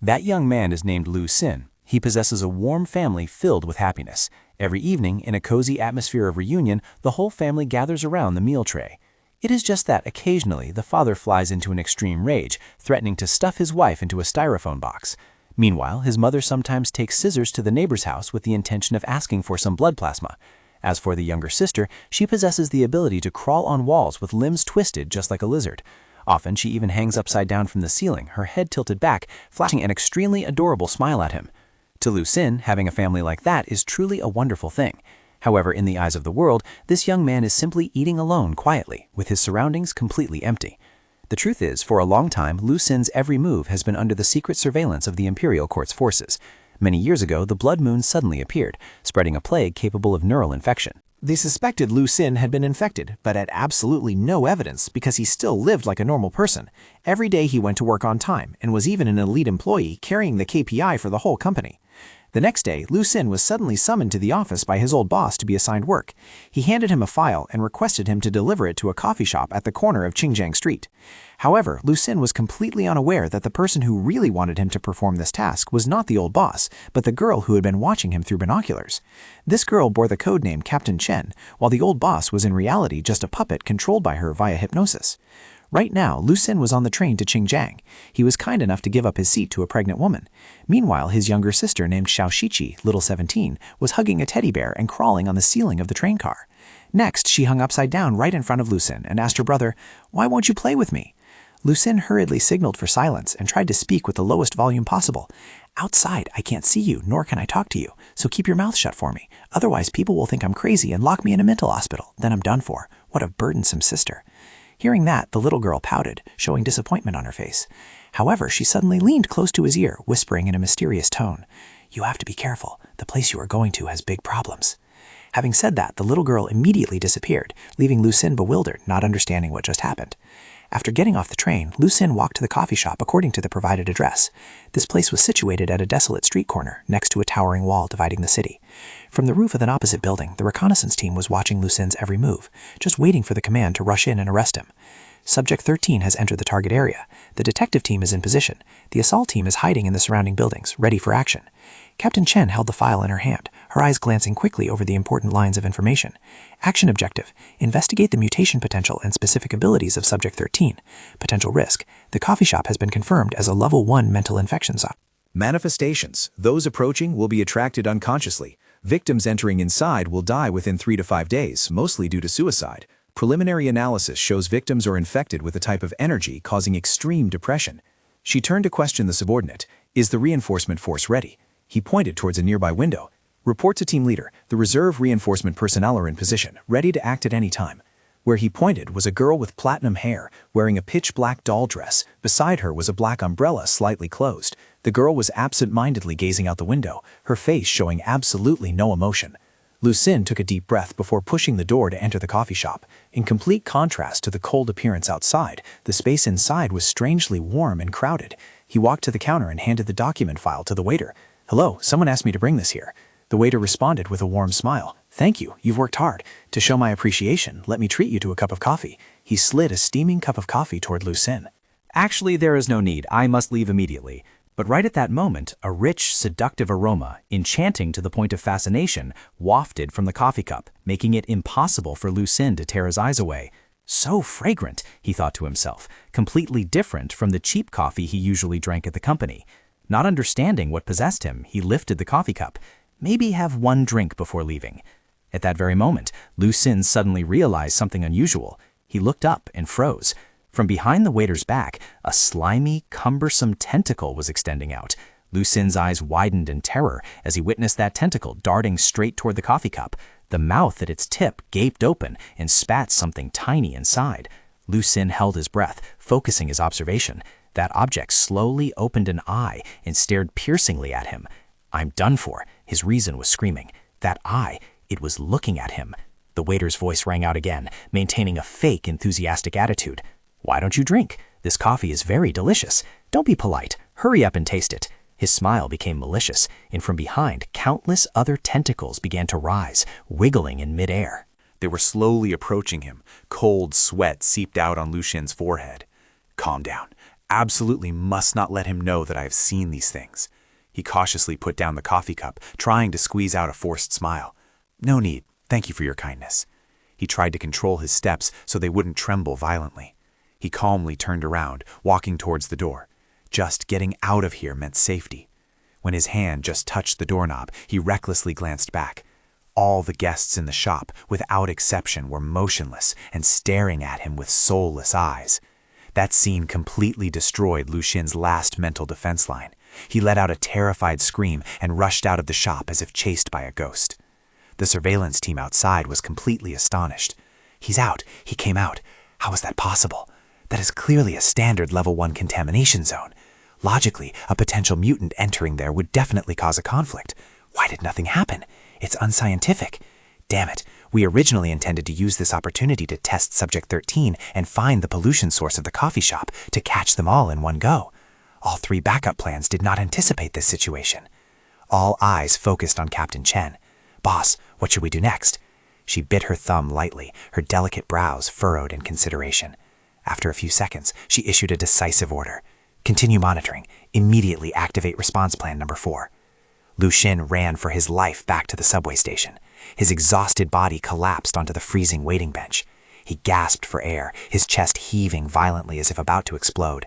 That young man is named Lu Sin. He possesses a warm family filled with happiness. Every evening, in a cozy atmosphere of reunion, the whole family gathers around the meal tray. It is just that occasionally the father flies into an extreme rage, threatening to stuff his wife into a styrofoam box. Meanwhile, his mother sometimes takes scissors to the neighbor's house with the intention of asking for some blood plasma. As for the younger sister, she possesses the ability to crawl on walls with limbs twisted just like a lizard. Often she even hangs upside down from the ceiling, her head tilted back, flashing an extremely adorable smile at him. To Lu Sin, having a family like that is truly a wonderful thing. However, in the eyes of the world, this young man is simply eating alone quietly, with his surroundings completely empty. The truth is, for a long time, Lu Sin's every move has been under the secret surveillance of the Imperial Court's forces. Many years ago, the Blood Moon suddenly appeared, spreading a plague capable of neural infection. They suspected Lu Sin had been infected, but had absolutely no evidence because he still lived like a normal person. Every day he went to work on time and was even an elite employee carrying the KPI for the whole company. The next day, Lu Sin was suddenly summoned to the office by his old boss to be assigned work. He handed him a file and requested him to deliver it to a coffee shop at the corner of Qingjiang Street. However, Lu Sin was completely unaware that the person who really wanted him to perform this task was not the old boss, but the girl who had been watching him through binoculars. This girl bore the codename Captain Chen, while the old boss was in reality just a puppet controlled by her via hypnosis. Right now, Lu Sin was on the train to Qingjiang. He was kind enough to give up his seat to a pregnant woman. Meanwhile, his younger sister named Xiao Shiqi, little 17, was hugging a teddy bear and crawling on the ceiling of the train car. Next, she hung upside down right in front of Lu Sin and asked her brother, "Why won't you play with me?" Lu Sin hurriedly signaled for silence and tried to speak with the lowest volume possible. "Outside, I can't see you, nor can I talk to you, so keep your mouth shut for me. Otherwise, people will think I'm crazy and lock me in a mental hospital. Then I'm done for. What a burdensome sister." Hearing that, the little girl pouted, showing disappointment on her face. However, she suddenly leaned close to his ear, whispering in a mysterious tone, "You have to be careful. The place you are going to has big problems." Having said that, the little girl immediately disappeared, leaving Lu Sin bewildered, not understanding what just happened. After getting off the train, Lu Sin walked to the coffee shop according to the provided address. This place was situated at a desolate street corner, next to a towering wall dividing the city. From the roof of an opposite building, the reconnaissance team was watching Lu Sin's every move, just waiting for the command to rush in and arrest him. Subject 13 has entered the target area. The detective team is in position. The assault team is hiding in the surrounding buildings, ready for action. Captain Chen held the file in her hand, her eyes glancing quickly over the important lines of information. Action objective: investigate the mutation potential and specific abilities of Subject 13. Potential risk: the coffee shop has been confirmed as a Level 1 mental infection zone. Manifestations: those approaching will be attracted unconsciously. Victims entering inside will die within 3 to 5 days, mostly due to suicide. Preliminary analysis shows victims are infected with a type of energy causing extreme depression. She turned to question the subordinate. "Is the reinforcement force ready?" He pointed towards a nearby window. "Report to team leader. The reserve reinforcement personnel are in position, ready to act at any time." Where he pointed was a girl with platinum hair, wearing a pitch-black doll dress. Beside her was a black umbrella slightly closed. The girl was absent-mindedly gazing out the window, her face showing absolutely no emotion. Lu Sin took a deep breath before pushing the door to enter the coffee shop. In complete contrast to the cold appearance outside, the space inside was strangely warm and crowded. He walked to the counter and handed the document file to the waiter. "Hello, someone asked me to bring this here." The waiter responded with a warm smile. "Thank you, you've worked hard. To show my appreciation, let me treat you to a cup of coffee." He slid a steaming cup of coffee toward Lu Sin. "Actually, there is no need. I must leave immediately." But right at that moment, a rich, seductive aroma, enchanting to the point of fascination, wafted from the coffee cup, making it impossible for Lu Sin to tear his eyes away. So fragrant, he thought to himself, completely different from the cheap coffee he usually drank at the company. Not understanding what possessed him, he lifted the coffee cup. Maybe have one drink before leaving. At that very moment, Lu Sin suddenly realized something unusual. He looked up and froze. From behind the waiter's back, a slimy, cumbersome tentacle was extending out. Lu Sin's eyes widened in terror as he witnessed that tentacle darting straight toward the coffee cup. The mouth at its tip gaped open and spat something tiny inside. Lu Sin held his breath, focusing his observation. That object slowly opened an eye and stared piercingly at him. "I'm done for," his reason was screaming. That eye, it was looking at him. The waiter's voice rang out again, maintaining a fake, enthusiastic attitude. "Why don't you drink? This coffee is very delicious. Don't be polite. Hurry up and taste it." His smile became malicious, and from behind, countless other tentacles began to rise, wiggling in midair. They were slowly approaching him. Cold sweat seeped out on Lu Sin's forehead. "Calm down. absolutely must not let him know that I have seen these things. He cautiously put down the coffee cup, trying to squeeze out a forced smile. No need, thank you for your kindness. He tried to control his steps so they wouldn't tremble violently. He calmly turned around, walking towards the door. Just getting out of here meant safety. When his hand just touched the doorknob, he recklessly glanced back. All the guests in the shop, without exception, were motionless and staring at him with soulless eyes. That scene completely destroyed Lu Xin's last mental defense line. He let out a terrified scream and rushed out of the shop as if chased by a ghost. The surveillance team outside was completely astonished. He's out. He came out. How is that possible? That is clearly a standard level 1 contamination zone. Logically, a potential mutant entering there would definitely cause a conflict. Why did nothing happen? It's unscientific. Damn it, we originally intended to use this opportunity to test Subject 13 and find the pollution source of the coffee shop to catch them all in one go. All 3 backup plans did not anticipate this situation. All eyes focused on Captain Chen. Boss, what should we do next? She bit her thumb lightly, her delicate brows furrowed in consideration. After a few seconds, she issued a decisive order. Continue monitoring. Immediately activate response plan number 4. Lu Xin ran for his life back to the subway station. His exhausted body collapsed onto the freezing waiting bench. He gasped for air, his chest heaving violently as if about to explode.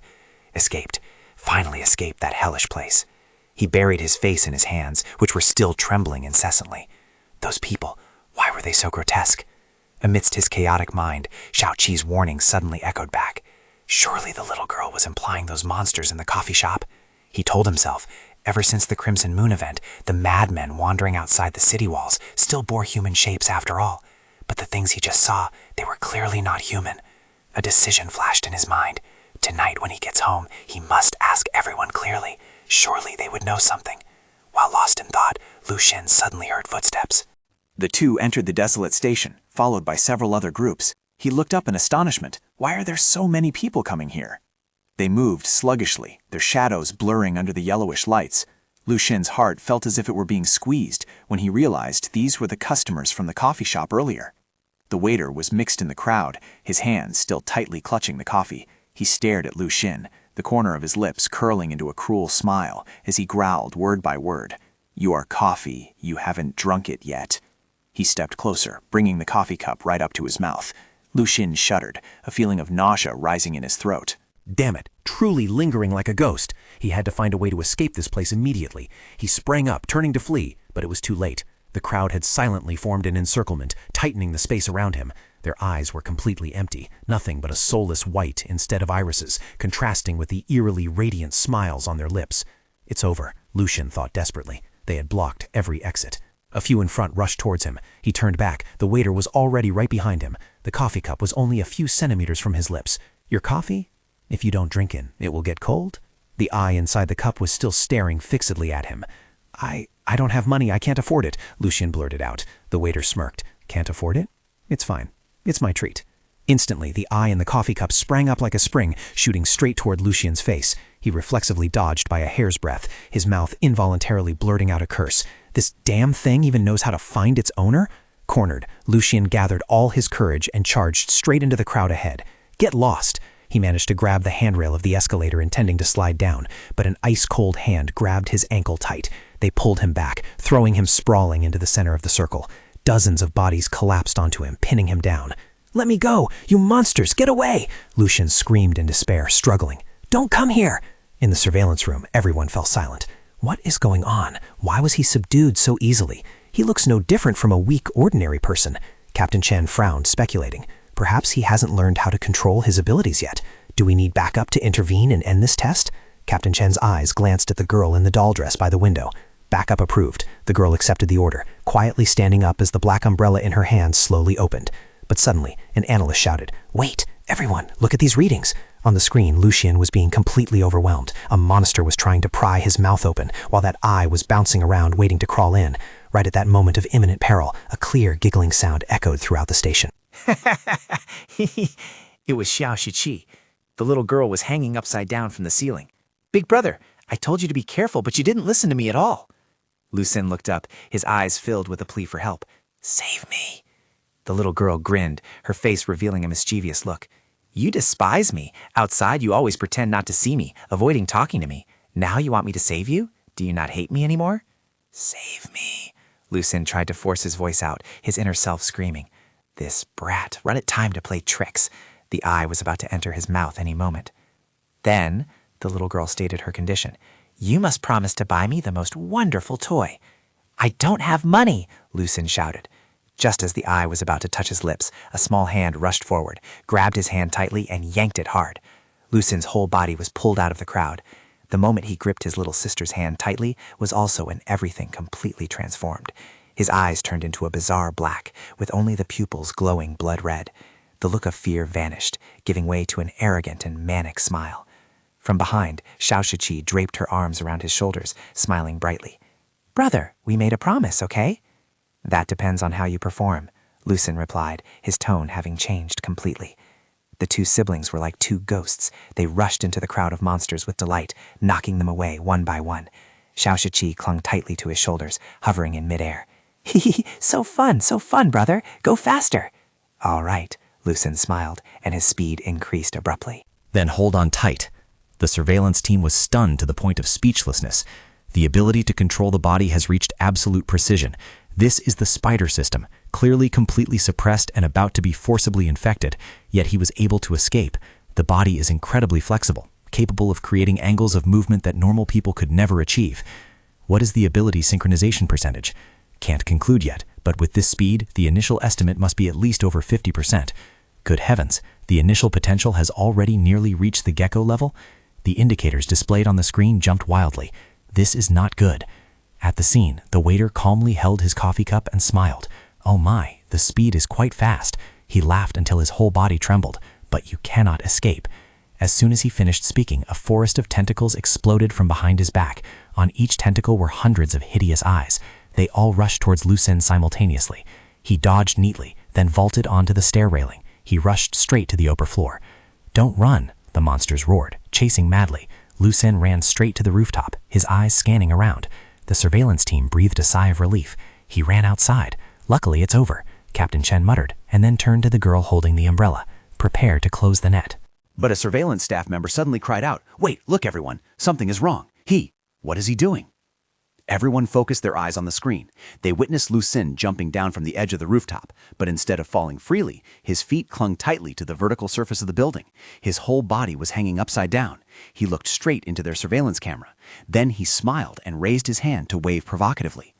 Escaped. Finally escaped that hellish place. He buried his face in his hands, which were still trembling incessantly. Those people, why were they so grotesque? Amidst his chaotic mind, Xiaoqi's warning suddenly echoed back. Surely the little girl was implying those monsters in the coffee shop. He told himself, ever since the Crimson Moon event, the madmen wandering outside the city walls still bore human shapes after all. But the things he just saw, they were clearly not human. A decision flashed in his mind. Tonight when he gets home, he must ask everyone clearly. Surely they would know something. While lost in thought, Lu Xin suddenly heard footsteps. The two entered the desolate station, followed by several other groups. He looked up in astonishment. Why are there so many people coming here? They moved sluggishly, their shadows blurring under the yellowish lights. Lu Xin's heart felt as if it were being squeezed when he realized these were the customers from the coffee shop earlier. The waiter was mixed in the crowd, his hands still tightly clutching the coffee. He stared at Lu Xin, the corner of his lips curling into a cruel smile as he growled word by word. You are coffee, you haven't drunk it yet. He stepped closer, bringing the coffee cup right up to his mouth. Lu Xin shuddered, a feeling of nausea rising in his throat. Damn it, truly lingering like a ghost. He had to find a way to escape this place immediately. He sprang up, turning to flee, but it was too late. The crowd had silently formed an encirclement, tightening the space around him. Their eyes were completely empty, nothing but a soulless white instead of irises, contrasting with the eerily radiant smiles on their lips. It's over, Lu Xin thought desperately. They had blocked every exit. A few in front rushed towards him. He turned back. The waiter was already right behind him. The coffee cup was only a few centimeters from his lips. Your coffee? If you don't drink it will get cold? The eye inside the cup was still staring fixedly at him. I don't have money. I can't afford it, Lu Xin blurted out. The waiter smirked. Can't afford it? It's fine. It's my treat. Instantly, the eye in the coffee cup sprang up like a spring, shooting straight toward Lu Xian's face. He reflexively dodged by a hair's breadth, his mouth involuntarily blurting out a curse. This damn thing even knows how to find its owner? Cornered, Lu Xian gathered all his courage and charged straight into the crowd ahead. Get lost! He managed to grab the handrail of the escalator, intending to slide down, but an ice-cold hand grabbed his ankle tight. They pulled him back, throwing him sprawling into the center of the circle. Dozens of bodies collapsed onto him, pinning him down. Let me go! You monsters! Get away! Lu Xian screamed in despair, struggling. Don't come here! In the surveillance room, everyone fell silent. What is going on? Why was he subdued so easily? He looks no different from a weak, ordinary person. Captain Chen frowned, speculating. Perhaps he hasn't learned how to control his abilities yet. Do we need backup to intervene and end this test? Captain Chen's eyes glanced at the girl in the doll dress by the window. Backup approved. The girl accepted the order, quietly standing up as the black umbrella in her hand slowly opened. But suddenly, an analyst shouted, Wait! Everyone, look at these readings! On the screen, Lu Xian was being completely overwhelmed. A monster was trying to pry his mouth open, while that eye was bouncing around waiting to crawl in. Right at that moment of imminent peril, a clear, giggling sound echoed throughout the station. It was Xiao Shiqi. The little girl was hanging upside down from the ceiling. Big brother, I told you to be careful, but you didn't listen to me at all. Lu Xin looked up, his eyes filled with a plea for help. Save me. The little girl grinned, her face revealing a mischievous look. You despise me. Outside, you always pretend not to see me, avoiding talking to me. Now you want me to save you? Do you not hate me anymore? Save me. Lucien tried to force his voice out, his inner self screaming. This brat, run it time to play tricks. The eye was about to enter his mouth any moment. Then, the little girl stated her condition. You must promise to buy me the most wonderful toy. I don't have money, Lucien shouted. Just as the eye was about to touch his lips, a small hand rushed forward, grabbed his hand tightly, and yanked it hard. Lucien's whole body was pulled out of the crowd. The moment he gripped his little sister's hand tightly was also when everything completely transformed. His eyes turned into a bizarre black, with only the pupils glowing blood red. The look of fear vanished, giving way to an arrogant and manic smile. From behind, Xiao Shiqi draped her arms around his shoulders, smiling brightly. Brother, we made a promise, okay? That depends on how you perform, Lucien replied, his tone having changed completely. The two siblings were like two ghosts. They rushed into the crowd of monsters with delight, knocking them away one by one. Xiao Shiqi clung tightly to his shoulders, hovering in midair. Hee, so fun, brother. Go faster. All right, Lucien smiled, and his speed increased abruptly. Then hold on tight. The surveillance team was stunned to the point of speechlessness. The ability to control the body has reached absolute precision. This is the spider system, clearly completely suppressed and about to be forcibly infected, yet he was able to escape. The body is incredibly flexible, capable of creating angles of movement that normal people could never achieve. What is the ability synchronization percentage? Can't conclude yet, but with this speed, the initial estimate must be at least over 50%. Good heavens, the initial potential has already nearly reached the gecko level? The indicators displayed on the screen jumped wildly. This is not good. At the scene, the waiter calmly held his coffee cup and smiled. Oh my, the speed is quite fast. He laughed until his whole body trembled. But you cannot escape. As soon as he finished speaking, a forest of tentacles exploded from behind his back. On each tentacle were hundreds of hideous eyes. They all rushed towards Lucien simultaneously. He dodged neatly, then vaulted onto the stair railing. He rushed straight to the upper floor. Don't run, the monsters roared, chasing madly. Lucien ran straight to the rooftop, his eyes scanning around. The surveillance team breathed a sigh of relief. He ran outside. Luckily, it's over, Captain Chen muttered, and then turned to the girl holding the umbrella. Prepare to close the net. But a surveillance staff member suddenly cried out, "Wait, look everyone, something is wrong. What is he doing?" Everyone focused their eyes on the screen. They witnessed Lucien jumping down from the edge of the rooftop, but instead of falling freely, his feet clung tightly to the vertical surface of the building. His whole body was hanging upside down. He looked straight into their surveillance camera. Then he smiled and raised his hand to wave provocatively.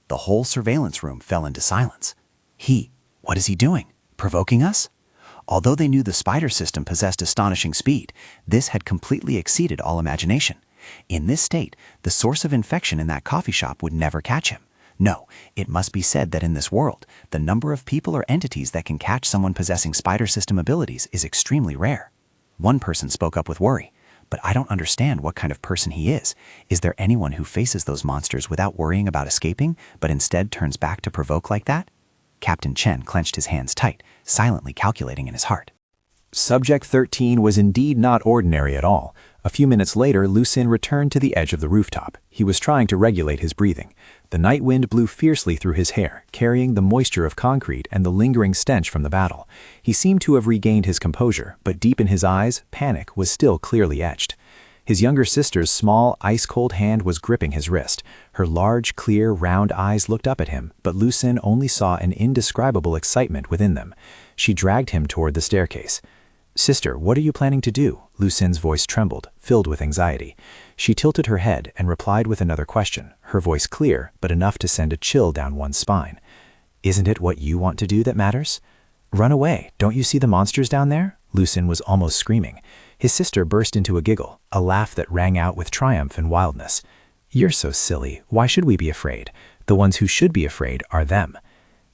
The whole surveillance room fell into silence. What is he doing? Provoking us? Although they knew the spider system possessed astonishing speed, this had completely exceeded all imagination. In this state, the source of infection in that coffee shop would never catch him. No, it must be said that in this world, the number of people or entities that can catch someone possessing spider system abilities is extremely rare. One person spoke up with worry. But I don't understand what kind of person he is. Is there anyone who faces those monsters without worrying about escaping, but instead turns back to provoke like that? Captain Chen clenched his hands tight, silently calculating in his heart. Subject 13 was indeed not ordinary at all. A few minutes later, Lucien returned to the edge of the rooftop. He was trying to regulate his breathing. The night wind blew fiercely through his hair, carrying the moisture of concrete and the lingering stench from the battle. He seemed to have regained his composure, but deep in his eyes, panic was still clearly etched. His younger sister's small, ice-cold hand was gripping his wrist. Her large, clear, round eyes looked up at him, but Lucien only saw an indescribable excitement within them. She dragged him toward the staircase. "Sister, what are you planning to do?" Lucien's voice trembled, filled with anxiety. She tilted her head and replied with another question, her voice clear, but enough to send a chill down one's spine. "Isn't it what you want to do that matters?" "Run away. Don't you see the monsters down there?" Lucien was almost screaming. His sister burst into a giggle, a laugh that rang out with triumph and wildness. "You're so silly. Why should we be afraid? The ones who should be afraid are them."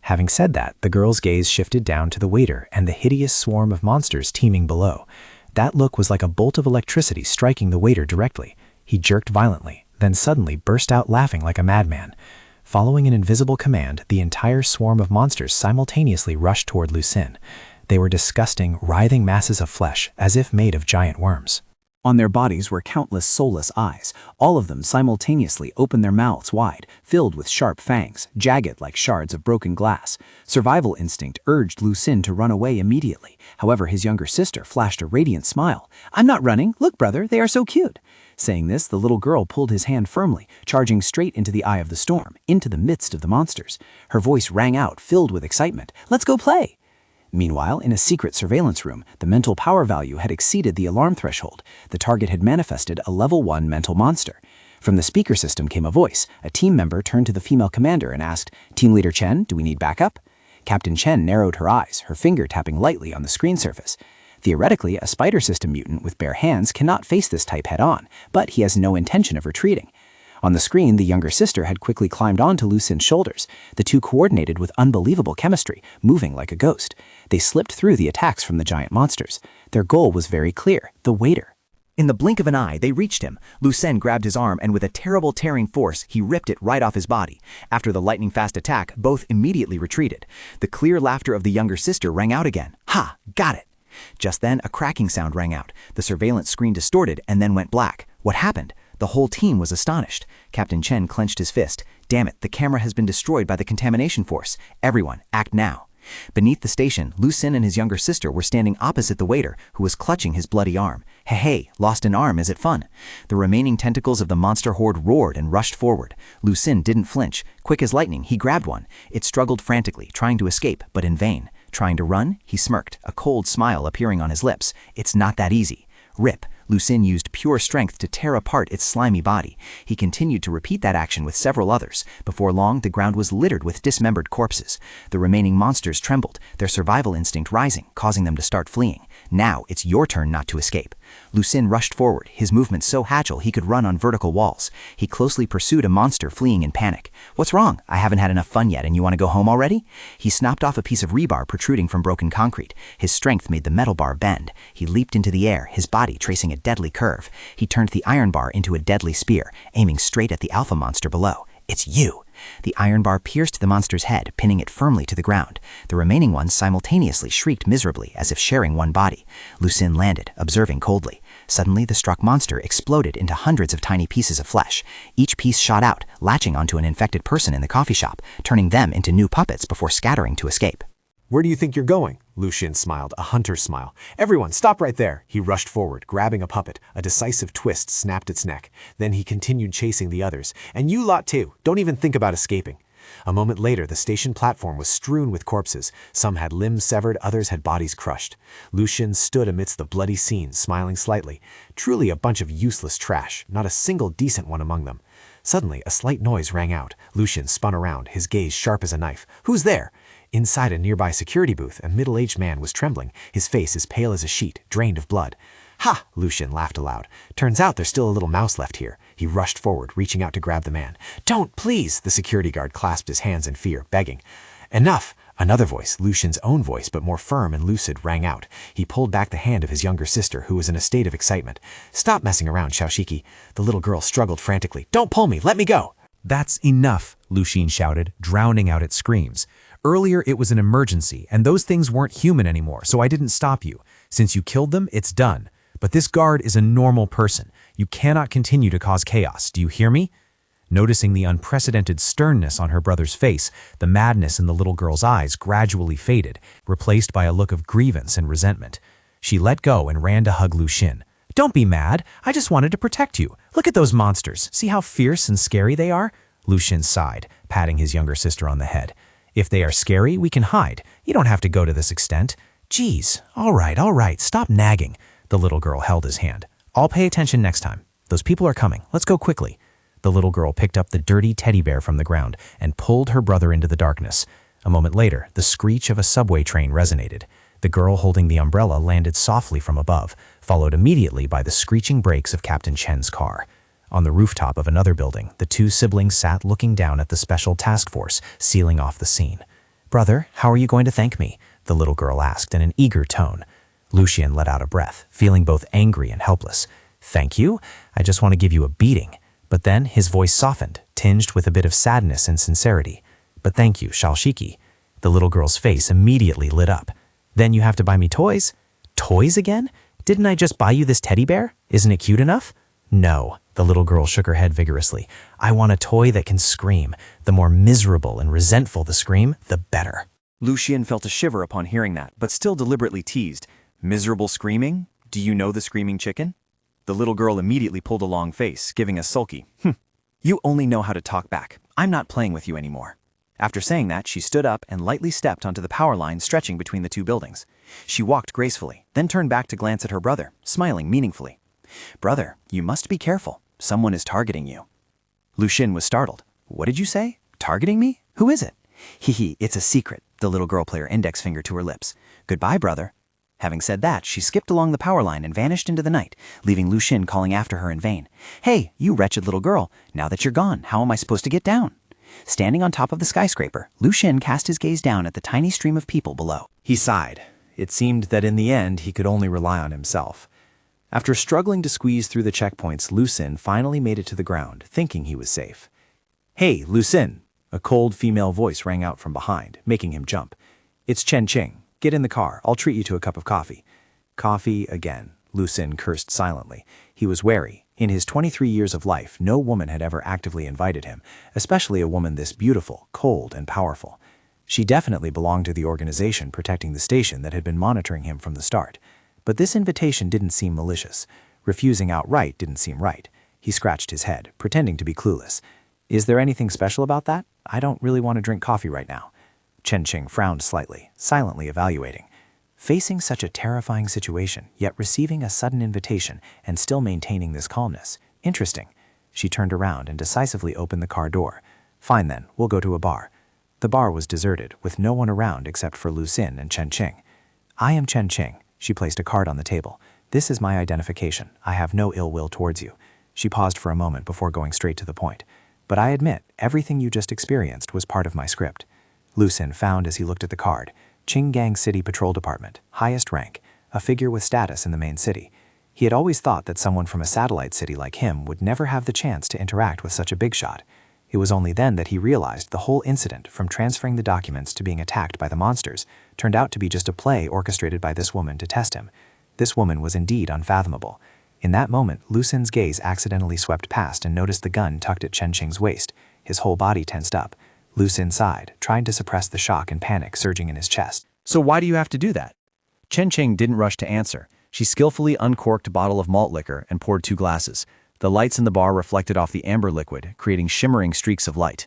Having said that, the girl's gaze shifted down to the waiter and the hideous swarm of monsters teeming below. That look was like a bolt of electricity striking the waiter directly. He jerked violently, then suddenly burst out laughing like a madman. Following an invisible command, the entire swarm of monsters simultaneously rushed toward Lucien. They were disgusting, writhing masses of flesh, as if made of giant worms. On their bodies were countless soulless eyes. All of them simultaneously opened their mouths wide, filled with sharp fangs, jagged like shards of broken glass. Survival instinct urged Lu Xun to run away immediately. However, his younger sister flashed a radiant smile. "I'm not running. Look, brother, they are so cute." Saying this, the little girl pulled his hand firmly, charging straight into the eye of the storm, into the midst of the monsters. Her voice rang out, filled with excitement. "Let's go play!" Meanwhile, in a secret surveillance room, the mental power value had exceeded the alarm threshold. The target had manifested a level 1 mental monster. From the speaker system came a voice. A team member turned to the female commander and asked, "Team Leader Chen, do we need backup?" Captain Chen narrowed her eyes, her finger tapping lightly on the screen surface. Theoretically, a spider system mutant with bare hands cannot face this type head-on, but he has no intention of retreating. On the screen, the younger sister had quickly climbed onto Lu Xun's shoulders. The two coordinated with unbelievable chemistry, moving like a ghost. They slipped through the attacks from the giant monsters. Their goal was very clear, the waiter. In the blink of an eye, they reached him. Lu Xun grabbed his arm, and with a terrible tearing force, he ripped it right off his body. After the lightning-fast attack, both immediately retreated. The clear laughter of the younger sister rang out again. "Ha! Got it!" Just then, a cracking sound rang out. The surveillance screen distorted and then went black. What happened? The whole team was astonished. Captain Chen clenched his fist. "Damn it, the camera has been destroyed by the contamination force. Everyone, act now." Beneath the station, Lu Xun and his younger sister were standing opposite the waiter, who was clutching his bloody arm. Hey, lost an arm, is it fun? The remaining tentacles of the monster horde roared and rushed forward. Lu Xun didn't flinch. Quick as lightning, he grabbed one. It struggled frantically, trying to escape, but in vain. Trying to run, he smirked, a cold smile appearing on his lips. It's not that easy. Rip. Lu Xun used pure strength to tear apart its slimy body. He continued to repeat that action with several others. Before long, the ground was littered with dismembered corpses. The remaining monsters trembled, their survival instinct rising, causing them to start fleeing. Now, it's your turn not to escape. Lu Xun rushed forward, his movement so agile he could run on vertical walls. He closely pursued a monster fleeing in panic. "What's wrong? I haven't had enough fun yet and you want to go home already?" He snapped off a piece of rebar protruding from broken concrete. His strength made the metal bar bend. He leaped into the air, his body tracing a deadly curve. He turned the iron bar into a deadly spear, aiming straight at the alpha monster below. "It's you!" The iron bar pierced the monster's head, pinning it firmly to the ground. The remaining ones simultaneously shrieked miserably, as if sharing one body. Lu Xun landed, observing coldly. Suddenly, the struck monster exploded into hundreds of tiny pieces of flesh. Each piece shot out, latching onto an infected person in the coffee shop, turning them into new puppets before scattering to escape. "Where do you think you're going?" Lu Xun smiled, a hunter's smile. "Everyone, stop right there." He rushed forward, grabbing a puppet. A decisive twist snapped its neck. Then he continued chasing the others. "And you lot too. Don't even think about escaping." A moment later, the station platform was strewn with corpses. Some had limbs severed, others had bodies crushed. Lu Xun stood amidst the bloody scene, smiling slightly. Truly a bunch of useless trash, not a single decent one among them. Suddenly, a slight noise rang out. Lu Xun spun around, his gaze sharp as a knife. "Who's there?" Inside a nearby security booth, a middle-aged man was trembling, his face as pale as a sheet, drained of blood. "Ha!" Lu Xun laughed aloud. "Turns out there's still a little mouse left here." He rushed forward, reaching out to grab the man. "Don't, please!" The security guard clasped his hands in fear, begging. "Enough!" Another voice, Lu Xun's own voice, but more firm and lucid, rang out. He pulled back the hand of his younger sister, who was in a state of excitement. "Stop messing around, Xiaoshiki." The little girl struggled frantically. "Don't pull me! Let me go!" "That's enough," Lu Xun shouted, drowning out its screams. "Earlier it was an emergency, and those things weren't human anymore, so I didn't stop you. Since you killed them, it's done. But this guard is a normal person. You cannot continue to cause chaos. Do you hear me?" Noticing the unprecedented sternness on her brother's face, the madness in the little girl's eyes gradually faded, replaced by a look of grievance and resentment. She let go and ran to hug Lu Xun. "Don't be mad. I just wanted to protect you. Look at those monsters. See how fierce and scary they are?" Lu Xun sighed, patting his younger sister on the head. "If they are scary, we can hide. You don't have to go to this extent." "Geez, all right, stop nagging." The little girl held his hand. "I'll pay attention next time. Those people are coming. Let's go quickly." The little girl picked up the dirty teddy bear from the ground and pulled her brother into the darkness. A moment later, the screech of a subway train resonated. The girl holding the umbrella landed softly from above, followed immediately by the screeching brakes of Captain Chen's car. On the rooftop of another building, the two siblings sat looking down at the special task force, sealing off the scene. "Brother, how are you going to thank me?" the little girl asked in an eager tone. Lu Xun let out a breath, feeling both angry and helpless. "Thank you? I just want to give you a beating." But then his voice softened, tinged with a bit of sadness and sincerity. "But thank you, Xiaoshiki." The little girl's face immediately lit up. "Then you have to buy me toys?" "Toys again? Didn't I just buy you this teddy bear? Isn't it cute enough? No, the little girl shook her head vigorously. I want a toy that can scream. The more miserable and resentful the scream, the better. Lucien felt a shiver upon hearing that, but still deliberately teased. Miserable screaming? Do you know the screaming chicken? The little girl immediately pulled a long face, giving a sulky, You only know how to talk back. I'm not playing with you anymore. After saying that, she stood up and lightly stepped onto the power line stretching between the two buildings. She walked gracefully, then turned back to glance at her brother, smiling meaningfully. Brother, you must be careful. Someone is targeting you. Lucien was startled. What did you say? Targeting me? Who is it? Hee, it's a secret. The little girl put her index finger to her lips. Goodbye, brother. Having said that, she skipped along the power line and vanished into the night, leaving Lucien calling after her in vain. Hey, you wretched little girl, now that you're gone, how am I supposed to get down? Standing on top of the skyscraper, Lucien cast his gaze down at the tiny stream of people below. He sighed. It seemed that in the end he could only rely on himself. After struggling to squeeze through the checkpoints, Lucien finally made it to the ground, thinking he was safe. Hey, Lucien! A cold female voice rang out from behind, making him jump. It's Chen Qing. Get in the car. I'll treat you to a cup of coffee. Coffee again. Lucien cursed silently. He was wary. In his 23 years of life, no woman had ever actively invited him, especially a woman this beautiful, cold, and powerful. She definitely belonged to the organization protecting the station that had been monitoring him from the start. But this invitation didn't seem malicious. Refusing outright didn't seem right. He scratched his head, pretending to be clueless. Is there anything special about that? I don't really want to drink coffee right now. Chen Qing frowned slightly, silently evaluating. Facing such a terrifying situation, yet receiving a sudden invitation and still maintaining this calmness. Interesting. She turned around and decisively opened the car door. Fine then, we'll go to a bar. The bar was deserted, with no one around except for Lucien and Chen Qing. I am Chen Qing. She placed a card on the table. This is my identification. I have no ill will towards you. She paused for a moment before going straight to the point. But I admit, everything you just experienced was part of my script. Lucien found as he looked at the card. Qinggang City Patrol Department, highest rank, a figure with status in the main city. He had always thought that someone from a satellite city like him would never have the chance to interact with such a big shot. It was only then that he realized the whole incident, from transferring the documents to being attacked by the monsters, turned out to be just a play orchestrated by this woman to test him. This woman was indeed unfathomable. In that moment, Lucien's gaze accidentally swept past and noticed the gun tucked at Chen Qing's waist. His whole body tensed up. Lucien sighed, trying to suppress the shock and panic surging in his chest. So why do you have to do that? Chen Qing didn't rush to answer. She skillfully uncorked a bottle of malt liquor and poured 2 glasses. The lights in the bar reflected off the amber liquid, creating shimmering streaks of light.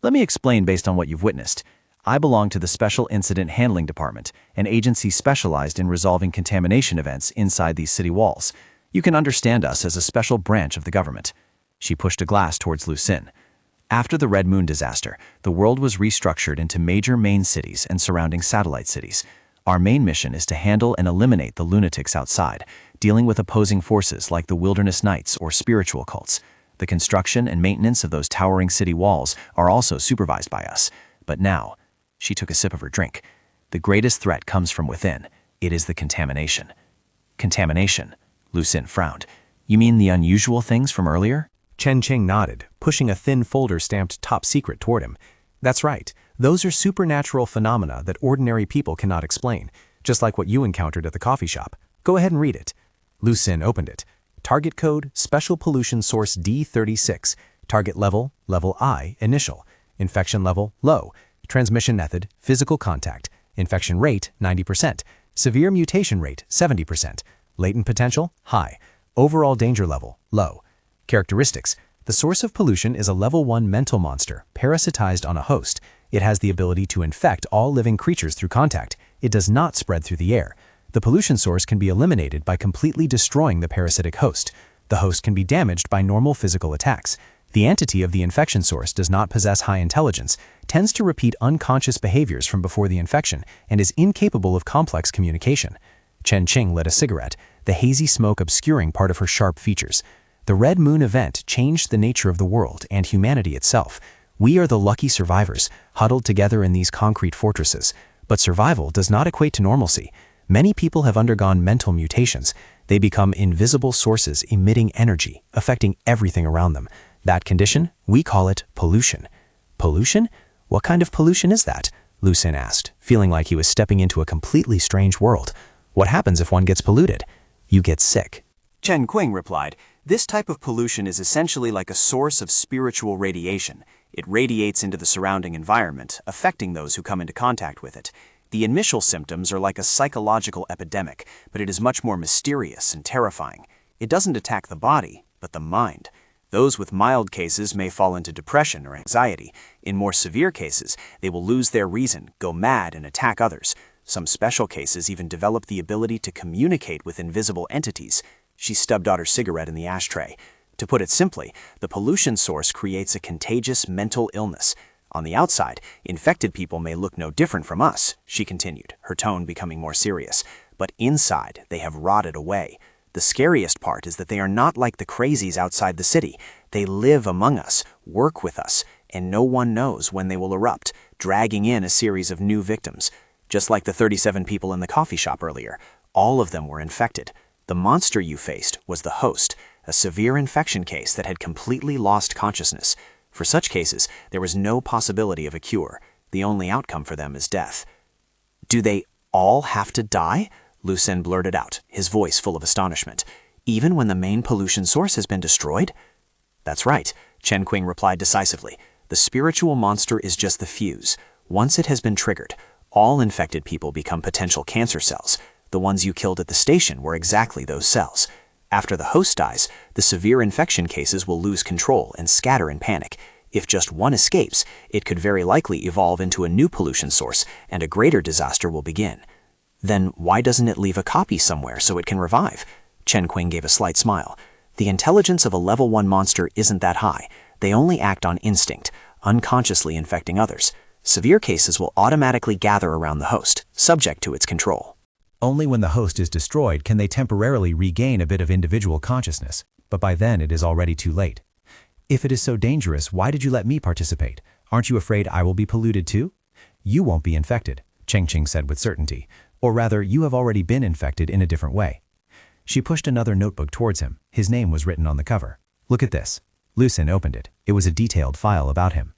Let me explain based on what you've witnessed. I belong to the Special Incident Handling Department, an agency specialized in resolving contamination events inside these city walls. You can understand us as a special branch of the government. She pushed a glass towards Lucien. After the Red Moon disaster, the world was restructured into major main cities and surrounding satellite cities. Our main mission is to handle and eliminate the lunatics outside, dealing with opposing forces like the Wilderness Knights or spiritual cults. The construction and maintenance of those towering city walls are also supervised by us. But now, she took a sip of her drink. The greatest threat comes from within. It is the contamination. Contamination? Lucien frowned. You mean the unusual things from earlier? Chen Qing nodded, pushing a thin folder stamped top secret toward him. That's right. Those are supernatural phenomena that ordinary people cannot explain, just like what you encountered at the coffee shop. Go ahead and read it. Lucien opened it. Target code, Special Pollution Source D36. Target level, level I, initial. Infection level, low. Transmission method, physical contact. Infection rate, 90%. Severe mutation rate, 70%. Latent potential, high. Overall danger level, low. Characteristics. The source of pollution is a level 1 mental monster, parasitized on a host. It has the ability to infect all living creatures through contact. It does not spread through the air. The pollution source can be eliminated by completely destroying the parasitic host. The host can be damaged by normal physical attacks. The entity of the infection source does not possess high intelligence, tends to repeat unconscious behaviors from before the infection, and is incapable of complex communication. Chen Qing lit a cigarette, the hazy smoke obscuring part of her sharp features. The Red Moon event changed the nature of the world and humanity itself. We are the lucky survivors, huddled together in these concrete fortresses. But survival does not equate to normalcy. Many people have undergone mental mutations. They become invisible sources emitting energy, affecting everything around them. That condition, we call it pollution. Pollution? What kind of pollution is that? Lucien asked, feeling like he was stepping into a completely strange world. What happens if one gets polluted? You get sick. Chen Qing replied, "This type of pollution is essentially like a source of spiritual radiation. It radiates into the surrounding environment, affecting those who come into contact with it. The initial symptoms are like a psychological epidemic, but it is much more mysterious and terrifying. It doesn't attack the body, but the mind. Those with mild cases may fall into depression or anxiety. In more severe cases, they will lose their reason, go mad, and attack others. Some special cases even develop the ability to communicate with invisible entities." She stubbed out her cigarette in the ashtray. "To put it simply, the pollution source creates a contagious mental illness. On the outside, infected people may look no different from us," she continued, her tone becoming more serious. "But inside, they have rotted away. The scariest part is that they are not like the crazies outside the city. They live among us, work with us, and no one knows when they will erupt, dragging in a series of new victims. Just like the 37 people in the coffee shop earlier, all of them were infected. The monster you faced was the host, a severe infection case that had completely lost consciousness. For such cases, there is no possibility of a cure. The only outcome for them is death." "Do they all have to die?" Lucien blurted out, his voice full of astonishment. "Even when the main pollution source has been destroyed?" "That's right," Chen Qing replied decisively. "The spiritual monster is just the fuse. Once it has been triggered, all infected people become potential cancer cells. The ones you killed at the station were exactly those cells. After the host dies, the severe infection cases will lose control and scatter in panic. If just one escapes, it could very likely evolve into a new pollution source, and a greater disaster will begin." "Then why doesn't it leave a copy somewhere so it can revive?" Chen Qing gave a slight smile. "The intelligence of a level 1 monster isn't that high. They only act on instinct, unconsciously infecting others. Severe cases will automatically gather around the host, subject to its control." Only when the host is destroyed can they temporarily regain a bit of individual consciousness, but by then it is already too late. "If it is so dangerous, why did you let me participate? Aren't you afraid I will be polluted too?" "You won't be infected," Cheng Qing said with certainty. "Or rather, you have already been infected in a different way." She pushed another notebook towards him. His name was written on the cover. "Look at this." Lucien opened it. It was a detailed file about him.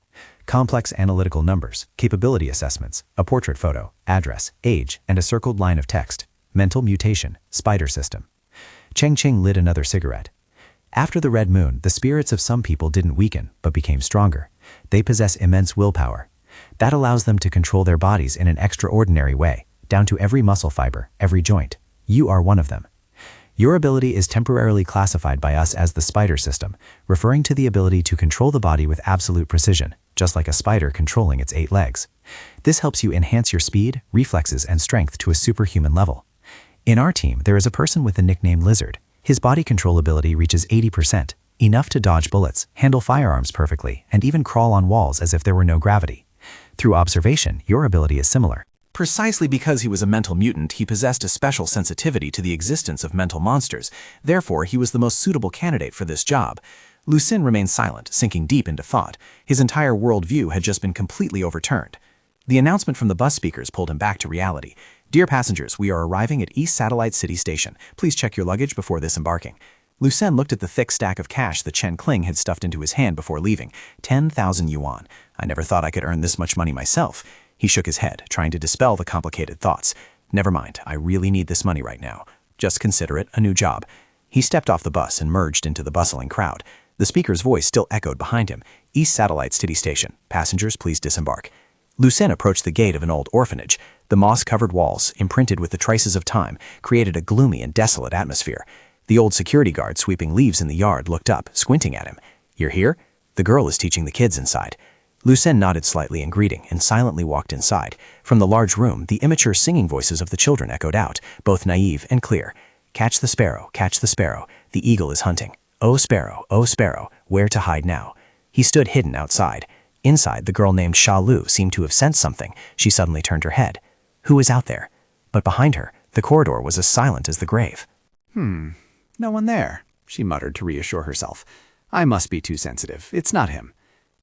Complex analytical numbers, capability assessments, a portrait photo, address, age, and a circled line of text. Mental mutation, spider system. Cheng Qing lit another cigarette. "After the red moon, the spirits of some people didn't weaken, but became stronger. They possess immense willpower. That allows them to control their bodies in an extraordinary way, down to every muscle fiber, every joint. You are one of them. Your ability is temporarily classified by us as the spider system, referring to the ability to control the body with absolute precision, just like a spider controlling its 8 legs. This helps you enhance your speed, reflexes, and strength to a superhuman level. In our team, there is a person with the nickname Lizard. His body control ability reaches 80%, enough to dodge bullets, handle firearms perfectly, and even crawl on walls as if there were no gravity. Through observation, your ability is similar." Precisely because he was a mental mutant, he possessed a special sensitivity to the existence of mental monsters. Therefore, he was the most suitable candidate for this job. Lucien remained silent, sinking deep into thought. His entire worldview had just been completely overturned. The announcement from the bus speakers pulled him back to reality. "Dear passengers, we are arriving at East Satellite City Station. Please check your luggage before disembarking." Lucien looked at the thick stack of cash that Chen Qing had stuffed into his hand before leaving. 10,000 yuan. "I never thought I could earn this much money myself." He shook his head, trying to dispel the complicated thoughts. "Never mind, I really need this money right now. Just consider it a new job." He stepped off the bus and merged into the bustling crowd. The speaker's voice still echoed behind him. "East Satellite City Station. Passengers, please disembark." Lucien approached the gate of an old orphanage. The moss-covered walls, imprinted with the traces of time, created a gloomy and desolate atmosphere. The old security guard sweeping leaves in the yard looked up, squinting at him. "You're here? The girl is teaching the kids inside." Lucien nodded slightly in greeting and silently walked inside. From the large room, the immature singing voices of the children echoed out, both naive and clear. "Catch the sparrow, the eagle is hunting. Oh sparrow, where to hide now?" He stood hidden outside. Inside, the girl named Sha Lu seemed to have sensed something. She suddenly turned her head. Who was out there? But behind her, the corridor was as silent as the grave. No one there, she muttered to reassure herself. I must be too sensitive. It's not him.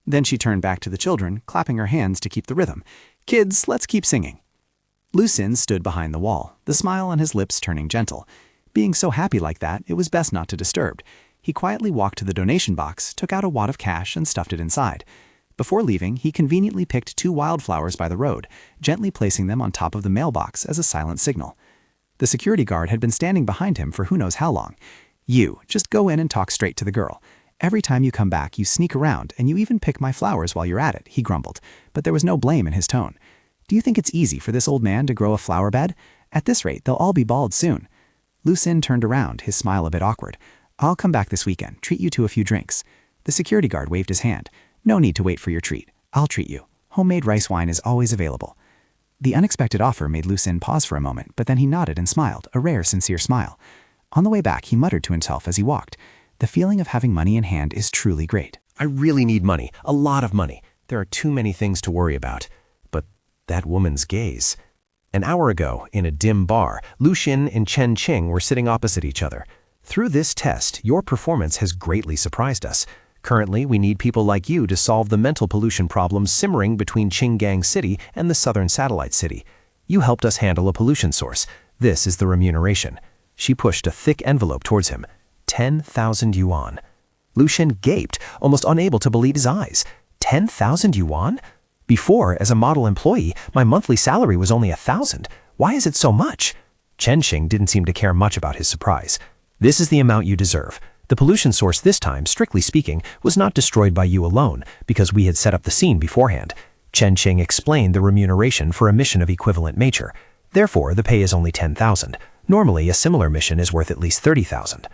Then she turned back to the children, clapping her hands to keep the rhythm. Kids, let's keep singing. Lucien stood behind the wall, the smile on his lips turning gentle. Being so happy like that, it was best not to disturb. He quietly walked to the donation box, took out a wad of cash, and stuffed it inside. Before leaving, he conveniently picked 2 wildflowers by the road, gently placing them on top of the mailbox as a silent signal. The security guard had been standing behind him for who knows how long. You, just go in and talk straight to the girl. Every time you come back, you sneak around, and you even pick my flowers while you're at it, he grumbled, but there was no blame in his tone. Do you think it's easy for this old man to grow a flower bed? At this rate, they'll all be bald soon. Lu-sin turned around, his smile a bit awkward. I'll come back this weekend, treat you to a few drinks. The security guard waved his hand. No need to wait for your treat. I'll treat you. Homemade rice wine is always available. The unexpected offer made Lu-sin pause for a moment, but then he nodded and smiled, a rare, sincere smile. On the way back, he muttered to himself as he walked. The feeling of having money in hand is truly great. I really need money, a lot of money. There are too many things to worry about. But that woman's gaze. An hour ago, in a dim bar, Lu-sin and Chen Qing were sitting opposite each other. Through this test, your performance has greatly surprised us. Currently, we need people like you to solve the mental pollution problems simmering between Qinggang City and the southern satellite city. You helped us handle a pollution source. This is the remuneration. She pushed a thick envelope towards him. 10,000 yuan. Lu-sin gaped, almost unable to believe his eyes. 10,000 yuan? Before, as a model employee, my monthly salary was only 1,000. Why is it so much? Chen Qing didn't seem to care much about his surprise. This is the amount you deserve. The pollution source this time, strictly speaking, was not destroyed by you alone, because we had set up the scene beforehand. Chen Qing explained the remuneration for a mission of equivalent nature. Therefore, the pay is only 10,000. Normally, a similar mission is worth at least 30,000.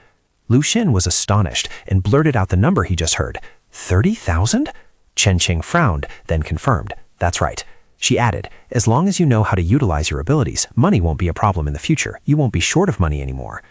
Lu-sin was astonished and blurted out the number he just heard. 30,000? Chen Qing frowned, then confirmed. That's right. She added, as long as you know how to utilize your abilities, money won't be a problem in the future. You won't be short of money anymore.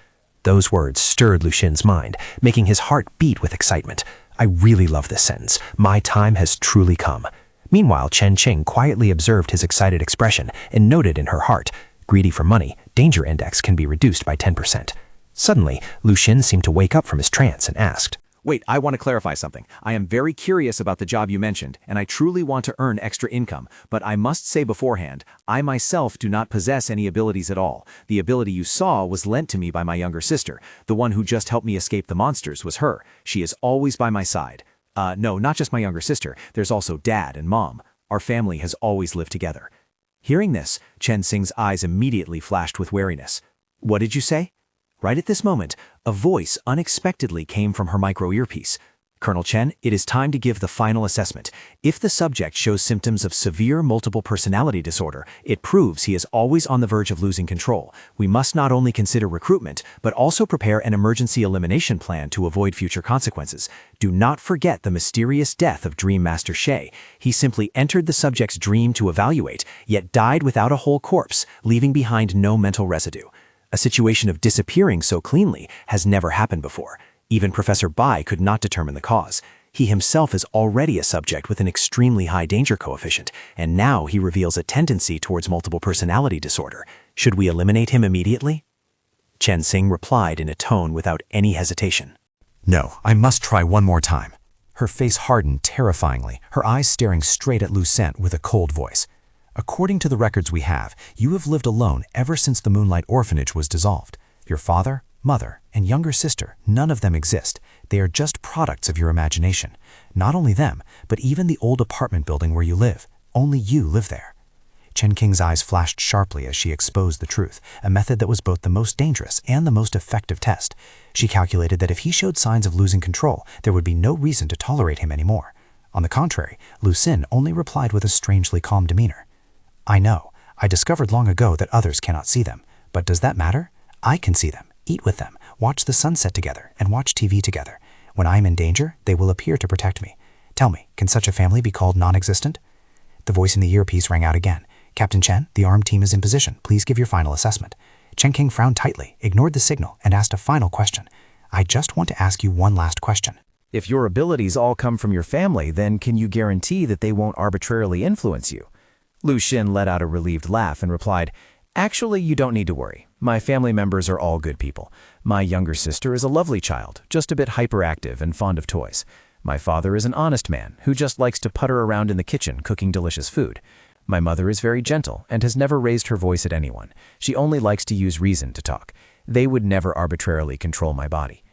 Those words stirred Lu-sin's mind, making his heart beat with excitement. I really love this sentence. My time has truly come. Meanwhile, Chen Qing quietly observed his excited expression and noted in her heart, greedy for money, danger index can be reduced by 10%. Suddenly, Lu-sin seemed to wake up from his trance and asked, Wait, I want to clarify something. I am very curious about the job you mentioned, and I truly want to earn extra income, but I must say beforehand, I myself do not possess any abilities at all. The ability you saw was lent to me by my younger sister. The one who just helped me escape the monsters was her. She is always by my side. No, not just my younger sister. There's also Dad and Mom. Our family has always lived together. Hearing this, Chen Xing's eyes immediately flashed with wariness. What did you say? Right at this moment, a voice unexpectedly came from her micro earpiece. Colonel Chen, it is time to give the final assessment. If the subject shows symptoms of severe multiple personality disorder, it proves he is always on the verge of losing control. We must not only consider recruitment, but also prepare an emergency elimination plan to avoid future consequences. Do not forget the mysterious death of Dream Master Shay. He simply entered the subject's dream to evaluate, yet died without a whole corpse, leaving behind no mental residue. A situation of disappearing so cleanly has never happened before. Even Professor Bai could not determine the cause. He himself is already a subject with an extremely high danger coefficient, and now he reveals a tendency towards multiple personality disorder. Should we eliminate him immediately? Chen Xing replied in a tone without any hesitation. No, I must try one more time. Her face hardened terrifyingly, her eyes staring straight at Lu-sin with a cold voice. According to the records we have, you have lived alone ever since the Moonlight Orphanage was dissolved. Your father, mother, and younger sister, none of them exist. They are just products of your imagination. Not only them, but even the old apartment building where you live. Only you live there. Chen Qing's eyes flashed sharply as she exposed the truth, a method that was both the most dangerous and the most effective test. She calculated that if he showed signs of losing control, there would be no reason to tolerate him anymore. On the contrary, Lu-sin only replied with a strangely calm demeanor. I know. I discovered long ago that others cannot see them. But does that matter? I can see them, eat with them, watch the sunset together, and watch TV together. When I am in danger, they will appear to protect me. Tell me, can such a family be called non-existent? The voice in the earpiece rang out again. Captain Chen, the armed team is in position. Please give your final assessment. Chen Qing frowned tightly, ignored the signal, and asked a final question. I just want to ask you one last question. If your abilities all come from your family, then can you guarantee that they won't arbitrarily influence you? Lu-sin let out a relieved laugh and replied, Actually, you don't need to worry. My family members are all good people. My younger sister is a lovely child, just a bit hyperactive and fond of toys. My father is an honest man who just likes to putter around in the kitchen cooking delicious food. My mother is very gentle and has never raised her voice at anyone. She only likes to use reason to talk. They would never arbitrarily control my body.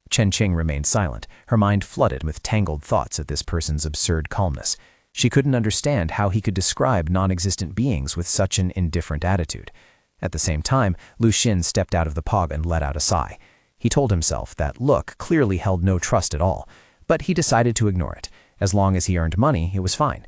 Chen Qing remained silent, her mind flooded with tangled thoughts at this person's absurd calmness. She couldn't understand how he could describe non-existent beings with such an indifferent attitude. At the same time, Lu-sin stepped out of the pog and let out a sigh. He told himself that look clearly held no trust at all, but he decided to ignore it. As long as he earned money, it was fine.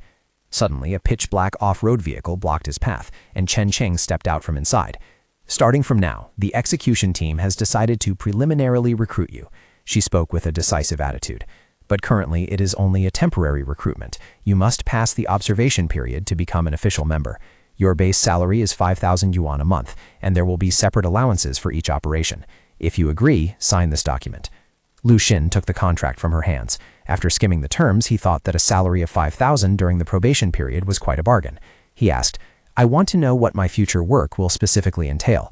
Suddenly, a pitch-black off-road vehicle blocked his path, and Chen Qing stepped out from inside. Starting from now, the execution team has decided to preliminarily recruit you. She spoke with a decisive attitude. But currently, it is only a temporary recruitment. You must pass the observation period to become an official member. Your base salary is 5,000 yuan a month, and there will be separate allowances for each operation. If you agree, sign this document. Lu Xin took the contract from her hands. After skimming the terms, he thought that a salary of 5,000 during the probation period was quite a bargain. He asked, "I want to know what my future work will specifically entail."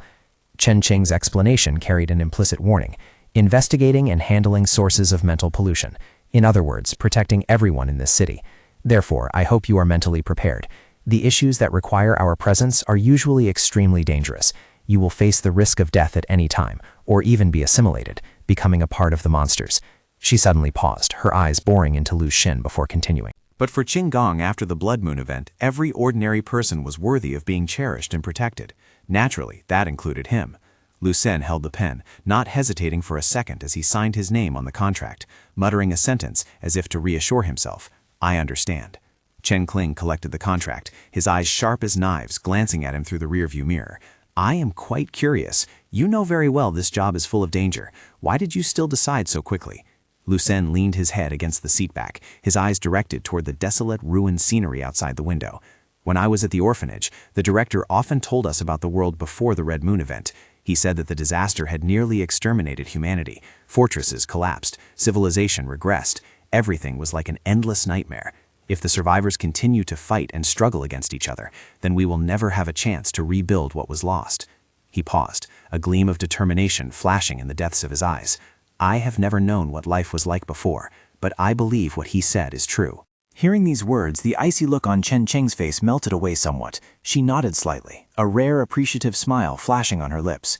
Chen Qing's explanation carried an implicit warning: investigating and handling sources of mental pollution. In other words, protecting everyone in this city. Therefore, I hope you are mentally prepared. The issues that require our presence are usually extremely dangerous. You will face the risk of death at any time, or even be assimilated, becoming a part of the monsters. She suddenly paused, her eyes boring into Lu Xin before continuing. But for Qinggong, after the Blood Moon event, every ordinary person was worthy of being cherished and protected. Naturally, that included him. Lu Sen held the pen, not hesitating for a second as he signed his name on the contract, muttering a sentence as if to reassure himself, "I understand." Chen Kling collected the contract, his eyes sharp as knives, glancing at him through the rearview mirror. "I am quite curious. You know very well this job is full of danger. Why did you still decide so quickly?" Lu Sen leaned his head against the seat back, his eyes directed toward the desolate, ruined scenery outside the window. "When I was at the orphanage, the director often told us about the world before the Red Moon event. He said that the disaster had nearly exterminated humanity. Fortresses collapsed, civilization regressed. Everything was like an endless nightmare. If the survivors continue to fight and struggle against each other, then we will never have a chance to rebuild what was lost." He paused, a gleam of determination flashing in the depths of his eyes. "I have never known what life was like before, but I believe what he said is true." Hearing these words, the icy look on Chen Qing's face melted away somewhat. She nodded slightly, a rare appreciative smile flashing on her lips.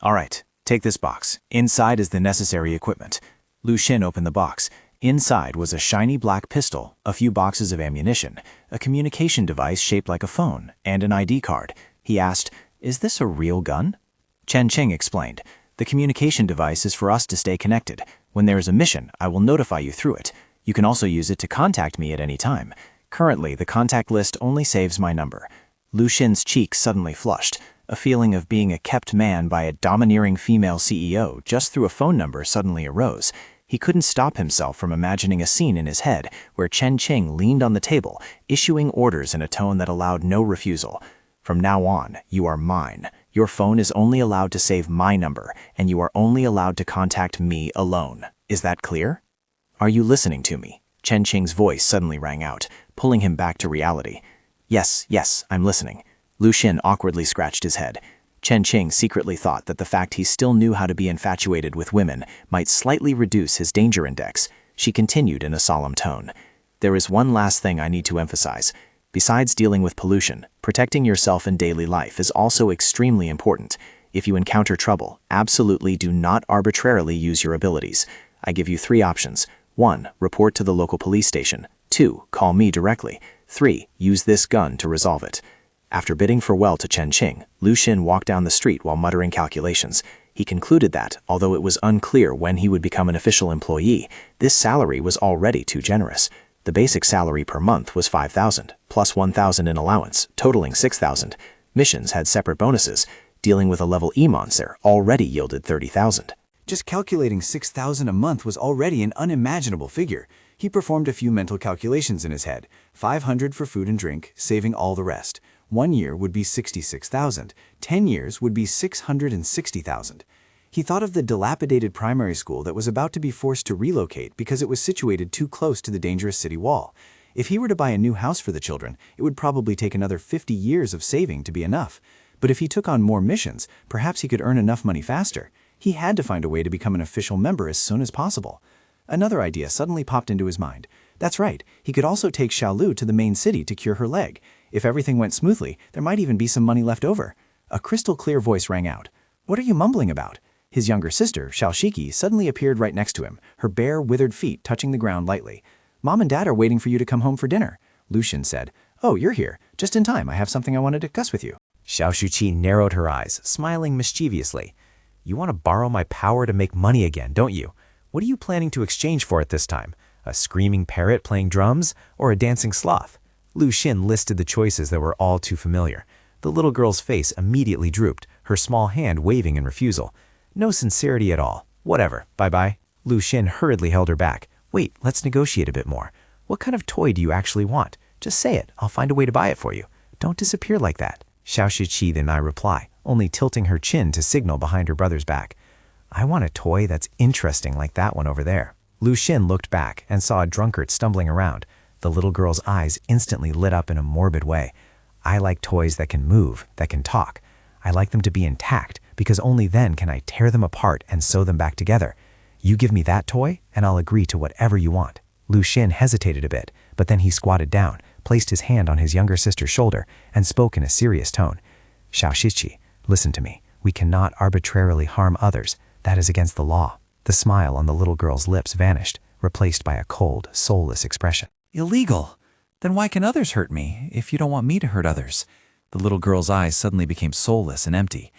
"All right, take this box. Inside is the necessary equipment." Lu Xin opened the box. Inside was a shiny black pistol, a few boxes of ammunition, a communication device shaped like a phone, and an ID card. He asked, "Is this a real gun?" Chen Qing explained, "The communication device is for us to stay connected. When there is a mission, I will notify you through it. You can also use it to contact me at any time. Currently, the contact list only saves my number." Lu Xin's cheeks suddenly flushed. A feeling of being a kept man by a domineering female CEO just through a phone number suddenly arose. He couldn't stop himself from imagining a scene in his head where Chen Qing leaned on the table, issuing orders in a tone that allowed no refusal. "From now on, you are mine. Your phone is only allowed to save my number, and you are only allowed to contact me alone. Is that clear? Are you listening to me?" Chen Qing's voice suddenly rang out, pulling him back to reality. Yes, I'm listening." Lu Xin awkwardly scratched his head. Chen Qing secretly thought that the fact he still knew how to be infatuated with women might slightly reduce his danger index. She continued in a solemn tone. "There is one last thing I need to emphasize. Besides dealing with pollution, protecting yourself in daily life is also extremely important. If you encounter trouble, absolutely do not arbitrarily use your abilities. I give you 3 options. 1. Report to the local police station. 2. Call me directly. 3. Use this gun to resolve it." After bidding farewell to Chen Qing, Lu Xin walked down the street while muttering calculations. He concluded that, although it was unclear when he would become an official employee, this salary was already too generous. The basic salary per month was 5,000, plus 1,000 in allowance, totaling 6,000. Missions had separate bonuses. Dealing with a level E monster already yielded 30,000. Just calculating 6,000 a month was already an unimaginable figure. He performed a few mental calculations in his head. 500 for food and drink, saving all the rest. 1 year would be 66,000. 10 years would be 660,000. He thought of the dilapidated primary school that was about to be forced to relocate because it was situated too close to the dangerous city wall. If he were to buy a new house for the children, it would probably take another 50 years of saving to be enough. But if he took on more missions, perhaps he could earn enough money faster. He had to find a way to become an official member as soon as possible. Another idea suddenly popped into his mind. That's right, he could also take Xiaolu to the main city to cure her leg. If everything went smoothly, there might even be some money left over. A crystal clear voice rang out. "What are you mumbling about?" His younger sister, Xiaoshiki, suddenly appeared right next to him, her bare, withered feet touching the ground lightly. "Mom and Dad are waiting for you to come home for dinner," Lu Xin said. "Oh, you're here. Just in time. I have something I want to discuss with you." Xiaoshiki narrowed her eyes, smiling mischievously. You want to borrow my power to make money again, don't you? What are you planning to exchange for it this time? A screaming parrot playing drums or a dancing sloth? Lu Xin listed the choices that were all too familiar. The little girl's face immediately drooped, her small hand waving in refusal. No sincerity at all. Whatever, bye-bye. Lu Xin hurriedly held her back. Wait, let's negotiate a bit more. What kind of toy do you actually want? Just say it, I'll find a way to buy it for you. Don't disappear like that. Xiao Shiqi then I reply, only tilting her chin to signal behind her brother's back. I want a toy that's interesting like that one over there. Lu Xin looked back and saw a drunkard stumbling around. The little girl's eyes instantly lit up in a morbid way. I like toys that can move, that can talk. I like them to be intact, because only then can I tear them apart and sew them back together. You give me that toy, and I'll agree to whatever you want. Lu Xin hesitated a bit, but then he squatted down, placed his hand on his younger sister's shoulder, and spoke in a serious tone. Xiao Shiqi, listen to me. We cannot arbitrarily harm others. That is against the law. The smile on the little girl's lips vanished, replaced by a cold, soulless expression. Illegal? Then why can others hurt me if you don't want me to hurt others? The little girl's eyes suddenly became soulless and empty.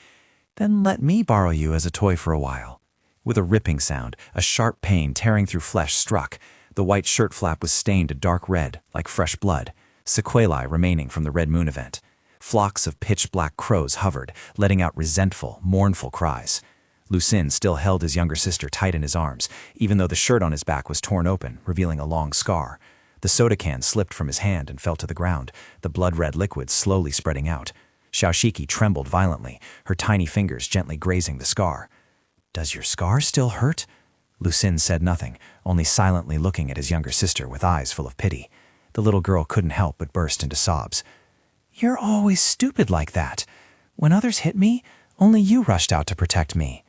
Then let me borrow you as a toy for a while. With a ripping sound, a sharp pain tearing through flesh struck. The white shirt flap was stained a dark red, like fresh blood, sequelae remaining from the Red Moon event. Flocks of pitch-black crows hovered, letting out resentful, mournful cries. Lu Xin still held his younger sister tight in his arms, even though the shirt on his back was torn open, revealing a long scar. The soda can slipped from his hand and fell to the ground, the blood-red liquid slowly spreading out. Xiao Shiqi trembled violently, her tiny fingers gently grazing the scar. Does your scar still hurt? Lu Xin said nothing, only silently looking at his younger sister with eyes full of pity. The little girl couldn't help but burst into sobs. You're always stupid like that. When others hit me, only you rushed out to protect me.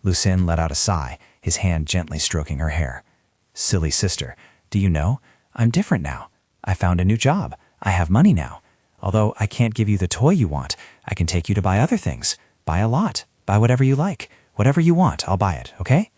Lu Xin let out a sigh, his hand gently stroking her hair. Silly sister, do you know? I'm different now. I found a new job. I have money now. Although I can't give you the toy you want, I can take you to buy other things. Buy a lot. Buy whatever you like. Whatever you want, I'll buy it, okay?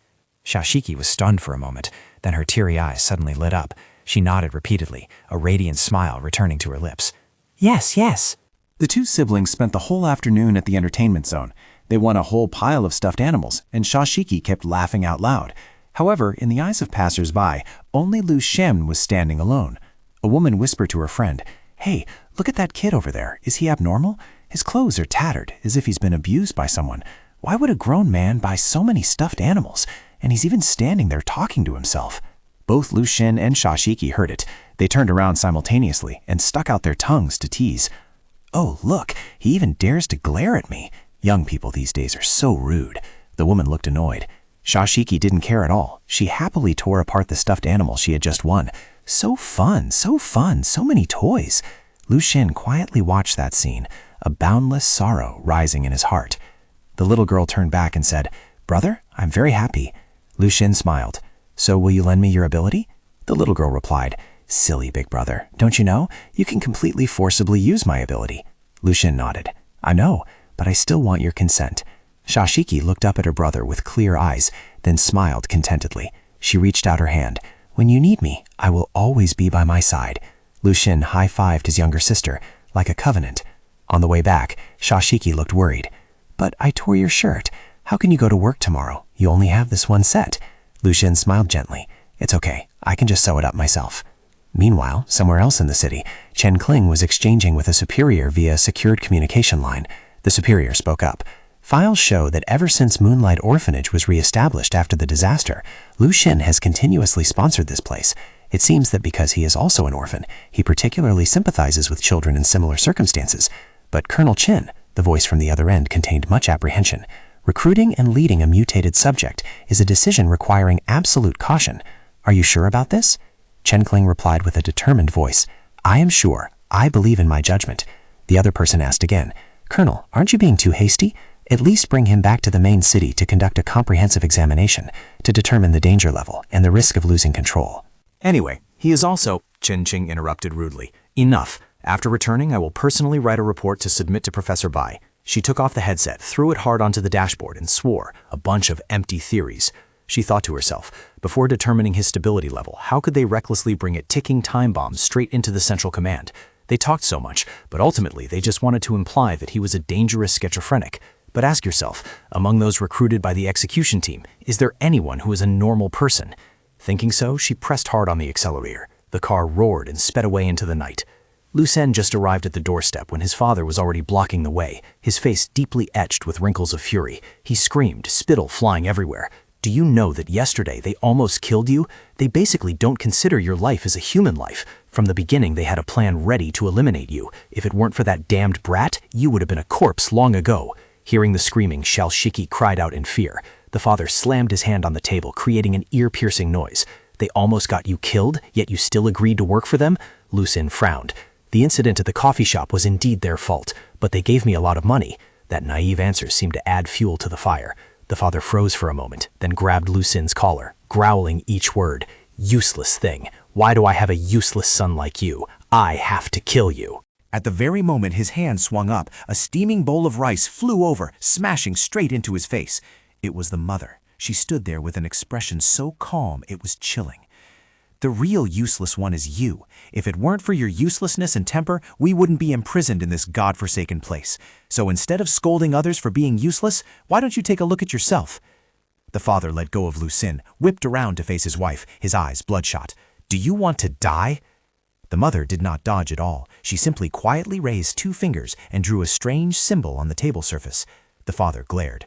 Xiao Shiqi was stunned for a moment, then her teary eyes suddenly lit up. She nodded repeatedly, a radiant smile returning to her lips. Yes, yes. The two siblings spent the whole afternoon at the entertainment zone. They won a whole pile of stuffed animals, and Xiao Shiqi kept laughing out loud. However, in the eyes of passers-by, only Lu Xin was standing alone. A woman whispered to her friend, Hey, look at that kid over there. Is he abnormal? His clothes are tattered, as if he's been abused by someone. Why would a grown man buy so many stuffed animals? And he's even standing there talking to himself. Both Lu Xin and Xiao Shiqi heard it. They turned around simultaneously and stuck out their tongues to tease. Oh, look, he even dares to glare at me. Young people these days are so rude. The woman looked annoyed. Xiao Shiqi didn't care at all. She happily tore apart the stuffed animal she had just won. So fun, so many toys. Lu Xin quietly watched that scene, a boundless sorrow rising in his heart. The little girl turned back and said, Brother, I'm very happy. Lu Xin smiled. So will you lend me your ability? The little girl replied, Silly big brother, don't you know? You can completely forcibly use my ability. Lu Xin nodded. I know, but I still want your consent. Xiao Shiqi looked up at her brother with clear eyes, then smiled contentedly. She reached out her hand. When you need me, I will always be by my side. Lu Xin high-fived his younger sister, like a covenant. On the way back, Xiao Shiqi looked worried. But I tore your shirt. How can you go to work tomorrow? You only have this one set. Lu Xin smiled gently. It's okay. I can just sew it up myself. Meanwhile, somewhere else in the city, Chen Kling was exchanging with a superior via a secured communication line. The superior spoke up. Files show that ever since Moonlight Orphanage was re-established after the disaster, Lu Xin has continuously sponsored this place. It seems that because he is also an orphan, he particularly sympathizes with children in similar circumstances. But Colonel Chin, the voice from the other end, contained much apprehension. Recruiting and leading a mutated subject is a decision requiring absolute caution. Are you sure about this? Chen Kling replied with a determined voice. I am sure. I believe in my judgment. The other person asked again, Colonel, aren't you being too hasty? At least bring him back to the main city to conduct a comprehensive examination to determine the danger level and the risk of losing control. Anyway, he is also, Chen Qing interrupted rudely. Enough. After returning, I will personally write a report to submit to Professor Bai. She took off the headset, threw it hard onto the dashboard, and swore, a bunch of empty theories. She thought to herself, before determining his stability level, how could they recklessly bring a ticking time bomb straight into the central command? They talked so much, but ultimately they just wanted to imply that he was a dangerous schizophrenic. But ask yourself, among those recruited by the execution team, is there anyone who is a normal person? Thinking so, she pressed hard on the accelerator. The car roared and sped away into the night. Lucien just arrived at the doorstep when his father was already blocking the way, his face deeply etched with wrinkles of fury. He screamed, spittle flying everywhere. Do you know that yesterday they almost killed you? They basically don't consider your life as a human life. From the beginning, they had a plan ready to eliminate you. If it weren't for that damned brat, you would have been a corpse long ago. Hearing the screaming, Shalshiki cried out in fear. The father slammed his hand on the table, creating an ear-piercing noise. They almost got you killed, yet you still agreed to work for them? Lucien frowned. The incident at the coffee shop was indeed their fault, but they gave me a lot of money. That naive answer seemed to add fuel to the fire. The father froze for a moment, then grabbed Lucien's collar, growling each word. Useless thing. Why do I have a useless son like you? I have to kill you. At the very moment his hand swung up, a steaming bowl of rice flew over, smashing straight into his face. It was the mother. She stood there with an expression so calm it was chilling. The real useless one is you. If it weren't for your uselessness and temper, we wouldn't be imprisoned in this godforsaken place. So instead of scolding others for being useless, why don't you take a look at yourself? The father let go of Lucien, whipped around to face his wife, his eyes bloodshot. Do you want to die? The mother did not dodge at all. She simply quietly raised 2 fingers and drew a strange symbol on the table surface. The father glared.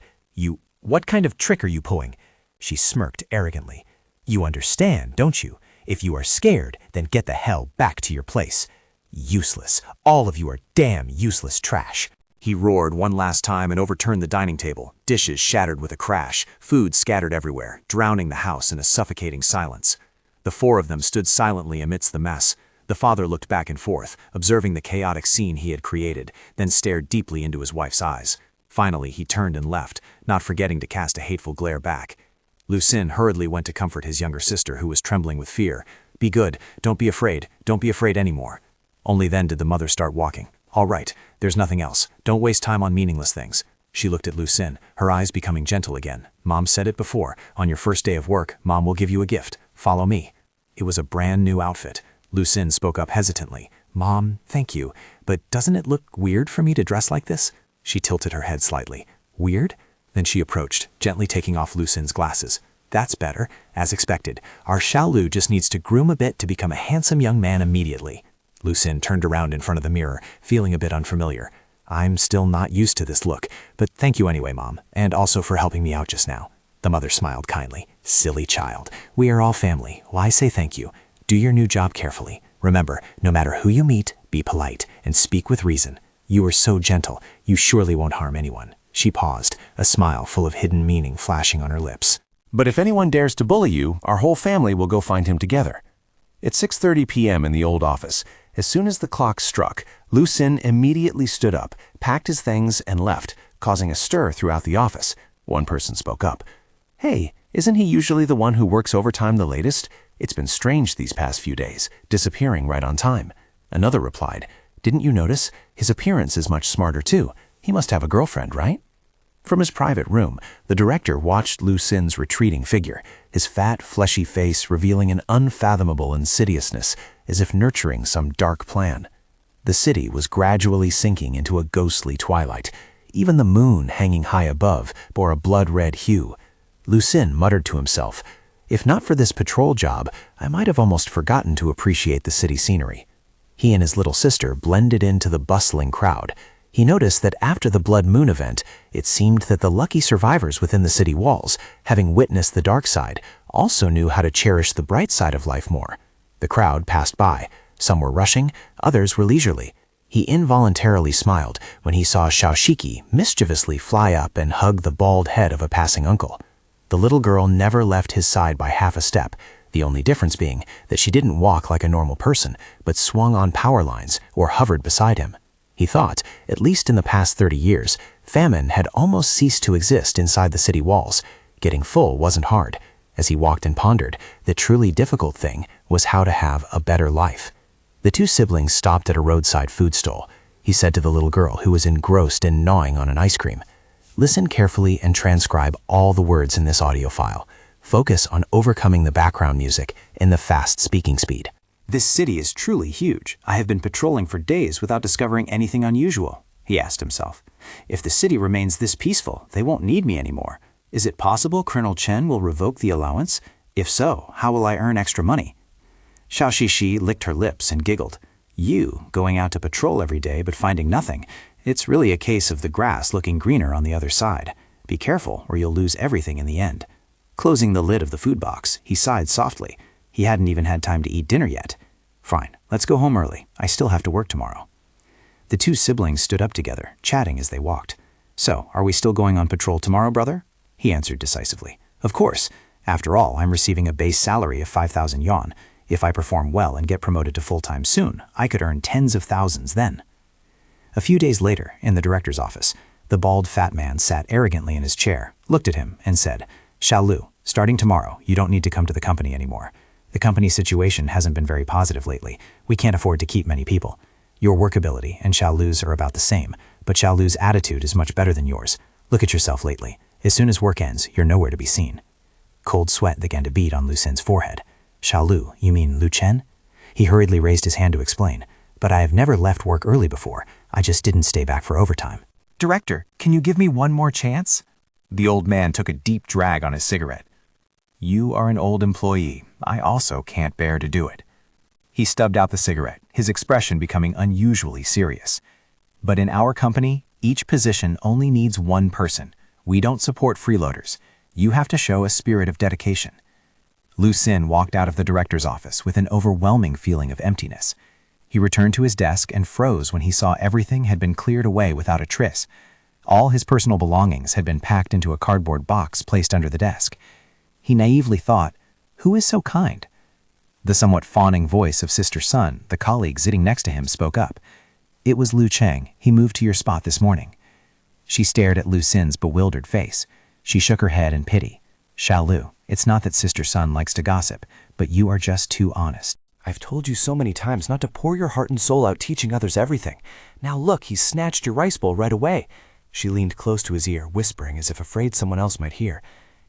What kind of trick are you pulling? She smirked arrogantly. You understand, don't you? If you are scared, then get the hell back to your place. Useless. All of you are damn useless trash. He roared one last time and overturned the dining table. Dishes shattered with a crash, food scattered everywhere, drowning the house in a suffocating silence. The 4 of them stood silently amidst the mess. The father looked back and forth, observing the chaotic scene he had created, then stared deeply into his wife's eyes. Finally, he turned and left, not forgetting to cast a hateful glare back. Lucien hurriedly went to comfort his younger sister, who was trembling with fear. Be good. Don't be afraid. Don't be afraid anymore. Only then did the mother start walking. All right, there's nothing else. Don't waste time on meaningless things. She looked at Lucien, her eyes becoming gentle again. Mom said it before. On your first day of work, Mom will give you a gift. Follow me. It was a brand new outfit. Lucien spoke up hesitantly. Mom, thank you, but doesn't it look weird for me to dress like this? She tilted her head slightly. Weird? Then she approached, gently taking off Lucien's glasses. That's better. As expected, our Xiaolu just needs to groom a bit to become a handsome young man immediately. Lucien turned around in front of the mirror, feeling a bit unfamiliar. I'm still not used to this look, but thank you anyway, Mom, and also for helping me out just now. The mother smiled kindly. Silly child. We are all family. Why say thank you? Do your new job carefully. Remember, no matter who you meet, be polite and speak with reason. You are so gentle, you surely won't harm anyone. She paused, a smile full of hidden meaning flashing on her lips. But if anyone dares to bully you, our whole family will go find him together. At 6:30 p.m. in the old office, as soon as the clock struck, Lucien immediately stood up, packed his things, and left, causing a stir throughout the office. One person spoke up. Hey, isn't he usually the one who works overtime the latest? It's been strange these past few days, disappearing right on time. Another replied, Didn't you notice? His appearance is much smarter too. He must have a girlfriend, right? From his private room, the director watched Lucien's retreating figure, his fat, fleshy face revealing an unfathomable insidiousness, as if nurturing some dark plan. The city was gradually sinking into a ghostly twilight. Even the moon, hanging high above, bore a blood-red hue. Lucien muttered to himself, If not for this patrol job, I might have almost forgotten to appreciate the city scenery. He and his little sister blended into the bustling crowd. He noticed that after the Blood Moon event, it seemed that the lucky survivors within the city walls, having witnessed the dark side, also knew how to cherish the bright side of life more. The crowd passed by. Some were rushing, others were leisurely. He involuntarily smiled when he saw Xiaoshiki mischievously fly up and hug the bald head of a passing uncle. The little girl never left his side by half a step, the only difference being that she didn't walk like a normal person, but swung on power lines or hovered beside him. He thought, at least in the past 30 years, famine had almost ceased to exist inside the city walls. Getting full wasn't hard. As he walked and pondered, the truly difficult thing was how to have a better life. The 2 siblings stopped at a roadside food stall. He said to the little girl, who was engrossed in gnawing on an ice cream, Listen carefully and transcribe all the words in this audio file. Focus on overcoming the background music and the fast speaking speed. This city is truly huge. I have been patrolling for days without discovering anything unusual. he asked himself. If the city remains this peaceful, they won't need me anymore. Is it possible Colonel Chen will revoke the allowance? If so, how will I earn extra money? Xiao Shishi licked her lips and giggled. You, going out to patrol every day but finding nothing. It's really a case of the grass looking greener on the other side. Be careful or you'll lose everything in the end. Closing the lid of the food box, he sighed softly. He hadn't even had time to eat dinner yet. Fine, let's go home early. I still have to work tomorrow. The two siblings stood up together, chatting as they walked. So, are we still going on patrol tomorrow, brother? He answered decisively. Of course. After all, I'm receiving a base salary of 5,000 yuan. If I perform well and get promoted to full-time soon, I could earn tens of thousands then. A few days later, in the director's office, the bald fat man sat arrogantly in his chair, looked at him, and said, Xiao Lu, starting tomorrow, you don't need to come to the company anymore. The company's situation hasn't been very positive lately. We can't afford to keep many people. Your workability and Xiao Lu's are about the same, but Xiao Lu's attitude is much better than yours. Look at yourself lately. As soon as work ends, you're nowhere to be seen. Cold sweat began to bead on Lu Xin's forehead. Xiao Lu, you mean Lu Chen? He hurriedly raised his hand to explain. But I have never left work early before. I just didn't stay back for overtime. Director, can you give me one more chance? The old man took a deep drag on his cigarette. You are an old employee. I also can't bear to do it. He stubbed out the cigarette, his expression becoming unusually serious. But in our company, each position only needs one person. We don't support freeloaders. You have to show a spirit of dedication. Lu Xin walked out of the director's office with an overwhelming feeling of emptiness. He returned to his desk and froze when he saw everything had been cleared away without a trace. All his personal belongings had been packed into a cardboard box placed under the desk. He naively thought, who is so kind? The somewhat fawning voice of Sister Sun, the colleague sitting next to him, spoke up. It was Lu Cheng. He moved to your spot this morning. She stared at Lu Xin's bewildered face. She shook her head in pity. Xiao Lu, it's not that Sister Sun likes to gossip, but you are just too honest. I've told you so many times not to pour your heart and soul out teaching others everything. Now look, he's snatched your rice bowl right away. She leaned close to his ear, whispering as if afraid someone else might hear.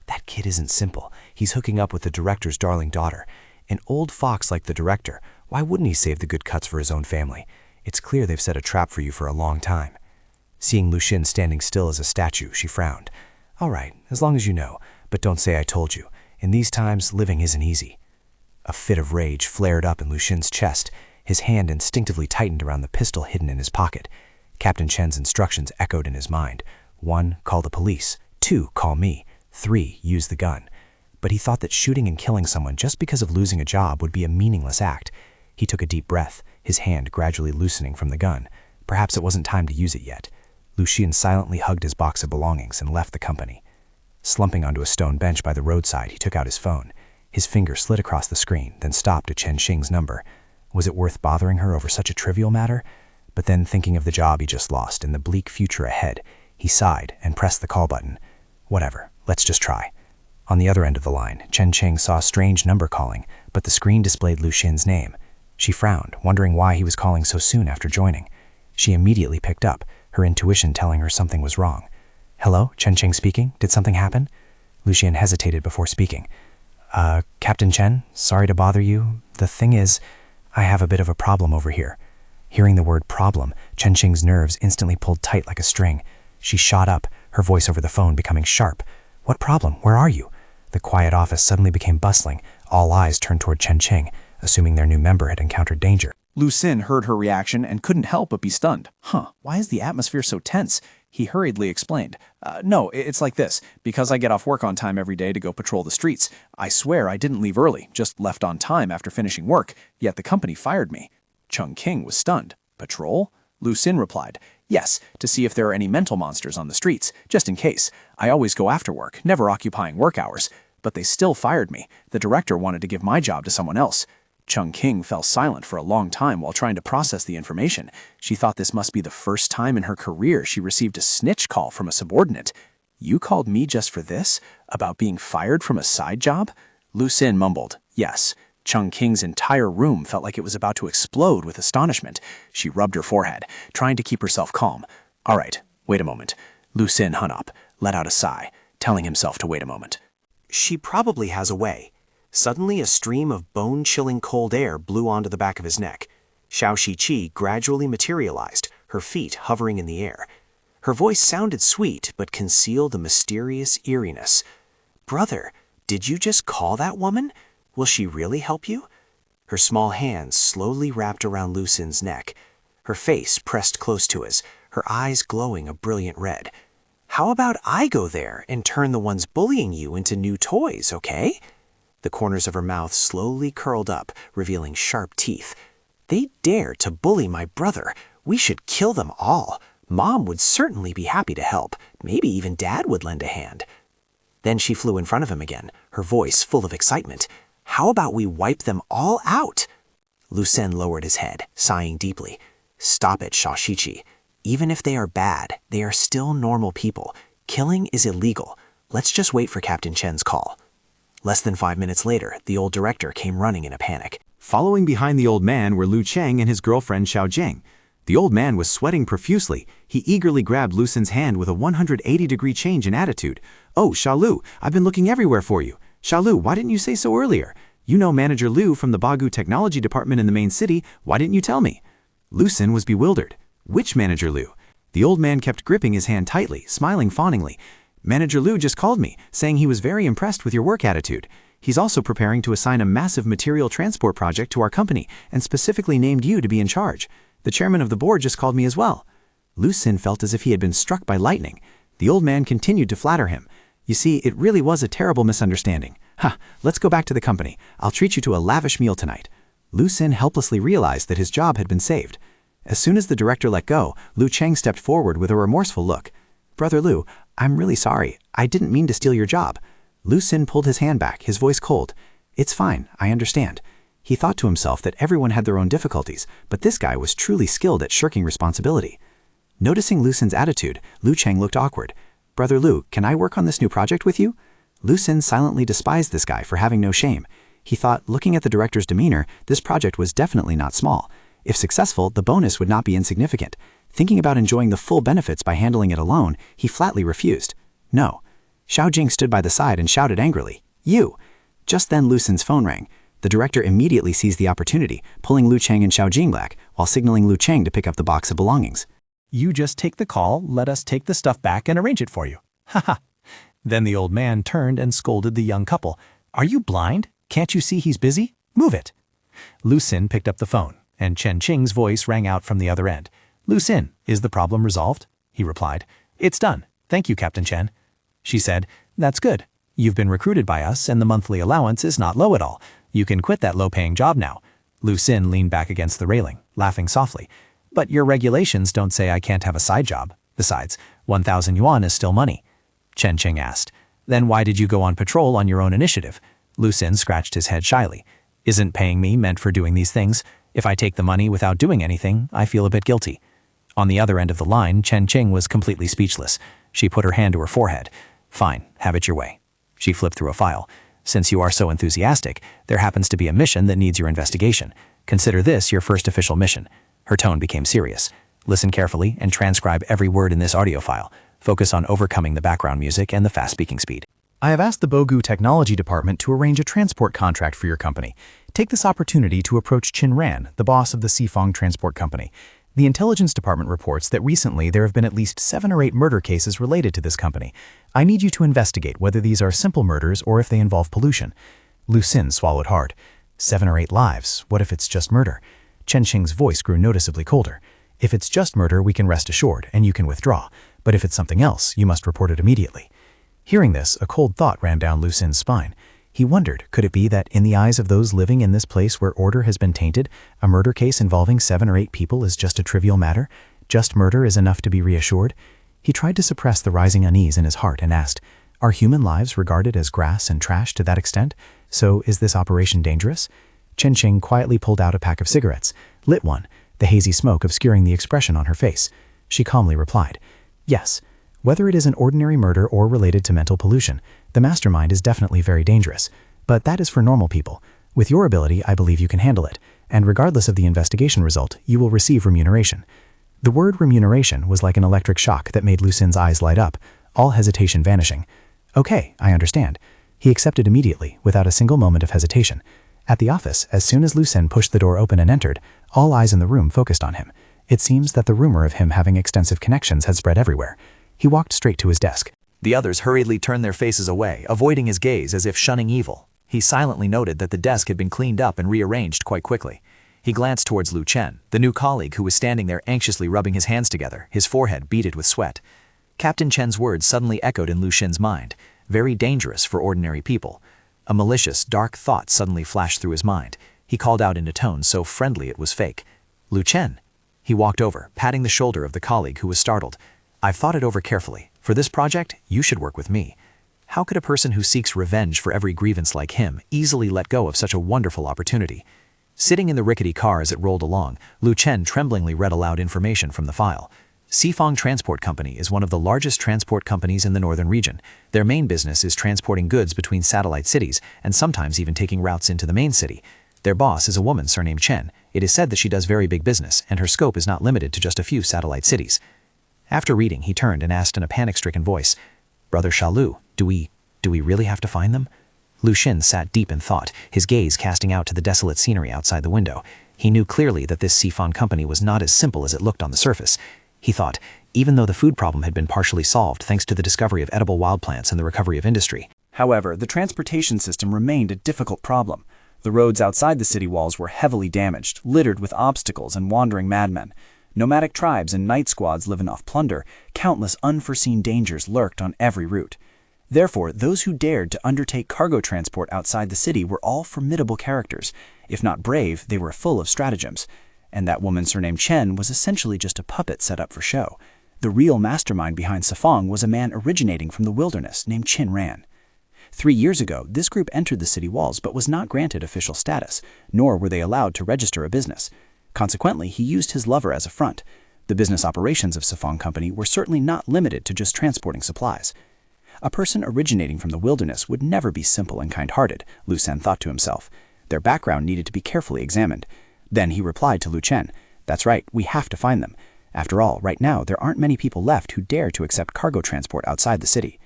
That kid isn't simple. He's hooking up with the director's darling daughter. An old fox like the director, why wouldn't he save the good cuts for his own family? It's clear they've set a trap for you for a long time. Seeing Lu Xin standing still as a statue, she frowned. All right, as long as you know, but don't say I told you. In these times, living isn't easy. A fit of rage flared up in Lu Xin's chest. His hand instinctively tightened around the pistol hidden in his pocket. Captain Chen's instructions echoed in his mind. 1, call the police. 2, call me. 3, use the gun. But he thought that shooting and killing someone just because of losing a job would be a meaningless act. He took a deep breath, his hand gradually loosening from the gun. Perhaps it wasn't time to use it yet. Lu Xin silently hugged his box of belongings and left the company. Slumping onto a stone bench by the roadside, he took out his phone. His finger slid across the screen, then stopped at Chen Xing's number. Was it worth bothering her over such a trivial matter? But then, thinking of the job he just lost and the bleak future ahead, he sighed and pressed the call button. Whatever, let's just try. On the other end of the line, Chen Xing saw a strange number calling, but the screen displayed Lu Xin's name. She frowned, wondering why he was calling so soon after joining. She immediately picked up, her intuition telling her something was wrong. Hello, Chen Xing speaking. Did something happen? Lu Xin hesitated before speaking. Captain Chen, sorry to bother you. The thing is, I have a bit of a problem over here. Hearing the word problem, Chen Xing's nerves instantly pulled tight like a string. She shot up, her voice over the phone becoming sharp. What problem? Where are you? The quiet office suddenly became bustling. All eyes turned toward Chen Xing, assuming their new member had encountered danger. Lu Xin heard her reaction and couldn't help but be stunned. Why is the atmosphere so tense? He hurriedly explained. No, it's like this. Because I get off work on time every day to go patrol the streets, I swear I didn't leave early, just left on time after finishing work, yet the company fired me. Chung King was stunned. Patrol? Lu Xin replied. Yes, to see if there are any mental monsters on the streets, just in case. I always go after work, never occupying work hours. But they still fired me. The director wanted to give my job to someone else. Chung King fell silent for a long time while trying to process the information. She thought this must be the first time in her career she received a snitch call from a subordinate. You called me just for this? About being fired from a side job? Lu Xin mumbled, yes. Chung King's entire room felt like it was about to explode with astonishment. She rubbed her forehead, trying to keep herself calm. All right, wait a moment. Lu Xin hung up, let out a sigh, telling himself to wait a moment. She probably has a way. Suddenly, a stream of bone-chilling cold air blew onto the back of his neck. Xiao Shiqi gradually materialized, her feet hovering in the air. Her voice sounded sweet, but concealed a mysterious eeriness. "Brother, did you just call that woman? Will she really help you?" Her small hands slowly wrapped around Lu Xin's neck. Her face pressed close to his, her eyes glowing a brilliant red. "How about I go there and turn the ones bullying you into new toys, okay?" The corners of her mouth slowly curled up, revealing sharp teeth. "They dare to bully my brother. We should kill them all. Mom would certainly be happy to help. Maybe even Dad would lend a hand." Then she flew in front of him again, her voice full of excitement. "How about we wipe them all out?" Lu Xen lowered his head, sighing deeply. "Stop it, Shashichi. Even if they are bad, they are still normal people. Killing is illegal. Let's just wait for Captain Chen's call." Less than 5 minutes later, the old director came running in a panic. Following behind the old man were Lu Cheng and his girlfriend Xiao Jing. The old man was sweating profusely. He eagerly grabbed Lu Xin's hand with a 180-degree change in attitude. "Oh, Xiaolu, I've been looking everywhere for you. Xiaolu, why didn't you say so earlier? You know Manager Lu from the Bagu Technology Department in the main city. Why didn't you tell me?" Lu Xin was bewildered. Which Manager Lu? The old man kept gripping his hand tightly, smiling fawningly. "Manager Lu just called me, saying he was very impressed with your work attitude. He's also preparing to assign a massive material transport project to our company and specifically named you to be in charge. The chairman of the board just called me as well." Lu Xin felt as if he had been struck by lightning. The old man continued to flatter him. "You see, it really was a terrible misunderstanding. Let's go back to the company. I'll treat you to a lavish meal tonight." Lu Xin helplessly realized that his job had been saved. As soon as the director let go, Lu Cheng stepped forward with a remorseful look. "Brother Lu, I'm really sorry. I didn't mean to steal your job." Lu Xin pulled his hand back, his voice cold. "It's fine, I understand." He thought to himself that everyone had their own difficulties, but this guy was truly skilled at shirking responsibility. Noticing Lu Xin's attitude, Lu Cheng looked awkward. "Brother Lu, can I work on this new project with you?" Lu Xin silently despised this guy for having no shame. He thought, looking at the director's demeanor, this project was definitely not small. If successful, the bonus would not be insignificant. Thinking about enjoying the full benefits by handling it alone, he flatly refused. "No." Xiao Jing stood by the side and shouted angrily, "You!" Just then Lu Xin's phone rang. The director immediately seized the opportunity, pulling Lu Cheng and Xiao Jing back, while signaling Lu Cheng to pick up the box of belongings. "You just take the call, let us take the stuff back and arrange it for you." Haha. Then the old man turned and scolded the young couple. "Are you blind? Can't you see he's busy? Move it." Lu Xin picked up the phone, and Chen Qing's voice rang out from the other end. "Lu Xin, is the problem resolved?" He replied. "It's done. Thank you, Captain Chen." She said, "That's good. You've been recruited by us and the monthly allowance is not low at all. You can quit that low-paying job now." Lu Xin leaned back against the railing, laughing softly. "But your regulations don't say I can't have a side job. Besides, 1,000 yuan is still money." Chen Qing asked, "Then why did you go on patrol on your own initiative?" Lu Xin scratched his head shyly. "Isn't paying me meant for doing these things? If I take the money without doing anything, I feel a bit guilty." On the other end of the line, Chen Qing was completely speechless. She put her hand to her forehead. "Fine, have it your way." She flipped through a file. "Since you are so enthusiastic, there happens to be a mission that needs your investigation. Consider this your first official mission." Her tone became serious. "Listen carefully and transcribe every word in this audio file. Focus on overcoming the background music and the fast speaking speed. I have asked the Bogu Technology Department to arrange a transport contract for your company. Take this opportunity to approach Qin Ran, the boss of the Sifong Transport Company. The Intelligence Department reports that recently there have been at least 7 or 8 murder cases related to this company. I need you to investigate whether these are simple murders or if they involve pollution." Lu Xin swallowed hard. 7 or 8 lives, what if it's just murder? Chen Qing's voice grew noticeably colder. "If it's just murder, we can rest assured, and you can withdraw. But if it's something else, you must report it immediately." Hearing this, a cold thought ran down Lu Xin's spine. He wondered, could it be that in the eyes of those living in this place where order has been tainted, a murder case involving 7 or 8 people is just a trivial matter? Just murder is enough to be reassured? He tried to suppress the rising unease in his heart and asked, "Are human lives regarded as grass and trash to that extent? So is this operation dangerous?" Chen Qing quietly pulled out a pack of cigarettes, lit one, the hazy smoke obscuring the expression on her face. She calmly replied, "Yes. Whether it is an ordinary murder or related to mental pollution, the mastermind is definitely very dangerous. But that is for normal people. With your ability, I believe you can handle it, and regardless of the investigation result, you will receive remuneration." The word remuneration was like an electric shock that made Lu Xin's eyes light up, all hesitation vanishing. "Okay, I understand." He accepted immediately, without a single moment of hesitation. At the office, as soon as Lu Xin pushed the door open and entered, all eyes in the room focused on him. It seems that the rumor of him having extensive connections had spread everywhere. He walked straight to his desk. The others hurriedly turned their faces away, avoiding his gaze as if shunning evil. He silently noted that the desk had been cleaned up and rearranged quite quickly. He glanced towards Lu Chen, the new colleague who was standing there anxiously rubbing his hands together, his forehead beaded with sweat. Captain Chen's words suddenly echoed in Lu Shen's mind, very dangerous for ordinary people. A malicious, dark thought suddenly flashed through his mind. He called out in a tone so friendly it was fake. "Lu Chen." He walked over, patting the shoulder of the colleague who was startled. "I've thought it over carefully. For this project, you should work with me." How could a person who seeks revenge for every grievance like him easily let go of such a wonderful opportunity? Sitting in the rickety car as it rolled along, Lu Chen tremblingly read aloud information from the file. Sifong Transport Company is one of the largest transport companies in the northern region. Their main business is transporting goods between satellite cities and sometimes even taking routes into the main city. Their boss is a woman surnamed Chen. It is said that she does very big business, and her scope is not limited to just a few satellite cities. After reading, he turned and asked in a panic-stricken voice, "Brother Shalu, do we really have to find them?" Lu Shen sat deep in thought, his gaze casting out to the desolate scenery outside the window. He knew clearly that this Sifong company was not as simple as it looked on the surface. He thought, even though the food problem had been partially solved thanks to the discovery of edible wild plants and the recovery of industry. However, the transportation system remained a difficult problem. The roads outside the city walls were heavily damaged, littered with obstacles and wandering madmen. Nomadic tribes and night squads living off plunder, countless unforeseen dangers lurked on every route. Therefore, those who dared to undertake cargo transport outside the city were all formidable characters. If not brave, they were full of stratagems. And that woman surnamed Chen was essentially just a puppet set up for show. The real mastermind behind Sifong was a man originating from the wilderness named Qin Ran. 3 years ago, this group entered the city walls but was not granted official status, nor were they allowed to register a business. Consequently, he used his lover as a front. The business operations of Sifong Company were certainly not limited to just transporting supplies. A person originating from the wilderness would never be simple and kind-hearted, Lu Sen thought to himself. Their background needed to be carefully examined. Then he replied to Lu Chen, "That's right, we have to find them. After all, right now, there aren't many people left who dare to accept cargo transport outside the city."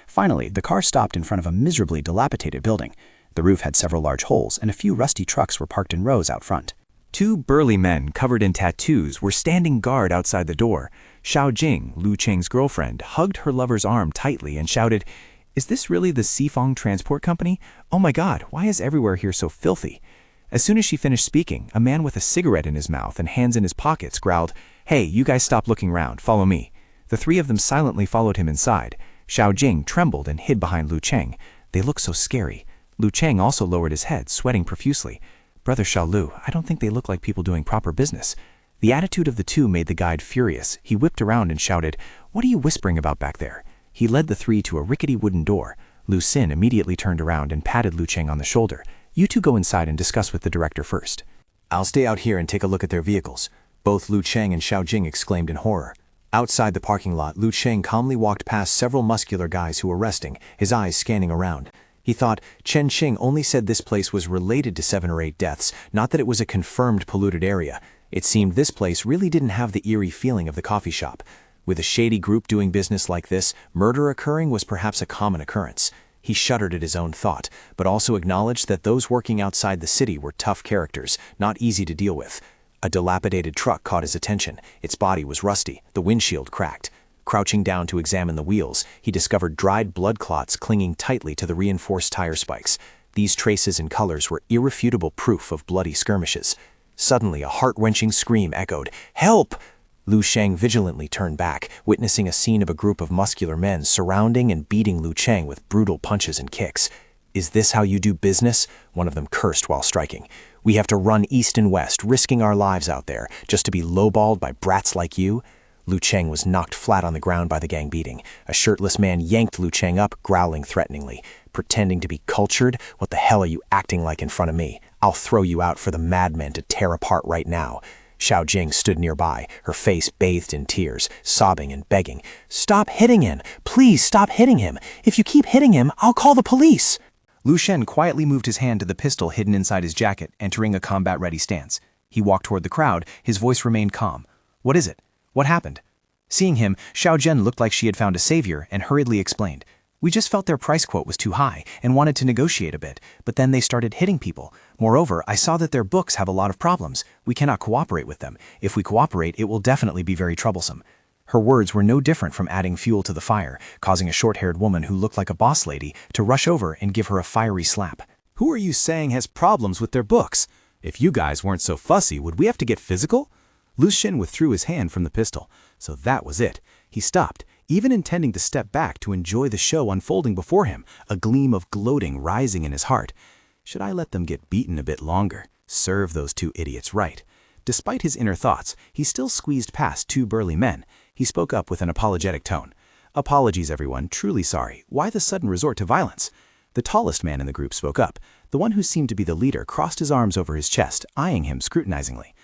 Finally, the car stopped in front of a miserably dilapidated building. The roof had several large holes, and a few rusty trucks were parked in rows out front. 2 burly men covered in tattoos were standing guard outside the door. Xiao Jing, Lu Cheng's girlfriend, hugged her lover's arm tightly and shouted, "Is this really the Sifong Transport Company? Oh my God, why is everywhere here so filthy?" As soon as she finished speaking, a man with a cigarette in his mouth and hands in his pockets growled, "Hey, you guys stop looking round, follow me." The 3 of them silently followed him inside. Xiao Jing trembled and hid behind Lu Cheng. They looked so scary. Lu Cheng also lowered his head, sweating profusely. "Brother Shalu, I don't think they look like people doing proper business." The attitude of the 2 made the guide furious. He whipped around and shouted, "What are you whispering about back there?" He led the 3 to a rickety wooden door. Lu Sin immediately turned around and patted Lu Cheng on the shoulder. "You 2 go inside and discuss with the director first." "I'll stay out here and take a look at their vehicles," both Lu Cheng and Xiao Jing exclaimed in horror. Outside the parking lot, Lu Cheng calmly walked past several muscular guys who were resting, his eyes scanning around. He thought Chen Qing only said this place was related to 7 or 8 deaths, not that it was a confirmed polluted area. It seemed this place really didn't have the eerie feeling of the coffee shop. With a shady group doing business like this, murder occurring was perhaps a common occurrence. He shuddered at his own thought, but also acknowledged that those working outside the city were tough characters, not easy to deal with. A dilapidated truck caught his attention. Its body was rusty, the windshield cracked. Crouching down to examine the wheels, he discovered dried blood clots clinging tightly to the reinforced tire spikes. These traces and colors were irrefutable proof of bloody skirmishes. Suddenly, a heart-wrenching scream echoed, "Help!" Lu Sheng vigilantly turned back, witnessing a scene of a group of muscular men surrounding and beating Lu Cheng with brutal punches and kicks. "Is this how you do business?" one of them cursed while striking. "We have to run east and west, risking our lives out there, just to be lowballed by brats like you?" Lu Cheng was knocked flat on the ground by the gang beating. A shirtless man yanked Lu Cheng up, growling threateningly. "Pretending to be cultured? What the hell are you acting like in front of me? I'll throw you out for the madmen to tear apart right now." Xiao Jing stood nearby, her face bathed in tears, sobbing and begging. "Stop hitting him! Please stop hitting him! If you keep hitting him, I'll call the police!" Lu Shen quietly moved his hand to the pistol hidden inside his jacket, entering a combat-ready stance. He walked toward the crowd, his voice remained calm. "What is it? What happened?" Seeing him, Xiao Zhen looked like she had found a savior and hurriedly explained. We just felt their price quote was too high and wanted to negotiate a bit, but then they started hitting people. Moreover, I saw that their books have a lot of problems. We cannot cooperate with them. If we cooperate, it will definitely be very troublesome." Her words were no different from adding fuel to the fire, causing a short-haired woman who looked like a boss lady to rush over and give her a fiery slap. Who are you saying has problems with their books? If you guys weren't so fussy, would we have to get physical? Lu-Shen withdrew his hand from the pistol, so that was it. He stopped, even intending to step back to enjoy the show unfolding before him, a gleam of gloating rising in his heart. Should I let them get beaten a bit longer? Serve those two idiots right. Despite his inner thoughts, he still squeezed past two burly men. He spoke up with an apologetic tone. "Apologies, everyone. Truly sorry. Why the sudden resort to violence?" The tallest man in the group spoke up. The one who seemed to be the leader crossed his arms over his chest, eyeing him scrutinizingly.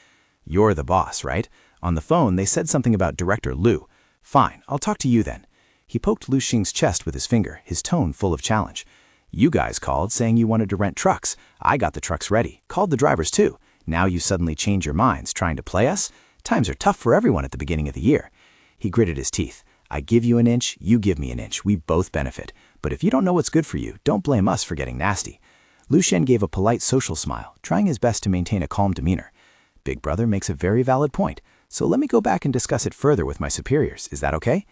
"You're the boss, right? On the phone, they said something about Director Lu. Fine, I'll talk to you then." He poked Lu Xing's chest with his finger, his tone full of challenge. "You guys called saying you wanted to rent trucks. I got the trucks ready, called the drivers too. Now you suddenly change your minds, trying to play us? Times are tough for everyone at the beginning of the year." He gritted his teeth. "I give you an inch, you give me an inch. We both benefit. But if you don't know what's good for you, don't blame us for getting nasty." Lu-Shen gave a polite social smile, trying his best to maintain a calm demeanor. "Big brother makes a very valid point, so let me go back and discuss it further with my superiors. Is that okay?"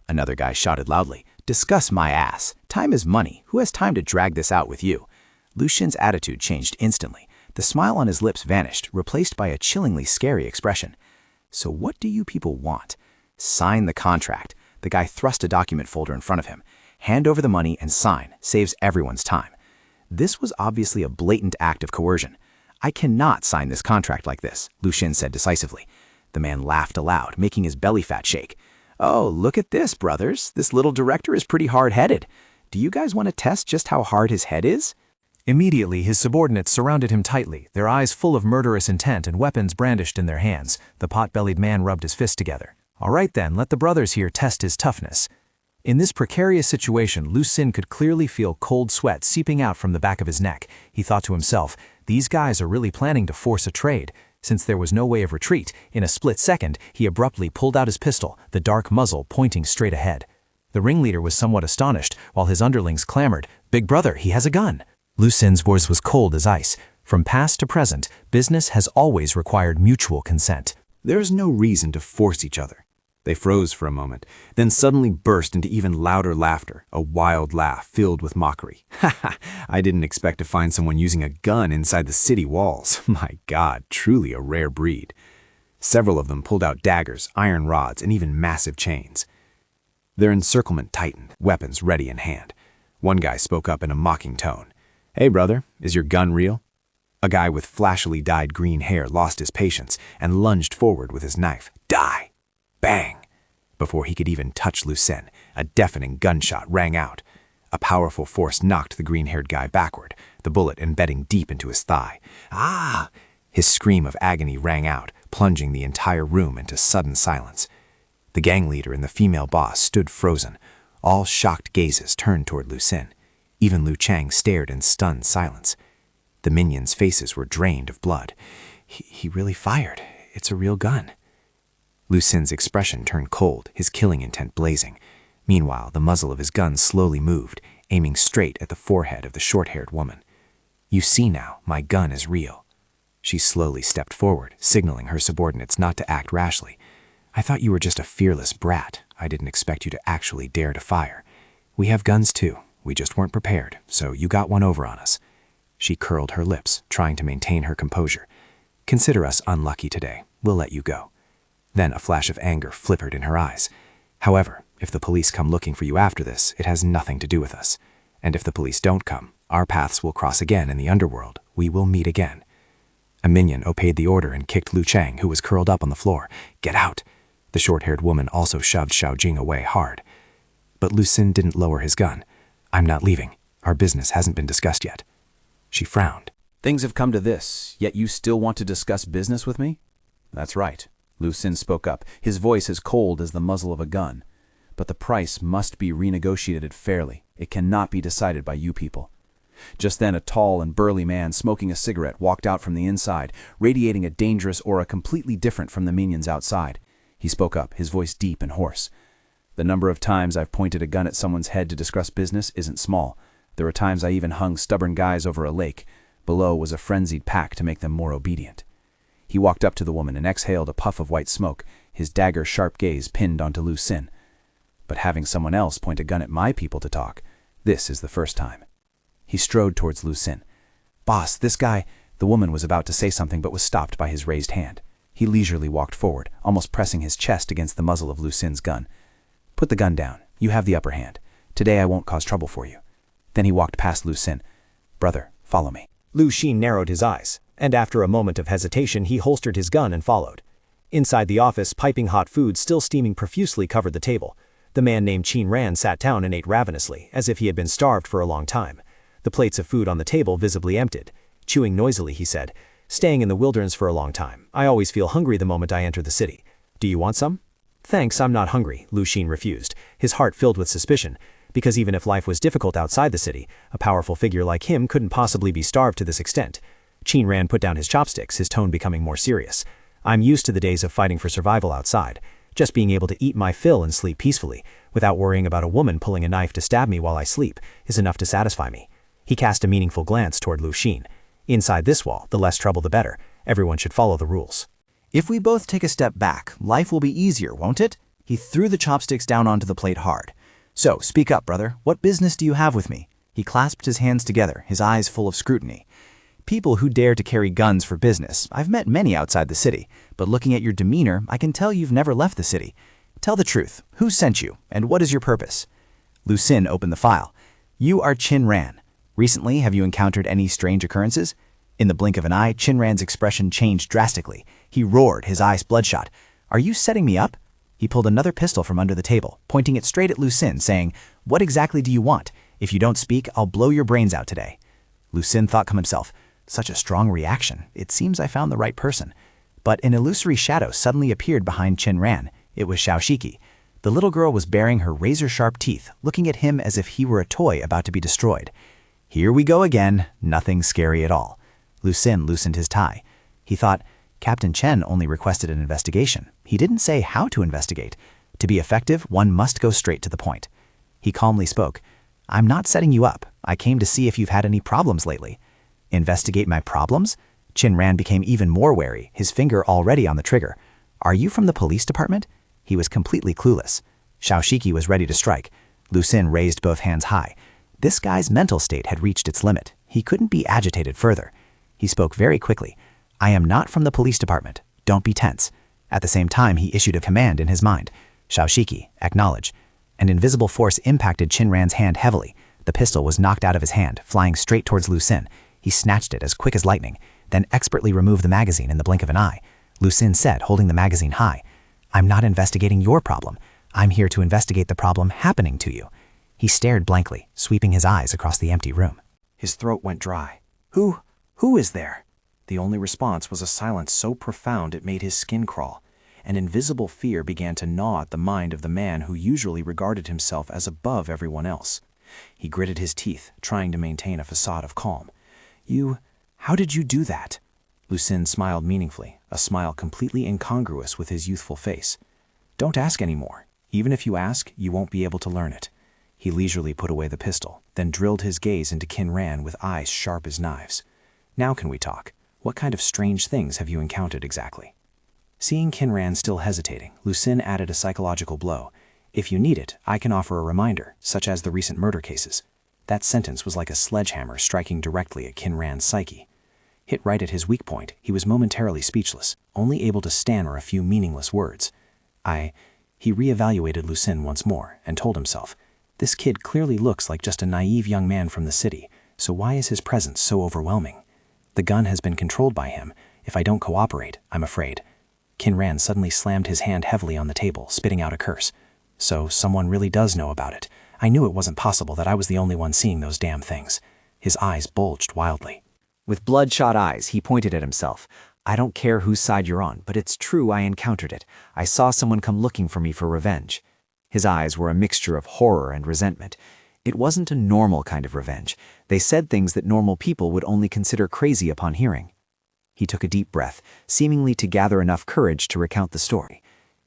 Another guy shouted loudly, "Discuss my ass. Time is money. Who has time to drag this out with you?" Lu-Shen's attitude changed instantly. The smile on his lips vanished, replaced by a chillingly scary expression. "So what do you people want?" "Sign the contract." The guy thrust a document folder in front of him. "Hand over the money and sign. Saves everyone's time." This was obviously a blatant act of coercion. "I cannot sign this contract like this," Lu-Shen said decisively. The man laughed aloud, making his belly fat shake. "Oh, look at this, brothers. This little director is pretty hard-headed. Do you guys want to test just how hard his head is?" Immediately, his subordinates surrounded him tightly, their eyes full of murderous intent and weapons brandished in their hands. The pot-bellied man rubbed his fists together. "All right then, let the brothers here test his toughness." In this precarious situation, Lu-Sin could clearly feel cold sweat seeping out from the back of his neck. He thought to himself, these guys are really planning to force a trade. Since there was no way of retreat, in a split second, he abruptly pulled out his pistol, the dark muzzle pointing straight ahead. The ringleader was somewhat astonished, while his underlings clamored, "Big brother, he has a gun!" Lu-Sin's voice was cold as ice. From past to present, business has always required mutual consent. There is no reason to force each other. They froze for a moment, then suddenly burst into even louder laughter, a wild laugh filled with mockery. "Ha ha, I didn't expect to find someone using a gun inside the city walls. My God, truly a rare breed." Several of them pulled out daggers, iron rods, and even massive chains. Their encirclement tightened, weapons ready in hand. One guy spoke up in a mocking tone. "Hey brother, is your gun real?" A guy with flashily dyed green hair lost his patience and lunged forward with his knife. "Die!" Bang! Before he could even touch Lu-Sen, a deafening gunshot rang out. A powerful force knocked the green-haired guy backward, the bullet embedding deep into his thigh. "Ah!" His scream of agony rang out, plunging the entire room into sudden silence. The gang leader and the female boss stood frozen, all shocked gazes turned toward Lu-Sen. Even Lu Chang stared in stunned silence. The minions' faces were drained of blood. He really fired. It's a real gun." Lu-Sin's expression turned cold, his killing intent blazing. Meanwhile, the muzzle of his gun slowly moved, aiming straight at the forehead of the short-haired woman. "You see now, my gun is real." She slowly stepped forward, signaling her subordinates not to act rashly. "I thought you were just a fearless brat. I didn't expect you to actually dare to fire. We have guns too. We just weren't prepared, so you got one over on us." She curled her lips, trying to maintain her composure. "Consider us unlucky today. We'll let you go." Then a flash of anger flickered in her eyes. "However, if the police come looking for you after this, it has nothing to do with us. And if the police don't come, our paths will cross again in the underworld. We will meet again." A minion obeyed the order and kicked Lu Chang, who was curled up on the floor. "Get out!" The short-haired woman also shoved Xiao Jing away hard. But Lu-Sin didn't lower his gun. "I'm not leaving. Our business hasn't been discussed yet." She frowned. "Things have come to this, yet you still want to discuss business with me?" "That's right." Lu-Sin spoke up, his voice as cold as the muzzle of a gun. "But the price must be renegotiated fairly. It cannot be decided by you people." Just then a tall and burly man smoking a cigarette walked out from the inside, radiating a dangerous aura completely different from the minions outside. He spoke up, his voice deep and hoarse. The number of times I've pointed a gun at someone's head to discuss business isn't small. There were times I even hung stubborn guys over a lake. Below was a frenzied pack to make them more obedient. He walked up to the woman and exhaled a puff of white smoke, his dagger-sharp gaze pinned onto Lu Sin. But having someone else point a gun at my people to talk, this is the first time. He strode towards Lu Sin. "Boss, this guy—" The woman was about to say something but was stopped by his raised hand. He leisurely walked forward, almost pressing his chest against the muzzle of Lu Sin's gun. "Put the gun down. You have the upper hand. Today I won't cause trouble for you." Then he walked past Lu Sin. "Brother, follow me." Lu Xin narrowed his eyes, and after a moment of hesitation he holstered his gun and followed. Inside the office, piping hot food still steaming profusely covered the table. The man named Qin Ran sat down and ate ravenously, as if he had been starved for a long time. The plates of food on the table visibly emptied. Chewing noisily, he said, "Staying in the wilderness for a long time. I always feel hungry the moment I enter the city. Do you want some?" "Thanks, I'm not hungry," Lu Xin refused, his heart filled with suspicion, because even if life was difficult outside the city, a powerful figure like him couldn't possibly be starved to this extent. Qin Ran put down his chopsticks, his tone becoming more serious. "I'm used to the days of fighting for survival outside. Just being able to eat my fill and sleep peacefully, without worrying about a woman pulling a knife to stab me while I sleep, is enough to satisfy me." He cast a meaningful glance toward Lu Xin. "Inside this wall, the less trouble the better. Everyone should follow the rules." "If we both take a step back, life will be easier, won't it?" He threw the chopsticks down onto the plate hard. "So, speak up, brother. What business do you have with me?" He clasped his hands together, his eyes full of scrutiny. "People who dare to carry guns for business, I've met many outside the city, but looking at your demeanor, I can tell you've never left the city. Tell the truth. Who sent you, and what is your purpose?" Lu Sin opened the file. "You are Qin Ran. Recently, have you encountered any strange occurrences?" In the blink of an eye, Qin Ran's expression changed drastically. He roared, his eyes bloodshot. "Are you setting me up?" He pulled another pistol from under the table, pointing it straight at Lu Sin, saying, "What exactly do you want? If you don't speak, I'll blow your brains out today." Lu Sin thought to himself, "Such a strong reaction. It seems I found the right person." But an illusory shadow suddenly appeared behind Qin Ran. It was Xiaoshiki. The little girl was baring her razor-sharp teeth, looking at him as if he were a toy about to be destroyed. Here we go again. Nothing scary at all. Lu Sin loosened his tie. He thought, Captain Chen only requested an investigation. He didn't say how to investigate. To be effective, one must go straight to the point. He calmly spoke, "I'm not setting you up. I came to see if you've had any problems lately." "Investigate my problems?" Qin Ran became even more wary, his finger already on the trigger. "Are you from the police department?" He was completely clueless. Xiaoshiki was ready to strike. Lu Sin raised both hands high. This guy's mental state had reached its limit. He couldn't be agitated further. He spoke very quickly. "I am not from the police department. Don't be tense." At the same time, he issued a command in his mind. "Xiaoshiki, acknowledge." An invisible force impacted Qin Ran's hand heavily. The pistol was knocked out of his hand, flying straight towards Lu Sin. He snatched it as quick as lightning, then expertly removed the magazine in the blink of an eye. Lu Sin said, holding the magazine high, "I'm not investigating your problem. I'm here to investigate the problem happening to you." He stared blankly, sweeping his eyes across the empty room. His throat went dry. Who is there?" The only response was a silence so profound it made his skin crawl. An invisible fear began to gnaw at the mind of the man who usually regarded himself as above everyone else. He gritted his teeth, trying to maintain a facade of calm. How did you do that?" Lu Sin smiled meaningfully, a smile completely incongruous with his youthful face. "Don't ask anymore. Even if you ask, you won't be able to learn it." He leisurely put away the pistol, then drilled his gaze into Qin Ran with eyes sharp as knives. "Now can we talk? What kind of strange things have you encountered exactly?" Seeing Qin Ran still hesitating, Lu Sin added a psychological blow. "If you need it, I can offer a reminder, such as the recent murder cases." That sentence was like a sledgehammer striking directly at Qin Ran's psyche. Hit right at his weak point, he was momentarily speechless, only able to stammer a few meaningless words. He reevaluated Lu Sin once more and told himself, "This kid clearly looks like just a naive young man from the city, so why is his presence so overwhelming? The gun has been controlled by him. If I don't cooperate, I'm afraid." Qin Ran suddenly slammed his hand heavily on the table, spitting out a curse. "So someone really does know about it. I knew it wasn't possible that I was the only one seeing those damn things." His eyes bulged wildly. With bloodshot eyes, he pointed at himself. "I don't care whose side you're on, but it's true I encountered it. I saw someone come looking for me for revenge." His eyes were a mixture of horror and resentment. It wasn't a normal kind of revenge. They said things that normal people would only consider crazy upon hearing. He took a deep breath, seemingly to gather enough courage to recount the story.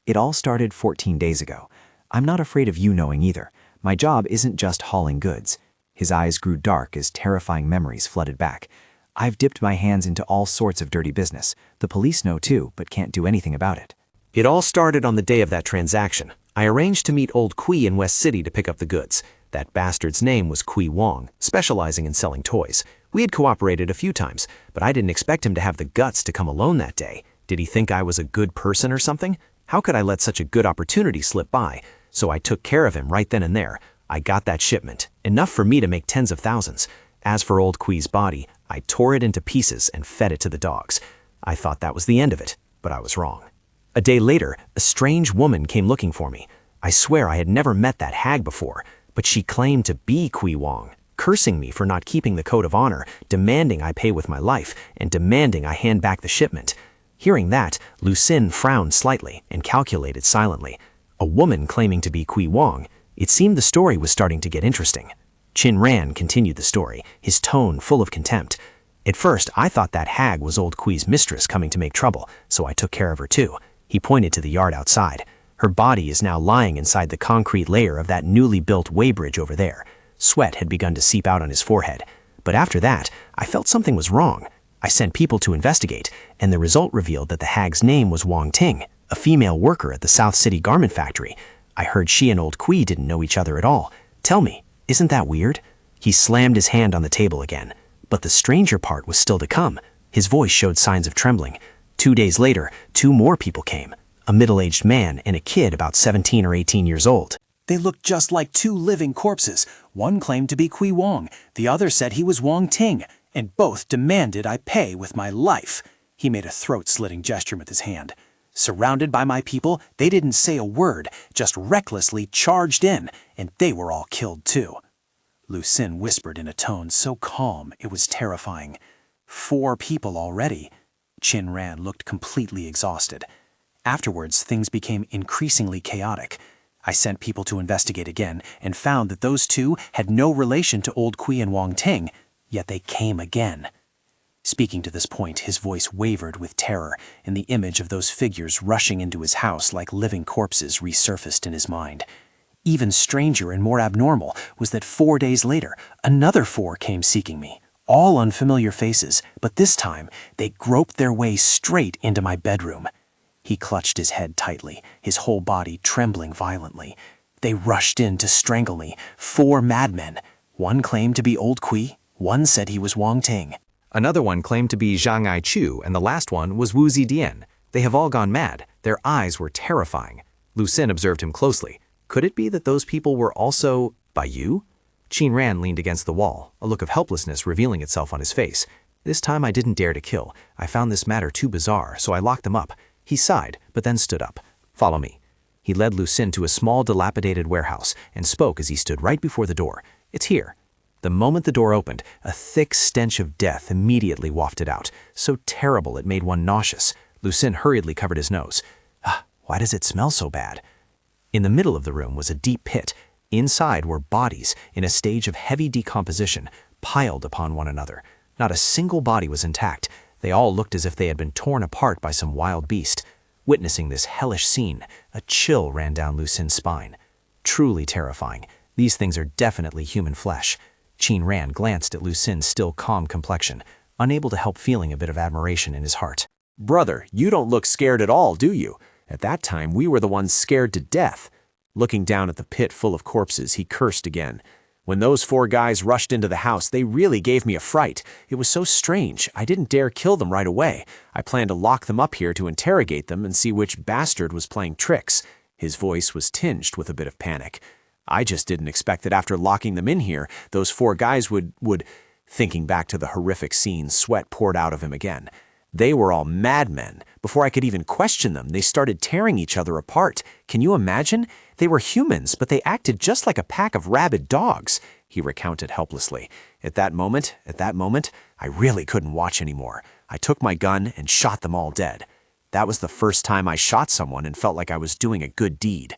"It all started 14 days ago. I'm not afraid of you knowing either. My job isn't just hauling goods. His eyes grew dark as terrifying memories flooded back. I've dipped my hands into all sorts of dirty business. The police know too, but can't do anything about it. It all started on the day of that transaction. I arranged to meet old Kui in West City to pick up the goods. That bastard's name was Kui Wong, specializing in selling toys. We had cooperated a few times, but I didn't expect him to have the guts to come alone that day. Did he think I was a good person or something? How could I let such a good opportunity slip by? So I took care of him right then and there. I got that shipment, enough for me to make tens of thousands. As for old Kui's body, I tore it into pieces and fed it to the dogs. I thought that was the end of it, but I was wrong. A day later, a strange woman came looking for me. I swear I had never met that hag before, but she claimed to be Kui Wong, cursing me for not keeping the code of honor, demanding I pay with my life, and demanding I hand back the shipment. Hearing that, Lucin frowned slightly and calculated silently. A woman claiming to be Kui Wong. It seemed the story was starting to get interesting. Chin Ran continued the story, his tone full of contempt. At first, I thought that hag was old Kui's mistress coming to make trouble, so I took care of her too. He pointed to the yard outside. Her body is now lying inside the concrete layer of that newly built weighbridge over there. Sweat had begun to seep out on his forehead. But after that, I felt something was wrong. I sent people to investigate, and the result revealed that the hag's name was Wong Ting, a female worker at the South City garment factory. I heard she and old Kui didn't know each other at all. Tell me, isn't that weird? He slammed his hand on the table again. But the stranger part was still to come. His voice showed signs of trembling. 2 days later, 2 more people came. A middle-aged man and a kid about 17 or 18 years old. They looked just like 2 living corpses. One claimed to be Kui Wong, the other said he was Wong Ting, and both demanded I pay with my life. He made a throat-slitting gesture with his hand. Surrounded by my people, they didn't say a word, just recklessly charged in, and they were all killed too. Lucin whispered in a tone so calm it was terrifying. 4 people already. Chin Ran looked completely exhausted. Afterwards, things became increasingly chaotic. I sent people to investigate again and found that those 2 had no relation to old Kui and Wong Ting, yet they came again. Speaking to this point, his voice wavered with terror, and the image of those figures rushing into his house like living corpses resurfaced in his mind. Even stranger and more abnormal was that 4 days later, another 4 came seeking me, all unfamiliar faces, but this time they groped their way straight into my bedroom. He clutched his head tightly, his whole body trembling violently. They rushed in to strangle me, 4 madmen. One claimed to be old Kui, one said he was Wong Ting. Another one claimed to be Zhang Ai Chu, and the last one was Wu Zidian. They have all gone mad. Their eyes were terrifying. Lucin observed him closely. Could it be that those people were also by you? Chin Ran leaned against the wall, a look of helplessness revealing itself on his face. This time I didn't dare to kill. I found this matter too bizarre, so I locked them up. He sighed, but then stood up. Follow me. He led Lucin to a small, dilapidated warehouse and spoke as he stood right before the door. It's here. The moment the door opened, a thick stench of death immediately wafted out, so terrible it made one nauseous. Lucin hurriedly covered his nose. Why does it smell so bad? In the middle of the room was a deep pit. Inside were bodies in a stage of heavy decomposition, piled upon one another. Not a single body was intact. They all looked as if they had been torn apart by some wild beast. Witnessing this hellish scene, a chill ran down Lucin's spine. Truly terrifying. These things are definitely human flesh. Chin Ran glanced at Lucin's still calm complexion, unable to help feeling a bit of admiration in his heart. Brother, you don't look scared at all, do you? At that time, we were the ones scared to death. Looking down at the pit full of corpses, he cursed again. When those 4 guys rushed into the house, they really gave me a fright. It was so strange, I didn't dare kill them right away. I planned to lock them up here to interrogate them and see which bastard was playing tricks. His voice was tinged with a bit of panic. I just didn't expect that after locking them in here, those 4 guys would... Thinking back to the horrific scene, sweat poured out of him again. They were all madmen. Before I could even question them, they started tearing each other apart. Can you imagine? They were humans, but they acted just like a pack of rabid dogs, he recounted helplessly. At that moment, I really couldn't watch anymore. I took my gun and shot them all dead. That was the first time I shot someone and felt like I was doing a good deed.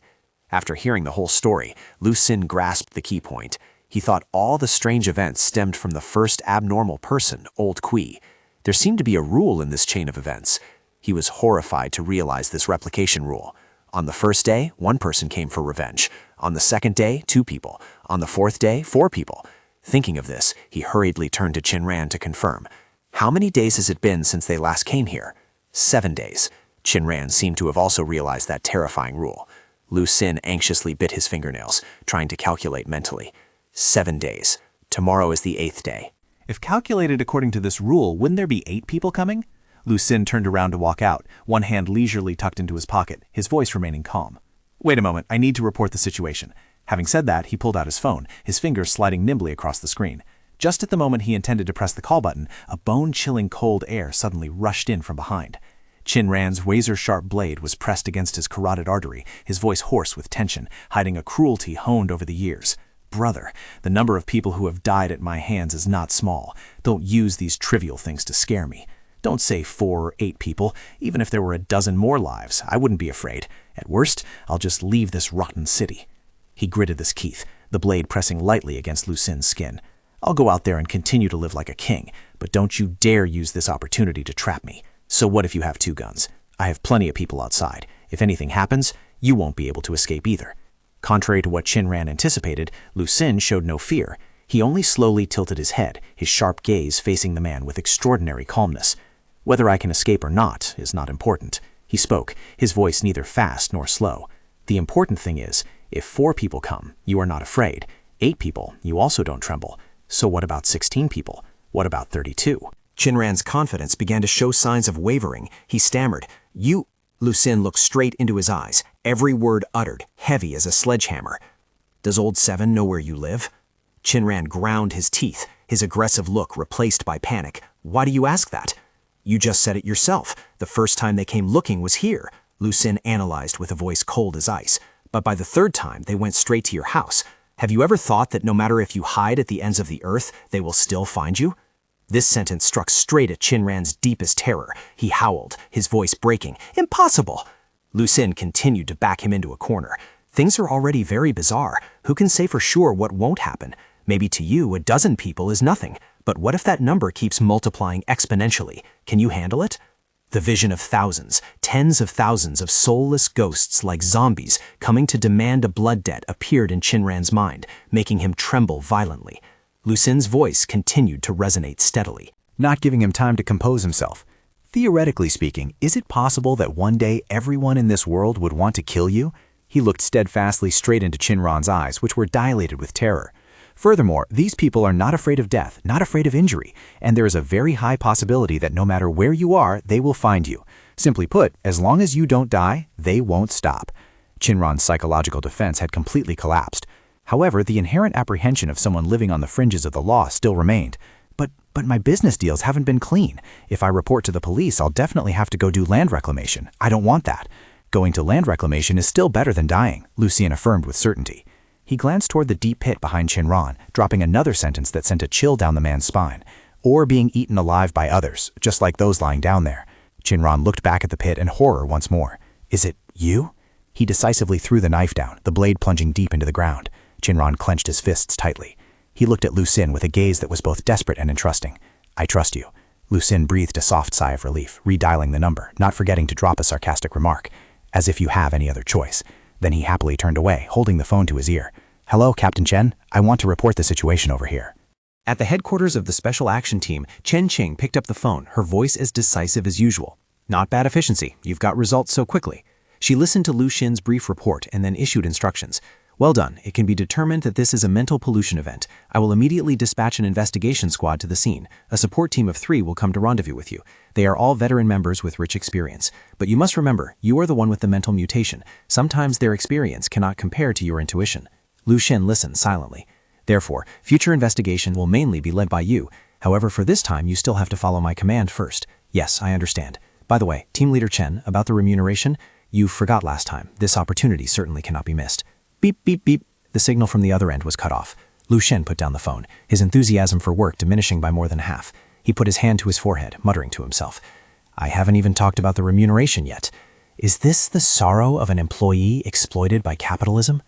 After hearing the whole story, Lucin grasped the key point. He thought all the strange events stemmed from the first abnormal person, old Kui. There seemed to be a rule in this chain of events. He was horrified to realize this replication rule. On the first day, 1 person came for revenge. On the second day, 2 people. On the fourth day, 4 people. Thinking of this, he hurriedly turned to Chinran to confirm. How many days has it been since they last came here? 7 days. Chinran seemed to have also realized that terrifying rule. Lu Sin anxiously bit his fingernails, trying to calculate mentally. 7 days. Tomorrow is the 8th day. If calculated according to this rule, wouldn't there be 8 people coming? Lu Sin turned around to walk out, one hand leisurely tucked into his pocket, his voice remaining calm. Wait a moment, I need to report the situation. Having said that, he pulled out his phone, his fingers sliding nimbly across the screen. Just at the moment he intended to press the call button, a bone-chilling cold air suddenly rushed in from behind. Chinran's razor-sharp blade was pressed against his carotid artery, his voice hoarse with tension, hiding a cruelty honed over the years. Brother, the number of people who have died at my hands is not small. Don't use these trivial things to scare me. Don't say 4 or 8 people. Even if there were a dozen more lives, I wouldn't be afraid. At worst, I'll just leave this rotten city. He gritted his teeth, the blade pressing lightly against Lu Sin's skin. I'll go out there and continue to live like a king, but don't you dare use this opportunity to trap me. So what if you have 2 guns? I have plenty of people outside. If anything happens, you won't be able to escape either. Contrary to what Chinran anticipated, Lu Sin showed no fear. He only slowly tilted his head, his sharp gaze facing the man with extraordinary calmness. Whether I can escape or not is not important. He spoke, his voice neither fast nor slow. The important thing is, if 4 people come, you are not afraid. 8 people, you also don't tremble. So what about 16 people? What about 32? Chinran's confidence began to show signs of wavering. He stammered, "You—" Lu Sin looked straight into his eyes, every word uttered, heavy as a sledgehammer. "Does Old Seven know where you live?" Chinran ground his teeth, his aggressive look replaced by panic. "Why do you ask that?" "You just said it yourself. The first time they came looking was here," Lu Sin analyzed with a voice cold as ice. "But by the 3rd time, they went straight to your house. Have you ever thought that no matter if you hide at the ends of the earth, they will still find you?" This sentence struck straight at Chinran's deepest terror. He howled, his voice breaking. "Impossible!" Lu Sin continued to back him into a corner. "Things are already very bizarre. Who can say for sure what won't happen? Maybe to you, a dozen people is nothing. But what if that number keeps multiplying exponentially? Can you handle it?" The vision of thousands, tens of thousands of soulless ghosts like zombies coming to demand a blood debt appeared in Chinran's mind, making him tremble violently. Lu Sin's voice continued to resonate steadily. Not giving him time to compose himself. Theoretically speaking, is it possible that one day everyone in this world would want to kill you? He looked steadfastly straight into Chinran's eyes, which were dilated with terror. Furthermore, these people are not afraid of death, not afraid of injury, and there is a very high possibility that no matter where you are, they will find you. Simply put, as long as you don't die, they won't stop. Chinran's psychological defense had completely collapsed. However, the inherent apprehension of someone living on the fringes of the law still remained. But my business deals haven't been clean. If I report to the police, I'll definitely have to go do land reclamation. I don't want that. Going to land reclamation is still better than dying, Lu Sin affirmed with certainty. He glanced toward the deep pit behind Chinran, dropping another sentence that sent a chill down the man's spine. Or being eaten alive by others, just like those lying down there. Chinran looked back at the pit in horror once more. "Is it you?" He decisively threw the knife down, the blade plunging deep into the ground. Chinran clenched his fists tightly. He looked at Lu Sin with a gaze that was both desperate and entrusting. "I trust you." Lu Sin breathed a soft sigh of relief, redialing the number, not forgetting to drop a sarcastic remark. "As if you have any other choice." Then he happily turned away, holding the phone to his ear. "Hello, Captain Chen. I want to report the situation over here." At the headquarters of the Special Action Team, Chen Qing picked up the phone, her voice as decisive as usual. "Not bad efficiency. You've got results so quickly." She listened to Lu Xin's brief report and then issued instructions. "Well done. It can be determined that this is a mental pollution event. I will immediately dispatch an investigation squad to the scene. A support team of 3 will come to rendezvous with you. They are all veteran members with rich experience. But you must remember, you are the one with the mental mutation. Sometimes their experience cannot compare to your intuition." Lu Xin listened silently. "Therefore, future investigation will mainly be led by you. However, for this time, you still have to follow my command first." "Yes, I understand. By the way, Team Leader Chen, about the remuneration, you forgot last time. This opportunity certainly cannot be missed." Beep, beep, beep. The signal from the other end was cut off. Lu Xin put down the phone, his enthusiasm for work diminishing by more than half. He put his hand to his forehead, muttering to himself, "I haven't even talked about the remuneration yet. Is this the sorrow of an employee exploited by capitalism?"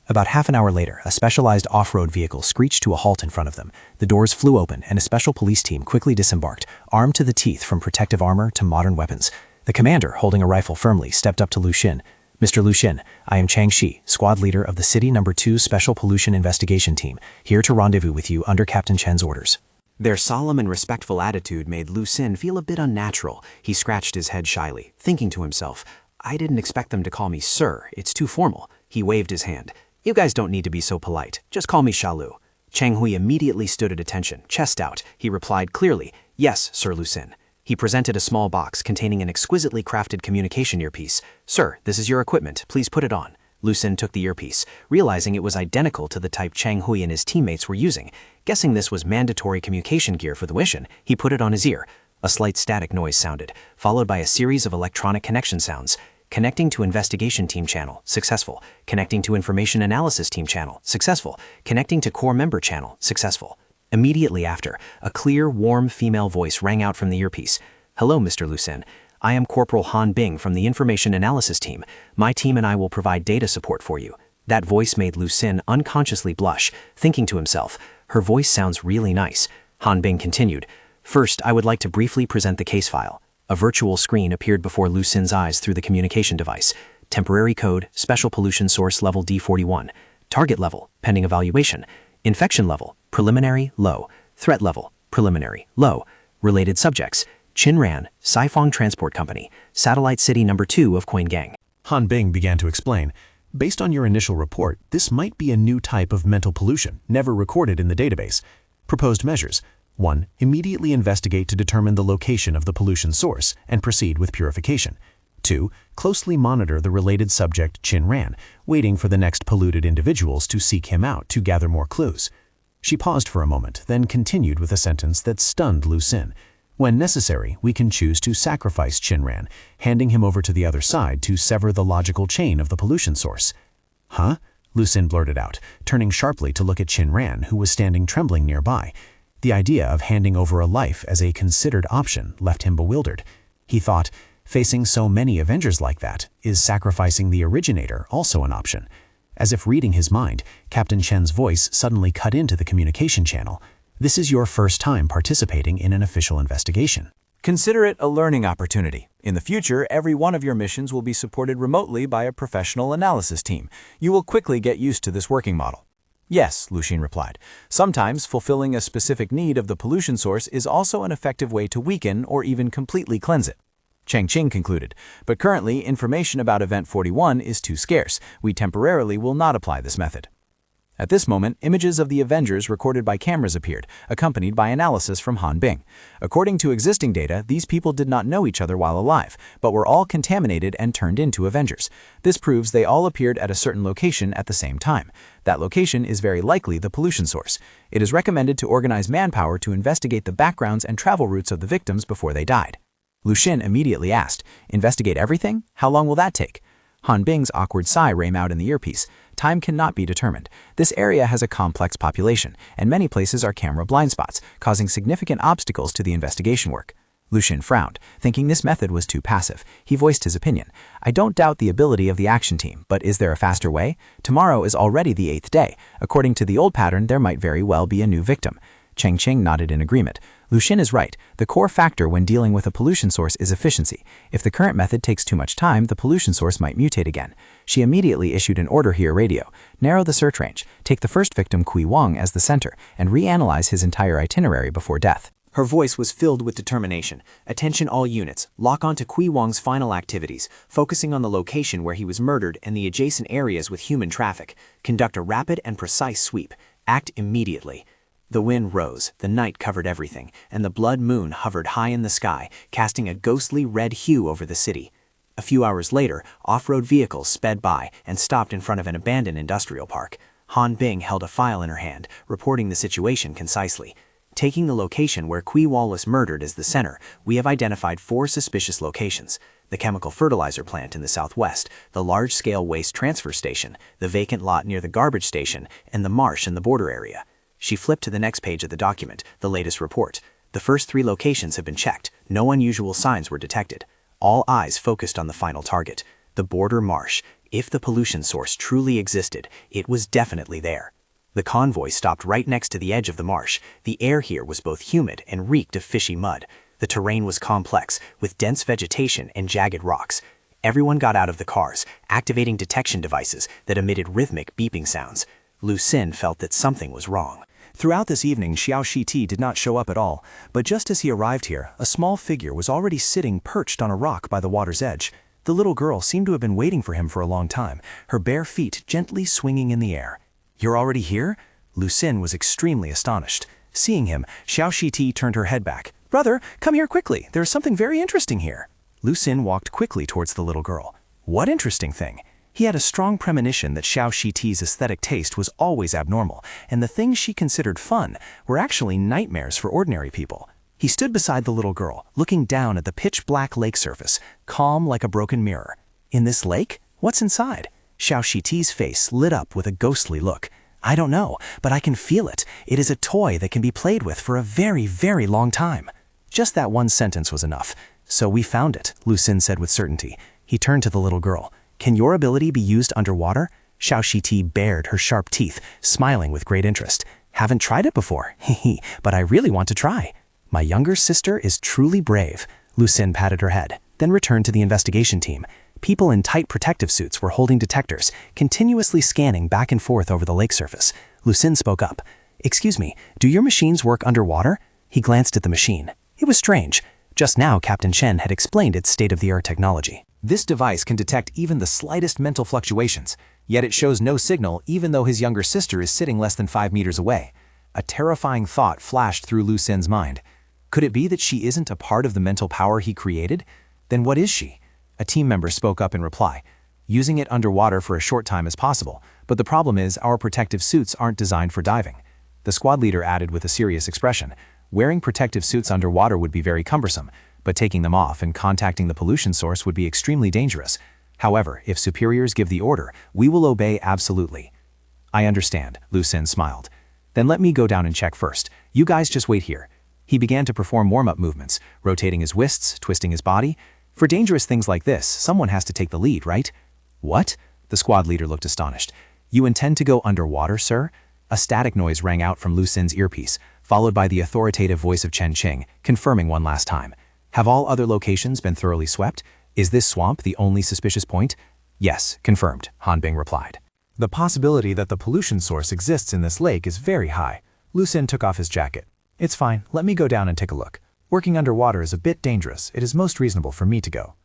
About half an hour later, a specialized off-road vehicle screeched to a halt in front of them. The doors flew open, and a special police team quickly disembarked, armed to the teeth from protective armor to modern weapons. The commander, holding a rifle firmly, stepped up to Lu Xin. Mr. Lucian, I am Chang Shi, squad leader of the City No. 2 Special Pollution Investigation Team, here to rendezvous with you under Captain Chen's orders. Their solemn and respectful attitude made Lucien feel a bit unnatural. He scratched his head shyly, thinking to himself, I didn't expect them to call me sir, it's too formal. He waved his hand. You guys don't need to be so polite, just call me Shalu. Chang Hui immediately stood at attention, chest out. He replied clearly, Yes, Sir Lucien. He presented a small box containing an exquisitely crafted communication earpiece. Sir, this is your equipment, please put it on. Lucien took the earpiece, realizing it was identical to the type Chang Hui and his teammates were using. Guessing this was mandatory communication gear for the mission, he put it on his ear. A slight static noise sounded, followed by a series of electronic connection sounds. Connecting to Investigation Team Channel, successful. Connecting to Information Analysis Team Channel, successful. Connecting to Core Member Channel, successful. Immediately after, a clear, warm female voice rang out from the earpiece. Hello, Mr. Lucien. I am Corporal Han Bing from the Information Analysis Team. My team and I will provide data support for you. That voice made Lucien unconsciously blush, thinking to himself, her voice sounds really nice. Han Bing continued, First, I would like to briefly present the case file. A virtual screen appeared before Lucien's eyes through the communication device. Temporary code, Special Pollution Source Level D41. Target level, pending evaluation. Infection level, preliminary, low. Threat level, preliminary, low. Related subjects, Chinran, Saifong Transport Company, Satellite City No. 2 of Koingang. Han Bing began to explain. Based on your initial report, this might be a new type of mental pollution, never recorded in the database. Proposed measures. 1. Immediately investigate to determine the location of the pollution source and proceed with purification. 2. Closely monitor the related subject Chinran, waiting for the next polluted individuals to seek him out to gather more clues. She paused for a moment, then continued with a sentence that stunned Lucien. When necessary, we can choose to sacrifice Chinran, handing him over to the other side to sever the logical chain of the pollution source. Huh? Lucien blurted out, turning sharply to look at Chinran, who was standing trembling nearby. The idea of handing over a life as a considered option left him bewildered. He thought, facing so many Avengers like that, is sacrificing the originator also an option? As if reading his mind, Captain Chen's voice suddenly cut into the communication channel. This is your first time participating in an official investigation. Consider it a learning opportunity. In the future, every one of your missions will be supported remotely by a professional analysis team. You will quickly get used to this working model. Yes, Lucien replied. Sometimes fulfilling a specific need of the pollution source is also an effective way to weaken or even completely cleanse it. Chang Qing concluded, but currently information about Event 41 is too scarce. We temporarily will not apply this method. At this moment, images of the Avengers recorded by cameras appeared, accompanied by analysis from Han Bing. According to existing data, these people did not know each other while alive, but were all contaminated and turned into Avengers. This proves they all appeared at a certain location at the same time. That location is very likely the pollution source. It is recommended to organize manpower to investigate the backgrounds and travel routes of the victims before they died. Lucien immediately asked, Investigate everything? How long will that take? Han Bing's awkward sigh rang out in the earpiece. Time cannot be determined. This area has a complex population, and many places are camera blind spots, causing significant obstacles to the investigation work. Lucien frowned, thinking this method was too passive. He voiced his opinion. I don't doubt the ability of the action team, but is there a faster way? Tomorrow is already the 8th day. According to the old pattern, there might very well be a new victim. Chang Qing nodded in agreement. Lucien is right. The core factor when dealing with a pollution source is efficiency. If the current method takes too much time, the pollution source might mutate again. She immediately issued an order here radio. Narrow the search range. Take the first victim, Kui Wang, as the center, and reanalyze his entire itinerary before death. Her voice was filled with determination. Attention all units. Lock on to Kui Wang's final activities, focusing on the location where he was murdered and the adjacent areas with human traffic. Conduct a rapid and precise sweep. Act immediately. The wind rose, the night covered everything, and the blood moon hovered high in the sky, casting a ghostly red hue over the city. A few hours later, off-road vehicles sped by and stopped in front of an abandoned industrial park. Han Bing held a file in her hand, reporting the situation concisely. Taking the location where Kui Wall was murdered as the center, we have identified 4 suspicious locations: the chemical fertilizer plant in the southwest, the large-scale waste transfer station, the vacant lot near the garbage station, and the marsh in the border area. She flipped to the next page of the document, the latest report. The first 3 locations have been checked. No unusual signs were detected. All eyes focused on the final target, the border marsh. If the pollution source truly existed, it was definitely there. The convoy stopped right next to the edge of the marsh. The air here was both humid and reeked of fishy mud. The terrain was complex, with dense vegetation and jagged rocks. Everyone got out of the cars, activating detection devices that emitted rhythmic beeping sounds. Lu Xun felt that something was wrong. Throughout this evening, Xiao Shiti did not show up at all, but just as he arrived here, a small figure was already sitting perched on a rock by the water's edge. The little girl seemed to have been waiting for him for a long time, her bare feet gently swinging in the air. "You're already here?" Lu Xun was extremely astonished. Seeing him, Xiao Shiti turned her head back. "Brother, come here quickly. There is something very interesting here." Lu Xun walked quickly towards the little girl. What interesting thing? He had a strong premonition that Xiao Shiti's aesthetic taste was always abnormal, and the things she considered fun were actually nightmares for ordinary people. He stood beside the little girl, looking down at the pitch-black lake surface, calm like a broken mirror. "In this lake? What's inside?" Xiao Shiti's face lit up with a ghostly look. "I don't know, but I can feel it. It is a toy that can be played with for a very, very long time." Just that one sentence was enough. "So we found it," Lu Xun said with certainty. He turned to the little girl. "Can your ability be used underwater?" Xiao Shiti bared her sharp teeth, smiling with great interest. "Haven't tried it before, hehe, but I really want to try." "My younger sister is truly brave." Lu Xun patted her head, then returned to the investigation team. People in tight protective suits were holding detectors, continuously scanning back and forth over the lake surface. Lu Xun spoke up. "Excuse me, do your machines work underwater?" He glanced at the machine. It was strange. Just now, Captain Chen had explained its state-of-the-art technology. This device can detect even the slightest mental fluctuations, yet it shows no signal even though his younger sister is sitting less than 5 meters away. A terrifying thought flashed through Lu Xun's mind. Could it be that she isn't a part of the mental power he created? Then what is she? A team member spoke up in reply. "Using it underwater for a short time is possible, but the problem is our protective suits aren't designed for diving." The squad leader added with a serious expression. "Wearing protective suits underwater would be very cumbersome, but taking them off and contacting the pollution source would be extremely dangerous. However, if superiors give the order, we will obey absolutely." "I understand," Lu Xun smiled. "Then let me go down and check first. You guys just wait here." He began to perform warm-up movements, rotating his wrists, twisting his body. For dangerous things like this, someone has to take the lead, right? "What?" The squad leader looked astonished. "You intend to go underwater, sir?" A static noise rang out from Lu Xun's earpiece, followed by the authoritative voice of Chen Qing, confirming one last time. "Have all other locations been thoroughly swept? Is this swamp the only suspicious point?" "Yes, confirmed," Han Bing replied. "The possibility that the pollution source exists in this lake is very high." Lu Xun took off his jacket. "It's fine, let me go down and take a look. Working underwater is a bit dangerous. It is most reasonable for me to go."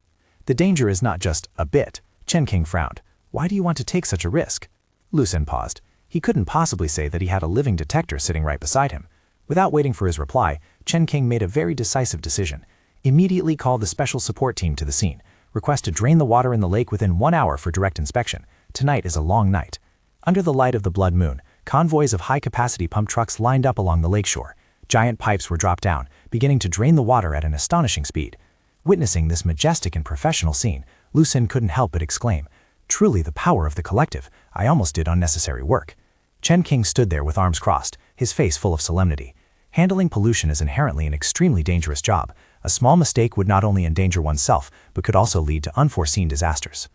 "The danger is not just a bit." Chen Qing frowned. "Why do you want to take such a risk?" Lu Xun paused. He couldn't possibly say that he had a living detector sitting right beside him. Without waiting for his reply, Chen Qing made a very decisive decision. Immediately called the special support team to the scene. Request to drain the water in the lake within 1 hour for direct inspection. Tonight is a long night. Under the light of the blood moon, convoys of high-capacity pump trucks lined up along the lakeshore. Giant pipes were dropped down, beginning to drain the water at an astonishing speed. Witnessing this majestic and professional scene, Lu Xun couldn't help but exclaim, "Truly the power of the collective. I almost did unnecessary work." Chen Qing stood there with arms crossed, his face full of solemnity. Handling pollution is inherently an extremely dangerous job. A small mistake would not only endanger oneself, but could also lead to unforeseen disasters.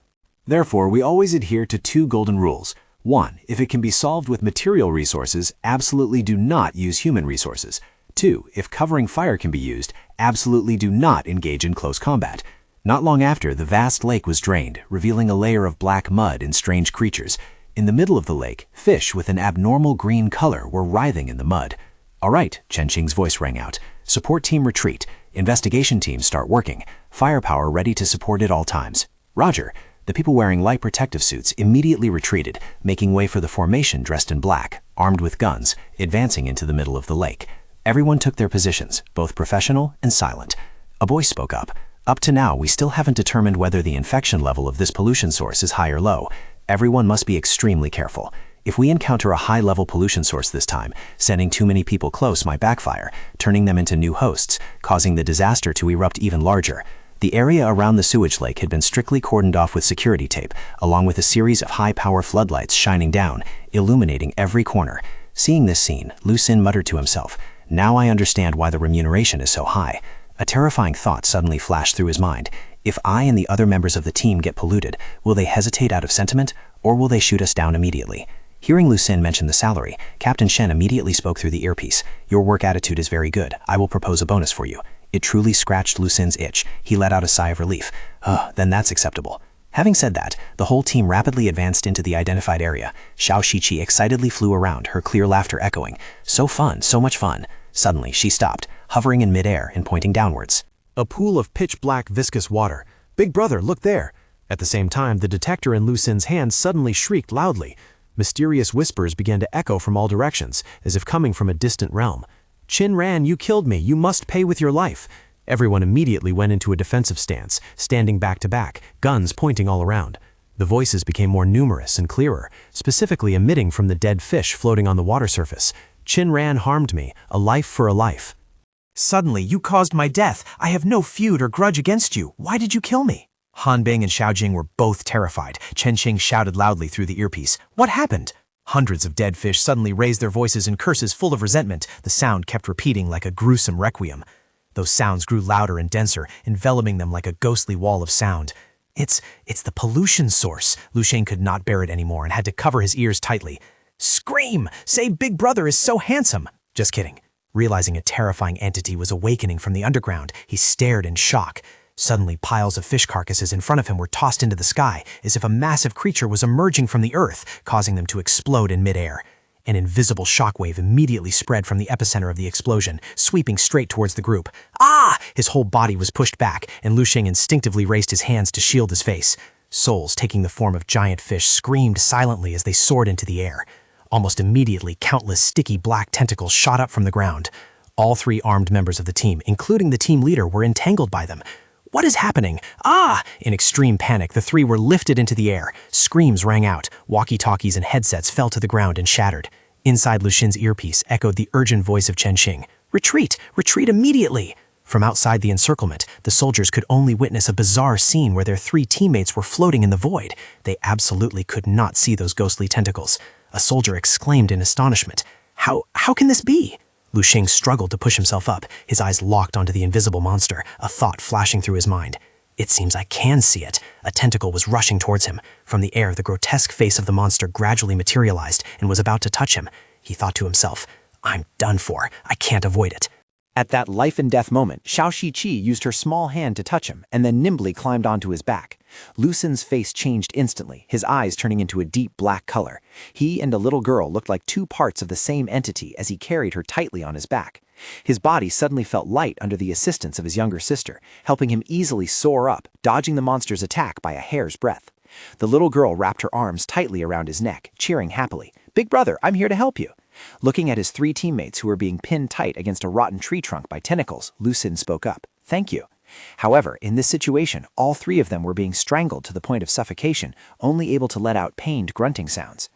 Therefore, we always adhere to 2 golden rules. 1. If it can be solved with material resources, absolutely do not use human resources. 2. If covering fire can be used, absolutely do not engage in close combat. Not long after, the vast lake was drained, revealing a layer of black mud and strange creatures. In the middle of the lake, fish with an abnormal green color were writhing in the mud. "All right," Chen Qing's voice rang out. "Support team retreat. Investigation teams start working. Firepower ready to support at all times." "Roger." The people wearing light protective suits immediately retreated, making way for the formation dressed in black, armed with guns, advancing into the middle of the lake. Everyone took their positions, both professional and silent. A voice spoke up. "Up to now, we still haven't determined whether the infection level of this pollution source is high or low. Everyone must be extremely careful. If we encounter a high-level pollution source this time, sending too many people close might backfire, turning them into new hosts, causing the disaster to erupt even larger." The area around the sewage lake had been strictly cordoned off with security tape, along with a series of high-power floodlights shining down, illuminating every corner. Seeing this scene, Lu Xun muttered to himself, "Now I understand why the remuneration is so high." A terrifying thought suddenly flashed through his mind. If I and the other members of the team get polluted, will they hesitate out of sentiment, or will they shoot us down immediately? Hearing Lu Xun mention the salary, Captain Shen immediately spoke through the earpiece. "Your work attitude is very good. I will propose a bonus for you." It truly scratched Lucin's itch. He let out a sigh of relief. Then that's acceptable. Having said that, the whole team rapidly advanced into the identified area. Xiao Shiqi excitedly flew around, her clear laughter echoing. So fun, so much fun. Suddenly, she stopped, hovering in midair and pointing downwards. A pool of pitch-black viscous water. Big brother, look there! At the same time, the detector in Lucin's hand suddenly shrieked loudly. Mysterious whispers began to echo from all directions, as if coming from a distant realm. Qin Ran, you killed me. You must pay with your life. Everyone immediately went into a defensive stance, standing back to back, guns pointing all around. The voices became more numerous and clearer, specifically emitting from the dead fish floating on the water surface. Qin Ran harmed me, a life for a life. Suddenly, you caused my death. I have no feud or grudge against you. Why did you kill me? Han Bing and Xiao Jing were both terrified. Chen Qing shouted loudly through the earpiece. What happened? Hundreds of dead fish suddenly raised their voices in curses full of resentment. The sound kept repeating like a gruesome requiem. Those sounds grew louder and denser, enveloping them like a ghostly wall of sound. It's the pollution source. Lu Sheng could not bear it anymore and had to cover his ears tightly. Scream! Say Big Brother is so handsome! Just kidding. Realizing a terrifying entity was awakening from the underground, he stared in shock. Suddenly, piles of fish carcasses in front of him were tossed into the sky, as if a massive creature was emerging from the earth, causing them to explode in midair. An invisible shockwave immediately spread from the epicenter of the explosion, sweeping straight towards the group. Ah! His whole body was pushed back, and Lu Sheng instinctively raised his hands to shield his face. Souls taking the form of giant fish screamed silently as they soared into the air. Almost immediately, countless sticky black tentacles shot up from the ground. All 3 armed members of the team, including the team leader, were entangled by them. What is happening? Ah! In extreme panic, the 3 were lifted into the air. Screams rang out. Walkie-talkies and headsets fell to the ground and shattered. Inside Lu Xin's earpiece echoed the urgent voice of Chen Qing. Retreat! Retreat immediately! From outside the encirclement, the soldiers could only witness a bizarre scene where their 3 teammates were floating in the void. They absolutely could not see those ghostly tentacles. A soldier exclaimed in astonishment. How can this be? Lu Xing struggled to push himself up, his eyes locked onto the invisible monster, a thought flashing through his mind. It seems I can see it. A tentacle was rushing towards him. From the air, the grotesque face of the monster gradually materialized and was about to touch him. He thought to himself, I'm done for. I can't avoid it. At that life-and-death moment, Xiao Shiqi used her small hand to touch him and then nimbly climbed onto his back. Lu Xin's face changed instantly, his eyes turning into a deep black color. He and a little girl looked like 2 parts of the same entity as he carried her tightly on his back. His body suddenly felt light under the assistance of his younger sister, helping him easily soar up, dodging the monster's attack by a hair's breadth. The little girl wrapped her arms tightly around his neck, cheering happily. Big brother, I'm here to help you. Looking at his 3 teammates who were being pinned tight against a rotten tree trunk by tentacles, Lu Xin spoke up. Thank you. However, in this situation, all 3 of them were being strangled to the point of suffocation, only able to let out pained grunting sounds.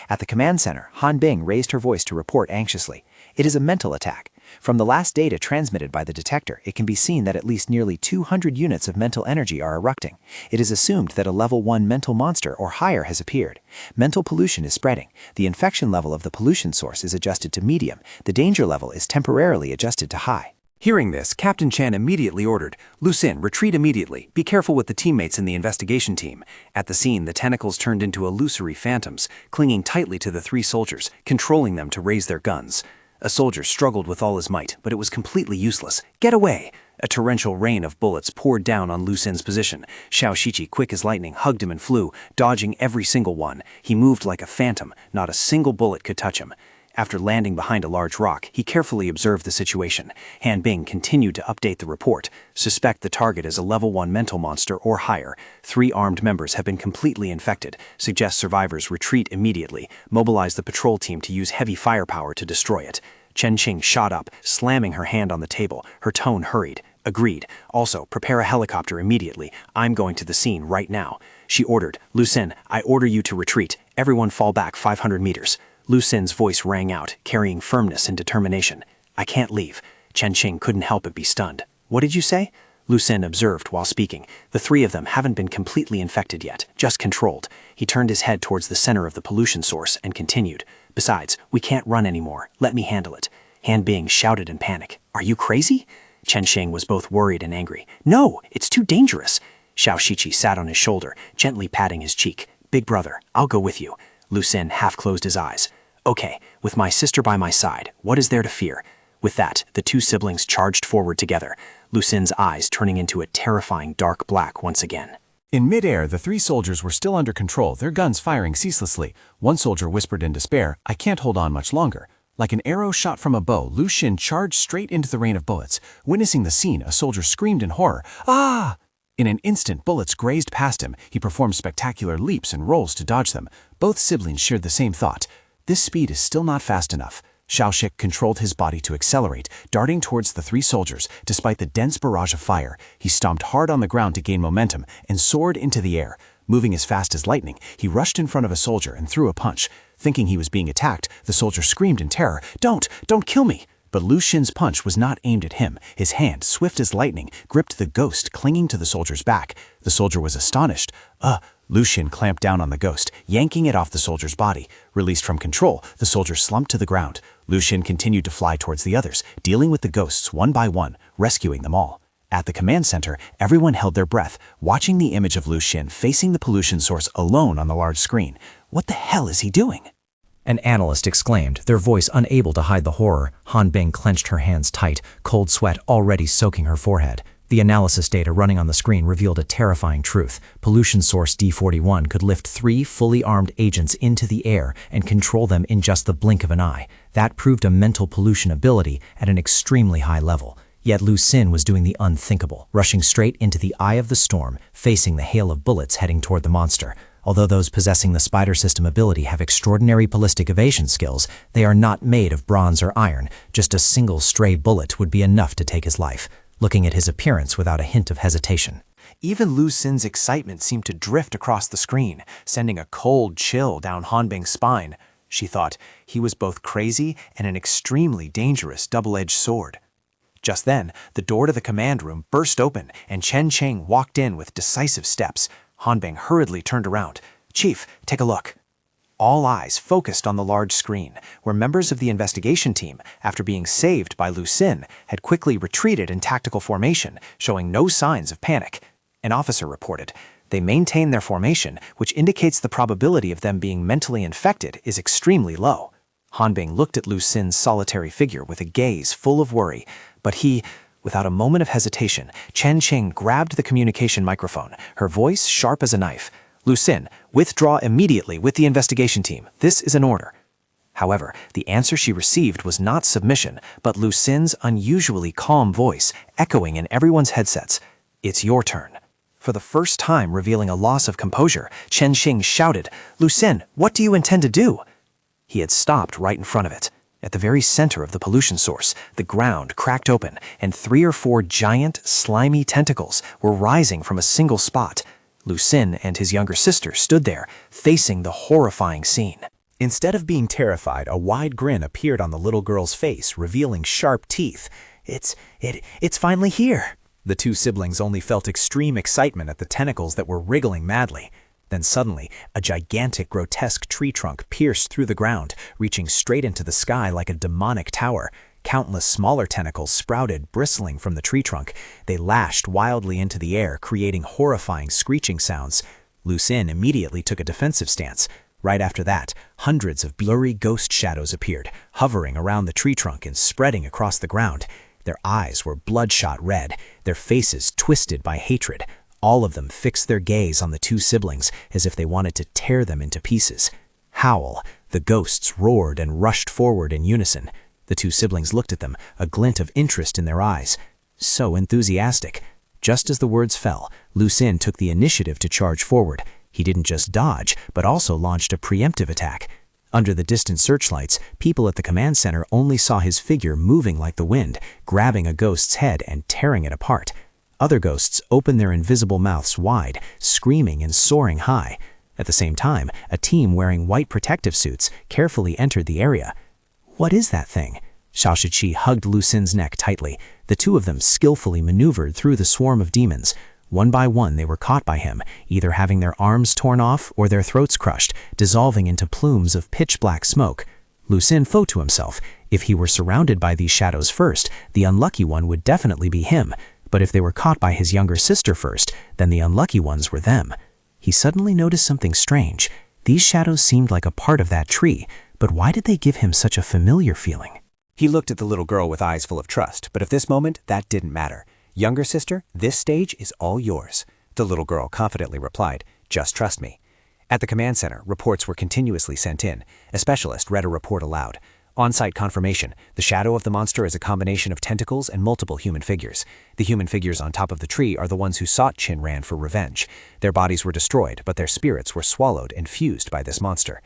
At the command center, Han Bing raised her voice to report anxiously. It is a mental attack. From the last data transmitted by the detector, it can be seen that at least nearly 200 units of mental energy are erupting. It is assumed that a level 1 mental monster or higher has appeared. Mental pollution is spreading. The infection level of the pollution source is adjusted to medium. The danger level is temporarily adjusted to high. Hearing this, Captain Chan immediately ordered, Lu Xin, retreat immediately. Be careful with the teammates in the investigation team. At the scene, the tentacles turned into illusory phantoms, clinging tightly to the 3 soldiers, controlling them to raise their guns. A soldier struggled with all his might, but it was completely useless. Get away! A torrential rain of bullets poured down on Lu Xin's position. Xiao Shiqi, quick as lightning, hugged him and flew, dodging every single one. He moved like a phantom. Not a single bullet could touch him. After landing behind a large rock, he carefully observed the situation. Han Bing continued to update the report. Suspect the target is a level 1 mental monster or higher. 3 armed members have been completely infected. Suggest survivors retreat immediately. Mobilize the patrol team to use heavy firepower to destroy it. Chen Qing shot up, slamming her hand on the table. Her tone hurried. Agreed. Also, prepare a helicopter immediately. I'm going to the scene right now. She ordered, Lu Xin, I order you to retreat. Everyone fall back 500 meters. Lu Xin's voice rang out, carrying firmness and determination. I can't leave. Chen Qing couldn't help but be stunned. What did you say? Lu Xin observed while speaking. The 3 of them haven't been completely infected yet, just controlled. He turned his head towards the center of the pollution source and continued. Besides, we can't run anymore. Let me handle it. Han Bing shouted in panic. Are you crazy? Chen Qing was both worried and angry. No, it's too dangerous. Xiao Shiqi sat on his shoulder, gently patting his cheek. Big brother, I'll go with you. Lu Xin half closed his eyes. Okay, with my sister by my side, what is there to fear? With that, the two siblings charged forward together, Lucin's eyes turning into a terrifying dark black once again. In midair, the three soldiers were still under control, their guns firing ceaselessly. One soldier whispered in despair, "I can't hold on much longer." Like an arrow shot from a bow, Lu Xun charged straight into the rain of bullets. Witnessing the scene, a soldier screamed in horror, "Ah!" In an instant, bullets grazed past him. He performed spectacular leaps and rolls to dodge them. Both siblings shared the same thought. This speed is still not fast enough. Xiaoxik controlled his body to accelerate, darting towards the three soldiers. Despite the dense barrage of fire, he stomped hard on the ground to gain momentum and soared into the air. Moving as fast as lightning, he rushed in front of a soldier and threw a punch. Thinking he was being attacked, the soldier screamed in terror, Don't kill me!" But Lu Xun's punch was not aimed at him. His hand, swift as lightning, gripped the ghost clinging to the soldier's back. The soldier was astonished. Lu Xun clamped down on the ghost, yanking it off the soldier's body. Released from control, the soldier slumped to the ground. Lu Xun continued to fly towards the others, dealing with the ghosts one by one, rescuing them all. At the command center, everyone held their breath, watching the image of Lu Xun facing the pollution source alone on the large screen. What the hell is he doing? An analyst exclaimed, their voice unable to hide the horror. Han Bing clenched her hands tight, cold sweat already soaking her forehead. The analysis data running on the screen revealed a terrifying truth. Pollution source D41 could lift 3 fully armed agents into the air and control them in just the blink of an eye. That proved a mental pollution ability at an extremely high level. Yet Lu Xun was doing the unthinkable, rushing straight into the eye of the storm, facing the hail of bullets heading toward the monster. Although those possessing the spider system ability have extraordinary ballistic evasion skills, they are not made of bronze or iron. Just a single stray bullet would be enough to take his life. Looking at his appearance without a hint of hesitation. Even Lu Xun's excitement seemed to drift across the screen, sending a cold chill down Han Bing's spine. She thought he was both crazy and an extremely dangerous double-edged sword. Just then, the door to the command room burst open and Chen Cheng walked in with decisive steps. Han Bing hurriedly turned around. "Chief, take a look." All eyes focused on the large screen, where members of the investigation team, after being saved by Lu Xun, had quickly retreated in tactical formation, showing no signs of panic. An officer reported, "They maintain their formation, which indicates the probability of them being mentally infected is extremely low." Han Bing looked at Lu Xun's solitary figure with a gaze full of worry, but he, without a moment of hesitation, Chen Cheng grabbed the communication microphone, her voice sharp as a knife. "Lu Xun, withdraw immediately with the investigation team. This is an order." However, the answer she received was not submission, but Lu Xun's unusually calm voice, echoing in everyone's headsets. "It's your turn." For the first time revealing a loss of composure, Chen Xing shouted, "Lu Xun, what do you intend to do?" He had stopped right in front of it. At the very center of the pollution source, the ground cracked open, and 3 or 4 giant, slimy tentacles were rising from a single spot. Lu Xun and his younger sister stood there, facing the horrifying scene. Instead of being terrified, a wide grin appeared on the little girl's face, revealing sharp teeth. It's finally here." The two siblings only felt extreme excitement at the tentacles that were wriggling madly. Then suddenly, a gigantic, grotesque tree trunk pierced through the ground, reaching straight into the sky like a demonic tower. Countless smaller tentacles sprouted, bristling from the tree trunk. They lashed wildly into the air, creating horrifying screeching sounds. Lu Xun immediately took a defensive stance. Right after that, hundreds of blurry ghost shadows appeared, hovering around the tree trunk and spreading across the ground. Their eyes were bloodshot red, their faces twisted by hatred. All of them fixed their gaze on the two siblings as if they wanted to tear them into pieces. Howl! The ghosts roared and rushed forward in unison. The two siblings looked at them, a glint of interest in their eyes. So enthusiastic. Just as the words fell, Lu Xun took the initiative to charge forward. He didn't just dodge, but also launched a preemptive attack. Under the distant searchlights, people at the command center only saw his figure moving like the wind, grabbing a ghost's head and tearing it apart. Other ghosts opened their invisible mouths wide, screaming and soaring high. At the same time, a team wearing white protective suits carefully entered the area. "What is that thing?" Xiaoxi hugged Lu Xun's neck tightly. The two of them skillfully maneuvered through the swarm of demons. One by one they were caught by him, either having their arms torn off or their throats crushed, dissolving into plumes of pitch-black smoke. Lu Xun thought to himself, if he were surrounded by these shadows first, the unlucky one would definitely be him. But if they were caught by his younger sister first, then the unlucky ones were them. He suddenly noticed something strange. These shadows seemed like a part of that tree, but why did they give him such a familiar feeling? He looked at the little girl with eyes full of trust, but at this moment, that didn't matter. Younger sister, this stage is all yours. The little girl confidently replied, just trust me. At the command center, reports were continuously sent in. A specialist read a report aloud. On-site confirmation, the shadow of the monster is a combination of tentacles and multiple human figures. The human figures on top of the tree are the ones who sought Qin-Ran for revenge. Their bodies were destroyed, but their spirits were swallowed and fused by this monster.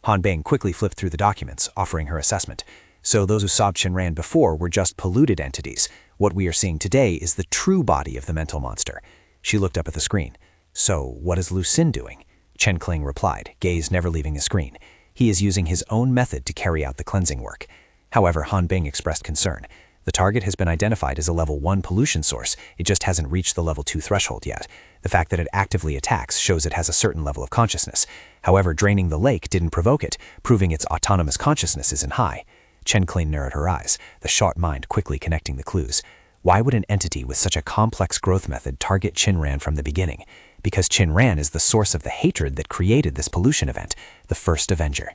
Han Bing quickly flipped through the documents, offering her assessment. So those who saw Qin-Ran before were just polluted entities. What we are seeing today is the true body of the mental monster. She looked up at the screen. So what is Lu Sin doing? Chen Kling replied, gaze never leaving the screen. He is using his own method to carry out the cleansing work. However, Han Bing expressed concern. The target has been identified as a level 1 pollution source. It just hasn't reached the level 2 threshold yet. The fact that it actively attacks shows it has a certain level of consciousness. However, draining the lake didn't provoke it, proving its autonomous consciousness isn't high. Chen Kling narrowed her eyes, the sharp mind quickly connecting the clues. Why would an entity with such a complex growth method target Qin-Ran from the beginning? Because Qin-Ran is the source of the hatred that created this pollution event, the first Avenger.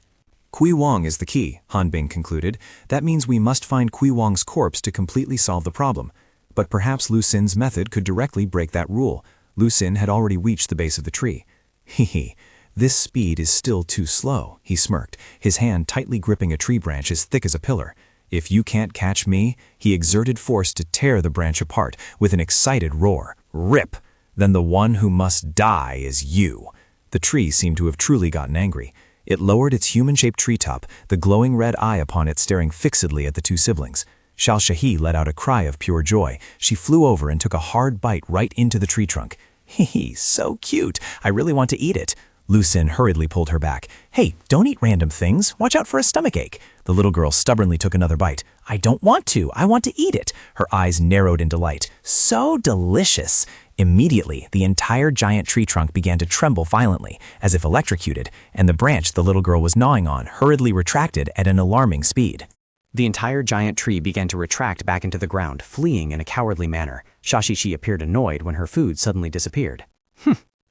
Kui Wong is the key, Han Bing concluded. That means we must find Kui Wong's corpse to completely solve the problem. But perhaps Lu Sin's method could directly break that rule. Lu Sin had already reached the base of the tree. Hee. This speed is still too slow, he smirked, his hand tightly gripping a tree branch as thick as a pillar. If you can't catch me, he exerted force to tear the branch apart with an excited roar. Rip! Then the one who must die is you. The tree seemed to have truly gotten angry. It lowered its human-shaped treetop, the glowing red eye upon it staring fixedly at the two siblings. Shao Shahi let out a cry of pure joy. She flew over and took a hard bite right into the tree trunk. Hee, so cute. I really want to eat it. Lu Sin hurriedly pulled her back. Hey, don't eat random things. Watch out for a stomachache. The little girl stubbornly took another bite. I don't want to. I want to eat it. Her eyes narrowed in delight. So delicious. Immediately, the entire giant tree trunk began to tremble violently, as if electrocuted, and the branch the little girl was gnawing on hurriedly retracted at an alarming speed. The entire giant tree began to retract back into the ground, fleeing in a cowardly manner. Shashishi appeared annoyed when her food suddenly disappeared.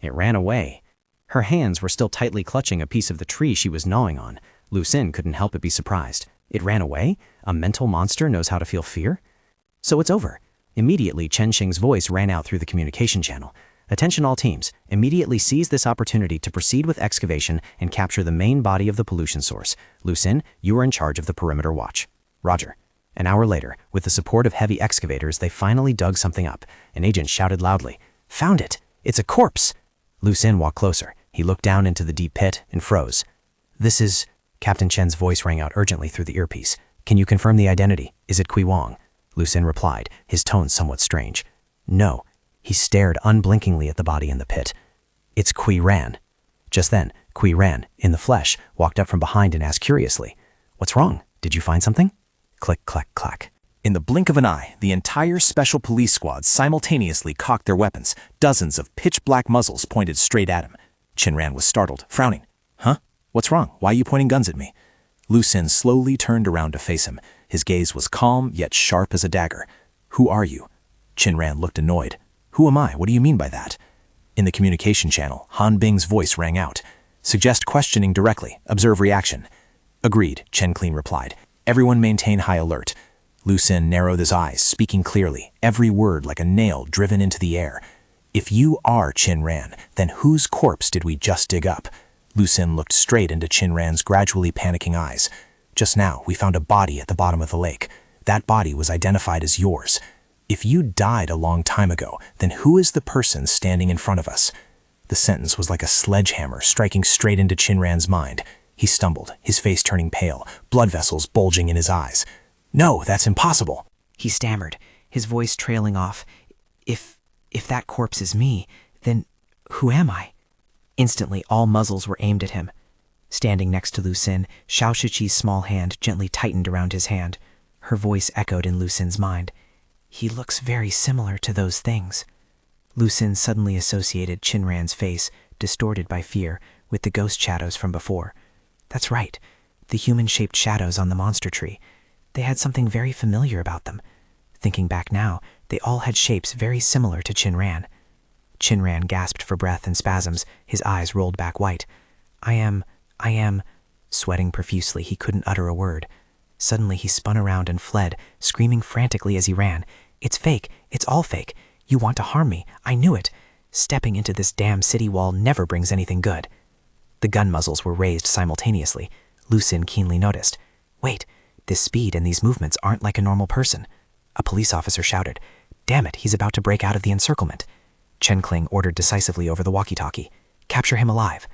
It ran away. Her hands were still tightly clutching a piece of the tree she was gnawing on. Lu Sin couldn't help but be surprised. It ran away? A mental monster knows how to feel fear? So it's over. Immediately, Chen Xing's voice ran out through the communication channel. Attention all teams, immediately seize this opportunity to proceed with excavation and capture the main body of the pollution source. Lu Sin, you are in charge of the perimeter watch. Roger. An hour later, with the support of heavy excavators, they finally dug something up. An agent shouted loudly, "Found it! It's a corpse!" Lu Sin walked closer. He looked down into the deep pit and froze. This is... Captain Chen's voice rang out urgently through the earpiece. Can you confirm the identity? Is it Kui Wong? Lu Sin replied, his tone somewhat strange. No. He stared unblinkingly at the body in the pit. It's Kui Ran. Just then, Kui Ran, in the flesh, walked up from behind and asked curiously, What's wrong? Did you find something? Click, clack, clack. In the blink of an eye, the entire special police squad simultaneously cocked their weapons. Dozens of pitch-black muzzles pointed straight at him. Qin-Ran was startled, frowning. Huh? What's wrong? Why are you pointing guns at me? Lu Sin slowly turned around to face him. His gaze was calm, yet sharp as a dagger. Who are you? Qin-Ran looked annoyed. Who am I? What do you mean by that? In the communication channel, Han Bing's voice rang out. Suggest questioning directly. Observe reaction. Agreed, Chen Kling replied. Everyone maintain high alert. Lu Sin narrowed his eyes, speaking clearly, every word like a nail driven into the air. If you are Qin-Ran, then whose corpse did we just dig up? Lu Sin looked straight into Qin-Ran's gradually panicking eyes. Just now, we found a body at the bottom of the lake. That body was identified as yours. If you died a long time ago, then who is the person standing in front of us? The sentence was like a sledgehammer striking straight into Qin-Ran's mind. He stumbled, his face turning pale, blood vessels bulging in his eyes. No, that's impossible. He stammered, his voice trailing off. If that corpse is me, then who am I? Instantly, all muzzles were aimed at him. Standing next to Lu Sin, Xiao Shiqi's small hand gently tightened around his hand. Her voice echoed in Lu Sin's mind. He looks very similar to those things. Lu Sin suddenly associated Qin-Ran's face, distorted by fear, with the ghost shadows from before. That's right, the human-shaped shadows on the monster tree. They had something very familiar about them. Thinking back now, they all had shapes very similar to Qin-Ran. Qin-Ran gasped for breath in spasms, his eyes rolled back white. I am... Sweating profusely, he couldn't utter a word. Suddenly he spun around and fled, screaming frantically as he ran. "It's fake. It's all fake. You want to harm me. I knew it. Stepping into this damn city wall never brings anything good." The gun muzzles were raised simultaneously. Lu Xin keenly noticed. "Wait, this speed and these movements aren't like a normal person." A police officer shouted, "Damn it, he's about to break out of the encirclement." Chen Kling ordered decisively over the walkie-talkie, "Capture him alive."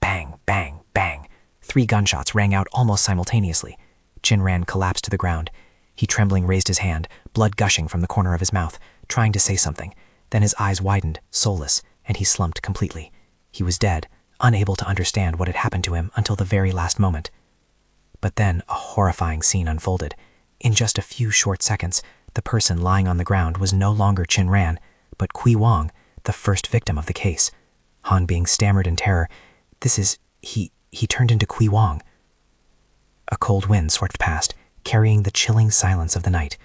Bang, bang, bang. 3 gunshots rang out almost simultaneously. Chin Ran collapsed to the ground. He trembling raised his hand, blood gushing from the corner of his mouth, trying to say something. Then his eyes widened, soulless, and he slumped completely. He was dead, unable to understand what had happened to him until the very last moment. But then a horrifying scene unfolded. In just a few short seconds, the person lying on the ground was no longer Chin Ran, but Kui Wong, the first victim of the case. Han Bing stammered in terror, He turned into Kui Wong." A cold wind swept past, carrying the chilling silence of the night.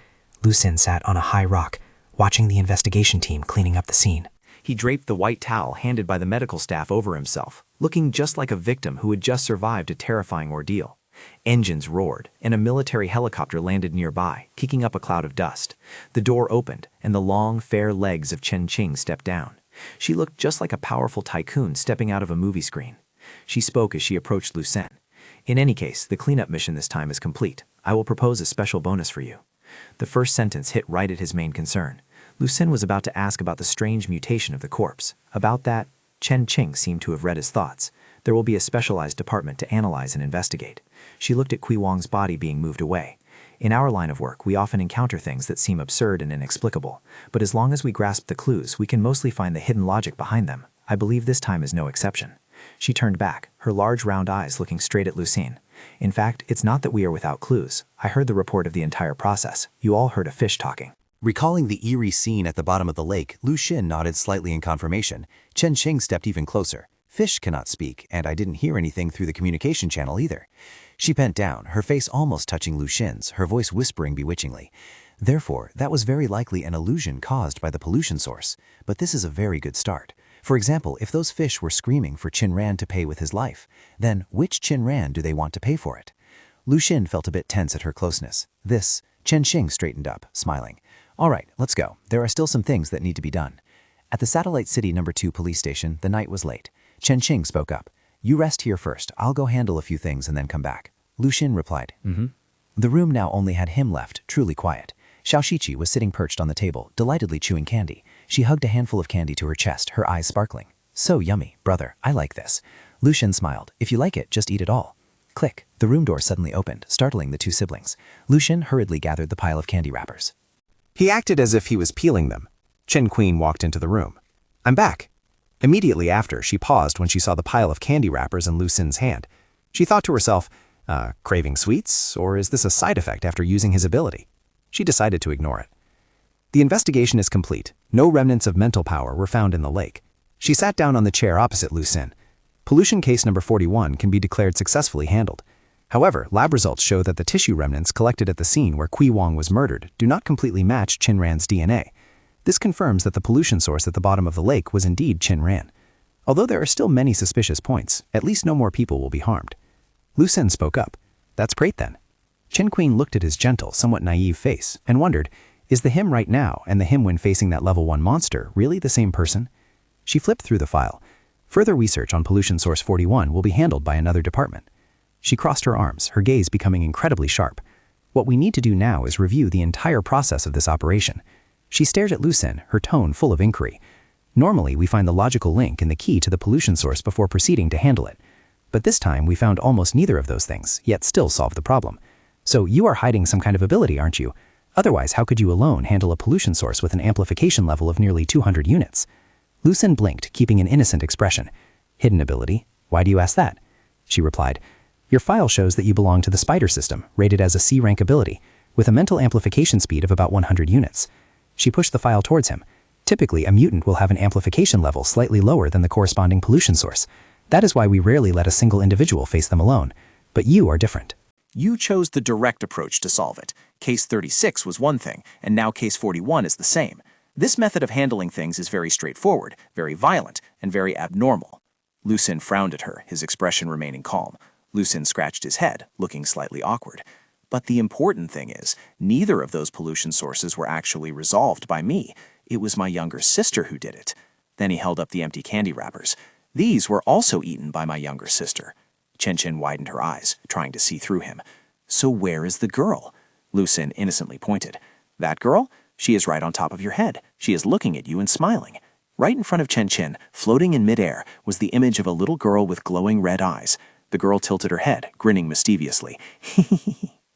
Lu Xin sat on a high rock, watching the investigation team cleaning up the scene. He draped the white towel handed by the medical staff over himself, looking just like a victim who had just survived a terrifying ordeal. Engines roared, and a military helicopter landed nearby, kicking up a cloud of dust. The door opened, and the long, fair legs of Chen Qing stepped down. She looked just like a powerful tycoon stepping out of a movie screen. She spoke as she approached Lu Xin. "In any case, the cleanup mission this time is complete. I will propose a special bonus for you." The first sentence hit right at his main concern. Lu Xin was about to ask about the strange mutation of the corpse. About that, Chen Qing seemed to have read his thoughts. There will be a specialized department to analyze and investigate. She looked at Kui Wong's body being moved away. In our line of work, we often encounter things that seem absurd and inexplicable, but as long as we grasp the clues, we can mostly find the hidden logic behind them. I believe this time is no exception. She turned back, her large round eyes looking straight at Lu Xin. "In fact, it's not that we are without clues. I heard the report of the entire process. You all heard a fish talking." Recalling the eerie scene at the bottom of the lake, Lu Xin nodded slightly in confirmation. Chen Qing stepped even closer. "Fish cannot speak, and I didn't hear anything through the communication channel either." She bent down, her face almost touching Lu Xin's, her voice whispering bewitchingly. "Therefore, that was very likely an illusion caused by the pollution source. But this is a very good start. For example, if those fish were screaming for Chin Ran to pay with his life, then which Chin Ran do they want to pay for it?" Lu Xin felt a bit tense at her closeness. Chen Qing straightened up, smiling. "All right, let's go. There are still some things that need to be done." At the Satellite City No. 2 police station, the night was late. Chen Qing spoke up. "You rest here first. I'll go handle a few things and then come back." Lu Xin replied. The room now only had him left, truly quiet. Xiao Shiqi was sitting perched on the table, delightedly chewing candy. She hugged a handful of candy to her chest, her eyes sparkling. "So yummy, brother. I like this." Lu Xin smiled. "If you like it, just eat it all." Click. The room door suddenly opened, startling the two siblings. Lu Xin hurriedly gathered the pile of candy wrappers. He acted as if he was peeling them. Chen Queen walked into the room. "I'm back." Immediately after, she paused when she saw the pile of candy wrappers in Lu Xin's hand. She thought to herself, craving sweets, or is this a side effect after using his ability? She decided to ignore it. The investigation is complete. No remnants of mental power were found in the lake. She sat down on the chair opposite Lu Xin. Pollution case number 41 can be declared successfully handled. However, lab results show that the tissue remnants collected at the scene where Kui Wong was murdered do not completely match Chin Ran's DNA. This confirms that the pollution source at the bottom of the lake was indeed Chin Ran. Although there are still many suspicious points, at least no more people will be harmed. Lu Xin spoke up. "That's great then." Chen Queen looked at his gentle, somewhat naive face and wondered, is the him right now and the him when facing that level 1 monster really the same person? She flipped through the file. Further research on pollution source 41 will be handled by another department. She crossed her arms, her gaze becoming incredibly sharp. What we need to do now is review the entire process of this operation. She stared at Lu Xin, her tone full of inquiry. Normally, we find the logical link and the key to the pollution source before proceeding to handle it. But this time, we found almost neither of those things, yet still solved the problem. So you are hiding some kind of ability, aren't you? Otherwise, how could you alone handle a pollution source with an amplification level of nearly 200 units? Lu Xin blinked, keeping an innocent expression. "Hidden ability? Why do you ask that?" She replied, "Your file shows that you belong to the Spider system, rated as a C-rank ability, with a mental amplification speed of about 100 units. She pushed the file towards him. Typically, a mutant will have an amplification level slightly lower than the corresponding pollution source. That is why we rarely let a single individual face them alone. But you are different. You chose the direct approach to solve it. Case 36 was one thing, and now Case 41 is the same. This method of handling things is very straightforward, very violent, and very abnormal." Lu Xin frowned at her, his expression remaining calm. Lu Xin scratched his head, looking slightly awkward. But the important thing is, neither of those pollution sources were actually resolved by me. It was my younger sister who did it. Then he held up the empty candy wrappers. These were also eaten by my younger sister. Chen widened her eyes, trying to see through him. So where is the girl? Lu Sin innocently pointed. That girl? She is right on top of your head. She is looking at you and smiling. Right in front of Chen, floating in midair, was the image of a little girl with glowing red eyes. The girl tilted her head, grinning mischievously.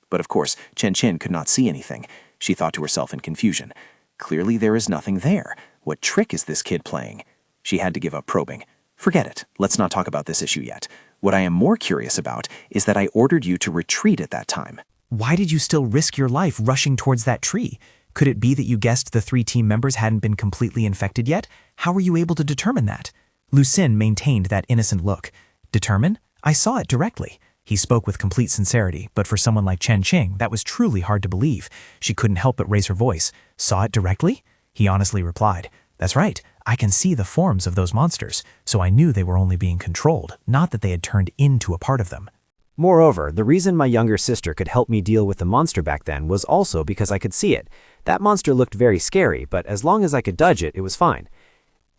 But of course, Chen could not see anything. She thought to herself in confusion. Clearly there is nothing there. What trick is this kid playing? She had to give up probing. Forget it. Let's not talk about this issue yet. What I am more curious about is that I ordered you to retreat at that time. Why did you still risk your life rushing towards that tree? Could it be that you guessed the 3 team members hadn't been completely infected yet? How were you able to determine that? Lu Sin maintained that innocent look. Determine? I saw it directly. He spoke with complete sincerity, but for someone like Chen Qing, that was truly hard to believe. She couldn't help but raise her voice. Saw it directly? He honestly replied. That's right. I can see the forms of those monsters, so I knew they were only being controlled, not that they had turned into a part of them. Moreover, the reason my younger sister could help me deal with the monster back then was also because I could see it. That monster looked very scary, but as long as I could dodge it, it was fine.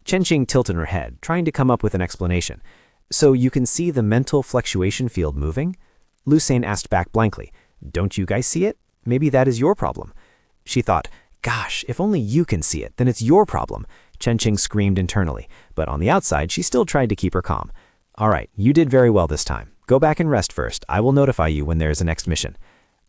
Chen Qing tilted her head, trying to come up with an explanation. So you can see the mental fluctuation field moving? Lu Sin asked back blankly. Don't you guys see it? Maybe that is your problem. She thought, gosh, if only you can see it, then it's your problem. Chen Qing screamed internally, but on the outside, she still tried to keep her calm. All right, you did very well this time. Go back and rest first. I will notify you when there is a next mission.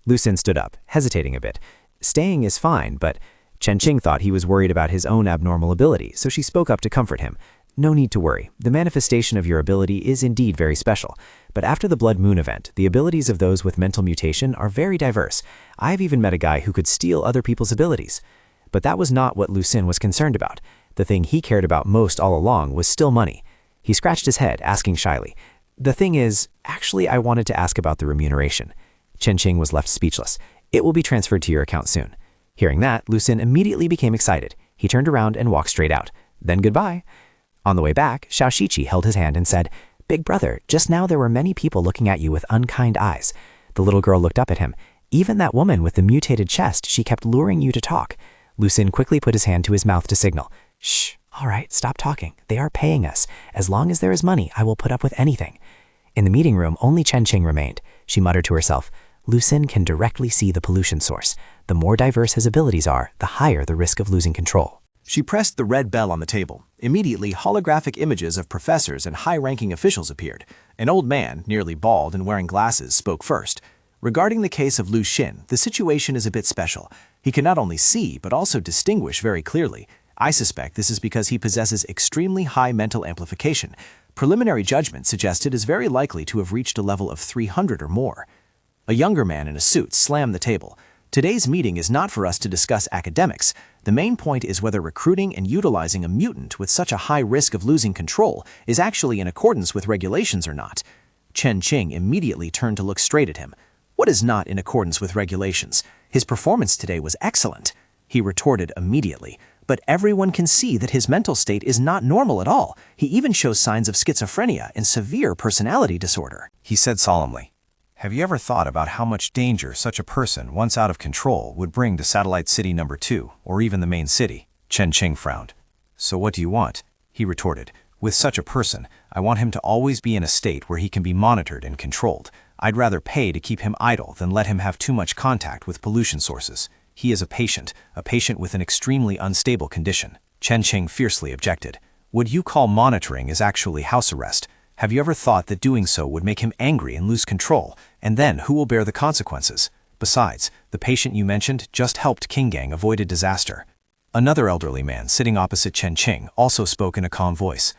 Lu Sin stood up, hesitating a bit. Staying is fine, but Chen Qing thought he was worried about his own abnormal ability, so she spoke up to comfort him. No need to worry. The manifestation of your ability is indeed very special. But after the Blood Moon event, the abilities of those with mental mutation are very diverse. I've even met a guy who could steal other people's abilities. But that was not what Lu Sin was concerned about. The thing he cared about most all along was still money. He scratched his head, asking shyly, the thing is, actually I wanted to ask about the remuneration. Chen Qing was left speechless. It will be transferred to your account soon. Hearing that, Lu Sin immediately became excited. He turned around and walked straight out. Then goodbye. On the way back, Xiao Shiqi held his hand and said, Big brother, just now there were many people looking at you with unkind eyes. The little girl looked up at him. Even that woman with the mutated chest, she kept luring you to talk. Lu Sin quickly put his hand to his mouth to signal. Shh, all right, stop talking. They are paying us. As long as there is money, I will put up with anything. In the meeting room, only Chen Qing remained. She muttered to herself, Lu Sin can directly see the pollution source. The more diverse his abilities are, the higher the risk of losing control. She pressed the red bell on the table. Immediately, holographic images of professors and high-ranking officials appeared. An old man, nearly bald and wearing glasses, spoke first. Regarding the case of Lu Xin, the situation is a bit special. He can not only see, but also distinguish very clearly. I suspect this is because he possesses extremely high mental amplification. Preliminary judgment suggested is very likely to have reached a level of 300 or more. A younger man in a suit slammed the table. Today's meeting is not for us to discuss academics. The main point is whether recruiting and utilizing a mutant with such a high risk of losing control is actually in accordance with regulations or not. Chen Qing immediately turned to look straight at him. What is not in accordance with regulations? His performance today was excellent. He retorted immediately. But everyone can see that his mental state is not normal at all. He even shows signs of schizophrenia and severe personality disorder. He said solemnly, Have you ever thought about how much danger such a person, once out of control, would bring to Satellite City number 2, or even the main city? Chen Qing frowned. So what do you want? He retorted. With such a person, I want him to always be in a state where he can be monitored and controlled. I'd rather pay to keep him idle than let him have too much contact with pollution sources. He is a patient with an extremely unstable condition. Chen Qing fiercely objected. What you call monitoring is actually house arrest. Have you ever thought that doing so would make him angry and lose control? And then who will bear the consequences? Besides, the patient you mentioned just helped King Gang avoid a disaster. Another elderly man sitting opposite Chen Qing also spoke in a calm voice.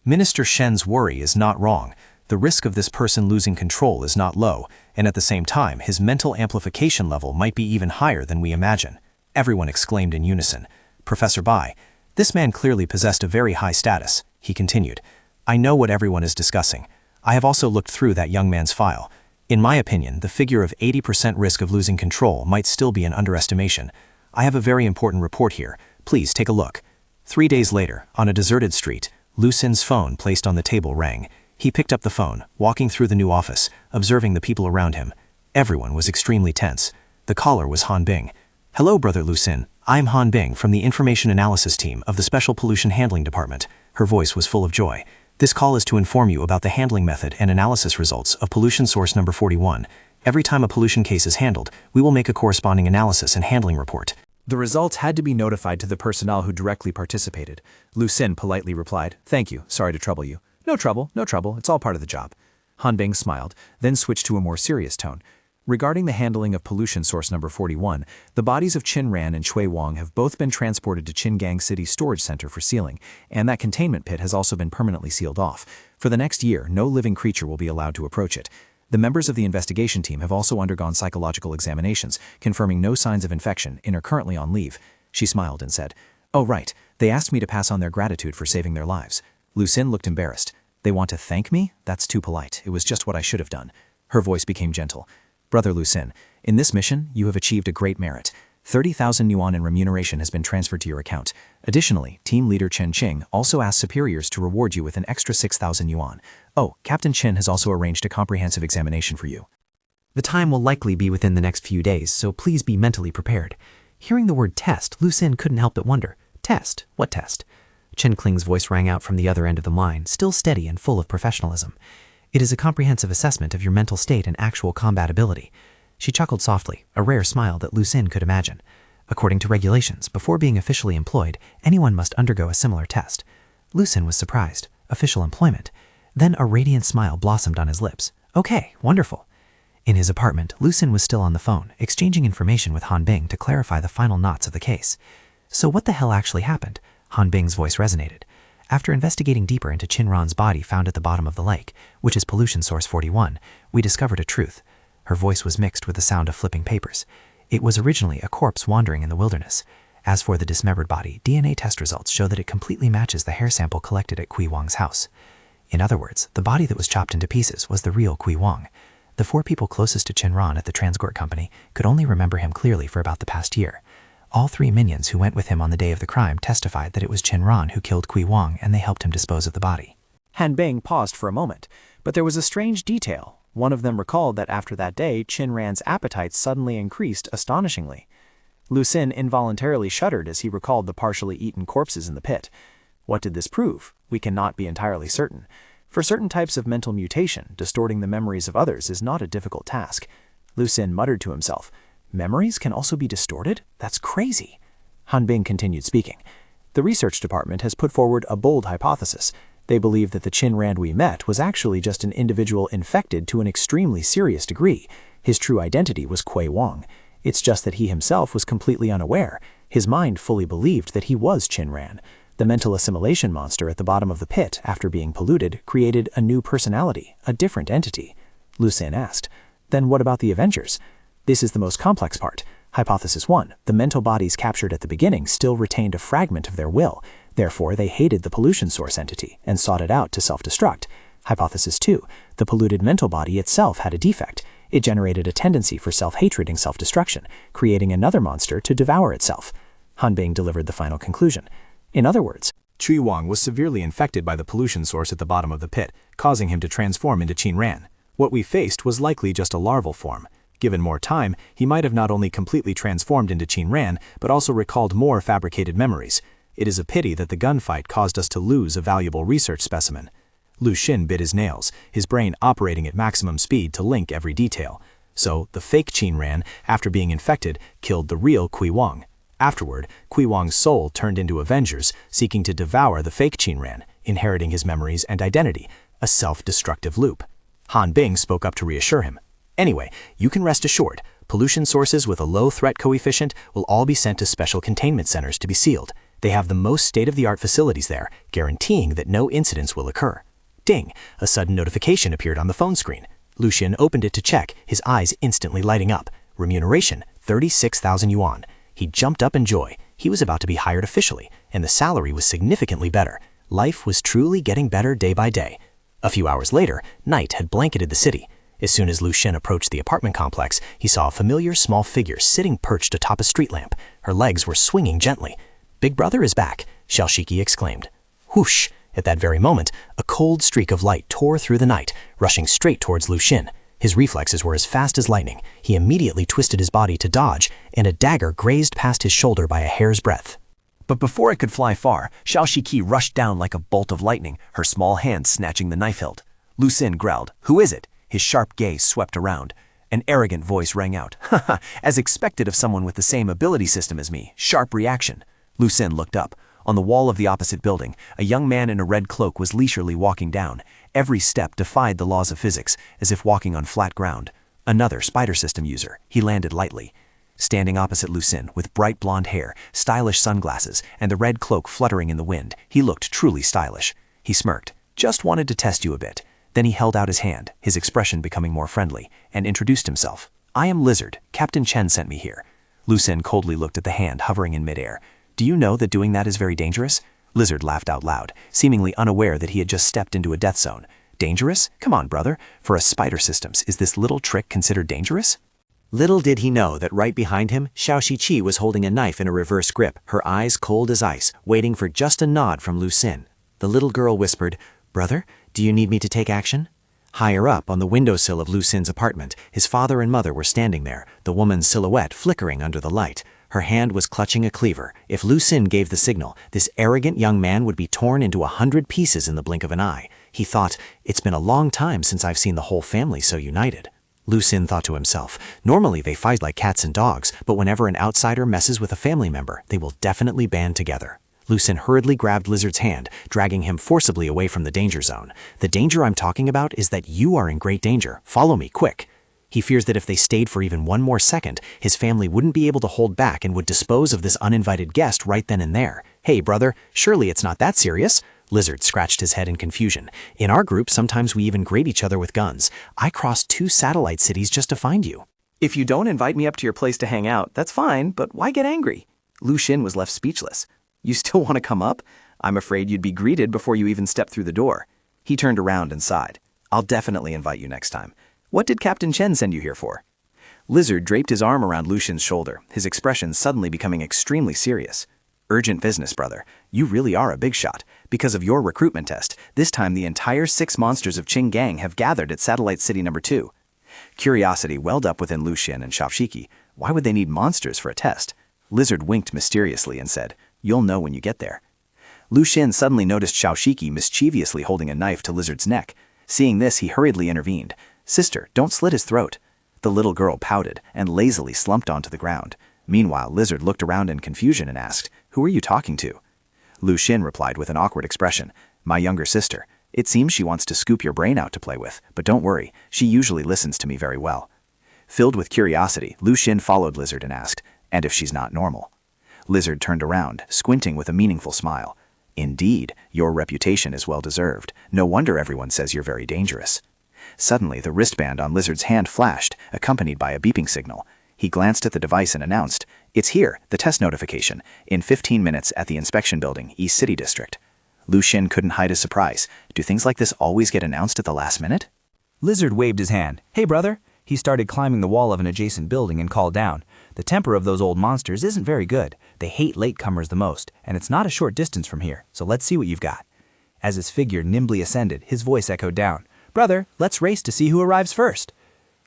Minister Shen's worry is not wrong. The risk of this person losing control is not low, and at the same time, his mental amplification level might be even higher than we imagine. Everyone exclaimed in unison. Professor Bai, this man clearly possessed a very high status. He continued, I know what everyone is discussing. I have also looked through that young man's file. In my opinion, the figure of 80% risk of losing control might still be an underestimation. I have a very important report here. Please take a look. 3 days later, on a deserted street, Lu Xin's phone placed on the table rang. He picked up the phone, walking through the new office, observing the people around him. Everyone was extremely tense. The caller was Han Bing. "Hello, Brother Lucin. I'm Han Bing from the Information Analysis Team of the Special Pollution Handling Department." Her voice was full of joy. "This call is to inform you about the handling method and analysis results of pollution source number 41. Every time a pollution case is handled, we will make a corresponding analysis and handling report." The results had to be notified to the personnel who directly participated. Lucin politely replied, "Thank you, sorry to trouble you." No trouble, it's all part of the job." Han Bing smiled, then switched to a more serious tone. "Regarding the handling of pollution source number 41, the bodies of Qin Ran and Chui Wang have both been transported to Qingang City Storage Center for sealing, and that containment pit has also been permanently sealed off. For the next year, no living creature will be allowed to approach it. The members of the investigation team have also undergone psychological examinations, confirming no signs of infection and are currently on leave." She smiled and said, "Oh right, they asked me to pass on their gratitude for saving their lives." Lucin looked embarrassed. "They want to thank me? That's too polite. It was just what I should have done." Her voice became gentle. "Brother Lucin, in this mission, you have achieved a great merit. 30,000 yuan in remuneration has been transferred to your account. Additionally, team leader Chen Qing also asked superiors to reward you with an extra 6,000 yuan. Oh, Captain Chen has also arranged a comprehensive examination for you." The time will likely be within the next few days, so please be mentally prepared. Hearing the word test, Lucin couldn't help but wonder. Test? What test? Chen Kling's voice rang out from the other end of the line, still steady and full of professionalism. "It is a comprehensive assessment of your mental state and actual combat ability." She chuckled softly, a rare smile that Lucin could imagine. According to regulations, before being officially employed, anyone must undergo a similar test. Lucin was surprised. Official employment? Then a radiant smile blossomed on his lips. "Okay, wonderful." In his apartment, Lucin was still on the phone, exchanging information with Han Bing to clarify the final knots of the case. "So what the hell actually happened?" Han Bing's voice resonated. "After investigating deeper into Qin Ran's body found at the bottom of the lake, which is pollution source 41, we discovered a truth." Her voice was mixed with the sound of flipping papers. "It was originally a corpse wandering in the wilderness. As for the dismembered body, DNA test results show that it completely matches the hair sample collected at Kui Wang's house. In other words, the body that was chopped into pieces was the real Kui Wang. The 4 people closest to Qin Ran at the Transgort Company could only remember him clearly for about the past year. All 3 minions who went with him on the day of the crime testified that it was Qin Ran who killed Kui Wang and they helped him dispose of the body." Han Bing paused for a moment, but there was a strange detail. One of them recalled that after that day, Qin Ran's appetite suddenly increased astonishingly. Lucin involuntarily shuddered as he recalled the partially eaten corpses in the pit. What did this prove? We cannot be entirely certain. For certain types of mental mutation, distorting the memories of others is not a difficult task. Lucin muttered to himself, "Memories can also be distorted? That's crazy." Han Bing continued speaking. "The research department has put forward a bold hypothesis. They believe that the Qin Ran we met was actually just an individual infected to an extremely serious degree. His true identity was Kui Wang. It's just that he himself was completely unaware. His mind fully believed that he was Qin Ran. The mental assimilation monster at the bottom of the pit, after being polluted, created a new personality, a different entity." Lucin asked, "Then what about the Avengers?" "This is the most complex part. Hypothesis 1, the mental bodies captured at the beginning still retained a fragment of their will. Therefore, they hated the pollution source entity and sought it out to self-destruct. Hypothesis 2, the polluted mental body itself had a defect. It generated a tendency for self-hatred and self-destruction, creating another monster to devour itself." Han Bing delivered the final conclusion. "In other words, Chui Wang was severely infected by the pollution source at the bottom of the pit, causing him to transform into Qin Ran. What we faced was likely just a larval form. Given more time, he might have not only completely transformed into Qin Ran, but also recalled more fabricated memories. It is a pity that the gunfight caused us to lose a valuable research specimen." Lu Xin bit his nails, his brain operating at maximum speed to link every detail. So, the fake Qin Ran, after being infected, killed the real Kui Wang. Afterward, Kui Wang's soul turned into Avengers, seeking to devour the fake Qin Ran, inheriting his memories and identity, a self-destructive loop. Han Bing spoke up to reassure him. "Anyway, you can rest assured, pollution sources with a low threat coefficient will all be sent to special containment centers to be sealed. They have the most state-of-the-art facilities there, guaranteeing that no incidents will occur." Ding! A sudden notification appeared on the phone screen. Lucien opened it to check, his eyes instantly lighting up. Remuneration, 36,000 yuan. He jumped up in joy. He was about to be hired officially, and the salary was significantly better. Life was truly getting better day by day. A few hours later, night had blanketed the city. As soon as Lucien approached the apartment complex, he saw a familiar small figure sitting perched atop a street lamp. Her legs were swinging gently. "Big Brother is back," Xiaoshiki exclaimed. Whoosh! At that very moment, a cold streak of light tore through the night, rushing straight towards Lucien. His reflexes were as fast as lightning. He immediately twisted his body to dodge, and a dagger grazed past his shoulder by a hair's breadth. But before it could fly far, Xiao Shiki rushed down like a bolt of lightning, her small hand snatching the knife hilt. Lu Xun growled, "Who is it?" His sharp gaze swept around. An arrogant voice rang out, "Haha, as expected of someone with the same ability system as me. Sharp reaction." Lu Xun looked up. On the wall of the opposite building, a young man in a red cloak was leisurely walking down. Every step defied the laws of physics, as if walking on flat ground. Another spider system user. He landed lightly. Standing opposite Lu Xun, with bright blonde hair, stylish sunglasses, and the red cloak fluttering in the wind, he looked truly stylish. He smirked. "Just wanted to test you a bit." Then he held out his hand, his expression becoming more friendly, and introduced himself. "I am Lizard. Captain Chen sent me here." Lu Xun coldly looked at the hand hovering in midair. "Do you know that doing that is very dangerous?" Lizard laughed out loud, seemingly unaware that he had just stepped into a death zone. "Dangerous? Come on, brother. For a spider systems, is this little trick considered dangerous?" Little did he know that right behind him, Xiao Shiqi was holding a knife in a reverse grip, her eyes cold as ice, waiting for just a nod from Lu Xun. The little girl whispered, "Brother, do you need me to take action?" Higher up, on the windowsill of Lu Xun's apartment, his father and mother were standing there, the woman's silhouette flickering under the light. Her hand was clutching a cleaver. If Lu Xun gave the signal, this arrogant young man would be torn into 100 pieces in the blink of an eye. He thought, "It's been a long time since I've seen the whole family so united." Lu Xun thought to himself, normally they fight like cats and dogs, but whenever an outsider messes with a family member, they will definitely band together. Lu Xun hurriedly grabbed Lizard's hand, dragging him forcibly away from the danger zone. "The danger I'm talking about is that you are in great danger. Follow me, quick." He fears that if they stayed for even one more second, his family wouldn't be able to hold back and would dispose of this uninvited guest right then and there. "Hey, brother, surely it's not that serious?" Lizard scratched his head in confusion. "In our group, sometimes we even grade each other with guns. I crossed 2 satellite cities just to find you." "If you don't invite me up to your place to hang out, that's fine, but why get angry?" Lu Xun was left speechless. "You still want to come up? I'm afraid you'd be greeted before you even stepped through the door." He turned around and sighed. "I'll definitely invite you next time. What did Captain Chen send you here for?" Lizard draped his arm around Lu Xun's shoulder, his expression suddenly becoming extremely serious. "Urgent business, brother. You really are a big shot. Because of your recruitment test, this time the entire 6 monsters of Qing Gang have gathered at Satellite City number 2. Curiosity welled up within Lu Xun and Xiao Shiki. Why would they need monsters for a test? Lizard winked mysteriously and said, "You'll know when you get there." Lu Xun suddenly noticed Xiao Shiki mischievously holding a knife to Lizard's neck. Seeing this, he hurriedly intervened. "Sister, don't slit his throat." The little girl pouted and lazily slumped onto the ground. Meanwhile, Lizard looked around in confusion and asked, "Who are you talking to?" Lu Xun replied with an awkward expression, "My younger sister. It seems she wants to scoop your brain out to play with, but don't worry, she usually listens to me very well." Filled with curiosity, Lu Xun followed Lizard and asked, "And if she's not normal?" Lizard turned around, squinting with a meaningful smile. "Indeed, your reputation is well deserved. No wonder everyone says you're very dangerous." Suddenly, the wristband on Lizard's hand flashed, accompanied by a beeping signal. He glanced at the device and announced, "It's here, the test notification, in 15 minutes at the inspection building, East City District." Lu Xun couldn't hide his surprise. Do things like this always get announced at the last minute? Lizard waved his hand. "Hey, brother." He started climbing the wall of an adjacent building and called down. "The temper of those old monsters isn't very good. They hate latecomers the most, and it's not a short distance from here, so let's see what you've got." As his figure nimbly ascended, his voice echoed down. "Brother, let's race to see who arrives first."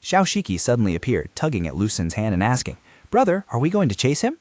Xiao Shiki suddenly appeared, tugging at Lu Xun's hand and asking, "Brother, are we going to chase him?"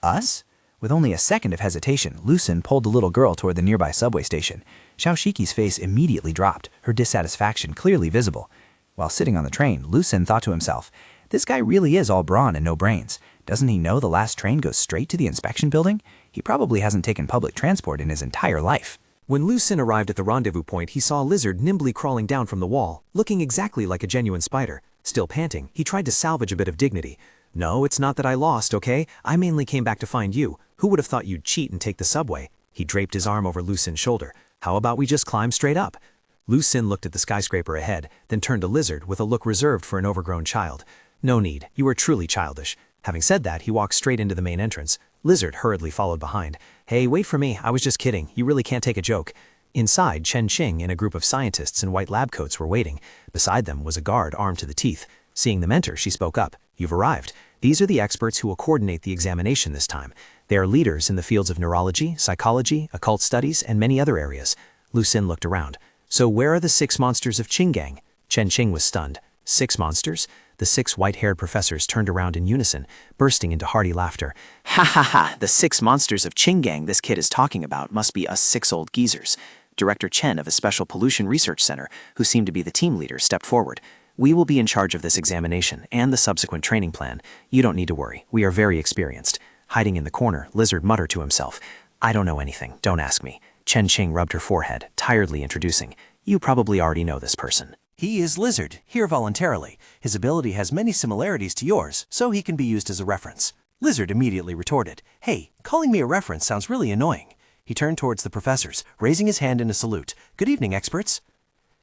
"Us?" With only a second of hesitation, Lu Xun pulled the little girl toward the nearby subway station. Xiao Shiki's face immediately dropped, her dissatisfaction clearly visible. While sitting on the train, Lu Xun thought to himself, "This guy really is all brawn and no brains. Doesn't he know the last train goes straight to the inspection building? He probably hasn't taken public transport in his entire life." When Lu Xun arrived at the rendezvous point, he saw a lizard nimbly crawling down from the wall, looking exactly like a genuine spider. Still panting, he tried to salvage a bit of dignity. "No, it's not that I lost, okay? I mainly came back to find you. Who would have thought you'd cheat and take the subway?" He draped his arm over Lu Xun's shoulder. "How about we just climb straight up?" Lu Xun looked at the skyscraper ahead, then turned to Lizard with a look reserved for an overgrown child. "No need, you are truly childish." Having said that, he walked straight into the main entrance. Lizard hurriedly followed behind. "Hey, wait for me, I was just kidding, you really can't take a joke." Inside, Chen Qing and a group of scientists in white lab coats were waiting. Beside them was a guard armed to the teeth. Seeing them enter, she spoke up. "You've arrived. These are the experts who will coordinate the examination this time. They are leaders in the fields of neurology, psychology, occult studies, and many other areas." Lu Xun looked around. "So where are the 6 monsters of Qing Gang?" Chen Qing was stunned. 6 monsters? The 6 white-haired professors turned around in unison, bursting into hearty laughter. Ha ha ha, the 6 monsters of Qinggang this kid is talking about must be us 6 old geezers. Director Chen of a special pollution research center, who seemed to be the team leader, stepped forward. We will be in charge of this examination and the subsequent training plan. You don't need to worry, we are very experienced. Hiding in the corner, Lizard muttered to himself. I don't know anything, don't ask me. Chen Qing rubbed her forehead, tiredly introducing. You probably already know this person. He is Lizard, here voluntarily. His ability has many similarities to yours, so he can be used as a reference. Lizard immediately retorted, Hey, calling me a reference sounds really annoying. He turned towards the professors, raising his hand in a salute. Good evening, experts.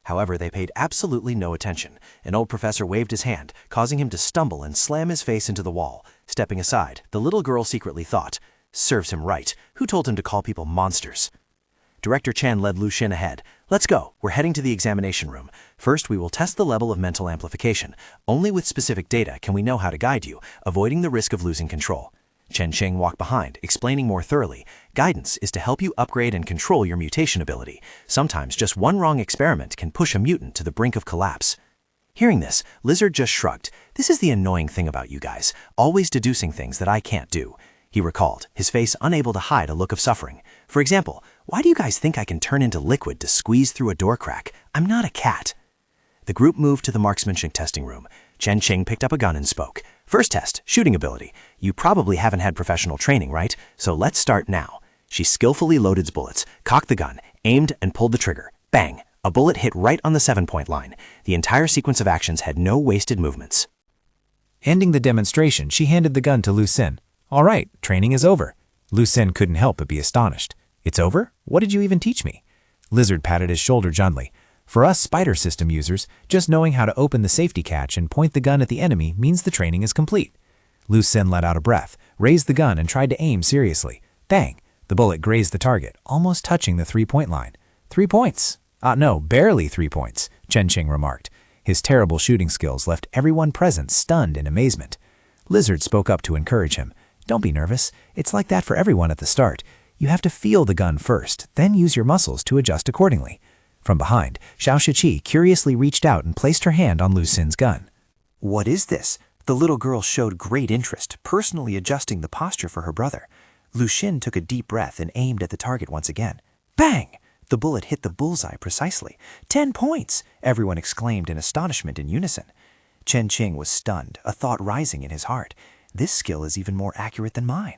However, they paid absolutely no attention. An old professor waved his hand, causing him to stumble and slam his face into the wall. Stepping aside, the little girl secretly thought, Serves him right. Who told him to call people monsters? Director Chen led Lu Xin ahead. Let's go. We're heading to the examination room. First, we will test the level of mental amplification. Only with specific data can we know how to guide you, avoiding the risk of losing control. Chen Qing walked behind, explaining more thoroughly. Guidance is to help you upgrade and control your mutation ability. Sometimes just one wrong experiment can push a mutant to the brink of collapse. Hearing this, Lizard just shrugged. This is the annoying thing about you guys, always deducing things that I can't do. He recalled, his face unable to hide a look of suffering. For example, why do you guys think I can turn into liquid to squeeze through a door crack? I'm not a cat. The group moved to the marksmanship testing room. Chen Qing picked up a gun and spoke. First test, shooting ability. You probably haven't had professional training, right? So let's start now. She skillfully loaded bullets, cocked the gun, aimed, and pulled the trigger. Bang! A bullet hit right on the 7-point line. The entire sequence of actions had no wasted movements. Ending the demonstration, she handed the gun to Lu Xin. All right, training is over. Lu Xin couldn't help but be astonished. It's over? What did you even teach me? Lizard patted his shoulder gently. For us spider system users, just knowing how to open the safety catch and point the gun at the enemy means the training is complete. Lu Xin let out a breath, raised the gun and tried to aim seriously. Bang! The bullet grazed the target, almost touching the 3-point line. 3 points. No, barely 3 points, Chen Qing remarked. His terrible shooting skills left everyone present stunned in amazement. Lizard spoke up to encourage him. Don't be nervous. It's like that for everyone at the start. You have to feel the gun first, then use your muscles to adjust accordingly. From behind, Xiao Shiqi curiously reached out and placed her hand on Lu Xin's gun. What is this? The little girl showed great interest, personally adjusting the posture for her brother. Lu Xin took a deep breath and aimed at the target once again. Bang! The bullet hit the bullseye precisely. 10 points! Everyone exclaimed in astonishment in unison. Chen Qing was stunned, a thought rising in his heart. This skill is even more accurate than mine.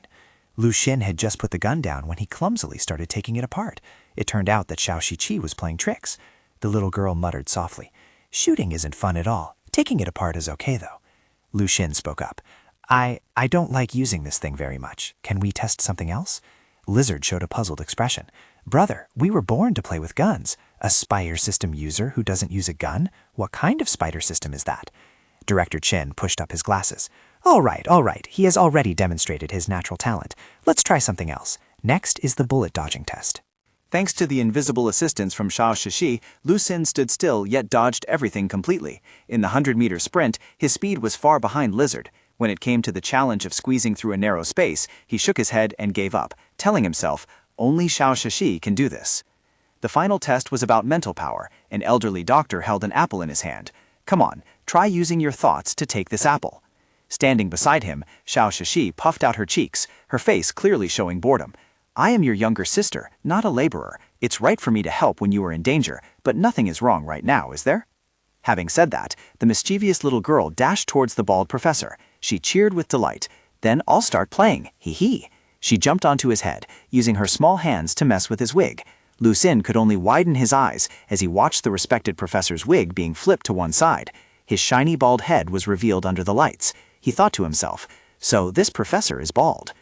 Lu Xin had just put the gun down when he clumsily started taking it apart. It turned out that Xiao Shiqi was playing tricks. The little girl muttered softly. Shooting isn't fun at all. Taking it apart is okay, though. Lu Xin spoke up. I don't like using this thing very much. Can we test something else? Lizard showed a puzzled expression. Brother, we were born to play with guns. A spider system user who doesn't use a gun? What kind of spider system is that? Director Chen pushed up his glasses. All right. He has already demonstrated his natural talent. Let's try something else. Next is the bullet dodging test. Thanks to the invisible assistance from Xiao Shiqi, Lu Xin stood still yet dodged everything completely. In the 100-meter sprint, his speed was far behind Lizard. When it came to the challenge of squeezing through a narrow space, he shook his head and gave up, telling himself, only Xiao Shiqi can do this. The final test was about mental power. An elderly doctor held an apple in his hand. Come on, try using your thoughts to take this apple. Standing beside him, Xiao Shiqi puffed out her cheeks, her face clearly showing boredom. I am your younger sister, not a laborer. It's right for me to help when you are in danger, but nothing is wrong right now, is there? Having said that, the mischievous little girl dashed towards the bald professor. She cheered with delight. Then I'll start playing, hee. She jumped onto his head, using her small hands to mess with his wig. Lu Xin could only widen his eyes as he watched the respected professor's wig being flipped to one side. His shiny bald head was revealed under the lights. He thought to himself, so this professor is bald.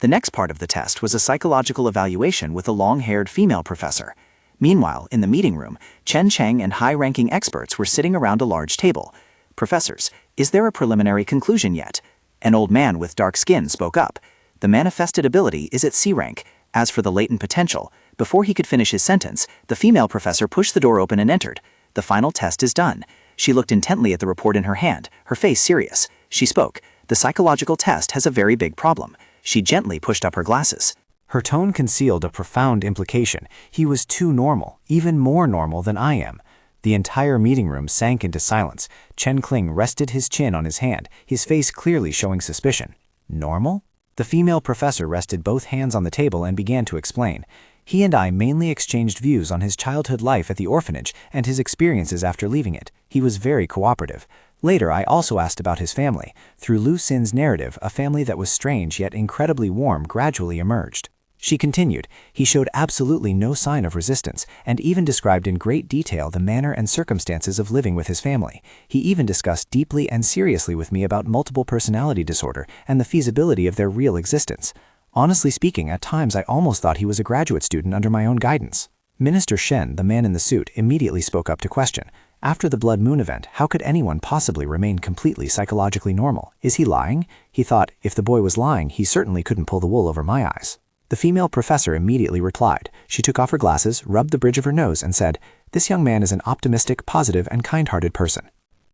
The next part of the test was a psychological evaluation with a long-haired female professor. Meanwhile, in the meeting room, Chen Cheng and high-ranking experts were sitting around a large table. Professors, is there a preliminary conclusion yet? An old man with dark skin spoke up. The manifested ability is at C rank. As for the latent potential, before he could finish his sentence, the female professor pushed the door open and entered. The final test is done. She looked intently at the report in her hand, her face serious. She spoke. The psychological test has a very big problem. She gently pushed up her glasses. Her tone concealed a profound implication. He was too normal, even more normal than I am. The entire meeting room sank into silence. Chen Kling rested his chin on his hand, his face clearly showing suspicion. Normal? The female professor rested both hands on the table and began to explain. He and I mainly exchanged views on his childhood life at the orphanage and his experiences after leaving it. He was very cooperative. Later, I also asked about his family. Through Lu Xin's narrative, a family that was strange yet incredibly warm gradually emerged. She continued, he showed absolutely no sign of resistance, and even described in great detail the manner and circumstances of living with his family. He even discussed deeply and seriously with me about multiple personality disorder and the feasibility of their real existence. Honestly speaking, at times I almost thought he was a graduate student under my own guidance. Minister Shen, the man in the suit, immediately spoke up to question. After the Blood Moon event, how could anyone possibly remain completely psychologically normal? Is he lying? He thought, if the boy was lying, he certainly couldn't pull the wool over my eyes. The female professor immediately replied. She took off her glasses, rubbed the bridge of her nose, and said, "This young man is an optimistic, positive, and kind-hearted person."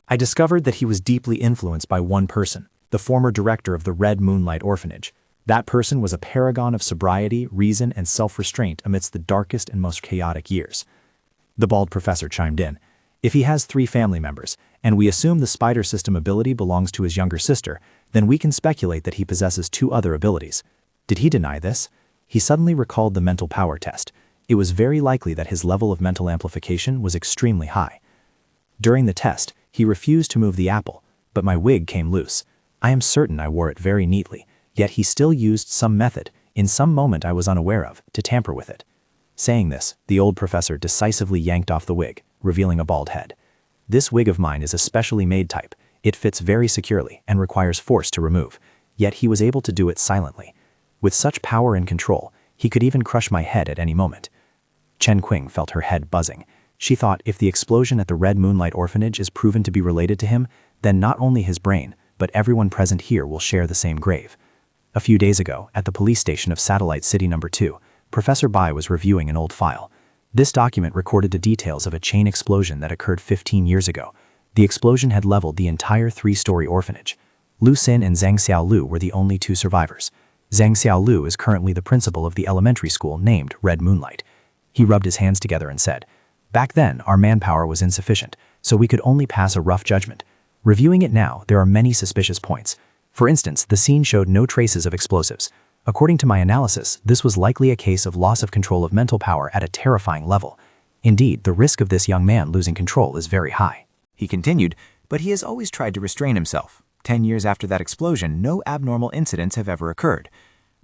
I discovered that he was deeply influenced by one person, the former director of the Red Moonlight Orphanage. That person was a paragon of sobriety, reason, and self-restraint amidst the darkest and most chaotic years. The bald professor chimed in. If he has 3 family members, and we assume the spider system ability belongs to his younger sister, then we can speculate that he possesses 2 other abilities. Did he deny this? He suddenly recalled the mental power test. It was very likely that his level of mental amplification was extremely high. During the test, he refused to move the apple, but my wig came loose. I am certain I wore it very neatly, yet he still used some method, in some moment I was unaware of, to tamper with it. Saying this, the old professor decisively yanked off the wig, revealing a bald head. This wig of mine is a specially made type. It fits very securely and requires force to remove, yet he was able to do it silently. With such power and control, he could even crush my head at any moment. Chen Qing felt her head buzzing. She thought if the explosion at the Red Moonlight Orphanage is proven to be related to him, then not only his brain, but everyone present here will share the same grave. A few days ago, at the police station of Satellite City No. 2, Professor Bai was reviewing an old file. This document recorded the details of a chain explosion that occurred 15 years ago. The explosion had leveled the entire 3-story orphanage. Lu Xin and Zhang Xiaolu were the only 2 survivors. Zhang Xiaolu is currently the principal of the elementary school named Red Moonlight. He rubbed his hands together and said, "Back then, our manpower was insufficient, so we could only pass a rough judgment. Reviewing it now, there are many suspicious points. For instance, the scene showed no traces of explosives. According to my analysis, this was likely a case of loss of control of mental power at a terrifying level. Indeed, the risk of this young man losing control is very high." He continued, but he has always tried to restrain himself. 10 years after that explosion, no abnormal incidents have ever occurred.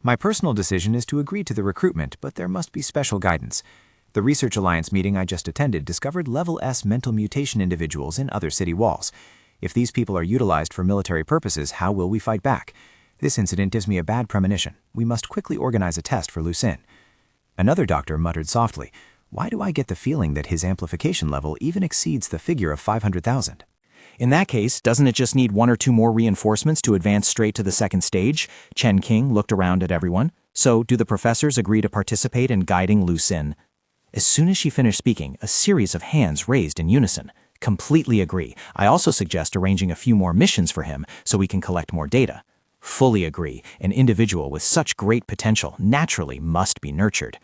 My personal decision is to agree to the recruitment, but there must be special guidance. The Research Alliance meeting I just attended discovered Level S mental mutation individuals in other city walls. If these people are utilized for military purposes, how will we fight back? This incident gives me a bad premonition. We must quickly organize a test for Lu Xin. Another doctor muttered softly, "Why do I get the feeling that his amplification level even exceeds the figure of 500,000? In that case, doesn't it just need 1 or 2 more reinforcements to advance straight to the second stage? Chen Qing looked around at everyone. So, do the professors agree to participate in guiding Lu Xin? As soon as she finished speaking, a series of hands raised in unison. Completely agree. I also suggest arranging a few more missions for him so we can collect more data. Fully agree. An individual with such great potential naturally must be nurtured.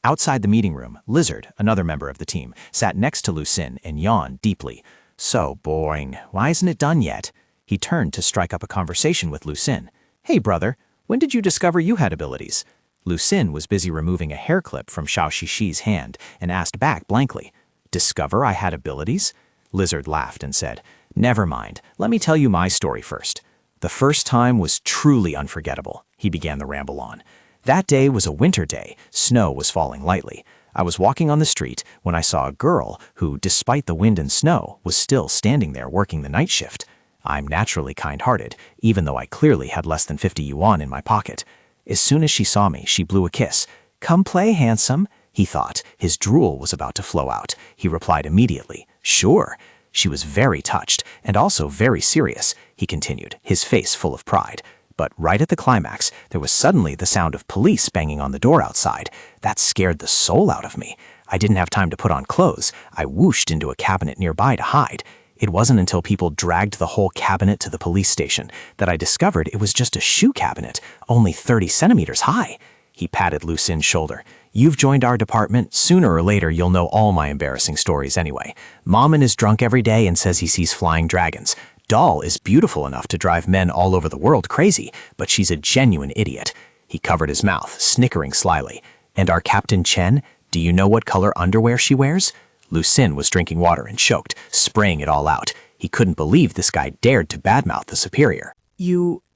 Outside the meeting room, Lizard, another member of the team, sat next to Lu Xin and yawned deeply. So boring. Why isn't it done yet? He turned to strike up a conversation with Lu Xin. "Hey, brother, when did you discover you had abilities?" Lu Xin was busy removing a hair clip from Xiao Shixi's hand and asked back blankly, "Discover I had abilities?" Lizard laughed and said, "Never mind. Let me tell you my story first. The first time was truly unforgettable," he began the ramble on. "That day was a winter day. Snow was falling lightly. I was walking on the street when I saw a girl who, despite the wind and snow, was still standing there working the night shift. I'm naturally kind-hearted, even though I clearly had less than 50 yuan in my pocket. As soon as she saw me, she blew a kiss. 'Come play, handsome,' he thought. His drool was about to flow out. He replied immediately, 'Sure.' She was very touched, and also very serious, he continued, his face full of pride. But right at the climax, there was suddenly the sound of police banging on the door outside. That scared the soul out of me. I didn't have time to put on clothes. I whooshed into a cabinet nearby to hide. It wasn't until people dragged the whole cabinet to the police station that I discovered it was just a shoe cabinet, only 30 centimeters high. He patted Lu Xin's shoulder. "You've joined our department. Sooner or later, you'll know all my embarrassing stories anyway. Maman is drunk every day and says he sees flying dragons. Doll is beautiful enough to drive men all over the world crazy, but she's a genuine idiot." He covered his mouth, snickering slyly. "And our Captain Chen, do you know what color underwear she wears?" Lu Xin was drinking water and choked, spraying it all out. He couldn't believe this guy dared to badmouth the superior.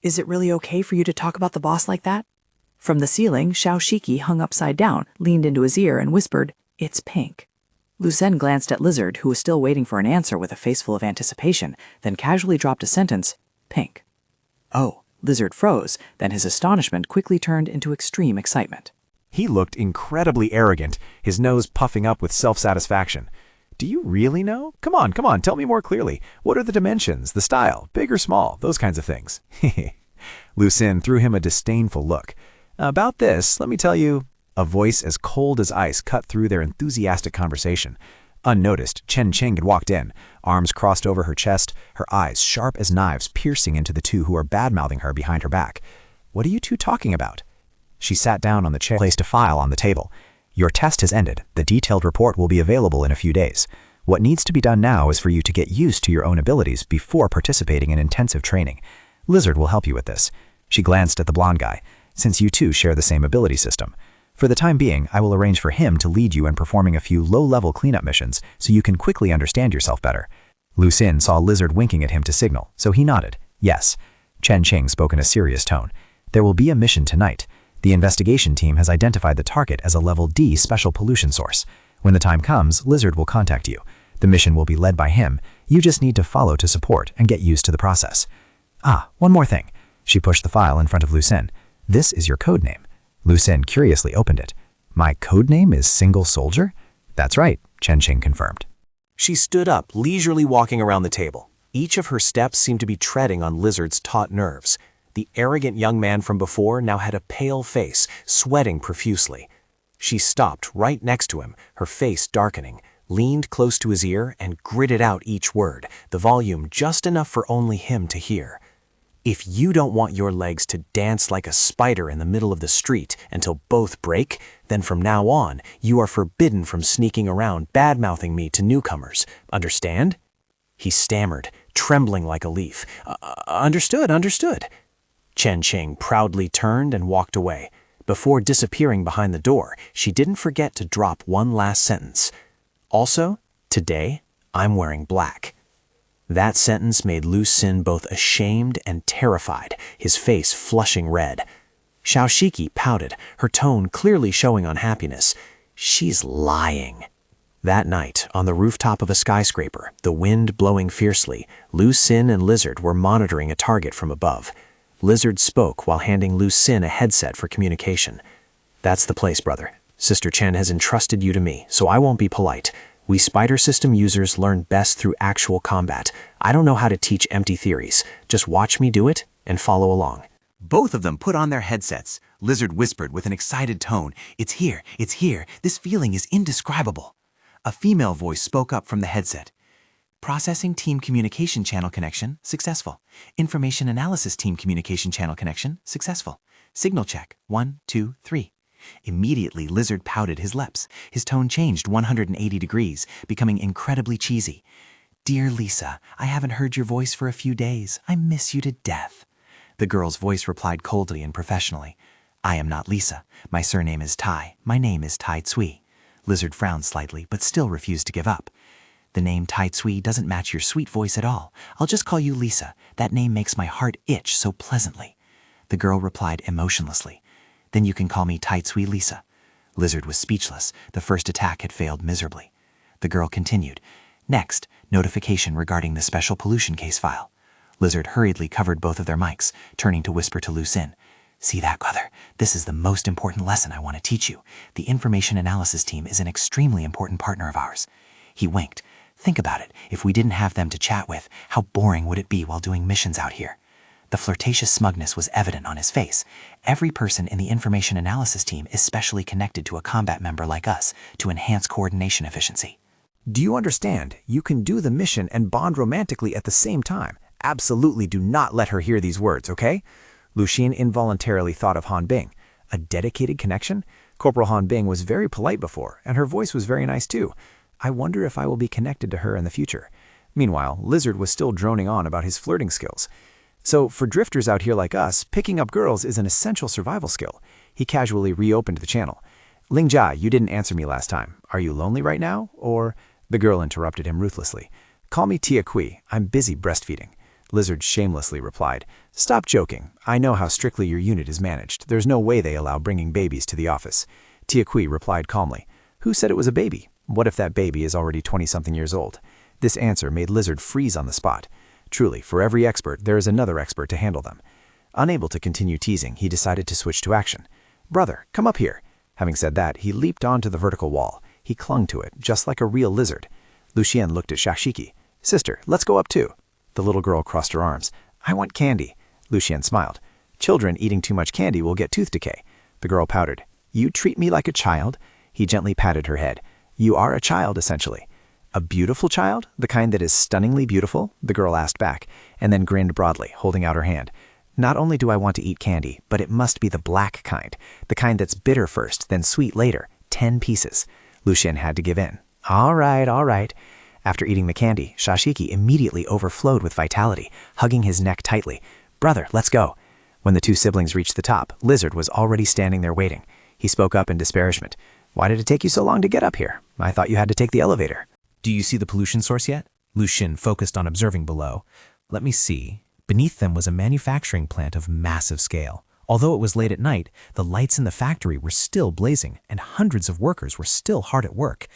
Is it really okay for you to talk about the boss like that? From the ceiling, Xiao Shiki hung upside down, leaned into his ear, and whispered, "It's pink." Lu Sen glanced at Lizard, who was still waiting for an answer with a face full of anticipation, then casually dropped a sentence, "Pink." Oh, Lizard froze, then his astonishment quickly turned into extreme excitement. He looked incredibly arrogant, his nose puffing up with self-satisfaction. "Do you really know? Come on, tell me more clearly. What are the dimensions, the style, big or small, those kinds of things?" Lu Xin threw him a disdainful look. "About this, let me tell you." A voice as cold as ice cut through their enthusiastic conversation. Unnoticed, Chen Qing had walked in, arms crossed over her chest, her eyes sharp as knives piercing into the two who were badmouthing her behind her back. "What are you two talking about?" She sat down on the chair, placed a file on the table. "Your test has ended. The detailed report will be available in a few days. What needs to be done now is for you to get used to your own abilities before participating in intensive training. Lizard will help you with this." She glanced at the blonde guy. "Since you two share the same ability system. For the time being, I will arrange for him to lead you in performing a few low-level cleanup missions so you can quickly understand yourself better." Lu Xin saw Lizard winking at him to signal, so he nodded. "Yes." Chen Qing spoke in a serious tone. "There will be a mission tonight. The investigation team has identified the target as a level D special pollution source. When the time comes, Lizard will contact you. The mission will be led by him. You just need to follow to support and get used to the process. One more thing." She pushed the file in front of Lu Xin. "This is your code name." Lu Xin curiously opened it. "My code name is Single Soldier?" "That's right," Chen Qing confirmed. She stood up, leisurely walking around the table. Each of her steps seemed to be treading on Lizard's taut nerves. The arrogant young man from before now had a pale face, sweating profusely. She stopped right next to him, her face darkening, leaned close to his ear, and gritted out each word, the volume just enough for only him to hear. "If you don't want your legs to dance like a spider in the middle of the street until both break, then from now on, you are forbidden from sneaking around bad-mouthing me to newcomers. Understand?" He stammered, trembling like a leaf. Understood. Chen Qing proudly turned and walked away. Before disappearing behind the door, she didn't forget to drop one last sentence. "Also, today, I'm wearing black." That sentence made Lu Xin both ashamed and terrified, his face flushing red. Xiao Shiki pouted, her tone clearly showing unhappiness. "She's lying." That night, on the rooftop of a skyscraper, the wind blowing fiercely, Lu Xin and Lizard were monitoring a target from above. Lizard spoke while handing Lu Xin a headset for communication. "That's the place, brother. Sister Chen has entrusted you to me, so I won't be polite. We Spider System users learn best through actual combat. I don't know how to teach empty theories. Just watch me do it and follow along." Both of them put on their headsets. Lizard whispered with an excited tone, "It's here. This feeling is indescribable." A female voice spoke up from the headset. "Processing team communication channel connection, successful. Information analysis team communication channel connection, successful. Signal check, 1, 2, 3. Immediately, Lizard pouted his lips. His tone changed 180 degrees, becoming incredibly cheesy. "Dear Lisa, I haven't heard your voice for a few days. I miss you to death." The girl's voice replied coldly and professionally. "I am not Lisa. My surname is Tai. My name is Tai Tsui." Lizard frowned slightly, but still refused to give up. "The name Tai Tsui doesn't match your sweet voice at all. I'll just call you Lisa. That name makes my heart itch so pleasantly." The girl replied emotionlessly. "Then you can call me Tai Tsui Lisa." Lizard was speechless. The first attack had failed miserably. The girl continued. "Next, notification regarding the special pollution case file." Lizard hurriedly covered both of their mics, turning to whisper to Lu Xin. "See that, brother? This is the most important lesson I want to teach you. The information analysis team is an extremely important partner of ours." He winked. "Think about it. If we didn't have them to chat with, how boring would it be while doing missions out here?" The flirtatious smugness was evident on his face. Every person in the information analysis team is specially connected to a combat member like us to enhance coordination efficiency. "Do you understand? You can do the mission and bond romantically at the same time. Absolutely do not let her hear these words, okay?" Lu Xin involuntarily thought of Han Bing. A dedicated connection? Corporal Han Bing was very polite before, and her voice was very nice too. I wonder if I will be connected to her in the future. Meanwhile, Lizard was still droning on about his flirting skills. So, for drifters out here like us, picking up girls is an essential survival skill. He casually reopened the channel. Lingjia, you didn't answer me last time. Are you lonely right now? Or... The girl interrupted him ruthlessly. Call me Tia Kui. I'm busy breastfeeding. Lizard shamelessly replied. Stop joking. I know how strictly your unit is managed. There's no way they allow bringing babies to the office. Tia Kui replied calmly. Who said it was a baby? What if that baby is already 20-something years old? This answer made Lizard freeze on the spot. Truly, for every expert, there is another expert to handle them. Unable to continue teasing, he decided to switch to action. Brother, come up here. Having said that, he leaped onto the vertical wall. He clung to it, just like a real lizard. Lucien looked at Shashiki. Sister, let's go up too. The little girl crossed her arms. I want candy. Lucien smiled. Children eating too much candy will get tooth decay. The girl pouted. You treat me like a child? He gently patted her head. You are a child, essentially. A beautiful child? The kind that is stunningly beautiful? The girl asked back, and then grinned broadly, holding out her hand. Not only do I want to eat candy, but it must be the black kind. The kind that's bitter first, then sweet later. 10 pieces. Lucien had to give in. All right, all right. After eating the candy, Shashiki immediately overflowed with vitality, hugging his neck tightly. Brother, let's go. When the two siblings reached the top, Lizard was already standing there waiting. He spoke up in disparagement. Why did it take you so long to get up here? I thought you had to take the elevator. Do you see the pollution source yet? Lucien focused on observing below. Let me see. Beneath them was a manufacturing plant of massive scale. Although it was late at night, the lights in the factory were still blazing, and hundreds of workers were still hard at work.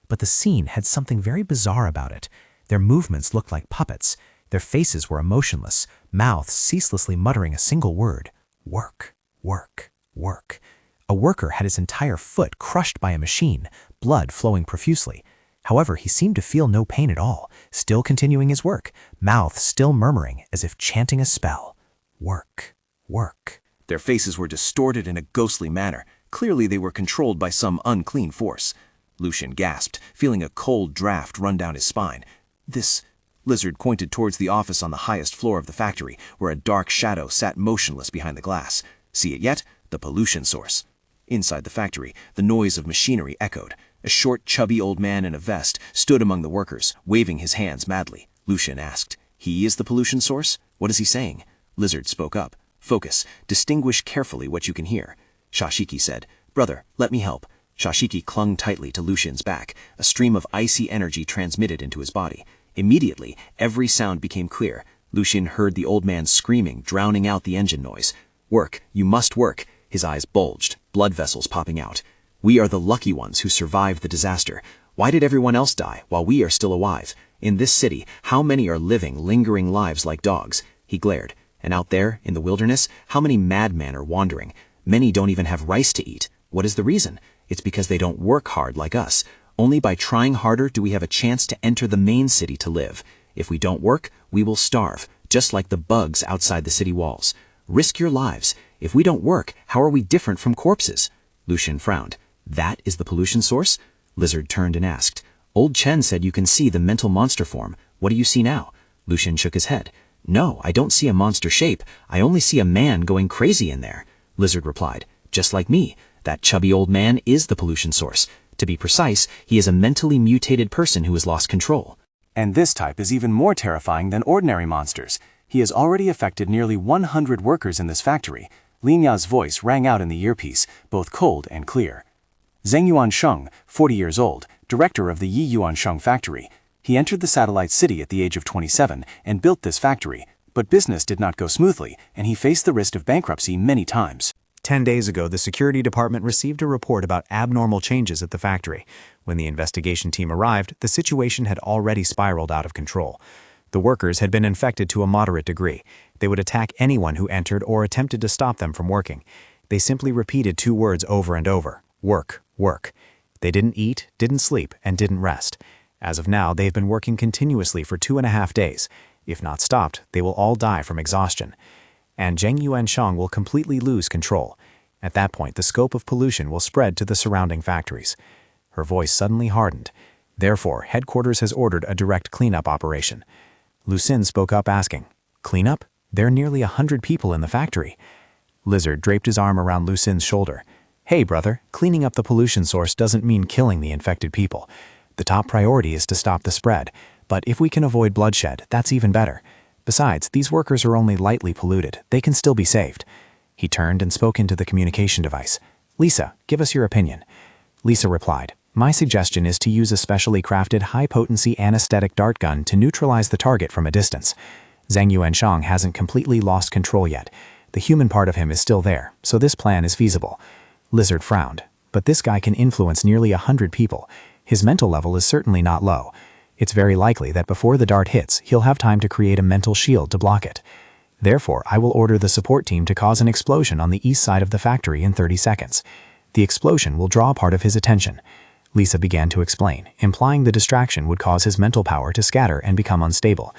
But the scene had something very bizarre about it. Their movements looked like puppets. Their faces were emotionless, mouths ceaselessly muttering a single word. Work, work, work. A worker had his entire foot crushed by a machine, blood flowing profusely. However, he seemed to feel no pain at all, still continuing his work, mouth still murmuring as if chanting a spell. Work, work. Their faces were distorted in a ghostly manner. Clearly they were controlled by some unclean force. Lucien gasped, feeling a cold draft run down his spine. This... Lizard pointed towards the office on the highest floor of the factory, where a dark shadow sat motionless behind the glass. See it yet? The pollution source. Inside the factory, the noise of machinery echoed. A short, chubby old man in a vest stood among the workers, waving his hands madly. Lucien asked, He is the pollution source? What is he saying? Lizard spoke up. Focus. Distinguish carefully what you can hear. Shashiki said, Brother, let me help. Shashiki clung tightly to Lucien's back. A stream of icy energy transmitted into his body. Immediately, every sound became clear. Lucien heard the old man screaming, drowning out the engine noise. Work. You must work. His eyes bulged, blood vessels popping out. We are the lucky ones who survived the disaster. Why did everyone else die while we are still alive? In this city, how many are living, lingering lives like dogs? He glared. And out there, in the wilderness, how many madmen are wandering? Many don't even have rice to eat. What is the reason? It's because they don't work hard like us. Only by trying harder do we have a chance to enter the main city to live. If we don't work, we will starve, just like the bugs outside the city walls. Risk your lives. If we don't work, how are we different from corpses? Lucien frowned. That is the pollution source? Lizard turned and asked. Old Chen said you can see the mental monster form. What do you see now? Lucien shook his head. No, I don't see a monster shape. I only see a man going crazy in there. Lizard replied. Just like me. That chubby old man is the pollution source. To be precise, he is a mentally mutated person who has lost control. And this type is even more terrifying than ordinary monsters. He has already affected nearly 100 workers in this factory. Lin Ya's voice rang out in the earpiece, both cold and clear. Zheng Yuansheng, 40 years old, director of the Yi Yuansheng factory. He entered the satellite city at the age of 27 and built this factory, but business did not go smoothly, and he faced the risk of bankruptcy many times. 10 days ago, the security department received a report about abnormal changes at the factory. When the investigation team arrived, the situation had already spiraled out of control. The workers had been infected to a moderate degree. They would attack anyone who entered or attempted to stop them from working. They simply repeated 2 words over and over. Work, work. They didn't eat, didn't sleep, and didn't rest. As of now, they've been working continuously for 2.5 days. If not stopped, they will all die from exhaustion. And Zheng Yuansheng will completely lose control. At that point, the scope of pollution will spread to the surrounding factories. Her voice suddenly hardened. Therefore, headquarters has ordered a direct cleanup operation. Lucien spoke up asking, Cleanup? There are nearly 100 people in the factory. Lizard draped his arm around Lu Xin's shoulder. Hey, brother, cleaning up the pollution source doesn't mean killing the infected people. The top priority is to stop the spread, but if we can avoid bloodshed, that's even better. Besides, these workers are only lightly polluted. They can still be saved. He turned and spoke into the communication device. Lisa, give us your opinion. Lisa replied, my suggestion is to use a specially crafted high-potency anesthetic dart gun to neutralize the target from a distance. Zhang Yuanshang hasn't completely lost control yet. The human part of him is still there, so this plan is feasible. Lizard frowned. But this guy can influence nearly 100 people. His mental level is certainly not low. It's very likely that before the dart hits, he'll have time to create a mental shield to block it. Therefore, I will order the support team to cause an explosion on the east side of the factory in 30 seconds. The explosion will draw part of his attention. Lisa began to explain, implying the distraction would cause his mental power to scatter and become unstable.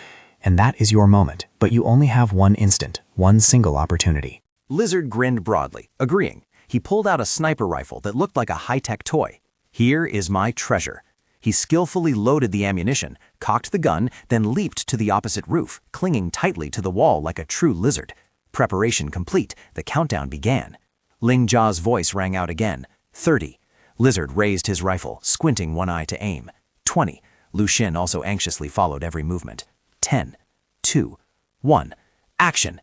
And that is your moment, but you only have one instant, one single opportunity. Lizard grinned broadly, agreeing. He pulled out a sniper rifle that looked like a high-tech toy. Here is my treasure. He skillfully loaded the ammunition, cocked the gun, then leaped to the opposite roof, clinging tightly to the wall like a true lizard. Preparation complete, the countdown began. Ling Jia's voice rang out again. 30. Lizard raised his rifle, squinting one eye to aim. 20. Lu Xin also anxiously followed every movement. 10. 2. 1. Action!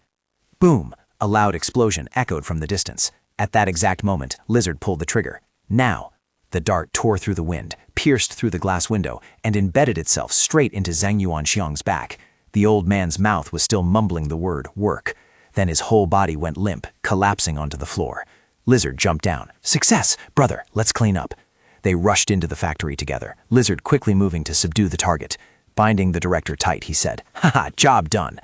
Boom! A loud explosion echoed from the distance. At that exact moment, Lizard pulled the trigger. Now! The dart tore through the wind, pierced through the glass window, and embedded itself straight into Zhang Yuanxiang's back. The old man's mouth was still mumbling the word, work. Then his whole body went limp, collapsing onto the floor. Lizard jumped down. Success! Brother, let's clean up. They rushed into the factory together, Lizard quickly moving to subdue the target. Binding the director tight, he said, haha, job done.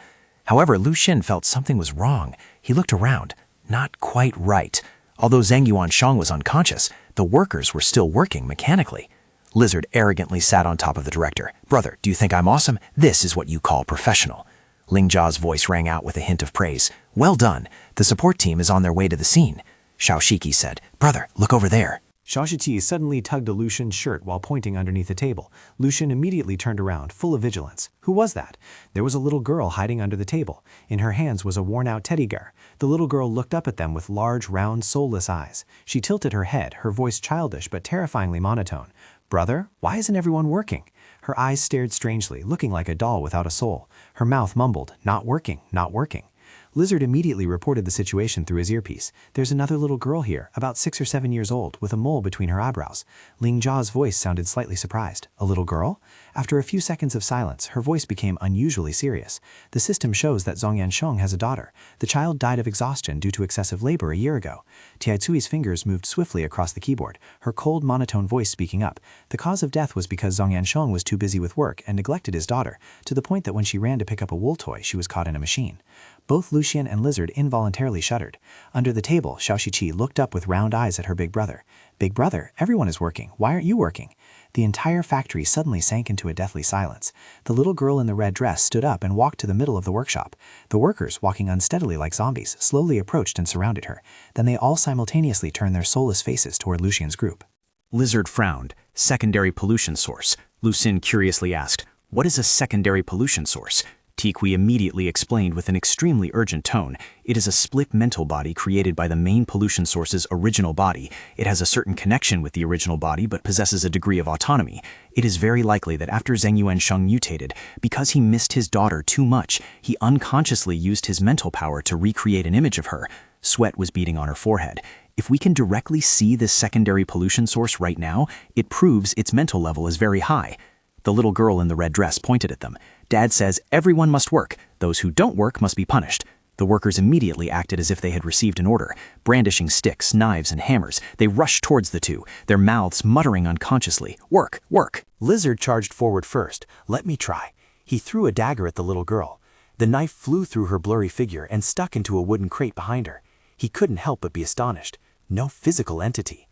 However, Lu Xin felt something was wrong. He looked around. Not quite right. Although Zhang Yuanshang was unconscious, the workers were still working mechanically. Lizard arrogantly sat on top of the director. Brother, do you think I'm awesome? This is what you call professional. Ling Jia's voice rang out with a hint of praise. Well done. The support team is on their way to the scene. Xiao Shiki said, Brother, look over there. Xiao Shiti suddenly tugged at Lu Xin's shirt while pointing underneath the table. Lu Xin immediately turned around, full of vigilance. Who was that? There was a little girl hiding under the table. In her hands was a worn-out teddy bear. The little girl looked up at them with large, round, soulless eyes. She tilted her head, her voice childish but terrifyingly monotone. Brother, why isn't everyone working? Her eyes stared strangely, looking like a doll without a soul. Her mouth mumbled, not working, not working. Lizard immediately reported the situation through his earpiece. There's another little girl here, about 6 or 7 years old, with a mole between her eyebrows. Ling Jia's voice sounded slightly surprised. A little girl? After a few seconds of silence, her voice became unusually serious. The system shows that Zhang Yansheng has a daughter. The child died of exhaustion due to excessive labor a year ago. Tiaitsui's fingers moved swiftly across the keyboard, her cold, monotone voice speaking up. The cause of death was because Zhang Yansheng was too busy with work and neglected his daughter, to the point that when she ran to pick up a wool toy, she was caught in a machine. Both Lu Xin and Lizard involuntarily shuddered. Under the table, Xiao Shiqi looked up with round eyes at her big brother. Big brother, everyone is working. Why aren't you working? The entire factory suddenly sank into a deathly silence. The little girl in the red dress stood up and walked to the middle of the workshop. The workers, walking unsteadily like zombies, slowly approached and surrounded her. Then they all simultaneously turned their soulless faces toward Lu Xin's group. Lizard frowned. Secondary pollution source. Lu Xin curiously asked, what is a secondary pollution source? Tiqui immediately explained with an extremely urgent tone. It is a split mental body created by the main pollution source's original body. It has a certain connection with the original body but possesses a degree of autonomy. It is very likely that after Zhang Yuansheng mutated, because he missed his daughter too much, he unconsciously used his mental power to recreate an image of her. Sweat was beading on her forehead. If we can directly see this secondary pollution source right now, it proves its mental level is very high. The little girl in the red dress pointed at them. Dad says everyone must work. Those who don't work must be punished. The workers immediately acted as if they had received an order. Brandishing sticks, knives, and hammers, they rushed towards the two, their mouths muttering unconsciously, work, work. Lizard charged forward first. Let me try. He threw a dagger at the little girl. The knife flew through her blurry figure and stuck into a wooden crate behind her. He couldn't help but be astonished. No physical entity.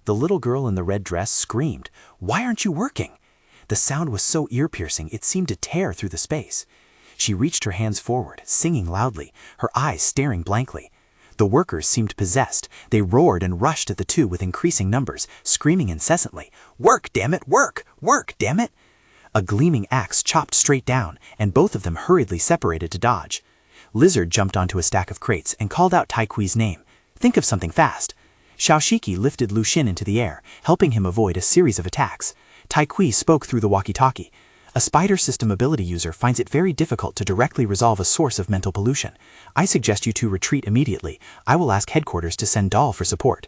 The little girl in the red dress screamed, "Why aren't you working?" The sound was so ear-piercing it seemed to tear through the space. She reached her hands forward, singing loudly, her eyes staring blankly. The workers seemed possessed. They roared and rushed at the two with increasing numbers, screaming incessantly, "Work, damn it, work! Work, damn it!" A gleaming axe chopped straight down, and both of them hurriedly separated to dodge. Lizard jumped onto a stack of crates and called out Tai Kui's name. Think of something fast. Xiaoshiki lifted Lu Xun into the air, helping him avoid a series of attacks. Tai Kui spoke through the walkie-talkie. A spider system ability user finds it very difficult to directly resolve a source of mental pollution. I suggest you two retreat immediately. I will ask headquarters to send Doll for support.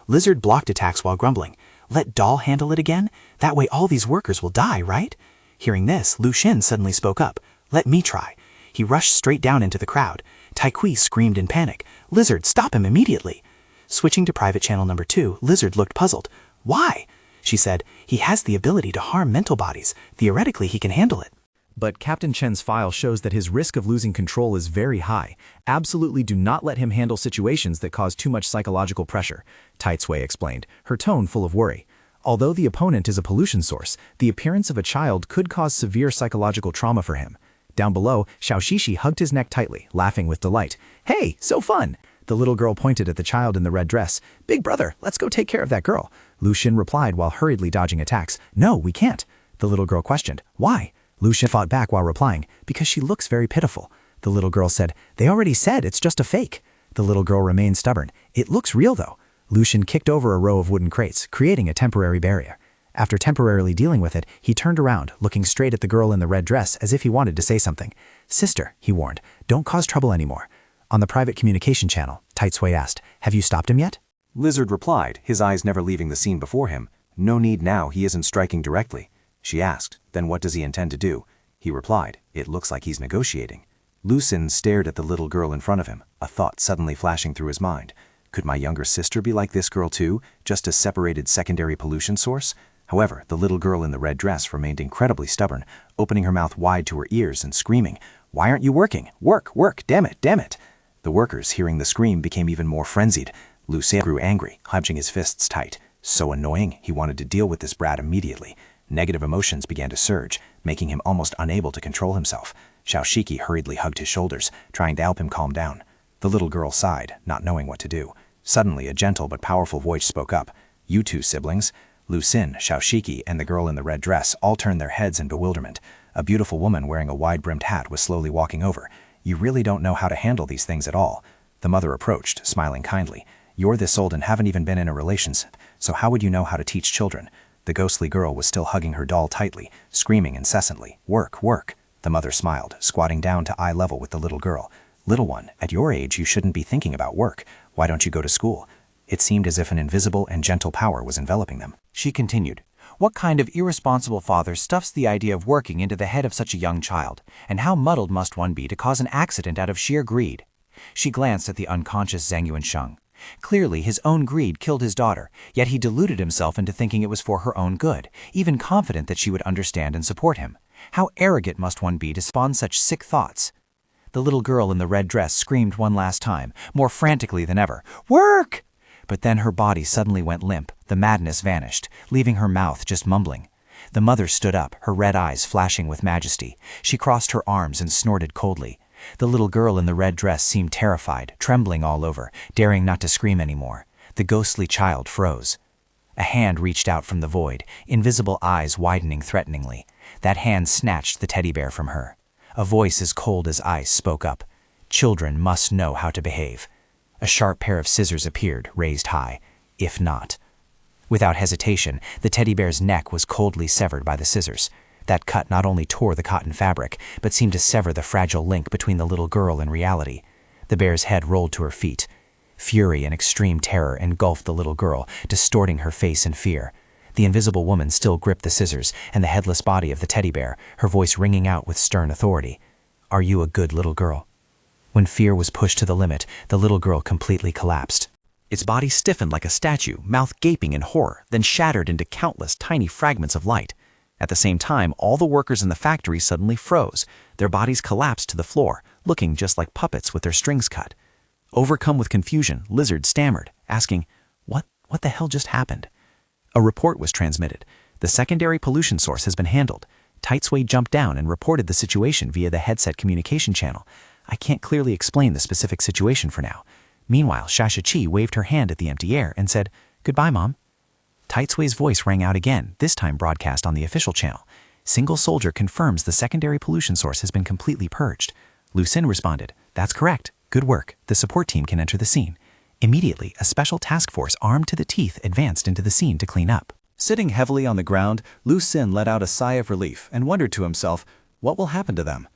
Lizard blocked attacks while grumbling. Let Doll handle it again? That way all these workers will die, right? Hearing this, Lu Xun suddenly spoke up. Let me try. He rushed straight down into the crowd. Tai Kui screamed in panic. Lizard, stop him immediately. Switching to private channel number 2, Lizard looked puzzled. Why? She said, he has the ability to harm mental bodies. Theoretically, he can handle it. But Captain Chen's file shows that his risk of losing control is very high. Absolutely do not let him handle situations that cause too much psychological pressure, Tai Tsui explained, her tone full of worry. Although the opponent is a pollution source, the appearance of a child could cause severe psychological trauma for him. Down below, Xiaoshishi hugged his neck tightly, laughing with delight. Hey, so fun! The little girl pointed at the child in the red dress. Big brother, let's go take care of that girl. Lu Xun replied while hurriedly dodging attacks. No, we can't. The little girl questioned. Why? Lu Xun fought back while replying. Because she looks very pitiful. The little girl said, they already said it's just a fake. The little girl remained stubborn. It looks real though. Lu Xun kicked over a row of wooden crates, creating a temporary barrier. After temporarily dealing with it, he turned around, looking straight at the girl in the red dress as if he wanted to say something. Sister, he warned, don't cause trouble anymore. On the private communication channel, Tai Tsui asked, have you stopped him yet? Lizard replied, his eyes never leaving the scene before him. No need now, he isn't striking directly. She asked, then what does he intend to do? He replied, it looks like he's negotiating. Lu Xun stared at the little girl in front of him, a thought suddenly flashing through his mind. Could my younger sister be like this girl too, just a separated secondary pollution source? However, the little girl in the red dress remained incredibly stubborn, opening her mouth wide to her ears and screaming, why aren't you working? Work, work, damn it, damn it. The workers, hearing the scream, became even more frenzied. Lu Xun grew angry, clenching his fists tight. So annoying, he wanted to deal with this brat immediately. Negative emotions began to surge, making him almost unable to control himself. Xiaoshiki hurriedly hugged his shoulders, trying to help him calm down. The little girl sighed, not knowing what to do. Suddenly, a gentle but powerful voice spoke up. You two siblings. Lu Xun, Xiaoshiki, and the girl in the red dress all turned their heads in bewilderment. A beautiful woman wearing a wide-brimmed hat was slowly walking over. You really don't know how to handle these things at all. The mother approached, smiling kindly. You're this old and haven't even been in a relationship, so how would you know how to teach children? The ghostly girl was still hugging her doll tightly, screaming incessantly, work, work. The mother smiled, squatting down to eye level with the little girl. Little one, at your age you shouldn't be thinking about work. Why don't you go to school? It seemed as if an invisible and gentle power was enveloping them. She continued, what kind of irresponsible father stuffs the idea of working into the head of such a young child, and how muddled must one be to cause an accident out of sheer greed? She glanced at the unconscious Zhang Yuansheng. Clearly, his own greed killed his daughter, yet he deluded himself into thinking it was for her own good, even confident that she would understand and support him. How arrogant must one be to spawn such sick thoughts? The little girl in the red dress screamed one last time, more frantically than ever, Work! But then her body suddenly went limp, the madness vanished, leaving her mouth just mumbling. The mother stood up, her red eyes flashing with majesty. She crossed her arms and snorted coldly. The little girl in the red dress seemed terrified, trembling all over, daring not to scream anymore. The ghostly child froze. A hand reached out from the void, invisible eyes widening threateningly. That hand snatched the teddy bear from her. A voice as cold as ice spoke up. Children must know how to behave. A sharp pair of scissors appeared, raised high. If not. Without hesitation, the teddy bear's neck was coldly severed by the scissors. That cut not only tore the cotton fabric, but seemed to sever the fragile link between the little girl and reality. The bear's head rolled to her feet. Fury and extreme terror engulfed the little girl, distorting her face in fear. The invisible woman still gripped the scissors and the headless body of the teddy bear, her voice ringing out with stern authority. Are you a good little girl? When fear was pushed to the limit, the little girl completely collapsed. Its body stiffened like a statue, mouth gaping in horror, then shattered into countless tiny fragments of light. At the same time, all the workers in the factory suddenly froze. Their bodies collapsed to the floor, looking just like puppets with their strings cut. Overcome with confusion, Lizard stammered, asking, What the hell just happened? A report was transmitted. The secondary pollution source has been handled. Tai Tsui jumped down and reported the situation via the headset communication channel. I can't clearly explain the specific situation for now. Meanwhile, Shashachi waved her hand at the empty air and said, Goodbye, Mom. Tai Tsui's voice rang out again, this time broadcast on the official channel. Single soldier confirms the secondary pollution source has been completely purged. Lu Xun responded, That's correct. Good work. The support team can enter the scene. Immediately, a special task force armed to the teeth advanced into the scene to clean up. Sitting heavily on the ground, Lu Sin let out a sigh of relief and wondered to himself, what will happen to them?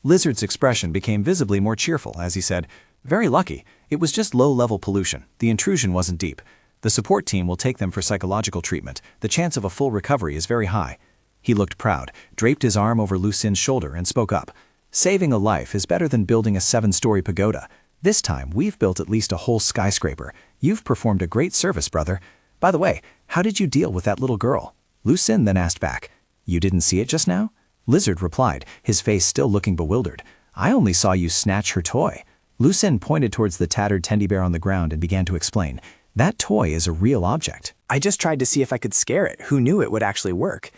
Lizard's expression became visibly more cheerful as he said, very lucky. It was just low-level pollution. The intrusion wasn't deep. The support team will take them for psychological treatment. The chance of a full recovery is very high. He looked proud, draped his arm over Lu Sin's shoulder and spoke up. Saving a life is better than building a 7-story pagoda. This time, we've built at least a whole skyscraper. You've performed a great service, brother. By the way, how did you deal with that little girl? Lu Sin then asked back. You didn't see it just now? Lizard replied, his face still looking bewildered. I only saw you snatch her toy. Lu Sin pointed towards the tattered teddy bear on the ground and began to explain. That toy is a real object. I just tried to see if I could scare it. Who knew it would actually work?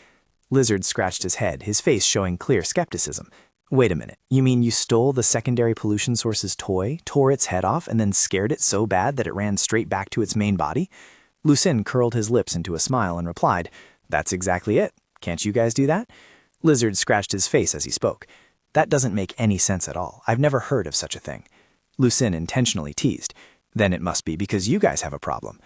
Lizard scratched his head, his face showing clear skepticism. Wait a minute, you mean you stole the secondary pollution source's toy, tore its head off, and then scared it so bad that it ran straight back to its main body? Lu Sin curled his lips into a smile and replied, That's exactly it. Can't you guys do that? Lizard scratched his face as he spoke. That doesn't make any sense at all. I've never heard of such a thing. Lu Sin intentionally teased. Then it must be because you guys have a problem.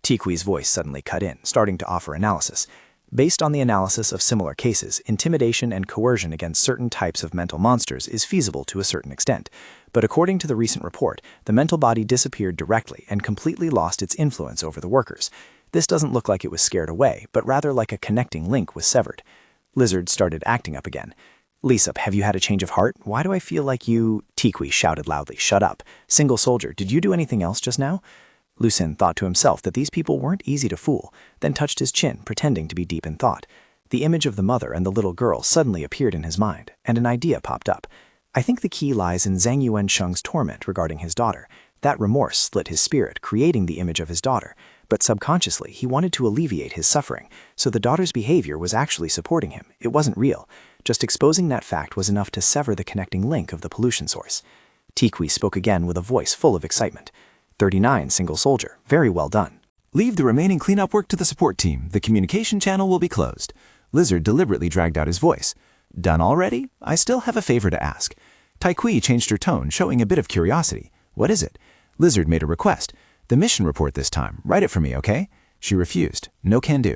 Tiqui's voice suddenly cut in, starting to offer analysis. Based on the analysis of similar cases, intimidation and coercion against certain types of mental monsters is feasible to a certain extent. But according to the recent report, the mental body disappeared directly and completely lost its influence over the workers. This doesn't look like it was scared away, but rather like a connecting link was severed. Lizard started acting up again. Lisa, have you had a change of heart? Why do I feel like you… Tiqui shouted loudly, Shut up. Single soldier, did you do anything else just now? Lu Sin thought to himself that these people weren't easy to fool, then touched his chin, pretending to be deep in thought. The image of the mother and the little girl suddenly appeared in his mind, and an idea popped up. I think the key lies in Zhang Yuansheng's torment regarding his daughter. That remorse split his spirit, creating the image of his daughter. But subconsciously, he wanted to alleviate his suffering, so the daughter's behavior was actually supporting him. It wasn't real. Just exposing that fact was enough to sever the connecting link of the pollution source. Tiqui spoke again with a voice full of excitement. 39, single soldier. Very well done. Leave the remaining cleanup work to the support team. The communication channel will be closed. Lizard deliberately dragged out his voice. Done already? I still have a favor to ask. Tiqui changed her tone, showing a bit of curiosity. What is it? Lizard made a request. The mission report this time. Write it for me, okay? She refused. No can do.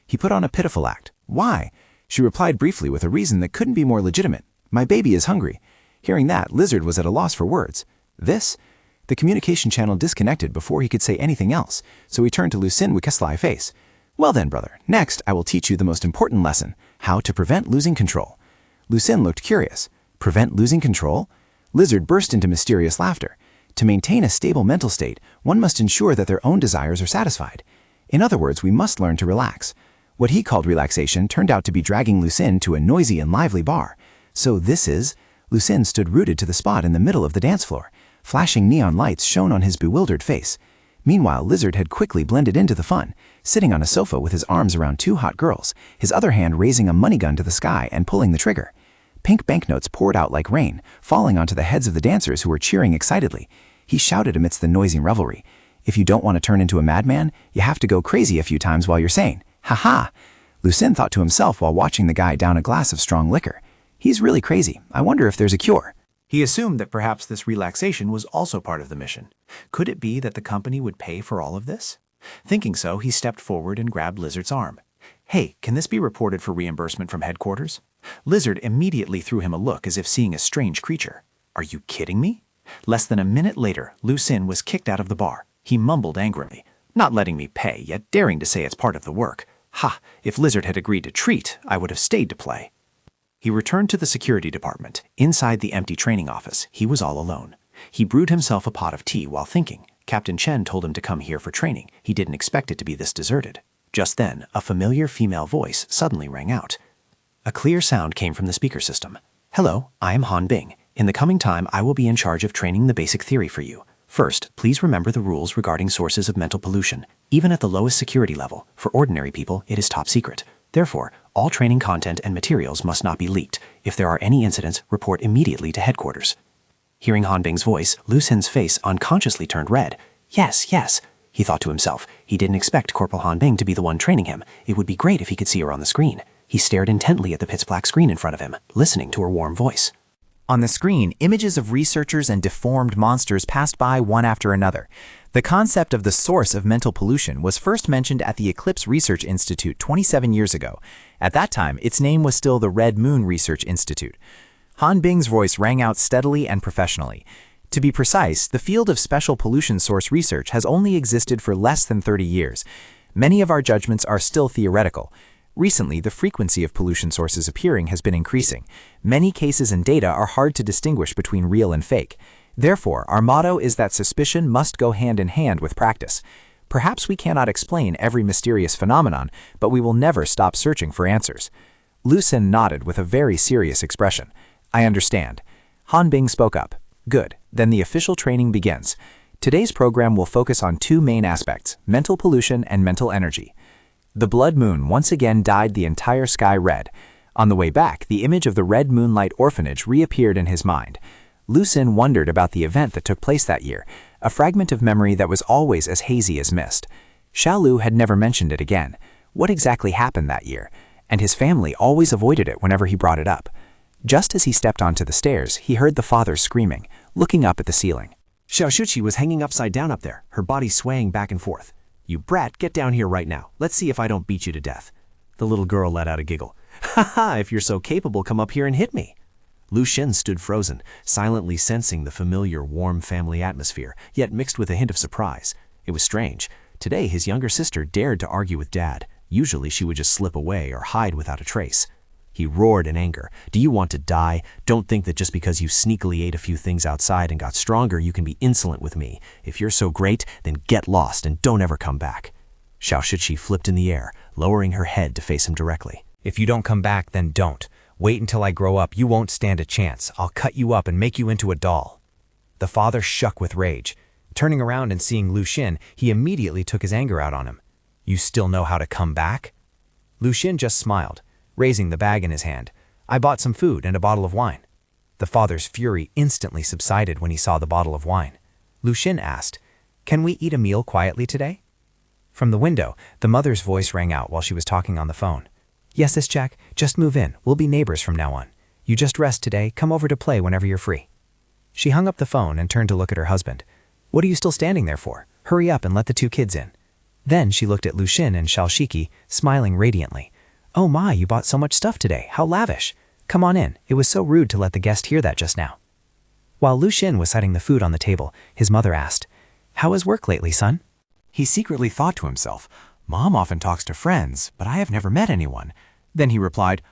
He put on a pitiful act. Why? She replied briefly with a reason that couldn't be more legitimate. My baby is hungry. Hearing that, Lizard was at a loss for words. This? The communication channel disconnected before he could say anything else, so he turned to Lu Sin with a sly face. Well then, brother, next I will teach you the most important lesson, how to prevent losing control. Lu Sin looked curious. Prevent losing control? Lizard burst into mysterious laughter. To maintain a stable mental state, one must ensure that their own desires are satisfied. In other words, we must learn to relax. What he called relaxation turned out to be dragging Lu Sin to a noisy and lively bar. So this is… Lu Sin stood rooted to the spot in the middle of the dance floor. Flashing neon lights shone on his bewildered face. Meanwhile, Lizard had quickly blended into the fun, sitting on a sofa with his arms around two hot girls, his other hand raising a money gun to the sky and pulling the trigger. Pink banknotes poured out like rain, falling onto the heads of the dancers who were cheering excitedly. He shouted amidst the noisy revelry. If you don't want to turn into a madman, you have to go crazy a few times while you're sane. Ha ha! Lu Sin thought to himself while watching the guy down a glass of strong liquor. He's really crazy. I wonder if there's a cure. He assumed that perhaps this relaxation was also part of the mission. Could it be that the company would pay for all of this? Thinking so, he stepped forward and grabbed Lizard's arm. Hey, can this be reported for reimbursement from headquarters? Lizard immediately threw him a look as if seeing a strange creature. Are you kidding me? Less than a minute later, Lu Sin was kicked out of the bar. He mumbled angrily, not letting me pay, yet daring to say it's part of the work. Ha, if Lizard had agreed to treat, I would have stayed to play. He returned to the security department. Inside the empty training office, he was all alone. He brewed himself a pot of tea while thinking. Captain Chen told him to come here for training. He didn't expect it to be this deserted. Just then, a familiar female voice suddenly rang out. A clear sound came from the speaker system. Hello, I am Han Bing. In the coming time, I will be in charge of training the basic theory for you. First, please remember the rules regarding sources of mental pollution. Even at the lowest security level, for ordinary people, it is top secret. Therefore, all training content and materials must not be leaked. If there are any incidents, report immediately to headquarters. Hearing Han Bing's voice, Lu Sin's face unconsciously turned red. Yes, yes, he thought to himself. He didn't expect Corporal Han Bing to be the one training him. It would be great if he could see her on the screen. He stared intently at the pitch-black screen in front of him, listening to her warm voice. On the screen, images of researchers and deformed monsters passed by one after another. The concept of the source of mental pollution was first mentioned at the Eclipse Research Institute 27 years ago. At that time, its name was still the Red Moon Research Institute. Han Bing's voice rang out steadily and professionally. To be precise, the field of special pollution source research has only existed for less than 30 years. Many of our judgments are still theoretical. Recently, the frequency of pollution sources appearing has been increasing. Many cases and data are hard to distinguish between real and fake. Therefore, our motto is that suspicion must go hand in hand with practice. Perhaps we cannot explain every mysterious phenomenon, but we will never stop searching for answers. Lu Sin nodded with a very serious expression. I understand. Han Bing spoke up. Good. Then the official training begins. Today's program will focus on two main aspects, mental pollution and mental energy. The blood moon once again dyed the entire sky red. On the way back, the image of the Red Moonlight Orphanage reappeared in his mind. Lu Sin wondered about the event that took place that year, a fragment of memory that was always as hazy as mist. Xiaolu had never mentioned it again. What exactly happened that year? And his family always avoided it whenever he brought it up. Just as he stepped onto the stairs, he heard the father screaming, looking up at the ceiling. Xiaoshuqi was hanging upside down up there, her body swaying back and forth. You brat, get down here right now. Let's see if I don't beat you to death. The little girl let out a giggle. Ha ha, if you're so capable, come up here and hit me. Lu Xun stood frozen, silently sensing the familiar warm family atmosphere, yet mixed with a hint of surprise. It was strange. Today, his younger sister dared to argue with Dad. Usually, she would just slip away or hide without a trace. He roared in anger. Do you want to die? Don't think that just because you sneakily ate a few things outside and got stronger, you can be insolent with me. If you're so great, then get lost and don't ever come back. Xiaoshuqi flipped in the air, lowering her head to face him directly. If you don't come back, then don't. Wait until I grow up. You won't stand a chance. I'll cut you up and make you into a doll. The father shook with rage. Turning around and seeing Lu Xun, he immediately took his anger out on him. You still know how to come back? Lu Xun just smiled, raising the bag in his hand. I bought some food and a bottle of wine. The father's fury instantly subsided when he saw the bottle of wine. Lu Xun asked, Can we eat a meal quietly today? From the window, the mother's voice rang out while she was talking on the phone. Yes, Sis Jack, just move in. We'll be neighbors from now on. You just rest today. Come over to play whenever you're free. She hung up the phone and turned to look at her husband. What are you still standing there for? Hurry up and let the two kids in. Then she looked at Lu Xun and Xiaoshiki, smiling radiantly. Oh my, you bought so much stuff today. How lavish. Come on in. It was so rude to let the guest hear that just now. While Lu Xun was setting the food on the table, his mother asked, How is work lately, son? He secretly thought to himself, Mom often talks to friends, but I have never met anyone. Then he replied,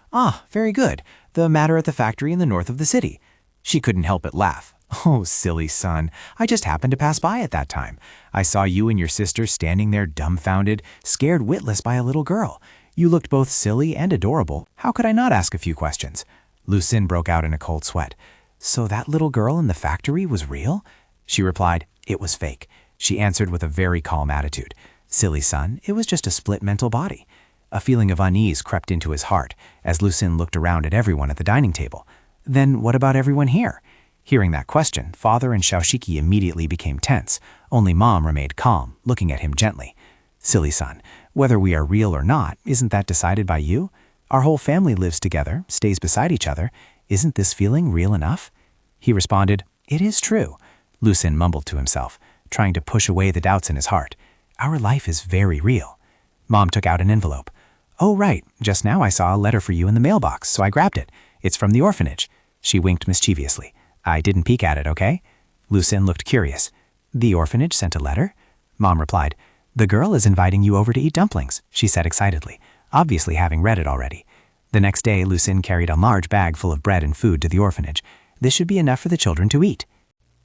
very good. The matter at the factory in the north of the city. She couldn't help but laugh. Oh, silly son. I just happened to pass by at that time. I saw you and your sister standing there dumbfounded, scared witless by a little girl. You looked both silly and adorable. How could I not ask a few questions? Lu Xun broke out in a cold sweat. So that little girl in the factory was real? She replied, It was fake. She answered with a very calm attitude. Silly son, it was just a split mental body. A feeling of unease crept into his heart as Lu Xun looked around at everyone at the dining table. Then what about everyone here? Hearing that question, Father and Xiaoshiki immediately became tense. Only Mom remained calm, looking at him gently. Silly son, whether we are real or not, isn't that decided by you? Our whole family lives together, stays beside each other. Isn't this feeling real enough? He responded, It is true. Lu Xun mumbled to himself, trying to push away the doubts in his heart. Our life is very real. Mom took out an envelope. Oh, right. Just now I saw a letter for you in the mailbox, so I grabbed it. It's from the orphanage. She winked mischievously. I didn't peek at it, okay? Lu Xun looked curious. The orphanage sent a letter? Mom replied, The girl is inviting you over to eat dumplings, she said excitedly, obviously having read it already. The next day, Lu Xun carried a large bag full of bread and food to the orphanage. This should be enough for the children to eat.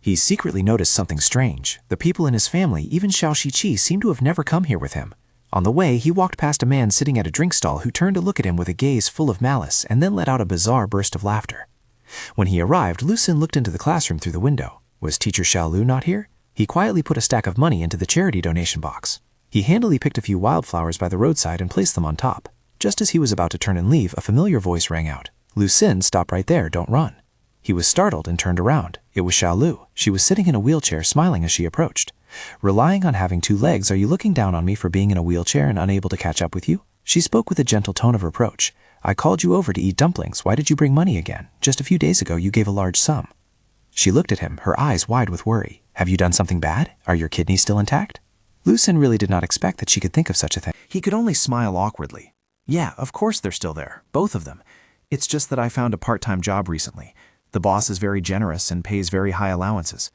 He secretly noticed something strange. The people in his family, even Xiao Shiqi, seemed to have never come here with him. On the way, he walked past a man sitting at a drink stall who turned to look at him with a gaze full of malice and then let out a bizarre burst of laughter. When he arrived, Lu Xun looked into the classroom through the window. Was teacher Xiaolu not here? He quietly put a stack of money into the charity donation box. He handily picked a few wildflowers by the roadside and placed them on top. Just as he was about to turn and leave, a familiar voice rang out. Lu Xun, stop right there, don't run. He was startled and turned around. It was Xiaolu. She was sitting in a wheelchair, smiling as she approached. Relying on having 2 legs, are you looking down on me for being in a wheelchair and unable to catch up with you? She spoke with a gentle tone of reproach. I called you over to eat dumplings. Why did you bring money again? Just a few days ago, you gave a large sum. She looked at him, her eyes wide with worry. Have you done something bad? Are your kidneys still intact? Lu Sin really did not expect that she could think of such a thing. He could only smile awkwardly. Yeah, of course they're still there, both of them. It's just that I found a part-time job recently. The boss is very generous and pays very high allowances.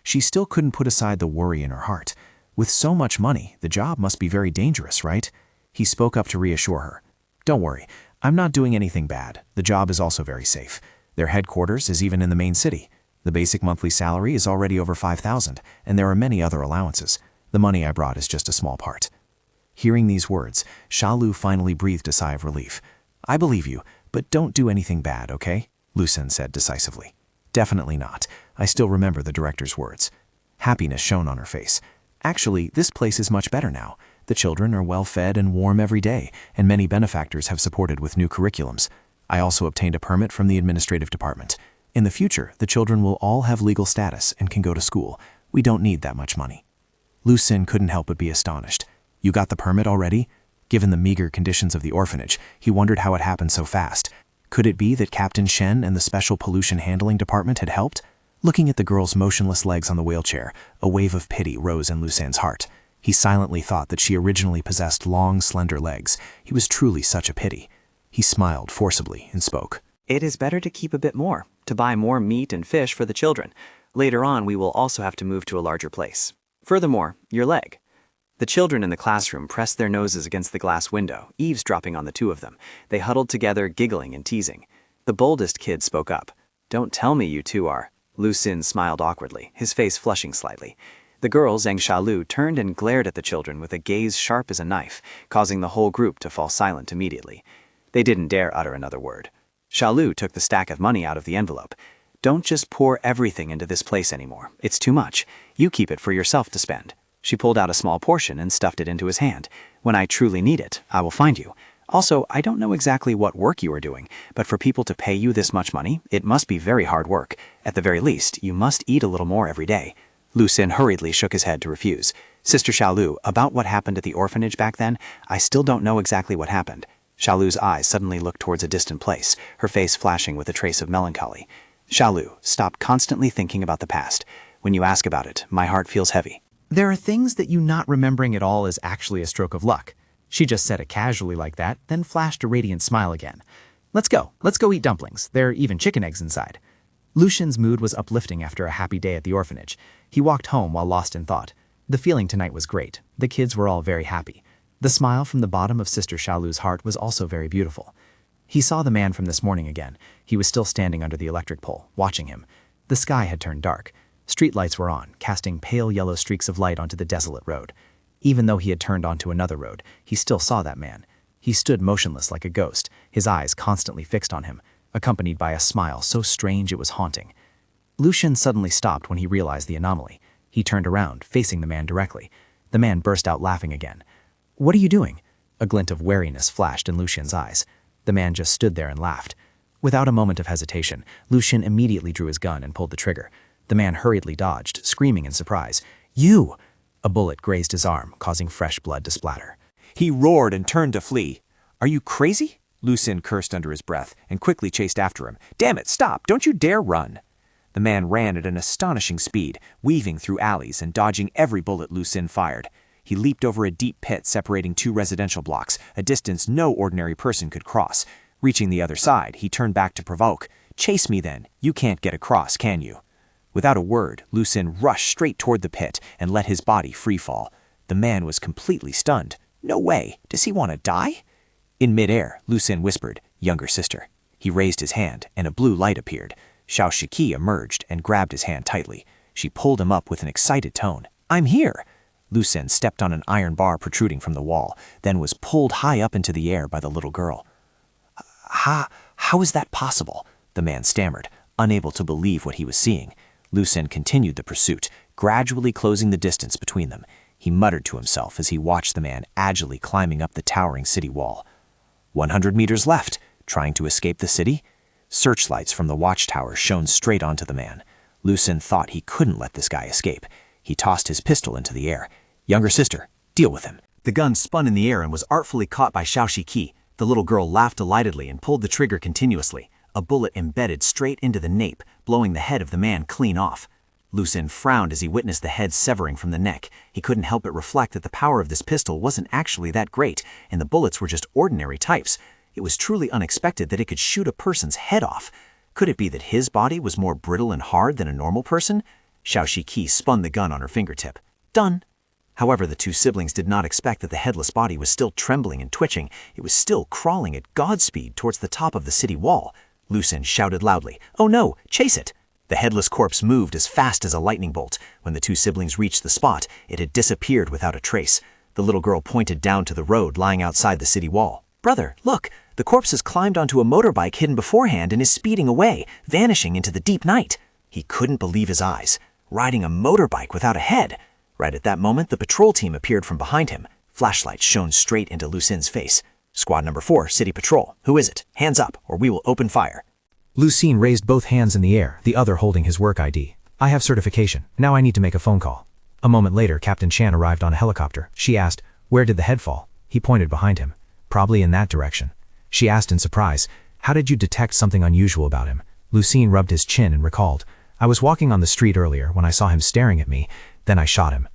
She still couldn't put aside the worry in her heart. With so much money, the job must be very dangerous, right? He spoke up to reassure her. Don't worry, I'm not doing anything bad. The job is also very safe. Their headquarters is even in the main city. The basic monthly salary is already over 5,000, and there are many other allowances. The money I brought is just a small part. Hearing these words, Xiaolu finally breathed a sigh of relief. I believe you, but don't do anything bad, okay? Lu Sin said decisively. Definitely not. I still remember the director's words. Happiness shone on her face. Actually, this place is much better now. The children are well fed and warm every day, and many benefactors have supported with new curriculums. I also obtained a permit from the administrative department. In the future, the children will all have legal status and can go to school. We don't need that much money. Lu Sin couldn't help but be astonished. You got the permit already? Given the meager conditions of the orphanage, he wondered how it happened so fast. Could it be that Captain Shen and the Special Pollution Handling Department had helped? Looking at the girl's motionless legs on the wheelchair, a wave of pity rose in Lu Sin's heart. He silently thought that she originally possessed long, slender legs. He was truly such a pity. He smiled forcibly and spoke. It is better to keep a bit more, to buy more meat and fish for the children. Later on, we will also have to move to a larger place. Furthermore, your leg. The children in the classroom pressed their noses against the glass window, eavesdropping on the two of them. They huddled together, giggling and teasing. The boldest kid spoke up. Don't tell me you two are. Lu Sin smiled awkwardly, his face flushing slightly. The girl, Zhang Xiaolu, turned and glared at the children with a gaze sharp as a knife, causing the whole group to fall silent immediately. They didn't dare utter another word. Xiaolu took the stack of money out of the envelope. Don't just pour everything into this place anymore. It's too much. You keep it for yourself to spend. She pulled out a small portion and stuffed it into his hand. When I truly need it, I will find you. Also, I don't know exactly what work you are doing, but for people to pay you this much money, it must be very hard work. At the very least, you must eat a little more every day. Lu Sin hurriedly shook his head to refuse. Sister Xiaolu, about what happened at the orphanage back then, I still don't know exactly what happened. Xiaolu's eyes suddenly looked towards a distant place, her face flashing with a trace of melancholy. Xiaolu, stop constantly thinking about the past. When you ask about it, my heart feels heavy. There are things that you not remembering at all is actually a stroke of luck. She just said it casually like that, then flashed a radiant smile again. Let's go eat dumplings. There are even chicken eggs inside. Lu Sin's mood was uplifting after a happy day at the orphanage. He walked home while lost in thought. The feeling tonight was great. The kids were all very happy. The smile from the bottom of Sister Xiaolu's heart was also very beautiful. He saw the man from this morning again. He was still standing under the electric pole, watching him. The sky had turned dark. Street lights were on, casting pale yellow streaks of light onto the desolate road. Even though he had turned onto another road, he still saw that man. He stood motionless like a ghost, his eyes constantly fixed on him, accompanied by a smile so strange it was haunting. Lu Sin suddenly stopped when he realized the anomaly. He turned around, facing the man directly. The man burst out laughing again. What are you doing? A glint of wariness flashed in Lu Sin's eyes. The man just stood there and laughed. Without a moment of hesitation, Lu Sin immediately drew his gun and pulled the trigger. The man hurriedly dodged, screaming in surprise. You! A bullet grazed his arm, causing fresh blood to splatter. He roared and turned to flee. Are you crazy? Lu Sin cursed under his breath and quickly chased after him. Damn it, stop! Don't you dare run! The man ran at an astonishing speed, weaving through alleys and dodging every bullet Lu Sin fired. He leaped over a deep pit separating two residential blocks, a distance no ordinary person could cross. Reaching the other side, he turned back to provoke. Chase me then. You can't get across, can you? Without a word, Lu Sin rushed straight toward the pit and let his body free fall. The man was completely stunned. No way. Does he want to die? In midair, Lu Sin whispered, "Younger sister." He raised his hand, and a blue light appeared. Xiao Shiki emerged and grabbed his hand tightly. She pulled him up with an excited tone. "I'm here." Lu Sin stepped on an iron bar protruding from the wall, then was pulled high up into the air by the little girl. How is that possible? The man stammered, unable to believe what he was seeing. Lu Sin continued the pursuit, gradually closing the distance between them. He muttered to himself as he watched the man agilely climbing up the towering city wall. 100 meters left, trying to escape the city? Searchlights from the watchtower shone straight onto the man. Lu Sin thought he couldn't let this guy escape. He tossed his pistol into the air. "Younger sister, deal with him." The gun spun in the air and was artfully caught by Xiao Shiki. The little girl laughed delightedly and pulled the trigger continuously. A bullet embedded straight into the nape, blowing the head of the man clean off. Lucien frowned as he witnessed the head severing from the neck. He couldn't help but reflect that the power of this pistol wasn't actually that great, and the bullets were just ordinary types. It was truly unexpected that it could shoot a person's head off. Could it be that his body was more brittle and hard than a normal person? Xiao Shiki spun the gun on her fingertip. Done. However, the two siblings did not expect that the headless body was still trembling and twitching. It was still crawling at Godspeed towards the top of the city wall. Lucien shouted loudly, "Oh no, chase it!" The headless corpse moved as fast as a lightning bolt. When the two siblings reached the spot, it had disappeared without a trace. The little girl pointed down to the road lying outside the city wall. "Brother, look! The corpse has climbed onto a motorbike hidden beforehand and is speeding away, vanishing into the deep night." He couldn't believe his eyes. Riding a motorbike without a head. Right at that moment, the patrol team appeared from behind him. Flashlights shone straight into Lucien's face. "Squad number 4, City Patrol. Who is it? Hands up, or we will open fire." Lucien raised both hands in the air, the other holding his work ID. "I have certification. Now I need to make a phone call." A moment later, Captain Chan arrived on a helicopter. She asked, "Where did the head fall?" He pointed behind him. "Probably in that direction." She asked in surprise, "How did you detect something unusual about him?" Lucien rubbed his chin and recalled, "I was walking on the street earlier when I saw him staring at me, then I shot him."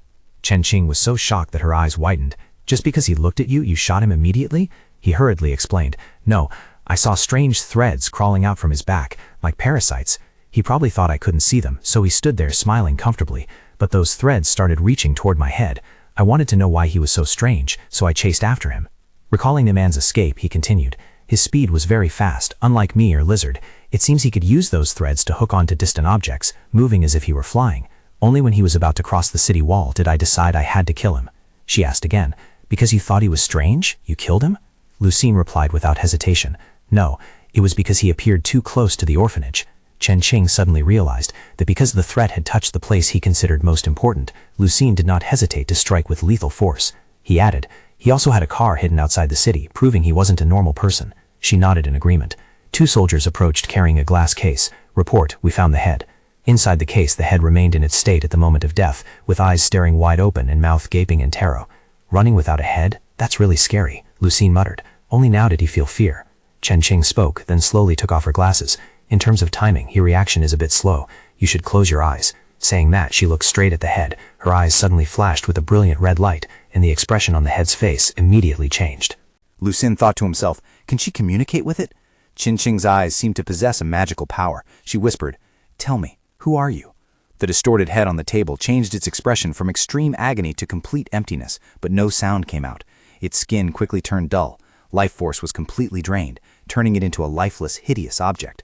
Chen Qing was so shocked that her eyes widened. "Just because he looked at you, you shot him immediately?" He hurriedly explained, "No, I saw strange threads crawling out from his back, like parasites. He probably thought I couldn't see them, so he stood there smiling comfortably, but those threads started reaching toward my head. I wanted to know why he was so strange, so I chased after him." Recalling the man's escape, he continued, "His speed was very fast, unlike me or Lizard. It seems he could use those threads to hook onto distant objects, moving as if he were flying. Only when he was about to cross the city wall did I decide I had to kill him." She asked again, "Because you thought he was strange? You killed him?" Lucien replied without hesitation, "No, it was because he appeared too close to the orphanage." Chen Qing suddenly realized that because the threat had touched the place he considered most important, Lucien did not hesitate to strike with lethal force. He added, "He also had a car hidden outside the city, proving he wasn't a normal person." She nodded in agreement. Two soldiers approached carrying a glass case. "Report, we found the head." Inside the case, the head remained in its state at the moment of death, with eyes staring wide open and mouth gaping in terror. "Running without a head? That's really scary," Lucien muttered. Only now did he feel fear. Chen Qing spoke, then slowly took off her glasses. "In terms of timing, your reaction is a bit slow. You should close your eyes." Saying that, she looked straight at the head. Her eyes suddenly flashed with a brilliant red light, and the expression on the head's face immediately changed. Lucien thought to himself, can she communicate with it? Qin Qing's eyes seemed to possess a magical power. She whispered, "Tell me, who are you?" The distorted head on the table changed its expression from extreme agony to complete emptiness, but no sound came out. Its skin quickly turned dull. Life force was completely drained, turning it into a lifeless, hideous object.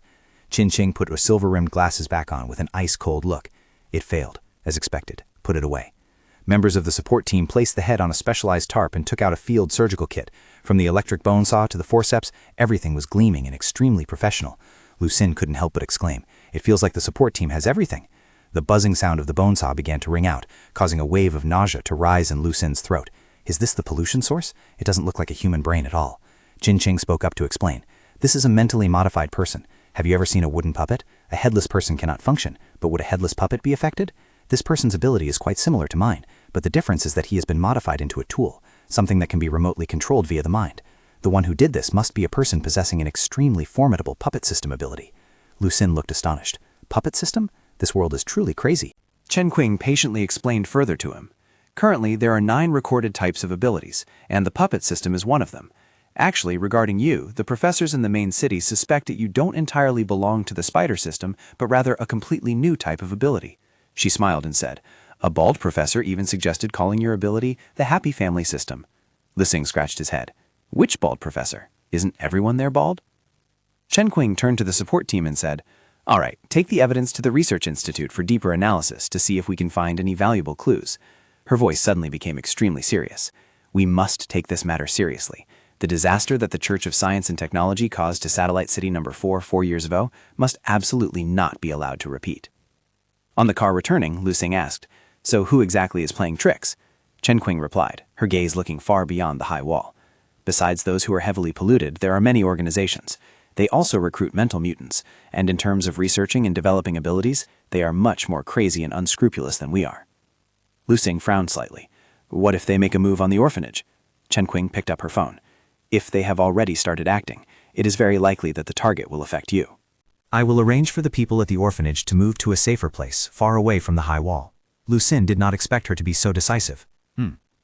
Qin Qing put her silver-rimmed glasses back on with an ice-cold look. It failed, as expected. Put it away. Members of the support team placed the head on a specialized tarp and took out a field surgical kit. From the electric bone saw to the forceps, everything was gleaming and extremely professional. Lucien couldn't help but exclaim, "It feels like the support team has everything." The buzzing sound of the bone saw began to ring out, causing a wave of nausea to rise in Lucien's throat. "Is this the pollution source? It doesn't look like a human brain at all." Qin Qing spoke up to explain, "This is a mentally modified person. Have you ever seen a wooden puppet? A headless person cannot function, but would a headless puppet be affected? This person's ability is quite similar to mine, but the difference is that he has been modified into a tool, something that can be remotely controlled via the mind. The one who did this must be a person possessing an extremely formidable puppet system ability." Lucien looked astonished. "Puppet system? This world is truly crazy." Chen Qing patiently explained further to him. "Currently, there are 9 recorded types of abilities, and the puppet system is one of them. Actually, regarding you, the professors in the main city suspect that you don't entirely belong to the spider system, but rather a completely new type of ability." She smiled and said, "A bald professor even suggested calling your ability the Happy Family System." Lising scratched his head. "Which bald professor? Isn't everyone there bald?" Chen Qing turned to the support team and said, "All right, take the evidence to the Research Institute for deeper analysis to see if we can find any valuable clues." Her voice suddenly became extremely serious. "We must take this matter seriously. The disaster that the Church of Science and Technology caused to Satellite City number 4 4 years ago must absolutely not be allowed to repeat." On the car returning, Lu Xing asked, "So who exactly is playing tricks?" Chen Qing replied, her gaze looking far beyond the high wall. "Besides those who are heavily polluted, there are many organizations. They also recruit mental mutants, and in terms of researching and developing abilities, they are much more crazy and unscrupulous than we are." Lu Xing frowned slightly. "What if they make a move on the orphanage?" Chen Qing picked up her phone. If they have already started acting, it is very likely that the target will affect you. I will arrange for the people at the orphanage to move to a safer place, far away from the high wall. Lucien did not expect her to be so decisive.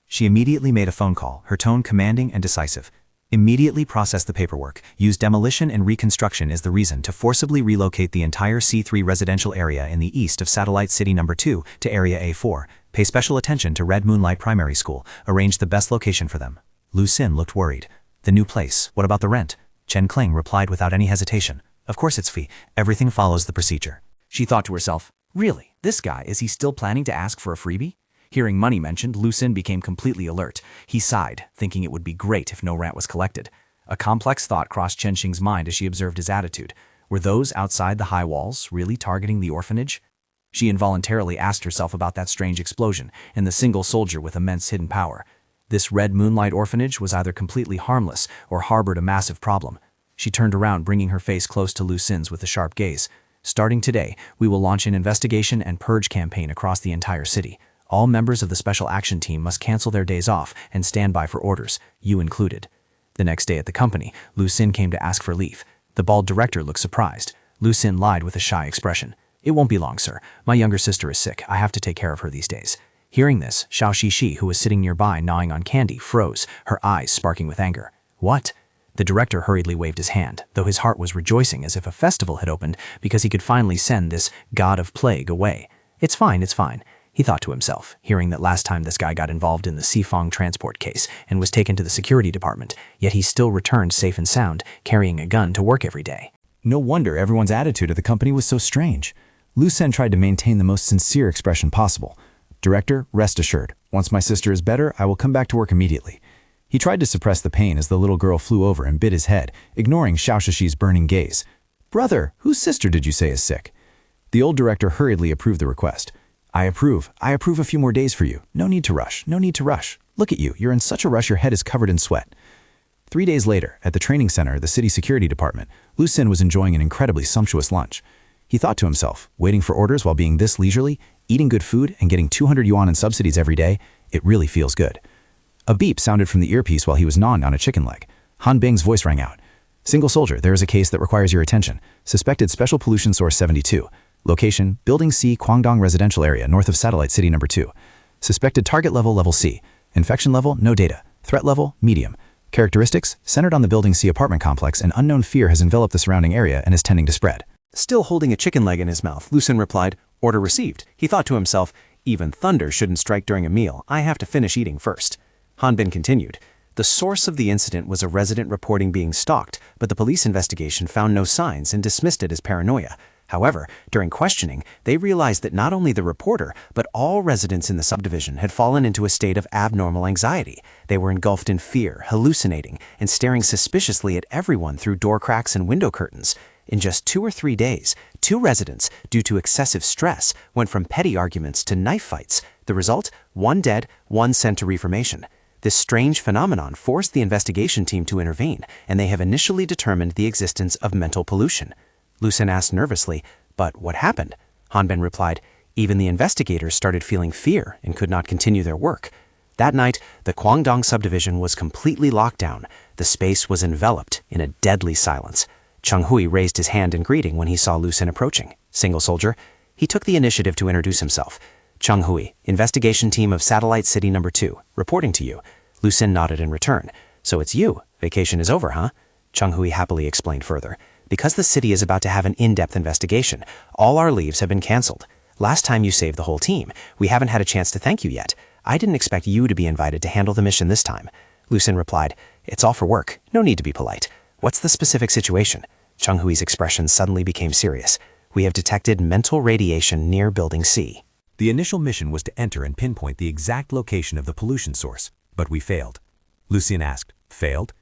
She immediately made a phone call, her tone commanding and decisive. Immediately process the paperwork. Use demolition and reconstruction as the reason to forcibly relocate the entire C3 residential area in the east of Satellite City No. 2 to Area A4. Pay special attention to Red Moonlight Primary School. Arrange the best location for them. Lucien looked worried. The new place, what about the rent? Chen Kling replied without any hesitation. Of course it's fee. Everything follows the procedure. She thought to herself, really, this guy, is he still planning to ask for a freebie? Hearing money mentioned, Lucien became completely alert. He sighed, thinking it would be great if no rent was collected. A complex thought crossed Chen Xing's mind as she observed his attitude. Were those outside the high walls really targeting the orphanage? She involuntarily asked herself about that strange explosion and the single soldier with immense hidden power. This Red Moonlight orphanage was either completely harmless or harbored a massive problem. She turned around, bringing her face close to Lucien's with a sharp gaze. Starting today, we will launch an investigation and purge campaign across the entire city. All members of the Special Action Team must cancel their days off and stand by for orders, you included. The next day at the company, Lucien came to ask for leave. The bald director looked surprised. Lucien lied with a shy expression. It won't be long, sir. My younger sister is sick. I have to take care of her these days. Hearing this, Xiao Shishi, who was sitting nearby gnawing on candy, froze, her eyes sparking with anger. What? The director hurriedly waved his hand, though his heart was rejoicing as if a festival had opened because he could finally send this god of plague away. It's fine, he thought to himself, hearing that last time this guy got involved in the Sifong transport case and was taken to the security department, yet he still returned safe and sound, carrying a gun to work every day. No wonder everyone's attitude of the company was so strange. Lucien tried to maintain the most sincere expression possible. Director, rest assured, once my sister is better, I will come back to work immediately. He tried to suppress the pain as the little girl flew over and bit his head, ignoring Xiao Shishi's burning gaze. Brother, whose sister did you say is sick? The old director hurriedly approved the request. I approve a few more days for you. No need to rush. Look at you, you're in such a rush your head is covered in sweat. 3 days later, at the training center of the city security department, Lucien was enjoying an incredibly sumptuous lunch. He thought to himself, waiting for orders while being this leisurely, eating good food and getting 200 yuan in subsidies every day, it really feels good. A beep sounded from the earpiece while he was gnawing on a chicken leg. Han Bing's voice rang out. Single soldier, there is a case that requires your attention. Suspected special pollution source 72. Location, Building C, Kwangdong Residential Area, north of Satellite City No. 2. Suspected target level C. Infection level, no data. Threat level, medium. Characteristics, centered on the Building C apartment complex, an unknown fear has enveloped the surrounding area and is tending to spread. Still holding a chicken leg in his mouth, Lucien replied, order received. He thought to himself, even thunder shouldn't strike during a meal. I have to finish eating first. Han Bin continued. The source of the incident was a resident reporting being stalked, but the police investigation found no signs and dismissed it as paranoia. However, during questioning, they realized that not only the reporter, but all residents in the subdivision had fallen into a state of abnormal anxiety. They were engulfed in fear, hallucinating, and staring suspiciously at everyone through door cracks and window curtains. In just 2 or 3 days, 2 residents, due to excessive stress, went from petty arguments to knife fights. The result? 1 dead, 1 sent to reformation. This strange phenomenon forced the investigation team to intervene, and they have initially determined the existence of mental pollution. Lucien asked nervously, but what happened? Han Bin replied, even the investigators started feeling fear and could not continue their work. That night, the Kwangdong subdivision was completely locked down. The space was enveloped in a deadly silence. Cheng Hui raised his hand in greeting when he saw Lucien approaching. Single soldier. He took the initiative to introduce himself. Cheng Hui, investigation team of Satellite City No. 2, reporting to you. Lucien nodded in return. So it's you. Vacation is over, huh? Cheng Hui happily explained further. Because the city is about to have an in-depth investigation, all our leaves have been canceled. Last time you saved the whole team, we haven't had a chance to thank you yet. I didn't expect you to be invited to handle the mission this time. Lucien replied, it's all for work. No need to be polite. What's the specific situation? Cheng Hui's expression suddenly became serious. We have detected mental radiation near Building C. The initial mission was to enter and pinpoint the exact location of the pollution source, but we failed. Lucien asked, failed?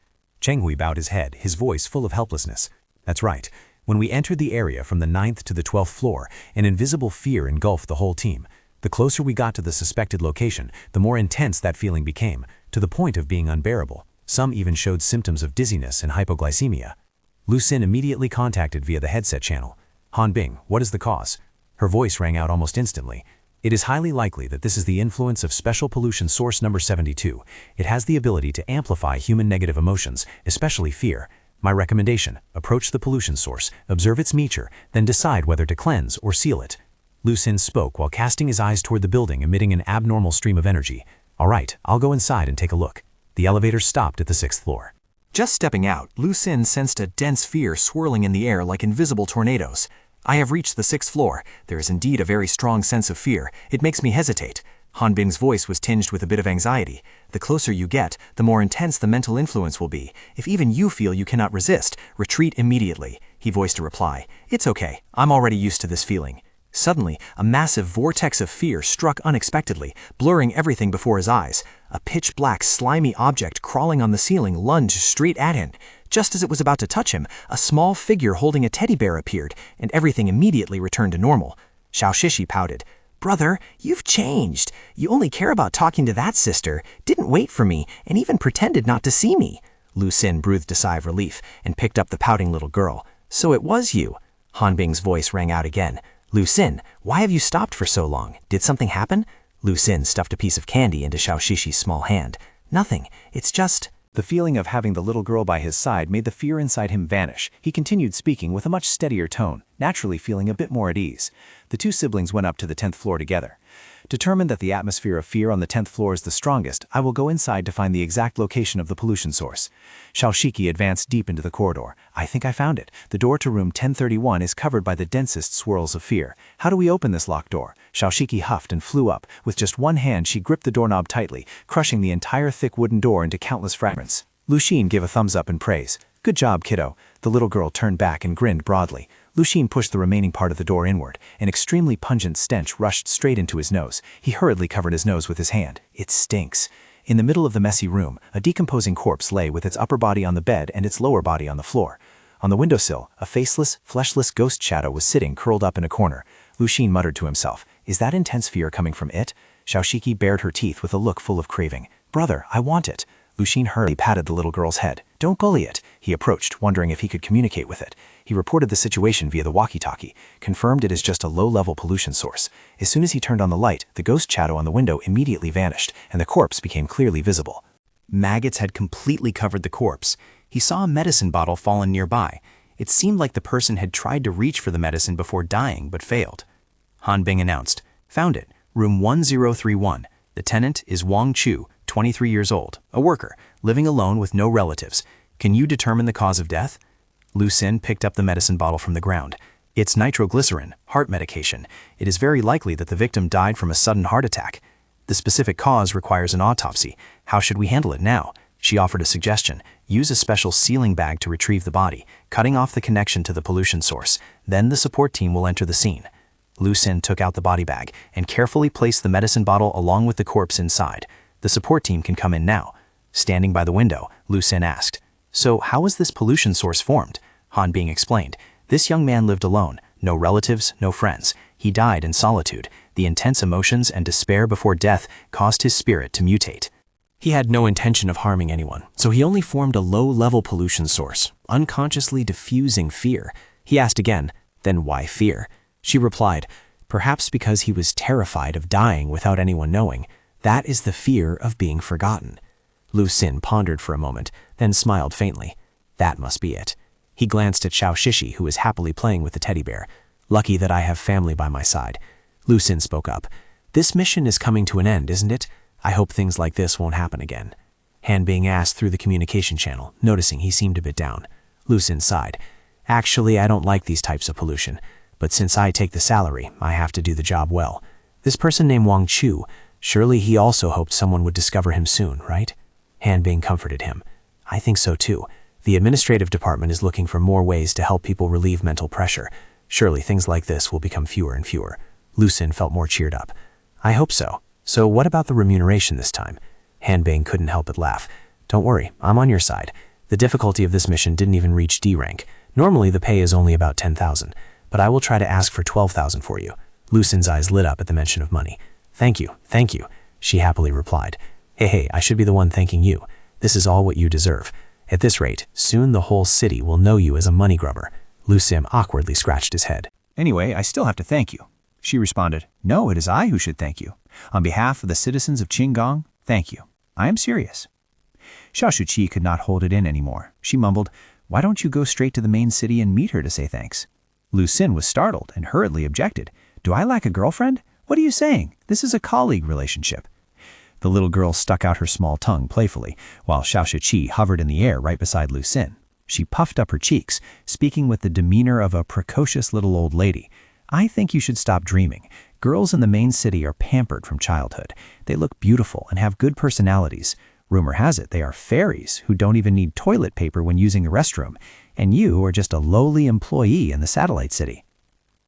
Cheng Hui bowed his head, his voice full of helplessness. That's right. When we entered the area from the 9th to the 12th floor, an invisible fear engulfed the whole team. The closer we got to the suspected location, the more intense that feeling became, to the point of being unbearable. Some even showed symptoms of dizziness and hypoglycemia. Lucien immediately contacted via the headset channel. Han Bing, what is the cause? Her voice rang out almost instantly. It is highly likely that this is the influence of special pollution source number 72. It has the ability to amplify human negative emotions, especially fear. My recommendation, approach the pollution source, observe its nature, then decide whether to cleanse or seal it. Lu Xin spoke while casting his eyes toward the building, emitting an abnormal stream of energy. All right, I'll go inside and take a look. The elevator stopped at the 6th floor. Just stepping out, Lu Xin sensed a dense fear swirling in the air like invisible tornadoes. I have reached the 6th floor. There is indeed a very strong sense of fear. It makes me hesitate. Han Bing's voice was tinged with a bit of anxiety. The closer you get, the more intense the mental influence will be. If even you feel you cannot resist, retreat immediately. He voiced a reply. It's okay. I'm already used to this feeling. Suddenly, a massive vortex of fear struck unexpectedly, blurring everything before his eyes. A pitch-black, slimy object crawling on the ceiling lunged straight at him. Just as it was about to touch him, a small figure holding a teddy bear appeared, and everything immediately returned to normal. Xiao Shishi pouted. Brother, you've changed. You only care about talking to that sister, didn't wait for me, and even pretended not to see me. Lu Xin breathed a sigh of relief and picked up the pouting little girl. So it was you. Han Bing's voice rang out again. Lu Xin, why have you stopped for so long? Did something happen? Lu Xin stuffed a piece of candy into Xiao Shishi's small hand. Nothing. It's just... The feeling of having the little girl by his side made the fear inside him vanish. He continued speaking with a much steadier tone, naturally feeling a bit more at ease. The two siblings went up to the 10th floor together. Determined that the atmosphere of fear on the 10th floor is the strongest, I will go inside to find the exact location of the pollution source. Xiao Shiki advanced deep into the corridor. I think I found it. The door to room 1031 is covered by the densest swirls of fear. How do we open this locked door? Xiao Shiki huffed and flew up. With just one hand, she gripped the doorknob tightly, crushing the entire thick wooden door into countless fragments. Lu Xin gave a thumbs up in praise. Good job, kiddo. The little girl turned back and grinned broadly. Lu Xin pushed the remaining part of the door inward. An extremely pungent stench rushed straight into his nose. He hurriedly covered his nose with his hand. It stinks. In the middle of the messy room, a decomposing corpse lay with its upper body on the bed and its lower body on the floor. On the windowsill, a faceless, fleshless ghost shadow was sitting curled up in a corner. Lu Xin muttered to himself, "Is that intense fear coming from it?" Xiao Shiki bared her teeth with a look full of craving. "Brother, I want it." Lu Xin hurriedly patted the little girl's head. "Don't bully it." He approached, wondering if he could communicate with it. He reported the situation via the walkie-talkie, confirmed it is just a low-level pollution source. As soon as he turned on the light, the ghost shadow on the window immediately vanished, and the corpse became clearly visible. Maggots had completely covered the corpse. He saw a medicine bottle fallen nearby. It seemed like the person had tried to reach for the medicine before dying, but failed. Han Bing announced, "Found it, room 1031. The tenant is Wang Chu, 23 years old, a worker, living alone with no relatives. Can you determine the cause of death?" Lu Xin picked up the medicine bottle from the ground. "It's nitroglycerin, heart medication. It is very likely that the victim died from a sudden heart attack. The specific cause requires an autopsy. How should we handle it now?" She offered a suggestion. Use a special sealing bag to retrieve the body, cutting off the connection to the pollution source. Then the support team will enter the scene. Lu Xin took out the body bag and carefully placed the medicine bottle along with the corpse inside. The support team can come in now. Standing by the window, Lu Xin asked, "So how was this pollution source formed?" Han Bing explained, "This young man lived alone, no relatives, no friends. He died in solitude. The intense emotions and despair before death caused his spirit to mutate. He had no intention of harming anyone, so he only formed a low-level pollution source, unconsciously diffusing fear." He asked again, "Then why fear?" She replied, "Perhaps because he was terrified of dying without anyone knowing. That is the fear of being forgotten." Lu Xin pondered for a moment, then smiled faintly. That must be it. He glanced at Xiao Shishi, who was happily playing with the teddy bear. "Lucky that I have family by my side." Lu Xin spoke up. "This mission is coming to an end, isn't it? I hope things like this won't happen again." Han Bing asked through the communication channel, noticing he seemed a bit down. Lu Xin sighed. "Actually, I don't like these types of pollution, but since I take the salary, I have to do the job well. This person named Wang Chu, surely he also hoped someone would discover him soon, right?" Han Bing comforted him. "I think so too. The administrative department is looking for more ways to help people relieve mental pressure. Surely things like this will become fewer and fewer." Lu Xin felt more cheered up. "I hope so. So what about the remuneration this time?" Han Bing couldn't help but laugh. "Don't worry, I'm on your side. The difficulty of this mission didn't even reach D rank. Normally the pay is only about 10,000, but I will try to ask for 12,000 for you." Lu Xin's eyes lit up at the mention of money. Thank you," she happily replied. Hey, I should be the one thanking you. This is all what you deserve. At this rate, soon the whole city will know you as a money grubber." Lu Sim awkwardly scratched his head. Anyway, I still have to thank you. She responded, "No, it is I who should thank you. On behalf of the citizens of Qinggong, thank you. I am serious." Xiao Shuqi could not hold it in anymore. She mumbled, "Why don't you go straight to the main city and meet her to say thanks?" Lu Xin was startled and hurriedly objected. "Do I lack a girlfriend? What are you saying? This is a colleague relationship." The little girl stuck out her small tongue playfully, while Xiao Shuqi hovered in the air right beside Lu Xin. She puffed up her cheeks, speaking with the demeanor of a precocious little old lady. "I think you should stop dreaming. Girls in the main city are pampered from childhood. They look beautiful and have good personalities. Rumor has it they are fairies who don't even need toilet paper when using the restroom, and you are just a lowly employee in the satellite city."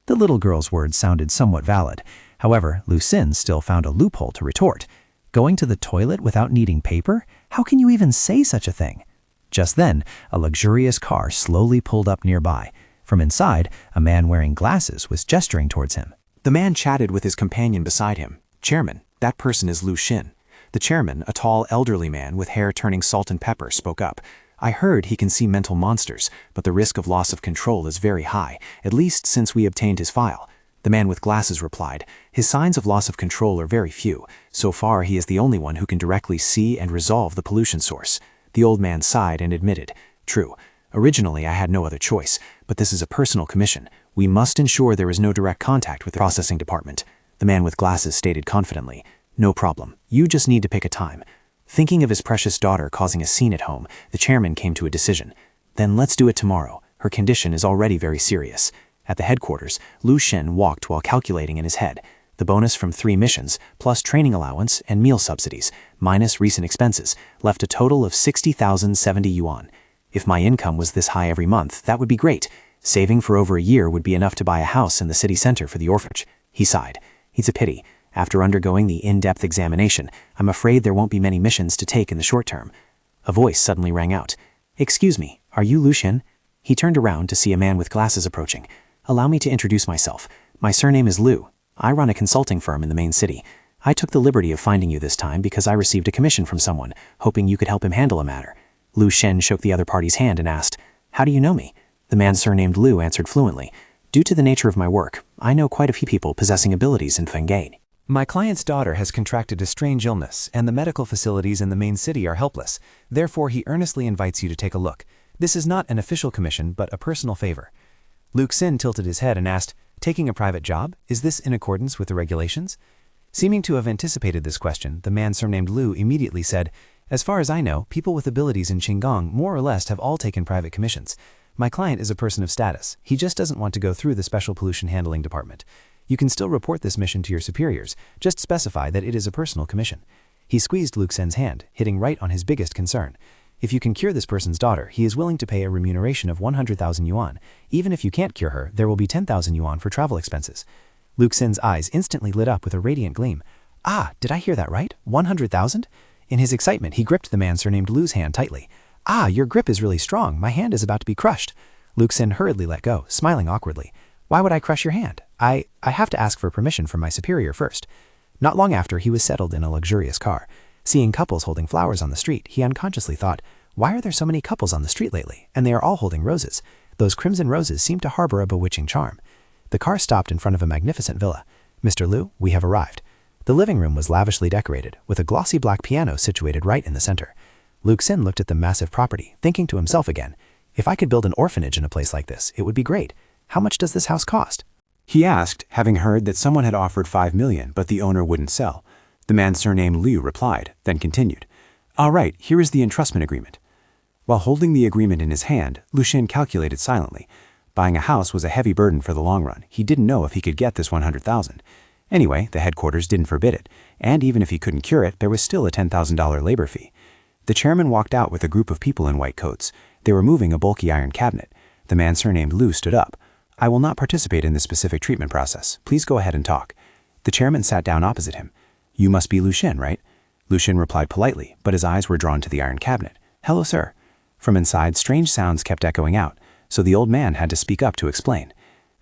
The little girl's words sounded somewhat valid. However, Lu Xin still found a loophole to retort. "Going to the toilet without needing paper? How can you even say such a thing?" Just then, a luxurious car slowly pulled up nearby. From inside, a man wearing glasses was gesturing towards him. The man chatted with his companion beside him. "Chairman, that person is Lu Xin." The chairman, a tall, elderly man with hair turning salt and pepper, spoke up. "I heard he can see mental monsters, but the risk of loss of control is very high, at least since we obtained his file." The man with glasses replied, "His signs of loss of control are very few. So far, he is the only one who can directly see and resolve the pollution source." The old man sighed and admitted, "True. Originally, I had no other choice, but this is a personal commission. We must ensure there is no direct contact with the processing department." The man with glasses stated confidently, "No problem. You just need to pick a time." Thinking of his precious daughter causing a scene at home, the chairman came to a decision. "Then let's do it tomorrow. Her condition is already very serious." At the headquarters, Lu Xin walked while calculating in his head. The bonus from 3 missions, plus training allowance and meal subsidies, minus recent expenses, left a total of 60,070 yuan. If my income was this high every month, that would be great. Saving for over a year would be enough to buy a house in the city center for the orphanage. He sighed. It's a pity. After undergoing the in-depth examination, I'm afraid there won't be many missions to take in the short term. A voice suddenly rang out. "Excuse me, are you Lu Xin?" He turned around to see a man with glasses approaching. "Allow me to introduce myself. My surname is Lu. I run a consulting firm in the main city. I took the liberty of finding you this time because I received a commission from someone, hoping you could help him handle a matter." Lu Xin shook the other party's hand and asked, "How do you know me?" The man surnamed Lu answered fluently, "Due to the nature of my work, I know quite a few people possessing abilities in Fengane. My client's daughter has contracted a strange illness, and the medical facilities in the main city are helpless. Therefore, he earnestly invites you to take a look. This is not an official commission, but a personal favor." Lu Xin tilted his head and asked, "Taking a private job? Is this in accordance with the regulations?" Seeming to have anticipated this question, the man surnamed Lu immediately said, "As far as I know, people with abilities in Qinggong more or less have all taken private commissions. My client is a person of status. He just doesn't want to go through the Special Pollution Handling Department. You can still report this mission to your superiors, just specify that it is a personal commission." He squeezed Lu Xin's hand, hitting right on his biggest concern. "If you can cure this person's daughter, he is willing to pay a remuneration of 100,000 yuan. Even if you can't cure her, there will be 10,000 yuan for travel expenses." Lu Xin's eyes instantly lit up with a radiant gleam. "Ah, did I hear that right? 100,000? In his excitement, he gripped the man surnamed Lu's hand tightly. "Ah, your grip is really strong. My hand is about to be crushed." Lu Xin hurriedly let go, smiling awkwardly. "Why would I crush your hand? I have to ask for permission from my superior first." Not long after, he was settled in a luxurious car. Seeing couples holding flowers on the street, he unconsciously thought, "Why are there so many couples on the street lately? And they are all holding roses. Those crimson roses seem to harbor a bewitching charm." The car stopped in front of a magnificent villa. "Mr. Lu, we have arrived." The living room was lavishly decorated, with a glossy black piano situated right in the center. Lu Xin looked at the massive property, thinking to himself again, "If I could build an orphanage in a place like this, it would be great. How much does this house cost?" He asked, having heard that someone had offered 5 million, but the owner wouldn't sell. The man surnamed Liu replied, then continued, "All right, here is the entrustment agreement." While holding the agreement in his hand, Lu Xin calculated silently. Buying a house was a heavy burden for the long run. He didn't know if he could get this 100,000. Anyway, the headquarters didn't forbid it, and even if he couldn't cure it, there was still a $10,000 labor fee. The chairman walked out with a group of people in white coats. They were moving a bulky iron cabinet. The man surnamed Lu stood up. "I will not participate in this specific treatment process. Please go ahead and talk." The chairman sat down opposite him. "You must be Lu Xin, right?" Lu Xin replied politely, but his eyes were drawn to the iron cabinet. "Hello, sir." From inside, strange sounds kept echoing out, so the old man had to speak up to explain.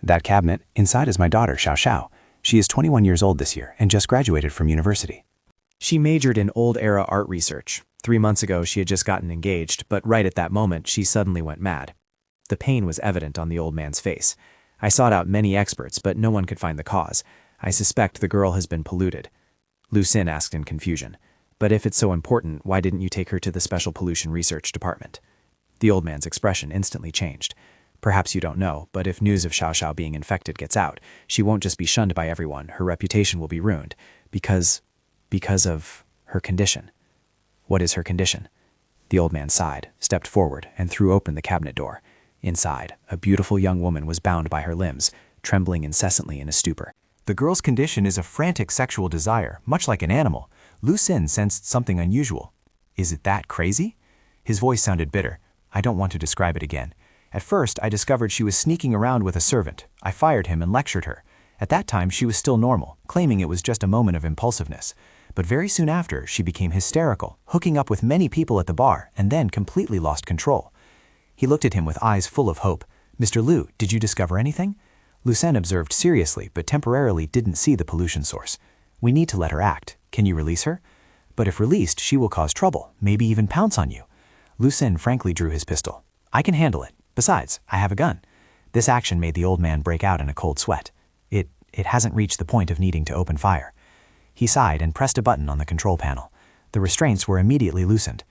"That cabinet, inside is my daughter, Xiao Xiao. She is 21 years old this year and just graduated from university." She majored in old-era art research. 3 months ago, she had just gotten engaged, but right at that moment, she suddenly went mad. The pain was evident on the old man's face. I sought out many experts, but no one could find the cause. I suspect the girl has been polluted. Lu Sin asked in confusion. But if it's so important, why didn't you take her to the Special Pollution Research Department? The old man's expression instantly changed. Perhaps you don't know, but if news of Xiao Xiao being infected gets out, she won't just be shunned by everyone, her reputation will be ruined. Because of her condition. What is her condition? The old man sighed, stepped forward, and threw open the cabinet door. Inside, a beautiful young woman was bound by her limbs, trembling incessantly in a stupor. The girl's condition is a frantic sexual desire, much like an animal. Lu Sin sensed something unusual. Is it that crazy? His voice sounded bitter. I don't want to describe it again. At first, I discovered she was sneaking around with a servant. I fired him and lectured her. At that time, she was still normal, claiming it was just a moment of impulsiveness. But very soon after, she became hysterical, hooking up with many people at the bar, and then completely lost control. He looked at him with eyes full of hope. Mr. Liu, did you discover anything? Lu Sin observed seriously, but temporarily didn't see the pollution source. We need to let her act. Can you release her? But if released, she will cause trouble, maybe even pounce on you. Lu Sin frankly drew his pistol. I can handle it. Besides, I have a gun. This action made the old man break out in a cold sweat. It hasn't reached the point of needing to open fire. He sighed and pressed a button on the control panel. The restraints were immediately loosened.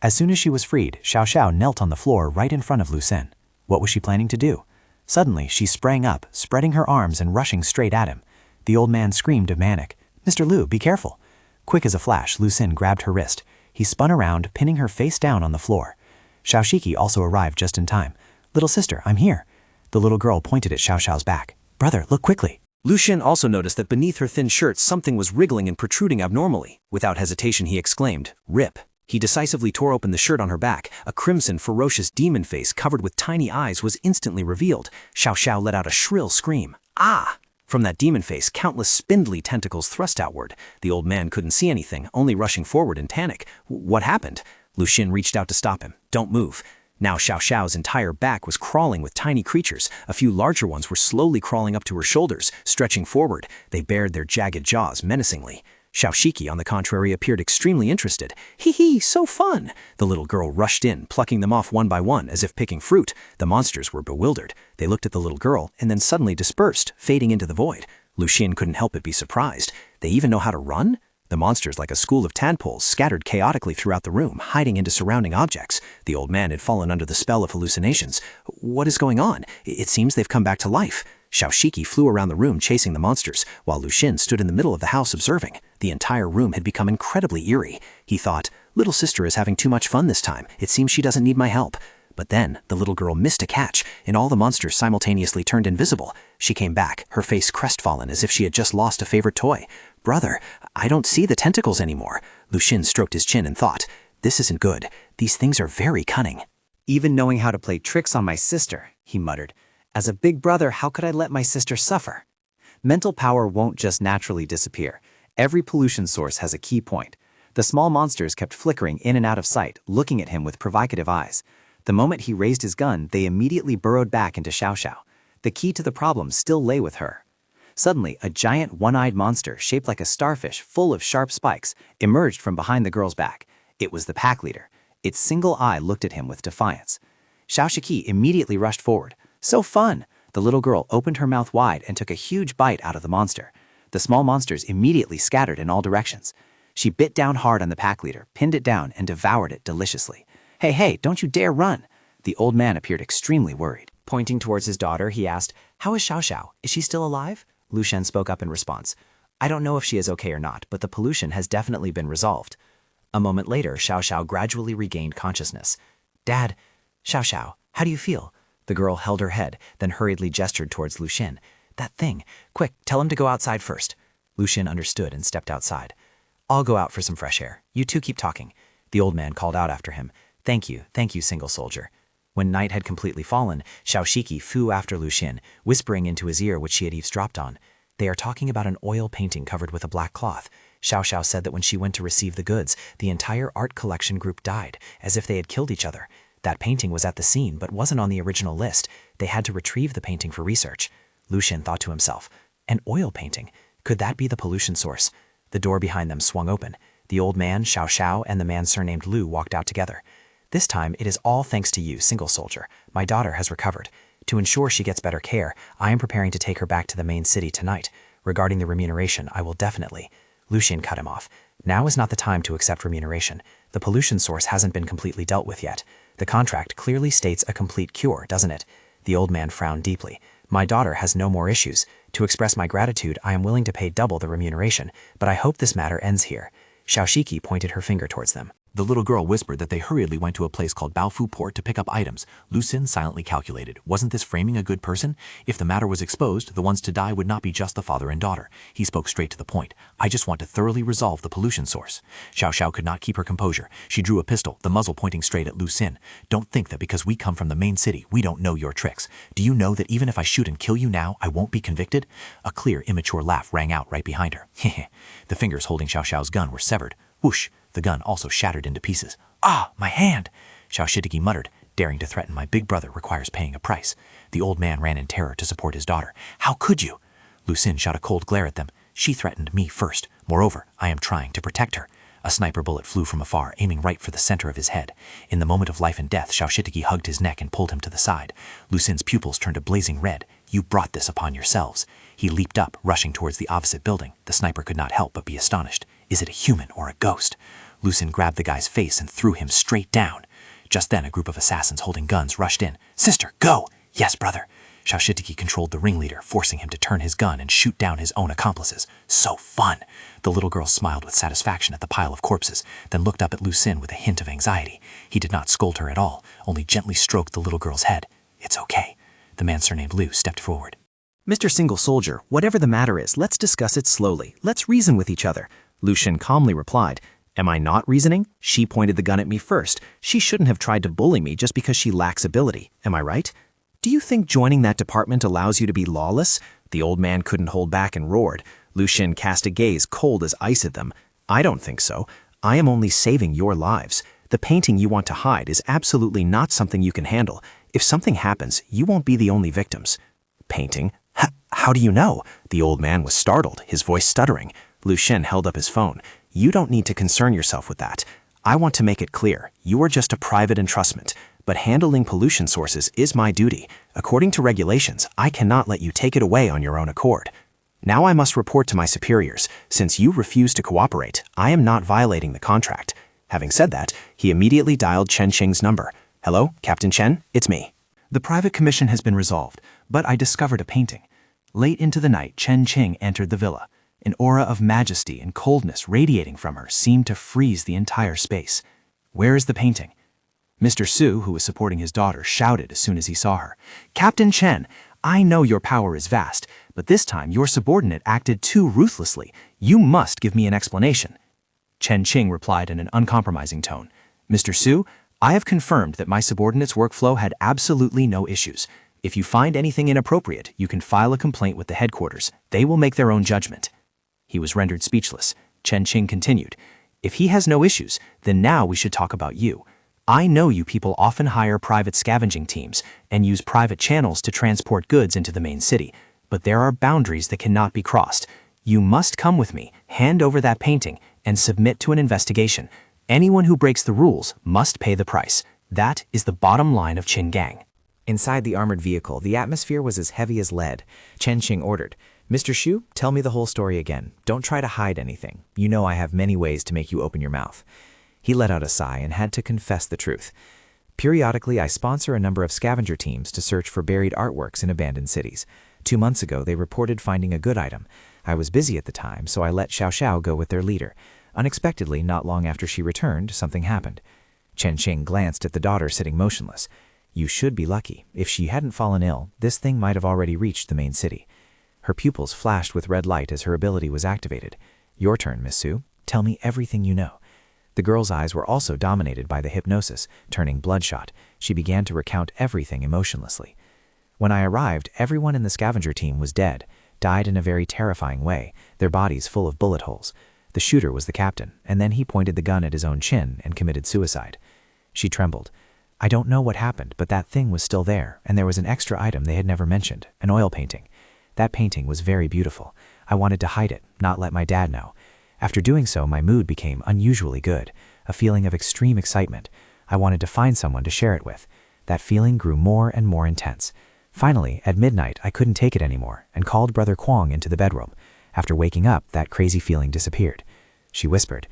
As soon as she was freed, Xiao Xiao knelt on the floor right in front of Lu Sin. What was she planning to do? Suddenly, she sprang up, spreading her arms and rushing straight at him. The old man screamed of manic. Mr. Liu, be careful. Quick as a flash, Lu Sin grabbed her wrist. He spun around, pinning her face down on the floor. Xiao Shiki also arrived just in time. Little sister, I'm here. The little girl pointed at Xiao Xiao's back. Brother, look quickly. Lu Sin also noticed that beneath her thin shirt something was wriggling and protruding abnormally. Without hesitation he exclaimed, "Rip." He decisively tore open the shirt on her back. A crimson, ferocious demon face covered with tiny eyes was instantly revealed. Xiao Xiao let out a shrill scream. Ah! From that demon face, countless spindly tentacles thrust outward. The old man couldn't see anything, only rushing forward in panic. What happened? Lu Sin reached out to stop him. Don't move. Now Xiao Xiao's entire back was crawling with tiny creatures. A few larger ones were slowly crawling up to her shoulders, stretching forward. They bared their jagged jaws menacingly. Xiao Shiki, on the contrary, appeared extremely interested. Hee, so fun! The little girl rushed in, plucking them off one by one, as if picking fruit. The monsters were bewildered. They looked at the little girl, and then suddenly dispersed, fading into the void. Lu Sin couldn't help but be surprised. They even know how to run? The monsters, like a school of tadpoles, scattered chaotically throughout the room, hiding into surrounding objects. The old man had fallen under the spell of hallucinations. What is going on? It seems they've come back to life. Xiao Shiki flew around the room chasing the monsters, while Lu Sin stood in the middle of the house observing. The entire room had become incredibly eerie. He thought, little sister is having too much fun this time. It seems she doesn't need my help. But then, the little girl missed a catch, and all the monsters simultaneously turned invisible. She came back, her face crestfallen as if she had just lost a favorite toy. Brother, I don't see the tentacles anymore. Lu Sin stroked his chin and thought, this isn't good. These things are very cunning. Even knowing how to play tricks on my sister, he muttered. As a big brother, how could I let my sister suffer? Mental power won't just naturally disappear. Every pollution source has a key point. The small monsters kept flickering in and out of sight, looking at him with provocative eyes. The moment he raised his gun, they immediately burrowed back into Xiao Xiao. The key to the problem still lay with her. Suddenly, a giant one-eyed monster shaped like a starfish full of sharp spikes emerged from behind the girl's back. It was the pack leader. Its single eye looked at him with defiance. Xiao Shiki immediately rushed forward. So fun! The little girl opened her mouth wide and took a huge bite out of the monster. The small monsters immediately scattered in all directions. She bit down hard on the pack leader, pinned it down, and devoured it deliciously. Hey, don't you dare run! The old man appeared extremely worried. Pointing towards his daughter, he asked, How is Xiao Xiao? Is she still alive? Lu Sin spoke up in response. I don't know if she is okay or not, but the pollution has definitely been resolved. A moment later, Xiao Xiao gradually regained consciousness. Dad, Xiao Xiao, how do you feel? The girl held her head, then hurriedly gestured towards Lu Sin. That thing. Quick, tell him to go outside first. Lu Sin understood and stepped outside. I'll go out for some fresh air. You two keep talking. The old man called out after him. Thank you, single soldier. When night had completely fallen, Xiao Shiki flew after Lu Sin, whispering into his ear what she had eavesdropped on. They are talking about an oil painting covered with a black cloth. Xiao Xiao said that when she went to receive the goods, the entire art collection group died, as if they had killed each other. That painting was at the scene, but wasn't on the original list. They had to retrieve the painting for research. Lu Sin thought to himself, an oil painting? Could that be the pollution source? The door behind them swung open. The old man, Xiao Xiao, and the man surnamed Lu walked out together. This time, it is all thanks to you, single soldier. My daughter has recovered. To ensure she gets better care, I am preparing to take her back to the main city tonight. Regarding the remuneration, I will definitely. Lucien cut him off. Now is not the time to accept remuneration. The pollution source hasn't been completely dealt with yet. The contract clearly states a complete cure, doesn't it? The old man frowned deeply. My daughter has no more issues. To express my gratitude, I am willing to pay double the remuneration, but I hope this matter ends here. Xiaoshiki pointed her finger towards them. The little girl whispered that they hurriedly went to a place called Baofu Port to pick up items. Lucien silently calculated. Wasn't this framing a good person? If the matter was exposed, the ones to die would not be just the father and daughter. He spoke straight to the point. I just want to thoroughly resolve the pollution source. Xiao Xiao could not keep her composure. She drew a pistol, the muzzle pointing straight at Lucien. Don't think that because we come from the main city, we don't know your tricks. Do you know that even if I shoot and kill you now, I won't be convicted? A clear, immature laugh rang out right behind her. The fingers holding Xiao Xiao's gun were severed. Whoosh! The gun also shattered into pieces. Ah, my hand! Xiaoshitiki muttered. Daring to threaten my big brother requires paying a price. The old man ran in terror to support his daughter. How could you? Lucien shot a cold glare at them. She threatened me first. Moreover, I am trying to protect her. A sniper bullet flew from afar, aiming right for the center of his head. In the moment of life and death, Xiaoshitiki hugged his neck and pulled him to the side. Lucien's pupils turned a blazing red. You brought this upon yourselves. He leaped up, rushing towards the opposite building. The sniper could not help but be astonished. Is it a human or a ghost? Lucien grabbed the guy's face and threw him straight down. Just then, a group of assassins holding guns rushed in. Sister, go! Yes, brother. Xiaoshitiki controlled the ringleader, forcing him to turn his gun and shoot down his own accomplices. So fun! The little girl smiled with satisfaction at the pile of corpses, then looked up at Lucien with a hint of anxiety. He did not scold her at all, only gently stroked the little girl's head. It's okay. The man surnamed Liu stepped forward. Mr. Single Soldier, whatever the matter is, let's discuss it slowly. Let's reason with each other. Lucien calmly replied. Am I not reasoning? She pointed the gun at me first. She shouldn't have tried to bully me just because she lacks ability. Am I right? Do you think joining that department allows you to be lawless? The old man couldn't hold back and roared. Lucien cast a gaze cold as ice at them. I don't think so. I am only saving your lives. The painting you want to hide is absolutely not something you can handle. If something happens, you won't be the only victims. Painting? How do you know? The old man was startled, his voice stuttering. Lucien held up his phone. You don't need to concern yourself with that. I want to make it clear, you are just a private entrustment, but handling pollution sources is my duty. According to regulations, I cannot let you take it away on your own accord. Now I must report to my superiors. Since you refuse to cooperate, I am not violating the contract. Having said that, he immediately dialed Chen Qing's number. Hello, Captain Chen, it's me. The private commission has been resolved, but I discovered a painting. Late into the night, Chen Qing entered the villa. An aura of majesty and coldness radiating from her seemed to freeze the entire space. Where is the painting? Mr. Su, who was supporting his daughter, shouted as soon as he saw her. Captain Chen, I know your power is vast, but this time your subordinate acted too ruthlessly. You must give me an explanation. Chen Qing replied in an uncompromising tone. Mr. Su, I have confirmed that my subordinate's workflow had absolutely no issues. If you find anything inappropriate, you can file a complaint with the headquarters. They will make their own judgment. He was rendered speechless. Chen Qing continued. If he has no issues, then now we should talk about you. I know you people often hire private scavenging teams and use private channels to transport goods into the main city, but there are boundaries that cannot be crossed. You must come with me, hand over that painting, and submit to an investigation. Anyone who breaks the rules must pay the price. That is the bottom line of Qin Gang. Inside the armored vehicle, the atmosphere was as heavy as lead. Chen Qing ordered. Mr. Shu, tell me the whole story again. Don't try to hide anything. You know I have many ways to make you open your mouth. He let out a sigh and had to confess the truth. Periodically, I sponsor a number of scavenger teams to search for buried artworks in abandoned cities. 2 months ago, they reported finding a good item. I was busy at the time, so I let Xiao Xiao go with their leader. Unexpectedly, not long after she returned, something happened. Chen Qing glanced at the daughter sitting motionless. You should be lucky. If she hadn't fallen ill, this thing might have already reached the main city. Her pupils flashed with red light as her ability was activated. Your turn, Miss Su. Tell me everything you know. The girl's eyes were also dominated by the hypnosis, turning bloodshot. She began to recount everything emotionlessly. When I arrived, everyone in the scavenger team was dead, died in a very terrifying way, their bodies full of bullet holes. The shooter was the captain, and then he pointed the gun at his own chin and committed suicide. She trembled. I don't know what happened, but that thing was still there, and there was an extra item they had never mentioned, an oil painting. That painting was very beautiful. I wanted to hide it, not let my dad know. After doing so, my mood became unusually good, a feeling of extreme excitement. I wanted to find someone to share it with. That feeling grew more and more intense. Finally, at midnight, I couldn't take it anymore and called Brother Kwong into the bedroom. After waking up, that crazy feeling disappeared. She whispered,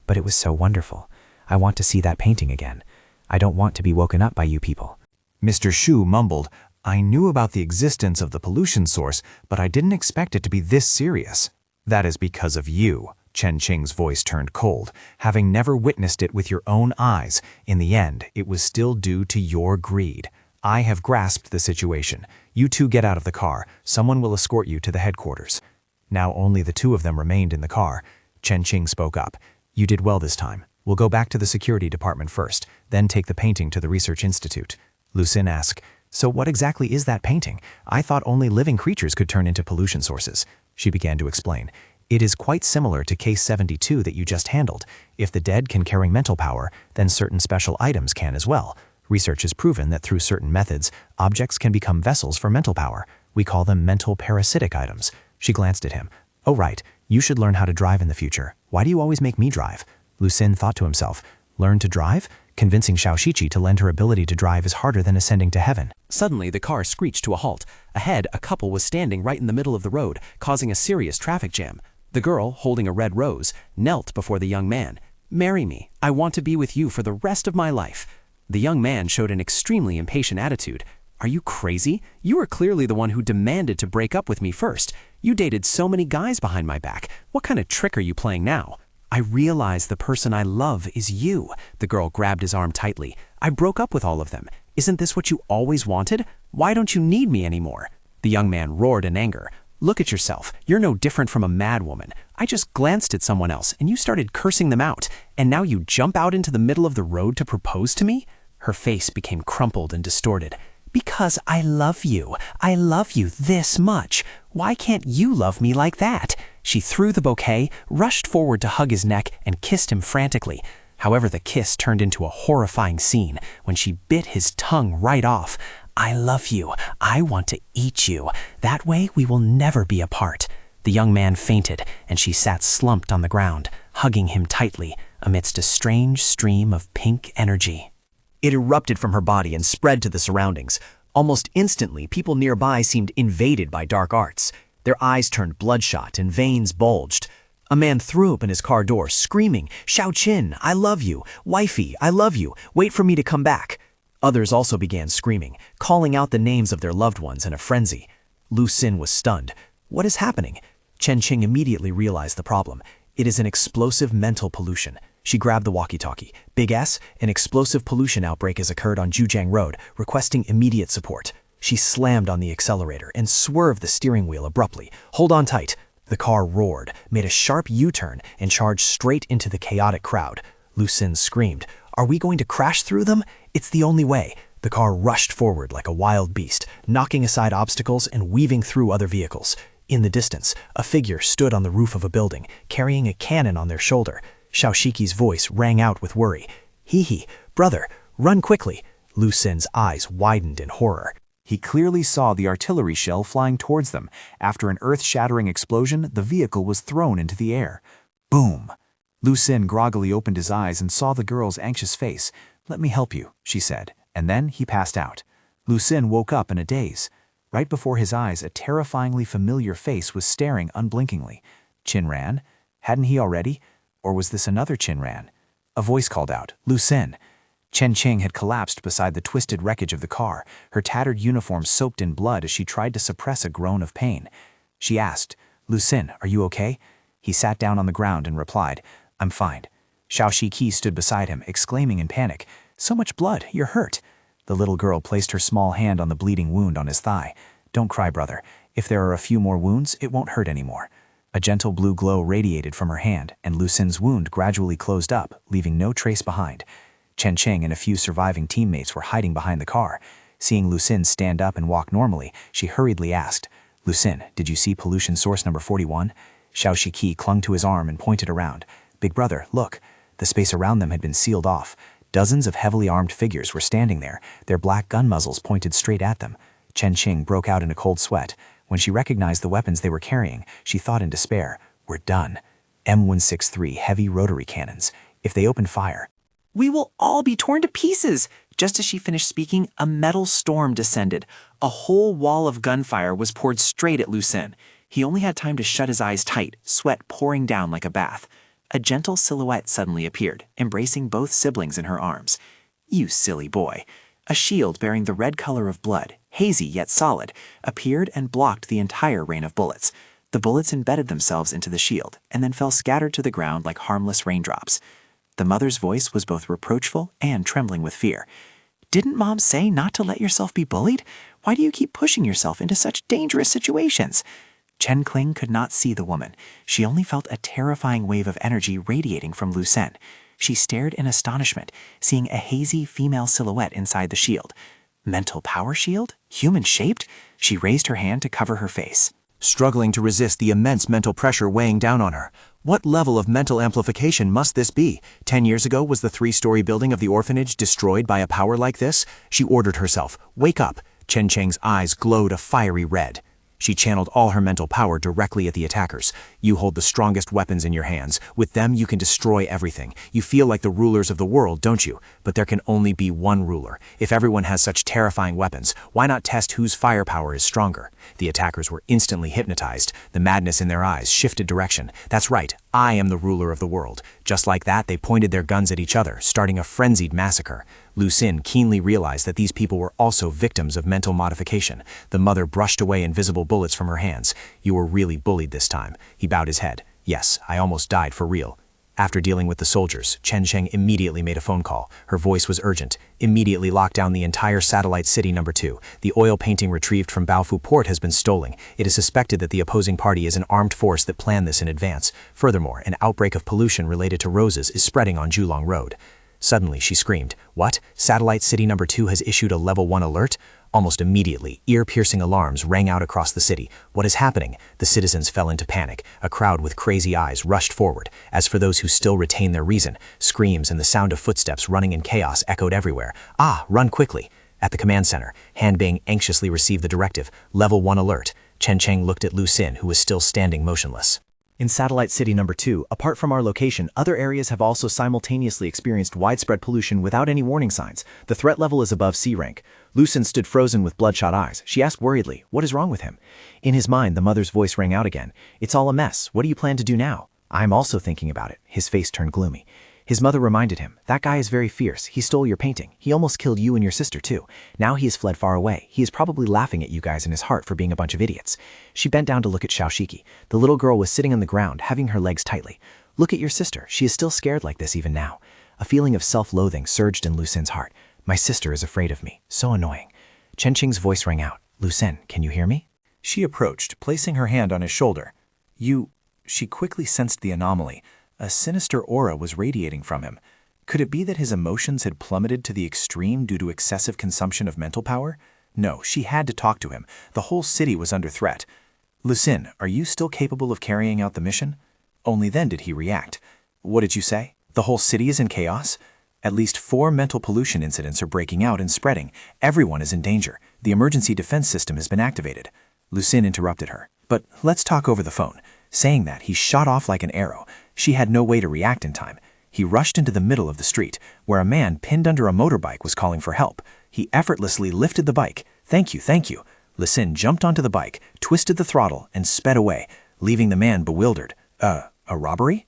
"But it was so wonderful. I want to see that painting again. I don't want to be woken up by you people." Mr. Shu mumbled, "I knew about the existence of the pollution source, but I didn't expect it to be this serious." "That is because of you." Chen Qing's voice turned cold. "Having never witnessed it with your own eyes, in the end, it was still due to your greed. I have grasped the situation. You two get out of the car. Someone will escort you to the headquarters." Now only the two of them remained in the car. Chen Qing spoke up. "You did well this time. We'll go back to the security department first, then take the painting to the research institute." Lu Xin asked, "So what exactly is that painting? I thought only living creatures could turn into pollution sources." She began to explain. "It is quite similar to case 72 that you just handled. If the dead can carry mental power, then certain special items can as well. Research has proven that through certain methods, objects can become vessels for mental power. We call them mental parasitic items." She glanced at him. "Oh right, you should learn how to drive in the future. Why do you always make me drive?" Lu Xin thought to himself, "Learn to drive? Convincing Xiao Shiqi to lend her ability to drive is harder than ascending to heaven." Suddenly, the car screeched to a halt. Ahead, a couple was standing right in the middle of the road, causing a serious traffic jam. The girl, holding a red rose, knelt before the young man. "Marry me. I want to be with you for the rest of my life." The young man showed an extremely impatient attitude. "Are you crazy? You are clearly the one who demanded to break up with me first. You dated so many guys behind my back. What kind of trick are you playing now?" "I realize the person I love is you." The girl grabbed his arm tightly. "I broke up with all of them. Isn't this what you always wanted? Why don't you need me anymore?" The young man roared in anger. "Look at yourself. You're no different from a mad woman. I just glanced at someone else and you started cursing them out. And now you jump out into the middle of the road to propose to me?" Her face became crumpled and distorted. "Because I love you. I love you this much. Why can't you love me like that?" She threw the bouquet, rushed forward to hug his neck, and kissed him frantically. However, the kiss turned into a horrifying scene when she bit his tongue right off. "I love you. I want to eat you. That way we will never be apart." The young man fainted, and she sat slumped on the ground, hugging him tightly amidst a strange stream of pink energy. It erupted from her body and spread to the surroundings. Almost instantly, people nearby seemed invaded by dark arts. Their eyes turned bloodshot and veins bulged. A man threw open his car door, screaming, "Xiao Qin, I love you! Wifey, I love you! Wait for me to come back!" Others also began screaming, calling out the names of their loved ones in a frenzy. Lu Xin was stunned. What is happening? Chen Qing immediately realized the problem. It is an explosive mental pollution. She grabbed the walkie-talkie. "Big S, an explosive pollution outbreak has occurred on Jujiang Road, requesting immediate support." She slammed on the accelerator and swerved the steering wheel abruptly. "Hold on tight." The car roared, made a sharp U-turn, and charged straight into the chaotic crowd. Lu Xin screamed, "Are we going to crash through them? It's the only way." The car rushed forward like a wild beast, knocking aside obstacles and weaving through other vehicles. In the distance, a figure stood on the roof of a building, carrying a cannon on their shoulder. Xiao Shiqi's voice rang out with worry. "Hee, brother, run quickly." Lu Xin's eyes widened in horror. He clearly saw the artillery shell flying towards them. After an earth-shattering explosion, the vehicle was thrown into the air. Boom! Lu Xin groggily opened his eyes and saw the girl's anxious face. "Let me help you," she said, and then he passed out. Lu Xin woke up in a daze. Right before his eyes, a terrifyingly familiar face was staring unblinkingly. Qinran? Hadn't he already? Or was this another Qinran? A voice called out, "Lu Xin." Chen Qing had collapsed beside the twisted wreckage of the car, her tattered uniform soaked in blood as she tried to suppress a groan of pain. She asked, "Lu Xin, are you okay?" He sat down on the ground and replied, "I'm fine." Xiao Shiqi stood beside him, exclaiming in panic, "So much blood, you're hurt." The little girl placed her small hand on the bleeding wound on his thigh. "Don't cry, brother. If there are a few more wounds, it won't hurt anymore." A gentle blue glow radiated from her hand, and Lu Xin's wound gradually closed up, leaving no trace behind. Chen Qing and a few surviving teammates were hiding behind the car. Seeing Lu Xin stand up and walk normally, she hurriedly asked, "Lu Xin, did you see pollution source number 41? Xiao Shiqi clung to his arm and pointed around. "Big brother, look." The space around them had been sealed off. Dozens of heavily armed figures were standing there, their black gun muzzles pointed straight at them. Chen Qing broke out in a cold sweat. When she recognized the weapons they were carrying, she thought in despair, "We're done." M163 heavy rotary cannons. If they open fire, "We will all be torn to pieces." Just as she finished speaking, a metal storm descended. A whole wall of gunfire was poured straight at Lu Xin. He only had time to shut his eyes tight, sweat pouring down like a bath. A gentle silhouette suddenly appeared, embracing both siblings in her arms. You silly boy. A shield bearing the red color of blood, hazy yet solid, appeared and blocked the entire rain of bullets. The bullets embedded themselves into the shield and then fell scattered to the ground like harmless raindrops. The mother's voice was both reproachful and trembling with fear. Didn't Mom say not to let yourself be bullied? Why do you keep pushing yourself into such dangerous situations? Chen Kling could not see the woman. She only felt a terrifying wave of energy radiating from Lu Sen. She stared in astonishment, seeing a hazy female silhouette inside the shield. Mental power shield? Human-shaped? She raised her hand to cover her face. Struggling to resist the immense mental pressure weighing down on her. What level of mental amplification must this be? 10 years ago was the 3-story building of the orphanage destroyed by a power like this? She ordered herself, "Wake up." Chen Cheng's eyes glowed a fiery red. She channeled all her mental power directly at the attackers. You hold the strongest weapons in your hands. With them, you can destroy everything. You feel like the rulers of the world, don't you? But there can only be one ruler. If everyone has such terrifying weapons, why not test whose firepower is stronger? The attackers were instantly hypnotized. The madness in their eyes shifted direction. That's right, I am the ruler of the world. Just like that, they pointed their guns at each other, starting a frenzied massacre. Lu Sin keenly realized that these people were also victims of mental modification. The mother brushed away invisible bullets from her hands. You were really bullied this time. He bowed his head. Yes, I almost died for real. After dealing with the soldiers, Chen Cheng immediately made a phone call. Her voice was urgent. Immediately lock down the entire satellite city number 2. The oil painting retrieved from Baofu port has been stolen. It is suspected that the opposing party is an armed force that planned this in advance. Furthermore, an outbreak of pollution related to roses is spreading on Julong Road. Suddenly, she screamed, "What? Satellite City number 2 has issued a level 1 alert?" Almost immediately, ear-piercing alarms rang out across the city. What is happening? The citizens fell into panic. A crowd with crazy eyes rushed forward. As for those who still retained their reason, screams and the sound of footsteps running in chaos echoed everywhere. Ah, run quickly! At the command center, Han Bing anxiously received the directive, level 1 alert. Chen Cheng looked at Lu Sin, who was still standing motionless. In Satellite City number 2, apart from our location, other areas have also simultaneously experienced widespread pollution without any warning signs. The threat level is above C rank. Lu Sin stood frozen with bloodshot eyes. She asked worriedly, what is wrong with him? In his mind, the mother's voice rang out again. It's all a mess. What do you plan to do now? I'm also thinking about it. His face turned gloomy. His mother reminded him, that guy is very fierce. He stole your painting. He almost killed you and your sister too. Now he has fled far away. He is probably laughing at you guys in his heart for being a bunch of idiots. She bent down to look at Xiaoshiki. The little girl was sitting on the ground, having her legs tightly. Look at your sister. She is still scared like this even now. A feeling of self-loathing surged in Lu Sin's heart. My sister is afraid of me. So annoying. Chen Qing's voice rang out. Lu Sin, can you hear me? She approached, placing her hand on his shoulder. She quickly sensed the anomaly. A sinister aura was radiating from him. Could it be that his emotions had plummeted to the extreme due to excessive consumption of mental power? No, she had to talk to him. The whole city was under threat. Lu Sin, are you still capable of carrying out the mission? Only then did he react. What did you say? The whole city is in chaos? At least 4 mental pollution incidents are breaking out and spreading. Everyone is in danger. The emergency defense system has been activated. Lu Sin interrupted her. But let's talk over the phone. Saying that, he shot off like an arrow. She had no way to react in time. He rushed into the middle of the street, where a man pinned under a motorbike was calling for help. He effortlessly lifted the bike. Thank you, thank you. Lu Sin jumped onto the bike, twisted the throttle, and sped away, leaving the man bewildered. A robbery?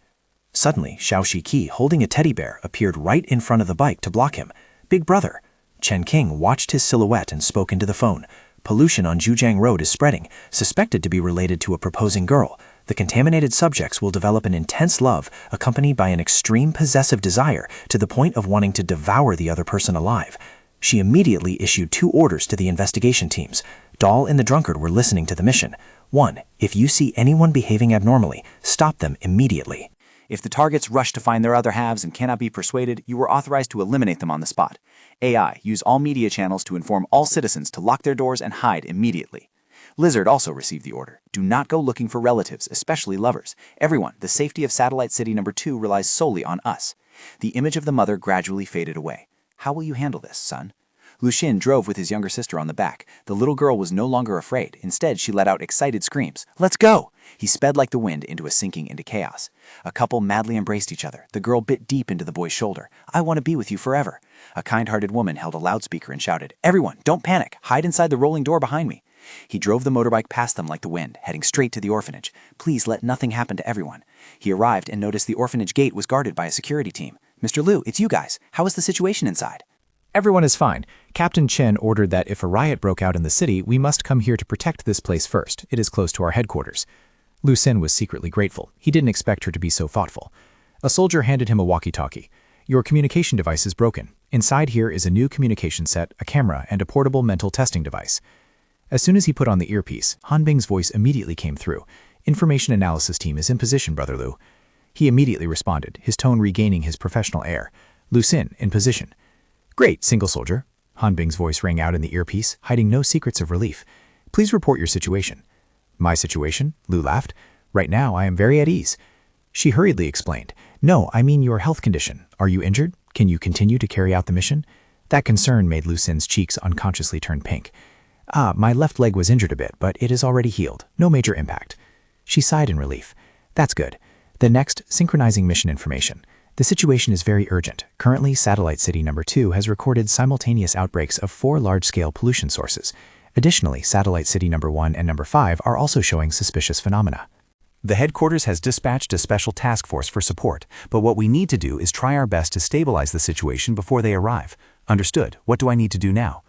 Suddenly, Xiaoshiki, holding a teddy bear, appeared right in front of the bike to block him. Big brother. Chen King watched his silhouette and spoke into the phone. Pollution on Zhujiang Road is spreading, suspected to be related to a proposing girl. The contaminated subjects will develop an intense love accompanied by an extreme possessive desire to the point of wanting to devour the other person alive. She immediately issued 2 orders to the investigation teams. Doll and the drunkard were listening to the mission. 1. If you see anyone behaving abnormally, stop them immediately. If the targets rush to find their other halves and cannot be persuaded, you are authorized to eliminate them on the spot. AI, use all media channels to inform all citizens to lock their doors and hide immediately. Lizard also received the order. Do not go looking for relatives, especially lovers. Everyone, the safety of Satellite City number 2 relies solely on us. The image of the mother gradually faded away. How will you handle this, son? Lu Xin drove with his younger sister on the back. The little girl was no longer afraid. Instead, she let out excited screams. Let's go! He sped like the wind sinking into chaos. A couple madly embraced each other. The girl bit deep into the boy's shoulder. I want to be with you forever. A kind-hearted woman held a loudspeaker and shouted, Everyone, don't panic. Hide inside the rolling door behind me. He drove the motorbike past them like the wind, heading straight to the orphanage. Please let nothing happen to everyone. He arrived and noticed the orphanage gate was guarded by a security team. Mr. Liu, it's you guys. How is the situation inside? Everyone is fine. Captain Chen ordered that if a riot broke out in the city, we must come here to protect this place first. It is close to our headquarters. Lu Xin was secretly grateful. He didn't expect her to be so thoughtful. A soldier handed him a walkie-talkie. Your communication device is broken. Inside here is a new communication set, a camera, and a portable mental testing device. As soon as he put on the earpiece, Han Bing's voice immediately came through. Information analysis team is in position, Brother Liu. He immediately responded, his tone regaining his professional air. Lu Xin, in position. Great, single soldier. Han Bing's voice rang out in the earpiece, hiding no secrets of relief. Please report your situation. My situation? Lu laughed. Right now, I am very at ease. She hurriedly explained. No, I mean your health condition. Are you injured? Can you continue to carry out the mission? That concern made Lu Xin's cheeks unconsciously turn pink. My left leg was injured a bit, but it is already healed. No major impact. She sighed in relief. That's good. The next, synchronizing mission information. The situation is very urgent. Currently, Satellite City number 2 has recorded simultaneous outbreaks of 4 large-scale pollution sources. Additionally, Satellite City number 1 and number 5 are also showing suspicious phenomena. The headquarters has dispatched a special task force for support, but what we need to do is try our best to stabilize the situation before they arrive. Understood. What do I need to do now?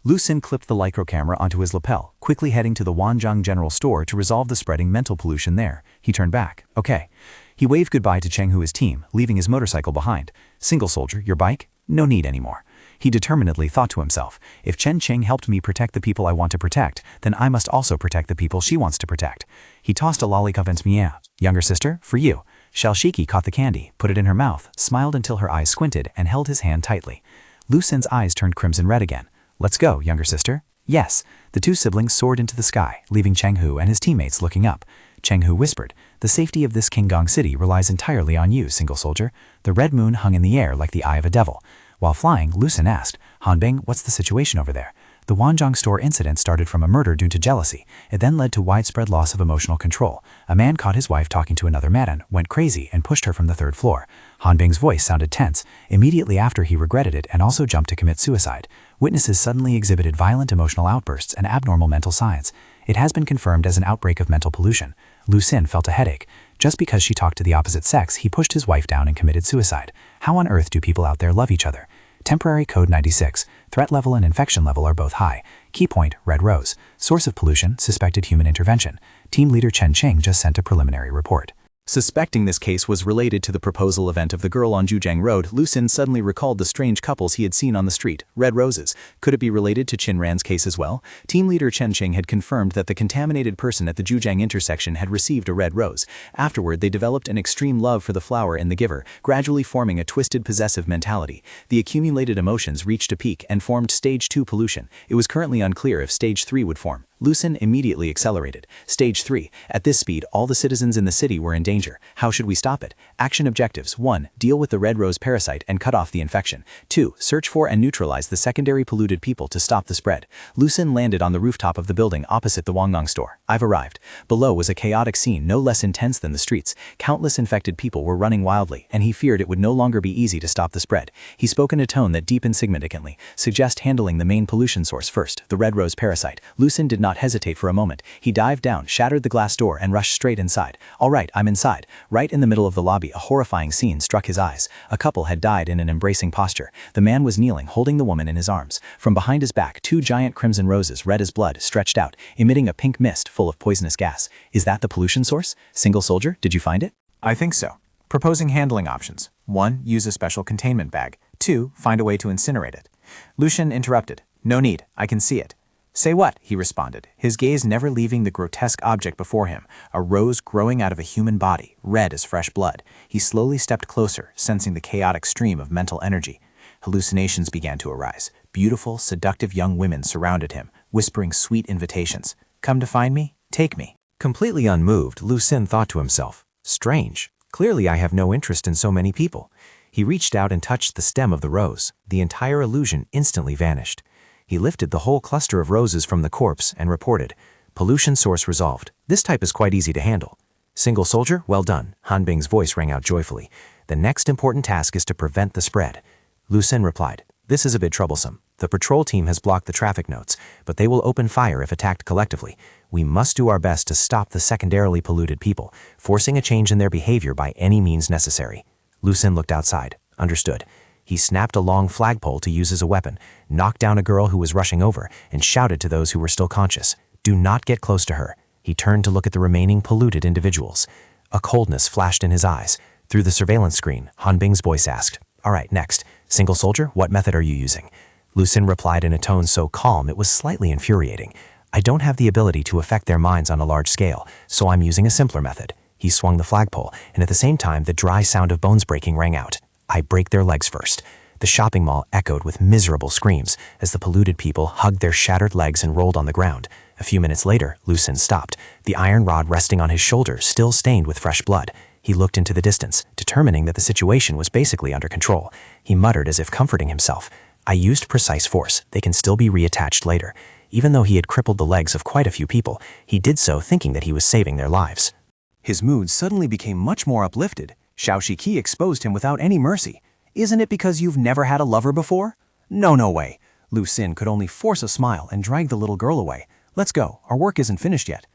Lu Xin clipped the lycro camera onto his lapel, quickly heading to the Wanzhong General Store to resolve the spreading mental pollution there. He turned back. Okay. He waved goodbye to Cheng Hu's team, leaving his motorcycle behind. Single soldier, your bike? No need anymore. He determinedly thought to himself, if Chen Qing helped me protect the people I want to protect, then I must also protect the people she wants to protect. He tossed a lollipop into Mia. Younger sister, for you. Xiaoshiki caught the candy, put it in her mouth, smiled until her eyes squinted, and held his hand tightly. Lu Xin's eyes turned crimson red again. Let's go, younger sister. Yes. The two siblings soared into the sky, leaving Cheng Hu and his teammates looking up. Cheng Hu whispered, the safety of this Qinggong city relies entirely on you, single soldier. The red moon hung in the air like the eye of a devil. While flying, Lu Xin asked, Han Bing, what's the situation over there? The Wanzhong store incident started from a murder due to jealousy. It then led to widespread loss of emotional control. A man caught his wife talking to another man, went crazy, and pushed her from the 3rd floor. Han Bing's voice sounded tense. Immediately after, he regretted it and also jumped to commit suicide. Witnesses suddenly exhibited violent emotional outbursts and abnormal mental signs. It has been confirmed as an outbreak of mental pollution. Lu Xin felt a headache. Just because she talked to the opposite sex, he pushed his wife down and committed suicide. How on earth do people out there love each other? Temporary code 96. Threat level and infection level are both high. Key point, red rose. Source of pollution, suspected human intervention. Team leader Chen Qing just sent a preliminary report. Suspecting this case was related to the proposal event of the girl on Zhujiang Road, Lu Xin suddenly recalled the strange couples he had seen on the street, red roses. Could it be related to Qin Ran's case as well? Team leader Chen Qing had confirmed that the contaminated person at the Zhujiang intersection had received a red rose. Afterward, they developed an extreme love for the flower and the giver, gradually forming a twisted possessive mentality. The accumulated emotions reached a peak and formed Stage 2 pollution. It was currently unclear if Stage 3 would form. Lu Xin immediately accelerated. Stage 3. At this speed, all the citizens in the city were in danger. How should we stop it? Action objectives. 1. Deal with the red rose parasite and cut off the infection. 2. Search for and neutralize the secondary polluted people to stop the spread. Lu Xin landed on the rooftop of the building opposite the Wangnong store. I've arrived. Below was a chaotic scene no less intense than the streets. Countless infected people were running wildly, and he feared it would no longer be easy to stop the spread. He spoke in a tone that deepened significantly. Suggest handling the main pollution source first, the red rose parasite. Lu Xin did not hesitate for a moment. He dived down, shattered the glass door, and rushed straight inside. All right, I'm inside. Right in the middle of the lobby, a horrifying scene struck his eyes. A couple had died in an embracing posture. The man was kneeling, holding the woman in his arms. From behind his back, 2 giant crimson roses, red as blood, stretched out, emitting a pink mist full of poisonous gas. Is that the pollution source? Single soldier, did you find it? I think so. Proposing handling options. 1. Use a special containment bag. 2. Find a way to incinerate it. Lu Xin interrupted. No need, I can see it. Say what? He responded, his gaze never leaving the grotesque object before him, a rose growing out of a human body, red as fresh blood. He slowly stepped closer, sensing the chaotic stream of mental energy. Hallucinations began to arise. Beautiful, seductive young women surrounded him, whispering sweet invitations. Come to find me? Take me. Completely unmoved, Lu Xin thought to himself, strange. Clearly I have no interest in so many people. He reached out and touched the stem of the rose. The entire illusion instantly vanished. He lifted the whole cluster of roses from the corpse and reported, pollution source resolved. This type is quite easy to handle. Single soldier, well done. Han Bing's voice rang out joyfully. The next important task is to prevent the spread. Lu Xin replied, this is a bit troublesome. The patrol team has blocked the traffic notes, but they will open fire if attacked collectively. We must do our best to stop the secondarily polluted people, forcing a change in their behavior by any means necessary. Lucien looked outside. Understood. He snapped a long flagpole to use as a weapon, knocked down a girl who was rushing over, and shouted to those who were still conscious, "Do not get close to her." He turned to look at the remaining polluted individuals. A coldness flashed in his eyes. Through the surveillance screen, Hanbing's voice asked, "All right, next. Single soldier, what method are you using?" Lucien replied in a tone so calm it was slightly infuriating. "I don't have the ability to affect their minds on a large scale, so I'm using a simpler method." He swung the flagpole, and at the same time the dry sound of bones breaking rang out. "I break their legs first." The shopping mall echoed with miserable screams as the polluted people hugged their shattered legs and rolled on the ground. A few minutes later, Lucien stopped, the iron rod resting on his shoulder still stained with fresh blood. He looked into the distance, determining that the situation was basically under control. He muttered as if comforting himself, "I used precise force. They can still be reattached later." Even though he had crippled the legs of quite a few people, he did so thinking that he was saving their lives. His mood suddenly became much more uplifted. Xiao Shiki exposed him without any mercy. Isn't it because you've never had a lover before? No way. Lucien could only force a smile and drag the little girl away. Let's go, our work isn't finished yet.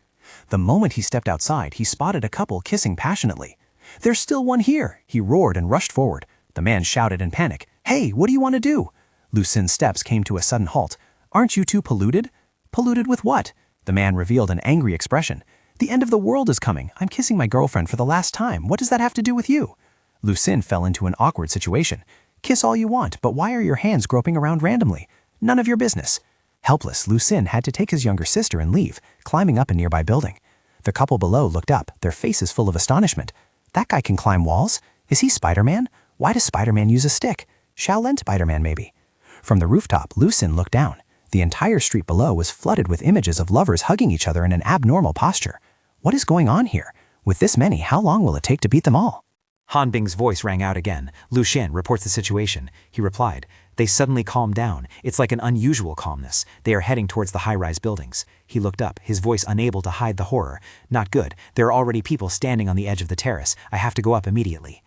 The moment he stepped outside, he spotted a couple kissing passionately. "There's still one here," he roared and rushed forward. The man shouted in panic, "Hey, what do you want to do?" Lucien's steps came to a sudden halt. "Aren't you two polluted?" "Polluted with what?" The man revealed an angry expression. "The end of the world is coming. I'm kissing my girlfriend for the last time. What does that have to do with you?" Lucien fell into an awkward situation. "Kiss all you want, but why are your hands groping around randomly? None of your business." Helpless, Lucien had to take his younger sister and leave, climbing up a nearby building. The couple below looked up, their faces full of astonishment. "That guy can climb walls? Is he Spider-Man? Why does Spider-Man use a stick? Shaolin Spider-Man, maybe?" From the rooftop, Lucien looked down. The entire street below was flooded with images of lovers hugging each other in an abnormal posture. What is going on here? With this many, how long will it take to beat them all? Hanbing's voice rang out again. "Lucien reports the situation." He replied. "They suddenly calmed down. It's like an unusual calmness. They are heading towards the high-rise buildings." He looked up, his voice unable to hide the horror. "Not good. There are already people standing on the edge of the terrace. I have to go up immediately."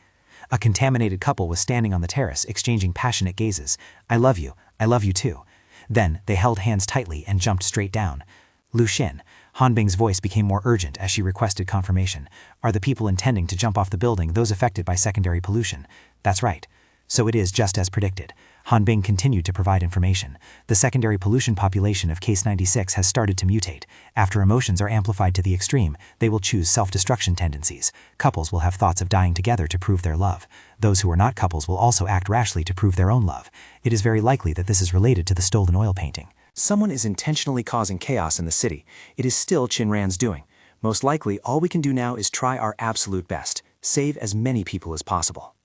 A contaminated couple was standing on the terrace, exchanging passionate gazes. "I love you. I love you too." Then they held hands tightly and jumped straight down. "Lucien," Hanbing's voice became more urgent as she requested confirmation. "Are the people intending to jump off the building those affected by secondary pollution?" "That's right." "So it is just as predicted." Hanbing continued to provide information. "The secondary pollution population of Case 96 has started to mutate. After emotions are amplified to the extreme, they will choose self-destruction tendencies. Couples will have thoughts of dying together to prove their love. Those who are not couples will also act rashly to prove their own love. It is very likely that this is related to the stolen oil painting." Someone is intentionally causing chaos in the city. It is still Qinran's doing. Most likely, all we can do now is try our absolute best, save as many people as possible.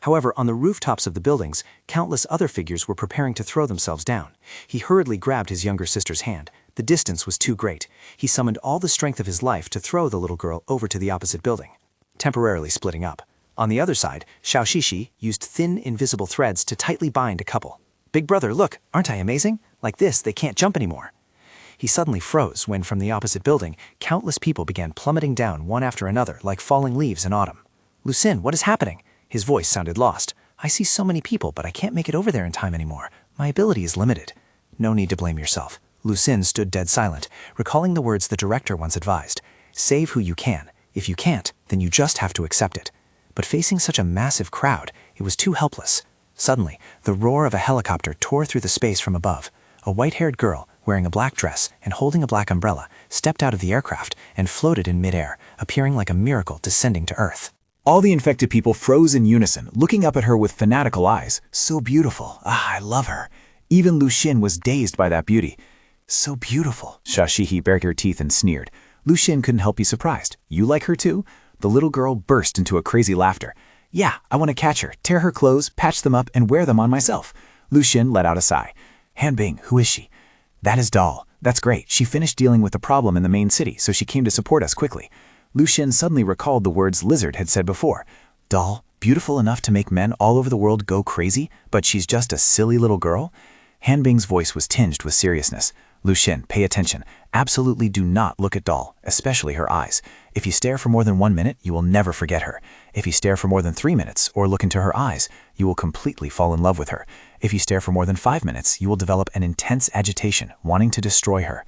However, on the rooftops of the buildings, countless other figures were preparing to throw themselves down. He hurriedly grabbed his younger sister's hand. The distance was too great. He summoned all the strength of his life to throw the little girl over to the opposite building, temporarily splitting up. On the other side, Xiao Shishi used thin, invisible threads to tightly bind a couple. "Big brother, look, aren't I amazing? Like this, they can't jump anymore." He suddenly froze when, from the opposite building, countless people began plummeting down one after another like falling leaves in autumn. "Lucien, what is happening?" His voice sounded lost. "I see so many people, but I can't make it over there in time anymore. My ability is limited." "No need to blame yourself." Lucien stood dead silent, recalling the words the director once advised. "Save who you can. If you can't, then you just have to accept it." But facing such a massive crowd, it was too helpless. Suddenly, the roar of a helicopter tore through the space from above. A white-haired girl, wearing a black dress and holding a black umbrella, stepped out of the aircraft and floated in midair, appearing like a miracle descending to Earth. All the infected people froze in unison, looking up at her with fanatical eyes. So beautiful. I love her. Even Lucien was dazed by that beauty. So beautiful. Shashihi bared her teeth and sneered. Lucien couldn't help be surprised. "You like her too?" The little girl burst into a crazy laughter. "Yeah, I want to catch her, tear her clothes, patch them up, and wear them on myself." Lucien let out a sigh. "Hanbing, who is she?" "That is Doll. That's great. She finished dealing with the problem in the main city, so she came to support us quickly." Lucien suddenly recalled the words Lizard had said before. "Doll, beautiful enough to make men all over the world go crazy, but she's just a silly little girl?" Hanbing's voice was tinged with seriousness. "Lucien, pay attention. Absolutely do not look at Doll, especially her eyes. If you stare for more than 1 minute, you will never forget her. If you stare for more than 3 minutes or look into her eyes, you will completely fall in love with her. If you stare for more than 5 minutes, you will develop an intense agitation, wanting to destroy her.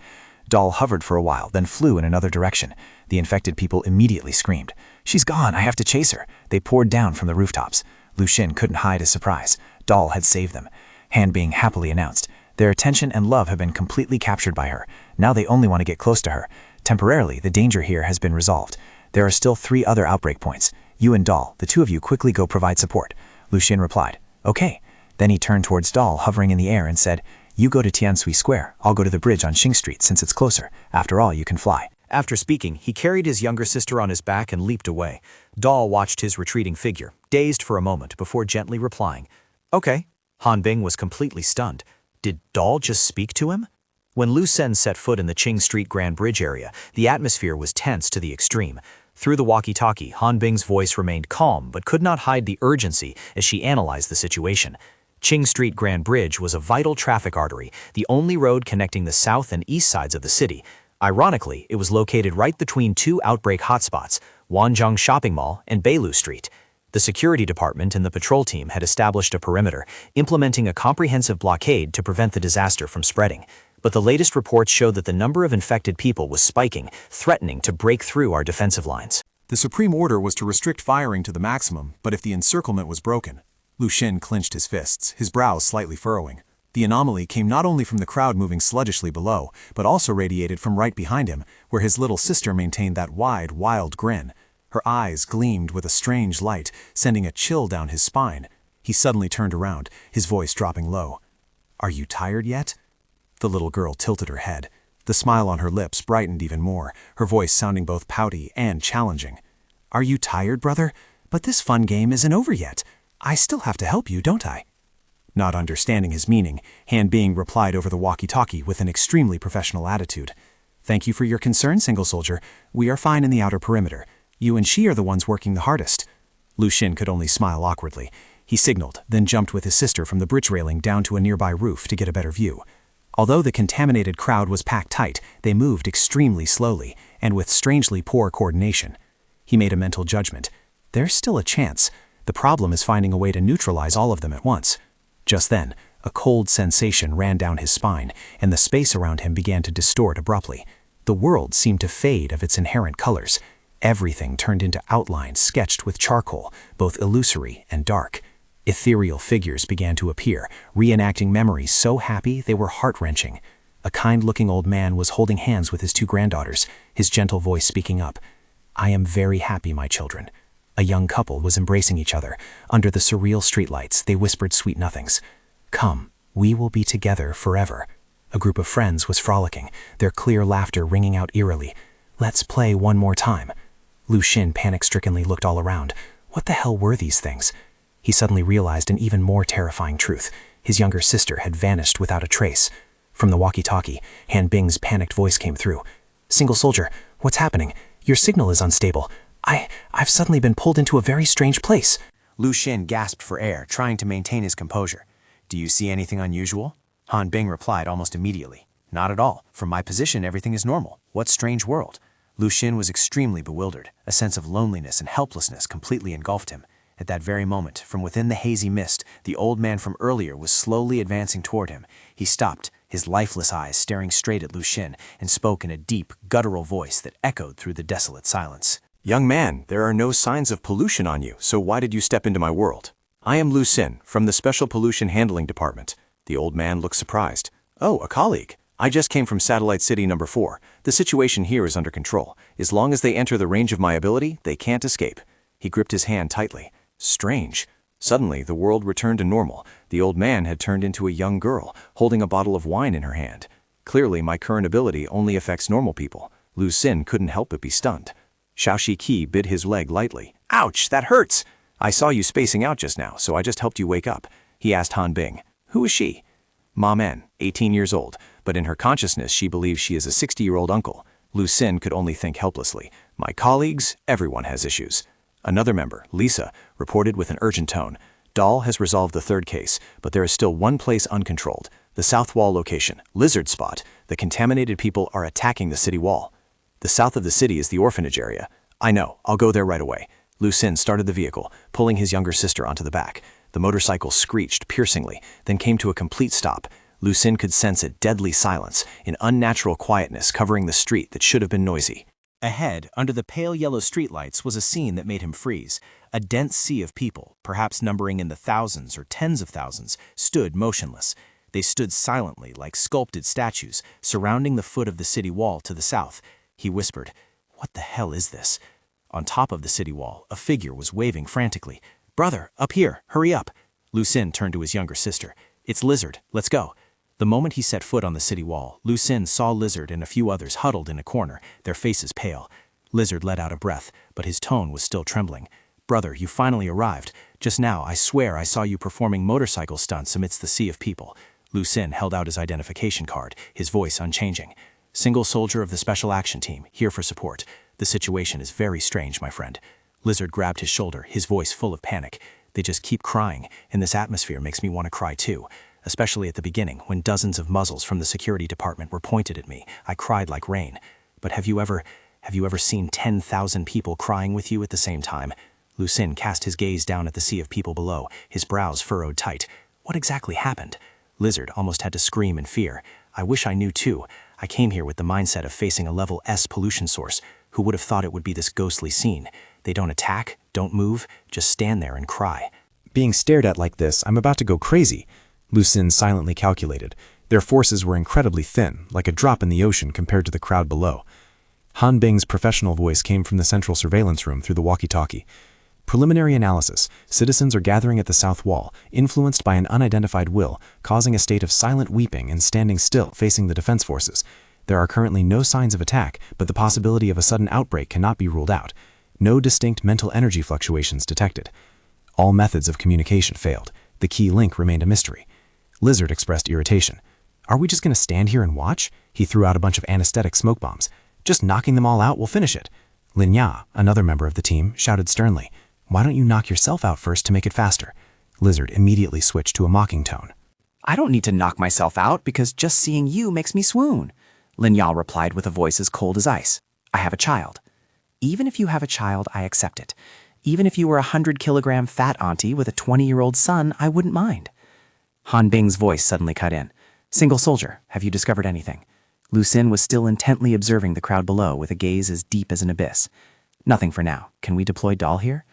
Doll hovered for a while, then flew in another direction. The infected people immediately screamed. "She's gone, I have to chase her." They poured down from the rooftops. Lu Xun couldn't hide his surprise. Doll had saved them. Han Bing happily announced, "Their attention and love have been completely captured by her. Now they only want to get close to her. Temporarily, the danger here has been resolved. There are still 3 other outbreak points. You and Doll, the 2 of you quickly go provide support." Lu Xun replied, "Okay." Then he turned towards Doll, hovering in the air, and said, "You go to Tiansui Square. I'll go to the bridge on Xing Street since it's closer. After all, you can fly." After speaking, he carried his younger sister on his back and leaped away. Doll watched his retreating figure, dazed for a moment before gently replying, "Okay." Han Bing was completely stunned. Did Doll just speak to him? When Lu Xun set foot in the Qing Street Grand Bridge area, the atmosphere was tense to the extreme. Through the walkie-talkie, Han Bing's voice remained calm but could not hide the urgency as she analyzed the situation. Qing Street Grand Bridge was a vital traffic artery, the only road connecting the south and east sides of the city. Ironically, it was located right between 2 outbreak hotspots, Wanzhong Shopping Mall and Beilu Street. The security department and the patrol team had established a perimeter, implementing a comprehensive blockade to prevent the disaster from spreading. But the latest reports showed that the number of infected people was spiking, threatening to break through our defensive lines. The supreme order was to restrict firing to the maximum, but if the encirclement was broken, Lu Xun clenched his fists, his brows slightly furrowing. The anomaly came not only from the crowd moving sluggishly below, but also radiated from right behind him, where his little sister maintained that wide, wild grin. Her eyes gleamed with a strange light, sending a chill down his spine. He suddenly turned around, his voice dropping low. "Are you tired yet?" The little girl tilted her head. The smile on her lips brightened even more, her voice sounding both pouty and challenging. "Are you tired, brother? But this fun game isn't over yet. I still have to help you, don't I?" Not understanding his meaning, Han Bing replied over the walkie-talkie with an extremely professional attitude. "Thank you for your concern, single soldier. We are fine in the outer perimeter. You and she are the ones working the hardest." Lu Xun could only smile awkwardly. He signaled, then jumped with his sister from the bridge railing down to a nearby roof to get a better view. Although the contaminated crowd was packed tight, they moved extremely slowly, and with strangely poor coordination. He made a mental judgment. There's still a chance. The problem is finding a way to neutralize all of them at once. Just then, a cold sensation ran down his spine, and the space around him began to distort abruptly. The world seemed to fade of its inherent colors. Everything turned into outlines sketched with charcoal, both illusory and dark. Ethereal figures began to appear, reenacting memories so happy they were heart-wrenching. A kind-looking old man was holding hands with his 2 granddaughters, his gentle voice speaking up. "I am very happy, my children." A young couple was embracing each other. Under the surreal streetlights, they whispered sweet nothings. "Come, we will be together forever." A group of friends was frolicking, their clear laughter ringing out eerily. "Let's play one more time." Lu Xun panic-strickenly looked all around. What the hell were these things? He suddenly realized an even more terrifying truth. His younger sister had vanished without a trace. From the walkie-talkie, Han Bing's panicked voice came through. "Single soldier, what's happening? Your signal is unstable. I've suddenly been pulled into a very strange place." Lu Xun gasped for air, trying to maintain his composure. "Do you see anything unusual?" Han Bing replied almost immediately. "Not at all. From my position, everything is normal. What strange world?" Lu Xun was extremely bewildered. A sense of loneliness and helplessness completely engulfed him. At that very moment, from within the hazy mist, the old man from earlier was slowly advancing toward him. He stopped, his lifeless eyes staring straight at Lu Xun, and spoke in a deep, guttural voice that echoed through the desolate silence. "Young man, there are no signs of pollution on you, so why did you step into my world? I am Lu Xun, from the Special Pollution Handling Department." The old man looked surprised. "Oh, a colleague. I just came from Satellite City number 4. The situation here is under control. As long as they enter the range of my ability, they can't escape." He gripped his hand tightly. Strange. Suddenly, the world returned to normal. The old man had turned into a young girl, holding a bottle of wine in her hand. Clearly, my current ability only affects normal people. Lu Xun couldn't help but be stunned. Xiao Qi bit his leg lightly. "Ouch, that hurts! I saw you spacing out just now, so I just helped you wake up." He asked Han Bing. "Who is she?" "Ma Men, 18 years old, but in her consciousness she believes she is a 60-year-old uncle." Lu Xun could only think helplessly. "My colleagues, everyone has issues." Another member, Lisa, reported with an urgent tone. "Doll has resolved the 3rd case, but there is still one place uncontrolled. The South Wall location, Lizard Spot. The contaminated people are attacking the city wall. The south of the city is the orphanage area. I know, I'll go there right away." Lu Sin started the vehicle, pulling his younger sister onto the back. The motorcycle screeched piercingly, then came to a complete stop. Lu Sin could sense a deadly silence, an unnatural quietness covering the street that should have been noisy. Ahead, under the pale yellow streetlights, was a scene that made him freeze. A dense sea of people, perhaps numbering in the thousands or tens of thousands, stood motionless. They stood silently, like sculpted statues, surrounding the foot of the city wall to the south. He whispered, "What the hell is this?" On top of the city wall, a figure was waving frantically. "Brother, up here, hurry up." Lu Sin turned to his younger sister. "It's Lizard, let's go." The moment he set foot on the city wall, Lu Sin saw Lizard and a few others huddled in a corner, their faces pale. Lizard let out a breath, but his tone was still trembling. "Brother, you finally arrived. Just now, I swear I saw you performing motorcycle stunts amidst the sea of people." Lu Sin held out his identification card, his voice unchanging. "Single soldier of the Special Action Team, here for support. The situation is very strange, my friend." Lizard grabbed his shoulder, his voice full of panic. "They just keep crying, and this atmosphere makes me want to cry too. Especially at the beginning, when dozens of muzzles from the security department were pointed at me. I cried like rain. But have you ever seen 10,000 people crying with you at the same time?" Lu Sin cast his gaze down at the sea of people below, his brows furrowed tight. What exactly happened? Lizard almost had to scream in fear. "I wish I knew too. I came here with the mindset of facing a level S pollution source. Who would have thought it would be this ghostly scene? They don't attack, don't move, just stand there and cry." Being stared at like this, I'm about to go crazy. Lu Sin silently calculated. Their forces were incredibly thin, like a drop in the ocean compared to the crowd below. Han Bing's professional voice came from the central surveillance room through the walkie-talkie. "Preliminary analysis. Citizens are gathering at the south wall, influenced by an unidentified will, causing a state of silent weeping and standing still facing the defense forces. There are currently no signs of attack, but the possibility of a sudden outbreak cannot be ruled out. No distinct mental energy fluctuations detected. All methods of communication failed. The key link remained a mystery." Lizard expressed irritation. "Are we just going to stand here and watch?" He threw out a bunch of anesthetic smoke bombs. "Just knocking them all out will finish it." Lin Ya, another member of the team, shouted sternly, "Why don't you knock yourself out first to make it faster?" Lizard immediately switched to a mocking tone. "I don't need to knock myself out because just seeing you makes me swoon." Lin Ya replied with a voice as cold as ice. "I have a child." "Even if you have a child, I accept it. Even if you were a 100-kilogram fat auntie with a 20-year-old son, I wouldn't mind." Han Bing's voice suddenly cut in. "Single soldier, have you discovered anything?" Lu Sin was still intently observing the crowd below with a gaze as deep as an abyss. "Nothing for now. Can we deploy Doll here?"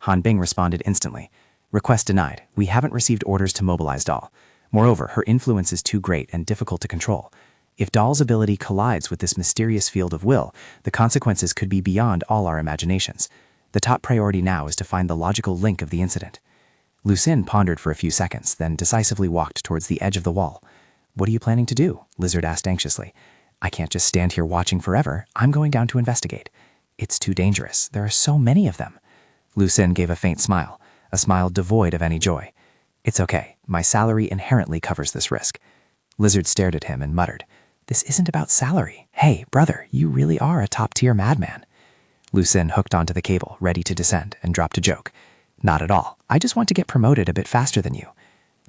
Han Bing responded instantly. "Request denied. We haven't received orders to mobilize Doll. Moreover, her influence is too great and difficult to control. If Doll's ability collides with this mysterious field of will, the consequences could be beyond all our imaginations. The top priority now is to find the logical link of the incident." Lu Sin pondered for a few seconds, then decisively walked towards the edge of the wall. "What are you planning to do?" Lizard asked anxiously. "I can't just stand here watching forever. I'm going down to investigate." "It's too dangerous. There are so many of them." Lu Sin gave a faint smile, a smile devoid of any joy. "It's okay. My salary inherently covers this risk." Lizard stared at him and muttered, "This isn't about salary. Hey, brother, you really are a top-tier madman." Lu Sin hooked onto the cable, ready to descend, and dropped a joke. "Not at all. I just want to get promoted a bit faster than you."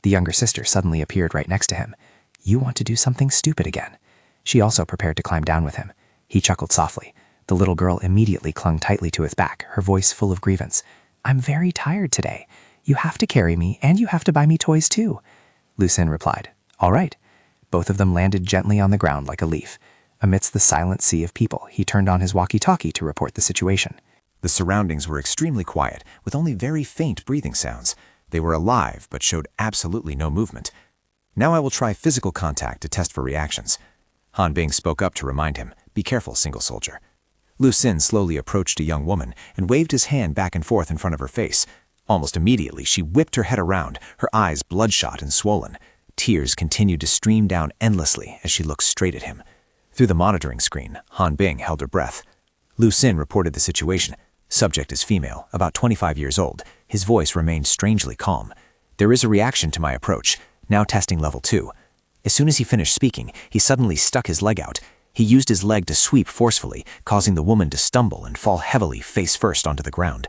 The younger sister suddenly appeared right next to him. "You want to do something stupid again." She also prepared to climb down with him. He chuckled softly. The little girl immediately clung tightly to his back, her voice full of grievance. "I'm very tired today. You have to carry me, and you have to buy me toys too." Lu Sin replied, "All right." Both of them landed gently on the ground like a leaf. Amidst the silent sea of people, he turned on his walkie-talkie to report the situation. The surroundings were extremely quiet, with only very faint breathing sounds. They were alive, but showed absolutely no movement. "Now I will try physical contact to test for reactions." Han Bing spoke up to remind him, "Be careful, single soldier." Lu Sin slowly approached a young woman and waved his hand back and forth in front of her face. Almost immediately, she whipped her head around, her eyes bloodshot and swollen. Tears continued to stream down endlessly as she looked straight at him. Through the monitoring screen, Han Bing held her breath. Lu Sin reported the situation. Subject is female, about 25 years old. His voice remained strangely calm. "There is a reaction to my approach. Now testing level 2. As soon as he finished speaking, he suddenly stuck his leg out. He used his leg to sweep forcefully, causing the woman to stumble and fall heavily face first onto the ground.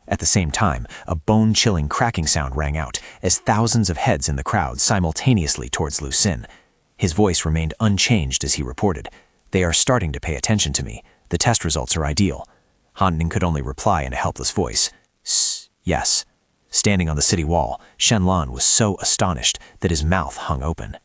At the same time, a bone-chilling cracking sound rang out as thousands of heads in the crowd simultaneously towards Lu Sin. His voice remained unchanged as he reported, "They are starting to pay attention to me. The test results are ideal." Han Ning could only reply in a helpless voice. Yes. Standing on the city wall, Shenlan was so astonished that his mouth hung open.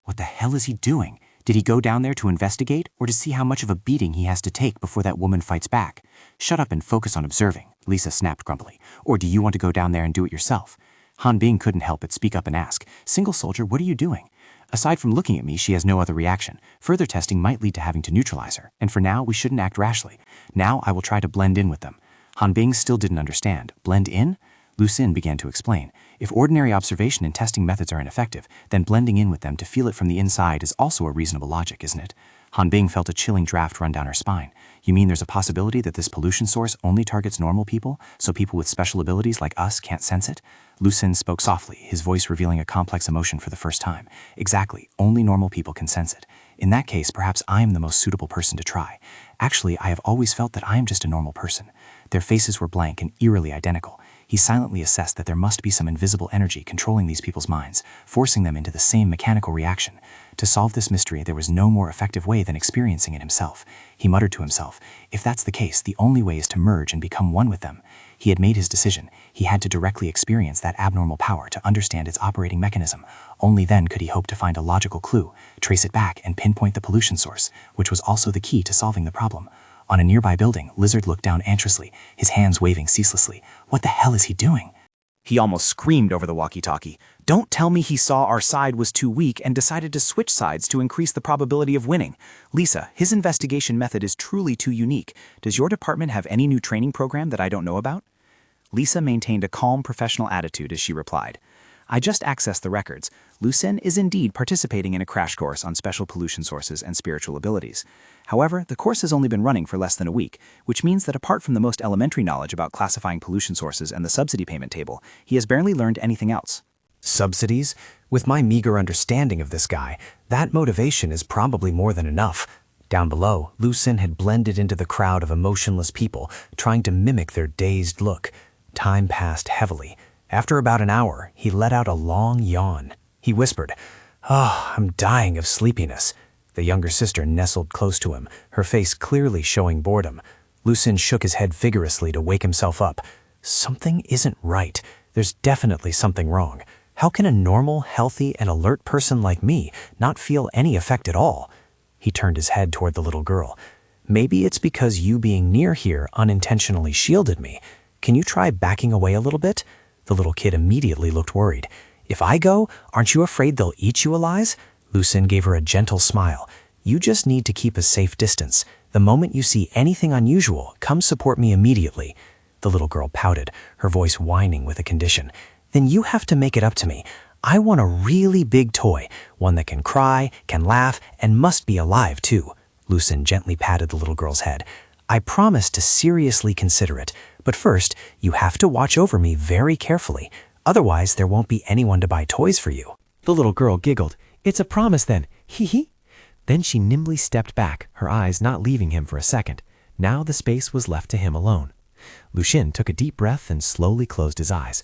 What the hell is he doing? Did he go down there to investigate, or to see how much of a beating he has to take before that woman fights back? Shut up and focus on observing, Lisa snapped grumpily. Or do you want to go down there and do it yourself? Han Bing couldn't help but speak up and ask, Single soldier, what are you doing? Aside from looking at me, she has no other reaction. Further testing might lead to having to neutralize her, and for now, we shouldn't act rashly. Now I will try to blend in with them. Han Bing still didn't understand. Blend in? Lu Xin began to explain. If ordinary observation and testing methods are ineffective, then blending in with them to feel it from the inside is also a reasonable logic, isn't it? Han Bing felt a chilling draft run down her spine. You mean there's a possibility that this pollution source only targets normal people, so people with special abilities like us can't sense it? Lu Xin spoke softly, his voice revealing a complex emotion for the first time. Exactly, only normal people can sense it. In that case, perhaps I am the most suitable person to try. Actually, I have always felt that I am just a normal person. Their faces were blank and eerily identical. He silently assessed that there must be some invisible energy controlling these people's minds, forcing them into the same mechanical reaction. To solve this mystery, there was no more effective way than experiencing it himself. He muttered to himself, if that's the case, the only way is to merge and become one with them. He had made his decision. He had to directly experience that abnormal power to understand its operating mechanism. Only then could he hope to find a logical clue, trace it back, and pinpoint the pollution source, which was also the key to solving the problem. On a nearby building, Lizard looked down anxiously, his hands waving ceaselessly. What the hell is he doing? He almost screamed over the walkie-talkie. Don't tell me he saw our side was too weak and decided to switch sides to increase the probability of winning. Lisa, his investigation method is truly too unique. Does your department have any new training program that I don't know about? Lisa maintained a calm, professional attitude as she replied. I just accessed the records. Lu Xin is indeed participating in a crash course on special pollution sources and spiritual abilities. However, the course has only been running for less than a week, which means that apart from the most elementary knowledge about classifying pollution sources and the subsidy payment table, he has barely learned anything else. Subsidies? With my meager understanding of this guy, that motivation is probably more than enough. Down below, Lu Xin had blended into the crowd of emotionless people, trying to mimic their dazed look. Time passed heavily. After about an hour, he let out a long yawn. He whispered, I'm dying of sleepiness. The younger sister nestled close to him, her face clearly showing boredom. Lu Xin shook his head vigorously to wake himself up. Something isn't right. There's definitely something wrong. How can a normal, healthy, and alert person like me not feel any effect at all? He turned his head toward the little girl. Maybe it's because you being near here unintentionally shielded me. Can you try backing away a little bit? The little kid immediately looked worried. If I go, aren't you afraid they'll eat you alive? Lu Xin gave her a gentle smile. You just need to keep a safe distance. The moment you see anything unusual, come support me immediately. The little girl pouted, her voice whining with a condition. Then you have to make it up to me. I want a really big toy, one that can cry, can laugh, and must be alive too. Lu Xin gently patted the little girl's head. I promise to seriously consider it, but first, you have to watch over me very carefully. Otherwise, there won't be anyone to buy toys for you. The little girl giggled. It's a promise then, hee. Then she nimbly stepped back, her eyes not leaving him for a second. Now the space was left to him alone. Lu Xin took a deep breath and slowly closed his eyes.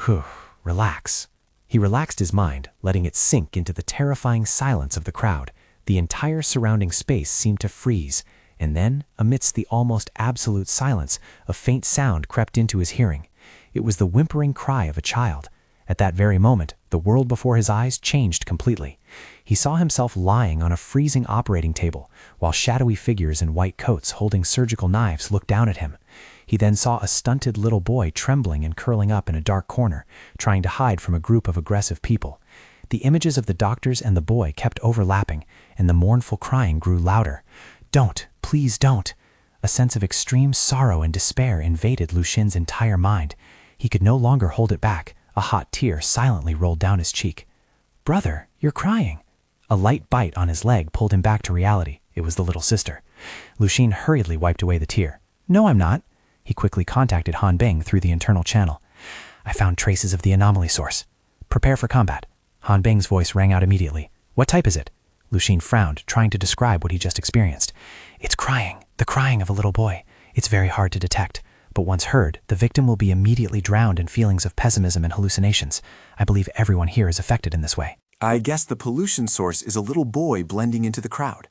Whew, relax. He relaxed his mind, letting it sink into the terrifying silence of the crowd. The entire surrounding space seemed to freeze, and then, amidst the almost absolute silence, a faint sound crept into his hearing. It was the whimpering cry of a child. At that very moment, the world before his eyes changed completely. He saw himself lying on a freezing operating table, while shadowy figures in white coats holding surgical knives looked down at him. He then saw a stunted little boy trembling and curling up in a dark corner, trying to hide from a group of aggressive people. The images of the doctors and the boy kept overlapping, and the mournful crying grew louder. Don't, please don't. A sense of extreme sorrow and despair invaded Lu Xin's entire mind. He could no longer hold it back. A hot tear silently rolled down his cheek. Brother, you're crying. A light bite on his leg pulled him back to reality. It was the little sister. Lu Xin hurriedly wiped away the tear. No, I'm not. He quickly contacted Han Bing through the internal channel. I found traces of the anomaly source. Prepare for combat. Han Bing's voice rang out immediately. What type is it? Lu Xin frowned, trying to describe what he just experienced. It's crying, the crying of a little boy. It's very hard to detect, but once heard, the victim will be immediately drowned in feelings of pessimism and hallucinations. I believe everyone here is affected in this way. I guess the pollution source is a little boy blending into the crowd.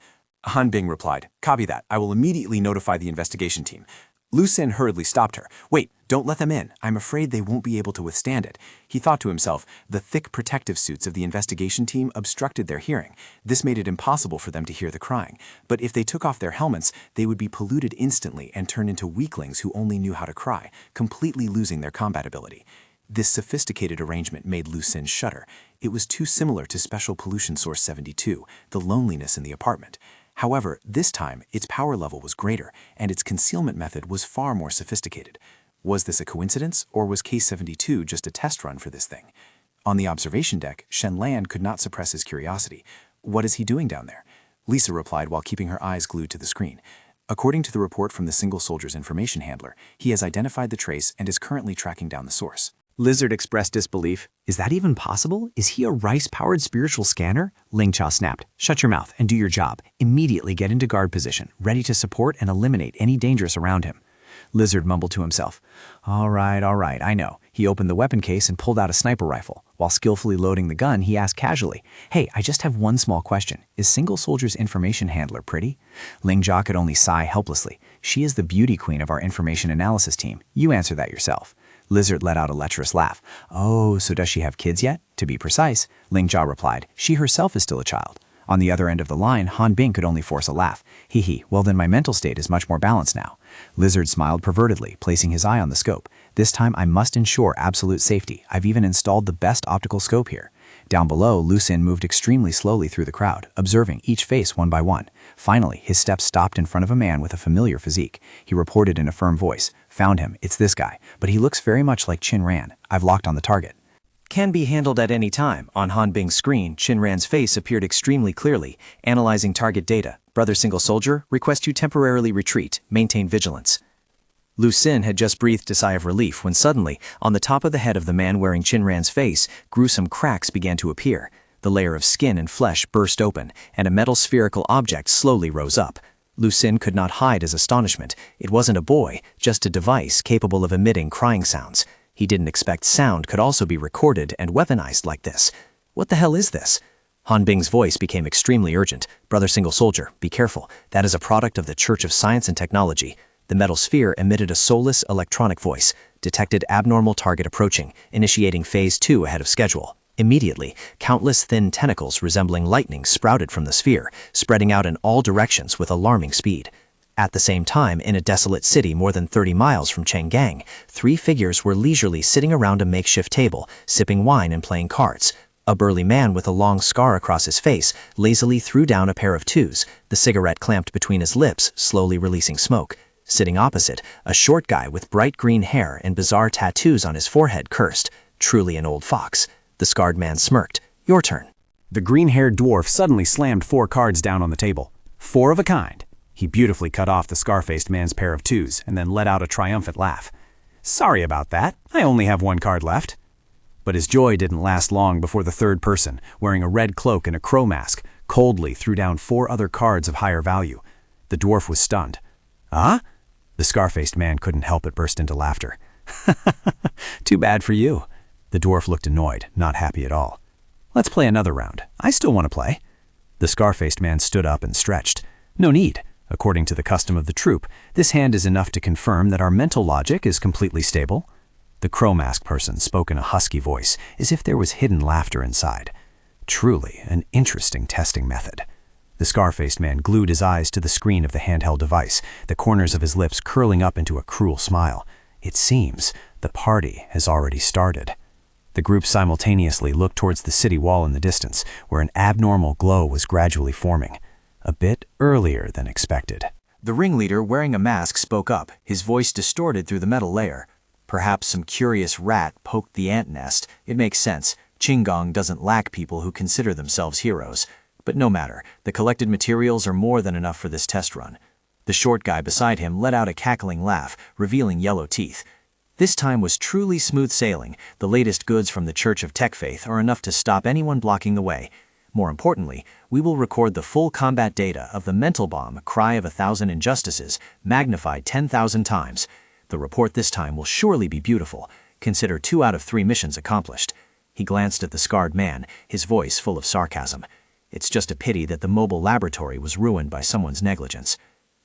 Han Bing replied, Copy that. I will immediately notify the investigation team. Lucien hurriedly stopped her. Wait, don't let them in. I'm afraid they won't be able to withstand it. He thought to himself, the thick protective suits of the investigation team obstructed their hearing. This made it impossible for them to hear the crying. But if they took off their helmets, they would be polluted instantly and turn into weaklings who only knew how to cry, completely losing their combat ability. This sophisticated arrangement made Lucien shudder. It was too similar to Special Pollution Source 72, the loneliness in the apartment. However, this time, its power level was greater, and its concealment method was far more sophisticated. Was this a coincidence, or was Case 72 just a test run for this thing? On the observation deck, Shen Lan could not suppress his curiosity. What is he doing down there? Lisa replied while keeping her eyes glued to the screen. According to the report from the Single Soldier's information handler, he has identified the trace and is currently tracking down the source. Lizard expressed disbelief. Is that even possible? Is he a rice-powered spiritual scanner? Ling Cha snapped. Shut your mouth and do your job. Immediately get into guard position, ready to support and eliminate any dangerous around him. Lizard mumbled to himself. All right, I know. He opened the weapon case and pulled out a sniper rifle. While skillfully loading the gun, he asked casually, Hey, I just have one small question. Is Single Soldier's information handler pretty? Ling Jia could only sigh helplessly. She is the beauty queen of our information analysis team. You answer that yourself. Lizard let out a lecherous laugh. Oh, so does she have kids yet? To be precise, Ling Jia replied, she herself is still a child. On the other end of the line, Han Bing could only force a laugh. Hee, well then my mental state is much more balanced now. Lizard smiled pervertedly, placing his eye on the scope. This time I must ensure absolute safety. I've even installed the best optical scope here. Down below, Lucien moved extremely slowly through the crowd, observing each face one by one. Finally, his steps stopped in front of a man with a familiar physique. He reported in a firm voice, Found him, it's this guy, but he looks very much like Chin Ran. I've locked on the target. Can be handled at any time. On Han Bing's screen, Chin Ran's face appeared extremely clearly, analyzing target data. Brother Single Soldier, request you temporarily retreat. Maintain vigilance. Lucien had just breathed a sigh of relief when suddenly, on the top of the head of the man wearing Chin Ran's face, gruesome cracks began to appear. The layer of skin and flesh burst open, and a metal spherical object slowly rose up. Lucien could not hide his astonishment. It wasn't a boy, just a device capable of emitting crying sounds. He didn't expect sound could also be recorded and weaponized like this. What the hell is this? Han Bing's voice became extremely urgent. Brother Single Soldier, be careful. That is a product of the Church of Science and Technology. The metal sphere emitted a soulless electronic voice. Detected abnormal target approaching, initiating Phase 2 ahead of schedule. Immediately, countless thin tentacles resembling lightning sprouted from the sphere, spreading out in all directions with alarming speed. At the same time, in a desolate city more than 30 miles from Changgang, 3 figures were leisurely sitting around a makeshift table, sipping wine and playing cards. A burly man with a long scar across his face lazily threw down a pair of twos, the cigarette clamped between his lips, slowly releasing smoke. Sitting opposite, a short guy with bright green hair and bizarre tattoos on his forehead cursed. Truly an old fox. The scarred man smirked. Your turn. The green-haired dwarf suddenly slammed 4 cards down on the table. 4 of a kind. He beautifully cut off the scar-faced man's pair of twos and then let out a triumphant laugh. Sorry about that. I only have 1 card left. But his joy didn't last long before the third person, wearing a red cloak and a crow mask, coldly threw down 4 other cards of higher value. The dwarf was stunned. Ah? The scar-faced man couldn't help but burst into laughter. Too bad for you. The dwarf looked annoyed, not happy at all. Let's play another round. I still want to play. The scar-faced man stood up and stretched. No need. According to the custom of the troupe, this hand is enough to confirm that our mental logic is completely stable. The crow mask person spoke in a husky voice, as if there was hidden laughter inside. Truly an interesting testing method. The scar-faced man glued his eyes to the screen of the handheld device, the corners of his lips curling up into a cruel smile. It seems the party has already started. The group simultaneously looked towards the city wall in the distance, where an abnormal glow was gradually forming, a bit earlier than expected. The ringleader wearing a mask spoke up, his voice distorted through the metal layer. Perhaps some curious rat poked the ant nest. It makes sense. Qinggong doesn't lack people who consider themselves heroes. But no matter, the collected materials are more than enough for this test run. The short guy beside him let out a cackling laugh, revealing yellow teeth. This time was truly smooth sailing. The latest goods from the Church of Tech Faith are enough to stop anyone blocking the way. More importantly, we will record the full combat data of the mental bomb Cry of 1,000 Injustices, magnified 10,000 times. The report this time will surely be beautiful. Consider 2 out of 3 missions accomplished. He glanced at the scarred man, his voice full of sarcasm. It's just a pity that the mobile laboratory was ruined by someone's negligence.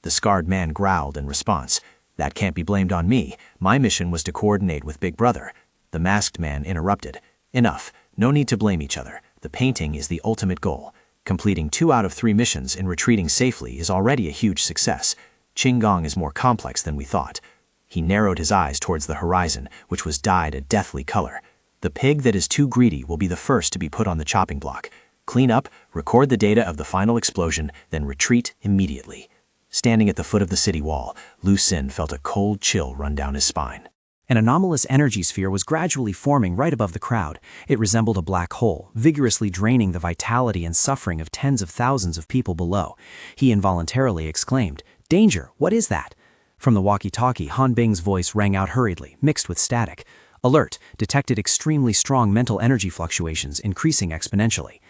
The scarred man growled in response. That can't be blamed on me. My mission was to coordinate with Big Brother. The masked man interrupted. Enough. No need to blame each other. The painting is the ultimate goal. Completing 2 out of 3 missions and retreating safely is already a huge success. Qinggong is more complex than we thought. He narrowed his eyes towards the horizon, which was dyed a deathly color. The pig that is too greedy will be the first to be put on the chopping block. Clean up, record the data of the final explosion, then retreat immediately. Standing at the foot of the city wall, Lu Xun felt a cold chill run down his spine. An anomalous energy sphere was gradually forming right above the crowd. It resembled a black hole, vigorously draining the vitality and suffering of tens of thousands of people below. He involuntarily exclaimed, "Danger! What is that?" From the walkie-talkie, Han Bing's voice rang out hurriedly, mixed with static. Alert! Detected extremely strong mental energy fluctuations, increasing exponentially.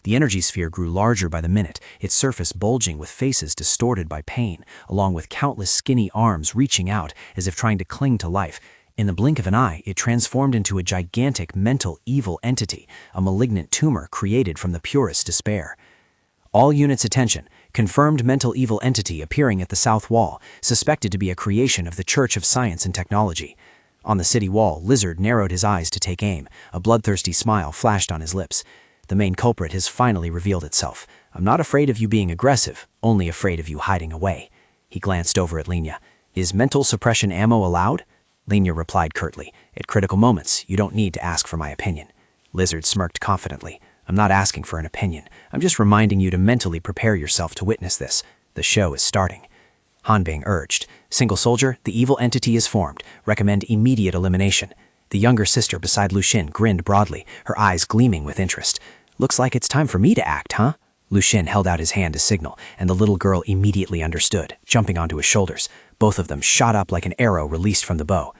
The energy sphere grew larger by the minute, its surface bulging with faces distorted by pain, along with countless skinny arms reaching out as if trying to cling to life. In the blink of an eye, it transformed into a gigantic mental evil entity, a malignant tumor created from the purest despair. All units attention. Confirmed mental evil entity appearing at the south wall, suspected to be a creation of the Church of Science and Technology. On the city wall, Lizard narrowed his eyes to take aim. A bloodthirsty smile flashed on his lips. The main culprit has finally revealed itself. I'm not afraid of you being aggressive, only afraid of you hiding away. He glanced over at Lenya. Is mental suppression ammo allowed? Lenya replied curtly. At critical moments, you don't need to ask for my opinion. Lizard smirked confidently. I'm not asking for an opinion. I'm just reminding you to mentally prepare yourself to witness this. The show is starting. Han Bing urged. Single soldier, the evil entity is formed. Recommend immediate elimination. The younger sister beside Lu Xun grinned broadly, her eyes gleaming with interest. Looks like it's time for me to act, huh? Lu Xun held out his hand to signal, and the little girl immediately understood, jumping onto his shoulders. Both of them shot up like an arrow released from the bow.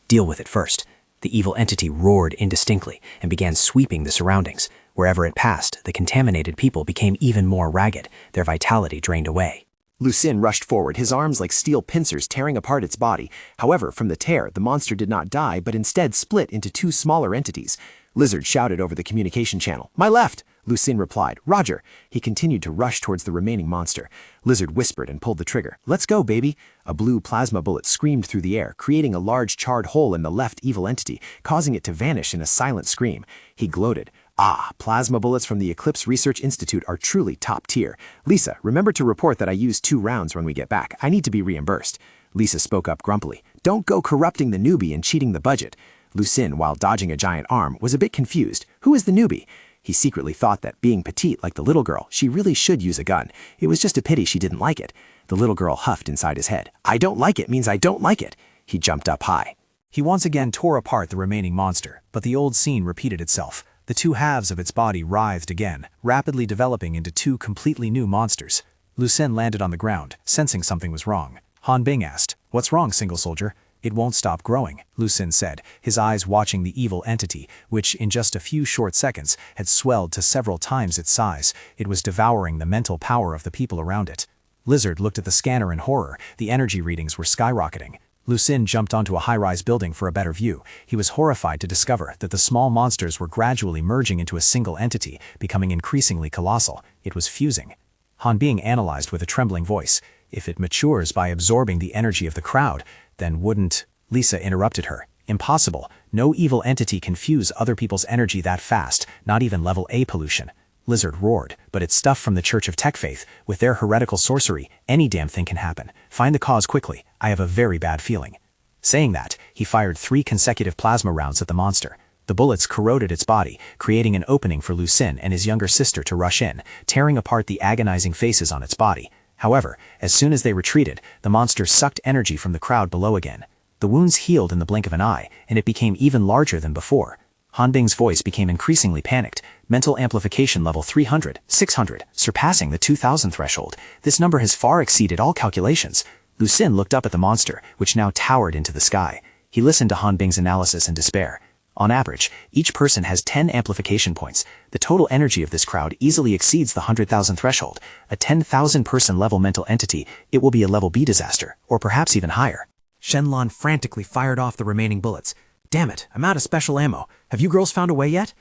Deal with it first. The evil entity roared indistinctly and began sweeping the surroundings. Wherever it passed, the contaminated people became even more ragged, their vitality drained away. Lu Xun rushed forward, his arms like steel pincers tearing apart its body. However, from the tear, the monster did not die, but instead split into 2 smaller entities. Lizard shouted over the communication channel. My left! Lu Xun replied. Roger. He continued to rush towards the remaining monster. Lizard whispered and pulled the trigger. Let's go, baby! A blue plasma bullet screamed through the air, creating a large charred hole in the left evil entity, causing it to vanish in a silent scream. He gloated. Ah, plasma bullets from the Eclipse Research Institute are truly top tier. Lisa, remember to report that I used 2 rounds when we get back. I need to be reimbursed. Lisa spoke up grumpily. Don't go corrupting the newbie and cheating the budget. Lu Xun, while dodging a giant arm, was a bit confused. Who is the newbie? He secretly thought that, being petite like the little girl, she really should use a gun. It was just a pity she didn't like it. The little girl huffed inside his head. I don't like it means I don't like it. He jumped up high. He once again tore apart the remaining monster, but the old scene repeated itself. The 2 halves of its body writhed again, rapidly developing into 2 completely new monsters. Lu Xun landed on the ground, sensing something was wrong. Han Bing asked, What's wrong, single soldier? It won't stop growing, Lu Xun said, his eyes watching the evil entity, which in just a few short seconds had swelled to several times its size. It was devouring the mental power of the people around it. Lizard looked at the scanner in horror. The energy readings were skyrocketing. Lu Xun jumped onto a high-rise building for a better view. He was horrified to discover that the small monsters were gradually merging into a single entity, becoming increasingly colossal. It was fusing. Han Bing analyzed with a trembling voice. If it matures by absorbing the energy of the crowd, then wouldn't... Lisa interrupted her. Impossible. No evil entity can fuse other people's energy that fast, not even level A pollution. Lizard roared, but it's stuff from the Church of Tech Faith. With their heretical sorcery, any damn thing can happen. Find the cause quickly. I have a very bad feeling. Saying that, he fired 3 consecutive plasma rounds at the monster. The bullets corroded its body, creating an opening for Lu Xun and his younger sister to rush in, tearing apart the agonizing faces on its body. However, as soon as they retreated, the monster sucked energy from the crowd below again. The wounds healed in the blink of an eye, and it became even larger than before. Han Bing's voice became increasingly panicked. Mental amplification level 300, 600, surpassing the 2000 threshold. This number has far exceeded all calculations. Lu Xun looked up at the monster, which now towered into the sky. He listened to Han Bing's analysis in despair. On average, each person has 10 amplification points. The total energy of this crowd easily exceeds the 100,000 threshold. A 10,000 person level mental entity, it will be a level B disaster, or perhaps even higher. Shenlong frantically fired off the remaining bullets. Damn it, I'm out of special ammo. Have you girls found a way yet?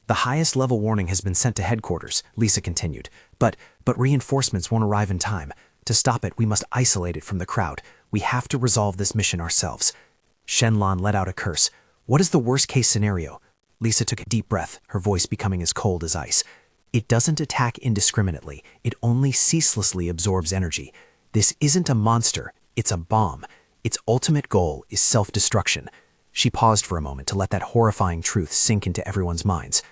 The highest level warning has been sent to headquarters, Lisa continued. But reinforcements won't arrive in time. To stop it, we must isolate it from the crowd. We have to resolve this mission ourselves. Shenlong let out a curse. What is the worst-case scenario? Lisa took a deep breath, her voice becoming as cold as ice. It doesn't attack indiscriminately. It only ceaselessly absorbs energy. This isn't a monster. It's a bomb. Its ultimate goal is self-destruction. She paused for a moment to let that horrifying truth sink into everyone's minds.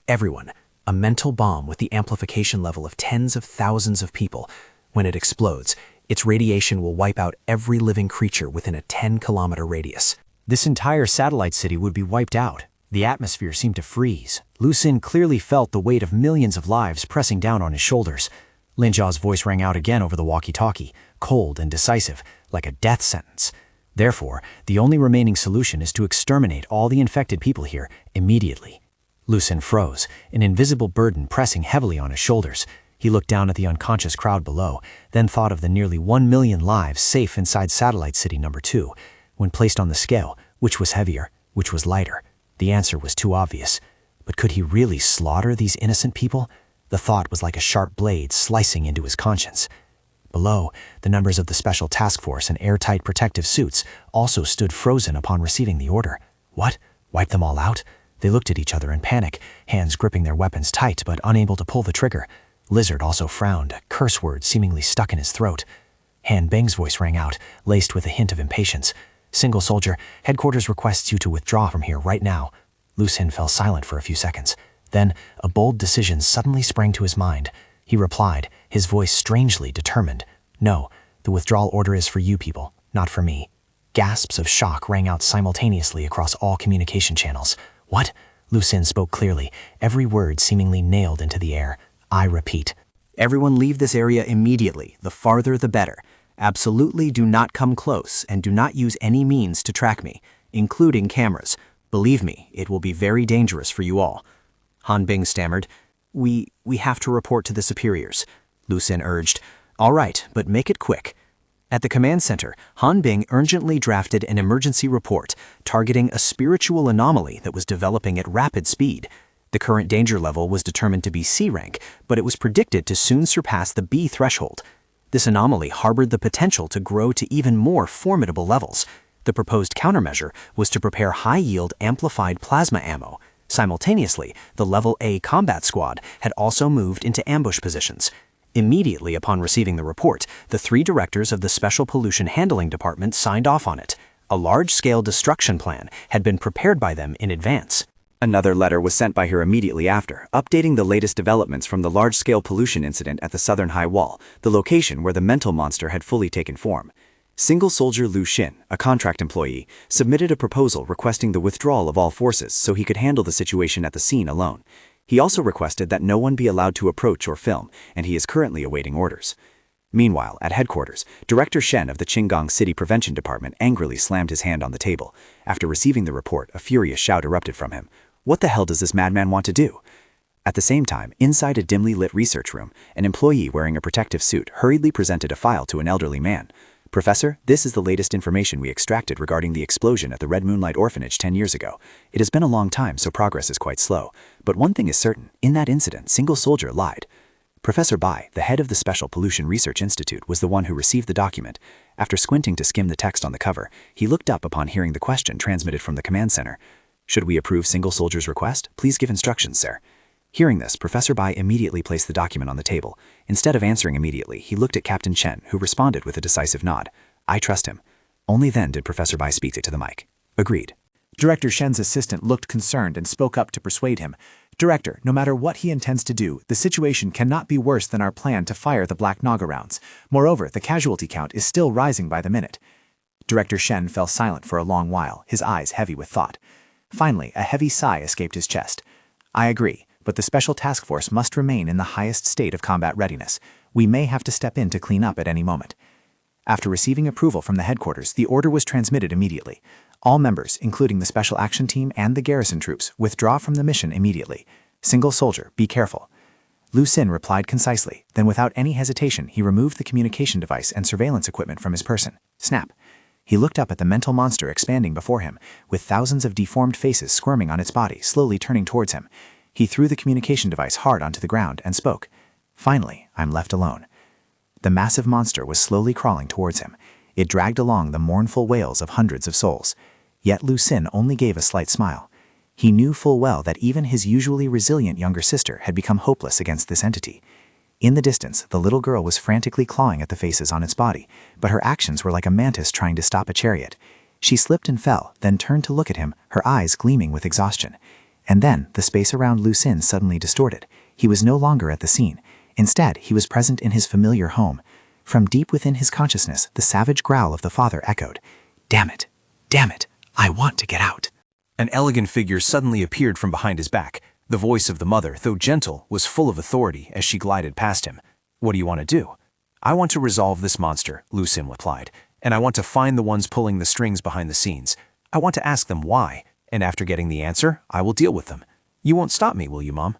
Everyone. A mental bomb with the amplification level of tens of thousands of people. When it explodes, its radiation will wipe out every living creature within a 10-kilometer radius. This entire satellite city would be wiped out. The atmosphere seemed to freeze. Lu Xun clearly felt the weight of millions of lives pressing down on his shoulders. Lin Jia's voice rang out again over the walkie-talkie, cold and decisive, like a death sentence. Therefore, the only remaining solution is to exterminate all the infected people here immediately. Lu Xun froze, an invisible burden pressing heavily on his shoulders. He looked down at the unconscious crowd below, then thought of the nearly 1 million lives safe inside Satellite City number 2. When placed on the scale, which was heavier, which was lighter? The answer was too obvious. But could he really slaughter these innocent people? The thought was like a sharp blade slicing into his conscience. Below, the members of the Special Task Force in airtight protective suits also stood frozen upon receiving the order. What? Wipe them all out? They looked at each other in panic, hands gripping their weapons tight but unable to pull the trigger. Lizard also frowned, a curse word seemingly stuck in his throat. Han Bing's voice rang out, laced with a hint of impatience. "Single soldier, headquarters requests you to withdraw from here right now." Lu Xun fell silent for a few seconds. Then, a bold decision suddenly sprang to his mind. He replied, his voice strangely determined. "No, the withdrawal order is for you people, not for me." Gasps of shock rang out simultaneously across all communication channels. "What?" Lu Xun spoke clearly, every word seemingly nailed into the air. "I repeat. Everyone leave this area immediately, the farther the better. Absolutely do not come close and do not use any means to track me, including cameras. Believe me, it will be very dangerous for you all." Han Bing stammered. We have to report to the superiors," Lu Xun urged. "All right, but make it quick." At the command center, Han Bing urgently drafted an emergency report targeting a spiritual anomaly that was developing at rapid speed. The current danger level was determined to be C rank, but it was predicted to soon surpass the B threshold. This anomaly harbored the potential to grow to even more formidable levels. The proposed countermeasure was to prepare high-yield amplified plasma ammo. Simultaneously, the Level A combat squad had also moved into ambush positions. Immediately upon receiving the report, the 3 directors of the Special Pollution Handling Department signed off on it. A large-scale destruction plan had been prepared by them in advance. Another letter was sent by her immediately after, updating the latest developments from the large-scale pollution incident at the southern high wall, the location where the mental monster had fully taken form. Single soldier Lu Xun, a contract employee, submitted a proposal requesting the withdrawal of all forces so he could handle the situation at the scene alone. He also requested that no one be allowed to approach or film, and he is currently awaiting orders. Meanwhile, at headquarters, Director Shen of the Qinggong City Prevention Department angrily slammed his hand on the table. After receiving the report, a furious shout erupted from him. What the hell does this madman want to do? At the same time, inside a dimly lit research room, an employee wearing a protective suit hurriedly presented a file to an elderly man. "Professor, this is the latest information we extracted regarding the explosion at the Red Moonlight Orphanage 10 years ago. It has been a long time, so progress is quite slow. But one thing is certain, in that incident, Single Soldier lied." Professor Bai, the head of the Special Pollution Research Institute, was the one who received the document. After squinting to skim the text on the cover, he looked up upon hearing the question transmitted from the command center. "Should we approve Single Soldier's request? Please give instructions, sir." Hearing this, Professor Bai immediately placed the document on the table. Instead of answering immediately, he looked at Captain Chen, who responded with a decisive nod. "I trust him." Only then did Professor Bai speak to the mic. "Agreed." Director Shen's assistant looked concerned and spoke up to persuade him. "Director, no matter what he intends to do, the situation cannot be worse than our plan to fire the Black Naga rounds. Moreover, the casualty count is still rising by the minute." Director Shen fell silent for a long while, his eyes heavy with thought. Finally, a heavy sigh escaped his chest. "I agree, but the Special Task Force must remain in the highest state of combat readiness. We may have to step in to clean up at any moment." After receiving approval from the headquarters, the order was transmitted immediately. All members, including the Special Action Team and the garrison troops, withdraw from the mission immediately. Single soldier, be careful. Lu Xun replied concisely, then without any hesitation he removed the communication device and surveillance equipment from his person. Snap. He looked up at the mental monster expanding before him, with thousands of deformed faces squirming on its body, slowly turning towards him. He threw the communication device hard onto the ground and spoke. "Finally, I'm left alone." The massive monster was slowly crawling towards him. It dragged along the mournful wails of hundreds of souls. Yet Lu Sin only gave a slight smile. He knew full well that even his usually resilient younger sister had become hopeless against this entity. In the distance, the little girl was frantically clawing at the faces on its body, but her actions were like a mantis trying to stop a chariot. She slipped and fell, then turned to look at him, her eyes gleaming with exhaustion. And then, the space around Lu Sin suddenly distorted. He was no longer at the scene. Instead, he was present in his familiar home. From deep within his consciousness, the savage growl of the father echoed, "Damn it! Damn it! I want to get out!" An elegant figure suddenly appeared from behind his back. The voice of the mother, though gentle, was full of authority as she glided past him. "What do you want to do?" "I want to resolve this monster," Lu Sin replied, "and I want to find the ones pulling the strings behind the scenes. I want to ask them why, and after getting the answer, I will deal with them. You won't stop me, will you, Mom?"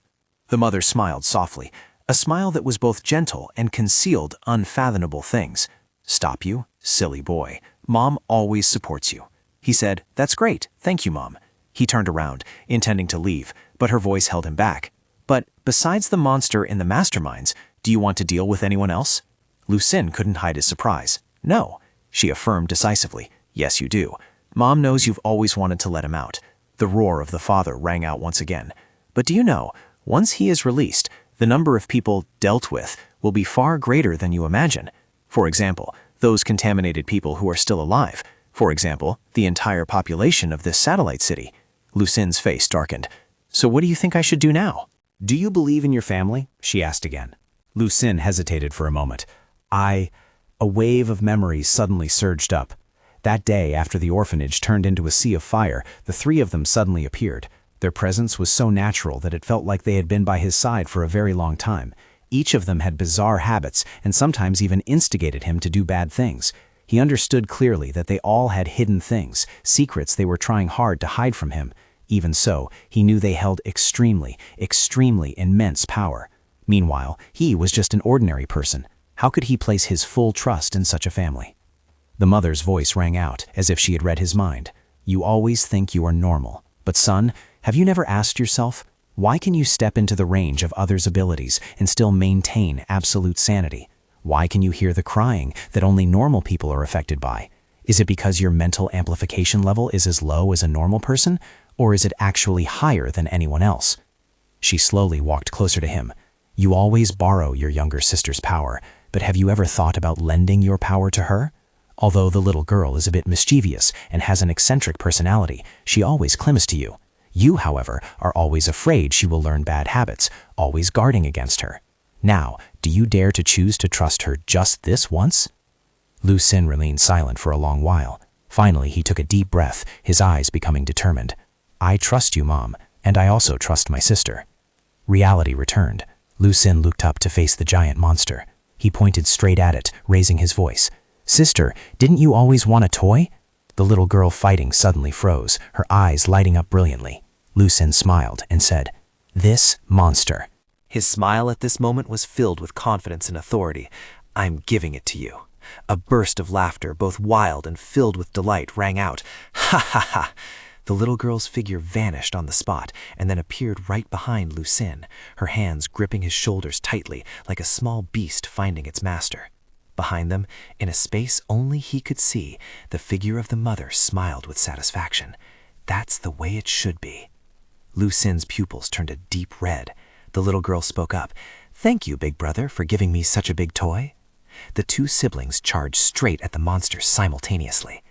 The mother smiled softly, a smile that was both gentle and concealed unfathomable things. "Stop you? Silly boy. Mom always supports you." He said, "That's great. Thank you, Mom." He turned around, intending to leave, but her voice held him back. "But besides the monster in the masterminds, do you want to deal with anyone else?" Lu Sin couldn't hide his surprise. "No," she affirmed decisively. "Yes, you do. Mom knows you've always wanted to let him out." The roar of the father rang out once again. "But do you know, once he is released, the number of people dealt with will be far greater than you imagine. For example, those contaminated people who are still alive. For example, the entire population of this satellite city." Lu Sin's face darkened. "So what do you think I should do now?" "Do you believe in your family?" she asked again. Lu Sin hesitated for a moment. A wave of memories suddenly surged up. That day, after the orphanage turned into a sea of fire, the three of them suddenly appeared. Their presence was so natural that it felt like they had been by his side for a very long time. Each of them had bizarre habits and sometimes even instigated him to do bad things. He understood clearly that they all had hidden things, secrets they were trying hard to hide from him. Even so, he knew they held extremely immense power. Meanwhile, he was just an ordinary person. How could he place his full trust in such a family? The mother's voice rang out, as if she had read his mind. "You always think you are normal. But son, have you never asked yourself, why can you step into the range of others' abilities and still maintain absolute sanity? Why can you hear the crying that only normal people are affected by? Is it because your mental amplification level is as low as a normal person, or is it actually higher than anyone else?" She slowly walked closer to him. "You always borrow your younger sister's power, but have you ever thought about lending your power to her? Although the little girl is a bit mischievous and has an eccentric personality, she always climbs to you. You, however, are always afraid she will learn bad habits, always guarding against her. Now, do you dare to choose to trust her just this once?" Lu Sin remained silent for a long while. Finally, he took a deep breath, his eyes becoming determined. "I trust you, Mom, and I also trust my sister." Reality returned. Lu Sin looked up to face the giant monster. He pointed straight at it, raising his voice. "Sister, didn't you always want a toy?" The little girl fighting suddenly froze, her eyes lighting up brilliantly. Lu Sin smiled and said, "This monster." His smile at this moment was filled with confidence and authority. "I'm giving it to you." A burst of laughter, both wild and filled with delight, rang out. "Ha ha ha!" The little girl's figure vanished on the spot and then appeared right behind Lu Sin, her hands gripping his shoulders tightly like a small beast finding its master. Behind them, in a space only he could see, the figure of the mother smiled with satisfaction. That's the way it should be. Lu Sin's pupils turned a deep red. The little girl spoke up. "Thank you, big brother, for giving me such a big toy." The two siblings charged straight at the monster simultaneously.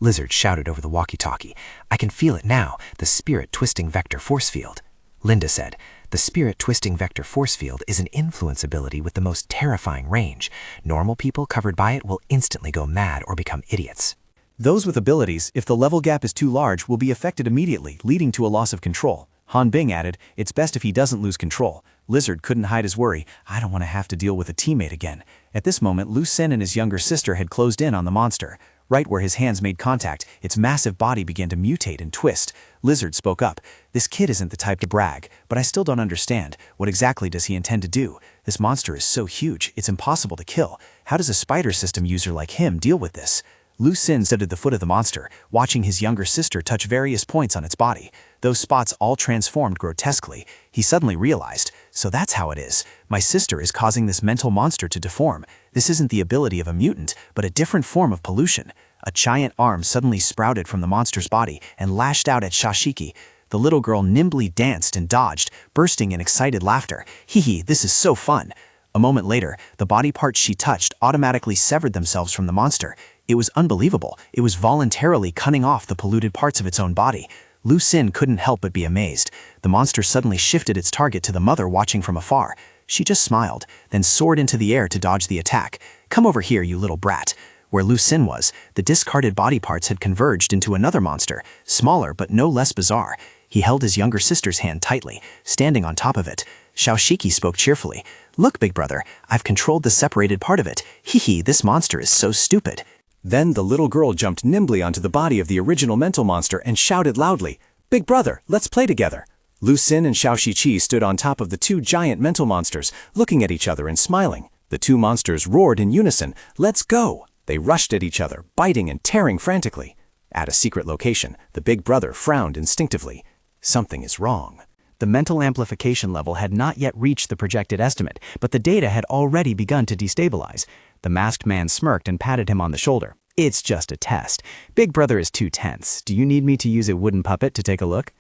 Lizard shouted over the walkie-talkie, "I can feel it now, the spirit-twisting vector force field." Linda said, "The spirit-twisting vector force field is an influence ability with the most terrifying range. Normal people covered by it will instantly go mad or become idiots." Those with abilities, if the level gap is too large, will be affected immediately, leading to a loss of control. Han Bing added, "It's best if he doesn't lose control." Lizard couldn't hide his worry. "I don't want to have to deal with a teammate again." At this moment, Lu Sin and his younger sister had closed in on the monster. Right where his hands made contact, its massive body began to mutate and twist. Lizard spoke up. "This kid isn't the type to brag, but I still don't understand. What exactly does he intend to do? This monster is so huge, it's impossible to kill. How does a spider system user like him deal with this?" Lu Xin stood at the foot of the monster, watching his younger sister touch various points on its body. Those spots all transformed grotesquely. He suddenly realized, so that's how it is. My sister is causing this mental monster to deform. This isn't the ability of a mutant, but a different form of pollution. A giant arm suddenly sprouted from the monster's body and lashed out at Shashiki. The little girl nimbly danced and dodged, bursting in excited laughter. Hee hee, this is so fun. A moment later, the body parts she touched automatically severed themselves from the monster. It was unbelievable. It was voluntarily cutting off the polluted parts of its own body. Lu Xin couldn't help but be amazed. The monster suddenly shifted its target to the mother watching from afar. She just smiled, then soared into the air to dodge the attack. Come over here, you little brat. Where Lu Xin was, the discarded body parts had converged into another monster, smaller but no less bizarre. He held his younger sister's hand tightly, standing on top of it. Xiaoshiki spoke cheerfully. Look, big brother, I've controlled the separated part of it. Hee hee, this monster is so stupid. Then the little girl jumped nimbly onto the body of the original mental monster and shouted loudly, "Big brother, let's play together." Lu Xin and Xiao Shiqi stood on top of the two giant mental monsters, looking at each other and smiling. The two monsters roared in unison, "Let's go!" They rushed at each other, biting and tearing frantically. At a secret location, the big brother frowned instinctively. Something is wrong. The mental amplification level had not yet reached the projected estimate, but the data had already begun to destabilize. The masked man smirked and patted him on the shoulder. It's just a test. Big brother is too tense. Do you need me to use a wooden puppet to take a look?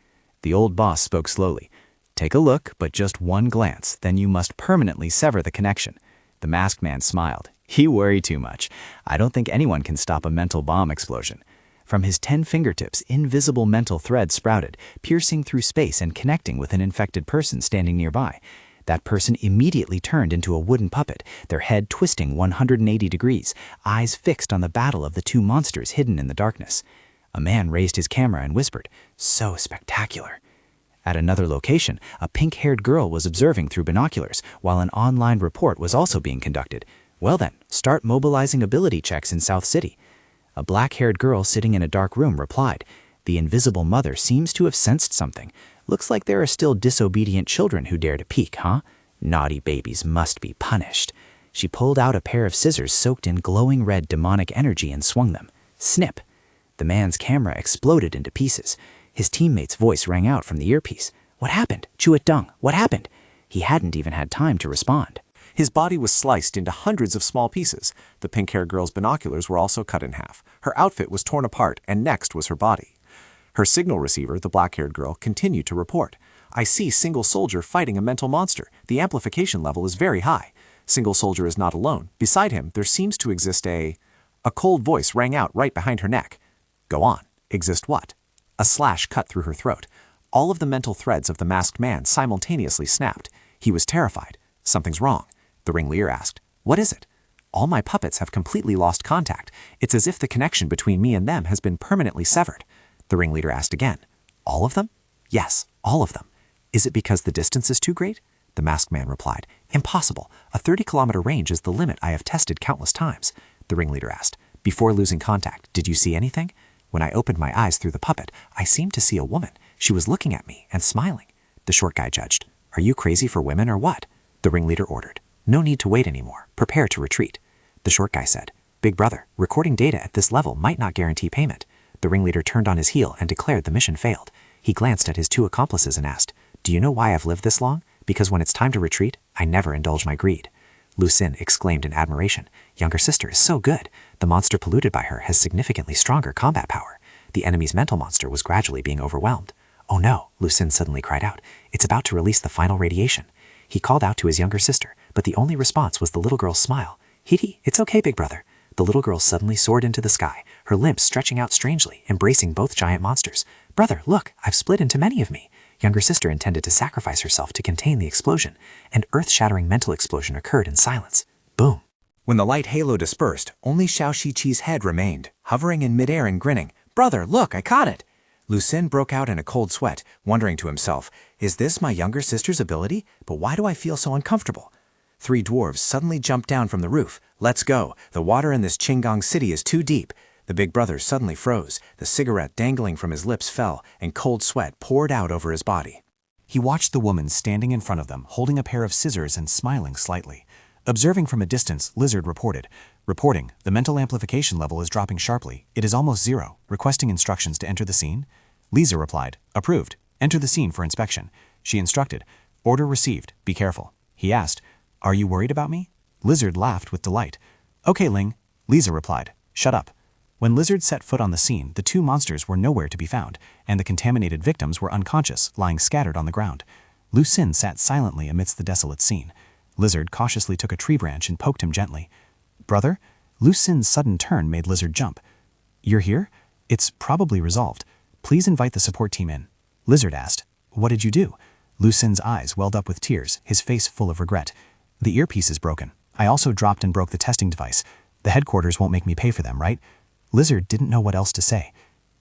The old boss spoke slowly. Take a look, but just one glance, then you must permanently sever the connection. The masked man smiled. You worry too much. I don't think anyone can stop a mental bomb explosion. From his 10 fingertips, invisible mental threads sprouted, piercing through space and connecting with an infected person standing nearby. That person immediately turned into a wooden puppet, their head twisting 180 degrees, eyes fixed on the battle of the two monsters hidden in the darkness. A man raised his camera and whispered, "So spectacular." At another location, a pink-haired girl was observing through binoculars, while an online report was also being conducted. Well then, start mobilizing ability checks in South City. A black-haired girl sitting in a dark room replied, "The invisible mother seems to have sensed something. Looks like there are still disobedient children who dare to peek, huh? Naughty babies must be punished." She pulled out a pair of scissors soaked in glowing red demonic energy and swung them. Snip! The man's camera exploded into pieces. His teammate's voice rang out from the earpiece. What happened? Chuit Dung, what happened? He hadn't even had time to respond. His body was sliced into hundreds of small pieces. The pink-haired girl's binoculars were also cut in half. Her outfit was torn apart, and next was her body. Her signal receiver, the black-haired girl, continued to report. "I see Single Soldier fighting a mental monster. The amplification level is very high. Single Soldier is not alone. Beside him, there seems to exist a cold voice rang out right behind her neck. Go on. Exist what? A slash cut through her throat. All of the mental threads of the masked man simultaneously snapped. He was terrified. Something's wrong. The ringleader asked, "What is it?" "All my puppets have completely lost contact. It's as if the connection between me and them has been permanently severed." The ringleader asked again, "All of them?" "Yes, all of them." "Is it because the distance is too great?" The masked man replied, "Impossible. A 30-kilometer range is the limit I have tested countless times." The ringleader asked, "Before losing contact, did you see anything?" "When I opened my eyes through the puppet, I seemed to see a woman. She was looking at me and smiling." The short guy judged, "Are you crazy for women or what?" The ringleader ordered, "No need to wait anymore. Prepare to retreat." The short guy said, "Big brother, recording data at this level might not guarantee payment." The ringleader turned on his heel and declared the mission failed. He glanced at his two accomplices and asked, "Do you know why I've lived this long? Because when it's time to retreat, I never indulge my greed." Lu Xin exclaimed in admiration, "Younger sister is so good. The monster polluted by her has significantly stronger combat power." The enemy's mental monster was gradually being overwhelmed. "Oh no," Lu Xin suddenly cried out. "It's about to release the final radiation." He called out to his younger sister, but the only response was the little girl's smile. "Hee, it's okay, big brother." The little girl suddenly soared into the sky, her limbs stretching out strangely, embracing both giant monsters. "Brother, look, I've split into many of me." Younger sister intended to sacrifice herself to contain the explosion. An earth-shattering mental explosion occurred in silence. Boom. When the light halo dispersed, only Xiao Shiqi's head remained, hovering in midair and grinning. "Brother, look, I caught it!" Lu Xin broke out in a cold sweat, wondering to himself, "Is this my younger sister's ability? But why do I feel so uncomfortable?" 3 dwarves suddenly jumped down from the roof. "Let's go. The water in this Qinggong city is too deep." The big brother suddenly froze. The cigarette dangling from his lips fell, and cold sweat poured out over his body. He watched the woman standing in front of them, holding a pair of scissors and smiling slightly. Observing from a distance, Lizard reported. Reporting, the mental amplification level is dropping sharply. It is almost 0. Requesting instructions to enter the scene? Lisa replied, approved. Enter the scene for inspection. She instructed, order received, be careful. He asked, are you worried about me? Lizard laughed with delight. Okay, Ling. Lisa replied, shut up. When Lizard set foot on the scene, the 2 monsters were nowhere to be found, and the contaminated victims were unconscious, lying scattered on the ground. Lu Xin sat silently amidst the desolate scene. Lizard cautiously took a tree branch and poked him gently. Brother? Lu Xin's sudden turn made Lizard jump. You're here? It's probably resolved. Please invite the support team in. Lizard asked, what did you do? Lu Xin's eyes welled up with tears, his face full of regret. The earpiece is broken. I also dropped and broke the testing device. The headquarters won't make me pay for them, right? Lizard didn't know what else to say.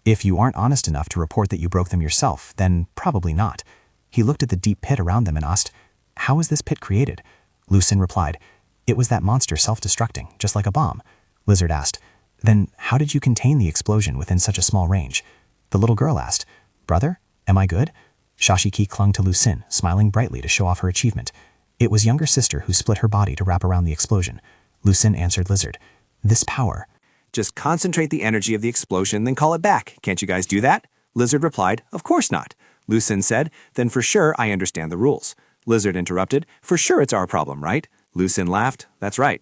If you aren't honest enough to report that you broke them yourself, then probably not. He looked at the deep pit around them and asked, how was this pit created? Lu Xin replied, it was that monster self-destructing, just like a bomb. Lizard asked, then how did you contain the explosion within such a small range? The little girl asked, brother, am I good? Shashiki clung to Lu Xin, smiling brightly to show off her achievement. It was younger sister who split her body to wrap around the explosion. Lu Xin answered Lizard, this power. Just concentrate the energy of the explosion, then call it back. Can't you guys do that? Lizard replied, of course not. Lu Xin said, then for sure I understand the rules. Lizard interrupted, for sure it's our problem, right? Lu Xin laughed, that's right.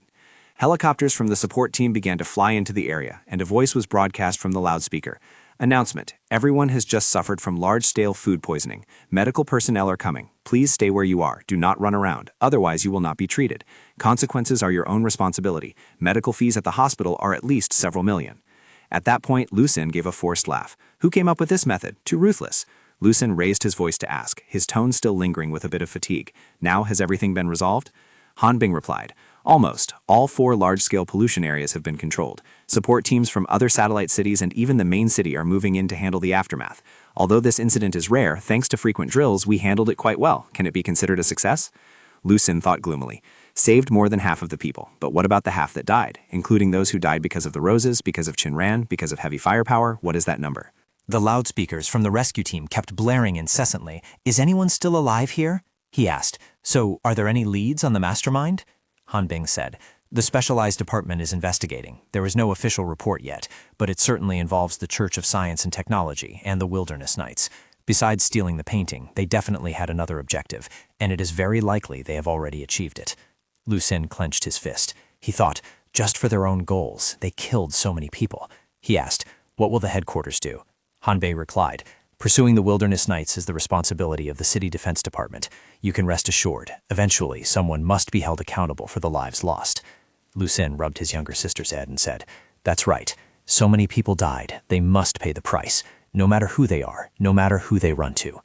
Helicopters from the support team began to fly into the area, and a voice was broadcast from the loudspeaker. Announcement, everyone has just suffered from large-scale food poisoning. Medical personnel are coming. Please stay where you are. Do not run around. Otherwise, you will not be treated. Consequences are your own responsibility. Medical fees at the hospital are at least several million. At that point, Lu Xin gave a forced laugh. Who came up with this method? Too ruthless. Lu Xin raised his voice to ask, his tone still lingering with a bit of fatigue. Now has everything been resolved? Han Bing replied, almost. All 4 large-scale pollution areas have been controlled. Support teams from other satellite cities and even the main city are moving in to handle the aftermath. Although this incident is rare, thanks to frequent drills, we handled it quite well. Can it be considered a success? Lu Xin thought gloomily. Saved more than half of the people, but what about the half that died, including those who died because of the roses, because of Qinran, because of heavy firepower? What is that number? The loudspeakers from the rescue team kept blaring incessantly. Is anyone still alive here? He asked. So, are there any leads on the mastermind? Han Bing said. The specialized department is investigating. There is no official report yet, but it certainly involves the Church of Science and Technology and the Wilderness Knights. Besides stealing the painting, they definitely had another objective, and it is very likely they have already achieved it. Lu Xin clenched his fist. He thought, just for their own goals, they killed so many people. He asked, what will the headquarters do? Han Bei replied, pursuing the Wilderness Knights is the responsibility of the City Defense Department. You can rest assured, eventually someone must be held accountable for the lives lost. Lu Xin rubbed his younger sister's head and said, that's right. So many people died, they must pay the price, no matter who they are, no matter who they run to.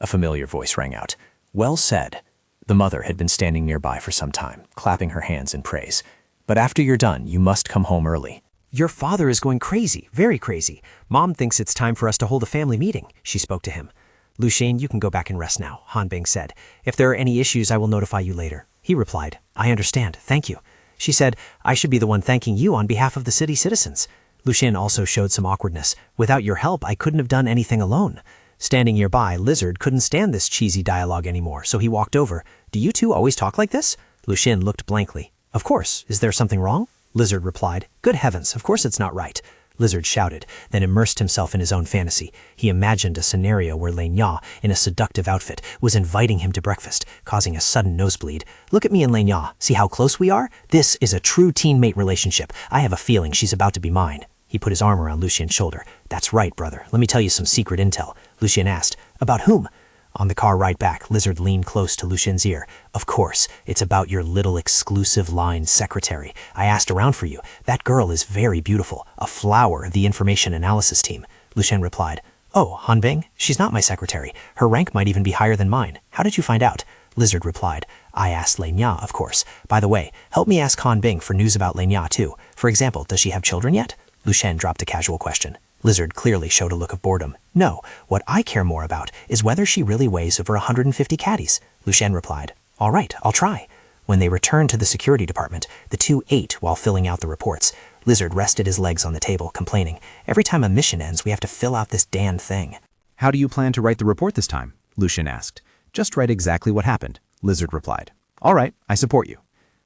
A familiar voice rang out. Well said. The mother had been standing nearby for some time, clapping her hands in praise. But after you're done, you must come home early. Your father is going crazy, very crazy. Mom thinks it's time for us to hold a family meeting, she spoke to him. Lu Xin, you can go back and rest now, Han Bing said. If there are any issues, I will notify you later. He replied, I understand, thank you. She said, I should be the one thanking you on behalf of the city citizens. Lu Xin also showed some awkwardness. Without your help, I couldn't have done anything alone. Standing nearby, Lizard couldn't stand this cheesy dialogue anymore, so he walked over. Do you two always talk like this? Lu Xin looked blankly. Of course, is there something wrong? Lizard replied, good heavens, of course it's not right. Lizard shouted, then immersed himself in his own fantasy. He imagined a scenario where Lenya, in a seductive outfit, was inviting him to breakfast, causing a sudden nosebleed. Look at me and Lenya, see how close we are? This is a true teammate relationship. I have a feeling she's about to be mine. He put his arm around Lu Xian's shoulder. That's right, brother. Let me tell you some secret intel. Lu Xian asked, about whom? On the car ride back, Lizard leaned close to Lu Xian's ear. Of course, it's about your little exclusive line secretary. I asked around for you. That girl is very beautiful, a flower of the information analysis team. Lu Xian replied, oh, Han Bing? She's not my secretary. Her rank might even be higher than mine. How did you find out? Lizard replied, I asked Lenya, of course. By the way, help me ask Han Bing for news about Lenya too. For example, does she have children yet? Lu Xian dropped a casual question. Lizard clearly showed a look of boredom. No, what I care more about is whether she really weighs over 150 caddies. Lu Xian replied, all right, I'll try. When they returned to the security department, the two ate while filling out the reports. Lizard rested his legs on the table, complaining, every time a mission ends, we have to fill out this damn thing. How do you plan to write the report this time? Lu Xin asked. Just write exactly what happened, Lizard replied. All right, I support you.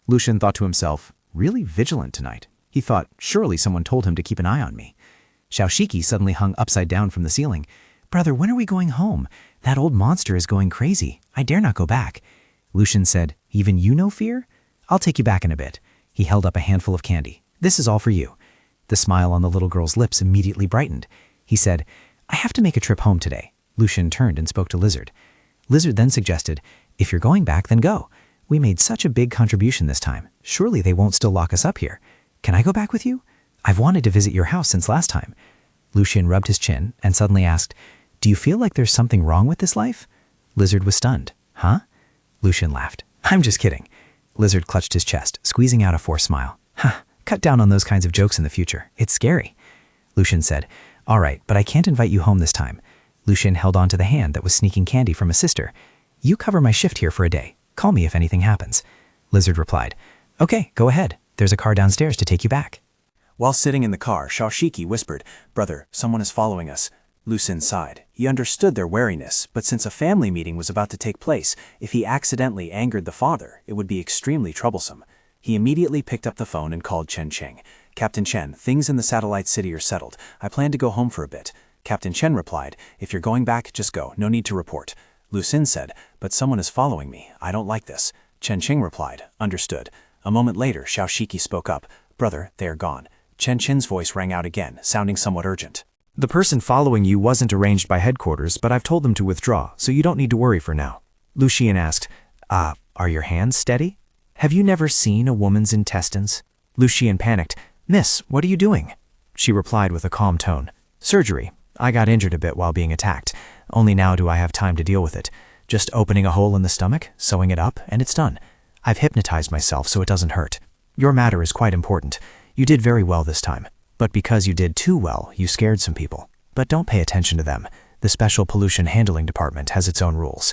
Lucien thought to himself, really vigilant tonight. He thought, surely someone told him to keep an eye on me. Xiaoshiki suddenly hung upside down from the ceiling. Brother, when are we going home? That old monster is going crazy. I dare not go back. Lucien said, even you know fear? I'll take you back in a bit. He held up a handful of candy. This is all for you. The smile on the little girl's lips immediately brightened. He said, I have to make a trip home today. Lucien turned and spoke to Lizard. Lizard then suggested, if you're going back, then go. We made such a big contribution this time. Surely they won't still lock us up here. Can I go back with you? I've wanted to visit your house since last time. Lucien rubbed his chin and suddenly asked, do you feel like there's something wrong with this life? Lizard was stunned. Huh? Lucien laughed. I'm just kidding. Lizard clutched his chest, squeezing out a forced smile. Huh, cut down on those kinds of jokes in the future. It's scary. Lucien said, all right, but I can't invite you home this time. Lucien held on to the hand that was sneaking candy from his sister. You cover my shift here for a day. Call me if anything happens. Lizard replied, okay, go ahead. There's a car downstairs to take you back. While sitting in the car, Xiaoshiki whispered, brother, someone is following us. Lucien sighed. He understood their wariness, but since a family meeting was about to take place, if he accidentally angered the father, it would be extremely troublesome. He immediately picked up the phone and called Chen Cheng. Captain Chen, things in the satellite city are settled. I plan to go home for a bit. Captain Chen replied, if you're going back, just go. No need to report. Lucien said, but someone is following me. I don't like this. Chen Cheng replied, understood. A moment later, Xiaoshiki spoke up. Brother, they are gone. Chen Chen's voice rang out again, sounding somewhat urgent. The person following you wasn't arranged by headquarters, but I've told them to withdraw, so you don't need to worry for now. Lucien asked, are your hands steady? Have you never seen a woman's intestines? Lucien panicked. Miss, what are you doing? She replied with a calm tone. Surgery. I got injured a bit while being attacked. Only now do I have time to deal with it. Just opening a hole in the stomach, sewing it up, and it's done. I've hypnotized myself so it doesn't hurt. Your matter is quite important. You did very well this time. But because you did too well, you scared some people. But don't pay attention to them. The Special Pollution Handling Department has its own rules.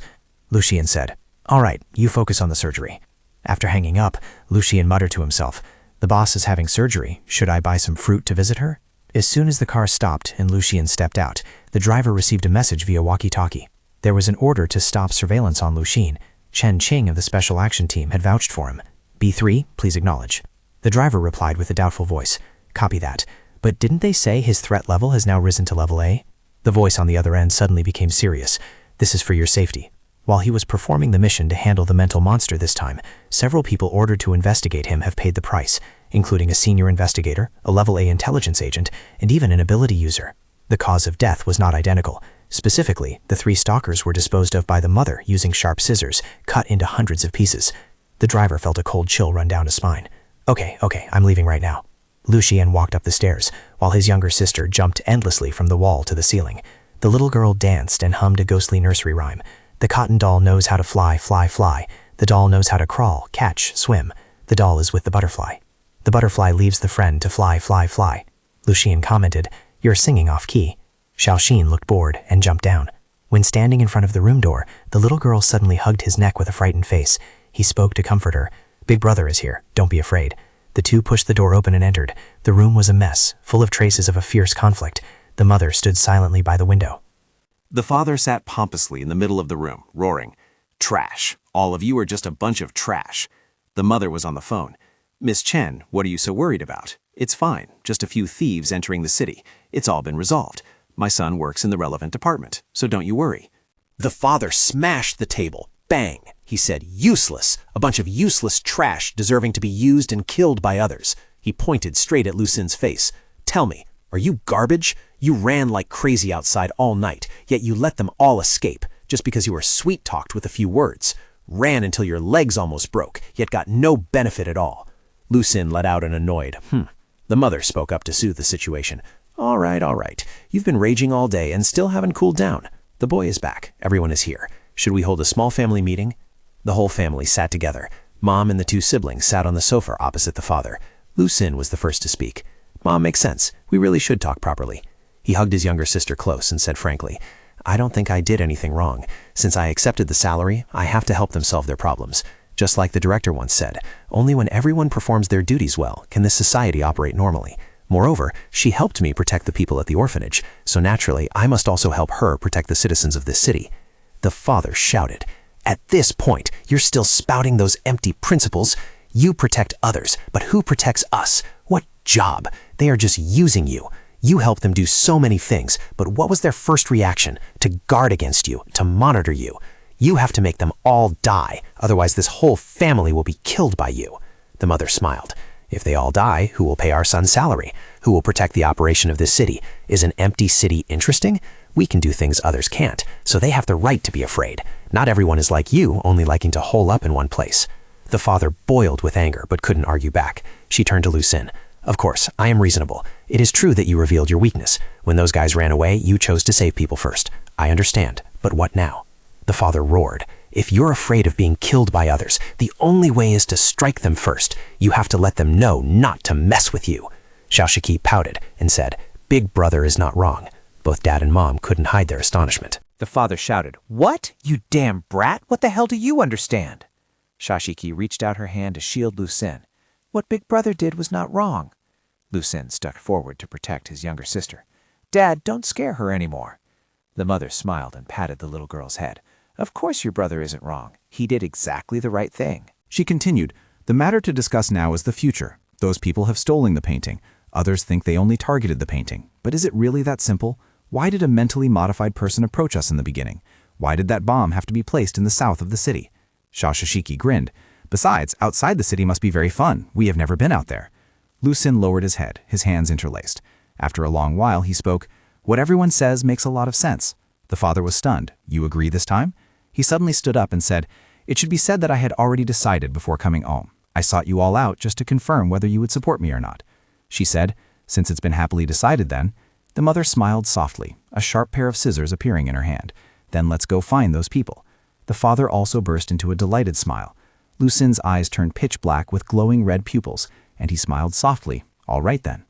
Lucien said, all right, you focus on the surgery. After hanging up, Lucien muttered to himself, the boss is having surgery. Should I buy some fruit to visit her? As soon as the car stopped and Lucien stepped out, the driver received a message via walkie-talkie. There was an order to stop surveillance on Lucien. Chen Qing of the Special Action Team had vouched for him. B3, please acknowledge. The driver replied with a doubtful voice. Copy that. But didn't they say his threat level has now risen to level A? The voice on the other end suddenly became serious. This is for your safety. While he was performing the mission to handle the mental monster this time, several people ordered to investigate him have paid the price, including a senior investigator, a level A intelligence agent, and even an ability user. The cause of death was not identical. Specifically, the 3 stalkers were disposed of by the mother using sharp scissors, cut into hundreds of pieces. The driver felt a cold chill run down his spine. Okay, I'm leaving right now. Lucien walked up the stairs, while his younger sister jumped endlessly from the wall to the ceiling. The little girl danced and hummed a ghostly nursery rhyme. The cotton doll knows how to fly, fly, fly. The doll knows how to crawl, catch, swim. The doll is with the butterfly. The butterfly leaves the friend to fly, fly, fly. Lucien commented, you're singing off key. Xiaoxin looked bored and jumped down. When standing in front of the room door, the little girl suddenly hugged his neck with a frightened face. He spoke to comfort her. Big brother is here, don't be afraid. The two pushed the door open and entered. The room was a mess, full of traces of a fierce conflict. The mother stood silently by the window. The father sat pompously in the middle of the room, roaring, trash. All of you are just a bunch of trash. The mother was on the phone. Miss Chen, what are you so worried about? It's fine, just a few thieves entering the city. It's all been resolved. My son works in the relevant department, so don't you worry. The father smashed the table. Bang! He said, useless. A bunch of useless trash deserving to be used and killed by others. He pointed straight at Lucien's face. Tell me, are you garbage? You ran like crazy outside all night, yet you let them all escape, just because you were sweet-talked with a few words. Ran until your legs almost broke, yet got no benefit at all. Lucien let out an annoyed, The mother spoke up to soothe the situation. All right. You've been raging all day and still haven't cooled down. The boy is back. Everyone is here. Should we hold a small family meeting? The whole family sat together. Mom and the 2 siblings sat on the sofa opposite the father. Lucien was the first to speak. Mom, makes sense. We really should talk properly. He hugged his younger sister close and said frankly, I don't think I did anything wrong. Since I accepted the salary, I have to help them solve their problems. Just like the director once said, only when everyone performs their duties well can this society operate normally. Moreover, she helped me protect the people at the orphanage, so naturally I must also help her protect the citizens of this city. The father shouted, At this point, you're still spouting those empty principles. You protect others, but who protects us? What job? They are just using you. You help them do so many things, but what was their first reaction? To guard against you, to monitor you. You have to make them all die, otherwise this whole family will be killed by you. The mother smiled. If they all die, who will pay our son's salary? Who will protect the operation of this city? Is an empty city interesting? We can do things others can't, so they have the right to be afraid. Not everyone is like you, only liking to hole up in one place. The father boiled with anger, but couldn't argue back. She turned to Lucien. Of course, I am reasonable. It is true that you revealed your weakness. When those guys ran away, you chose to save people first. I understand, but what now? The father roared. If you're afraid of being killed by others, the only way is to strike them first. You have to let them know not to mess with you. Xiaoshiki pouted and said, Big brother is not wrong. Both dad and mom couldn't hide their astonishment. The father shouted, What? You damn brat! What the hell do you understand? Xiaoshiki reached out her hand to shield Lucien. What Big Brother did was not wrong. Lucien stuck forward to protect his younger sister. Dad, don't scare her anymore. The mother smiled and patted the little girl's head. Of course your brother isn't wrong. He did exactly the right thing. She continued, The matter to discuss now is the future. Those people have stolen the painting. Others think they only targeted the painting. But is it really that simple? Why did a mentally modified person approach us in the beginning? Why did that bomb have to be placed in the south of the city? Xiaoshiki grinned. Besides, outside the city must be very fun. We have never been out there. Lucien lowered his head, his hands interlaced. After a long while, he spoke, What everyone says makes a lot of sense. The father was stunned. You agree this time? He suddenly stood up and said, It should be said that I had already decided before coming home. I sought you all out just to confirm whether you would support me or not. She said, Since it's been happily decided then. The mother smiled softly, a sharp pair of scissors appearing in her hand. Then let's go find those people. The father also burst into a delighted smile. Lucien's eyes turned pitch black with glowing red pupils, and he smiled softly. All right then.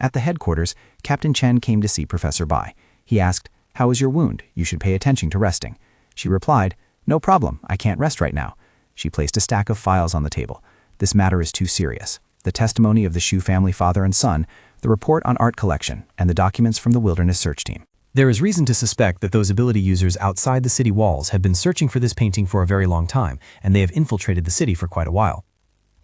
At the headquarters, Captain Chen came to see Professor Bai. He asked, How is your wound? You should pay attention to resting. She replied, No problem, I can't rest right now. She placed a stack of files on the table. This matter is too serious. The testimony of the Shu family father and son, the report on art collection, and the documents from the wilderness search team. There is reason to suspect that those ability users outside the city walls have been searching for this painting for a very long time, and they have infiltrated the city for quite a while.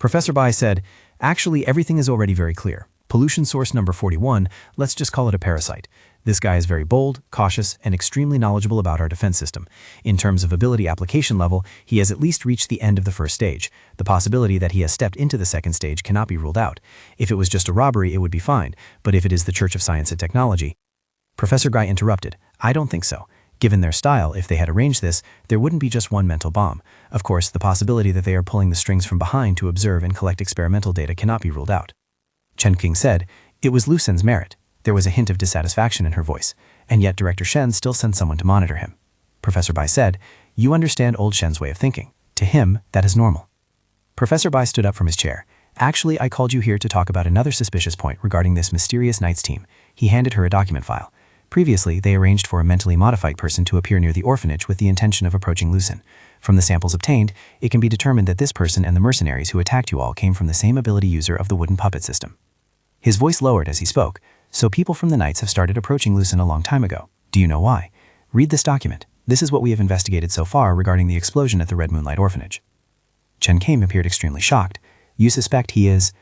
Professor Bai said, Actually, everything is already very clear. Pollution source number 41, let's just call it a parasite. This guy is very bold, cautious, and extremely knowledgeable about our defense system. In terms of ability application level, he has at least reached the end of the first stage. The possibility that he has stepped into the second stage cannot be ruled out. If it was just a robbery, it would be fine, but if it is the Church of Science and Technology... Professor Guy interrupted. I don't think so. Given their style, if they had arranged this, there wouldn't be just one mental bomb. Of course, the possibility that they are pulling the strings from behind to observe and collect experimental data cannot be ruled out. Chen Qing said, It was Lucien's merit. There was a hint of dissatisfaction in her voice, and yet Director Shen still sent someone to monitor him. Professor Bai said, You understand old Shen's way of thinking. To him, that is normal. Professor Bai stood up from his chair. Actually, I called you here to talk about another suspicious point regarding this mysterious Knights team. He handed her a document file. Previously, they arranged for a mentally modified person to appear near the orphanage with the intention of approaching Lucien. From the samples obtained, it can be determined that this person and the mercenaries who attacked you all came from the same ability user of the wooden puppet system. His voice lowered as he spoke. So people from the Knights have started approaching Lucien a long time ago. Do you know why? Read this document. This is what we have investigated so far regarding the explosion at the Red Moonlight Orphanage. Chen Qing appeared extremely shocked. You suspect he is...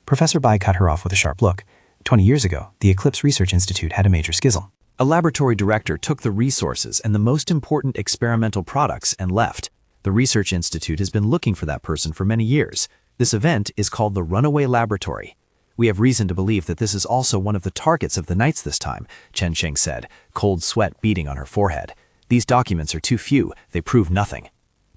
Professor Bai cut her off with a sharp look. 20 years ago, the Eclipse Research Institute had a major schism. A laboratory director took the resources and the most important experimental products and left. The Research Institute has been looking for that person for many years. This event is called the Runaway Laboratory. We have reason to believe that this is also one of the targets of the Knights this time, Chen Qing said, cold sweat beading on her forehead. These documents are too few. They prove nothing.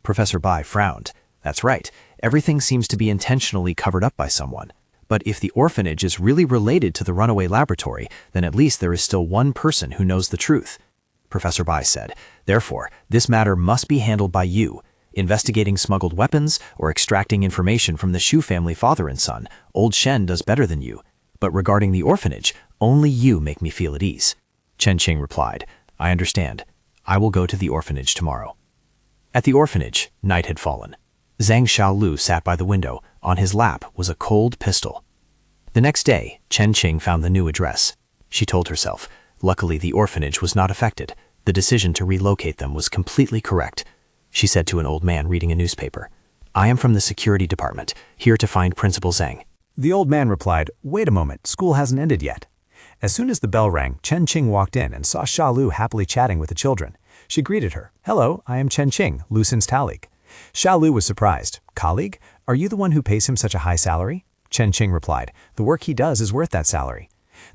Professor Bai frowned. That's right. Everything seems to be intentionally covered up by someone. But if the orphanage is really related to the runaway laboratory, then at least there is still one person who knows the truth. Professor Bai said, Therefore, this matter must be handled by you. Investigating smuggled weapons or extracting information from the Shu family father and son, old Shen does better than you. But regarding the orphanage, only you make me feel at ease. Chen Qing replied, I understand. I will go to the orphanage tomorrow. At the orphanage, night had fallen. Zhang Xiaolu sat by the window. On his lap was a cold pistol. The next day, Chen Qing found the new address. She told herself, luckily the orphanage was not affected. The decision to relocate them was completely correct. She said to an old man reading a newspaper, I am from the security department, here to find Principal Zhang. The old man replied, "Wait a moment, school hasn't ended yet." As soon as the bell rang, Chen Qing walked in and saw Sha Lu happily chatting with the children. She greeted her. "Hello, I am Chen Qing, Lu Xin's colleague." Sha Lu was surprised. "Colleague? Are you the one who pays him such a high salary?" Chen Qing replied, "The work he does is worth that salary."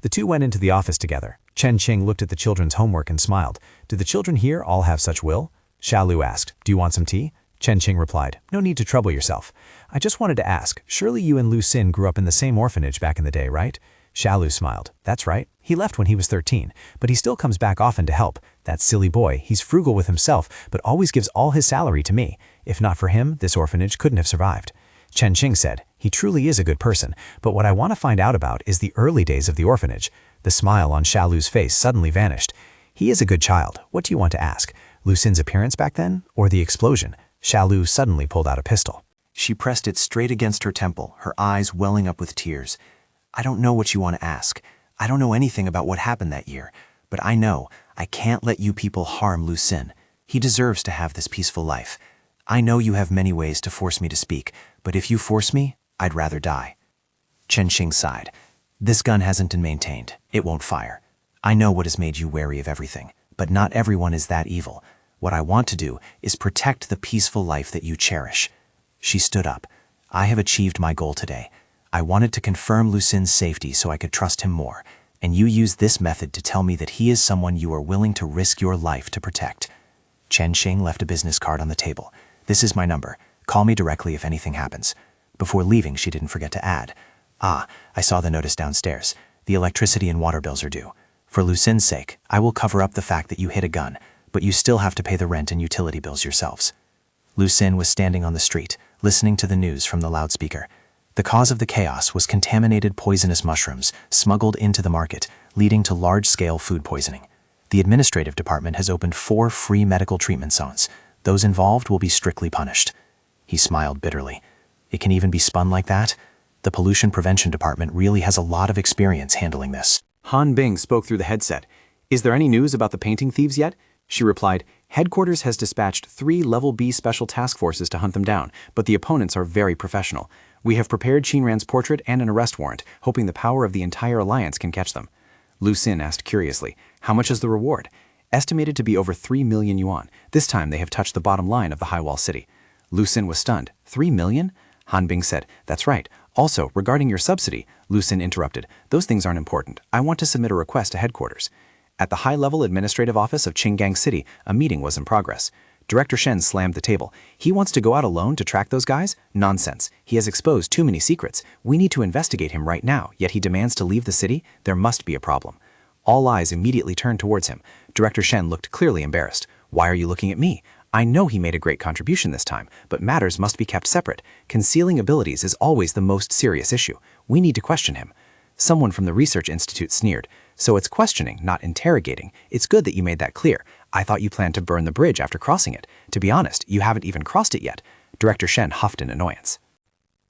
The two went into the office together. Chen Qing looked at the children's homework and smiled. "Do the children here all have such will?" Sha Lu asked, "Do you want some tea?" Chen Qing replied, "No need to trouble yourself. I just wanted to ask, surely you and Lu Xin grew up in the same orphanage back in the day, right?" Sha Lu smiled. "That's right. He left when he was 13, but he still comes back often to help. That silly boy, he's frugal with himself, but always gives all his salary to me. If not for him, this orphanage couldn't have survived." Chen Qing said, "He truly is a good person, but what I want to find out about is the early days of the orphanage." The smile on Sha Lu's face suddenly vanished. "He is a good child. What do you want to ask? Lu Xin's appearance back then? Or the explosion?" Sha Lu suddenly pulled out a pistol. She pressed it straight against her temple, her eyes welling up with tears. "I don't know what you want to ask. I don't know anything about what happened that year, but I know I can't let you people harm Lu Xin. He deserves to have this peaceful life. I know you have many ways to force me to speak, but if you force me, I'd rather die." Chen Qing sighed. "This gun hasn't been maintained. It won't fire. I know what has made you wary of everything, but not everyone is that evil. What I want to do is protect the peaceful life that you cherish." She stood up. "I have achieved my goal today. I wanted to confirm Lu Xin's safety so I could trust him more, and you used this method to tell me that he is someone you are willing to risk your life to protect." Chen Qing left a business card on the table. "This is my number. Call me directly if anything happens." Before leaving, she didn't forget to add, I saw the notice downstairs. The electricity and water bills are due. For Lu Xin's sake, I will cover up the fact that you hid a gun, but you still have to pay the rent and utility bills yourselves." Lu Xin was standing on the street, listening to the news from the loudspeaker. The cause of the chaos was contaminated poisonous mushrooms smuggled into the market, leading to large-scale food poisoning. The administrative department has opened 4 free medical treatment zones. Those involved will be strictly punished. He smiled bitterly. It can even be spun like that? The pollution prevention department really has a lot of experience handling this. Han Bing spoke through the headset. "Is there any news about the painting thieves yet?" She replied, "Headquarters has dispatched 3 Level B special task forces to hunt them down, but the opponents are very professional. We have prepared Shinran's portrait and an arrest warrant, hoping the power of the entire alliance can catch them." Lu Xin asked curiously, "How much is the reward?" "Estimated to be over 3 million yuan. This time they have touched the bottom line of the High Wall City." Lu Xin was stunned. 3 million? Han Bing said, "That's right. Also, regarding your subsidy," Lu Xin interrupted, "those things aren't important. I want to submit a request to headquarters." At the high-level administrative office of Qinggang City, a meeting was in progress. Director Shen slammed the table. "He wants to go out alone to track those guys? Nonsense. He has exposed too many secrets. We need to investigate him right now, yet he demands to leave the city? There must be a problem." All eyes immediately turned towards him. Director Shen looked clearly embarrassed. "Why are you looking at me? I know he made a great contribution this time, but matters must be kept separate. Concealing abilities is always the most serious issue. We need to question him." Someone from the Research Institute sneered. "So it's questioning, not interrogating. It's good that you made that clear. I thought you planned to burn the bridge after crossing it. To be honest, you haven't even crossed it yet." Director Shen huffed in annoyance.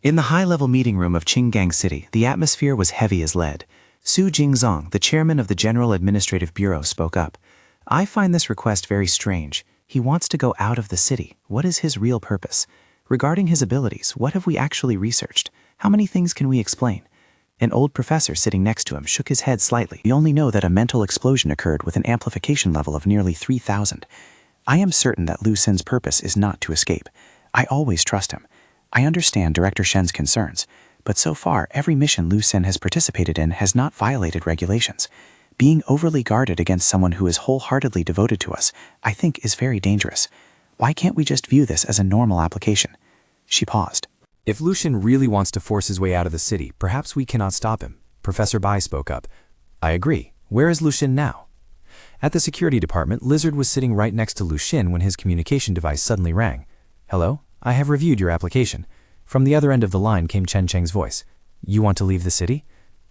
In the high-level meeting room of Qinggang City, the atmosphere was heavy as lead. Su Jingzong, the chairman of the General Administrative Bureau, spoke up. "I find this request very strange. He wants to go out of the city. What is his real purpose? Regarding his abilities, what have we actually researched? How many things can we explain?" An old professor sitting next to him shook his head slightly. "We only know that a mental explosion occurred with an amplification level of nearly 3,000. I am certain that Lu Xin's purpose is not to escape. I always trust him. I understand Director Shen's concerns, but so far every mission Lu Xin has participated in has not violated regulations. Being overly guarded against someone who is wholeheartedly devoted to us, I think, is very dangerous. Why can't we just view this as a normal application?" She paused. "If Lu Xin really wants to force his way out of the city, perhaps we cannot stop him." Professor Bai spoke up. "I agree. Where is Lu Xin now?" At the security department, Lizard was sitting right next to Lu Xin when his communication device suddenly rang. "Hello? I have reviewed your application." From the other end of the line came Chen Cheng's voice. "You want to leave the city?"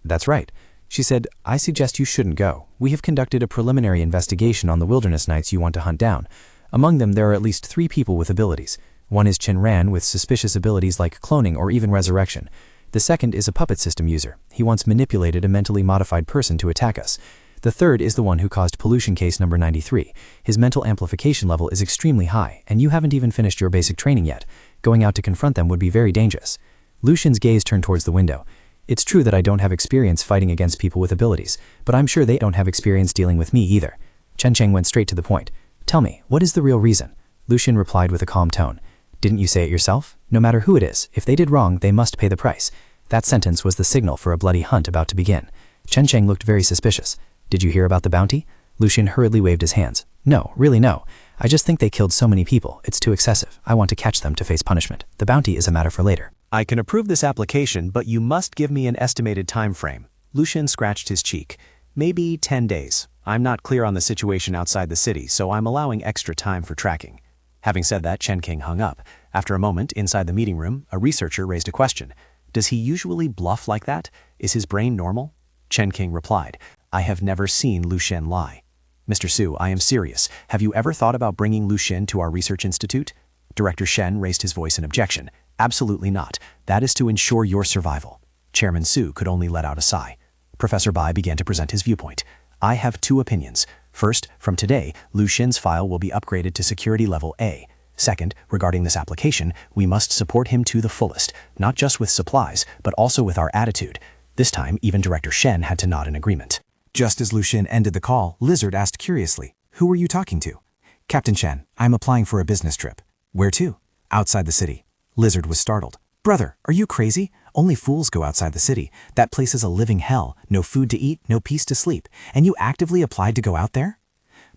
"That's right." She said, "I suggest you shouldn't go. We have conducted a preliminary investigation on the wilderness knights you want to hunt down. Among them, there are at least 3 people with abilities. One is Ran with suspicious abilities like cloning or even resurrection. The second is a puppet system user. He once manipulated a mentally modified person to attack us. The third is the one who caused pollution case number 93. His mental amplification level is extremely high, and you haven't even finished your basic training yet. Going out to confront them would be very dangerous. Lu Xin's gaze turned towards the window. It's true that I don't have experience fighting against people with abilities, but I'm sure they don't have experience dealing with me either. Chen Cheng went straight to the point. Tell me, what is the real reason? Lu Xin replied with a calm tone. Didn't you say it yourself? No matter who it is, if they did wrong, they must pay the price. That sentence was the signal for a bloody hunt about to begin. Chen Cheng looked very suspicious. Did you hear about the bounty? Lu Xin hurriedly waved his hands. No, really no. I just think they killed so many people. It's too excessive. I want to catch them to face punishment. The bounty is a matter for later. I can approve this application, but you must give me an estimated time frame. Lu Xin scratched his cheek. Maybe 10 days. I'm not clear on the situation outside the city, so I'm allowing extra time for tracking. Having said that, Chen King hung up. After a moment, inside the meeting room, a researcher raised a question. Does he usually bluff like that? Is his brain normal? Chen King replied, I have never seen Lu Xin lie. Mr. Su, I am serious. Have you ever thought about bringing Lu Xin to our research institute? Director Shen raised his voice in objection. Absolutely not. That is to ensure your survival. Chairman Su could only let out a sigh. Professor Bai began to present his viewpoint. I have two opinions. First, from today, Lu Xin's file will be upgraded to security level A. Second, regarding this application, we must support him to the fullest, not just with supplies, but also with our attitude. This time, even Director Shen had to nod in agreement. Just as Lu Xin ended the call, Lizard asked curiously, Who were you talking to? Captain Shen, I'm applying for a business trip. Where to? Outside the city. Lizard was startled. Brother, are you crazy? Only fools go outside the city. That place is a living hell. No food to eat, no peace to sleep. And you actively applied to go out there?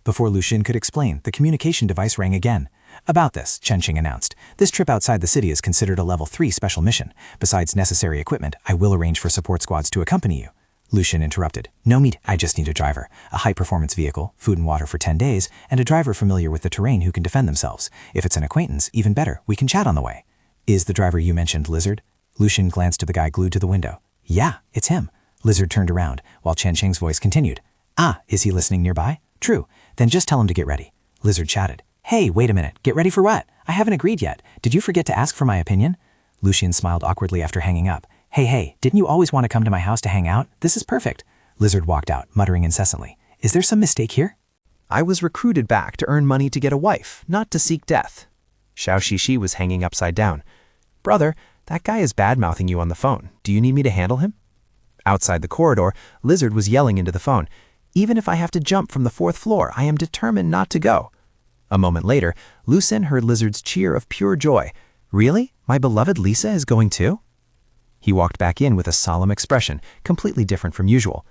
Before Lu Xin could explain, the communication device rang again. About this, Chen Qing announced. This trip outside the city is considered a level 3 special mission. Besides necessary equipment, I will arrange for support squads to accompany you. Lu Xin interrupted. No need, I just need a driver. A high-performance vehicle, food and water for 10 days, and a driver familiar with the terrain who can defend themselves. If it's an acquaintance, even better, we can chat on the way. Is the driver you mentioned Lizard? Lu Xin glanced to the guy glued to the window. Yeah, it's him. Lizard turned around, while Chen Qing's voice continued. Ah, is he listening nearby? True. Then just tell him to get ready. Lizard chatted. Hey, wait a minute. Get ready for what? I haven't agreed yet. Did you forget to ask for my opinion? Lu Xin smiled awkwardly after hanging up. Hey, didn't you always want to come to my house to hang out? This is perfect. Lizard walked out, muttering incessantly. Is there some mistake here? I was recruited back to earn money to get a wife, not to seek death. Xiao Shishi was hanging upside down. Brother, that guy is bad-mouthing you on the phone. Do you need me to handle him? Outside the corridor, Lizard was yelling into the phone. Even if I have to jump from the 4th floor, I am determined not to go. A moment later, Lu Xin heard Lizard's cheer of pure joy. Really? My beloved Lisa is going too? He walked back in with a solemn expression, completely different from usual.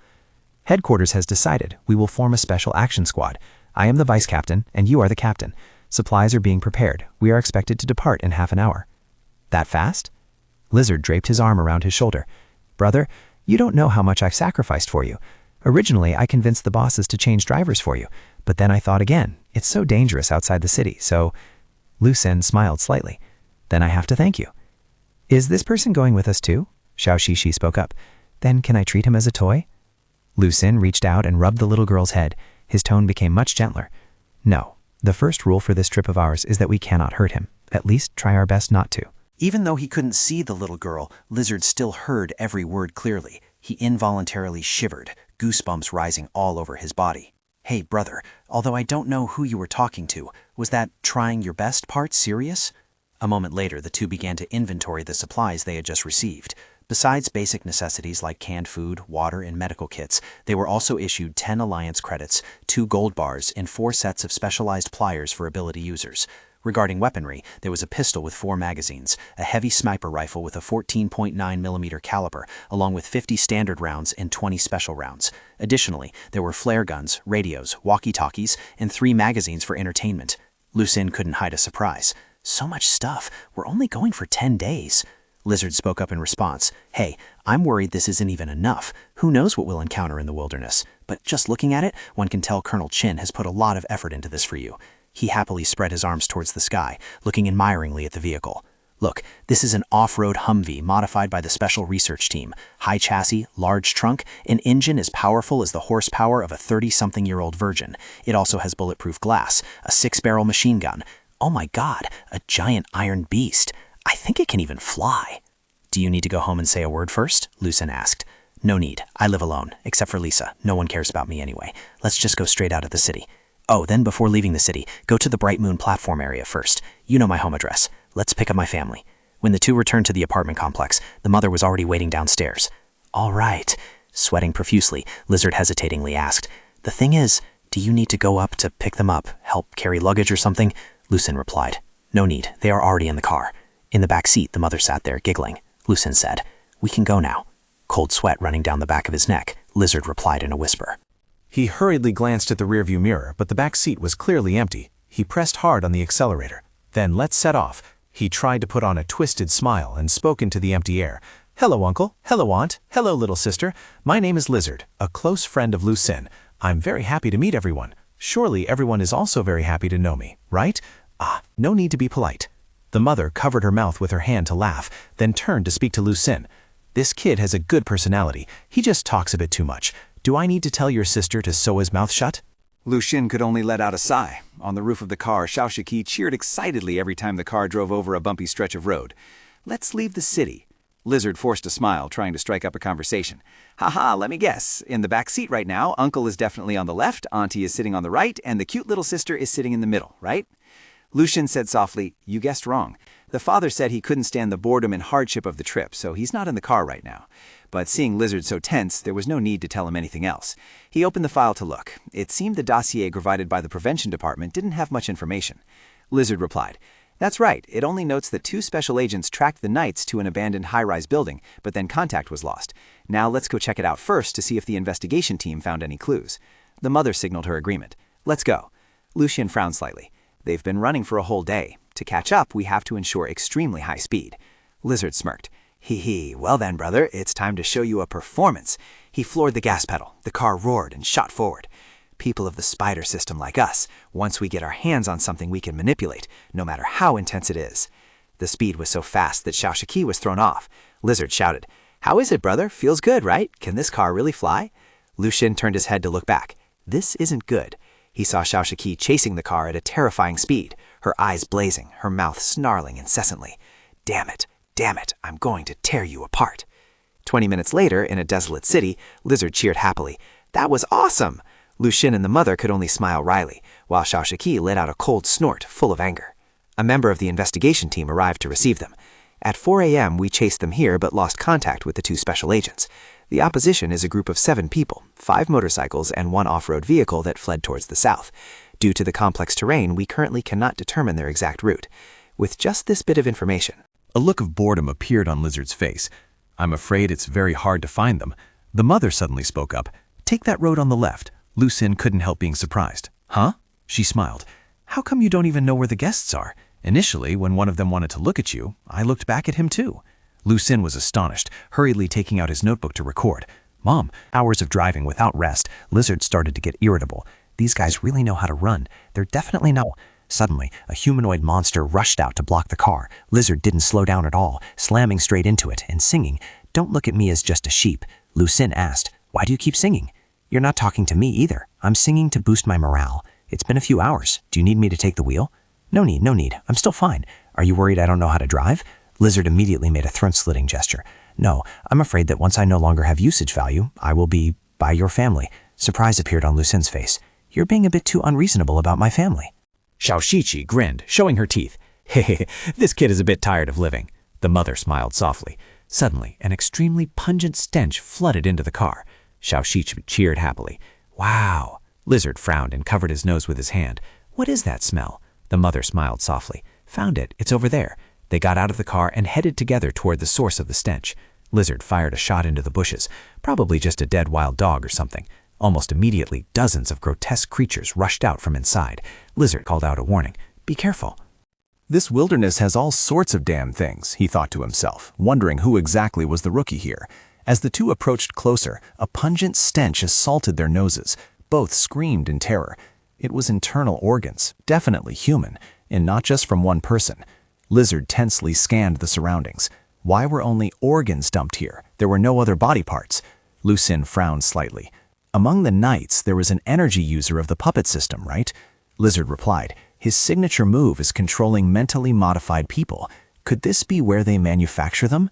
Headquarters has decided we will form a special action squad. I am the vice captain, and you are the captain. Supplies are being prepared. We are expected to depart in half an hour. That fast? Lizard draped his arm around his shoulder. Brother, you don't know how much I've sacrificed for you. Originally, I convinced the bosses to change drivers for you, but then I thought again. It's so dangerous outside the city, so... Lu Xin smiled slightly. Then I have to thank you. Is this person going with us too? Xiao Shishi spoke up. Then can I treat him as a toy? Lu Xin reached out and rubbed the little girl's head. His tone became much gentler. No, the first rule for this trip of ours is that we cannot hurt him. At least try our best not to. Even though he couldn't see the little girl, Lizard still heard every word clearly. He involuntarily shivered, goosebumps rising all over his body. Hey, brother, although I don't know who you were talking to, was that trying your best part serious? A moment later, the two began to inventory the supplies they had just received. Besides basic necessities like canned food, water, and medical kits, they were also issued 10 Alliance credits, 2 gold bars, and 4 sets of specialized pliers for ability users. Regarding weaponry, there was a pistol with 4 magazines, a heavy sniper rifle with a 14.9mm caliber, along with 50 standard rounds and 20 special rounds. Additionally, there were flare guns, radios, walkie-talkies, and 3 magazines for entertainment. Lu Xin couldn't hide a surprise. So much stuff. We're only going for 10 days. Lizard spoke up in response. Hey, I'm worried this isn't even enough. Who knows what we'll encounter in the wilderness? But just looking at it, one can tell Colonel Qin has put a lot of effort into this for you. He happily spread his arms towards the sky, looking admiringly at the vehicle. Look, this is an off-road Humvee modified by the Special Research Team. High chassis, large trunk, an engine as powerful as the horsepower of a 30-something-year-old Virgin. It also has bulletproof glass, a 6-barrel machine gun. Oh my god, a giant iron beast. I think it can even fly. Do you need to go home and say a word first? Lu Xin asked. No need. I live alone, except for Lisa. No one cares about me anyway. Let's just go straight out of the city. Oh, then before leaving the city, go to the Bright Moon platform area first. You know my home address. Let's pick up my family. When the two returned to the apartment complex, the mother was already waiting downstairs. All right. Sweating profusely, Lizard hesitatingly asked, "The thing is, do you need to go up to pick them up, help carry luggage or something?" Lucien replied, "No need. They are already in the car." In the back seat, the mother sat there, giggling. Lucien said, "We can go now." Cold sweat running down the back of his neck, Lizard replied in a whisper. He hurriedly glanced at the rearview mirror, but the back seat was clearly empty. He pressed hard on the accelerator. Then let's set off. He tried to put on a twisted smile and spoke into the empty air. "Hello, Uncle. Hello, Aunt. Hello, little sister. My name is Lizard, a close friend of Lucien. I'm very happy to meet everyone. Surely everyone is also very happy to know me, right? No need to be polite." The mother covered her mouth with her hand to laugh, then turned to speak to Lucien. "This kid has a good personality. He just talks a bit too much. Do I need to tell your sister to sew his mouth shut?" Lucien could only let out a sigh. On the roof of the car, Xiao Shiki cheered excitedly every time the car drove over a bumpy stretch of road. "Let's leave the city." Lizard forced a smile, trying to strike up a conversation. "Haha, let me guess. In the back seat right now, Uncle is definitely on the left, Auntie is sitting on the right, and the cute little sister is sitting in the middle, right?" Lucien said softly, "You guessed wrong. The father said he couldn't stand the boredom and hardship of the trip, so he's not in the car right now." But seeing Lizard so tense, there was no need to tell him anything else. He opened the file to look. It seemed the dossier provided by the prevention department didn't have much information. Lizard replied, "That's right. It only notes that 2 special agents tracked the Knights to an abandoned high-rise building, but then contact was lost. Now let's go check it out first to see if the investigation team found any clues." The mother signaled her agreement. "Let's go." Lucien frowned slightly. "They've been running for a whole day. To catch up, we have to ensure extremely high speed." Lizard smirked. "Hee, well then, brother, it's time to show you a performance." He floored the gas pedal. The car roared and shot forward. People of the spider system like us, once we get our hands on something we can manipulate, no matter how intense it is. The speed was so fast that Xiao Shiki was thrown off. Lizard shouted, "How is it, brother? Feels good, right? Can this car really fly?" Lucien turned his head to look back. This isn't good. He saw Xiao Shiki chasing the car at a terrifying speed, her eyes blazing, her mouth snarling incessantly. Damn it, I'm going to tear you apart." 20 minutes later, in a desolate city, Lizard cheered happily. "That was awesome!" Lucien and the mother could only smile wryly, while Xiao Shiki let out a cold snort full of anger. A member of the investigation team arrived to receive them. At 4 a.m., we chased them here but lost contact with the 2 special agents. The opposition is a group of 7 people, 5 motorcycles and 1 off-road vehicle that fled towards the south. Due to the complex terrain, we currently cannot determine their exact route. With just this bit of information. A look of boredom appeared on Lizard's face. "I'm afraid it's very hard to find them." The mother suddenly spoke up. "Take that road on the left." Lucien couldn't help being surprised. "Huh?" She smiled. "How come you don't even know where the guests are? Initially, when one of them wanted to look at you, I looked back at him too." Lucien was astonished, hurriedly taking out his notebook to record. "Mom." Hours of driving without rest, Lizard started to get irritable. "These guys really know how to run. They're definitely not." Suddenly, a humanoid monster rushed out to block the car. Lizard didn't slow down at all, slamming straight into it and singing, "Don't look at me as just a sheep." Lucien asked, "Why do you keep singing?" "You're not talking to me either. I'm singing to boost my morale. It's been a few hours. Do you need me to take the wheel?" No need. I'm still fine. Are you worried I don't know how to drive?" Lizard immediately made a throat-slitting gesture. "No, I'm afraid that once I no longer have usage value, I will be by your family." Surprise appeared on Lucien's face. "You're being a bit too unreasonable about my family." Xiao Shiqi grinned, showing her teeth. "Hehe, this kid is a bit tired of living." The mother smiled softly. Suddenly, an extremely pungent stench flooded into the car. Xiao Shiqi cheered happily. "Wow." Lizard frowned and covered his nose with his hand. "What is that smell?" The mother smiled softly. "Found it. It's over there." They got out of the car and headed together toward the source of the stench. Lizard fired a shot into the bushes, probably just a dead wild dog or something. Almost immediately, dozens of grotesque creatures rushed out from inside. Lizard called out a warning. "Be careful." This wilderness has all sorts of damn things, he thought to himself, wondering who exactly was the rookie here. As the two approached closer, a pungent stench assaulted their noses. Both screamed in terror. It was internal organs, definitely human, and not just from one person. Lizard tensely scanned the surroundings. Why were only organs dumped here? There were no other body parts. Lucien frowned slightly. "Among the Knights, there was an energy user of the puppet system, right?" Lizard replied. "His signature move is controlling mentally modified people. Could this be where they manufacture them?"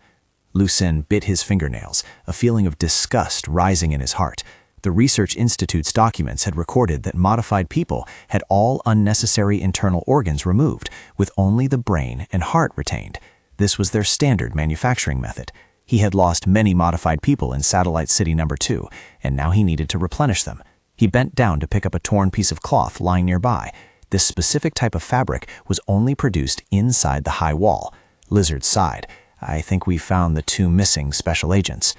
Lucien bit his fingernails, a feeling of disgust rising in his heart. The Research Institute's documents had recorded that modified people had all unnecessary internal organs removed, with only the brain and heart retained. This was their standard manufacturing method. He had lost many modified people in Satellite City No. 2, and now he needed to replenish them. He bent down to pick up a torn piece of cloth lying nearby. This specific type of fabric was only produced inside the high wall. Lizard sighed. I think we found the 2 missing special agents.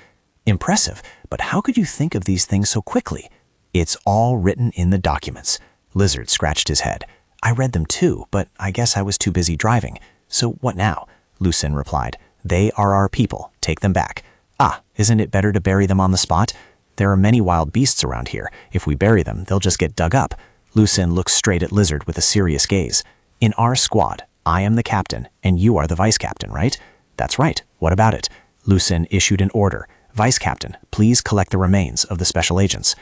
Impressive, but how could you think of these things so quickly? It's all written in the documents. Lizard scratched his head. I read them too, but I guess I was too busy driving. So what now? Lucien replied. They are our people. Take them back. Ah, isn't it better to bury them on the spot? There are many wild beasts around here. If we bury them, they'll just get dug up. Lucien looked straight at Lizard with a serious gaze. In our squad, I am the captain, and you are the vice captain, right? That's right. What about it? Lucien issued an order. Vice Captain, please collect the remains of the special agents.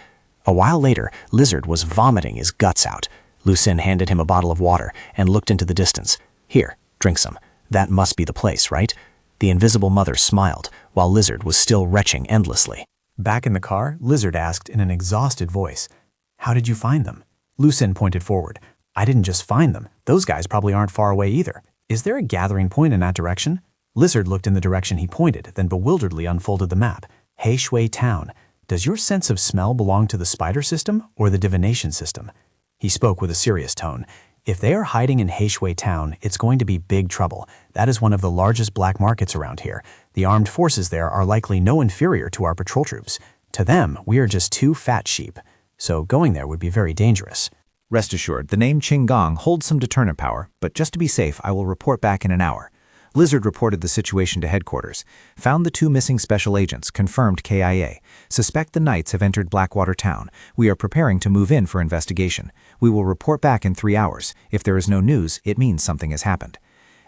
A while later, Lizard was vomiting his guts out. Lucien handed him a bottle of water and looked into the distance. Here, drink some. That must be the place, right? The invisible mother smiled, while Lizard was still retching endlessly. Back in the car, Lizard asked in an exhausted voice, "How did you find them?" Lucien pointed forward. "I didn't just find them. Those guys probably aren't far away either. Is there a gathering point in that direction?" Lizard looked in the direction he pointed, then bewilderedly unfolded the map. He Shui Town. Does your sense of smell belong to the spider system or the divination system? He spoke with a serious tone. If they are hiding in He Shui Town, it's going to be big trouble. That is one of the largest black markets around here. The armed forces there are likely no inferior to our patrol troops. To them, we are just 2 fat sheep. So going there would be very dangerous. Rest assured, the name Qinggong holds some deterrent power, but just to be safe, I will report back in an hour. Lizard reported the situation to headquarters. Found the 2 missing special agents, confirmed KIA. Suspect the Knights have entered Blackwater Town. We are preparing to move in for investigation. We will report back in 3 hours. If there is no news, it means something has happened.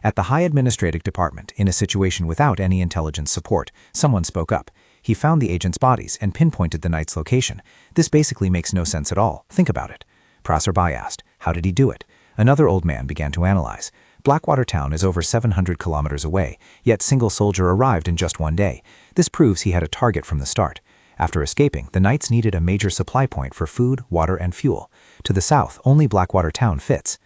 At the High Administrative Department, in a situation without any intelligence support, someone spoke up. He found the agents' bodies and pinpointed the Knights' location. This basically makes no sense at all. Think about it. Passerby asked, how did he do it? Another old man began to analyze. Blackwater Town is over 700 kilometers away, yet single soldier arrived in just 1 day. This proves he had a target from the start. After escaping, the Knights needed a major supply point for food, water, and fuel. To the south, only Blackwater Town fits.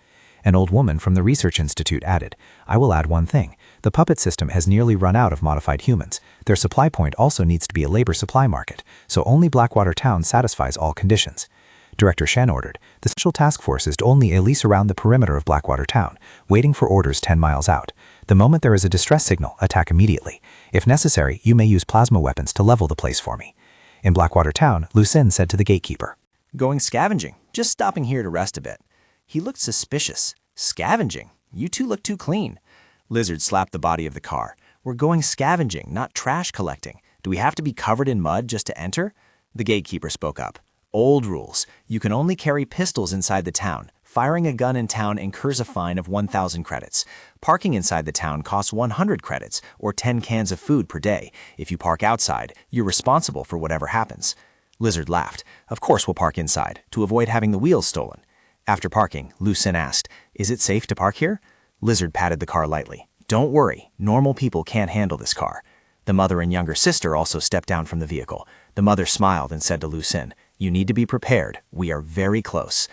An old woman from the Research Institute added, I will add one thing. The puppet system has nearly run out of modified humans. Their supply point also needs to be a labor supply market, so only Blackwater Town satisfies all conditions. Director Shen ordered, the Special Task Force is to only lease around the perimeter of Blackwater Town, waiting for orders 10 miles out. The moment there is a distress signal, attack immediately. If necessary, you may use plasma weapons to level the place for me. In Blackwater Town, Lucien said to the gatekeeper, Going scavenging, just stopping here to rest a bit. He looked suspicious. Scavenging? You 2 look too clean. Lizard slapped the body of the car. We're going scavenging, not trash collecting. Do we have to be covered in mud just to enter? The gatekeeper spoke up. Old rules. You can only carry pistols inside the town. Firing a gun in town incurs a fine of 1,000 credits. Parking inside the town costs 100 credits, or 10 cans of food per day. If you park outside, you're responsible for whatever happens. Lizard laughed. Of course we'll park inside, to avoid having the wheels stolen. After parking, Lucien asked, Is it safe to park here? Lizard patted the car lightly. Don't worry, normal people can't handle this car. The mother and younger sister also stepped down from the vehicle. The mother smiled and said to Lucien, You need to be prepared. We are very close.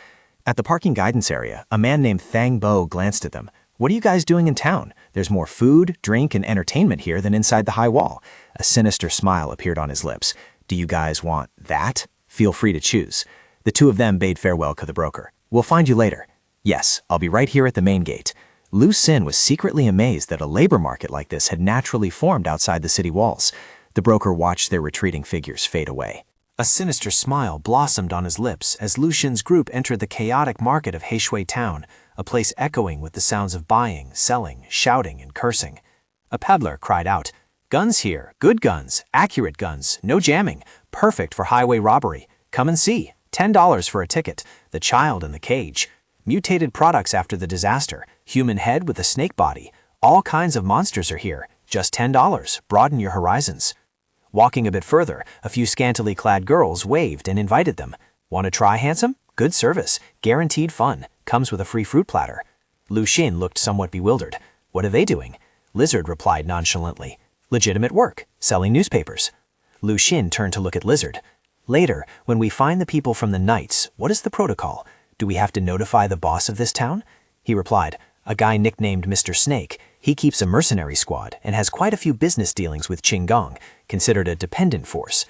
At the parking guidance area, a man named Thang Bo glanced at them. What are you guys doing in town? There's more food, drink, and entertainment here than inside the high wall. A sinister smile appeared on his lips. Do you guys want that? Feel free to choose. The 2 of them bade farewell to the broker. We'll find you later. Yes, I'll be right here at the main gate. Lucien was secretly amazed that a labor market like this had naturally formed outside the city walls. The broker watched their retreating figures fade away. A sinister smile blossomed on his lips as Lucien's group entered the chaotic market of He Shui Town, a place echoing with the sounds of buying, selling, shouting, and cursing. A peddler cried out, Guns here, good guns, accurate guns, no jamming, perfect for highway robbery. Come and see, $10 for a ticket, the child in the cage. Mutated products after the disaster, human head with a snake body. All kinds of monsters are here, just $10, broaden your horizons. Walking a bit further, a few scantily clad girls waved and invited them. Want to try, handsome? Good service, guaranteed fun, comes with a free fruit platter. Lucien looked somewhat bewildered. What are they doing? Lizard replied nonchalantly. Legitimate work, selling newspapers. Lu Xin turned to look at Lizard. Later, when we find the people from the Knights, what is the protocol? Do we have to notify the boss of this town? He replied, a guy nicknamed Mr. Snake. He keeps a mercenary squad and has quite a few business dealings with Qinggong, considered a dependent force.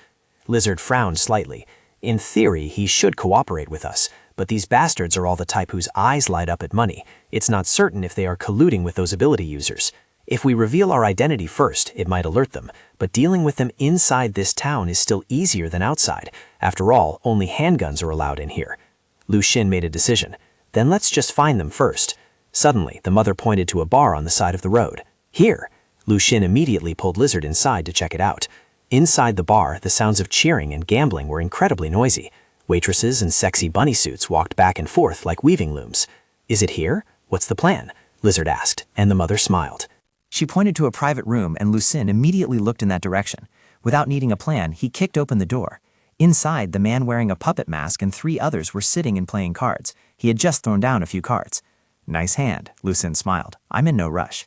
Lizard frowned slightly. In theory, he should cooperate with us, but these bastards are all the type whose eyes light up at money. It's not certain if they are colluding with those ability users. If we reveal our identity first, it might alert them, but dealing with them inside this town is still easier than outside. After all, only handguns are allowed in here. Lu Xin made a decision. Then let's just find them first. Suddenly, the mother pointed to a bar on the side of the road. Here! Lu Xin immediately pulled Lizard inside to check it out. Inside the bar, the sounds of cheering and gambling were incredibly noisy. Waitresses in sexy bunny suits walked back and forth like weaving looms. Is it here? What's the plan? Lizard asked, and the mother smiled. She pointed to a private room, and Lu Xin immediately looked in that direction. Without needing a plan, he kicked open the door. Inside, the man wearing a puppet mask and 3 others were sitting and playing cards. He had just thrown down a few cards. Nice hand, Lu Xin smiled. I'm in no rush.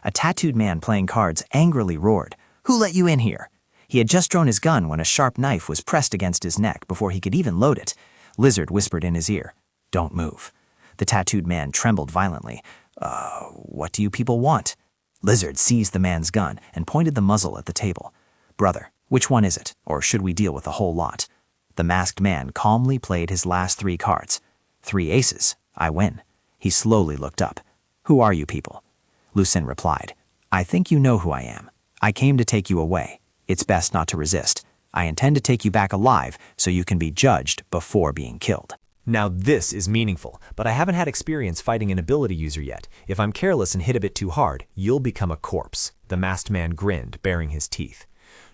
A tattooed man playing cards angrily roared. Who let you in here? He had just drawn his gun when a sharp knife was pressed against his neck before he could even load it. Lizard whispered in his ear, Don't move. The tattooed man trembled violently. What do you people want? Lizard seized the man's gun and pointed the muzzle at the table. Brother, which one is it, or should we deal with the whole lot? The masked man calmly played his last 3 cards. 3 aces. I win. He slowly looked up. Who are you people? Lu Xin replied, I think you know who I am. I came to take you away. It's best not to resist. I intend to take you back alive so you can be judged before being killed. Now this is meaningful, but I haven't had experience fighting an ability user yet. If I'm careless and hit a bit too hard, you'll become a corpse. The masked man grinned, baring his teeth.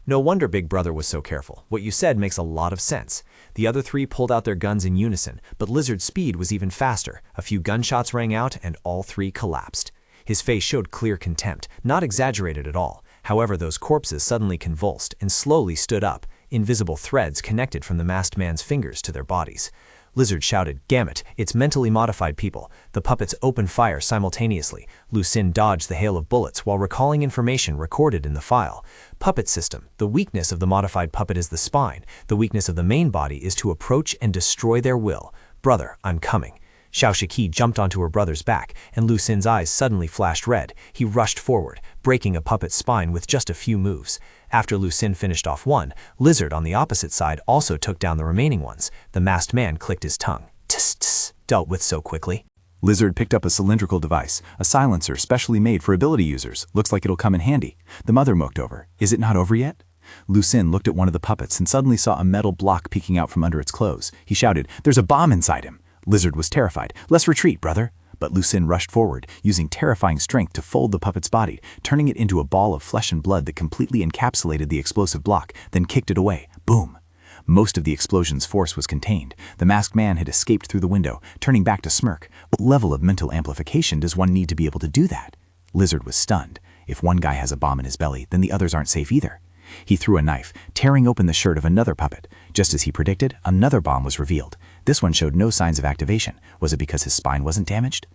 No wonder Big Brother was so careful. What you said makes a lot of sense. The other 3 pulled out their guns in unison, but Lizard's speed was even faster. A few gunshots rang out and all 3 collapsed. His face showed clear contempt, not exaggerated at all. However, those corpses suddenly convulsed and slowly stood up. Invisible threads connected from the masked man's fingers to their bodies. Lizard shouted, Gamut, it's mentally modified people. The puppets opened fire simultaneously. Lu Xin dodged the hail of bullets while recalling information recorded in the file. Puppet system. The weakness of the modified puppet is the spine. The weakness of the main body is to approach and destroy their will. Brother, I'm coming. Xiao Shiki jumped onto her brother's back, and Lu Xin's eyes suddenly flashed red. He rushed forward, breaking a puppet's spine with just a few moves. After Lu Xin finished off one, Lizard on the opposite side also took down the remaining ones. The masked man clicked his tongue. Tss, tss, dealt with so quickly. Lizard picked up a cylindrical device, a silencer specially made for ability users. Looks like it'll come in handy. The mother mocked over. Is it not over yet? Lu Xin looked at one of the puppets and suddenly saw a metal block peeking out from under its clothes. He shouted, There's a bomb inside him. Lizard was terrified. Let's retreat, brother. But Lu Xin rushed forward, using terrifying strength to fold the puppet's body, turning it into a ball of flesh and blood that completely encapsulated the explosive block, then kicked it away. Boom! Most of the explosion's force was contained. The masked man had escaped through the window, turning back to smirk. What level of mental amplification does one need to be able to do that? Lizard was stunned. If one guy has a bomb in his belly, then the others aren't safe either. He threw a knife, tearing open the shirt of another puppet. Just as he predicted, another bomb was revealed. This one showed no signs of activation. Was it because his spine wasn't damaged?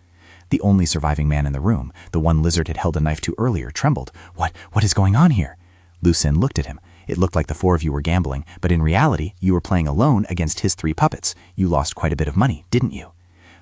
The only surviving man in the room, the one Lizard had held a knife to earlier, trembled. What is going on here? Lu Xin looked at him. It looked like the four of you were gambling, but in reality, you were playing alone against his 3 puppets. You lost quite a bit of money, didn't you?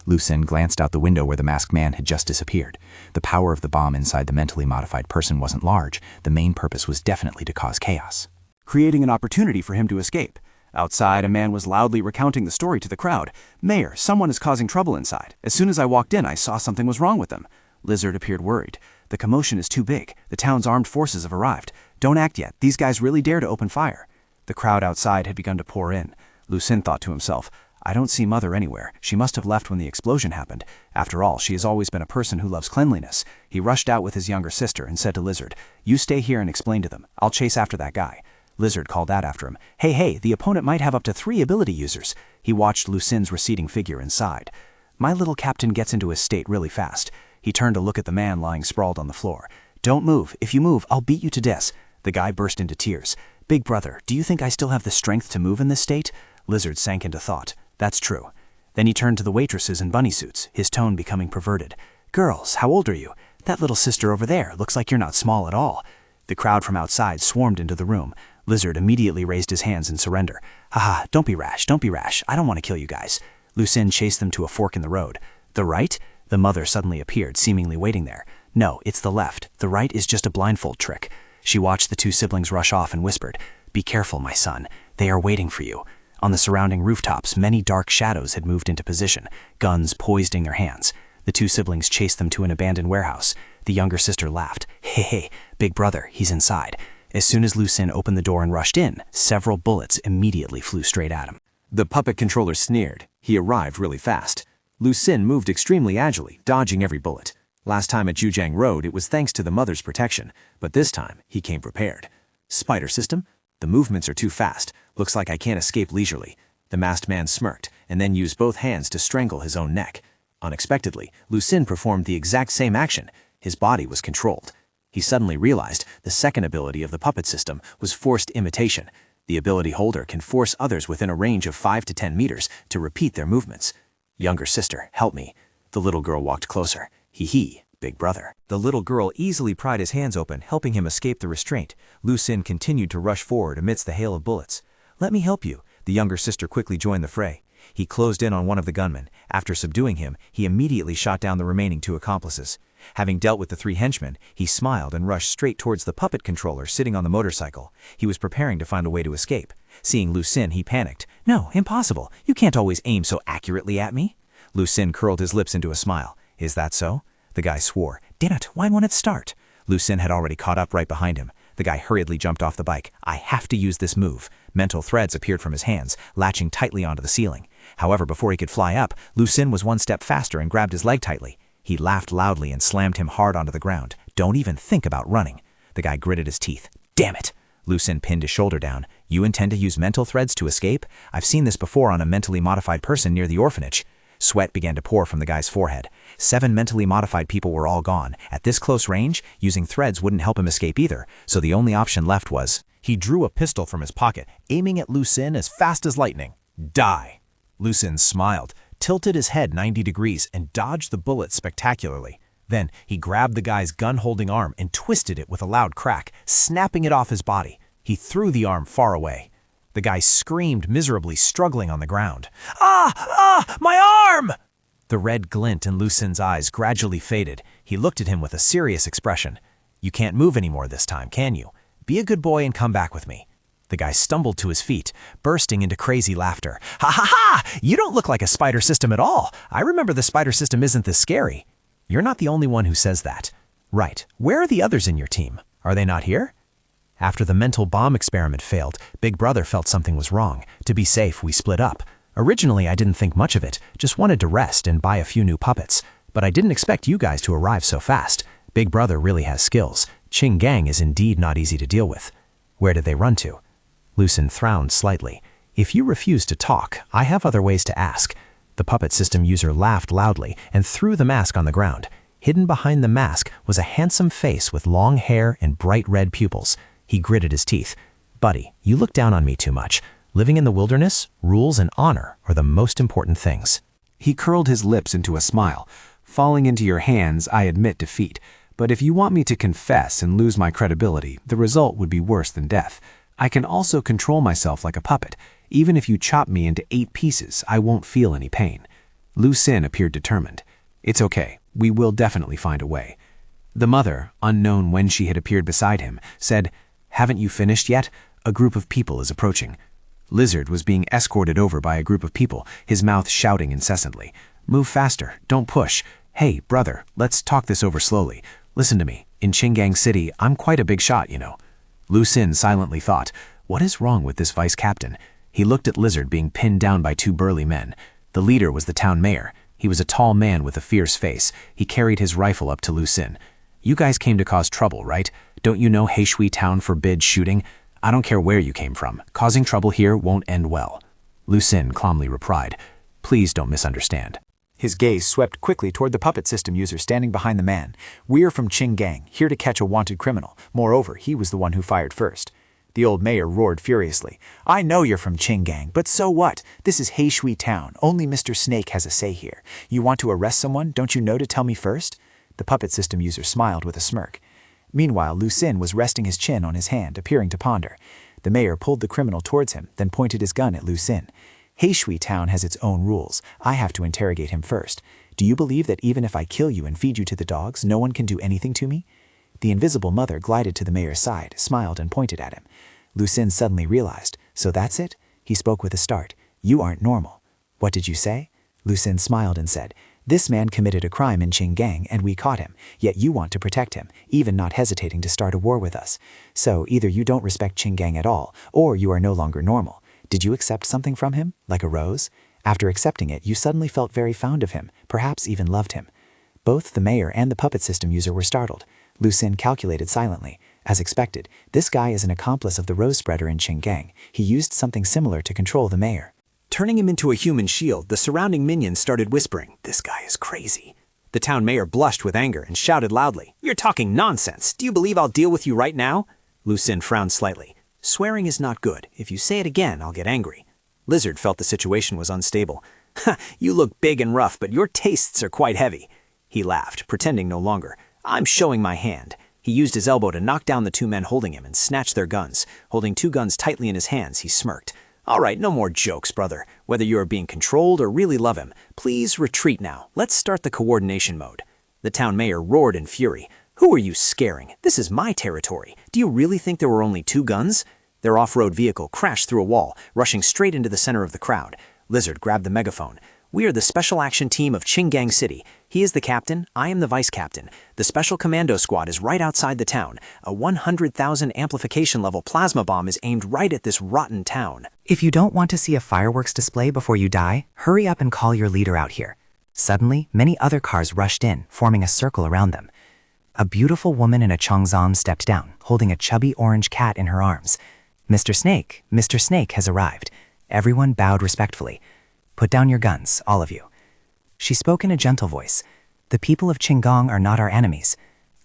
Lu Xin glanced out the window where the masked man had just disappeared. The power of the bomb inside the mentally modified person wasn't large. The main purpose was definitely to cause chaos, creating an opportunity for him to escape. Outside, a man was loudly recounting the story to the crowd. Mayor, someone is causing trouble inside. As soon as I walked in, I saw something was wrong with them. Lizard appeared worried. The commotion is too big. The town's armed forces have arrived. Don't act yet. These guys really dare to open fire. The crowd outside had begun to pour in. Lu Xin thought to himself, I don't see Mother anywhere. She must have left when the explosion happened. After all, she has always been a person who loves cleanliness. He rushed out with his younger sister and said to Lizard, You stay here and explain to them. I'll chase after that guy. Lizard called out after him, Hey, the opponent might have up to 3 ability users. He watched Lu Xin's receding figure inside. My little captain gets into his state really fast. He turned to look at the man lying sprawled on the floor. Don't move. If you move, I'll beat you to death. The guy burst into tears. Big brother, do you think I still have the strength to move in this state? Lizard sank into thought. That's true. Then he turned to the waitresses in bunny suits, his tone becoming perverted. Girls, how old are you? That little sister over there looks like you're not small at all. The crowd from outside swarmed into the room. Lizard immediately raised his hands in surrender. Haha, don't be rash, don't be rash. I don't want to kill you guys. Lucien chased them to a fork in the road. The right? The mother suddenly appeared, seemingly waiting there. No, it's the left. The right is just a blindfold trick. She watched the two siblings rush off and whispered, "Be careful, my son. They are waiting for you." On the surrounding rooftops, many dark shadows had moved into position, guns poised in their hands. The two siblings chased them to an abandoned warehouse. The younger sister laughed. Hey, big brother, he's inside. As soon as Lucien opened the door and rushed in, several bullets immediately flew straight at him. The puppet controller sneered. He arrived really fast. Lucien moved extremely agilely, dodging every bullet. Last time at Jujiang Road, it was thanks to the mother's protection, but this time, he came prepared. Spider system? The movements are too fast. Looks like I can't escape leisurely. The masked man smirked, and then used both hands to strangle his own neck. Unexpectedly, Lucien performed the exact same action. His body was controlled. He suddenly realized the second ability of the puppet system was forced imitation. The ability holder can force others within a range of 5 to 10 meters to repeat their movements. Younger sister, help me. The little girl walked closer. Hee, big brother. The little girl easily pried his hands open, helping him escape the restraint. Lucien continued to rush forward amidst the hail of bullets. Let me help you. The younger sister quickly joined the fray. He closed in on one of the gunmen. After subduing him, he immediately shot down the remaining two accomplices. Having dealt with the three henchmen, he smiled and rushed straight towards the puppet controller sitting on the motorcycle. He was preparing to find a way to escape. Seeing Lucien, he panicked. No, impossible. You can't always aim so accurately at me. Lucien curled his lips into a smile. Is that so? The guy swore. Damn it, why won't it start? Lucien had already caught up right behind him. The guy hurriedly jumped off the bike. I have to use this move. Mental threads appeared from his hands, latching tightly onto the ceiling. However, before he could fly up, Lucien was one step faster and grabbed his leg tightly. He laughed loudly and slammed him hard onto the ground. Don't even think about running. The guy gritted his teeth. Damn it! Lucien pinned his shoulder down. You intend to use mental threads to escape? I've seen this before on a mentally modified person near the orphanage. Sweat began to pour from the guy's forehead. 7 mentally modified people were all gone. At this close range, using threads wouldn't help him escape either, so the only option left was... He drew a pistol from his pocket, aiming at Lucien as fast as lightning. Die! Lucien smiled, tilted his head 90 degrees, and dodged the bullet spectacularly. Then he grabbed the guy's gun-holding arm and twisted it with a loud crack, snapping it off his body. He threw the arm far away. The guy screamed miserably, struggling on the ground. Ah! My arm! The red glint in Lucien's eyes gradually faded. He looked at him with a serious expression. You can't move anymore this time, can you? Be a good boy and come back with me. The guy stumbled to his feet, bursting into crazy laughter. Ha ha ha! You don't look like a spider system at all. I remember the spider system isn't this scary. You're not the only one who says that. Right. Where are the others in your team? Are they not here? After the mental bomb experiment failed, Big Brother felt something was wrong. To be safe, we split up. Originally, I didn't think much of it, just wanted to rest and buy a few new puppets. But I didn't expect you guys to arrive so fast. Big Brother really has skills. Qing Gang is indeed not easy to deal with. Where did they run to? Lucien frowned slightly. If you refuse to talk, I have other ways to ask. The puppet system user laughed loudly and threw the mask on the ground. Hidden behind the mask was a handsome face with long hair and bright red pupils. He gritted his teeth. Buddy, you look down on me too much. Living in the wilderness, rules and honor are the most important things. He curled his lips into a smile. Falling into your hands, I admit defeat. But if you want me to confess and lose my credibility, the result would be worse than death. I can also control myself like a puppet. Even if you chop me into 8 pieces, I won't feel any pain. Lucien appeared determined. It's okay. We will definitely find a way. The mother, unknown when she had appeared beside him, said, Haven't you finished yet? A group of people is approaching. Lizard was being escorted over by a group of people, his mouth shouting incessantly. Move faster. Don't push. Hey, brother, let's talk this over slowly. Listen to me. In Qinggang City, I'm quite a big shot, you know. Lucien silently thought, what is wrong with this vice captain? He looked at Lizard being pinned down by 2 burly men. The leader was the town mayor. He was a tall man with a fierce face. He carried his rifle up to Lucien. You guys came to cause trouble, right? Don't you know Heishui town forbids shooting? I don't care where you came from. Causing trouble here won't end well. Lucien calmly replied, Please don't misunderstand. His gaze swept quickly toward the puppet system user standing behind the man. We're from Qinggang, here to catch a wanted criminal. Moreover, he was the one who fired first. The old mayor roared furiously. I know you're from Qinggang, but so what? This is Heishui town. Only Mr. Snake has a say here. You want to arrest someone? Don't you know to tell me first? The puppet system user smiled with a smirk. Meanwhile, Lu Sin was resting his chin on his hand, appearing to ponder. The mayor pulled the criminal towards him, then pointed his gun at Lu Sin. Heishui town has its own rules. I have to interrogate him first. Do you believe that even if I kill you and feed you to the dogs, no one can do anything to me? The invisible mother glided to the mayor's side, smiled and pointed at him. Lu Sin suddenly realized, so that's it? He spoke with a start. You aren't normal. What did you say? Lu Sin smiled and said, this man committed a crime in Qinggang and we caught him, yet you want to protect him, even not hesitating to start a war with us. So either you don't respect Qinggang at all, or you are no longer normal. Did you accept something from him, like a rose? After accepting it, you suddenly felt very fond of him, perhaps even loved him. Both the mayor and the puppet system user were startled. Lu Sin calculated silently. As expected, this guy is an accomplice of the rose spreader in Qinggang. He used something similar to control the mayor. Turning him into a human shield, the surrounding minions started whispering, this guy is crazy. The town mayor blushed with anger and shouted loudly, you're talking nonsense. Do you believe I'll deal with you right now? Lu Sin frowned slightly. Swearing is not good. If you say it again, I'll get angry. Lizard felt the situation was unstable. Ha, you look big and rough, but your tastes are quite heavy. He laughed, pretending no longer. I'm showing my hand. He used his elbow to knock down the two men holding him and snatch their guns. Holding two guns tightly in his hands, he smirked. All right, no more jokes, brother. Whether you are being controlled or really love him, please retreat now. Let's start the coordination mode. The town mayor roared in fury. Who are you scaring? This is my territory. Do you really think there were only two guns? Their off-road vehicle crashed through a wall, rushing straight into the center of the crowd. Lizard grabbed the megaphone. We are the special action team of Qinggang City. He is the captain, I am the vice captain. The special commando squad is right outside the town. A 100,000 amplification level plasma bomb is aimed right at this rotten town. If you don't want to see a fireworks display before you die, hurry up and call your leader out here. Suddenly, many other cars rushed in, forming a circle around them. A beautiful woman in a cheongzan stepped down, holding a chubby orange cat in her arms. Mr. Snake has arrived. Everyone bowed respectfully. Put down your guns, all of you. She spoke in a gentle voice. The people of Qinggang are not our enemies.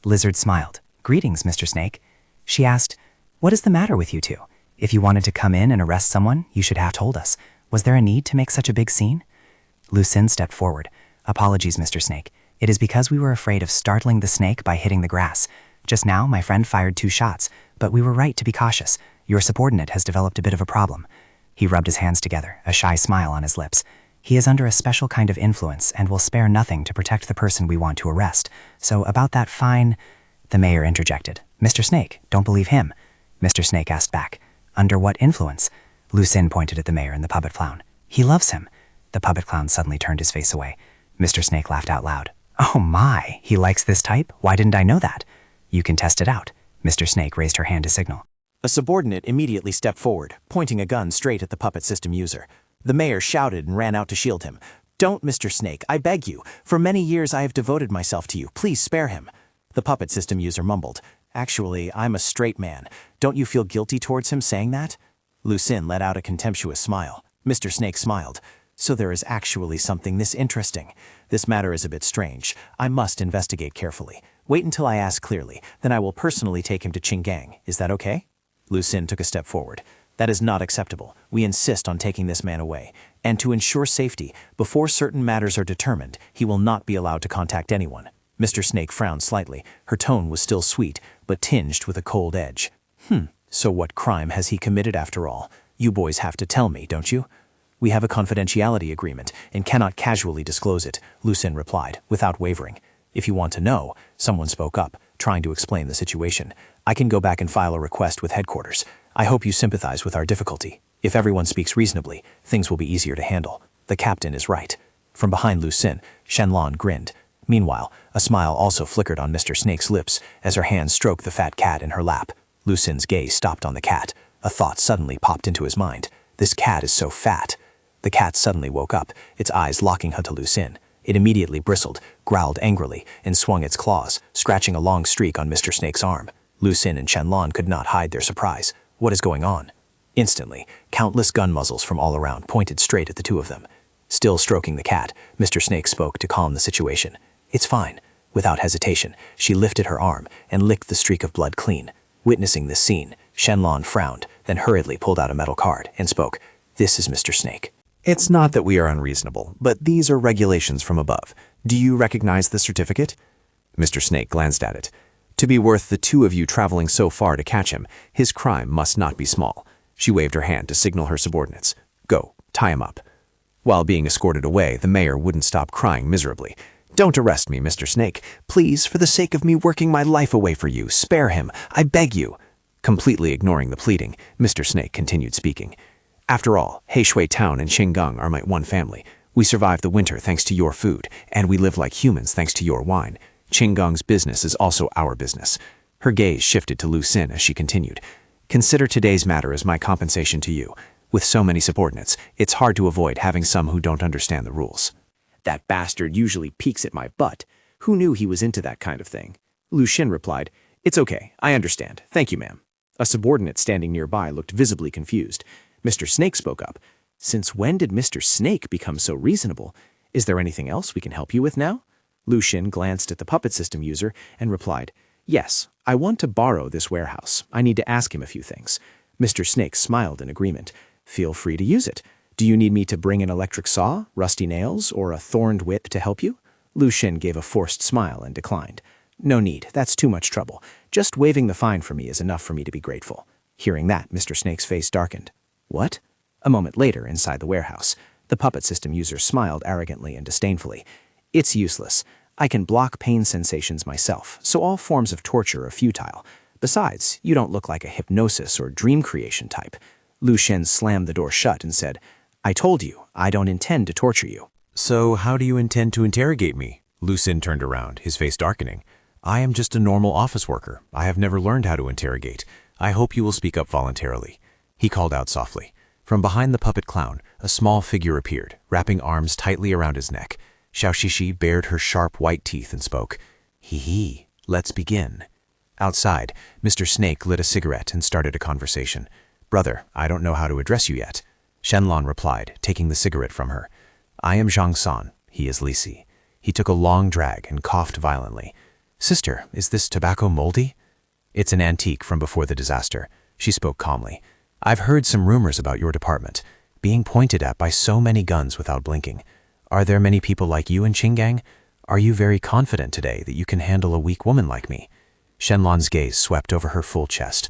Lizard smiled. Greetings, Mr. Snake. She asked, what is the matter with you two? If you wanted to come in and arrest someone, you should have told us. Was there a need to make such a big scene? Lu Sin stepped forward. Apologies, Mr. Snake. It is because we were afraid of startling the snake by hitting the grass. Just now, my friend fired 2 shots, but we were right to be cautious. Your subordinate has developed a bit of a problem. He rubbed his hands together, a shy smile on his lips. He is under a special kind of influence and will spare nothing to protect the person we want to arrest. So about that fine... The mayor interjected. Mr. Snake, don't believe him. Mr. Snake asked back. Under what influence? Lu Sin pointed at the mayor and the puppet clown. He loves him. The puppet clown suddenly turned his face away. Mr. Snake laughed out loud. Oh my, he likes this type? Why didn't I know that? You can test it out. Mr. Snake raised her hand to signal. A subordinate immediately stepped forward, pointing a gun straight at the puppet system user. The mayor shouted and ran out to shield him. Don't, Mr. Snake, I beg you. For many years I have devoted myself to you. Please spare him. The puppet system user mumbled. Actually, I'm a straight man. Don't you feel guilty towards him saying that? Lu Sin let out a contemptuous smile. Mr. Snake smiled. So there is actually something this interesting. This matter is a bit strange. I must investigate carefully. Wait until I ask clearly, then I will personally take him to Qinggang. Is that okay? Lu Sin took a step forward. That is not acceptable. We insist on taking this man away. And to ensure safety, before certain matters are determined, he will not be allowed to contact anyone. Mr. Snake frowned slightly. Her tone was still sweet, but tinged with a cold edge. So what crime has he committed after all? You boys have to tell me, don't you? We have a confidentiality agreement and cannot casually disclose it, Lu Sin replied, without wavering. If you want to know, someone spoke up, trying to explain the situation. I can go back and file a request with headquarters. I hope you sympathize with our difficulty. If everyone speaks reasonably, things will be easier to handle. The captain is right. From behind Lu Sin, Shenlong grinned. Meanwhile, a smile also flickered on Mr. Snake's lips as her hand stroked the fat cat in her lap. Lu Sin's gaze stopped on the cat. A thought suddenly popped into his mind. This cat is so fat. The cat suddenly woke up, its eyes locking onto Lu Sin. It immediately bristled, growled angrily, and swung its claws, scratching a long streak on Mr. Snake's arm. Lu Sin and Shenlong could not hide their surprise. What is going on? Instantly, countless gun muzzles from all around pointed straight at the two of them. Still stroking the cat, Mr. Snake spoke to calm the situation. It's fine. Without hesitation, she lifted her arm and licked the streak of blood clean. Witnessing this scene, Shenlong frowned, then hurriedly pulled out a metal card and spoke. This is Mr. Snake. It's not that we are unreasonable, but these are regulations from above. Do you recognize the certificate? Mr. Snake glanced at it. To be worth the two of you traveling so far to catch him, his crime must not be small. She waved her hand to signal her subordinates. Go, tie him up. While being escorted away, the mayor wouldn't stop crying miserably. Don't arrest me, Mr. Snake. Please, for the sake of me working my life away for you, spare him. I beg you. Completely ignoring the pleading, Mr. Snake continued speaking. After all, Heishui Town and Qinggang are my one family. We survived the winter thanks to your food, and we live like humans thanks to your wine. Qinggang's business is also our business. Her gaze shifted to Lu Xin as she continued. Consider today's matter as my compensation to you. With so many subordinates, it's hard to avoid having some who don't understand the rules. That bastard usually peeks at my butt. Who knew he was into that kind of thing? Lu Xin replied, It's okay, I understand. Thank you, ma'am. A subordinate standing nearby looked visibly confused. Mr. Snake spoke up. Since when did Mr. Snake become so reasonable? Is there anything else we can help you with now? Lu Xin glanced at the puppet system user and replied, Yes, I want to borrow this warehouse. I need to ask him a few things. Mr. Snake smiled in agreement. Feel free to use it. Do you need me to bring an electric saw, rusty nails, or a thorned whip to help you? Lu Xin gave a forced smile and declined. No need, that's too much trouble. Just waiving the fine for me is enough for me to be grateful. Hearing that, Mr. Snake's face darkened. What? A moment later, inside the warehouse, the puppet system user smiled arrogantly and disdainfully. It's useless. I can block pain sensations myself, so all forms of torture are futile. Besides, you don't look like a hypnosis or dream creation type. Lu Xin slammed the door shut and said, I told you, I don't intend to torture you. So how do you intend to interrogate me? Lu Xin turned around, his face darkening. I am just a normal office worker. I have never learned how to interrogate. I hope you will speak up voluntarily. He called out softly. From behind the puppet clown, a small figure appeared, wrapping arms tightly around his neck. Xiao Shishi bared her sharp white teeth and spoke. Hee, let's begin. Outside, Mr. Snake lit a cigarette and started a conversation. Brother, I don't know how to address you yet. Shenlong replied, taking the cigarette from her. I am Zhang San. He is Li Si. He took a long drag and coughed violently. Sister, is this tobacco moldy? It's an antique from before the disaster. She spoke calmly. I've heard some rumors about your department, being pointed at by so many guns without blinking. Are there many people like you in Qinggang? Are you very confident today that you can handle a weak woman like me? Shenlong's gaze swept over her full chest.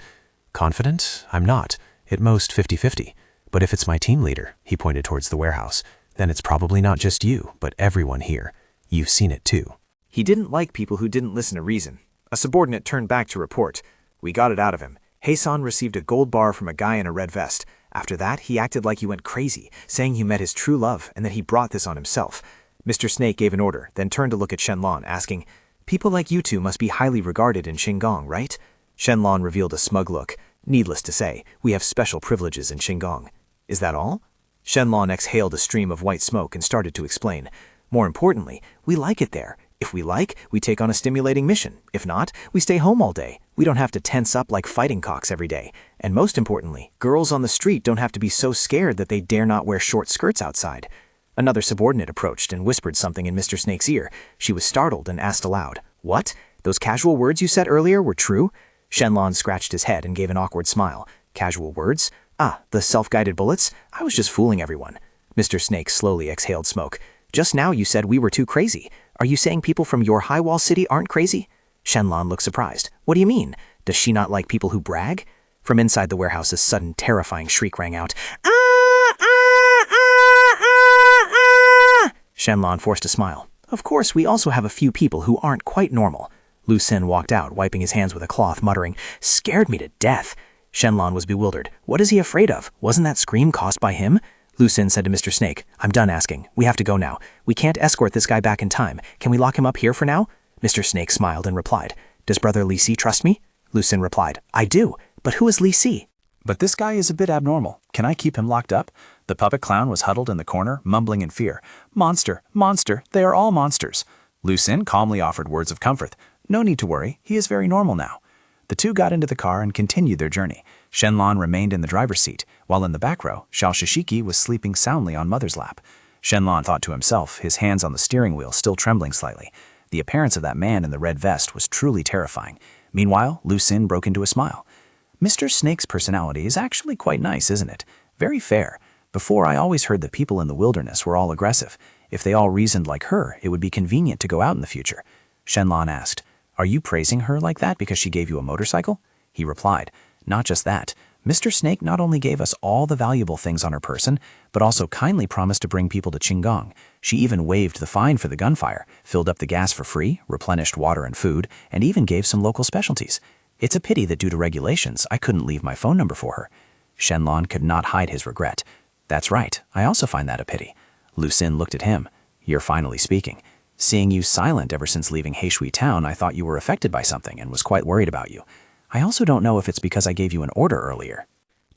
Confident? I'm not. At most 50-50. But if it's my team leader, he pointed towards the warehouse, then it's probably not just you, but everyone here. You've seen it too. He didn't like people who didn't listen to reason. A subordinate turned back to report. We got it out of him. Heisan received a gold bar from a guy in a red vest. After that, he acted like he went crazy, saying he met his true love and that he brought this on himself. Mr. Snake gave an order, then turned to look at Shenlong, asking, People like you two must be highly regarded in Qinggang, right? Shenlong revealed a smug look. Needless to say, we have special privileges in Qinggang. Is that all? Shenlong exhaled a stream of white smoke and started to explain. More importantly, we like it there. If we like, we take on a stimulating mission. If not, we stay home all day. We don't have to tense up like fighting cocks every day. And most importantly, girls on the street don't have to be so scared that they dare not wear short skirts outside. Another subordinate approached and whispered something in Mr. Snake's ear. She was startled and asked aloud, What? Those casual words you said earlier were true? Shenlong scratched his head and gave an awkward smile. Casual words? Ah, the self-guided bullets? I was just fooling everyone. Mr. Snake slowly exhaled smoke. Just now you said we were too crazy. Are you saying people from your high wall city aren't crazy? Shenlong looked surprised. What do you mean? Does she not like people who brag? From inside the warehouse, a sudden terrifying shriek rang out. Ah, ah, ah, ah, ah. Shenlong forced a smile. Of course, we also have a few people who aren't quite normal. Lu Xin walked out, wiping his hands with a cloth, muttering, Scared me to death. Shenlong was bewildered. What is he afraid of? Wasn't that scream caused by him? Lu Xin said to Mr. Snake, I'm done asking. We have to go now. We can't escort this guy back in time. Can we lock him up here for now? Mr. Snake smiled and replied, Does Brother Li Si trust me? Lu Xin replied, I do. But who is Li Si? But this guy is a bit abnormal. Can I keep him locked up? The puppet clown was huddled in the corner, mumbling in fear. Monster, monster, they are all monsters. Lu Xin calmly offered words of comfort. No need to worry, he is very normal now. The two got into the car and continued their journey. Shenlong remained in the driver's seat, while in the back row, Xiao Shishiki was sleeping soundly on Mother's lap. Shenlong thought to himself, his hands on the steering wheel still trembling slightly. The appearance of that man in the red vest was truly terrifying. Meanwhile, Lu Xin broke into a smile. Mr. Snake's personality is actually quite nice, isn't it? Very fair. Before, I always heard that people in the wilderness were all aggressive. If they all reasoned like her, it would be convenient to go out in the future. Shenlong asked, "Are you praising her like that because she gave you a motorcycle?" He replied, "Not just that. Mr. Snake not only gave us all the valuable things on her person, but also kindly promised to bring people to Qinggong. She even waived the fine for the gunfire, filled up the gas for free, replenished water and food, and even gave some local specialties. It's a pity that due to regulations, I couldn't leave my phone number for her." Shenlong could not hide his regret. "That's right, I also find that a pity." Lu Xun looked at him. "You're finally speaking. Seeing you silent ever since leaving Heishui town, I thought you were affected by something and was quite worried about you. I also don't know if it's because I gave you an order earlier."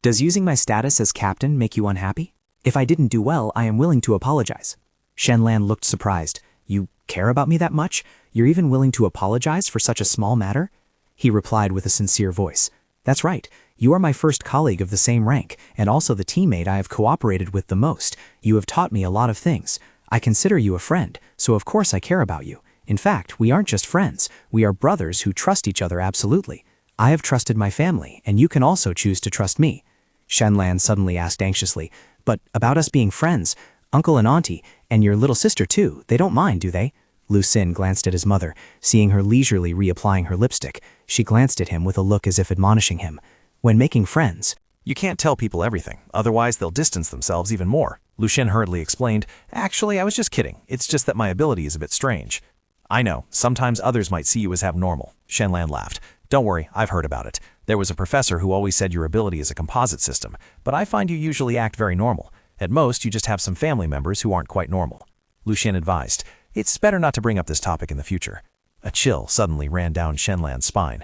Does using my status as captain make you unhappy? If I didn't do well, I am willing to apologize. Shenlan looked surprised. You care about me that much? You're even willing to apologize for such a small matter? He replied with a sincere voice. That's right. You are my first colleague of the same rank, and also the teammate I have cooperated with the most. You have taught me a lot of things. I consider you a friend, so of course I care about you. In fact, we aren't just friends. We are brothers who trust each other absolutely. I have trusted my family, and you can also choose to trust me. Shenlan suddenly asked anxiously, "But about us being friends, uncle and auntie, and your little sister too, they don't mind, do they?" Lu Xun glanced at his mother, seeing her leisurely reapplying her lipstick. She glanced at him with a look as if admonishing him. When making friends, "You can't tell people everything, otherwise they'll distance themselves even more." Lu Xun hurriedly explained, "Actually, I was just kidding. It's just that my ability is a bit strange." "I know, sometimes others might see you as abnormal." Shenlan laughed. "Don't worry, I've heard about it. There was a professor who always said your ability is a composite system, but I find you usually act very normal. At most, you just have some family members who aren't quite normal." Lu Xun advised, "It's better not to bring up this topic in the future." A chill suddenly ran down Shenlan's spine.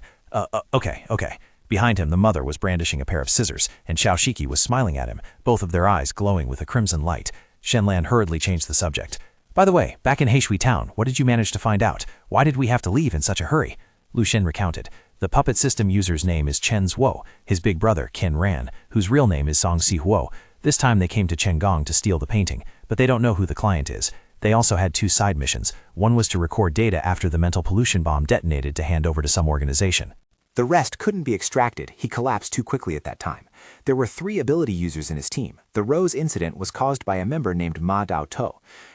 Okay. Behind him, the mother was brandishing a pair of scissors, and Xiaoshiki was smiling at him, both of their eyes glowing with a crimson light. Shenlan hurriedly changed the subject. "By the way, back in Heishui town, what did you manage to find out? Why did we have to leave in such a hurry?" Lu Xun recounted. "The puppet system user's name is Chen Zhuo, his big brother, Qin Ran, whose real name is Song Sihuo. This time they came to Qinggong to steal the painting, but they don't know who the client is. They also had 2 side missions. One was to record data after the mental pollution bomb detonated to hand over to some organization. The rest couldn't be extracted. He collapsed too quickly at that time. There were 3 ability users in his team. The Rose incident was caused by a member named Ma Dao To.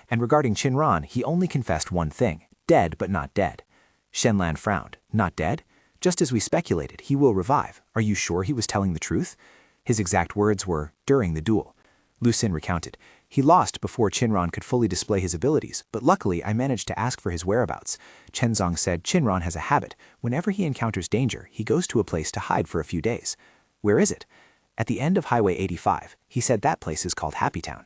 And regarding Qinran, he only confessed one thing, dead but not dead." Shenlan frowned. "Not dead? Just as we speculated, he will revive. Are you sure he was telling the truth?" His exact words were, "during the duel." Lu Xun recounted. "He lost before Qinran could fully display his abilities, but luckily I managed to ask for his whereabouts. Chenzong said Qinran has a habit. Whenever he encounters danger, he goes to a place to hide for a few days." "Where is it?" "At the end of Highway 85. He said that place is called Happy Town."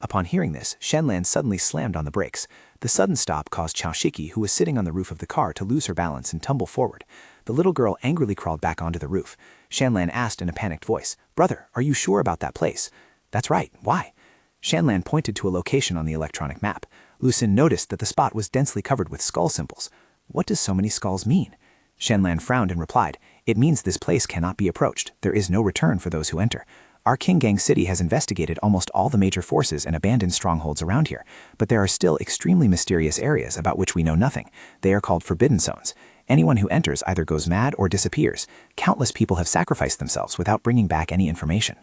Upon hearing this, Shenlan suddenly slammed on the brakes. The sudden stop caused Xiaoshiki, who was sitting on the roof of the car, to lose her balance and tumble forward. The little girl angrily crawled back onto the roof. Shenlan asked in a panicked voice, "Brother, are you sure about that place?" "That's right. Why?" Shenlan pointed to a location on the electronic map. Lu Xun noticed that the spot was densely covered with skull symbols. "What does so many skulls mean?" Shenlan frowned and replied, "It means this place cannot be approached. There is no return for those who enter. Our Qinggong city has investigated almost all the major forces and abandoned strongholds around here, but there are still extremely mysterious areas about which we know nothing. They are called forbidden zones. Anyone who enters either goes mad or disappears. Countless people have sacrificed themselves without bringing back any information."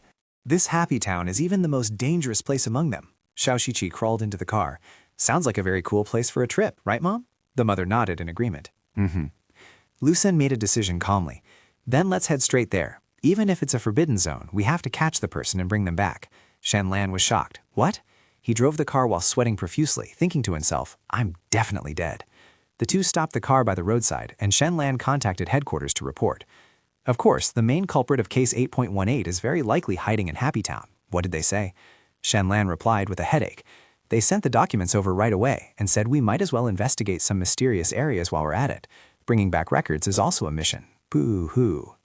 This happy town is even the most dangerous place among them. Xiaoshiki crawled into the car. "Sounds like a very cool place for a trip, right, Mom?" The mother nodded in agreement. Lu Xun made a decision calmly. "Then let's head straight there. Even if it's a forbidden zone, we have to catch the person and bring them back." Shenlan was shocked. "What?" He drove the car while sweating profusely, thinking to himself, "I'm definitely dead." The two stopped the car by the roadside, and Shenlan contacted headquarters to report. Of course, the main culprit of case 8.18 is very likely hiding in Happy Town. What did they say? Shenlan replied with a headache. "They sent the documents over right away and said we might as well investigate some mysterious areas while we're at it. Bringing back records is also a mission. Boo-hoo."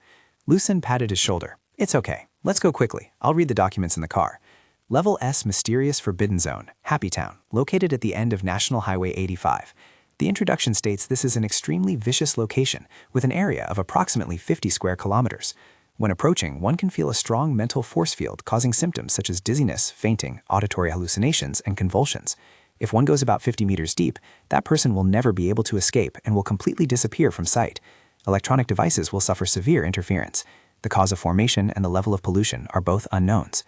Lu Xun patted his shoulder. "It's okay. Let's go quickly. I'll read the documents in the car. Level S Mysterious Forbidden Zone, Happy Town, located at the end of National Highway 85. The introduction states this is an extremely vicious location with an area of approximately 50 square kilometers. When approaching, one can feel a strong mental force field causing symptoms such as dizziness, fainting, auditory hallucinations, and convulsions. If one goes about 50 meters deep, that person will never be able to escape and will completely disappear from sight. Electronic devices will suffer severe interference. The cause of formation and the level of pollution are both unknowns."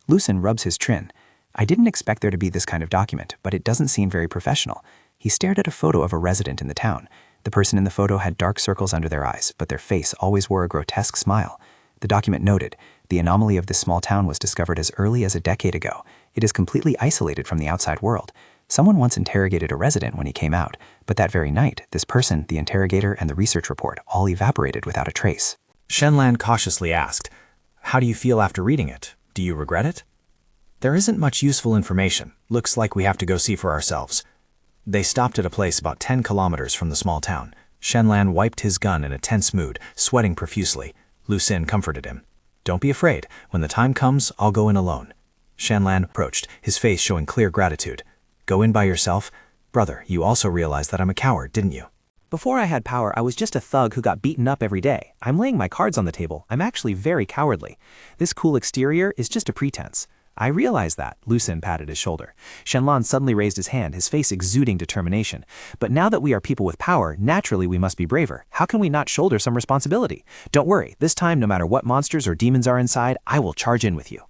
Lu Xun rubs his chin. "I didn't expect there to be this kind of document, but it doesn't seem very professional." He stared at a photo of a resident in the town. The person in the photo had dark circles under their eyes, but their face always wore a grotesque smile. The document noted, the anomaly of this small town was discovered as early as a decade ago. It is completely isolated from the outside world. Someone once interrogated a resident when he came out, but that very night, this person, the interrogator, and the research report all evaporated without a trace. Shenlan cautiously asked, "How do you feel after reading it? Do you regret it?" "There isn't much useful information. Looks like we have to go see for ourselves." They stopped at a place about 10 kilometers from the small town. Shenlan wiped his gun in a tense mood, sweating profusely. Lu Xun comforted him. "Don't be afraid. When the time comes, I'll go in alone." Shenlan approached, his face showing clear gratitude. "Go in by yourself? Brother, you also realize that I'm a coward, didn't you?" Before I had power, I was just a thug who got beaten up every day. I'm laying my cards on the table. I'm actually very cowardly. This cool exterior is just a pretense. I realize that, Lu Xun patted his shoulder. Shenlan suddenly raised his hand, his face exuding determination. But now that we are people with power, naturally we must be braver. How can we not shoulder some responsibility? Don't worry, this time no matter what monsters or demons are inside, I will charge in with you.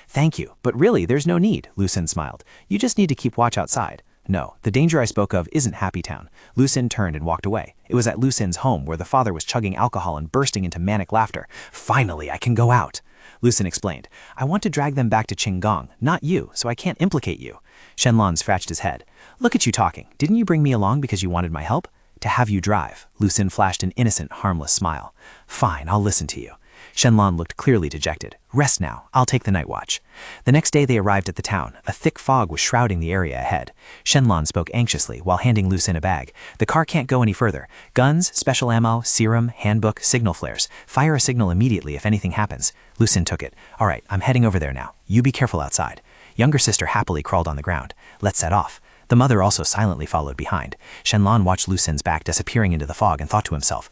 Thank you, but really there's no need, Lu Xun smiled. You just need to keep watch outside. No, the danger I spoke of isn't Happy Town. Lu Xun turned and walked away. It was at Lu Xun's home where the father was chugging alcohol and bursting into manic laughter. Finally, I can go out. Lu Xun explained, I want to drag them back to Qinggong, not you, so I can't implicate you. Shenlan scratched his head. Look at you talking. Didn't you bring me along because you wanted my help? To have you drive. Lu Xun flashed an innocent, harmless smile. Fine, I'll listen to you. Shenlan looked clearly dejected. Rest now. I'll take the night watch. The next day they arrived at the town. A thick fog was shrouding the area ahead. Shenlan spoke anxiously while handing Lu Xun a bag. The car can't go any further. Guns, special ammo, serum, handbook, signal flares. Fire a signal immediately if anything happens. Lu Xun took it. All right, I'm heading over there now. You be careful outside. Younger sister happily crawled on the ground. Let's set off. The mother also silently followed behind. Shenlan watched Lu Xun's back disappearing into the fog and thought to himself,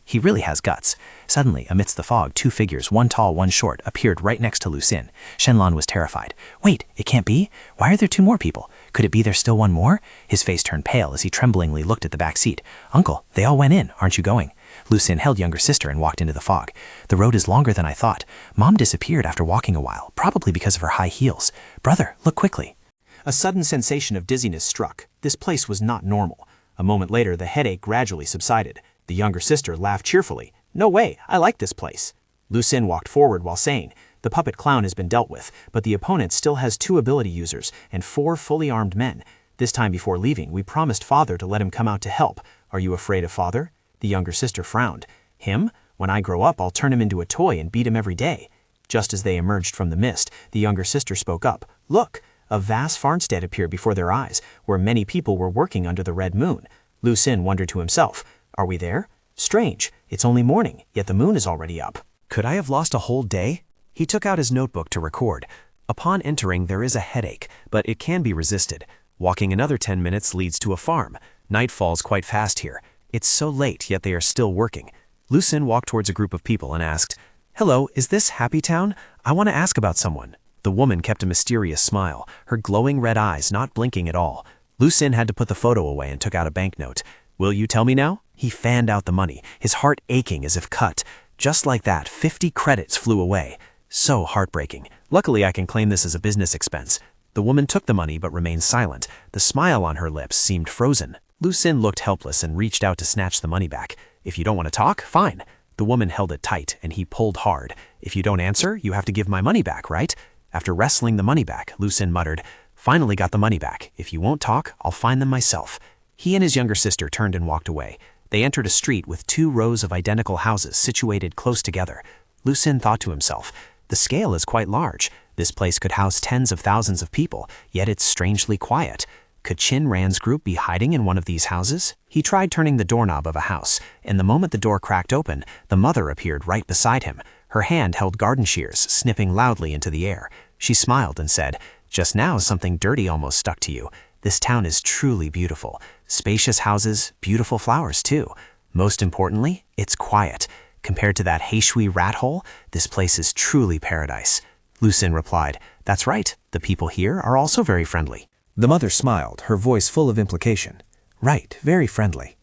he really has guts. Suddenly, amidst the fog, two figures, one tall, one short, appeared right next to Lu Xun. Shenlan was terrified. Wait, it can't be? Why are there two more people? Could it be there's still one more? His face turned pale as he tremblingly looked at the back seat. Uncle, they all went in, aren't you going? Lu Xun held younger sister and walked into the fog. The road is longer than I thought. Mom disappeared after walking a while, probably because of her high heels. Brother, look quickly. A sudden sensation of dizziness struck. This place was not normal. A moment later, the headache gradually subsided. The younger sister laughed cheerfully. No way, I like this place. Lu Xun walked forward while saying, the puppet clown has been dealt with, but the opponent still has 2 ability users and 4 fully armed men. This time before leaving, we promised Father to let him come out to help. Are you afraid of Father? The younger sister frowned. Him? When I grow up, I'll turn him into a toy and beat him every day. Just as they emerged from the mist, the younger sister spoke up. Look! A vast farmstead appeared before their eyes, where many people were working under the red moon. Lu Xun wondered to himself, are we there? Strange, it's only morning, yet the moon is already up. Could I have lost a whole day? He took out his notebook to record. Upon entering, there is a headache, but it can be resisted. Walking another 10 minutes leads to a farm. Night falls quite fast here. It's so late, yet they are still working. Lu Xun walked towards a group of people and asked, Hello, is this Happy Town? I want to ask about someone. The woman kept a mysterious smile, her glowing red eyes not blinking at all. Lu Xun had to put the photo away and took out a banknote. Will you tell me now? He fanned out the money, his heart aching as if cut. Just like that, 50 credits flew away. So heartbreaking. Luckily, I can claim this as a business expense. The woman took the money but remained silent. The smile on her lips seemed frozen. Lu Xun looked helpless and reached out to snatch the money back. If you don't want to talk, fine. The woman held it tight and he pulled hard. If you don't answer, you have to give my money back, right? After wrestling the money back, Lu Xun muttered, Finally got the money back. If you won't talk, I'll find them myself. He and his younger sister turned and walked away. They entered a street with 2 rows of identical houses situated close together. Lu Xun thought to himself, the scale is quite large. This place could house tens of thousands of people, yet it's strangely quiet. Could Qin Ran's group be hiding in one of these houses? He tried turning the doorknob of a house, and the moment the door cracked open, the mother appeared right beside him. Her hand held garden shears, snipping loudly into the air. She smiled and said, Just now something dirty almost stuck to you. This town is truly beautiful. Spacious houses, beautiful flowers too. Most importantly, it's quiet. Compared to that Heishui rat hole, this place is truly paradise. Lu Xun replied, That's right, the people here are also very friendly. The mother smiled, her voice full of implication. Right, very friendly.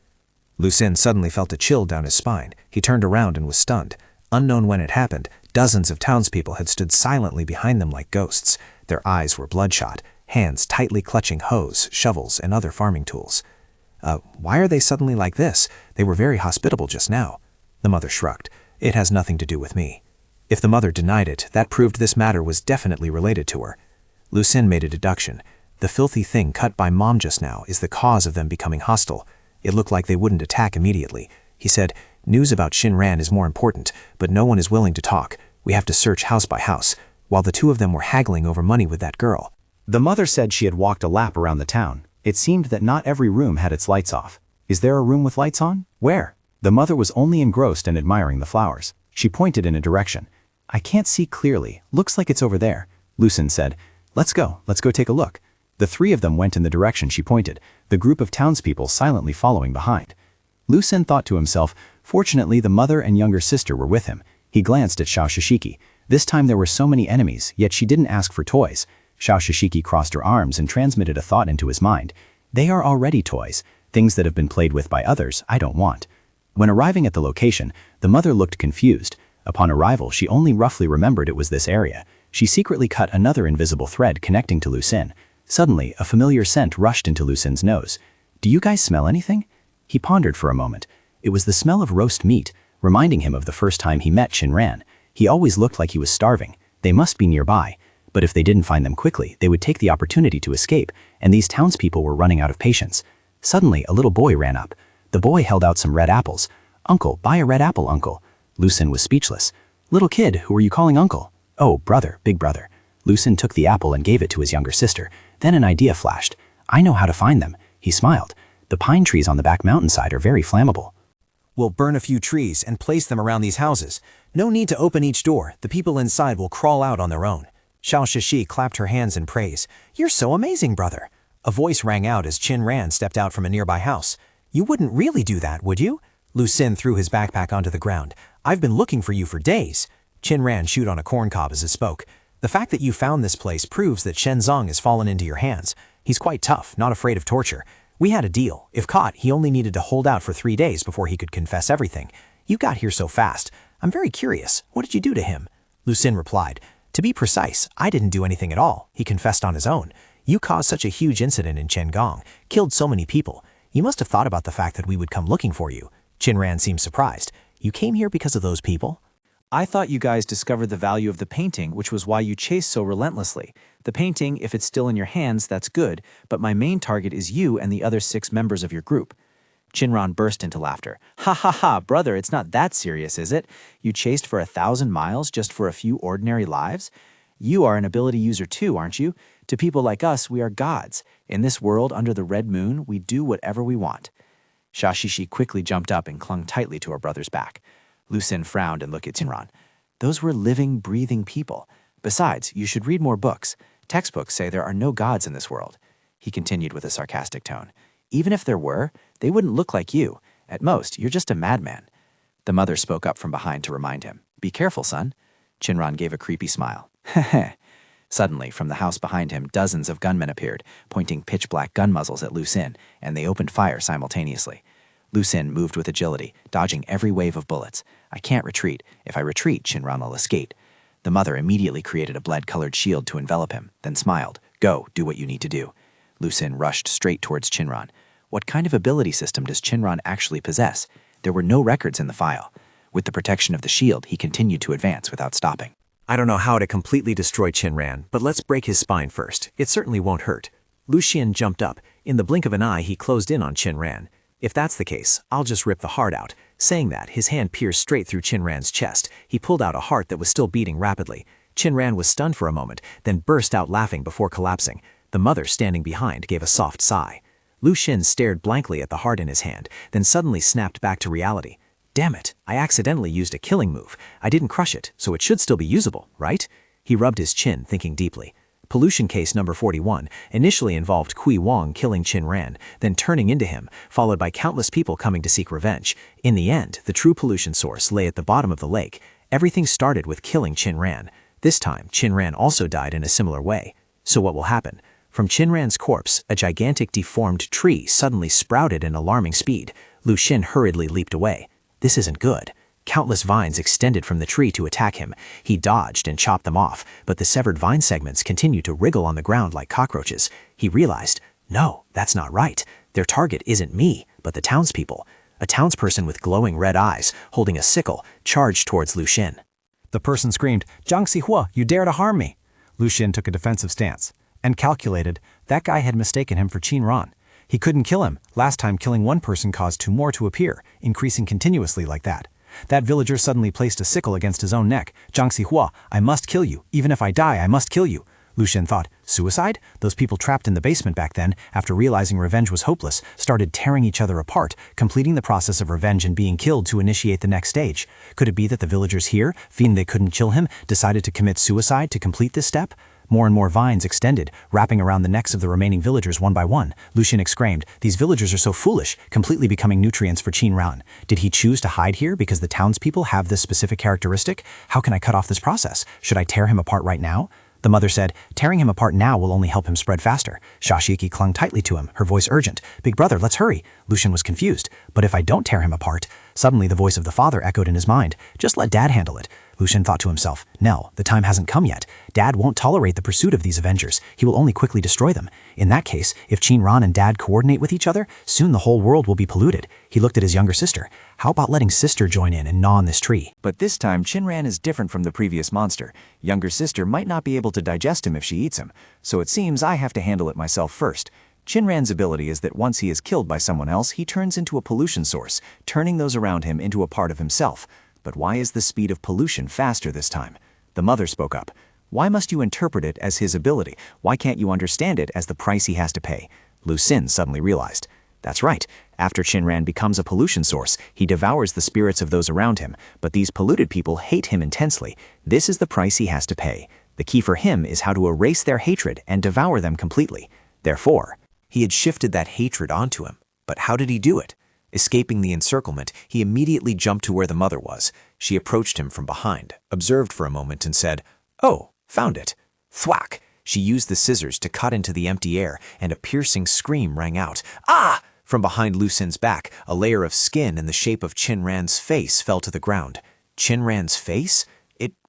Lu Xun suddenly felt a chill down his spine. He turned around and was stunned. Unknown when it happened, dozens of townspeople had stood silently behind them like ghosts. Their eyes were bloodshot, hands tightly clutching hoes, shovels, and other farming tools. Why are they suddenly like this? They were very hospitable just now. The mother shrugged. It has nothing to do with me. If the mother denied it, that proved this matter was definitely related to her. Lucien made a deduction. The filthy thing cut by Mom just now is the cause of them becoming hostile. It looked like they wouldn't attack immediately. He said, news about Shinran is more important, but no one is willing to talk. We have to search house by house, while the two of them were haggling over money with that girl. The mother said she had walked a lap around the town. It seemed that not every room had its lights off. Is there a room with lights on? Where? The mother was only engrossed in admiring the flowers. She pointed in a direction. I can't see clearly. Looks like it's over there. Lucien said, Let's go take a look. The three of them went in the direction she pointed, the group of townspeople silently following behind. Lucien thought to himself, fortunately the mother and younger sister were with him. He glanced at Xiao Shishiki. This time there were so many enemies, yet she didn't ask for toys. Xiao Shishiki crossed her arms and transmitted a thought into his mind. They are already toys. Things that have been played with by others, I don't want. When arriving at the location, the mother looked confused. Upon arrival, she only roughly remembered it was this area. She secretly cut another invisible thread connecting to Lucien. Suddenly, a familiar scent rushed into Lucien's nose. Do you guys smell anything? He pondered for a moment. It was the smell of roast meat, reminding him of the first time he met Shinran. He always looked like he was starving. They must be nearby. But if they didn't find them quickly, they would take the opportunity to escape, and these townspeople were running out of patience. Suddenly, a little boy ran up. The boy held out some red apples. Uncle, buy a red apple, Uncle. Lucien was speechless. Little kid, who are you calling Uncle? Oh, brother, big brother. Lucien took the apple and gave it to his younger sister. Then an idea flashed. I know how to find them. He smiled. The pine trees on the back mountainside are very flammable. We'll burn a few trees and place them around these houses. No need to open each door. The people inside will crawl out on their own. Xiao Shishi clapped her hands in praise. You're so amazing, brother. A voice rang out as Qin Ran stepped out from a nearby house. You wouldn't really do that, would you? Lucien threw his backpack onto the ground. I've been looking for you for days. Qin Ran chewed on a corn cob as he spoke. The fact that you found this place proves that Shenzong has fallen into your hands. He's quite tough, not afraid of torture. We had a deal. If caught, he only needed to hold out for 3 days before he could confess everything. You got here so fast. I'm very curious. What did you do to him? Lucien replied. To be precise, I didn't do anything at all. He confessed on his own. You caused such a huge incident in Chengong, killed so many people. You must have thought about the fact that we would come looking for you. Qin Ran seemed surprised. You came here because of those people? I thought you guys discovered the value of the painting, which was why you chased so relentlessly. The painting, if it's still in your hands, that's good, but my main target is you and the other 6 members of your group. Shinran burst into laughter. Ha ha ha, brother, it's not that serious, is it? You chased for 1,000 miles just for a few ordinary lives? You are an ability user too, aren't you? To people like us, we are gods. In this world under the red moon, we do whatever we want. Shashishi quickly jumped up and clung tightly to her brother's back. Lucien frowned and looked at Shinran. Those were living, breathing people. Besides, you should read more books. Textbooks say there are no gods in this world. He continued with a sarcastic tone. Even if there were, they wouldn't look like you. At most, you're just a madman. The mother spoke up from behind to remind him. Be careful, son. Shinran gave a creepy smile. Heh. Suddenly, from the house behind him, dozens of gunmen appeared, pointing pitch-black gun muzzles at Lucien, and they opened fire simultaneously. Lucien moved with agility, dodging every wave of bullets. I can't retreat. If I retreat, Shinran will escape. The mother immediately created a blood-colored shield to envelop him, then smiled. Go, do what you need to do. Lucien rushed straight towards Shinran. What kind of ability system does Shinran actually possess? There were no records in the file. With the protection of the shield, he continued to advance without stopping. I don't know how to completely destroy Shinran, but let's break his spine first. It certainly won't hurt. Lucien jumped up. In the blink of an eye, he closed in on Shinran. If that's the case, I'll just rip the heart out. Saying that, his hand pierced straight through Shinran's chest. He pulled out a heart that was still beating rapidly. Shinran was stunned for a moment, then burst out laughing before collapsing. The mother, standing behind, gave a soft sigh. Lucien stared blankly at the heart in his hand, then suddenly snapped back to reality. Damn it, I accidentally used a killing move. I didn't crush it, so it should still be usable, right? He rubbed his chin, thinking deeply. Pollution case number 41 initially involved Kui Wong killing Qin Ran, then turning into him, followed by countless people coming to seek revenge. In the end, the true pollution source lay at the bottom of the lake. Everything started with killing Qin Ran. This time, Qin Ran also died in a similar way. So what will happen? From Qin Ran's corpse, a gigantic deformed tree suddenly sprouted in alarming speed. Lu Xin hurriedly leaped away. This isn't good. Countless vines extended from the tree to attack him. He dodged and chopped them off, but the severed vine segments continued to wriggle on the ground like cockroaches. He realized, no, that's not right. Their target isn't me, but the townspeople. A townsperson with glowing red eyes, holding a sickle, charged towards Lu Xun. The person screamed, "Zhang Xihua, you dare to harm me!" Lu Xun took a defensive stance and calculated that guy had mistaken him for Qin Ran. He couldn't kill him. Last time killing one person caused two more to appear, increasing continuously like that. That villager suddenly placed a sickle against his own neck. "Zhang Xihua, I must kill you. Even if I die, I must kill you." Lu Xun thought, suicide? Those people trapped in the basement back then, after realizing revenge was hopeless, started tearing each other apart, completing the process of revenge and being killed to initiate the next stage. Could it be that the villagers here, fearing they couldn't kill him, decided to commit suicide to complete this step? More and more vines extended, wrapping around the necks of the remaining villagers one by one. Lu Xun exclaimed, "These villagers are so foolish, completely becoming nutrients for Qin Ran. Did he choose to hide here because the townspeople have this specific characteristic? How can I cut off this process? Should I tear him apart right now?" The mother said, "Tearing him apart now will only help him spread faster." Xiaoshiki clung tightly to him, her voice urgent. "Big brother, let's hurry." Lu Xun was confused. "But if I don't tear him apart?" Suddenly the voice of the father echoed in his mind. "Just let Dad handle it." Lu Xun thought to himself, "No, the time hasn't come yet. Dad won't tolerate the pursuit of these Avengers. He will only quickly destroy them. In that case, if Qin Ran and Dad coordinate with each other, soon the whole world will be polluted." He looked at his younger sister. How about letting sister join in and gnaw on this tree? But this time, Qin Ran is different from the previous monster. Younger sister might not be able to digest him if she eats him, so it seems I have to handle it myself first. Qin Ran's ability is that once he is killed by someone else, he turns into a pollution source, turning those around him into a part of himself. But why is the speed of pollution faster this time? The mother spoke up. "Why must you interpret it as his ability? Why can't you understand it as the price he has to pay?" Lu Xun suddenly realized. That's right. After Qin Ran becomes a pollution source, he devours the spirits of those around him, but these polluted people hate him intensely. This is the price he has to pay. The key for him is how to erase their hatred and devour them completely. Therefore, he had shifted that hatred onto him. But how did he do it? Escaping the encirclement, he immediately jumped to where the mother was. She approached him from behind, observed for a moment, and said, "Oh, found it." Thwack! She used the scissors to cut into the empty air, and a piercing scream rang out. "Ah!" From behind Lu Xun's back, a layer of skin in the shape of Qin Ran's face fell to the ground. Qin Ran's face?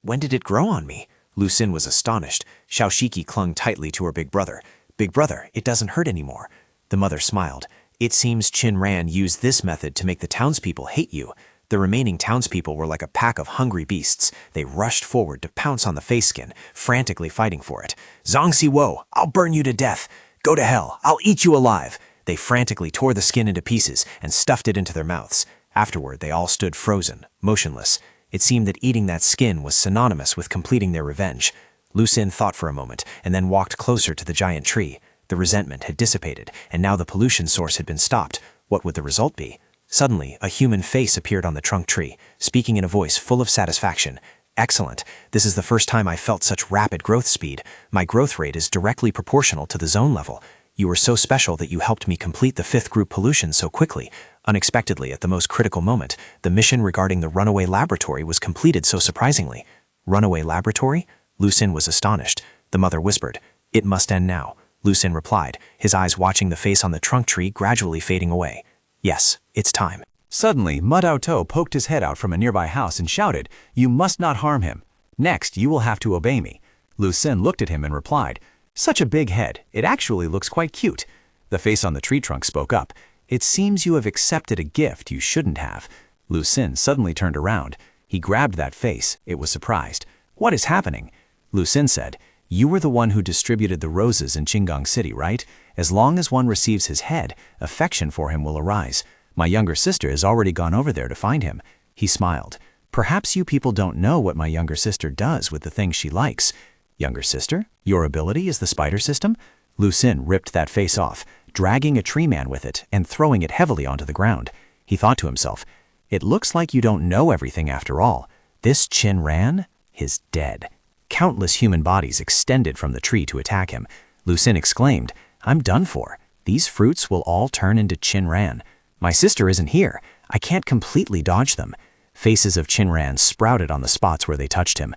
When did it grow on me? Lu Xun was astonished. Xiaoshiki clung tightly to her big brother. "Big brother, it doesn't hurt anymore." The mother smiled. "It seems Qin Ran used this method to make the townspeople hate you." The remaining townspeople were like a pack of hungry beasts. They rushed forward to pounce on the face skin, frantically fighting for it. "Zhang Xihua, I'll burn you to death. Go to hell, I'll eat you alive." They frantically tore the skin into pieces and stuffed it into their mouths. Afterward, they all stood frozen, motionless. It seemed that eating that skin was synonymous with completing their revenge. Lu Xun thought for a moment and then walked closer to the giant tree. The resentment had dissipated, and now the pollution source had been stopped. What would the result be? Suddenly, a human face appeared on the trunk tree, speaking in a voice full of satisfaction. "Excellent. This is the first time I felt such rapid growth speed. My growth rate is directly proportional to the zone level. You were so special that you helped me complete the 5th group pollution so quickly. Unexpectedly, at the most critical moment, the mission regarding the runaway laboratory was completed so surprisingly." "Runaway laboratory?" Lu Xun was astonished. The mother whispered, "It must end now." Lu Xun replied, his eyes watching the face on the trunk tree gradually fading away. "Yes, it's time." Suddenly, Mudao To poked his head out from a nearby house and shouted, "You must not harm him. Next, you will have to obey me." Lu Xun looked at him and replied, "Such a big head. It actually looks quite cute." The face on the tree trunk spoke up. "It seems you have accepted a gift you shouldn't have." Lu Xun suddenly turned around. He grabbed that face. It was surprised. "What is happening?" Lu Xun said, "You were the one who distributed the roses in Qinggong City, right? As long as one receives his head, affection for him will arise. My younger sister has already gone over there to find him." He smiled. "Perhaps you people don't know what my younger sister does with the things she likes." "Younger sister? Your ability is the spider system?" Lu Xun ripped that face off, dragging a tree man with it and throwing it heavily onto the ground. He thought to himself, "It looks like you don't know everything after all. This Qin Ran is dead." Countless human bodies extended from the tree to attack him. Lu Xun exclaimed, "I'm done for. These fruits will all turn into Qin Ran. My sister isn't here. I can't completely dodge them." Faces of Qin Ran sprouted on the spots where they touched him.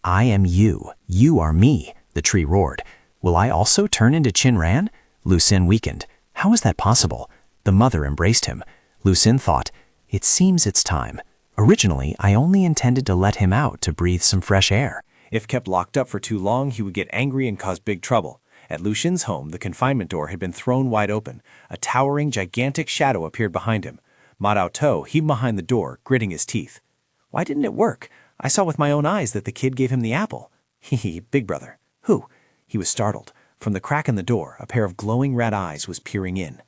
"I am you. You are me," the tree roared. "Will I also turn into Qin Ran?" Lu Xun weakened. How is that possible? The mother embraced him. Lu Xun thought, "It seems it's time. Originally, I only intended to let him out to breathe some fresh air." If kept locked up for too long, he would get angry and cause big trouble. At Lu Xin's home, the confinement door had been thrown wide open. A towering, gigantic shadow appeared behind him. Ma Dao heaved behind the door, gritting his teeth. Why didn't it work? I saw with my own eyes that the kid gave him the apple. Hee, big brother. Who? He was startled. From the crack in the door, a pair of glowing red eyes was peering in.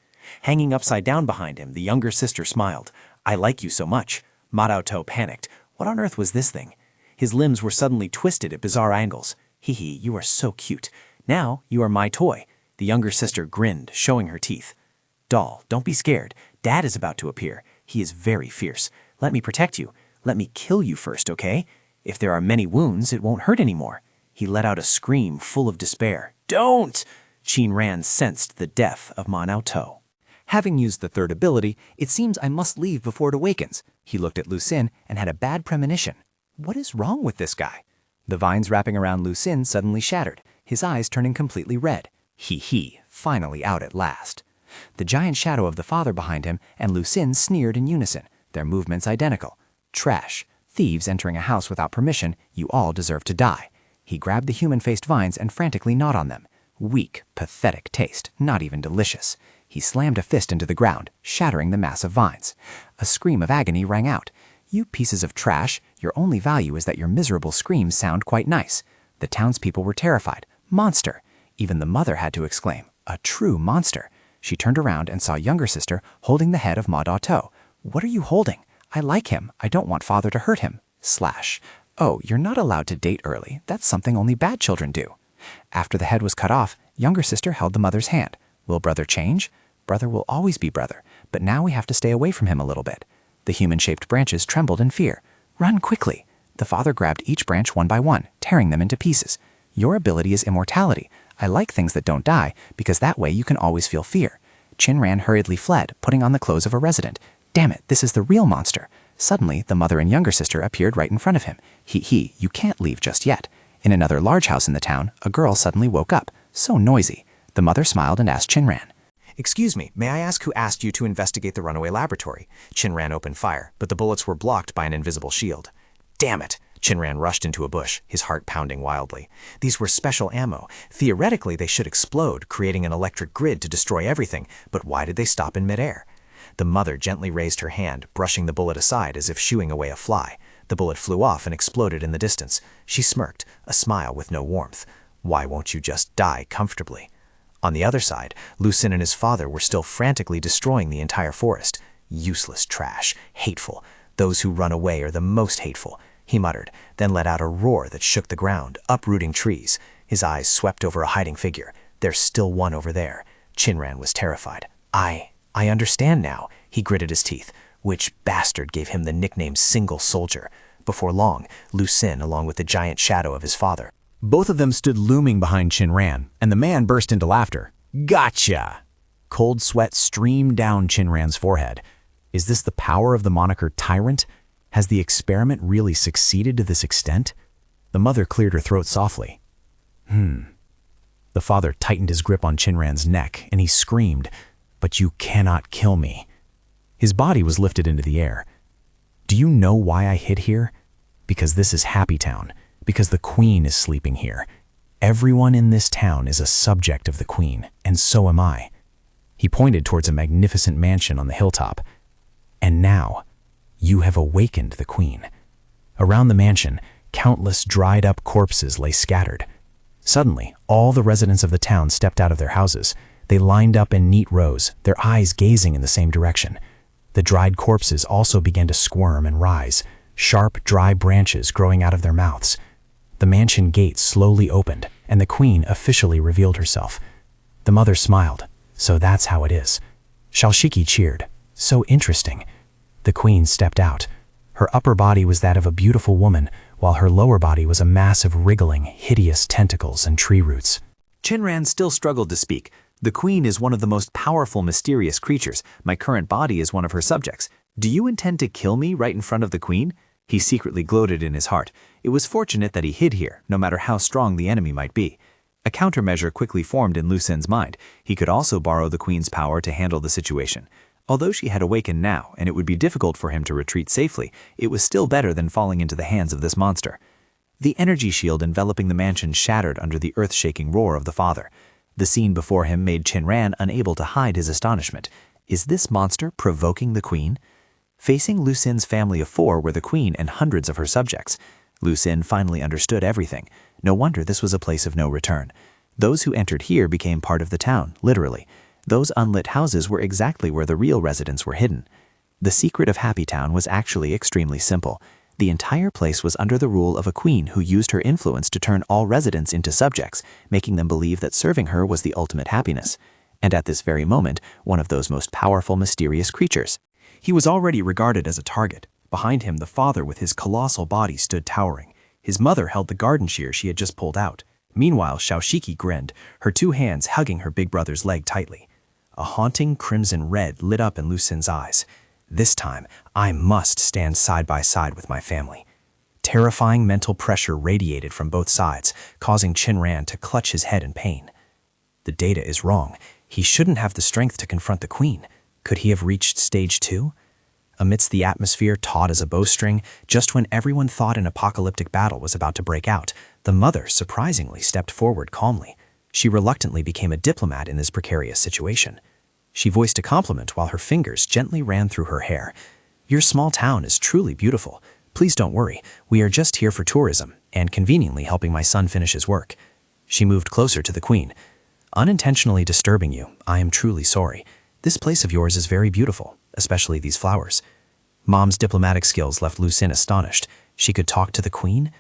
Hanging upside down behind him, the younger sister smiled. I like you so much. Ma Dao panicked. What on earth was this thing? His limbs were suddenly twisted at bizarre angles. Hee, you are so cute. Now you are my toy. The younger sister grinned, showing her teeth. Doll, don't be scared. Dad is about to appear. He is very fierce. Let me protect you. Let me kill you first, okay? If there are many wounds, it won't hurt anymore. He let out a scream full of despair. Don't! Qin Ran sensed the death of Ma Dao. Having used the third ability, it seems I must leave before it awakens. He looked at Lu Xin and had a bad premonition. What is wrong with this guy? The vines wrapping around Lu Xin suddenly shattered, his eyes turning completely red. He, finally out at last. The giant shadow of the father behind him and Lu Xin sneered in unison, their movements identical. Trash. Thieves entering a house without permission, you all deserve to die. He grabbed the human-faced vines and frantically gnawed on them. Weak, pathetic taste, not even delicious. He slammed a fist into the ground, shattering the mass of vines. A scream of agony rang out. You pieces of trash, your only value is that your miserable screams sound quite nice. The townspeople were terrified. Monster! Even the mother had to exclaim, a true monster. She turned around and saw younger sister holding the head of Ma Dao. What are you holding? I like him. I don't want father to hurt him. Oh, you're not allowed to date early. That's something only bad children do. After the head was cut off, younger sister held the mother's hand. Will brother change? Brother will always be brother, but now we have to stay away from him a little bit. The human-shaped branches trembled in fear. Run quickly. The father grabbed each branch one by one, tearing them into pieces. Your ability is immortality. I like things that don't die, because that way you can always feel fear. Qin Ran hurriedly fled, putting on the clothes of a resident. Damn it, this is the real monster. Suddenly, the mother and younger sister appeared right in front of him. You can't leave just yet. In another large house in the town, a girl suddenly woke up. So noisy. The mother smiled and asked Qin Ran. Excuse me, may I ask who asked you to investigate the runaway laboratory? Qin Ran opened fire, but the bullets were blocked by an invisible shield. Damn it! Qin Ran rushed into a bush, his heart pounding wildly. These were special ammo. Theoretically, they should explode, creating an electric grid to destroy everything, but why did they stop in midair? The mother gently raised her hand, brushing the bullet aside as if shooing away a fly. The bullet flew off and exploded in the distance. She smirked, a smile with no warmth. Why won't you just die comfortably? On the other side, Lu Xin and his father were still frantically destroying the entire forest. Useless trash, hateful. Those who run away are the most hateful, he muttered, then let out a roar that shook the ground, uprooting trees. His eyes swept over a hiding figure. There's still one over there. Qin Ran was terrified. I understand now, he gritted his teeth. Which bastard gave him the nickname Single Soldier? Before long, Lu Xin, along with the giant shadow of his father. Both of them stood looming behind Qin Ran, and the man burst into laughter. Gotcha! Cold sweat streamed down Qin Ran's forehead. Is this the power of the moniker Tyrant? Has the experiment really succeeded to this extent? The mother cleared her throat softly. The father tightened his grip on Qin Ran's neck, and he screamed, "But you cannot kill me." His body was lifted into the air. Do you know why I hid here? Because this is Happy Town. Because the Queen is sleeping here. Everyone in this town is a subject of the Queen, and so am I. He pointed towards a magnificent mansion on the hilltop. And now, you have awakened the Queen. Around the mansion, countless dried-up corpses lay scattered. Suddenly, all the residents of the town stepped out of their houses. They lined up in neat rows, their eyes gazing in the same direction. The dried corpses also began to squirm and rise, sharp, dry branches growing out of their mouths. The mansion gate slowly opened, and the Queen officially revealed herself. The mother smiled. So that's how it is. Shalshiki cheered. So interesting. The Queen stepped out. Her upper body was that of a beautiful woman, while her lower body was a mass of wriggling, hideous tentacles and tree roots. Qin Ran still struggled to speak. The Queen is one of the most powerful, mysterious creatures. My current body is one of her subjects. Do you intend to kill me right in front of the Queen? He secretly gloated in his heart. It was fortunate that he hid here, no matter how strong the enemy might be. A countermeasure quickly formed in Lu Xin's mind. He could also borrow the Queen's power to handle the situation. Although she had awakened now, and it would be difficult for him to retreat safely, it was still better than falling into the hands of this monster. The energy shield enveloping the mansion shattered under the earth-shaking roar of the father. The scene before him made Chinran unable to hide his astonishment. Is this monster provoking the queen? Facing Lu Xin's family of 4 were the queen and hundreds of her subjects. Lu Xin finally understood everything. No wonder this was a place of no return. Those who entered here became part of the town, literally. Those unlit houses were exactly where the real residents were hidden. The secret of Happy Town was actually extremely simple. The entire place was under the rule of a queen who used her influence to turn all residents into subjects, making them believe that serving her was the ultimate happiness. And at this very moment, one of those most powerful, mysterious creatures. He was already regarded as a target. Behind him, the father with his colossal body stood towering. His mother held the garden shear she had just pulled out. Meanwhile, Xiaoshiki grinned, her 2 hands hugging her big brother's leg tightly. A haunting crimson red lit up in Lu Xin's eyes. This time, I must stand side by side with my family. Terrifying mental pressure radiated from both sides, causing Chinran to clutch his head in pain. The data is wrong. He shouldn't have the strength to confront the queen. Could he have reached stage 2? Amidst the atmosphere taut as a bowstring, just when everyone thought an apocalyptic battle was about to break out, the mother surprisingly stepped forward calmly. She reluctantly became a diplomat in this precarious situation. She voiced a compliment while her fingers gently ran through her hair. Your small town is truly beautiful. Please don't worry. We are just here for tourism and conveniently helping my son finish his work. She moved closer to the queen. Unintentionally disturbing you, I am truly sorry. This place of yours is very beautiful, especially these flowers. Mom's diplomatic skills left Lu Xin astonished. She could talk to the queen?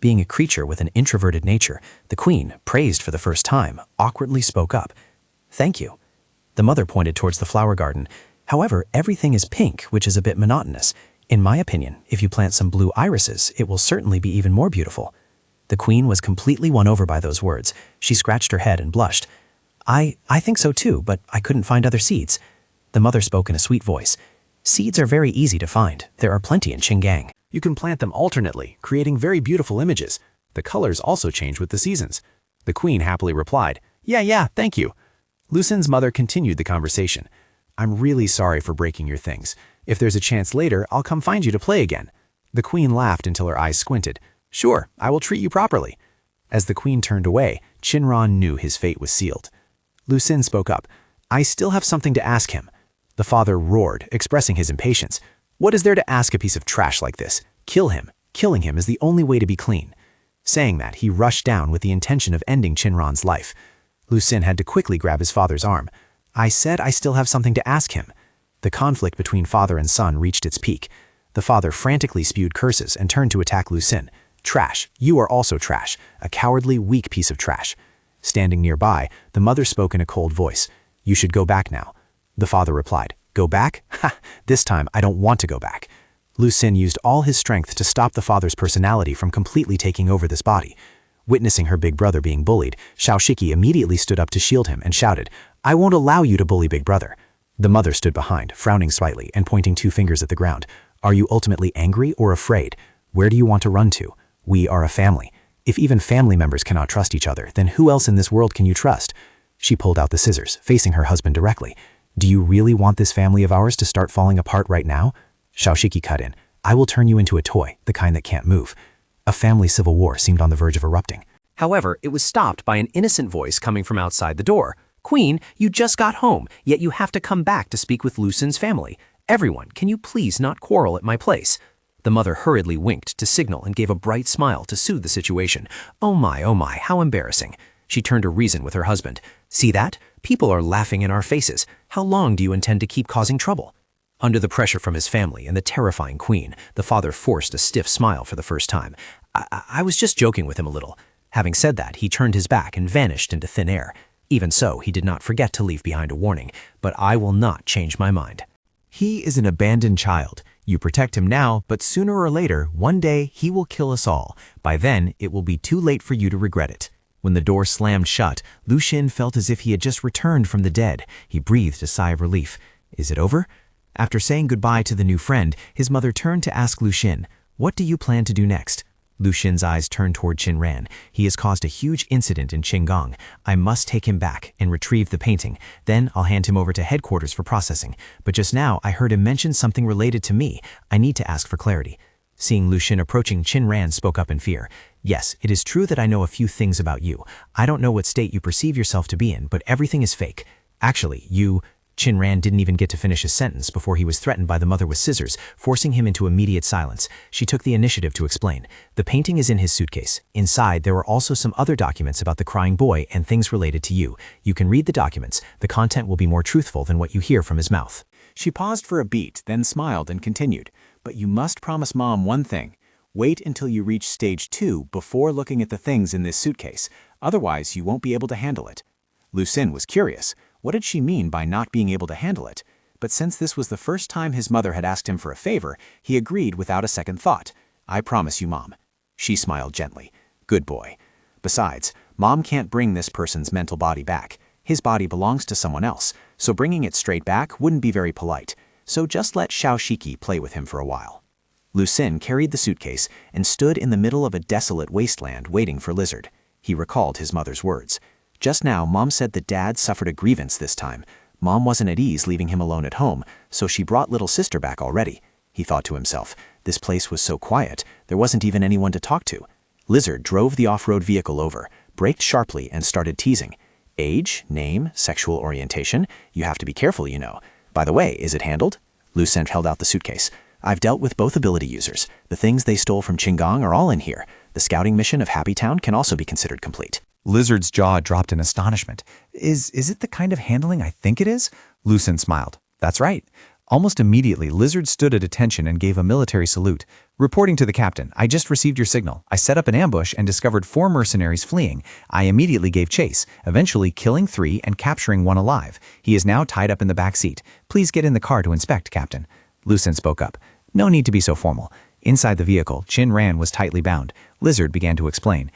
Being a creature with an introverted nature, the queen, praised for the first time, awkwardly spoke up. Thank you. The mother pointed towards the flower garden. However, everything is pink, which is a bit monotonous. In my opinion, if you plant some blue irises, it will certainly be even more beautiful. The queen was completely won over by those words. She scratched her head and blushed. I think so too, but I couldn't find other seeds. The mother spoke in a sweet voice. Seeds are very easy to find. There are plenty in Qinggang. You can plant them alternately, creating very beautiful images. The colors also change with the seasons. The queen happily replied, Yeah, thank you. Lu Xin's mother continued the conversation. I'm really sorry for breaking your things. If there's a chance later, I'll come find you to play again. The queen laughed until her eyes squinted. Sure, I will treat you properly. As the queen turned away, Chinran knew his fate was sealed. Lu Xin spoke up. I still have something to ask him. The father roared, expressing his impatience. What is there to ask a piece of trash like this? Kill him. Killing him is the only way to be clean. Saying that, he rushed down with the intention of ending Chinran's life. Lu Xin had to quickly grab his father's arm. I said I still have something to ask him. The conflict between father and son reached its peak. The father frantically spewed curses and turned to attack Lu Xin. Trash. You are also trash. A cowardly, weak piece of trash. Standing nearby, the mother spoke in a cold voice. You should go back now. The father replied, Go back? Ha! This time I don't want to go back. Lu Xin used all his strength to stop the father's personality from completely taking over this body. Witnessing her big brother being bullied, Xiaoshiki immediately stood up to shield him and shouted, I won't allow you to bully big brother. The mother stood behind, frowning slightly and pointing 2 fingers at the ground. Are you ultimately angry or afraid? Where do you want to run to? We are a family. If even family members cannot trust each other, then who else in this world can you trust? She pulled out the scissors, facing her husband directly. Do you really want this family of ours to start falling apart right now? Xiaoshiki cut in. I will turn you into a toy, the kind that can't move. A family civil war seemed on the verge of erupting. However, it was stopped by an innocent voice coming from outside the door. Queen, you just got home, yet you have to come back to speak with Lu Xin's family. Everyone, can you please not quarrel at my place? The mother hurriedly winked to signal and gave a bright smile to soothe the situation. Oh my, how embarrassing. She turned to reason with her husband. See that? People are laughing in our faces. How long do you intend to keep causing trouble? Under the pressure from his family and the terrifying queen, the father forced a stiff smile for the first time. I was just joking with him a little. Having said that, he turned his back and vanished into thin air. Even so, he did not forget to leave behind a warning, but I will not change my mind. He is an abandoned child. You protect him now, but sooner or later, one day, he will kill us all. By then, it will be too late for you to regret it. When the door slammed shut, Lu Xin felt as if he had just returned from the dead. He breathed a sigh of relief. Is it over? After saying goodbye to the new friend, his mother turned to ask Lu Xin, what do you plan to do next? Lu Xin's eyes turned toward Chinran. He has caused a huge incident in Qinggang. I must take him back and retrieve the painting. Then I'll hand him over to headquarters for processing. But just now, I heard him mention something related to me. I need to ask for clarity. Seeing Lu Xin approaching, Chinran spoke up in fear. Yes, it is true that I know a few things about you. I don't know what state you perceive yourself to be in, but everything is fake. Actually, Chin Ran didn't even get to finish his sentence before he was threatened by the mother with scissors, forcing him into immediate silence. She took the initiative to explain. The painting is in his suitcase. Inside, there were also some other documents about the crying boy and things related to you. You can read the documents. The content will be more truthful than what you hear from his mouth. She paused for a beat, then smiled and continued. But you must promise Mom one thing. Wait until you reach stage 2 before looking at the things in this suitcase. Otherwise, you won't be able to handle it. Lucien was curious. What did she mean by not being able to handle it? But since this was the first time his mother had asked him for a favor, he agreed without a second thought. I promise you, Mom. She smiled gently. Good boy. Besides, Mom can't bring this person's mental body back. His body belongs to someone else, so bringing it straight back wouldn't be very polite. So just let Xiao Shiki play with him for a while. Lucien carried the suitcase and stood in the middle of a desolate wasteland waiting for Lizard. He recalled his mother's words. Just now, Mom said that Dad suffered a grievance this time. Mom wasn't at ease leaving him alone at home, so she brought little sister back already. He thought to himself, this place was so quiet, there wasn't even anyone to talk to. Lizard drove the off-road vehicle over, braked sharply and started teasing. Age, name, sexual orientation, you have to be careful, you know. By the way, is it handled? Lucien held out the suitcase. I've dealt with both ability users. The things they stole from Qinggong are all in here. The scouting mission of Happy Town can also be considered complete. Lizard's jaw dropped in astonishment. Is it the kind of handling I think it is? Lucien smiled. That's right. Almost immediately, Lizard stood at attention and gave a military salute. Reporting to the captain, I just received your signal. I set up an ambush and discovered 4 mercenaries fleeing. I immediately gave chase, eventually killing 3 and capturing 1 alive. He is now tied up in the back seat. Please get in the car to inspect, Captain. Lucien spoke up. No need to be so formal. Inside the vehicle, Chin Ran was tightly bound. Lizard began to explain.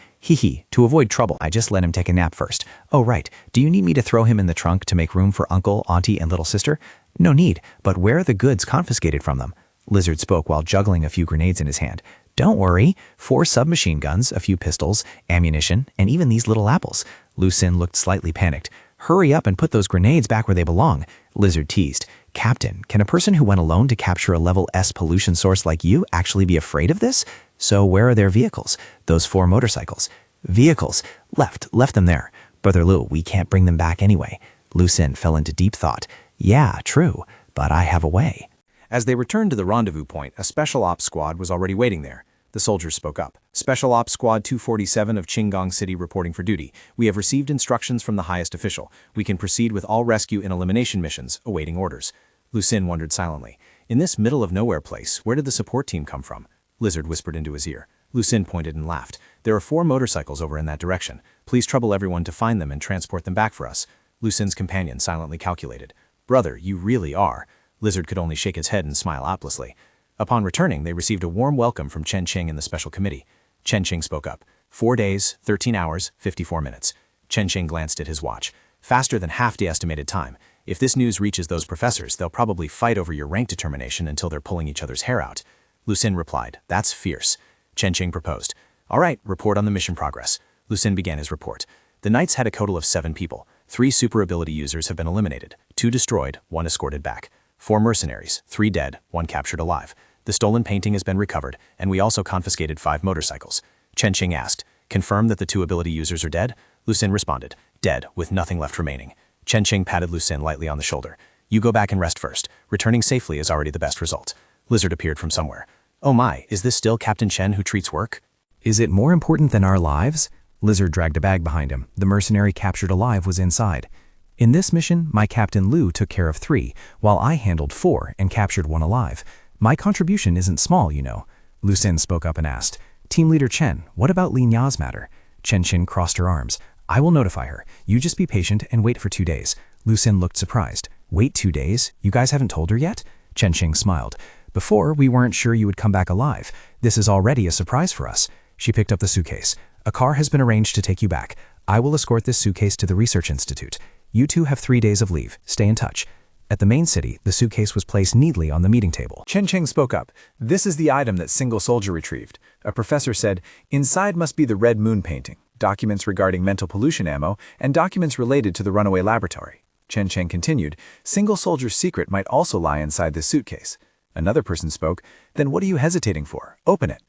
To avoid trouble, I just let him take a nap first. Oh, right. Do you need me to throw him in the trunk to make room for uncle, auntie, and little sister? No need, but where are the goods confiscated from them? Lizard spoke while juggling a few grenades in his hand. Don't worry. 4 submachine guns, a few pistols, ammunition, and even these little apples. Lucien looked slightly panicked. Hurry up and put those grenades back where they belong. Lizard teased. Captain, can a person who went alone to capture a level S pollution source like you actually be afraid of this? So where are their vehicles? Those 4 motorcycles. Vehicles. Left them there. Brother Lu, we can't bring them back anyway. Lucien fell into deep thought. Yeah, true, but I have a way. As they returned to the rendezvous point, a Special Ops squad was already waiting there. The soldiers spoke up. Special Ops Squad 247 of Qinggong City reporting for duty. We have received instructions from the highest official. We can proceed with all rescue and elimination missions, awaiting orders. Lucien wondered silently. In this middle-of-nowhere place, where did the support team come from? Lizard whispered into his ear. Lucien pointed and laughed. There are 4 motorcycles over in that direction. Please trouble everyone to find them and transport them back for us. Lucien's companion silently calculated. Brother, you really are. Lizard could only shake his head and smile opplessly. Upon returning, they received a warm welcome from Chen Qing and the special committee. Chen Qing spoke up. 4 days, 13 hours, 54 minutes. Chen Qing glanced at his watch. Faster than half the estimated time. If this news reaches those professors, they'll probably fight over your rank determination until they're pulling each other's hair out. Lucien replied, That's fierce. Chen Qing proposed. All right, report on the mission progress. Lucien began his report. The Knights had a total of 7 people. 3 super ability users have been eliminated. 2 destroyed, 1 escorted back. 4 mercenaries, 3 dead, 1 captured alive. The stolen painting has been recovered, and we also confiscated 5 motorcycles. Chen Qing asked, Confirm that the 2 ability users are dead? Lucien responded, Dead, with nothing left remaining. Chen Qing patted Lucien lightly on the shoulder. You go back and rest first. Returning safely is already the best result. Lizard appeared from somewhere. Oh my, is this still Captain Chen who treats work? Is it more important than our lives? Lizard dragged a bag behind him. The mercenary captured alive was inside. In this mission, my Captain Lu took care of 3, while I handled 4 and captured 1 alive. My contribution isn't small, you know. Lucien spoke up and asked, Team Leader Chen, what about Li Nya's matter? Chen Qin crossed her arms. I will notify her. You just be patient and wait for 2 days. Lucien looked surprised. Wait 2 days? You guys haven't told her yet? Chen Qing smiled. Before, we weren't sure you would come back alive. This is already a surprise for us. She picked up the suitcase. A car has been arranged to take you back. I will escort this suitcase to the research institute. You 2 have 3 days of leave. Stay in touch. At the main city, the suitcase was placed neatly on the meeting table. Chen Qing spoke up. This is the item that Single Soldier retrieved. A professor said, Inside must be the Red Moon painting, documents regarding mental pollution ammo, and documents related to the runaway laboratory. Chen Qing continued, Single Soldier's secret might also lie inside this suitcase. Another person spoke, Then what are you hesitating for? Open it.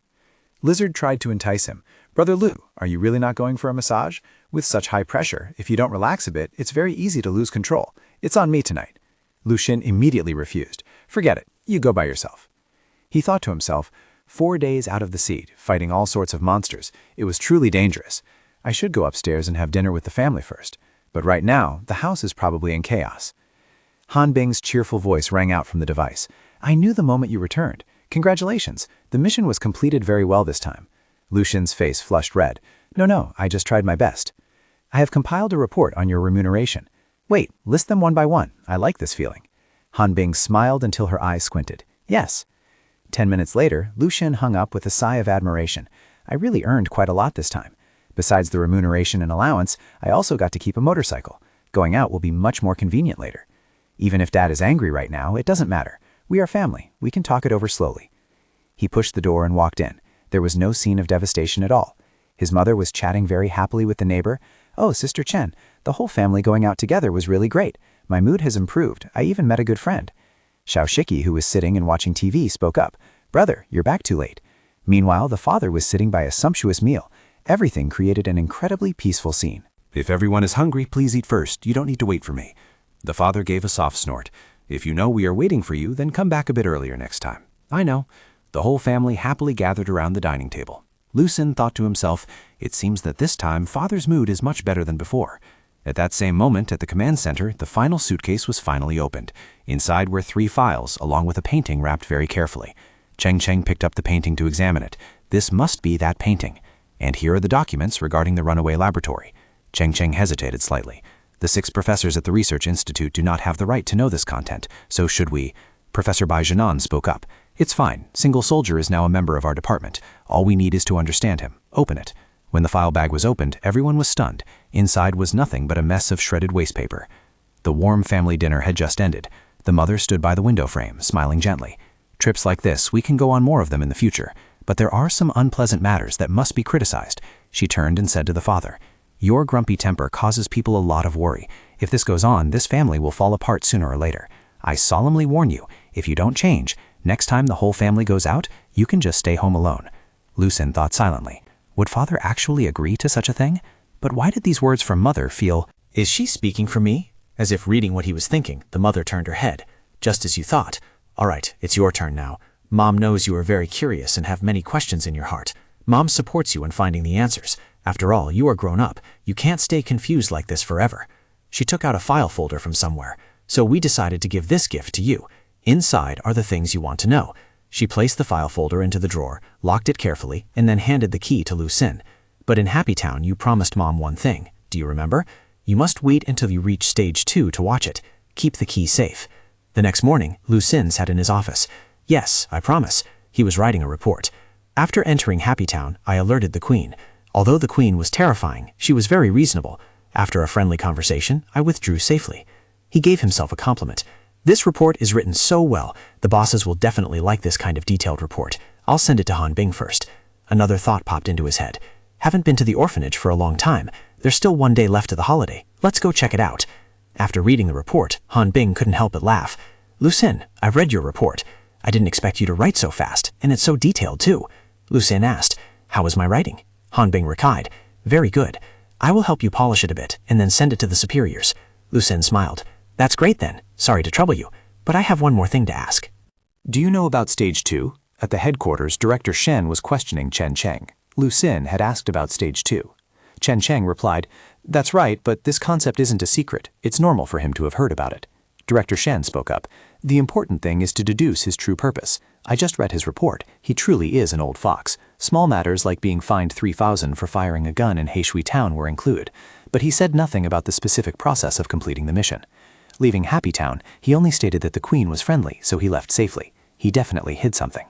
Lizard tried to entice him. Brother Lu, are you really not going for a massage? With such high pressure, if you don't relax a bit, it's very easy to lose control. It's on me tonight. Lu Xun immediately refused. Forget it, you go by yourself. He thought to himself, 4 days out of the seat, fighting all sorts of monsters. It was truly dangerous. I should go upstairs and have dinner with the family first. But right now, the house is probably in chaos. Han Bing's cheerful voice rang out from the device. I knew the moment you returned. Congratulations. The mission was completed very well this time. Lu Xun's face flushed red. No, I just tried my best. I have compiled a report on your remuneration. Wait, list them one by one. I like this feeling. Han Bing smiled until her eyes squinted. Yes. 10 minutes later, Lu Xun hung up with a sigh of admiration. I really earned quite a lot this time. Besides the remuneration and allowance, I also got to keep a motorcycle. Going out will be much more convenient later. Even if Dad is angry right now, it doesn't matter. We are family. We can talk it over slowly. He pushed the door and walked in. There was no scene of devastation at all. His mother was chatting very happily with the neighbor. Oh, Sister Chen, the whole family going out together was really great. My mood has improved. I even met a good friend. Xiao Shiki, who was sitting and watching TV, spoke up. Brother, you're back too late. Meanwhile, the father was sitting by a sumptuous meal. Everything created an incredibly peaceful scene. If everyone is hungry, please eat first. You don't need to wait for me. The father gave a soft snort. If you know we are waiting for you, then come back a bit earlier next time. I know. The whole family happily gathered around the dining table. Lu Xun thought to himself, it seems that this time father's mood is much better than before. At that same moment, at the command center, the final suitcase was finally opened. Inside were 3 files, along with a painting wrapped very carefully. Cheng Cheng picked up the painting to examine it. This must be that painting. And here are the documents regarding the runaway laboratory. Cheng Cheng hesitated slightly. The 6 professors at the Research Institute do not have the right to know this content, so should we? Professor Bai Zhenan spoke up. It's fine. Single Soldier is now a member of our department. All we need is to understand him. Open it. When the file bag was opened, everyone was stunned. Inside was nothing but a mess of shredded waste paper. The warm family dinner had just ended. The mother stood by the window frame, smiling gently. Trips like this, we can go on more of them in the future. But there are some unpleasant matters that must be criticized. She turned and said to the father, your grumpy temper causes people a lot of worry. If this goes on, this family will fall apart sooner or later. I solemnly warn you, if you don't change, next time the whole family goes out, you can just stay home alone. Lu Xun thought silently. Would father actually agree to such a thing? But why did these words from mother feel, is she speaking for me? As if reading what he was thinking, the mother turned her head. Just as you thought. All right, it's your turn now. Mom knows you are very curious and have many questions in your heart. Mom supports you in finding the answers. After all, you are grown up. You can't stay confused like this forever. She took out a file folder from somewhere. So we decided to give this gift to you. Inside are the things you want to know. She placed the file folder into the drawer, locked it carefully, and then handed the key to Lu Xun. But in Happy Town, you promised Mom one thing. Do you remember? You must wait until you reach stage 2 to watch it. Keep the key safe. The next morning, Lu Xun sat in his office. Yes, I promise. He was writing a report. After entering Happy Town, I alerted the Queen. Although the Queen was terrifying, she was very reasonable. After a friendly conversation, I withdrew safely. He gave himself a compliment. This report is written so well, the bosses will definitely like this kind of detailed report. I'll send it to Han Bing first. Another thought popped into his head. Haven't been to the orphanage for a long time. There's still 1 day left to the holiday. Let's go check it out. After reading the report, Han Bing couldn't help but laugh. Lu Xun, I've read your report. I didn't expect you to write so fast, and it's so detailed too. Lu Xun asked, how was my writing? Han Bing replied, very good. I will help you polish it a bit, and then send it to the superiors. Lu Xun smiled. That's great then. Sorry to trouble you, but I have one more thing to ask. Do you know about Stage 2? At the headquarters, Director Shen was questioning Chen Cheng. Lu Xun had asked about Stage 2. Chen Cheng replied, that's right, but this concept isn't a secret. It's normal for him to have heard about it. Director Shen spoke up. The important thing is to deduce his true purpose. I just read his report. He truly is an old fox. Small matters like being fined 3,000 for firing a gun in Heishui Town were included, but he said nothing about the specific process of completing the mission. Leaving Happy Town, he only stated that the Queen was friendly, so he left safely. He definitely hid something.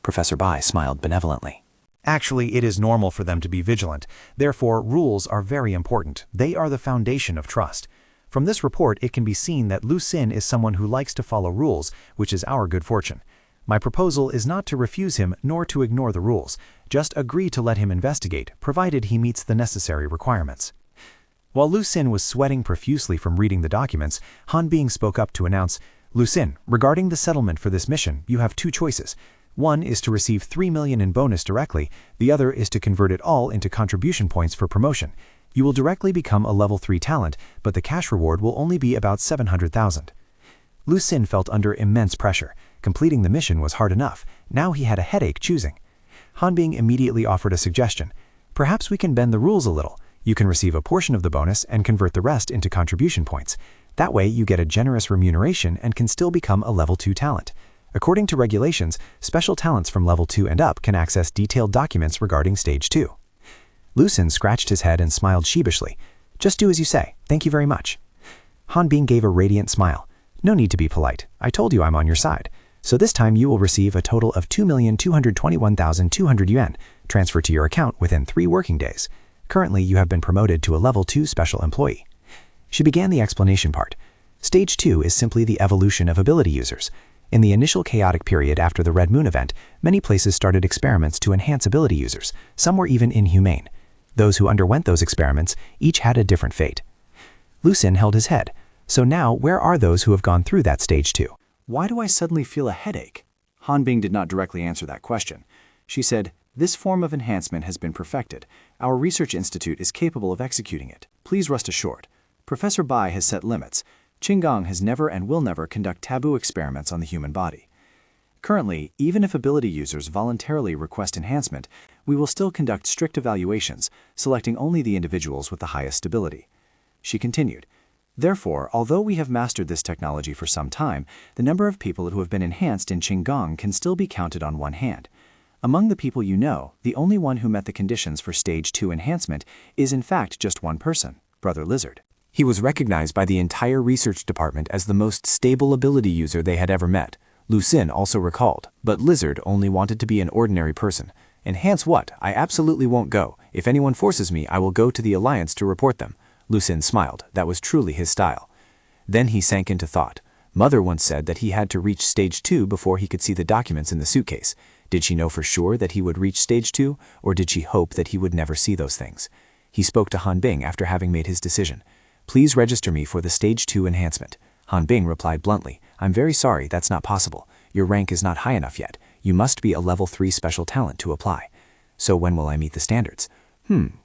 Professor Bai smiled benevolently. Actually, it is normal for them to be vigilant. Therefore, rules are very important. They are the foundation of trust. From this report, it can be seen that Lu Xun is someone who likes to follow rules, which is our good fortune. My proposal is not to refuse him nor to ignore the rules. Just agree to let him investigate, provided he meets the necessary requirements. While Lu Xun was sweating profusely from reading the documents, Han Bing spoke up to announce, Lu Xun, regarding the settlement for this mission, you have 2 choices. One is to receive 3 million in bonus directly, the other is to convert it all into contribution points for promotion. You will directly become a level 3 talent, but the cash reward will only be about 700,000. Lu-sin felt under immense pressure. Completing the mission was hard enough. Now he had a headache choosing. Hanbing immediately offered a suggestion. Perhaps we can bend the rules a little. You can receive a portion of the bonus and convert the rest into contribution points. That way you get a generous remuneration and can still become a level 2 talent. According to regulations, special talents from level 2 and up can access detailed documents regarding stage 2. Lu-sin scratched his head and smiled sheepishly. Just do as you say. Thank you very much. Hanbing gave a radiant smile. No need to be polite. I told you I'm on your side. So this time you will receive a total of 2,221,200 yuan transferred to your account within 3 working days. Currently, you have been promoted to a level 2 special employee. She began the explanation part. Stage 2 is simply the evolution of ability users. In the initial chaotic period after the Red Moon event, many places started experiments to enhance ability users. Some were even inhumane. Those who underwent those experiments each had a different fate. Lu-sin held his head. So now, where are those who have gone through that stage 2? Why do I suddenly feel a headache? Hanbing did not directly answer that question. She said, "This form of enhancement has been perfected. Our research institute is capable of executing it. Please rest assured. Professor Bai has set limits. Qinggang has never and will never conduct taboo experiments on the human body. Currently, even if ability users voluntarily request enhancement, we will still conduct strict evaluations, selecting only the individuals with the highest ability." She continued, "Therefore, although we have mastered this technology for some time, the number of people who have been enhanced in Qinggang can still be counted on one hand. Among the people you know, the only one who met the conditions for Stage 2 enhancement is in fact just one person, Brother Lizard." He was recognized by the entire research department as the most stable ability user they had ever met. Lu-sin also recalled, but Lizard only wanted to be an ordinary person. "Enhance what? I absolutely won't go. If anyone forces me, I will go to the Alliance to report them." Lu-sin smiled. That was truly his style. Then he sank into thought. Mother once said that he had to reach Stage 2 before he could see the documents in the suitcase. Did she know for sure that he would reach Stage 2, or did she hope that he would never see those things? He spoke to Hanbing after having made his decision. "Please register me for the Stage 2 enhancement." Hanbing replied bluntly, "I'm very sorry, that's not possible. Your rank is not high enough yet. You must be a level 3 special talent to apply." "So when will I meet the standards?"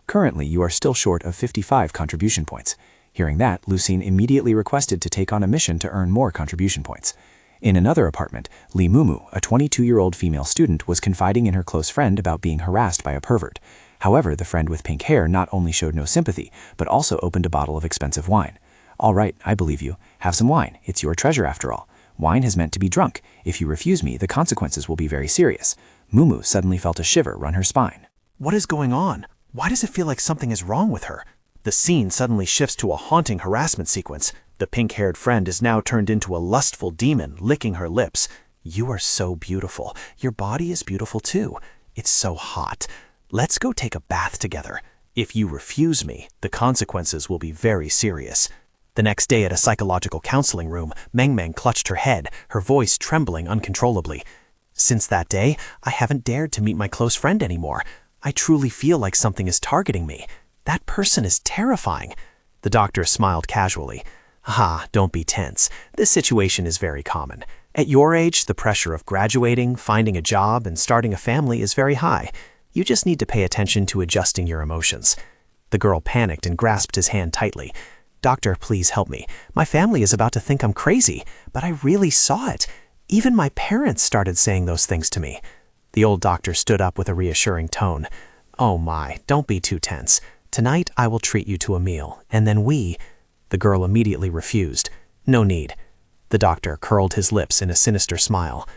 Currently you are still short of 55 contribution points." Hearing that, Lu-sin immediately requested to take on a mission to earn more contribution points. In another apartment, Li Mumu, a 22-year-old female student, was confiding in her close friend about being harassed by a pervert. However, the friend with pink hair not only showed no sympathy, but also opened a bottle of expensive wine. "All right, I believe you. Have some wine. It's your treasure after all. Wine is meant to be drunk. If you refuse me, the consequences will be very serious." Mumu suddenly felt a shiver run her spine. What is going on? Why does it feel like something is wrong with her? The scene suddenly shifts to a haunting harassment sequence. The pink-haired friend is now turned into a lustful demon, licking her lips. "You are so beautiful. Your body is beautiful too. It's so hot. Let's go take a bath together. If you refuse me, the consequences will be very serious." The next day at a psychological counseling room, Meng Meng clutched her head, her voice trembling uncontrollably. "Since that day, I haven't dared to meet my close friend anymore. I truly feel like something is targeting me. That person is terrifying." The doctor smiled casually. Don't be tense. This situation is very common. At your age, the pressure of graduating, finding a job, and starting a family is very high. You just need to pay attention to adjusting your emotions." The girl panicked and grasped his hand tightly. "Doctor, please help me. My family is about to think I'm crazy, but I really saw it. Even my parents started saying those things to me." The old doctor stood up with a reassuring tone. "Oh my, don't be too tense. Tonight I will treat you to a meal, and then The girl immediately refused. "No need." The doctor curled his lips in a sinister smile.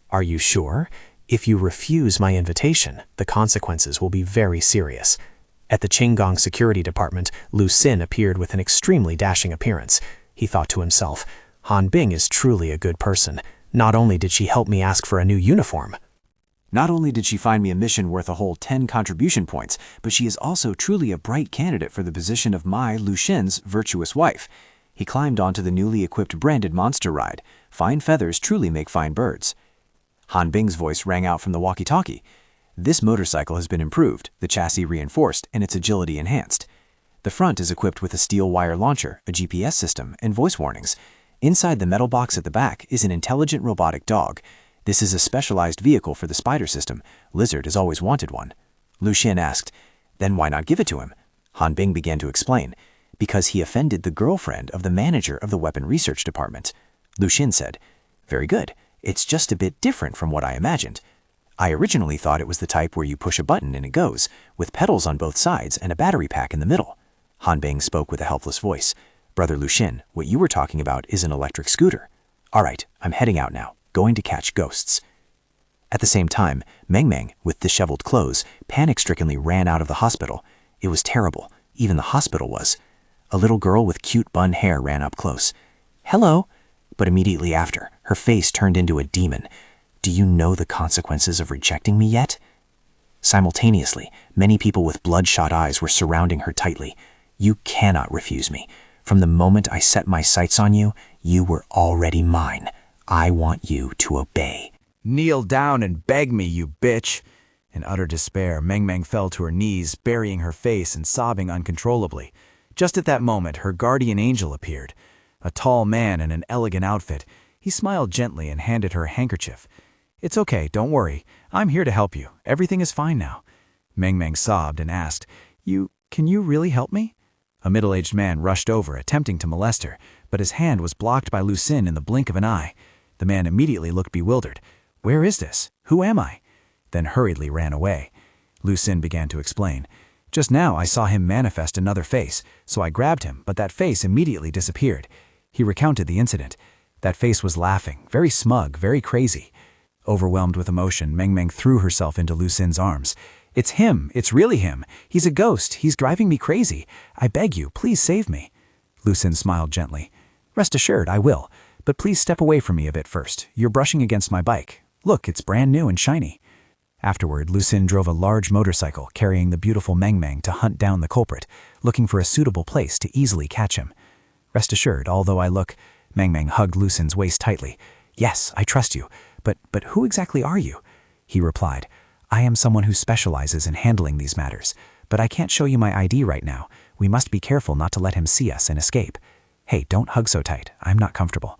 "Are you sure? If you refuse my invitation, the consequences will be very serious." At the Qinggang security department, Lu-sin appeared with an extremely dashing appearance. He thought to himself, "Hanbing is truly a good person. Not only did she help me ask for a new uniform, Not only did she find me a mission worth a whole 10 contribution points, but she is also truly a bright candidate for the position of my, Lu-shin's, virtuous wife." He climbed onto the newly equipped branded monster ride. Fine feathers truly make fine birds. Hanbing's voice rang out from the walkie-talkie. "This motorcycle has been improved, the chassis reinforced, and its agility enhanced. The front is equipped with a steel wire launcher, a GPS system, and voice warnings. Inside the metal box at the back is an intelligent robotic dog. This is a specialized vehicle for the spider system. Lizard has always wanted one. Lu Xin asked, "Then why not give it to him?" Han Bing began to explain. "Because he offended the girlfriend of the manager of the weapon research department." Lu Xin said, "Very good. It's just a bit different from what I imagined. I originally thought it was the type where you push a button and it goes, with pedals on both sides and a battery pack in the middle." Han Bing spoke with a helpless voice. "Brother Lu Xin, what you were talking about is an electric scooter. All right, I'm heading out now, going to catch ghosts." At the same time, Meng Meng, with disheveled clothes, panic-strickenly ran out of the hospital. It was terrible. Even the hospital was. A little girl with cute bun hair ran up close. "Hello." But immediately after, her face turned into a demon. "Do you know the consequences of rejecting me yet?" Simultaneously, many people with bloodshot eyes were surrounding her tightly. "You cannot refuse me. From the moment I set my sights on you, you were already mine. I want you to obey." "Kneel down and beg me, you bitch!" In utter despair, Meng Meng fell to her knees, burying her face and sobbing uncontrollably. Just at that moment, her guardian angel appeared. A tall man in an elegant outfit. He smiled gently and handed her a handkerchief. "It's okay, don't worry. I'm here to help you. Everything is fine now." Meng Meng sobbed and asked, Can you really help me?" A middle-aged man rushed over, attempting to molest her, but his hand was blocked by Lu Xin in the blink of an eye. The man immediately looked bewildered. "Where is this? Who am I?" Then hurriedly ran away. Lu Xin began to explain. "Just now I saw him manifest another face, so I grabbed him, but that face immediately disappeared." He recounted the incident. That face was laughing, very smug, very crazy. Overwhelmed with emotion, Meng Meng threw herself into Lu Xin's arms. "It's him! It's really him! He's a ghost! He's driving me crazy! I beg you, please save me!" Lu Xin smiled gently. "Rest assured, I will. But please step away from me a bit first. You're brushing against my bike. Look, it's brand new and shiny." Afterward, Lu Xin drove a large motorcycle carrying the beautiful Meng Meng to hunt down the culprit, looking for a suitable place to easily catch him. "Rest assured, although I look..." Meng Meng hugged Lu Xin's waist tightly. "Yes, I trust you. But who exactly are you?" He replied, "I am someone who specializes in handling these matters, but I can't show you my ID right now. We must be careful not to let him see us and escape. Hey, don't hug so tight. I'm not comfortable."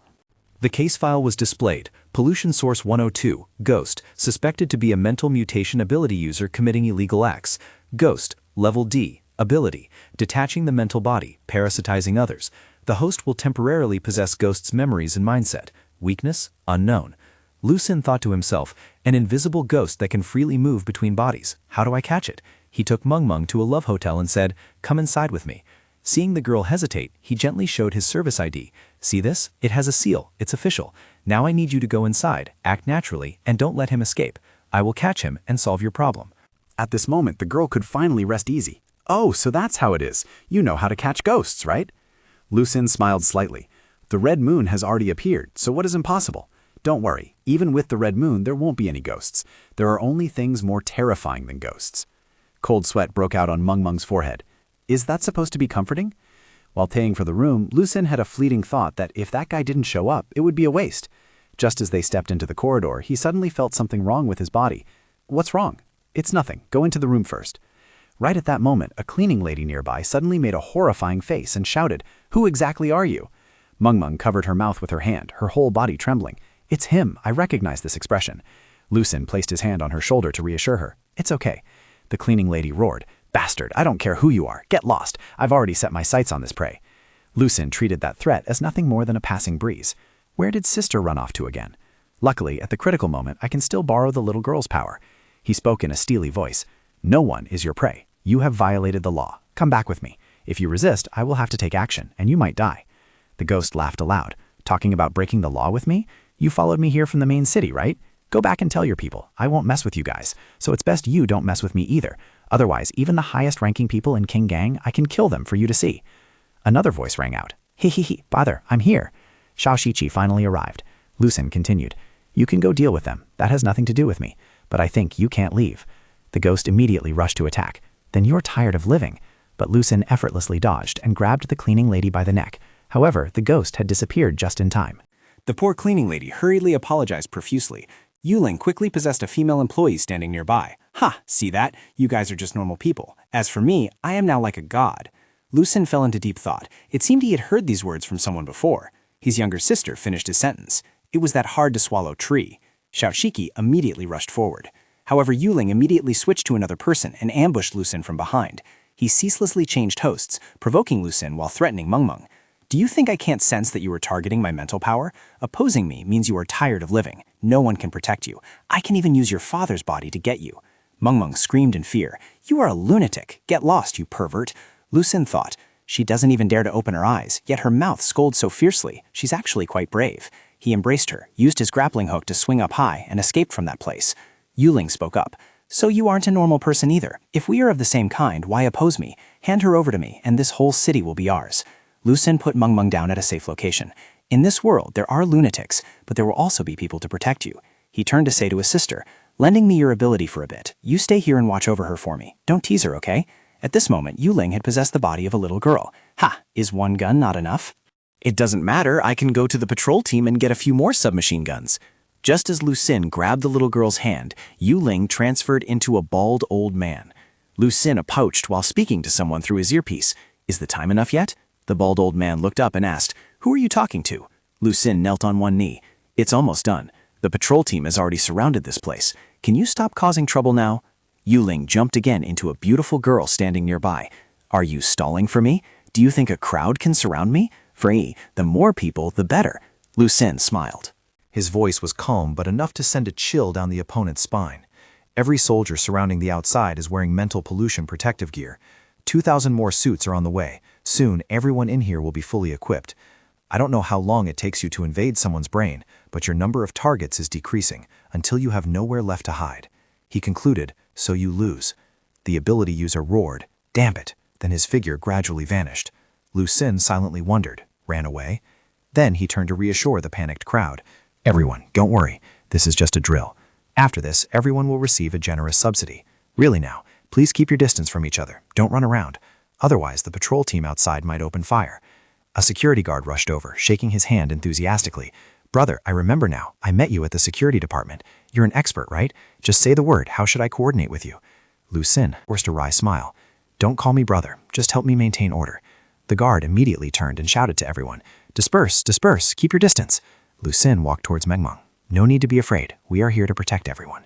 The case file was displayed. Pollution Source 102, Ghost, suspected to be a mental mutation ability user committing illegal acts. Ghost, Level D, Ability, detaching the mental body, parasitizing others. The host will temporarily possess Ghost's memories and mindset. Weakness, unknown. Lu Xin thought to himself, an invisible ghost that can freely move between bodies. How do I catch it? He took Meng Meng to a love hotel and said, "Come inside with me." Seeing the girl hesitate, he gently showed his service ID. "See this? It has a seal. It's official. Now I need you to go inside, act naturally, and don't let him escape. I will catch him and solve your problem." At this moment, the girl could finally rest easy. "Oh, so that's how it is. You know how to catch ghosts, right?" Lu Xin smiled slightly. "The red moon has already appeared, so what is impossible? Don't worry, even with the red moon, there won't be any ghosts. There are only things more terrifying than ghosts." Cold sweat broke out on Meng Meng's forehead. Is that supposed to be comforting? While paying for the room, Lu Xin had a fleeting thought that if that guy didn't show up, it would be a waste. Just as they stepped into the corridor, he suddenly felt something wrong with his body. "What's wrong?" "It's nothing. Go into the room first." Right at that moment, a cleaning lady nearby suddenly made a horrifying face and shouted, "Who exactly are you?" Meng Meng covered her mouth with her hand, her whole body trembling. "It's him. I recognize this expression." Lu Xin placed his hand on her shoulder to reassure her. "It's okay." The cleaning lady roared, "Bastard, I don't care who you are. Get lost. I've already set my sights on this prey." Lu Xin treated that threat as nothing more than a passing breeze. Where did Sister run off to again? Luckily, at the critical moment, I can still borrow the little girl's power. He spoke in a steely voice. "No one is your prey. You have violated the law. Come back with me. If you resist, I will have to take action, and you might die." The ghost laughed aloud. "Talking about breaking the law with me? You followed me here from the main city, right? Go back and tell your people. I won't mess with you guys, so it's best you don't mess with me either. Otherwise, even the highest-ranking people in King Gang, I can kill them for you to see." Another voice rang out. "He, father, I'm here." Xiao Shiqi finally arrived. Lu Xin continued, "You can go deal with them. That has nothing to do with me. But I think you can't leave." The ghost immediately rushed to attack. "Then you're tired of living." But Lu Xin effortlessly dodged and grabbed the cleaning lady by the neck. However, the ghost had disappeared just in time. The poor cleaning lady hurriedly apologized profusely. Yuling quickly possessed a female employee standing nearby. "Ha, see that? You guys are just normal people. As for me, I am now like a god." Lu Xin fell into deep thought. It seemed he had heard these words from someone before. His younger sister finished his sentence. It was that hard-to-swallow tree. Xiaoshiki immediately rushed forward. However, Yuling immediately switched to another person and ambushed Lu Xin from behind. He ceaselessly changed hosts, provoking Lu Xin while threatening Mengmeng. Do you think I can't sense that you are targeting my mental power? Opposing me means you are tired of living. No one can protect you. I can even use your father's body to get you. Mengmeng screamed in fear. You are a lunatic. Get lost, you pervert. Lu Xin thought. She doesn't even dare to open her eyes, yet her mouth scolds so fiercely. She's actually quite brave. He embraced her, used his grappling hook to swing up high, and escaped from that place. Yuling spoke up. So you aren't a normal person either. If we are of the same kind, why oppose me? Hand her over to me, and this whole city will be ours. Lu Xin put Mengmeng down at a safe location. In this world, there are lunatics, but there will also be people to protect you. He turned to say to his sister, lending me your ability for a bit. You stay here and watch over her for me. Don't tease her, okay? At this moment, Yuling had possessed the body of a little girl. Ha! Is one gun not enough? It doesn't matter, I can go to the patrol team and get a few more submachine guns. Just as Lu Xin grabbed the little girl's hand, Yuling transferred into a bald old man. Lu Xin approached while speaking to someone through his earpiece. Is the time enough yet? The bald old man looked up and asked, Who are you talking to? Lu Xin knelt on one knee. It's almost done. The patrol team has already surrounded this place. Can you stop causing trouble now? Yuling jumped again into a beautiful girl standing nearby. Are you stalling for me? Do you think a crowd can surround me? Free, the more people, the better. Lu Xin smiled. His voice was calm but enough to send a chill down the opponent's spine. Every soldier surrounding the outside is wearing mental pollution protective gear. 2,000 more suits are on the way. Soon, everyone in here will be fully equipped. I don't know how long it takes you to invade someone's brain, but your number of targets is decreasing until you have nowhere left to hide. He concluded, so you lose. The ability user roared, damn it, then his figure gradually vanished. Lu Xin silently wondered, ran away. Then he turned to reassure the panicked crowd. Everyone, don't worry, this is just a drill. After this, everyone will receive a generous subsidy. Really now, please keep your distance from each other, don't run around. Otherwise, the patrol team outside might open fire. A security guard rushed over, shaking his hand enthusiastically. Brother, I remember now. I met you at the security department. You're an expert, right? Just say the word. How should I coordinate with you? Lu Xin forced a wry smile. Don't call me brother. Just help me maintain order. The guard immediately turned and shouted to everyone. Disperse, disperse, keep your distance. Lu Xin walked towards Mengmeng. No need to be afraid. We are here to protect everyone.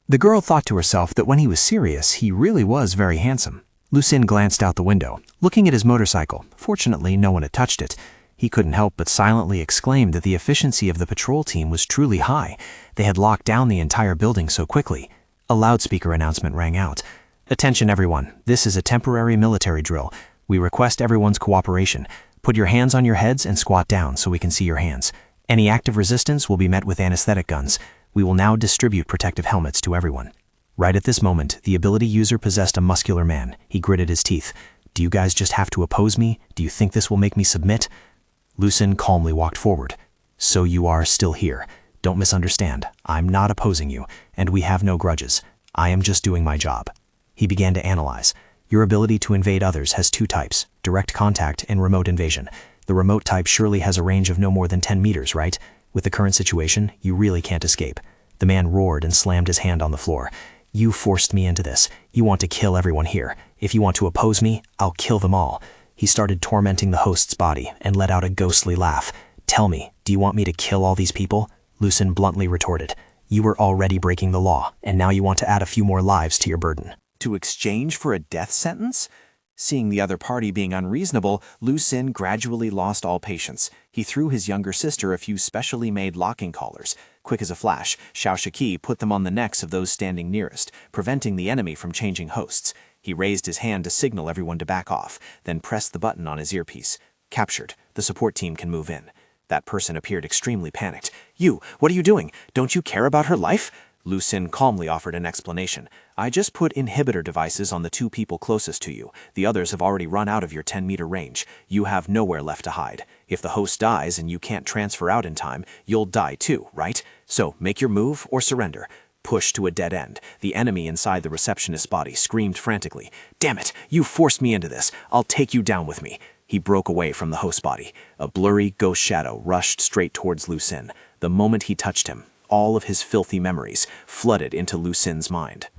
The girl thought to herself that when he was serious, he really was very handsome. Lu Xin glanced out the window, looking at his motorcycle. Fortunately, no one had touched it. He couldn't help but silently exclaim that the efficiency of the patrol team was truly high. They had locked down the entire building so quickly. A loudspeaker announcement rang out. Attention everyone, this is a temporary military drill. We request everyone's cooperation. Put your hands on your heads and squat down so we can see your hands. Any active resistance will be met with anesthetic guns. We will now distribute protective helmets to everyone. Right at this moment, the ability user possessed a muscular man. He gritted his teeth. Do you guys just have to oppose me? Do you think this will make me submit? Lu Xin calmly walked forward. So you are still here. Don't misunderstand. I'm not opposing you, and we have no grudges. I am just doing my job. He began to analyze. Your ability to invade others has two types, direct contact and remote invasion. The remote type surely has a range of no more than 10 meters, right? With the current situation, you really can't escape. The man roared and slammed his hand on the floor. You forced me into this. You want to kill everyone here. If you want to oppose me, I'll kill them all. He started tormenting the host's body and let out a ghostly laugh. Tell me, do you want me to kill all these people? Lu Xin bluntly retorted. You were already breaking the law, and now you want to add a few more lives to your burden. To exchange for a death sentence? Seeing the other party being unreasonable, Lu Xin gradually lost all patience. He threw his younger sister a few specially made locking collars. Quick as a flash, Xiaoshiki put them on the necks of those standing nearest, preventing the enemy from changing hosts. He raised his hand to signal everyone to back off, then pressed the button on his earpiece. Captured. The support team can move in. That person appeared extremely panicked. You, what are you doing? Don't you care about her life? Lu Xin calmly offered an explanation. I just put inhibitor devices on the two people closest to you. The others have already run out of your 10-meter range. You have nowhere left to hide. If the host dies and you can't transfer out in time, you'll die too, right? So make your move or surrender. Push to a dead end. The enemy inside the receptionist's body screamed frantically. Damn it, you forced me into this. I'll take you down with me. He broke away from the host body. A blurry ghost shadow rushed straight towards Lu Xin. The moment he touched him, all of his filthy memories flooded into Lu Xin's mind.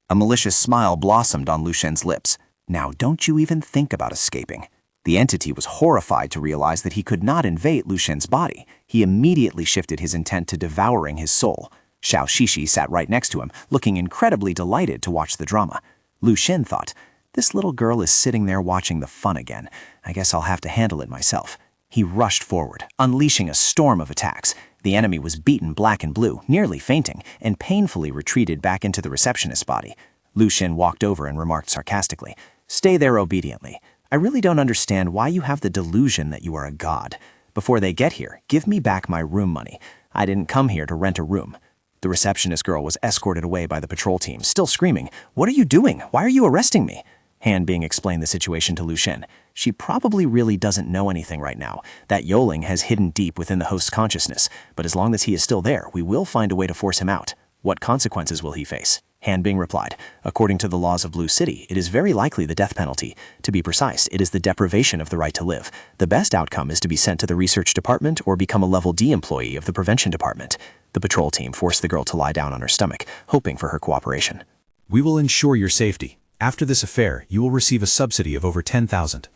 A malicious smile blossomed on Lu Xin's lips. Now don't you even think about escaping. The entity was horrified to realize that he could not invade Lu Xin's body. He immediately shifted his intent to devouring his soul. Xiao Shishi sat right next to him, looking incredibly delighted to watch the drama. Lu Xun thought, "This little girl is sitting there watching the fun again. I guess I'll have to handle it myself." He rushed forward, unleashing a storm of attacks. The enemy was beaten black and blue, nearly fainting, and painfully retreated back into the receptionist's body. Lu Xun walked over and remarked sarcastically, "Stay there obediently. I really don't understand why you have the delusion that you are a god. Before they get here, give me back my room money. I didn't come here to rent a room." The receptionist girl was escorted away by the patrol team, still screaming, "What are you doing? Why are you arresting me?" Han Bing explained the situation to Lu Xun. She probably really doesn't know anything right now. That Yoling has hidden deep within the host's consciousness, but as long as he is still there, we will find a way to force him out. What consequences will he face? Han Bing replied, "According to the laws of Blue City, it is very likely the death penalty. To be precise, it is the deprivation of the right to live. The best outcome is to be sent to the research department or become a level D employee of the prevention department." The patrol team forced the girl to lie down on her stomach, hoping for her cooperation. "We will ensure your safety. After this affair, you will receive a subsidy of over 10,000.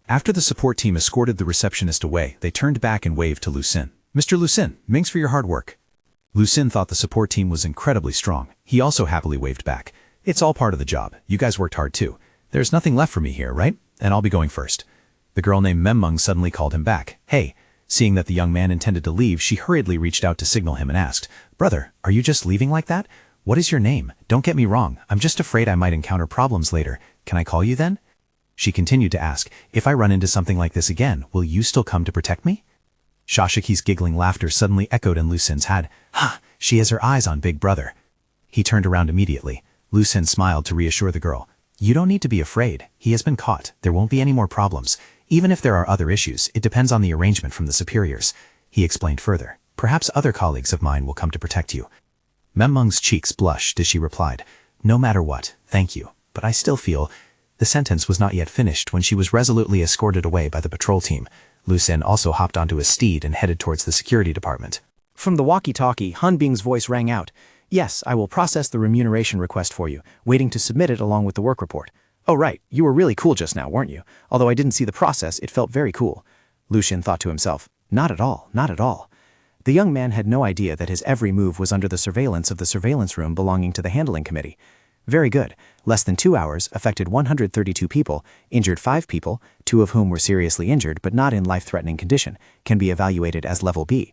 After the support team escorted the receptionist away, they turned back and waved to Lu Xun. "Mr. Lu Xun, thanks for your hard work." Lu Xun thought the support team was incredibly strong. He also happily waved back. "It's all part of the job. You guys worked hard too. There's nothing left for me here, right? And I'll be going first." The girl named Memmeng suddenly called him back. "Hey." Seeing that the young man intended to leave, she hurriedly reached out to signal him and asked, "Brother, are you just leaving like that? What is your name? Don't get me wrong. I'm just afraid I might encounter problems later. Can I call you then?" She continued to ask, "If I run into something like this again, will you still come to protect me?" Shashiki's giggling laughter suddenly echoed in Lu Xun's head. She has her eyes on Big Brother. He turned around immediately. Lu Xun smiled to reassure the girl. "You don't need to be afraid. He has been caught. There won't be any more problems. Even if there are other issues, it depends on the arrangement from the superiors." He explained further. "Perhaps other colleagues of mine will come to protect you." Memmeng's cheeks blushed as she replied, "No matter what, thank you, but I still feel—" The sentence was not yet finished when she was resolutely escorted away by the patrol team. Lu Xun also hopped onto his steed and headed towards the security department. From the walkie-talkie, Han Bing's voice rang out. "Yes, I will process the remuneration request for you, waiting to submit it along with the work report." "Oh right, you were really cool just now, weren't you? Although I didn't see the process, it felt very cool." Lu Xun thought to himself, "Not at all, not at all." The young man had no idea that his every move was under the surveillance of the surveillance room belonging to the handling committee. Very good. Less than 2 hours, affected 132 people, injured 5 people, 2 of whom were seriously injured but not in life-threatening condition, can be evaluated as level B.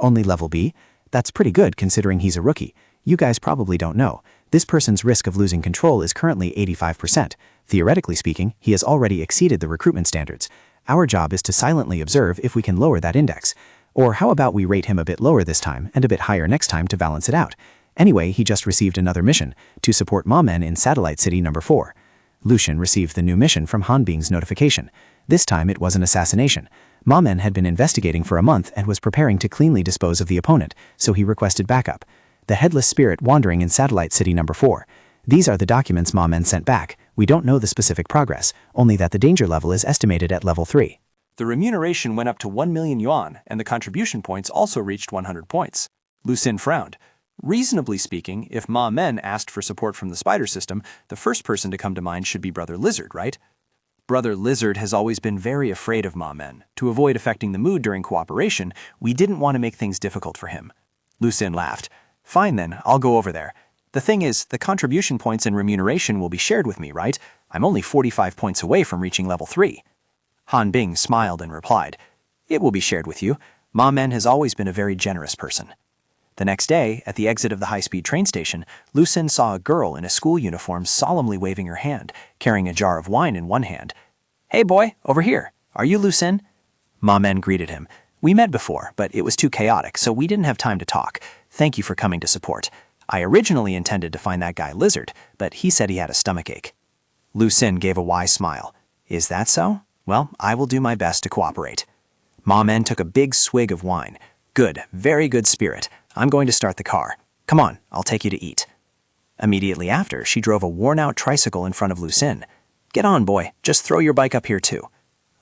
Only level B? That's pretty good considering he's a rookie. You guys probably don't know. This person's risk of losing control is currently 85%. Theoretically speaking, he has already exceeded the recruitment standards. Our job is to silently observe if we can lower that index. Or how about we rate him a bit lower this time and a bit higher next time to balance it out? Anyway, he just received another mission, to support Ma Men in Satellite City number 4. Lu Xun received the new mission from Han Bing's notification. This time it was an assassination. Ma Men had been investigating for a month and was preparing to cleanly dispose of the opponent, so he requested backup. The headless spirit wandering in Satellite City number 4. These are the documents Ma Men sent back. We don't know the specific progress, only that the danger level is estimated at level 3. The remuneration went up to 1 million yuan, and the contribution points also reached 100 points. Lu Xun frowned. Reasonably speaking, if Ma Men asked for support from the spider system, the first person to come to mind should be Brother Lizard, right? Brother Lizard has always been very afraid of Ma Men. To avoid affecting the mood during cooperation, we didn't want to make things difficult for him. Lu Xun laughed. "Fine then, I'll go over there. The thing is, the contribution points and remuneration will be shared with me, right? I'm only 45 points away from reaching level 3. Han Bing smiled and replied, "It will be shared with you. Ma Men has always been a very generous person." The next day, at the exit of the high-speed train station, Lu Xun saw a girl in a school uniform solemnly waving her hand, carrying a jar of wine in one hand. "Hey boy, over here. Are you Lu Xun?" Ma Men greeted him. "We met before, but it was too chaotic, so we didn't have time to talk. Thank you for coming to support. I originally intended to find that guy Lizard, but he said he had a stomachache." Lu Xun gave a wise smile. "Is that so? Well, I will do my best to cooperate." Ma Men took a big swig of wine. "Good, very good spirit. I'm going to start the car. Come on, I'll take you to eat." Immediately after, she drove a worn-out tricycle in front of Lu Xun. "Get on, boy. Just throw your bike up here, too."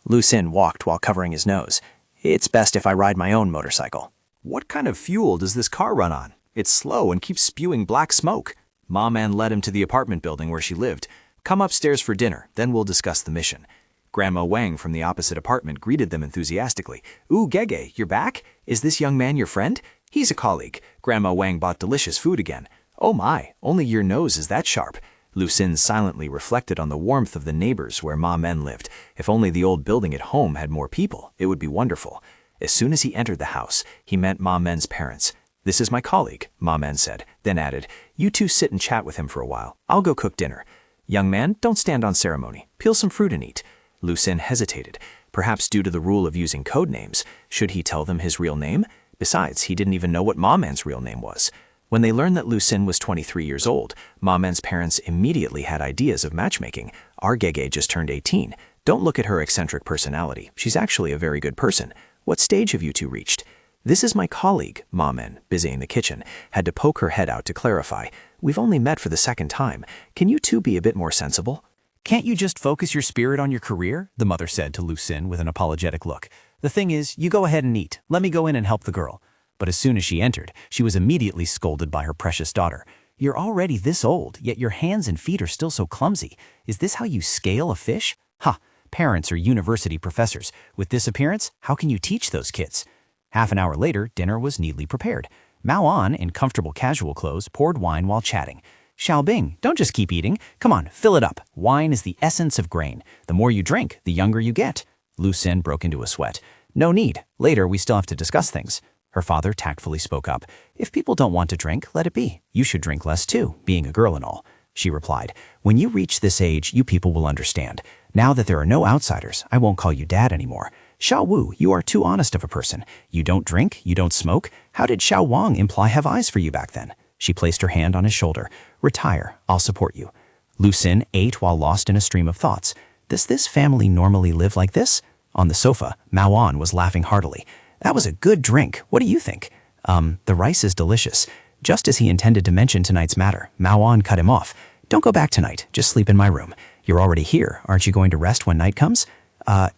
Lu Xun walked while covering his nose. "It's best if I ride my own motorcycle." "What kind of fuel does this car run on? It's slow and keeps spewing black smoke." Ma Man led him to the apartment building where she lived. "Come upstairs for dinner, then we'll discuss the mission." Grandma Wang from the opposite apartment greeted them enthusiastically. "Ooh, Gege, you're back? Is this young man your friend?" He's a colleague. Grandma Wang bought delicious food again. Oh my, only your nose is that sharp. Lu Xin silently reflected on the warmth of the neighbors where Ma Men lived. If only the old building at home had more people, it would be wonderful. As soon as he entered the house, he met Ma Men's parents. "This is my colleague," Ma Men said, then added, "You two sit and chat with him for a while. I'll go cook dinner. Young man, don't stand on ceremony. Peel some fruit and eat." Lu Xin hesitated, perhaps due to the rule of using code names. Should he tell them his real name? Besides, he didn't even know what Ma Men's real name was. When they learned that Lu Xin was 23 years old, Ma Men's parents immediately had ideas of matchmaking. "Our Gege just turned 18. Don't look at her eccentric personality. She's actually a very good person. What stage have you two reached?" "This is my colleague," Ma Men, busy in the kitchen, had to poke her head out to clarify. "We've only met for the second time. Can you two be a bit more sensible?" "Can't you just focus your spirit on your career?" the mother said to Lu Xin with an apologetic look. "The thing is, you go ahead and eat. Let me go in and help the girl." But as soon as she entered, she was immediately scolded by her precious daughter. "You're already this old, yet your hands and feet are still so clumsy. Is this how you scale a fish? Ha! Parents are university professors. With this appearance, how can you teach those kids?" Half an hour later, dinner was neatly prepared. Mao An, in comfortable casual clothes, poured wine while chatting. "Xiao Bing, don't just keep eating. Come on, fill it up. Wine is the essence of grain. The more you drink, the younger you get." Lu Xin broke into a sweat. "No need. Later, we still have to discuss things." Her father tactfully spoke up. "If people don't want to drink, let it be. You should drink less too, being a girl and all." She replied, "When you reach this age, you people will understand. Now that there are no outsiders, I won't call you dad anymore. Xiao Wu, you are too honest of a person. You don't drink, you don't smoke. How did Xiao Wang imply have eyes for you back then?" She placed her hand on his shoulder. "Retire, I'll support you." Lu Xin ate while lost in a stream of thoughts. Does this family normally live like this? On the sofa, Mao An was laughing heartily. "That was a good drink. What do you think?" The rice is delicious." Just as he intended to mention tonight's matter, Mao An cut him off. "Don't go back tonight. Just sleep in my room. You're already here. Aren't you going to rest when night comes?"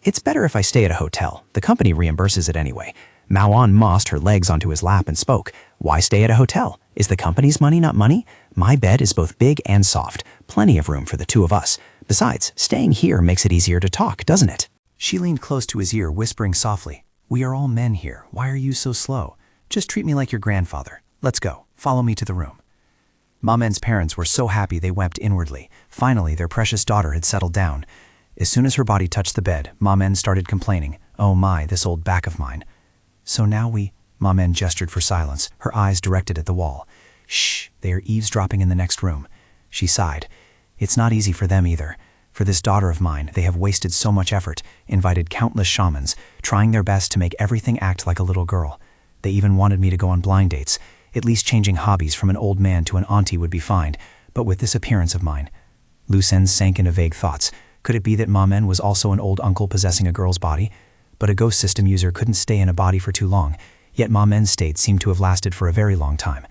It's better if I stay at a hotel. The company reimburses it anyway." Mao An mossed her legs onto his lap and spoke. "Why stay at a hotel? Is the company's money not money? My bed is both big and soft. Plenty of room for the two of us. Besides, staying here makes it easier to talk, doesn't it?" She leaned close to his ear, whispering softly, "We are all men here. Why are you so slow? Just treat me like your grandfather. Let's go. Follow me to the room." Ma Men's parents were so happy they wept inwardly. Finally, their precious daughter had settled down. As soon as her body touched the bed, Ma Men started complaining. "Oh my, this old back of mine." "So now Ma Men gestured for silence, her eyes directed at the wall. "Shh, they are eavesdropping in the next room." She sighed. "It's not easy for them either. For this daughter of mine, they have wasted so much effort, invited countless shamans, trying their best to make everything act like a little girl. They even wanted me to go on blind dates. At least changing hobbies from an old man to an auntie would be fine, but with this appearance of mine." Lu Xin sank into vague thoughts. Could it be that Ma Men was also an old uncle possessing a girl's body? But a ghost system user couldn't stay in a body for too long, yet Ma Men's state seemed to have lasted for a very long time.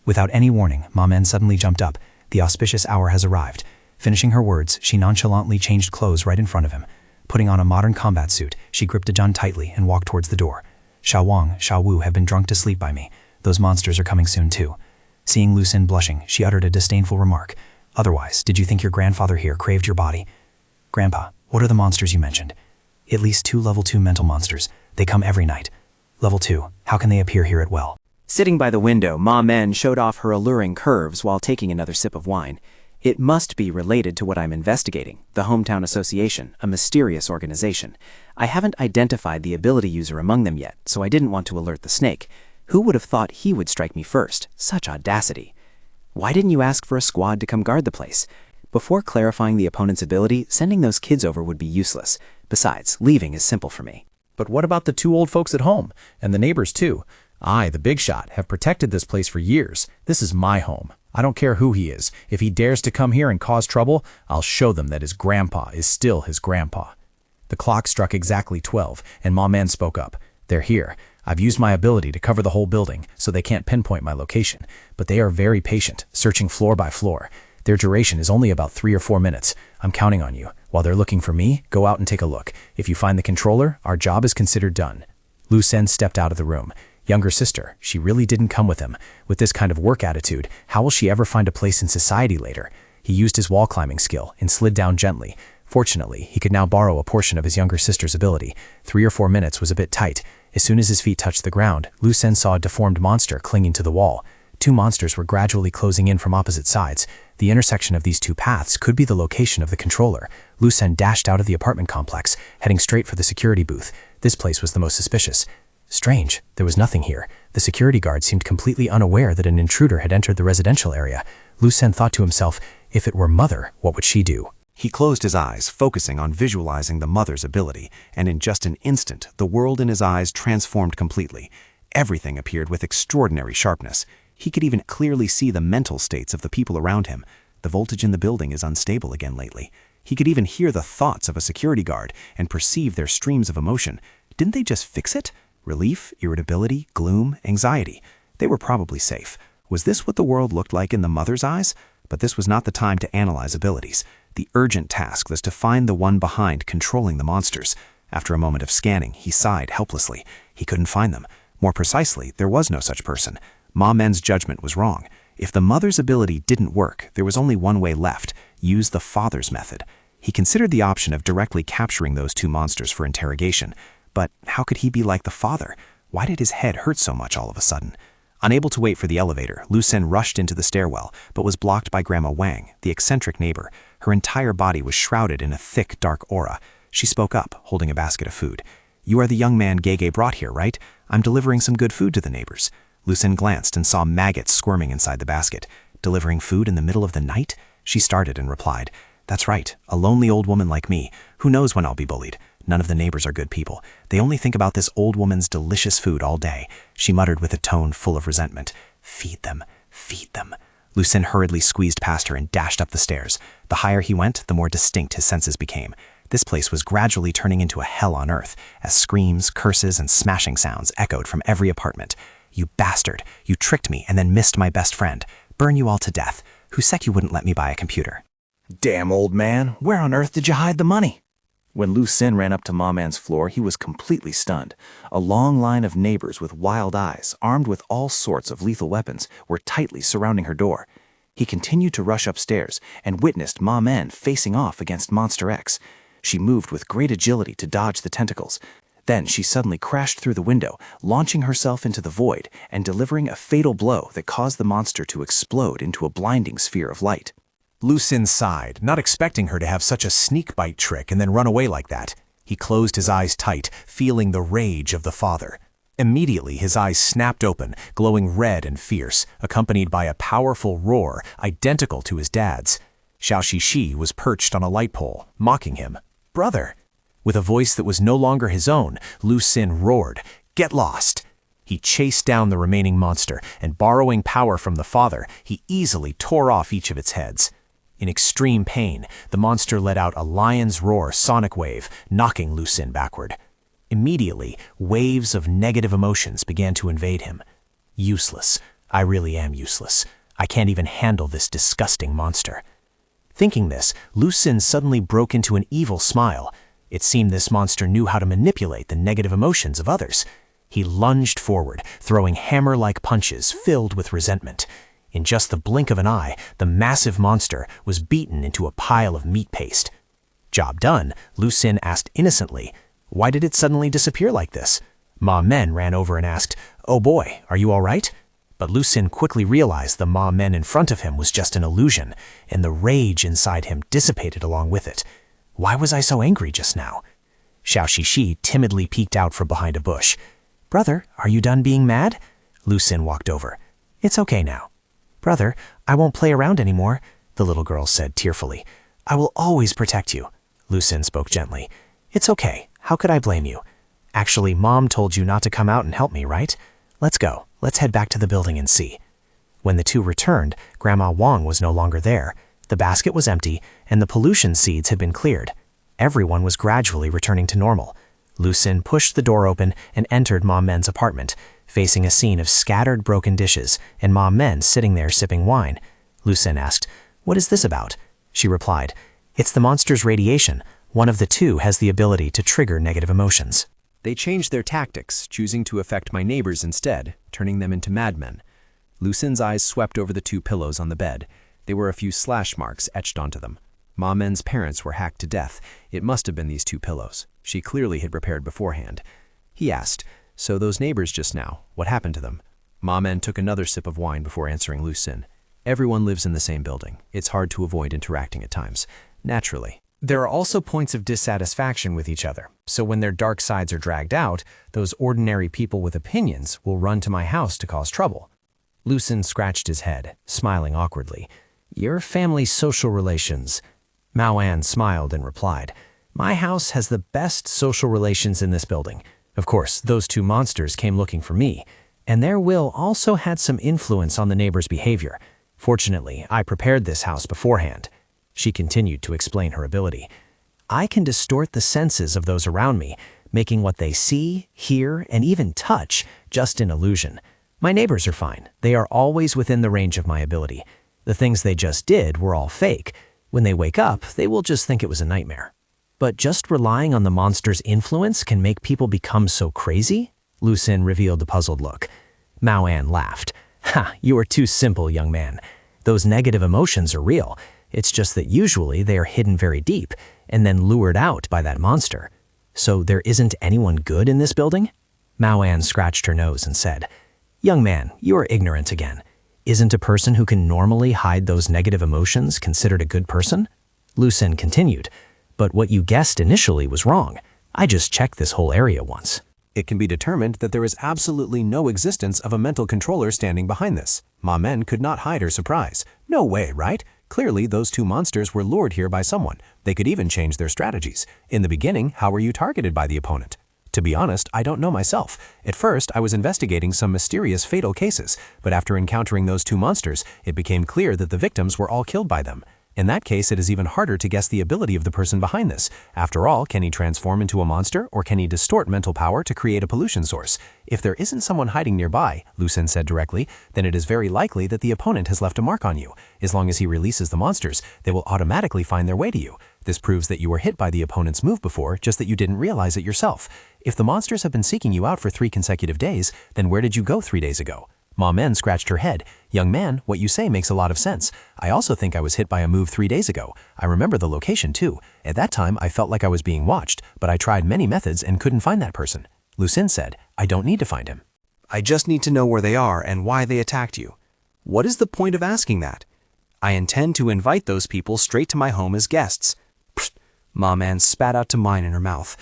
Without any warning, Ma Men suddenly jumped up. "The auspicious hour has arrived." Finishing her words, she nonchalantly changed clothes right in front of him. Putting on a modern combat suit, she gripped a gun tightly and walked towards the door. "Xiao Wang, Xiao Wu have been drunk to sleep by me. Those monsters are coming soon too." Seeing Lu Xin blushing, she uttered a disdainful remark. "Otherwise, did you think your grandfather here craved your body?" "Grandpa, what are the monsters you mentioned?" "At least 2 level 2 mental monsters. They come every night." "Level 2, how can they appear here at well?" Sitting by the window, Ma Men showed off her alluring curves while taking another sip of wine. "It must be related to what I'm investigating, the Hometown Association, a mysterious organization. I haven't identified the ability user among them yet, so I didn't want to alert the snake. Who would have thought he would strike me first? Such audacity. Why didn't you ask for a squad to come guard the place? Before clarifying the opponent's ability, sending those kids over would be useless. Besides, leaving is simple for me." But what about the 2 old folks at home? And the neighbors too? I, the big shot, have protected this place for years. This is my home. I don't care who he is. If he dares to come here and cause trouble, I'll show them that his grandpa is still his grandpa. The clock struck exactly 12, and Ma Man spoke up. "They're here. I've used my ability to cover the whole building, so they can't pinpoint my location. But they are very patient, searching floor by floor. Their duration is only about 3 or 4 minutes. I'm counting on you. While they're looking for me, go out and take a look. If you find the controller, our job is considered done." Lu Xin stepped out of the room. Younger sister, she really didn't come with him. With this kind of work attitude, how will she ever find a place in society later? He used his wall climbing skill and slid down gently. Fortunately, he could now borrow a portion of his younger sister's ability. 3 or 4 minutes was a bit tight. As soon as his feet touched the ground, Lucien saw a deformed monster clinging to the wall. Two monsters were gradually closing in from opposite sides. The intersection of these two paths could be the location of the controller. Lucien dashed out of the apartment complex, heading straight for the security booth. This place was the most suspicious. Strange, there was nothing here. The security guard seemed completely unaware that an intruder had entered the residential area. Lucien thought to himself, if it were Mother, what would she do? He closed his eyes, focusing on visualizing the mother's ability, and in just an instant, the world in his eyes transformed completely. Everything appeared with extraordinary sharpness. He could even clearly see the mental states of the people around him. The voltage in the building is unstable again lately. He could even hear the thoughts of a security guard and perceive their streams of emotion. Didn't they just fix it? Relief, irritability, gloom, anxiety. They were probably safe. Was this what the world looked like in the mother's eyes? But this was not the time to analyze abilities. The urgent task was to find the one behind controlling the monsters. After a moment of scanning, he sighed helplessly. He couldn't find them. More precisely, there was no such person. Ma Men's judgment was wrong. If the mother's ability didn't work, there was only one way left: use the father's method. He considered the option of directly capturing those two monsters for interrogation. But how could he be like the father? Why did his head hurt so much all of a sudden? Unable to wait for the elevator, Lucien rushed into the stairwell, but was blocked by Grandma Wang, the eccentric neighbor. Her entire body was shrouded in a thick, dark aura. She spoke up, holding a basket of food. "You are the young man Gege brought here, right? I'm delivering some good food to the neighbors." Lucien glanced and saw maggots squirming inside the basket. "Delivering food in the middle of the night?" She started and replied, "That's right, a lonely old woman like me. Who knows when I'll be bullied? None of the neighbors are good people. They only think about this old woman's delicious food all day." She muttered with a tone full of resentment. "Feed them, feed them." Lucien hurriedly squeezed past her and dashed up the stairs. The higher he went, the more distinct his senses became. This place was gradually turning into a hell on earth, as screams, curses, and smashing sounds echoed from every apartment. "You bastard! You tricked me and then missed my best friend. Burn you all to death. Who said you wouldn't let me buy a computer?" Damn, old man, where on earth did you hide the money? When Lucien ran up to Ma Man's floor, he was completely stunned. A long line of neighbors with wild eyes, armed with all sorts of lethal weapons, were tightly surrounding her door. He continued to rush upstairs and witnessed Ma Man facing off against Monster X. She moved with great agility to dodge the tentacles. Then she suddenly crashed through the window, launching herself into the void and delivering a fatal blow that caused the monster to explode into a blinding sphere of light. Lucien sighed, not expecting her to have such a sneak-bite trick and then run away like that. He closed his eyes tight, feeling the rage of the father. Immediately, his eyes snapped open, glowing red and fierce, accompanied by a powerful roar identical to his dad's. Xiao Shishi was perched on a light pole, mocking him. "Brother!" With a voice that was no longer his own, Lucien roared, "Get lost!" He chased down the remaining monster, and borrowing power from the father, he easily tore off each of its heads. In extreme pain, the monster let out a lion's roar sonic wave, knocking Lucien backward. Immediately, waves of negative emotions began to invade him. Useless. I really am useless. I can't even handle this disgusting monster. Thinking this, Lucien suddenly broke into an evil smile. It seemed this monster knew how to manipulate the negative emotions of others. He lunged forward, throwing hammer-like punches filled with resentment. In just the blink of an eye, the massive monster was beaten into a pile of meat paste. Job done, Lucien asked innocently, "Why did it suddenly disappear like this?" Ma Men ran over and asked, "Oh boy, are you all right?" But Lucien quickly realized the Ma Men in front of him was just an illusion, and the rage inside him dissipated along with it. Why was I so angry just now? Xiao Shishi timidly peeked out from behind a bush. "Brother, are you done being mad?" Lucien walked over. "It's okay now." "Brother, I won't play around anymore," the little girl said tearfully. "I will always protect you." Lucien spoke gently. "It's okay. How could I blame you? Actually, Mom told you not to come out and help me, right? Let's go. Let's head back to the building and see." When the two returned, Grandma Wang was no longer there. The basket was empty, and the pollution seeds had been cleared. Everyone was gradually returning to normal. Lucien pushed the door open and entered Ma Men's apartment, facing a scene of scattered broken dishes and Ma Men sitting there sipping wine. Lucien asked, "What is this about?" She replied, "It's the monster's radiation. One of the two has the ability to trigger negative emotions." They changed their tactics, choosing to affect my neighbors instead, turning them into madmen. Lucien's eyes swept over the two pillows on the bed. There were a few slash marks etched onto them. Ma Men's parents were hacked to death. It must have been these two pillows. She clearly had prepared beforehand. He asked, So those neighbors just now, what happened to them? Ma Men took another sip of wine before answering Lu Sin. Everyone lives in the same building. It's hard to avoid interacting at times. Naturally. There are also points of dissatisfaction with each other, so when their dark sides are dragged out, those ordinary people with opinions will run to my house to cause trouble. Lu Sin scratched his head, smiling awkwardly. Your family's social relations. Mao An smiled and replied, My house has the best social relations in this building. Of course, those two monsters came looking for me, and their will also had some influence on the neighbor's behavior. Fortunately, I prepared this house beforehand. She continued to explain her ability. I can distort the senses of those around me, making what they see, hear, and even touch just an illusion. My neighbors are fine. They are always within the range of my ability. The things they just did were all fake. When they wake up, they will just think it was a nightmare. But just relying on the monster's influence can make people become so crazy? Lu Sin revealed a puzzled look. Mao An laughed. Ha, you are too simple, young man. Those negative emotions are real. It's just that usually they are hidden very deep and then lured out by that monster. So there isn't anyone good in this building? Mao An scratched her nose and said, Young man, you are ignorant again. Isn't a person who can normally hide those negative emotions considered a good person? Lu Sin continued, but what you guessed initially was wrong. I just checked this whole area once. It can be determined that there is absolutely no existence of a mental controller standing behind this. Ma Men could not hide her surprise. No way, right? Clearly, those two monsters were lured here by someone. They could even change their strategies. In the beginning, how were you targeted by the opponent? To be honest, I don't know myself. At first, I was investigating some mysterious fatal cases, but after encountering those two monsters, it became clear that the victims were all killed by them. In that case, it is even harder to guess the ability of the person behind this. After all, can he transform into a monster, or can he distort mental power to create a pollution source? If there isn't someone hiding nearby, Lu Sin said directly, then it is very likely that the opponent has left a mark on you. As long as he releases the monsters, they will automatically find their way to you. This proves that you were hit by the opponent's move before, just that you didn't realize it yourself. If the monsters have been seeking you out for 3 consecutive days, then where did you go 3 days ago? Ma Men scratched her head. Young man, what you say makes a lot of sense. I also think I was hit by a move 3 days ago. I remember the location too. At that time, I felt like I was being watched, but I tried many methods and couldn't find that person. Lu Sin said, I don't need to find him. I just need to know where they are and why they attacked you. What is the point of asking that? I intend to invite those people straight to my home as guests. Psst. Ma Man spat out to mine in her mouth.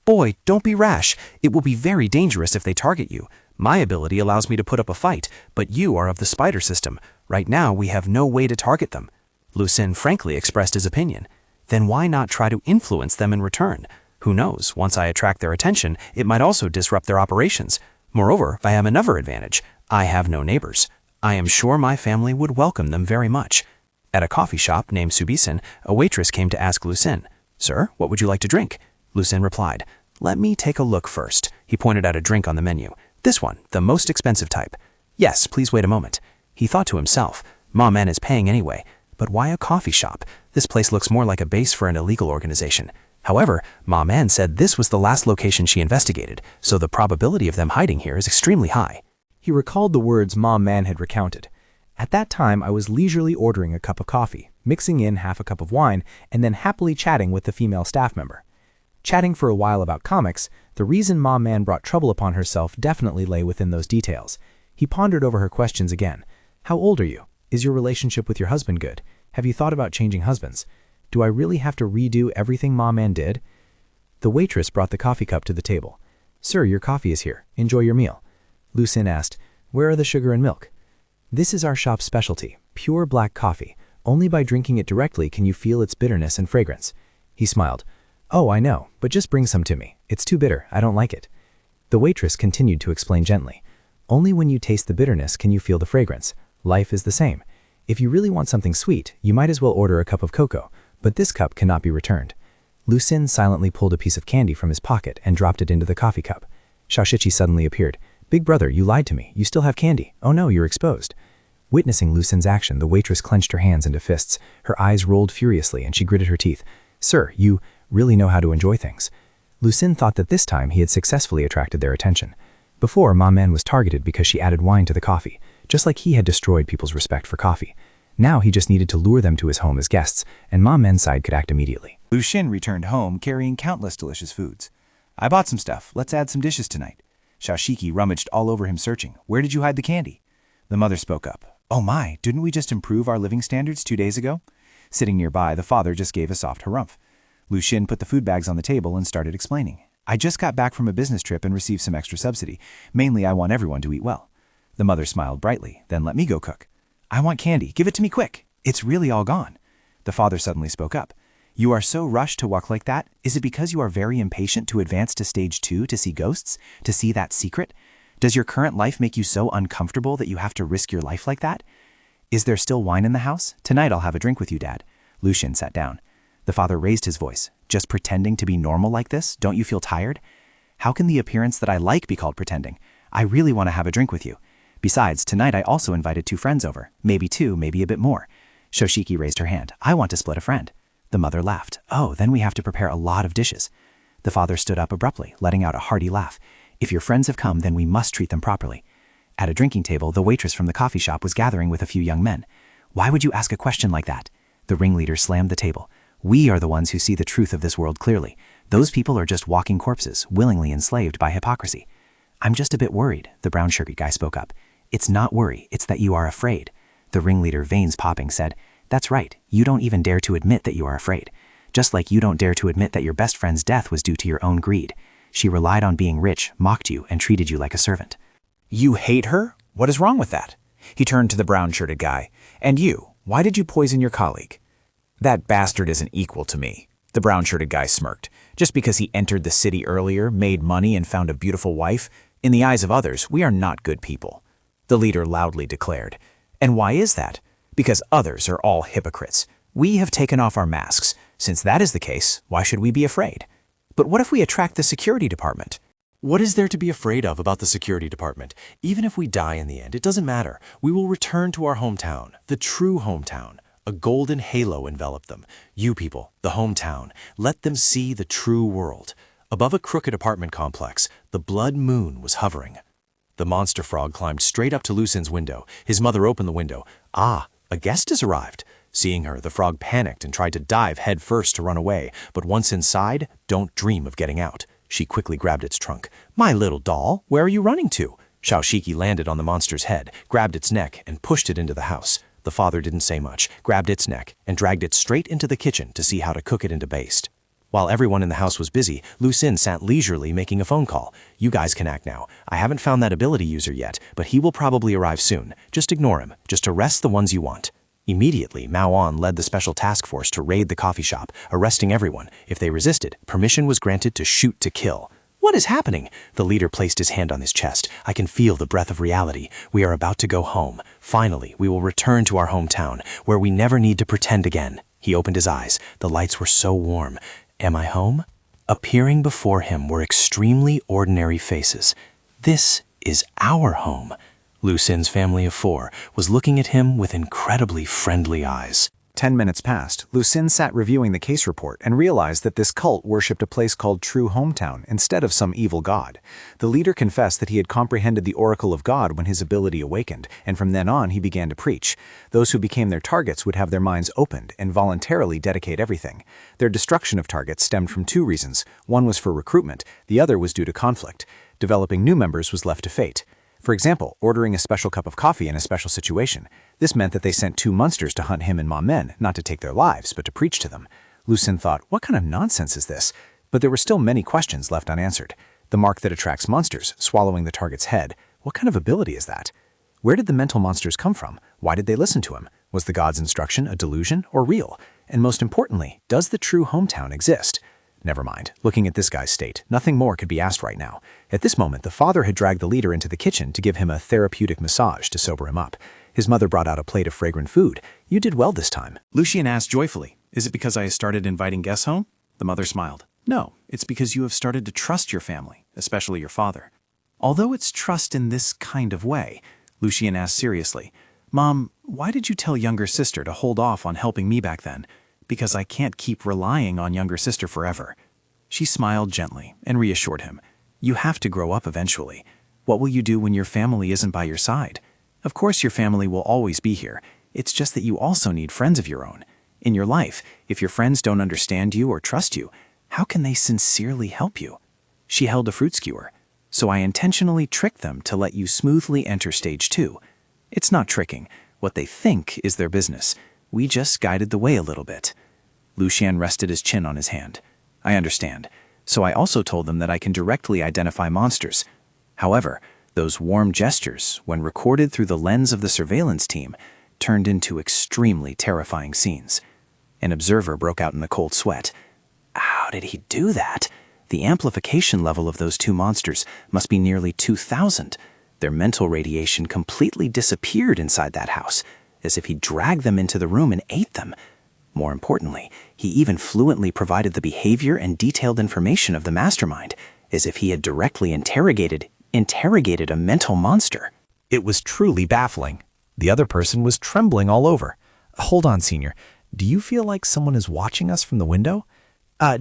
Boy, don't be rash. It will be very dangerous if they target you. My ability allows me to put up a fight, but you are of the spider system. Right now, we have no way to target them. Lu Sin frankly expressed his opinion. Then why not try to influence them in return? Who knows, once I attract their attention, it might also disrupt their operations. Moreover, I have another advantage. I have no neighbors. I am sure my family would welcome them very much. At a coffee shop named Subisin, a waitress came to ask Lu Sin, Sir, what would you like to drink? Lu Sin replied, Let me take a look first. He pointed out a drink on the menu. This one, the most expensive type. Yes, please wait a moment. He thought to himself, Ma Men is paying anyway, but why a coffee shop? This place looks more like a base for an illegal organization. However, Ma Men said this was the last location she investigated, so the probability of them hiding here is extremely high. He recalled the words Ma Men had recounted. At that time, I was leisurely ordering a cup of coffee, mixing in half a cup of wine, and then happily chatting with the female staff member. Chatting for a while about comics, the reason Ma Men brought trouble upon herself definitely lay within those details. He pondered over her questions again. How old are you? Is your relationship with your husband good? Have you thought about changing husbands? Do I really have to redo everything Ma Men did? The waitress brought the coffee cup to the table. Sir, your coffee is here. Enjoy your meal. Lu Sin asked, Where are the sugar and milk? This is our shop's specialty, pure black coffee. Only by drinking it directly can you feel its bitterness and fragrance. He smiled. Oh, I know, but just bring some to me. It's too bitter. I don't like it. The waitress continued to explain gently. Only when you taste the bitterness can you feel the fragrance. Life is the same. If you really want something sweet, you might as well order a cup of cocoa, but this cup cannot be returned. Lu Sin silently pulled a piece of candy from his pocket and dropped it into the coffee cup. Xiaoshiqi suddenly appeared. Big brother, you lied to me. You still have candy. Oh no, you're exposed. Witnessing Lu Sin's action, the waitress clenched her hands into fists. Her eyes rolled furiously and she gritted her teeth. Sir, you really know how to enjoy things. Lu Sin thought that this time he had successfully attracted their attention. Before, Ma Men was targeted because she added wine to the coffee, just like he had destroyed people's respect for coffee. Now he just needed to lure them to his home as guests, and Ma Men's side could act immediately. Lu Sin returned home carrying countless delicious foods. I bought some stuff. Let's add some dishes tonight. Xiaoshiki rummaged all over him searching. Where did you hide the candy? The mother spoke up. Oh my, didn't we just improve our living standards 2 days ago? Sitting nearby, the father just gave a soft harumph. Lu Xin put the food bags on the table and started explaining. I just got back from a business trip and received some extra subsidy. Mainly, I want everyone to eat well. The mother smiled brightly, then let me go cook. I want candy. Give it to me quick. It's really all gone. The father suddenly spoke up. You are so rushed to walk like that? Is it because you are very impatient to advance to stage 2 to see ghosts? To see that secret? Does your current life make you so uncomfortable that you have to risk your life like that? Is there still wine in the house? Tonight I'll have a drink with you, Dad. Lu Xin sat down. The father raised his voice. Just pretending to be normal like this? Don't you feel tired? How can the appearance that I like be called pretending? I really want to have a drink with you. Besides, tonight I also invited 2 friends over. Maybe 2, maybe a bit more. Shoshiki raised her hand. I want to split a friend. The mother laughed. Oh, then we have to prepare a lot of dishes. The father stood up abruptly, letting out a hearty laugh. If your friends have come, then we must treat them properly. At a drinking table, the waitress from the coffee shop was gathering with a few young men. Why would you ask a question like that? The ringleader slammed the table. We are the ones who see the truth of this world clearly. Those people are just walking corpses, willingly enslaved by hypocrisy. I'm just a bit worried, the brown-shirted guy spoke up. It's not worry, it's that you are afraid. The ringleader, veins popping, said, That's right, you don't even dare to admit that you are afraid. Just like you don't dare to admit that your best friend's death was due to your own greed. She relied on being rich, mocked you, and treated you like a servant. You hate her? What is wrong with that? He turned to the brown-shirted guy. And you, why did you poison your colleague? That bastard isn't equal to me. The brown-shirted guy smirked. Just because he entered the city earlier, made money, and found a beautiful wife, in the eyes of others, we are not good people. The leader loudly declared. And why is that? Because others are all hypocrites. We have taken off our masks. Since that is the case, why should we be afraid? But what if we attract the security department? What is there to be afraid of about the security department? Even if we die in the end, it doesn't matter. We will return to our hometown, the true hometown. A golden halo enveloped them. You people, the hometown, let them see the true world. Above a crooked apartment complex, the blood moon was hovering. The monster frog climbed straight up to Lu Xin's window. His mother opened the window. Ah, a guest has arrived. Seeing her, the frog panicked and tried to dive head first to run away, but once inside, don't dream of getting out. She quickly grabbed its trunk. My little doll, where are you running to? Xiaoshiki landed on the monster's head, grabbed its neck, and pushed it into the house. The father didn't say much, grabbed its neck, and dragged it straight into the kitchen to see how to cook it into baste. While everyone in the house was busy, Lu Xin sat leisurely making a phone call. You guys can act now. I haven't found that ability user yet, but he will probably arrive soon. Just ignore him. Just arrest the ones you want. Immediately, Mao On led the special task force to raid the coffee shop, arresting everyone. If they resisted, permission was granted to shoot to kill. What is happening? The leader placed his hand on his chest. I can feel the breath of reality. We are about to go home. Finally, we will return to our hometown, where we never need to pretend again. He opened his eyes. The lights were so warm. Am I home? Appearing before him were extremely ordinary faces. This is our home. Lu Xin's family of 4 was looking at him with incredibly friendly eyes. 10 minutes passed. Lu Xin sat reviewing the case report and realized that this cult worshipped a place called True Hometown instead of some evil god. The leader confessed that he had comprehended the oracle of God when his ability awakened, and from then on he began to preach. Those who became their targets would have their minds opened and voluntarily dedicate everything. Their destruction of targets stemmed from 2 reasons. One was for recruitment, the other was due to conflict. Developing new members was left to fate. For example, ordering a special cup of coffee in a special situation. This meant that they sent 2 monsters to hunt him and Ma Men, not to take their lives, but to preach to them. Lu Xin thought, what kind of nonsense is this? But there were still many questions left unanswered. The mark that attracts monsters, swallowing the target's head. What kind of ability is that? Where did the mental monsters come from? Why did they listen to him? Was the god's instruction a delusion or real? And most importantly, does the true hometown exist? Never mind. Looking at this guy's state, nothing more could be asked right now. At this moment, the father had dragged the leader into the kitchen to give him a therapeutic massage to sober him up. His mother brought out a plate of fragrant food. You did well this time. Lu Xin asked joyfully, is it because I started inviting guests home? The mother smiled. No, it's because you have started to trust your family, especially your father. Although it's trust in this kind of way, Lu Xin asked seriously, Mom, why did you tell younger sister to hold off on helping me back then? Because I can't keep relying on younger sister forever. She smiled gently and reassured him. You have to grow up eventually. What will you do when your family isn't by your side? Of course your family will always be here. It's just that you also need friends of your own. In your life, if your friends don't understand you or trust you, how can they sincerely help you? She held a fruit skewer. So I intentionally tricked them to let you smoothly enter stage 2. It's not tricking. What they think is their business. We just guided the way a little bit. Lucian rested his chin on his hand. I understand. So I also told them that I can directly identify monsters. However, those warm gestures, when recorded through the lens of the surveillance team, turned into extremely terrifying scenes. An observer broke out in a cold sweat. How did he do that? The amplification level of those two monsters must be nearly 2,000. Their mental radiation completely disappeared inside that house, as if he dragged them into the room and ate them. More importantly, he even fluently provided the behavior and detailed information of the mastermind, as if he had directly interrogated a mental monster. It was truly baffling. The other person was trembling all over. Hold on, Senior. Do you feel like someone is watching us from the window?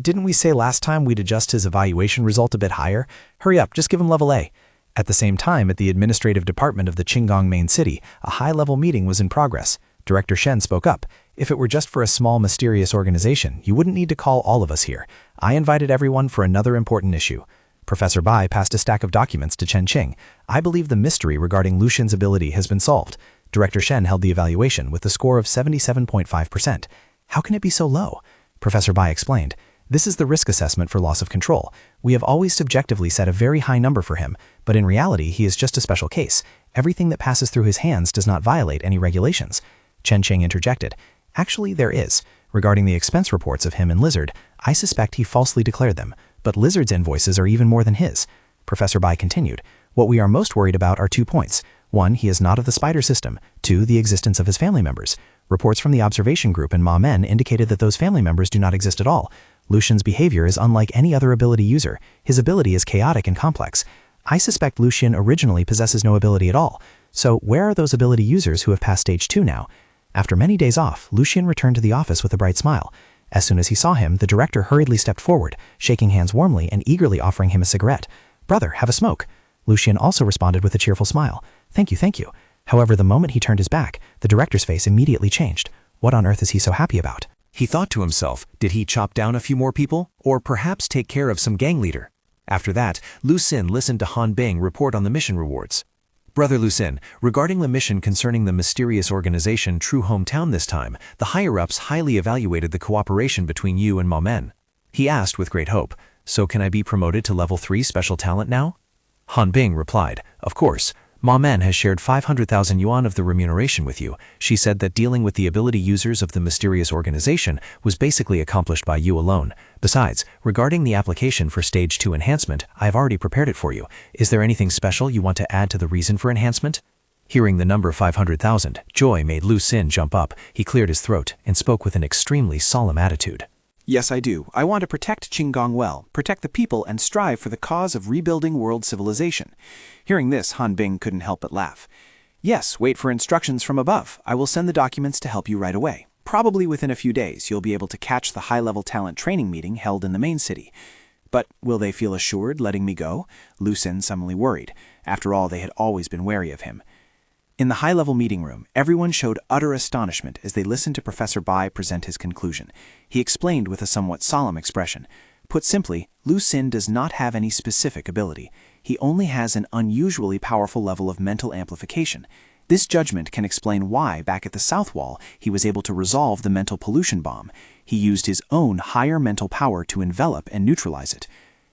Didn't we say last time we'd adjust his evaluation result a bit higher? Hurry up, just give him level A. At the same time, at the administrative department of the Qinggong main city, a high-level meeting was in progress. Director Shen spoke up. If it were just for a small, mysterious organization, you wouldn't need to call all of us here. I invited everyone for another important issue. Professor Bai passed a stack of documents to Chen Qing. I believe the mystery regarding Lucian's ability has been solved. Director Shen held the evaluation with a score of 77.5%. How can it be so low? Professor Bai explained. This is the risk assessment for loss of control. We have always subjectively set a very high number for him, but in reality he is just a special case. Everything that passes through his hands does not violate any regulations. Chen Qing interjected. Actually, there is. Regarding the expense reports of him and Lizard, I suspect he falsely declared them, but Lizard's invoices are even more than his. Professor Bai continued. What we are most worried about are 2 points. 1, he is not of the spider system. 2, the existence of his family members. Reports from the observation group in Ma Men indicated that those family members do not exist at all. Lucian's behavior is unlike any other ability user. His ability is chaotic and complex. I suspect Lucian originally possesses no ability at all. So where are those ability users who have passed stage 2 now? After many days off, Lucian returned to the office with a bright smile. As soon as he saw him, the director hurriedly stepped forward, shaking hands warmly and eagerly offering him a cigarette. Brother, have a smoke. Lucian also responded with a cheerful smile. Thank you, thank you. However, the moment he turned his back, the director's face immediately changed. What on earth is he so happy about? He thought to himself, did he chop down a few more people? Or perhaps take care of some gang leader? After that, Lu Xin listened to Han Bing report on the mission rewards. Brother Lu Xin, regarding the mission concerning the mysterious organization True Hometown this time, the higher-ups highly evaluated the cooperation between you and Ma Men. He asked with great hope, so can I be promoted to level 3 special talent now? Han Bing replied, of course. Ma Men has shared 500,000 yuan of the remuneration with you. She said that dealing with the ability users of the mysterious organization was basically accomplished by you alone. Besides, regarding the application for Stage 2 enhancement, I have already prepared it for you. Is there anything special you want to add to the reason for enhancement? Hearing the number 500,000, joy made Lu Xin jump up. He cleared his throat and spoke with an extremely solemn attitude. Yes, I do. I want to protect Qinggong well, protect the people, and strive for the cause of rebuilding world civilization. Hearing this, Han Bing couldn't help but laugh. Yes, wait for instructions from above. I will send the documents to help you right away. Probably within a few days, you'll be able to catch the high-level talent training meeting held in the main city. But will they feel assured letting me go? Lu Xin suddenly worried. After all, they had always been wary of him. In the high-level meeting room, everyone showed utter astonishment as they listened to Professor Bai present his conclusion. He explained with a somewhat solemn expression. Put simply, Lu Xin does not have any specific ability. He only has an unusually powerful level of mental amplification. This judgment can explain why, back at the South Wall, he was able to resolve the mental pollution bomb. He used his own higher mental power to envelop and neutralize it.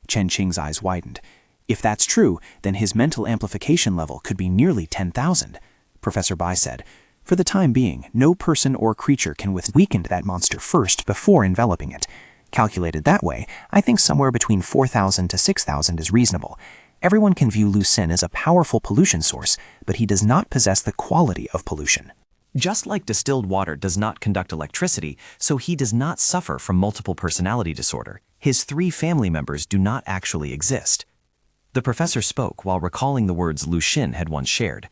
Chen Qing's eyes widened. If that's true, then his mental amplification level could be nearly 10,000. Professor Bai said, for the time being, no person or creature can weaken that monster first before enveloping it. Calculated that way, I think somewhere between 4,000 to 6,000 is reasonable. Everyone can view Lu Xin as a powerful pollution source, but he does not possess the quality of pollution. Just like distilled water does not conduct electricity, so he does not suffer from multiple personality disorder. His 3 family members do not actually exist. The professor spoke while recalling the words Lu Xin had once shared.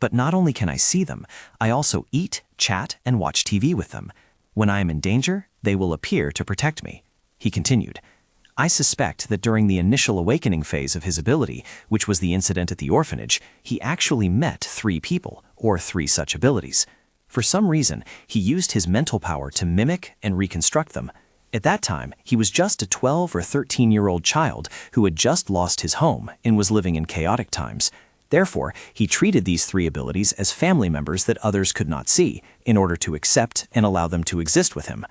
But not only can I see them, I also eat, chat, and watch TV with them. When I am in danger, they will appear to protect me. He continued, I suspect that during the initial awakening phase of his ability, which was the incident at the orphanage, he actually met 3 people, or 3 such abilities. For some reason, he used his mental power to mimic and reconstruct them. At that time, he was just a 12 or 13-year-old child who had just lost his home and was living in chaotic times. Therefore, he treated these three abilities as family members that others could not see, in order to accept and allow them to exist with him.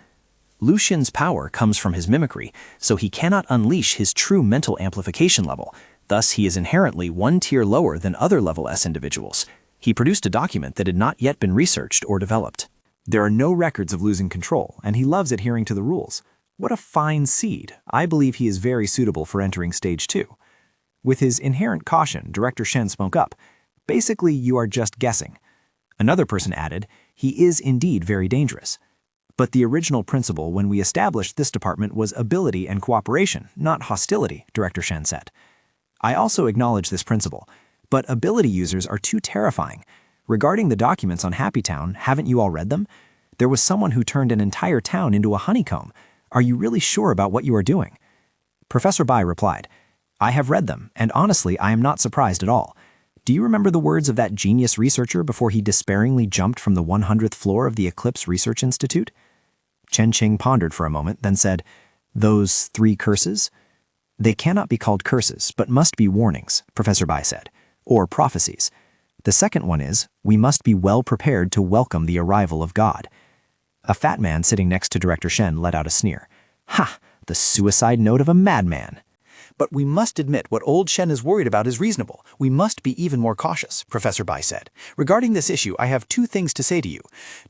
Lu Xin's power comes from his mimicry, so he cannot unleash his true mental amplification level. Thus, he is inherently one tier lower than other level S individuals. He produced a document that had not yet been researched or developed. There are no records of losing control, and he loves adhering to the rules. What a fine seed. I believe he is very suitable for entering Stage 2. With his inherent caution, Director Shen spoke up. Basically, you are just guessing. Another person added, he is indeed very dangerous. But the original principle when we established this department was ability and cooperation, not hostility, Director Shen said. I also acknowledge this principle, but ability users are too terrifying. Regarding the documents on Happy Town, haven't you all read them? There was someone who turned an entire town into a honeycomb. Are you really sure about what you are doing? Professor Bai replied, I have read them, and honestly, I am not surprised at all. Do you remember the words of that genius researcher before he despairingly jumped from the 100th floor of the Eclipse Research Institute? Chen Qing pondered for a moment, then said, those 3 curses? They cannot be called curses, but must be warnings, Professor Bai said, or prophecies. The second one is, we must be well prepared to welcome the arrival of God. A fat man sitting next to Director Shen let out a sneer. Ha! The suicide note of a madman. But we must admit what old Shen is worried about is reasonable. We must be even more cautious, Professor Bai said. Regarding this issue, I have 2 things to say to you.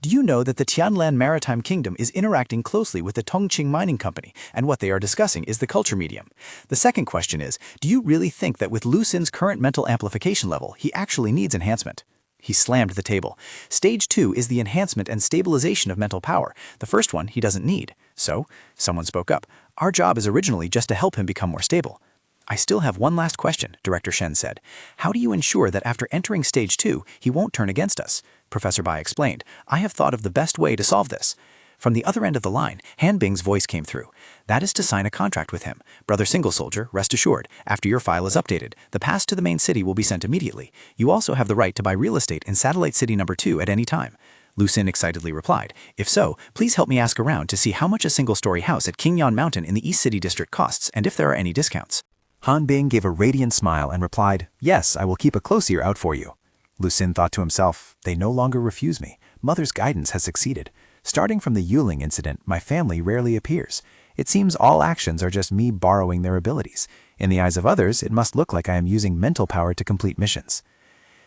Do you know that the Tianlan Maritime Kingdom is interacting closely with the Tongqing Mining Company, and what they are discussing is the culture medium? The second question is, do you really think that with Lu Xin's current mental amplification level, he actually needs enhancement? He slammed the table. Stage 2 is the enhancement and stabilization of mental power. The first one he doesn't need. So, someone spoke up. Our job is originally just to help him become more stable. I still have one last question, Director Shen said. How do you ensure that after entering Stage 2, he won't turn against us? Professor Bai explained. I have thought of the best way to solve this. From the other end of the line, Han Bing's voice came through. That is to sign a contract with him. Brother Single Soldier, rest assured, after your file is updated, the pass to the main city will be sent immediately. You also have the right to buy real estate in Satellite City number 2 at any time. Lu Xin excitedly replied, if so, please help me ask around to see how much a single-story house at Qingyan Mountain in the East City District costs and if there are any discounts. Han Bing gave a radiant smile and replied, yes, I will keep a close ear out for you. Lu Xin thought to himself, they no longer refuse me. Mother's guidance has succeeded. Starting from the Yuling incident, my family rarely appears. It seems all actions are just me borrowing their abilities. In the eyes of others, it must look like I am using mental power to complete missions.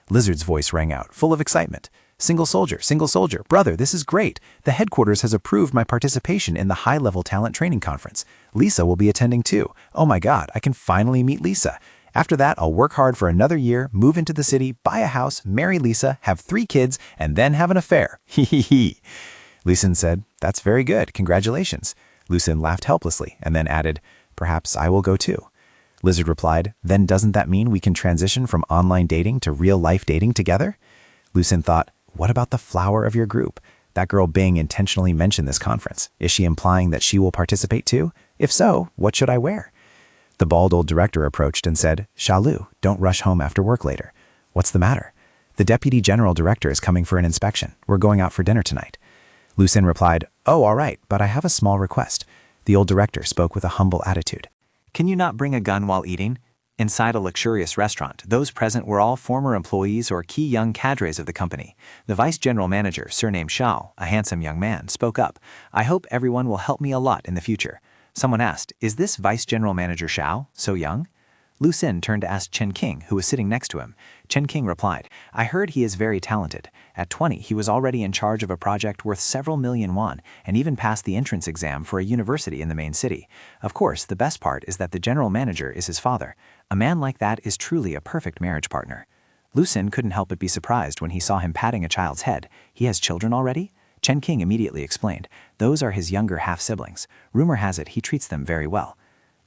Lizard's voice rang out, full of excitement. Single Soldier, brother, this is great. The headquarters has approved my participation in the high-level talent training conference. Lisa will be attending too. Oh my god, I can finally meet Lisa. After that, I'll work hard for another year, move into the city, buy a house, marry Lisa, have 3 kids, and then have an affair. Hee. Lu Xin said, that's very good, congratulations. Lu Xin laughed helplessly and then added, perhaps I will go too. Lizard replied, then doesn't that mean we can transition from online dating to real-life dating together? Lu Xin thought, what about the flower of your group? That girl Bing intentionally mentioned this conference. Is she implying that she will participate too? If so, what should I wear? The bald old director approached and said, Shalu, don't rush home after work later. What's the matter? The deputy general director is coming for an inspection. We're going out for dinner tonight. Lu Xin replied, oh, all right, but I have a small request. The old director spoke with a humble attitude. Can you not bring a gun while eating? Inside a luxurious restaurant, those present were all former employees or key young cadres of the company. The vice general manager, surnamed Shao, a handsome young man, spoke up. I hope everyone will help me a lot in the future. Someone asked, is this vice general manager Shao so young? Lu Xin turned to ask Chen Qing, who was sitting next to him. Chen Qing replied, I heard he is very talented. At 20, he was already in charge of a project worth several million won, and even passed the entrance exam for a university in the main city. Of course, the best part is that the general manager is his father. A man like that is truly a perfect marriage partner. Lu Xin couldn't help but be surprised when he saw him patting a child's head. He has children already? Chen Qing immediately explained, those are his younger half-siblings. Rumor has it he treats them very well.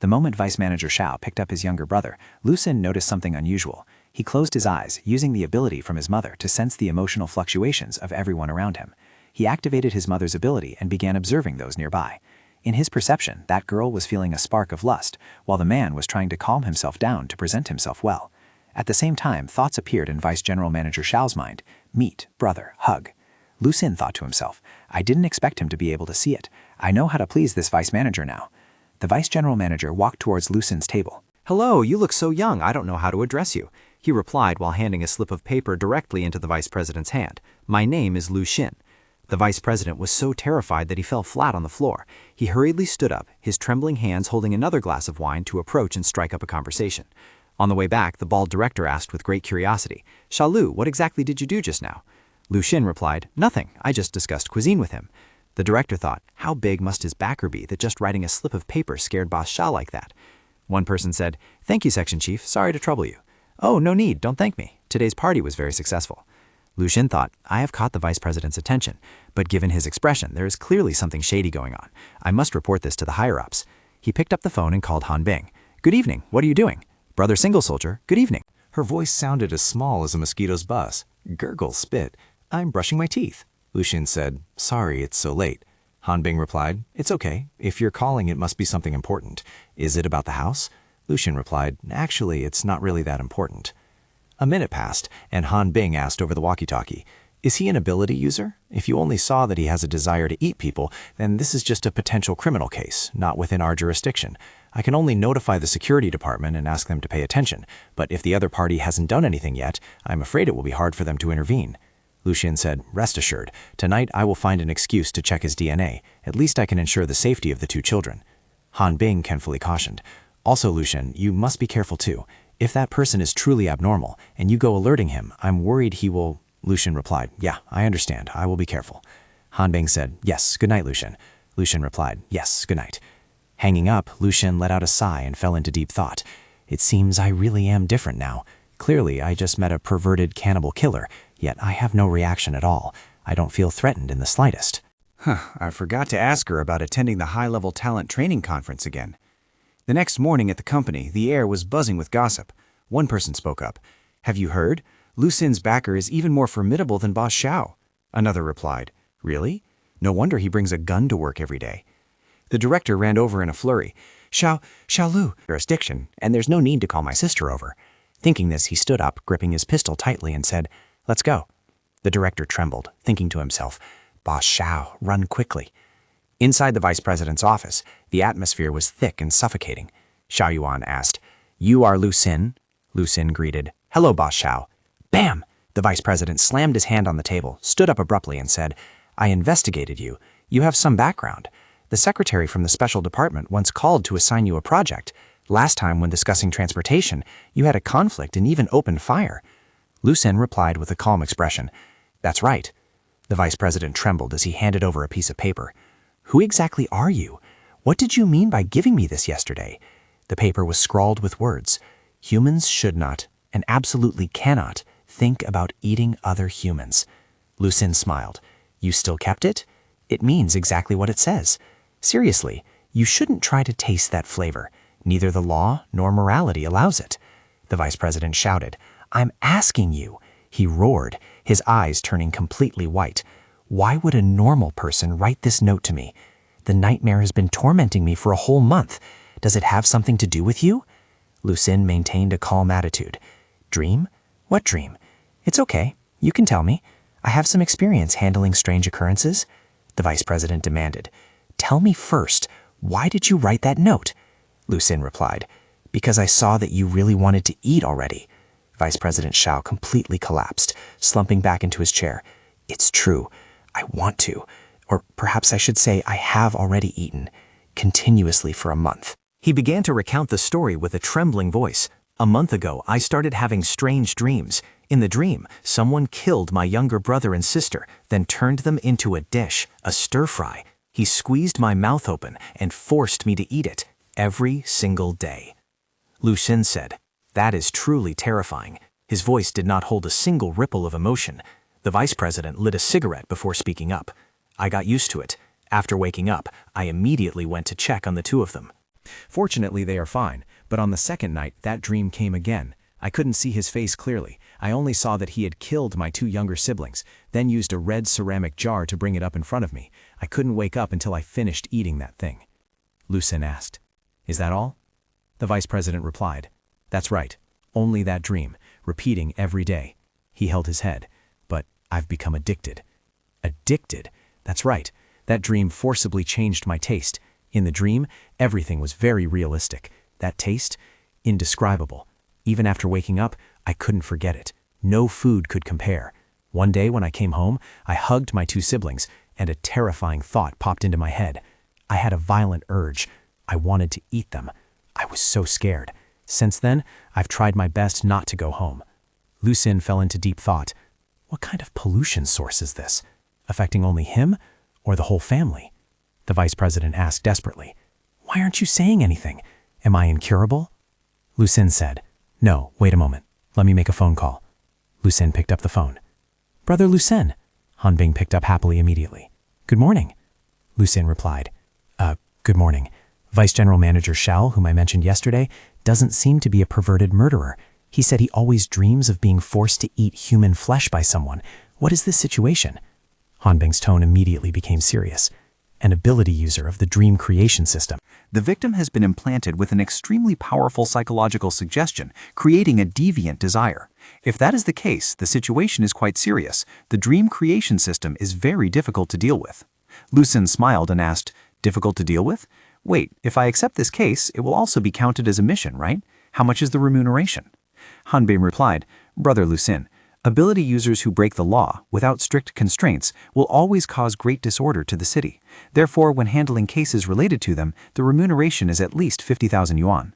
The moment Vice Manager Shao picked up his younger brother, Lu Xin noticed something unusual. He closed his eyes, using the ability from his mother to sense the emotional fluctuations of everyone around him. He activated his mother's ability and began observing those nearby. In his perception, that girl was feeling a spark of lust, while the man was trying to calm himself down to present himself well. At the same time, thoughts appeared in Vice General Manager Shao's mind. Meet, brother, hug. Lu Xin thought to himself, I didn't expect him to be able to see it. I know how to please this vice manager now. The vice general manager walked towards Lu Xin's table. Hello, you look so young, I don't know how to address you, he replied while handing a slip of paper directly into the vice president's hand. My name is Lu Xin. The vice president was so terrified that he fell flat on the floor. He hurriedly stood up, his trembling hands holding another glass of wine to approach and strike up a conversation. On the way back, the bald director asked with great curiosity, Lu, what exactly did you do just now? Lu Xin replied, Nothing, I just discussed cuisine with him. The director thought, how big must his backer be that just writing a slip of paper scared Boss Sha like that? One person said, Thank you, Section Chief, sorry to trouble you. Oh, no need, don't thank me. Today's party was very successful. Lu Xin thought, I have caught the vice president's attention, but given his expression, there is clearly something shady going on. I must report this to the higher-ups. He picked up the phone and called Han Bing. Good evening, what are you doing? Brother Single Soldier, good evening. Her voice sounded as small as a mosquito's buzz. Gurgle spit. I'm brushing my teeth. Lu Xin said, Sorry, it's so late. Han Bing replied, It's okay. If you're calling, it must be something important. Is it about the house? Lu Xin replied, Actually, it's not really that important. A minute passed, and Han Bing asked over the walkie-talkie, Is he an ability user? If you only saw that he has a desire to eat people, then this is just a potential criminal case, not within our jurisdiction. I can only notify the security department and ask them to pay attention, but if the other party hasn't done anything yet, I'm afraid it will be hard for them to intervene. Lu Xin said, Rest assured, tonight I will find an excuse to check his DNA. At least I can ensure the safety of the two children. Han Bing carefully cautioned, Also, Lu Xin, you must be careful too. If that person is truly abnormal, and you go alerting him, I'm worried he will... Lu Xin replied, Yeah, I understand. I will be careful. Han Bing said, Yes, good night, Lu Xin. Lu Xin replied, Yes, good night. Hanging up, Lu Xin let out a sigh and fell into deep thought. It seems I really am different now. Clearly, I just met a perverted cannibal killer, yet I have no reaction at all. I don't feel threatened in the slightest. I forgot to ask her about attending the high-level talent training conference again. The next morning at the company, the air was buzzing with gossip. One person spoke up. Have you heard? Lu Xin's backer is even more formidable than Boss Xiao. Another replied. Really? No wonder he brings a gun to work every day. The director ran over in a flurry. Xiao Lu, jurisdiction, and there's no need to call my sister over. Thinking this, he stood up, gripping his pistol tightly, and said, Let's go. The director trembled, thinking to himself, Boss Xiao, run quickly. Inside the vice president's office, the atmosphere was thick and suffocating. Xiao Yuan asked, You are Lu Xin? Lu Xin greeted, Hello, Boss Xiao. Bam! The vice president slammed his hand on the table, stood up abruptly, and said, I investigated you. You have some background. The secretary from the special department once called to assign you a project. Last time, when discussing transportation, you had a conflict and even opened fire. Lu Xin replied with a calm expression, That's right. The vice president trembled as he handed over a piece of paper. Who exactly are you? What did you mean by giving me this yesterday? The paper was scrawled with words. Humans should not, and absolutely cannot, think about eating other humans. Lu Xin smiled. You still kept it? It means exactly what it says. Seriously, you shouldn't try to taste that flavor. Neither the law nor morality allows it. The vice president shouted, I'm asking you. He roared, his eyes turning completely white. Why would a normal person write this note to me? The nightmare has been tormenting me for a whole month. Does it have something to do with you? Lu Xin maintained a calm attitude. Dream? What dream? It's okay. You can tell me. I have some experience handling strange occurrences. The vice president demanded. Tell me first, why did you write that note? Lu Xin replied, Because I saw that you really wanted to eat already. Vice President Xiao completely collapsed, slumping back into his chair. It's true. I want to. Or perhaps I should say I have already eaten, continuously for a month. He began to recount the story with a trembling voice. A month ago, I started having strange dreams. In the dream, someone killed my younger brother and sister, then turned them into a dish, a stir-fry. He squeezed my mouth open and forced me to eat it, every single day. Lu Xin said, That is truly terrifying. His voice did not hold a single ripple of emotion. The vice president lit a cigarette before speaking up. I got used to it. After waking up, I immediately went to check on the two of them. Fortunately, they are fine, but on the second night, that dream came again. I couldn't see his face clearly. I only saw that he had killed my two younger siblings, then used a red ceramic jar to bring it up in front of me. I couldn't wake up until I finished eating that thing. Lu Xin asked, Is that all? The vice president replied, That's right. Only that dream, repeating every day. He held his head. But I've become addicted. Addicted? That's right. That dream forcibly changed my taste. In the dream, everything was very realistic. That taste? Indescribable. Even after waking up, I couldn't forget it. No food could compare. One day when I came home, I hugged my 2 siblings, and a terrifying thought popped into my head. I had a violent urge. I wanted to eat them. I was so scared. Since then, I've tried my best not to go home. Lucien fell into deep thought. What kind of pollution source is this? Affecting only him or the whole family? The vice president asked desperately. Why aren't you saying anything? Am I incurable? Lucien said, No, wait a moment. Let me make a phone call. Lucien picked up the phone. Brother Lucien. Hanbing picked up happily immediately. Good morning. Lucien replied. Good morning. Vice General Manager Shao, whom I mentioned yesterday, doesn't seem to be a perverted murderer. He said he always dreams of being forced to eat human flesh by someone. What is this situation? Hanbing's tone immediately became serious. An ability user of the dream creation system. The victim has been implanted with an extremely powerful psychological suggestion, creating a deviant desire. If that is the case, the situation is quite serious. The dream creation system is very difficult to deal with. Lucien smiled and asked, Difficult to deal with? Wait, if I accept this case, it will also be counted as a mission, right? How much is the remuneration? Hanbing replied, Brother Lucien, ability users who break the law, without strict constraints, will always cause great disorder to the city. Therefore, when handling cases related to them, the remuneration is at least 50,000 yuan.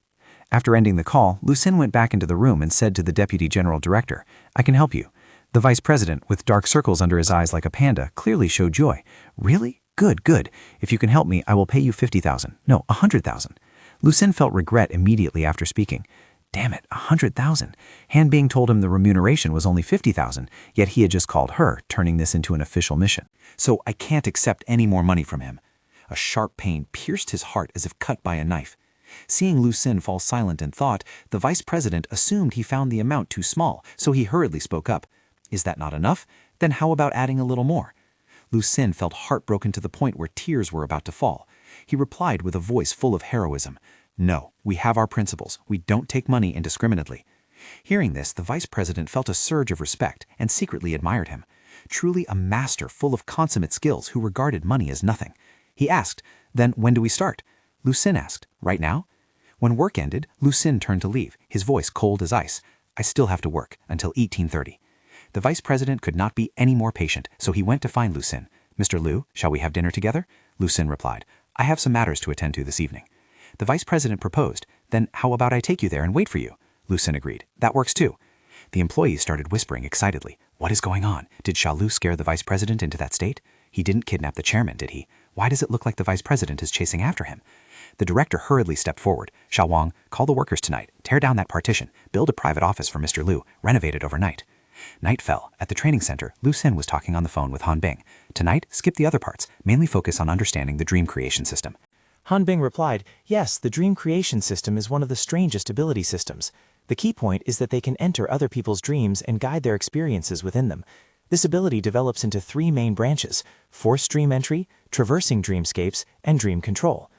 After ending the call, Lucien went back into the room and said to the Deputy General Director, I can help you. The Vice President, with dark circles under his eyes like a panda, clearly showed joy. Really? Good, good. If you can help me, I will pay you 50,000. No, 100,000. Lucien felt regret immediately after speaking. Damn it, 100,000. Hanbing told him the remuneration was only 50,000, yet he had just called her, turning this into an official mission. So I can't accept any more money from him. A sharp pain pierced his heart as if cut by a knife. Seeing Lucien fall silent in thought, the vice president assumed he found the amount too small, so he hurriedly spoke up. Is that not enough? Then how about adding a little more? Lucien felt heartbroken to the point where tears were about to fall. He replied with a voice full of heroism. No, we have our principles. We don't take money indiscriminately. Hearing this, the vice president felt a surge of respect and secretly admired him. Truly a master full of consummate skills who regarded money as nothing. He asked, Then when do we start? Lucien asked, Right now? When work ended, Lucien turned to leave, his voice cold as ice. I still have to work until 18:30. The vice president could not be any more patient, so he went to find Lucien. Mr. Liu, shall we have dinner together? Lucien replied, I have some matters to attend to this evening. The vice president proposed, Then how about I take you there and wait for you? Lucien agreed. That works too. The employees started whispering excitedly. What is going on? Did Xiao Lu scare the vice president into that state? He didn't kidnap the chairman, did he? Why does it look like the vice president is chasing after him? The director hurriedly stepped forward. Xiao Wang, call the workers tonight. Tear down that partition. Build a private office for Mr. Liu. Renovate it overnight. Night fell. At the training center, Lucien was talking on the phone with Hanbing. Tonight, skip the other parts. Mainly focus on understanding the dream creation system. Hanbing replied, Yes, the dream creation system is one of the strangest ability systems. The key point is that they can enter other people's dreams and guide their experiences within them. This ability develops into 3 main branches: forced dream entry, traversing dreamscapes, and dream control.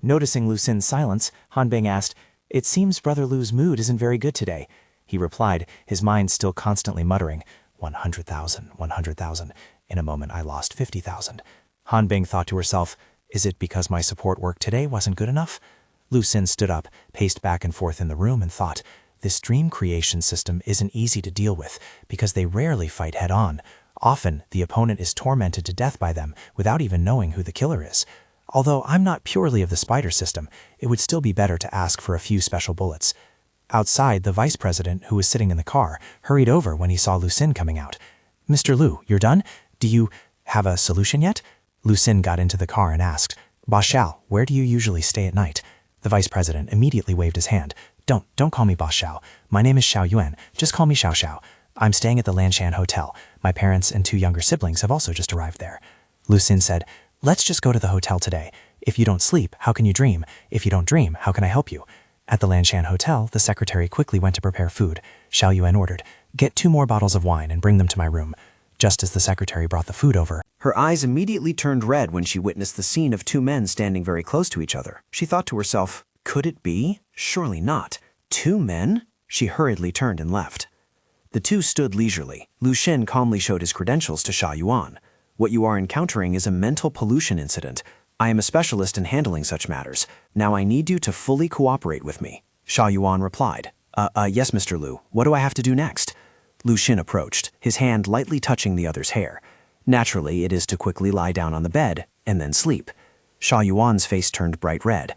Noticing Lucien's silence, Hanbing asked, It seems Brother Lu's mood isn't very good today. He replied, his mind still constantly muttering, 100,000, 100,000. In a moment I lost 50,000. Hanbing thought to herself, Is it because my support work today wasn't good enough? Lucien stood up, paced back and forth in the room and thought, This dream creation system isn't easy to deal with because they rarely fight head-on. Often, the opponent is tormented to death by them without even knowing who the killer is. Although I'm not purely of the spider system, it would still be better to ask for a few special bullets. Outside, the vice president, who was sitting in the car, hurried over when he saw Lucien coming out. Mr. Liu, you're done? Do you have a solution yet? Lucien got into the car and asked, Boss Xiao, where do you usually stay at night? The vice president immediately waved his hand. Don't call me Boss Xiao. My name is Xiao Yuan. Just call me Xiao Xiao. I'm staying at the Lanshan Hotel. My parents and 2 younger siblings have also just arrived there. Lucien said, Let's just go to the hotel today. If you don't sleep, how can you dream? If you don't dream, how can I help you? At the Lanshan Hotel, the secretary quickly went to prepare food. Xiao Yuan ordered, Get 2 more bottles of wine and bring them to my room. Just as the secretary brought the food over, her eyes immediately turned red when she witnessed the scene of 2 men standing very close to each other. She thought to herself, could it be? Surely not. 2 men? She hurriedly turned and left. The 2 stood leisurely. Lucien calmly showed his credentials to Xiao Yuan. What you are encountering is a mental pollution incident. I am a specialist in handling such matters. Now I need you to fully cooperate with me. Sha Yuan replied. Yes, Mr. Lu. What do I have to do next? Lu Xin approached, his hand lightly touching the other's hair. Naturally, it is to quickly lie down on the bed and then sleep. Sha Yuan's face turned bright red.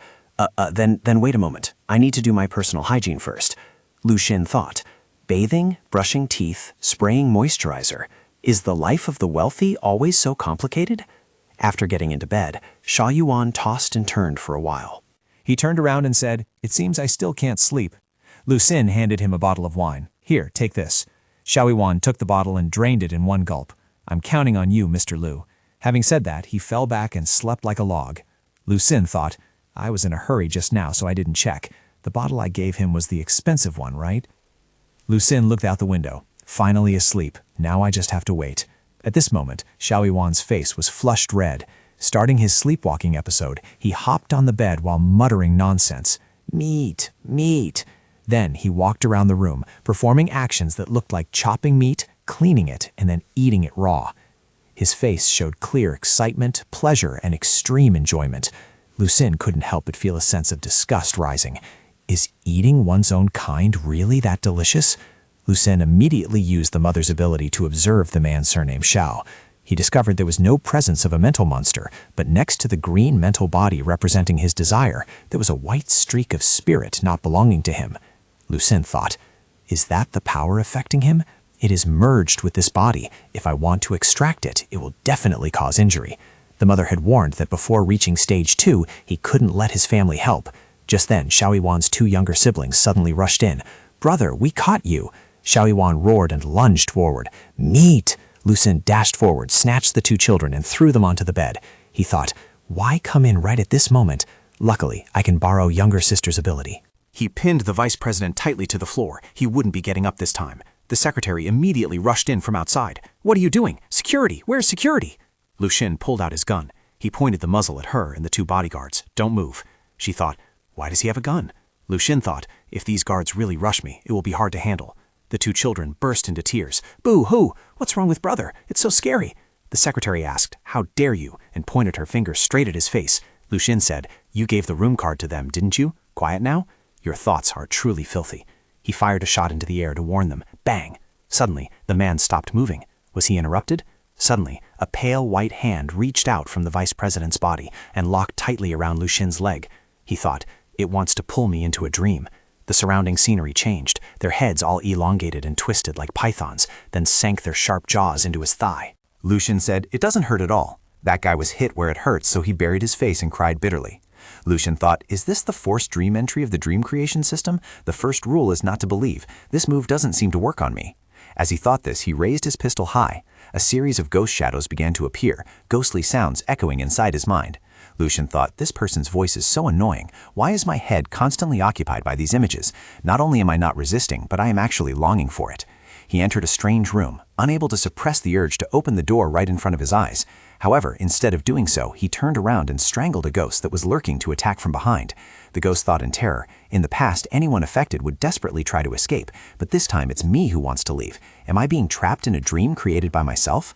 Then wait a moment. I need to do my personal hygiene first. Lu Xin thought. Bathing, brushing teeth, spraying moisturizer. Is the life of the wealthy always so complicated? After getting into bed, Sha Yuan tossed and turned for a while. He turned around and said, "It seems I still can't sleep." Lu Xin handed him a bottle of wine. "Here, take this." Xiao Yuan took the bottle and drained it in one gulp. "I'm counting on you, Mr. Lu." Having said that, he fell back and slept like a log. Lu Xin thought, "I was in a hurry just now, so I didn't check. The bottle I gave him was the expensive one, right?" Lu Xin looked out the window. Finally asleep. Now I just have to wait. At this moment, Xiao Yuan's face was flushed red. Starting his sleepwalking episode, he hopped on the bed while muttering nonsense. Meat, meat. Then he walked around the room, performing actions that looked like chopping meat, cleaning it, and then eating it raw. His face showed clear excitement, pleasure, and extreme enjoyment. Lu Xin couldn't help but feel a sense of disgust rising. Is eating one's own kind really that delicious? Lu Xin immediately used the mother's ability to observe the man surnamed Xiao. He discovered there was no presence of a mental monster, but next to the green mental body representing his desire, there was a white streak of spirit not belonging to him. Lu Xin thought, is that the power affecting him? It is merged with this body. If I want to extract it, it will definitely cause injury. The mother had warned that before reaching stage 2, he couldn't let his family help. Just then, Xiao Yuan's 2 younger siblings suddenly rushed in. "Brother, we caught you!" Xiao Yuan roared and lunged forward. "Meat!" Lu Xin dashed forward, snatched the 2 children, and threw them onto the bed. He thought, why come in right at this moment? Luckily, I can borrow younger sister's ability. He pinned the vice president tightly to the floor. He wouldn't be getting up this time. The secretary immediately rushed in from outside. "What are you doing? Security! Where's security?" Lu Xin pulled out his gun. He pointed the muzzle at her and the 2 bodyguards. "Don't move." She thought, why does he have a gun? Lu Xin thought, if these guards really rush me, it will be hard to handle. The 2 children burst into tears. "Boo-hoo! What's wrong with brother? It's so scary." The secretary asked, "How dare you?" and pointed her finger straight at his face. Lu Xin said, "You gave the room card to them, didn't you? Quiet now? Your thoughts are truly filthy." He fired a shot into the air to warn them. Bang! Suddenly, the man stopped moving. Was he interrupted? Suddenly, a pale white hand reached out from the vice president's body and locked tightly around Lu Xin's leg. He thought, it wants to pull me into a dream. The surrounding scenery changed, their heads all elongated and twisted like pythons, then sank their sharp jaws into his thigh. Lu Xin said, "It doesn't hurt at all." That guy was hit where it hurts, so he buried his face and cried bitterly. Lu Xin thought, is this the forced dream entry of the dream creation system? The first rule is not to believe. This move doesn't seem to work on me. As he thought this, he raised his pistol high. A series of ghost shadows began to appear, ghostly sounds echoing inside his mind. Lu Xin thought, this person's voice is so annoying. Why is my head constantly occupied by these images? Not only am I not resisting, but I am actually longing for it. He entered a strange room, unable to suppress the urge to open the door right in front of his eyes. However, instead of doing so, he turned around and strangled a ghost that was lurking to attack from behind. The ghost thought in terror. In the past, anyone affected would desperately try to escape, but this time it's me who wants to leave. Am I being trapped in a dream created by myself?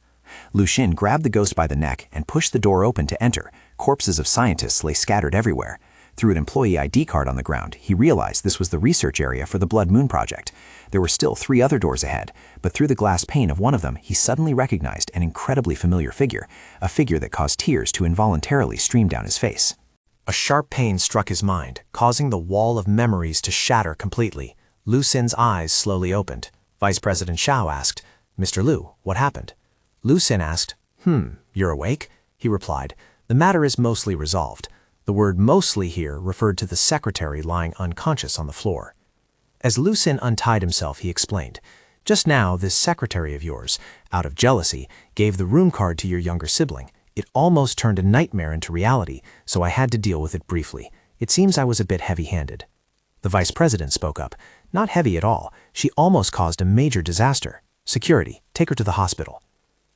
Lu Xin grabbed the ghost by the neck and pushed the door open to enter. Corpses of scientists lay scattered everywhere. Through an employee ID card on the ground, he realized this was the research area for the Blood Moon project. There were still 3 other doors ahead, but through the glass pane of one of them, he suddenly recognized an incredibly familiar figure, a figure that caused tears to involuntarily stream down his face. A sharp pain struck his mind, causing the wall of memories to shatter completely. Lu Xin's eyes slowly opened. Vice President Xiao asked, "Mr. Lu, what happened?" Lu Xin asked, "You're awake?" He replied, "The matter is mostly resolved." The word mostly here referred to the secretary lying unconscious on the floor. As Lu Xin untied himself, he explained, "Just now, this secretary of yours, out of jealousy, gave the room card to your younger sibling. It almost turned a nightmare into reality, so I had to deal with it briefly. It seems I was a bit heavy-handed." The vice president spoke up, "Not heavy at all. She almost caused a major disaster. Security, take her to the hospital."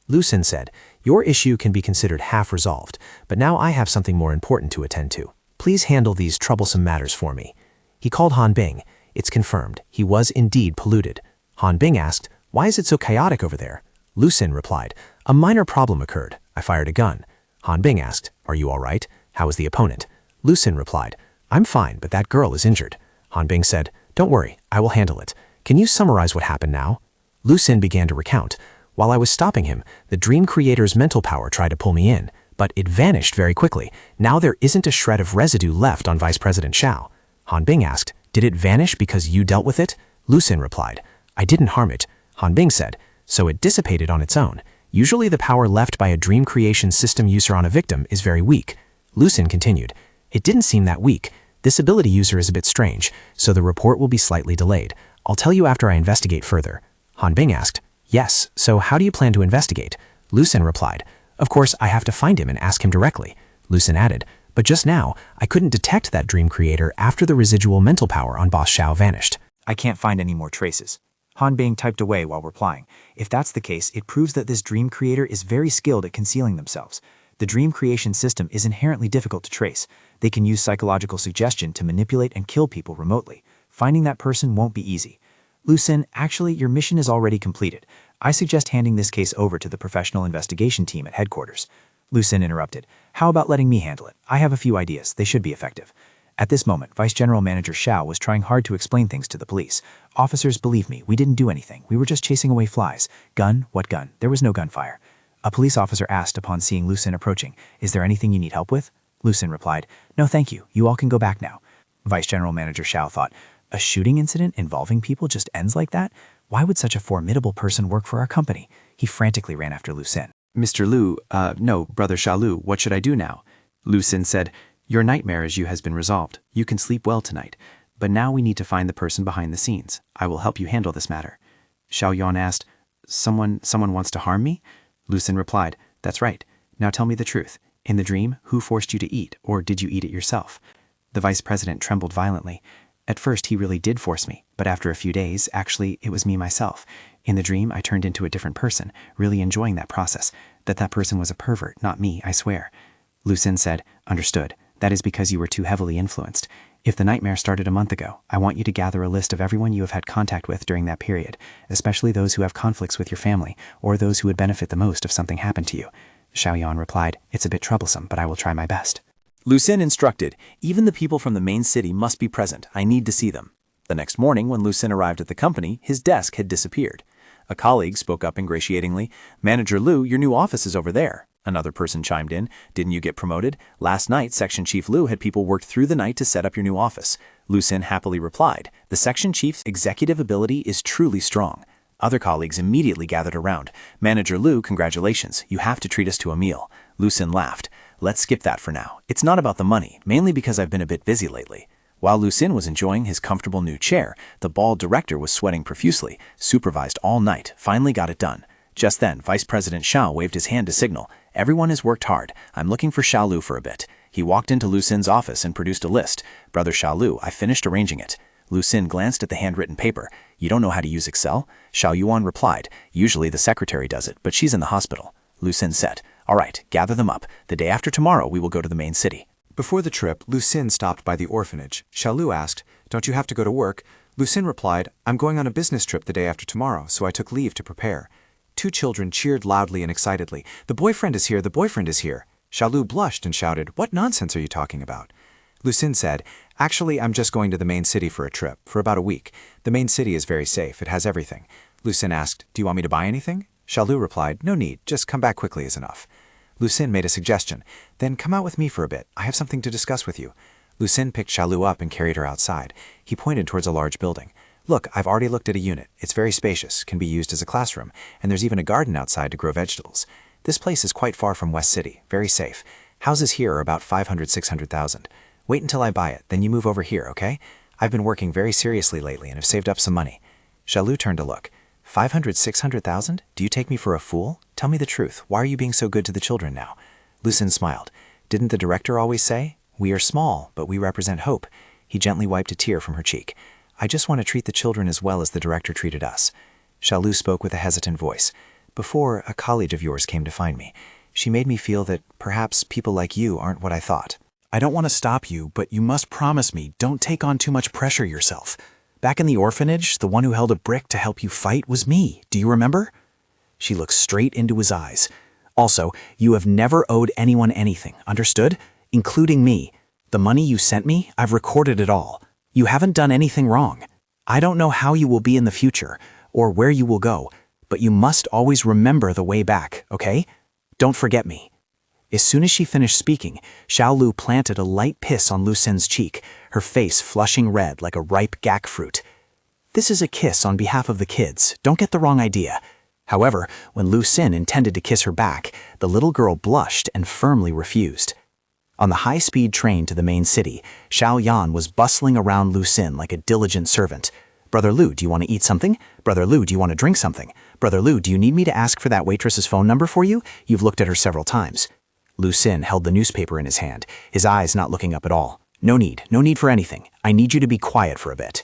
Lu Xin said, "Your issue can be considered half resolved, but now I have something more important to attend to. Please handle these troublesome matters for me." He called Han Bing. It's confirmed. He was indeed polluted. Han Bing asked, "Why is it so chaotic over there?" Lu Xin replied, A minor problem occurred. I fired a gun. Han Bing asked, "Are you all right? How is the opponent?" Lu Sin replied, "I'm fine, but that girl is injured." Han Bing said, "Don't worry, I will handle it. Can you summarize what happened now?" Lu Sin began to recount. While I was stopping him, the dream creator's mental power tried to pull me in, but it vanished very quickly. Now there isn't a shred of residue left on Vice President Shao. Han Bing asked, "Did it vanish because you dealt with it?" Lu Sin replied, "I didn't harm it." Han Bing said, "So it dissipated on its own. Usually the power left by a dream creation system user on a victim is very weak." Lu Sin continued, "It didn't seem that weak. This ability user is a bit strange, so the report will be slightly delayed. I'll tell you after I investigate further." Han Bing asked, "Yes, so how do you plan to investigate?" Lu Sin replied, "Of course, I have to find him and ask him directly." Lu Sin added, "But just now, I couldn't detect that dream creator after the residual mental power on Boss Shao vanished." I can't find any more traces. Han Bing typed away while replying. If that's the case, it proves that this dream creator is very skilled at concealing themselves. The dream creation system is inherently difficult to trace. They can use psychological suggestion to manipulate and kill people remotely. Finding that person won't be easy. Lu Sin, actually, your mission is already completed. I suggest handing this case over to the professional investigation team at headquarters. Lu Sin interrupted. How about letting me handle it? I have a few ideas. They should be effective. At this moment, Vice General Manager Shao was trying hard to explain things to the police. "Officers, believe me, we didn't do anything. We were just chasing away flies." "Gun? What gun? There was no gunfire." A police officer asked upon seeing Lu Sin approaching, "Is there anything you need help with?" Lu Sin replied, "No, thank you. You all can go back now." Vice General Manager Shao thought, "A shooting incident involving people just ends like that? Why would such a formidable person work for our company?" He frantically ran after Lu Sin. "Mr. Lu, no, Brother Shalu, what should I do now?" Lu Sin said, "Your nightmare as you has been resolved. You can sleep well tonight. But now we need to find the person behind the scenes. I will help you handle this matter." Xiao Yuan asked, Someone wants to harm me?" Lu Sin replied, "That's right. Now tell me the truth. In the dream, who forced you to eat, or did you eat it yourself?" The vice president trembled violently. "At first, he really did force me, but after a few days, actually, it was me myself. In the dream, I turned into a different person, really enjoying that process. That person was a pervert, not me, I swear." Lu Sin said, "Understood. That is because you were too heavily influenced. If the nightmare started a month ago, I want you to gather a list of everyone you have had contact with during that period, especially those who have conflicts with your family, or those who would benefit the most if something happened to you." Xiao Yan replied, "It's a bit troublesome, but I will try my best." Lu Sin instructed, "Even the people from the main city must be present. I need to see them." The next morning, when Lu Sin arrived at the company, his desk had disappeared. A colleague spoke up ingratiatingly, "Manager Lu, your new office is over there." Another person chimed in, "Didn't you get promoted? Last night, Section Chief Lu had people work through the night to set up your new office." Lu Sin happily replied, "The Section Chief's executive ability is truly strong." Other colleagues immediately gathered around. "Manager Lu, congratulations. You have to treat us to a meal." Lu Sin laughed. "Let's skip that for now. It's not about the money, mainly because I've been a bit busy lately." While Lu Sin was enjoying his comfortable new chair, the bald director was sweating profusely, supervised all night, finally got it done. Just then, Vice President Shao waved his hand to signal, "Everyone has worked hard. I'm looking for Shao Lu for a bit." He walked into Lu Sin's office and produced a list. "Brother Shao Lu, I finished arranging it." Lu Sin glanced at the handwritten paper. "You don't know how to use Excel?" Xiao Yuan replied, "Usually the secretary does it, but she's in the hospital." Lu Sin said, "All right, gather them up. The day after tomorrow, we will go to the main city." Before the trip, Lu Sin stopped by the orphanage. Xiao Lu asked, "Don't you have to go to work?" Lu Sin replied, "I'm going on a business trip the day after tomorrow, so I took leave to prepare." Two children cheered loudly and excitedly. "The boyfriend is here, the boyfriend is here." Xiao Lu blushed and shouted, "What nonsense are you talking about?" Lu Sin said, "Actually, I'm just going to the main city for a trip, for about a week. The main city is very safe, it has everything." Lu Sin asked, "Do you want me to buy anything?" Xiao Lu replied, "No need, just come back quickly is enough." Lu Sin made a suggestion, "Then come out with me for a bit, I have something to discuss with you." Lu Sin picked Xiao Lu up and carried her outside. He pointed towards a large building. "Look, I've already looked at a unit. It's very spacious, can be used as a classroom, and there's even a garden outside to grow vegetables. This place is quite far from West City, very safe. Houses here are about 500–600,000. Wait until I buy it, then you move over here, okay? I've been working very seriously lately and have saved up some money." Xiao Lu turned to look. 500–600,000? Do you take me for a fool? Tell me the truth. Why are you being so good to the children now?" Lu Sin smiled. "Didn't the director always say, 'We are small, but we represent hope'?" He gently wiped a tear from her cheek. "I just want to treat the children as well as the director treated us." Xiao Lu spoke with a hesitant voice. "Before, a colleague of yours came to find me. She made me feel that perhaps people like you aren't what I thought." "I don't want to stop you, but you must promise me don't take on too much pressure yourself. Back in the orphanage, the one who held a brick to help you fight was me. Do you remember?" She looked straight into his eyes. Also, you have never owed anyone anything, understood? Including me. The money you sent me, I've recorded it all. You haven't done anything wrong. I don't know how you will be in the future, or where you will go, but you must always remember the way back, okay? Don't forget me. As soon as she finished speaking, Xiao Lu planted a light kiss on Lu Xin's cheek, her face flushing red like a ripe gak fruit. This is a kiss on behalf of the kids, don't get the wrong idea. However, when Lu Xin intended to kiss her back, the little girl blushed and firmly refused. On the high-speed train to the main city, Xiao Yan was bustling around Lu Xin like a diligent servant. Brother Lu, do you want to eat something? Brother Lu, do you want to drink something? Brother Lu, do you need me to ask for that waitress's phone number for you? You've looked at her several times. Lu Xin held the newspaper in his hand, his eyes not looking up at all. No need for anything. I need you to be quiet for a bit.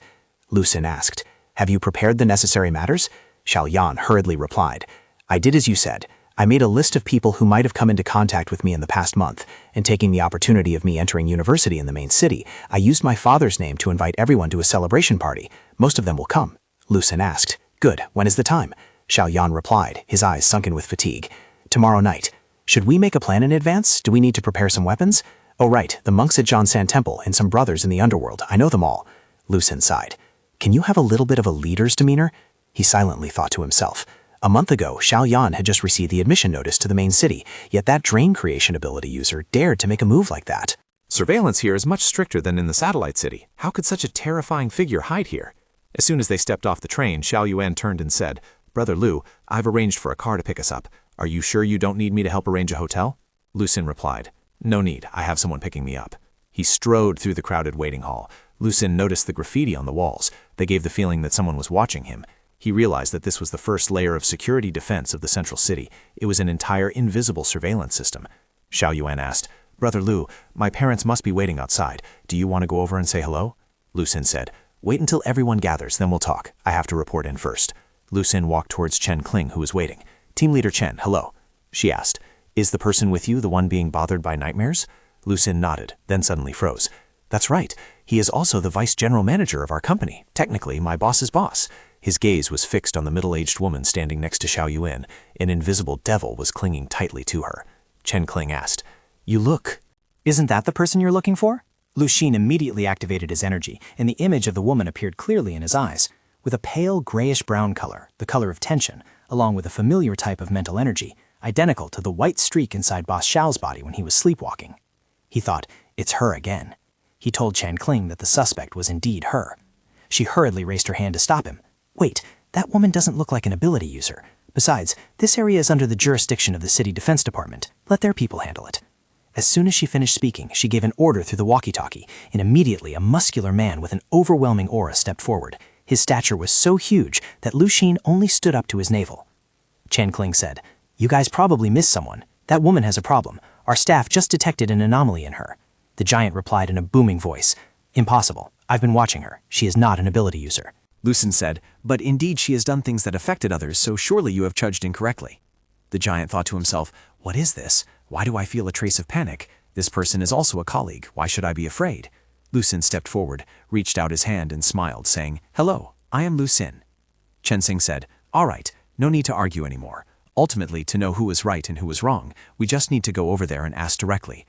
Lu Xin asked, have you prepared the necessary matters? Xiao Yan hurriedly replied, I did as you said. I made a list of people who might have come into contact with me in the past month, and taking the opportunity of me entering university in the main city, I used my father's name to invite everyone to a celebration party. Most of them will come. Lu Xin asked, good, when is the time? Xiao Yan replied, his eyes sunken with fatigue. Tomorrow night. Should we make a plan in advance? Do we need to prepare some weapons? Oh right, the monks at Zhongsan Temple and some brothers in the underworld. I know them all. Lu Xin sighed. Can you have a little bit of a leader's demeanor? He silently thought to himself. A month ago, Xiao Yan had just received the admission notice to the main city, yet that drain creation ability user dared to make a move like that. Surveillance here is much stricter than in the satellite city. How could such a terrifying figure hide here? As soon as they stepped off the train, Xiao Yuan turned and said, Brother Lu, I've arranged for a car to pick us up. Are you sure you don't need me to help arrange a hotel? Lu Xin replied, no need, I have someone picking me up. He strode through the crowded waiting hall. Lu Xin noticed the graffiti on the walls. They gave the feeling that someone was watching him. He realized that this was the first layer of security defense of the central city. It was an entire invisible surveillance system. Xiao Yuan asked, Brother Lu, my parents must be waiting outside. Do you want to go over and say hello? Lu Xin said, wait until everyone gathers, then we'll talk. I have to report in first. Lu Xin walked towards Chen Kling, who was waiting. Team Leader Chen, hello. She asked, is the person with you the one being bothered by nightmares? Lu Xin nodded, then suddenly froze. That's right. He is also the vice general manager of our company. Technically, my boss's boss. His gaze was fixed on the middle-aged woman standing next to Xiao Yuan. An invisible devil was clinging tightly to her. Chen Kling asked, you look. Isn't that the person you're looking for? Lu Xin immediately activated his energy, and the image of the woman appeared clearly in his eyes. With a pale grayish-brown color, the color of tension, along with a familiar type of mental energy, identical to the white streak inside Boss Xiao's body when he was sleepwalking. He thought, it's her again. He told Chen Kling that the suspect was indeed her. She hurriedly raised her hand to stop him. Wait, that woman doesn't look like an ability user. Besides, this area is under the jurisdiction of the city defense department. Let their people handle it. As soon as she finished speaking, she gave an order through the walkie-talkie, and immediately a muscular man with an overwhelming aura stepped forward. His stature was so huge that Lu Xin only stood up to his navel. Chen Kling said, you guys probably missed someone. That woman has a problem. Our staff just detected an anomaly in her. The giant replied in a booming voice, impossible. I've been watching her. She is not an ability user. Lu Xin said, but indeed she has done things that affected others, so surely you have judged incorrectly. The giant thought to himself, what is this? Why do I feel a trace of panic? This person is also a colleague. Why should I be afraid? Lu Xin stepped forward, reached out his hand and smiled, saying, hello, I am Lu Xin. Chen Xing said, all right, no need to argue anymore. Ultimately, to know who was right and who was wrong, we just need to go over there and ask directly.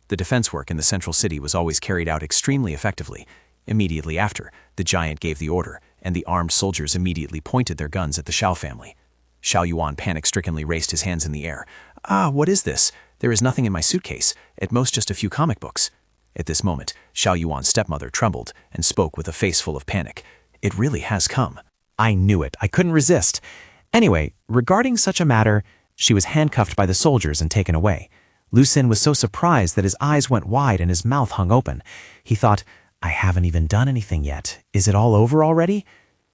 The defense work in the central city was always carried out extremely effectively. Immediately after, the giant gave the order, and the armed soldiers immediately pointed their guns at the Xiao family. Xiao Yuan panic-strickenly raised his hands in the air. Ah, what is this? There is nothing in my suitcase, at most just a few comic books. At this moment, Xiao Yuan's stepmother trembled and spoke with a face full of panic. It really has come. I knew it. I couldn't resist. Anyway, regarding such a matter, she was handcuffed by the soldiers and taken away. Lu Xin was so surprised that his eyes went wide and his mouth hung open. He thought, I haven't even done anything yet. Is it all over already?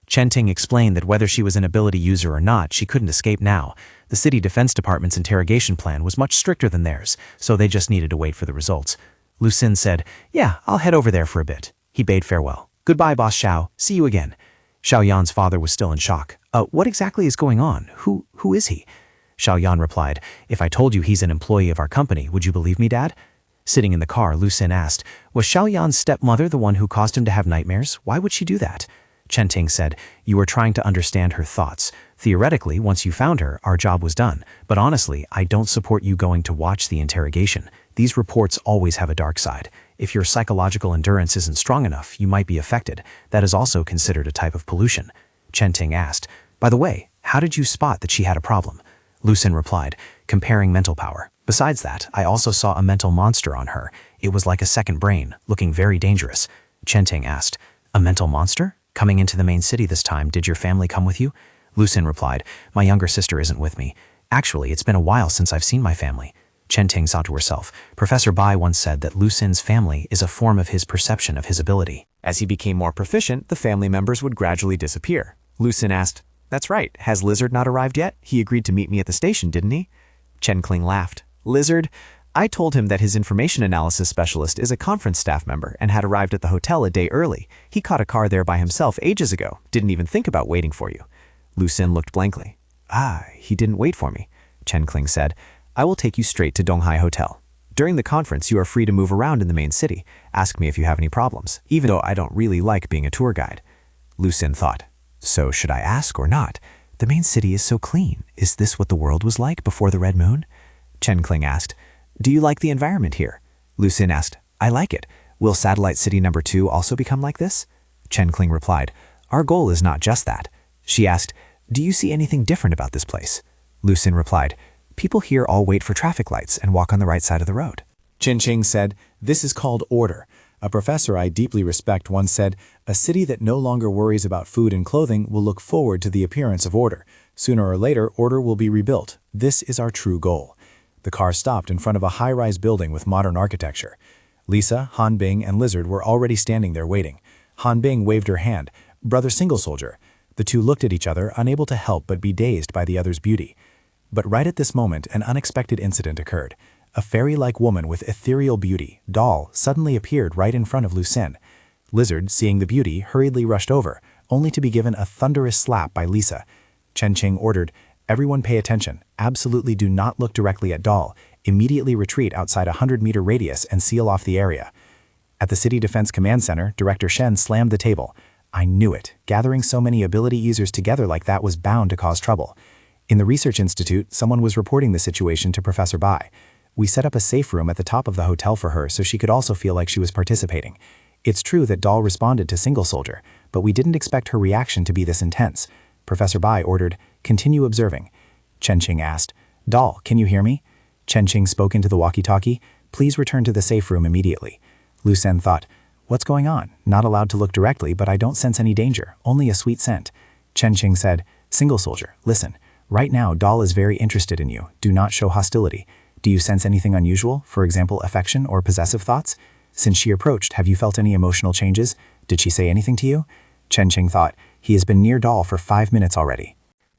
Chen Ting explained that whether she was an ability user or not, she couldn't escape now. The city defense department's interrogation plan was much stricter than theirs, so they just needed to wait for the results. Lu Xin said, yeah, I'll head over there for a bit. He bade farewell. Goodbye, Boss Xiao. See you again. Xiao Yan's father was still in shock. What exactly is going on? Who is he? Xiao Yan replied, if I told you he's an employee of our company, would you believe me, Dad? Sitting in the car, Lu Xin asked, was Xiao Yan's stepmother the one who caused him to have nightmares? Why would she do that? Chen Ting said, you were trying to understand her thoughts. Theoretically, once you found her, our job was done. But honestly, I don't support you going to watch the interrogation. These reports always have a dark side. If your psychological endurance isn't strong enough, you might be affected. That is also considered a type of pollution. Chen Ting asked, "By the way, how did you spot that she had a problem?" Lu Sin replied, comparing mental power. "Besides that, I also saw a mental monster on her. It was like a second brain, looking very dangerous." Chen Ting asked, "A mental monster? Coming into the main city this time, did your family come with you?" Lu Sin replied, "My younger sister isn't with me. Actually, it's been a while since I've seen my family." Chen Ting thought to herself, Professor Bai once said that Lu Sin's family is a form of his perception of his ability. As he became more proficient, the family members would gradually disappear. Lu Sin asked, "That's right, has Lizard not arrived yet? He agreed to meet me at the station, didn't he?" Chen Kling laughed. "Lizard? I told him that his information analysis specialist is a conference staff member and had arrived at the hotel a day early. He caught a car there by himself ages ago, didn't even think about waiting for you." Lu Sin looked blankly. "Ah, he didn't wait for me," Chen Kling said. "I will take you straight to Donghai Hotel. During the conference, you are free to move around in the main city. Ask me if you have any problems, even though I don't really like being a tour guide." Lu Sin thought, "So should I ask or not? The main city is so clean. Is this what the world was like before the red moon?" Chen Kling asked, "Do you like the environment here?" Lu Sin asked, "I like it. Will Satellite City number 2 also become like this?" Chen Kling replied, "Our goal is not just that." She asked, "Do you see anything different about this place?" Lu Sin replied, "People here all wait for traffic lights and walk on the right side of the road." Chen Ching said, "This is called order." A professor I deeply respect once said, "A city that no longer worries about food and clothing will look forward to the appearance of order. Sooner or later, order will be rebuilt. This is our true goal." The car stopped in front of a high-rise building with modern architecture. Lisa, Han Bing, and Lizard were already standing there waiting. Han Bing waved her hand, "Brother Single Soldier." The two looked at each other, unable to help but be dazed by the other's beauty. But right at this moment, an unexpected incident occurred. A fairy-like woman with ethereal beauty, Doll, suddenly appeared right in front of Lu Sin. Lizard, seeing the beauty, hurriedly rushed over, only to be given a thunderous slap by Lisa. Chen Ching ordered, "Everyone pay attention. Absolutely do not look directly at Doll. Immediately retreat outside a 100-meter radius and seal off the area." At the City Defense Command Center, Director Shen slammed the table. "I knew it. Gathering so many ability users together like that was bound to cause trouble." In the Research Institute, someone was reporting the situation to Professor Bai. "We set up a safe room at the top of the hotel for her so she could also feel like she was participating. It's true that Doll responded to Single Soldier, but we didn't expect her reaction to be this intense." Professor Bai ordered, "Continue observing." Chen Ching asked, "Doll, can you hear me?" Chen Ching spoke into the walkie-talkie, "Please return to the safe room immediately." Lu Sin thought, "What's going on? Not allowed to look directly, but I don't sense any danger, only a sweet scent." Chen Ching said, "Single Soldier, listen. Right now, Doll is very interested in you. Do not show hostility. Do you sense anything unusual, for example, affection or possessive thoughts? Since she approached, have you felt any emotional changes? Did she say anything to you?" Chen Ching thought, "He has been near Doll for 5 minutes already."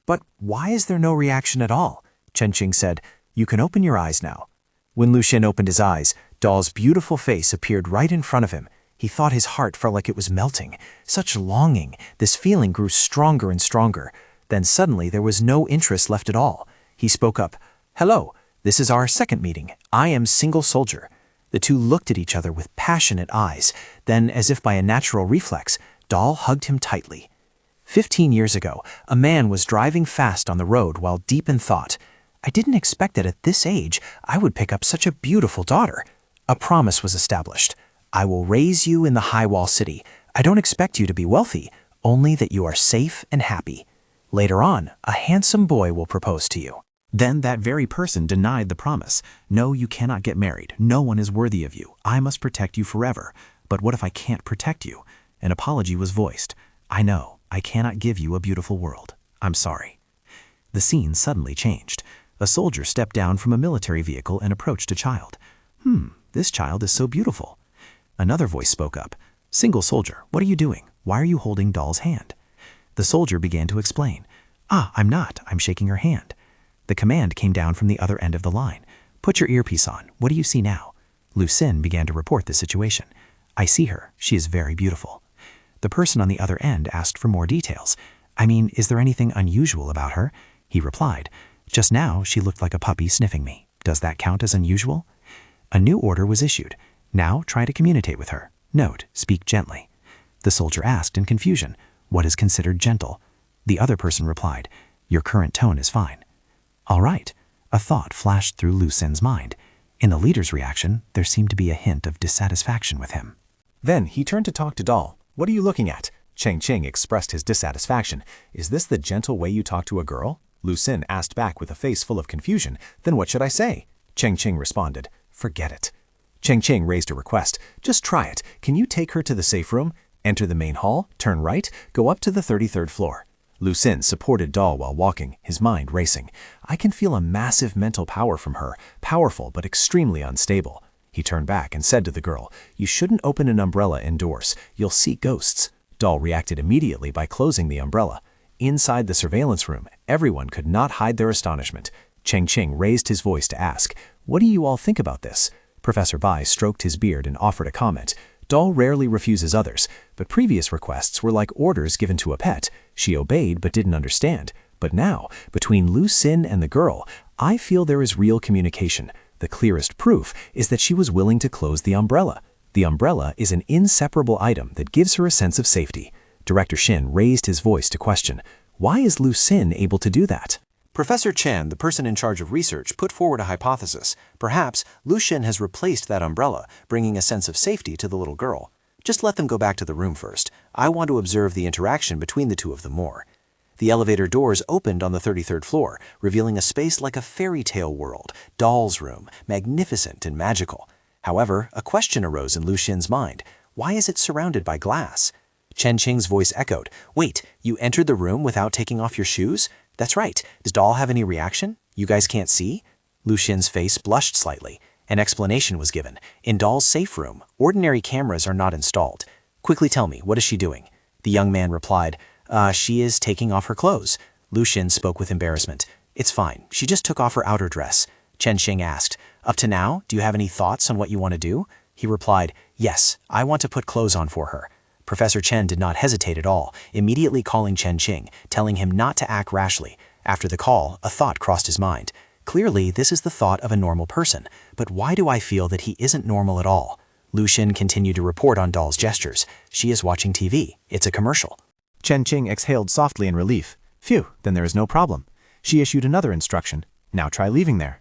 "But why is there no reaction at all?" Chen Ching said, "You can open your eyes now." When Lu Xin opened his eyes, Doll's beautiful face appeared right in front of him. He thought his heart felt like it was melting. Such longing. This feeling grew stronger and stronger. Then suddenly there was no interest left at all. He spoke up, "Hello, this is our second meeting. I am Single Soldier." The two looked at each other with passionate eyes. Then, as if by a natural reflex, Doll hugged him tightly. 15 years ago, a man was driving fast on the road while deep in thought. "I didn't expect that at this age I would pick up such a beautiful daughter." A promise was established. "I will raise you in the High Wall City. I don't expect you to be wealthy, only that you are safe and happy. Later on, a handsome boy will propose to you." Then that very person denied the promise. "No, you cannot get married. No one is worthy of you. I must protect you forever. But what if I can't protect you?" An apology was voiced. "I know. I cannot give you a beautiful world. I'm sorry." The scene suddenly changed. A soldier stepped down from a military vehicle and approached a child. This child is so beautiful." Another voice spoke up. "Single Soldier, what are you doing? Why are you holding Doll's hand?" The soldier began to explain. I'm not. I'm shaking her hand." The command came down from the other end of the line. "Put your earpiece on. What do you see now?" Lu Sin began to report the situation. "I see her. She is very beautiful." The person on the other end asked for more details. Is there anything unusual about her?" He replied, "Just now, she looked like a puppy sniffing me. Does that count as unusual?" A new order was issued. "Now try to communicate with her. Note, speak gently." The soldier asked in confusion, "What is considered gentle?" The other person replied, Your current tone is fine. All right. A thought flashed through Lu Xin's mind. In the leader's reaction, there seemed to be a hint of dissatisfaction with him. Then he turned to talk to Doll. What are you looking at? Cheng Ching expressed his dissatisfaction. Is this the gentle way you talk to a girl? Lu Xin asked back with a face full of confusion. Then what should I say? Cheng Ching responded, forget it. Cheng Ching raised a request. Just try it. Can you take her to the safe room? Enter the main hall, turn right, go up to the 33rd floor. Lu Xin supported Doll while walking, his mind racing. I can feel a massive mental power from her, powerful but extremely unstable. He turned back and said to the girl, you shouldn't open an umbrella indoors. You'll see ghosts. Doll reacted immediately by closing the umbrella. Inside the surveillance room, everyone could not hide their astonishment. Cheng Ching raised his voice to ask, what do you all think about this? Professor Bai stroked his beard and offered a comment. Doll rarely refuses others, but previous requests were like orders given to a pet. She obeyed but didn't understand. But now, between Lu Xin and the girl, I feel there is real communication. The clearest proof is that she was willing to close the umbrella. The umbrella is an inseparable item that gives her a sense of safety. Director Shin raised his voice to question, why is Lu Xin able to do that? Professor Chen, the person in charge of research, put forward a hypothesis. Perhaps Lu Xin has replaced that umbrella, bringing a sense of safety to the little girl. Just let them go back to the room first. I want to observe the interaction between the two of them more. The elevator doors opened on the 33rd floor, revealing a space like a fairy tale world, Doll's room, magnificent and magical. However, a question arose in Lu Xin's mind. Why is it surrounded by glass? Chen Qing's voice echoed. Wait, you entered the room without taking off your shoes? That's right. Does Doll have any reaction? You guys can't see? Lu Xin's face blushed slightly. An explanation was given. In Doll's safe room, ordinary cameras are not installed. Quickly tell me, what is she doing? The young man replied, she is taking off her clothes. Lu Xin spoke with embarrassment. It's fine. She just took off her outer dress. Chen Qing asked, up to now, do you have any thoughts on what you want to do? He replied, yes, I want to put clothes on for her. Professor Chen did not hesitate at all, immediately calling Chen Qing, telling him not to act rashly. After the call, a thought crossed his mind. Clearly, this is the thought of a normal person, but why do I feel that he isn't normal at all? Lu Xin continued to report on Doll's gestures. She is watching TV. It's a commercial. Chen Qing exhaled softly in relief. Phew, then there is no problem. She issued another instruction. Now try leaving there.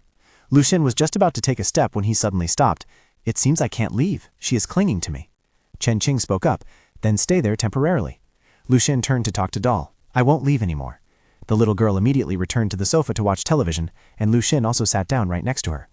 Lu Xin was just about to take a step when he suddenly stopped. It seems I can't leave. She is clinging to me. Chen Qing spoke up. Then stay there temporarily. Lu Xin turned to talk to Doll. I won't leave anymore. The little girl immediately returned to the sofa to watch television, and Lu Xin also sat down right next to her.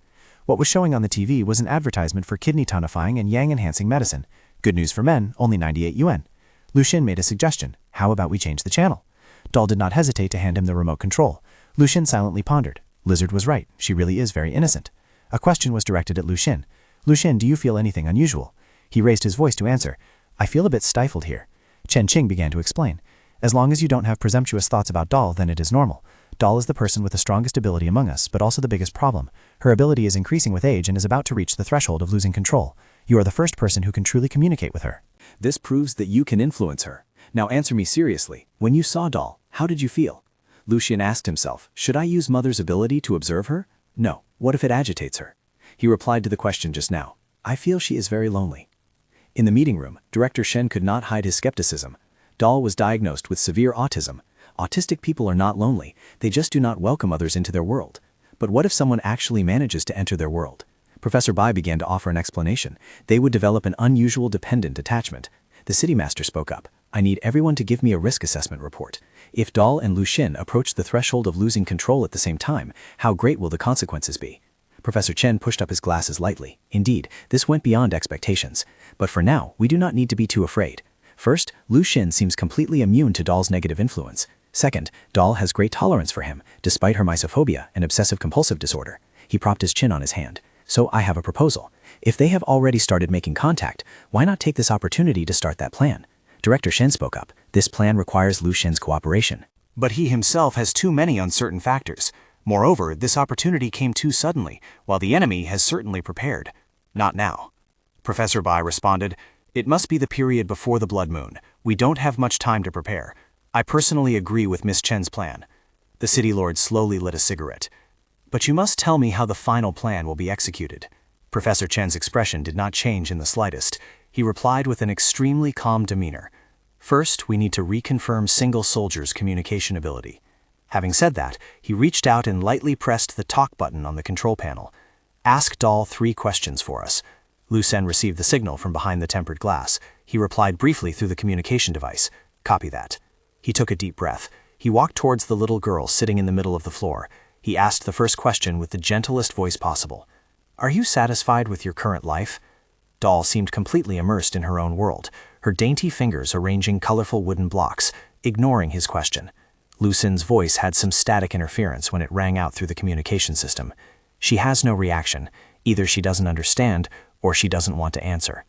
What was showing on the TV was an advertisement for kidney tonifying and yang-enhancing medicine. Good news for men, only 98 yuan. Lu Xin made a suggestion. How about we change the channel? Doll did not hesitate to hand him the remote control. Lu Xin silently pondered. Lizard was right. She really is very innocent. A question was directed at Lu Xin. Lu Xin, do you feel anything unusual? He raised his voice to answer. I feel a bit stifled here. Chen Qing began to explain. As long as you don't have presumptuous thoughts about Doll, then it is normal. Doll is the person with the strongest ability among us, but also the biggest problem. Her ability is increasing with age and is about to reach the threshold of losing control. You are the first person who can truly communicate with her. This proves that you can influence her. Now answer me seriously. When you saw Doll, how did you feel? Lu Xin asked himself, should I use Mother's ability to observe her? No. What if it agitates her? He replied to the question just now. I feel she is very lonely. In the meeting room, Director Shen could not hide his skepticism. Doll was diagnosed with severe autism. Autistic people are not lonely, they just do not welcome others into their world. But what if someone actually manages to enter their world? Professor Bai began to offer an explanation. They would develop an unusual dependent attachment. The city master spoke up. I need everyone to give me a risk assessment report. If Doll and Lu Xin approach the threshold of losing control at the same time, how great will the consequences be? Professor Chen pushed up his glasses lightly. Indeed, this went beyond expectations. But for now, we do not need to be too afraid. First, Lu Xin seems completely immune to Doll's negative influence. Second, Doll has great tolerance for him, despite her misophobia and obsessive-compulsive disorder. He propped his chin on his hand. So I have a proposal. If they have already started making contact, why not take this opportunity to start that plan? Director Shen spoke up. This plan requires Lu Xin's cooperation. But he himself has too many uncertain factors. Moreover, this opportunity came too suddenly, while the enemy has certainly prepared. Not now. Professor Bai responded, it must be the period before the blood moon. We don't have much time to prepare. I personally agree with Miss Chen's plan. The city lord slowly lit a cigarette. But you must tell me how the final plan will be executed. Professor Chen's expression did not change in the slightest. He replied with an extremely calm demeanor. First, we need to reconfirm single soldier's communication ability. Having said that, he reached out and lightly pressed the talk button on the control panel. Ask Doll 3 questions for us. Lucien received the signal from behind the tempered glass. He replied briefly through the communication device. Copy that. He took a deep breath. He walked towards the little girl sitting in the middle of the floor. He asked the first question with the gentlest voice possible. Are you satisfied with your current life? Doll seemed completely immersed in her own world, her dainty fingers arranging colorful wooden blocks, ignoring his question. Lucien's voice had some static interference when it rang out through the communication system. She has no reaction. Either she doesn't understand, or she doesn't want to answer.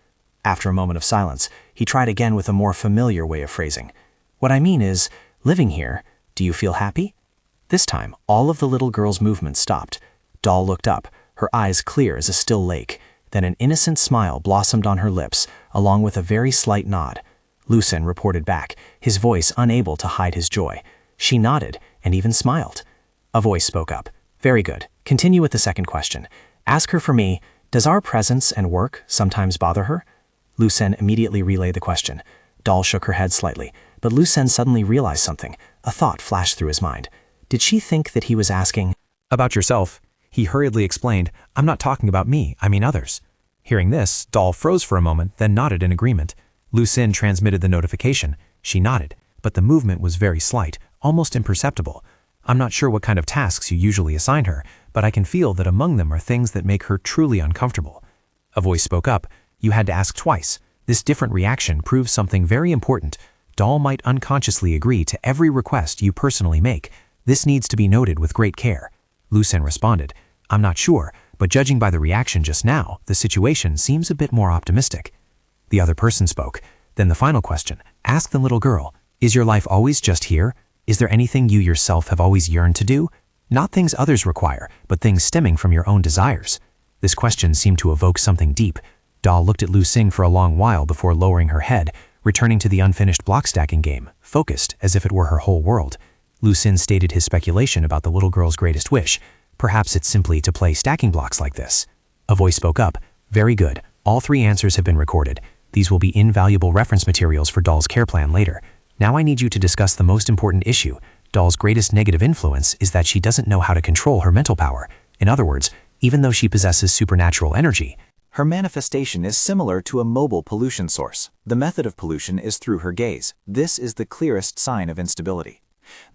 After a moment of silence, he tried again with a more familiar way of phrasing. What I mean is, living here, do you feel happy? This time, all of the little girl's movements stopped. Doll looked up, her eyes clear as a still lake. Then an innocent smile blossomed on her lips, along with a very slight nod. Lucien reported back, his voice unable to hide his joy. She nodded and even smiled. A voice spoke up. Very good. Continue with the second question. Ask her for me, does our presence and work sometimes bother her? Lucien immediately relayed the question. Doll shook her head slightly, but Lucien suddenly realized something. A thought flashed through his mind. Did she think that he was asking about yourself? He hurriedly explained, I'm not talking about me, I mean others. Hearing this, Doll froze for a moment, then nodded in agreement. Lucien transmitted the notification. She nodded, but the movement was very slight, almost imperceptible. I'm not sure what kind of tasks you usually assign her, but I can feel that among them are things that make her truly uncomfortable. A voice spoke up. You had to ask twice. This different reaction proves something very important. Doll might unconsciously agree to every request you personally make. This needs to be noted with great care. Lucien responded, I'm not sure, but judging by the reaction just now, the situation seems a bit more optimistic. The other person spoke. Then the final question. Ask the little girl, is your life always just here? Is there anything you yourself have always yearned to do? Not things others require, but things stemming from your own desires. This question seemed to evoke something deep. Doll looked at Lucien for a long while before lowering her head, returning to the unfinished block stacking game, focused as if it were her whole world. Lucien stated his speculation about the little girl's greatest wish. Perhaps it's simply to play stacking blocks like this. A voice spoke up. Very good. All 3 answers have been recorded. These will be invaluable reference materials for Doll's care plan later. Now I need you to discuss the most important issue. Doll's greatest negative influence is that she doesn't know how to control her mental power. In other words, even though she possesses supernatural energy, her manifestation is similar to a mobile pollution source. The method of pollution is through her gaze. This is the clearest sign of instability.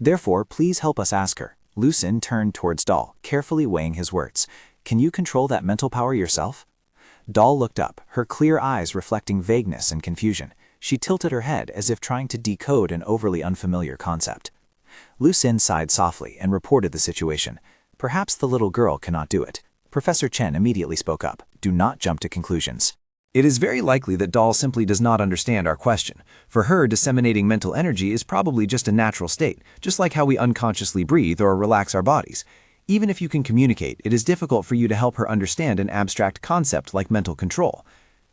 Therefore, please help us ask her. Lucien turned towards Doll, carefully weighing his words. Can you control that mental power yourself? Doll looked up, her clear eyes reflecting vagueness and confusion. She tilted her head as if trying to decode an overly unfamiliar concept. Lucien sighed softly and reported the situation. Perhaps the little girl cannot do it. Professor Chen immediately spoke up. Do not jump to conclusions. It is very likely that Doll simply does not understand our question. For her, disseminating mental energy is probably just a natural state, just like how we unconsciously breathe or relax our bodies. Even if you can communicate, it is difficult for you to help her understand an abstract concept like mental control.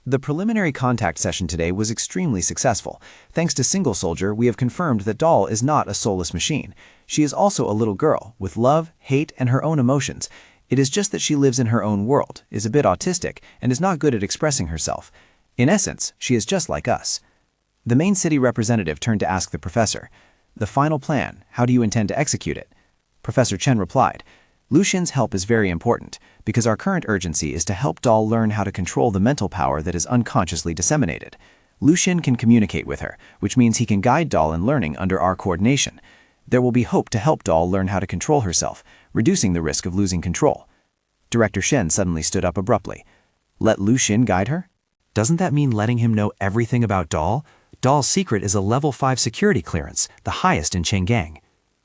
The preliminary contact session today was extremely successful. Thanks to Single Soldier, we have confirmed that Doll is not a soulless machine. She is also a little girl, with love, hate, and her own emotions. It is just that she lives in her own world, is a bit autistic, and is not good at expressing herself. In essence, she is just like us. The main city representative turned to ask the professor, the final plan, how do you intend to execute it? Professor Chen replied, Lucien's help is very important, because our current urgency is to help Doll learn how to control the mental power that is unconsciously disseminated. Lucien can communicate with her, which means he can guide Doll in learning under our coordination. There will be hope to help Doll learn how to control herself, reducing the risk of losing control. Director Shen suddenly stood up abruptly. Let Lucien guide her? Doesn't that mean letting him know everything about Doll? Doll's secret is a level 5 security clearance, the highest in Chang'an.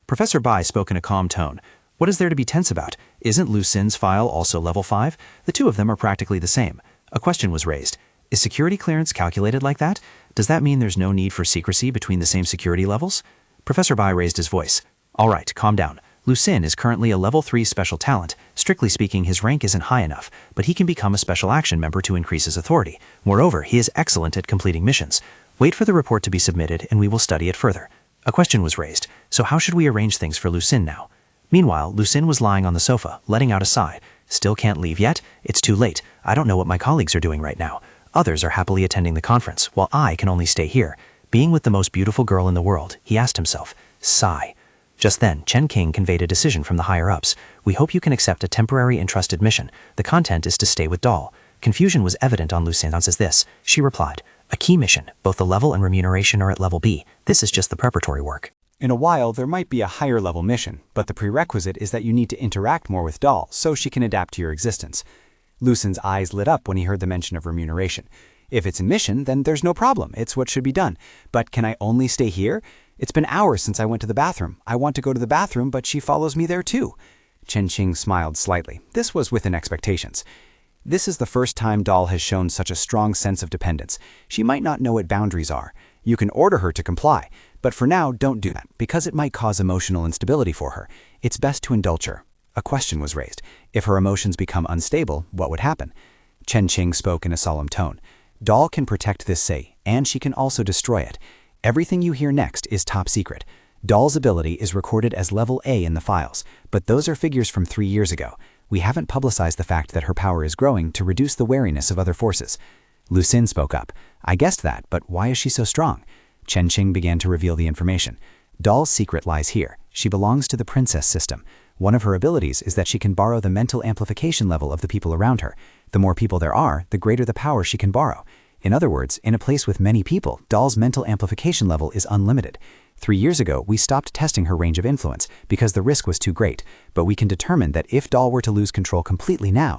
Professor Bai spoke in a calm tone. What is there to be tense about? Isn't Lucien's file also level 5? The two of them are practically the same. A question was raised. Is security clearance calculated like that? Does that mean there's no need for secrecy between the same security levels? Professor Bai raised his voice. All right, calm down. Lucien is currently a level 3 special talent. Strictly speaking, his rank isn't high enough, but he can become a special action member to increase his authority. Moreover, he is excellent at completing missions. Wait for the report to be submitted and we will study it further. A question was raised. So how should we arrange things for Lucien now? Meanwhile, Lucien was lying on the sofa, letting out a sigh. Still can't leave yet? It's too late. I don't know what my colleagues are doing right now. Others are happily attending the conference, while I can only stay here. Being with the most beautiful girl in the world, he asked himself. Sigh. Just then, Chen King conveyed a decision from the higher-ups. We hope you can accept a temporary entrusted mission. The content is to stay with Doll. Confusion was evident on Lucin's as this. She replied, a key mission. Both the level and remuneration are at level B. This is just the preparatory work. In a while, there might be a higher-level mission, but the prerequisite is that you need to interact more with Doll so she can adapt to your existence. Lucin's eyes lit up when he heard the mention of remuneration. If it's a mission, then there's no problem. It's what should be done. But can I only stay here? It's been hours since I went to the bathroom. I want to go to the bathroom, but she follows me there too. Chen Qing smiled slightly. This was within expectations. This is the first time Doll has shown such a strong sense of dependence. She might not know what boundaries are. You can order her to comply, but for now, don't do that, because it might cause emotional instability for her. It's best to indulge her. A question was raised. If her emotions become unstable, what would happen? Chen Qing spoke in a solemn tone. Doll can protect this say, and she can also destroy it. Everything you hear next is top secret. Doll's ability is recorded as level A in the files, but those are figures from 3 years ago. We haven't publicized the fact that her power is growing to reduce the wariness of other forces. Lucin spoke up. I guessed that, but why is she so strong? Chen Qing began to reveal the information. Doll's secret lies here. She belongs to the princess system. One of her abilities is that she can borrow the mental amplification level of the people around her. The more people there are, the greater the power she can borrow. In other words, in a place with many people, Doll's mental amplification level is unlimited. 3 years ago, we stopped testing her range of influence because the risk was too great, but we can determine that if Doll were to lose control completely now,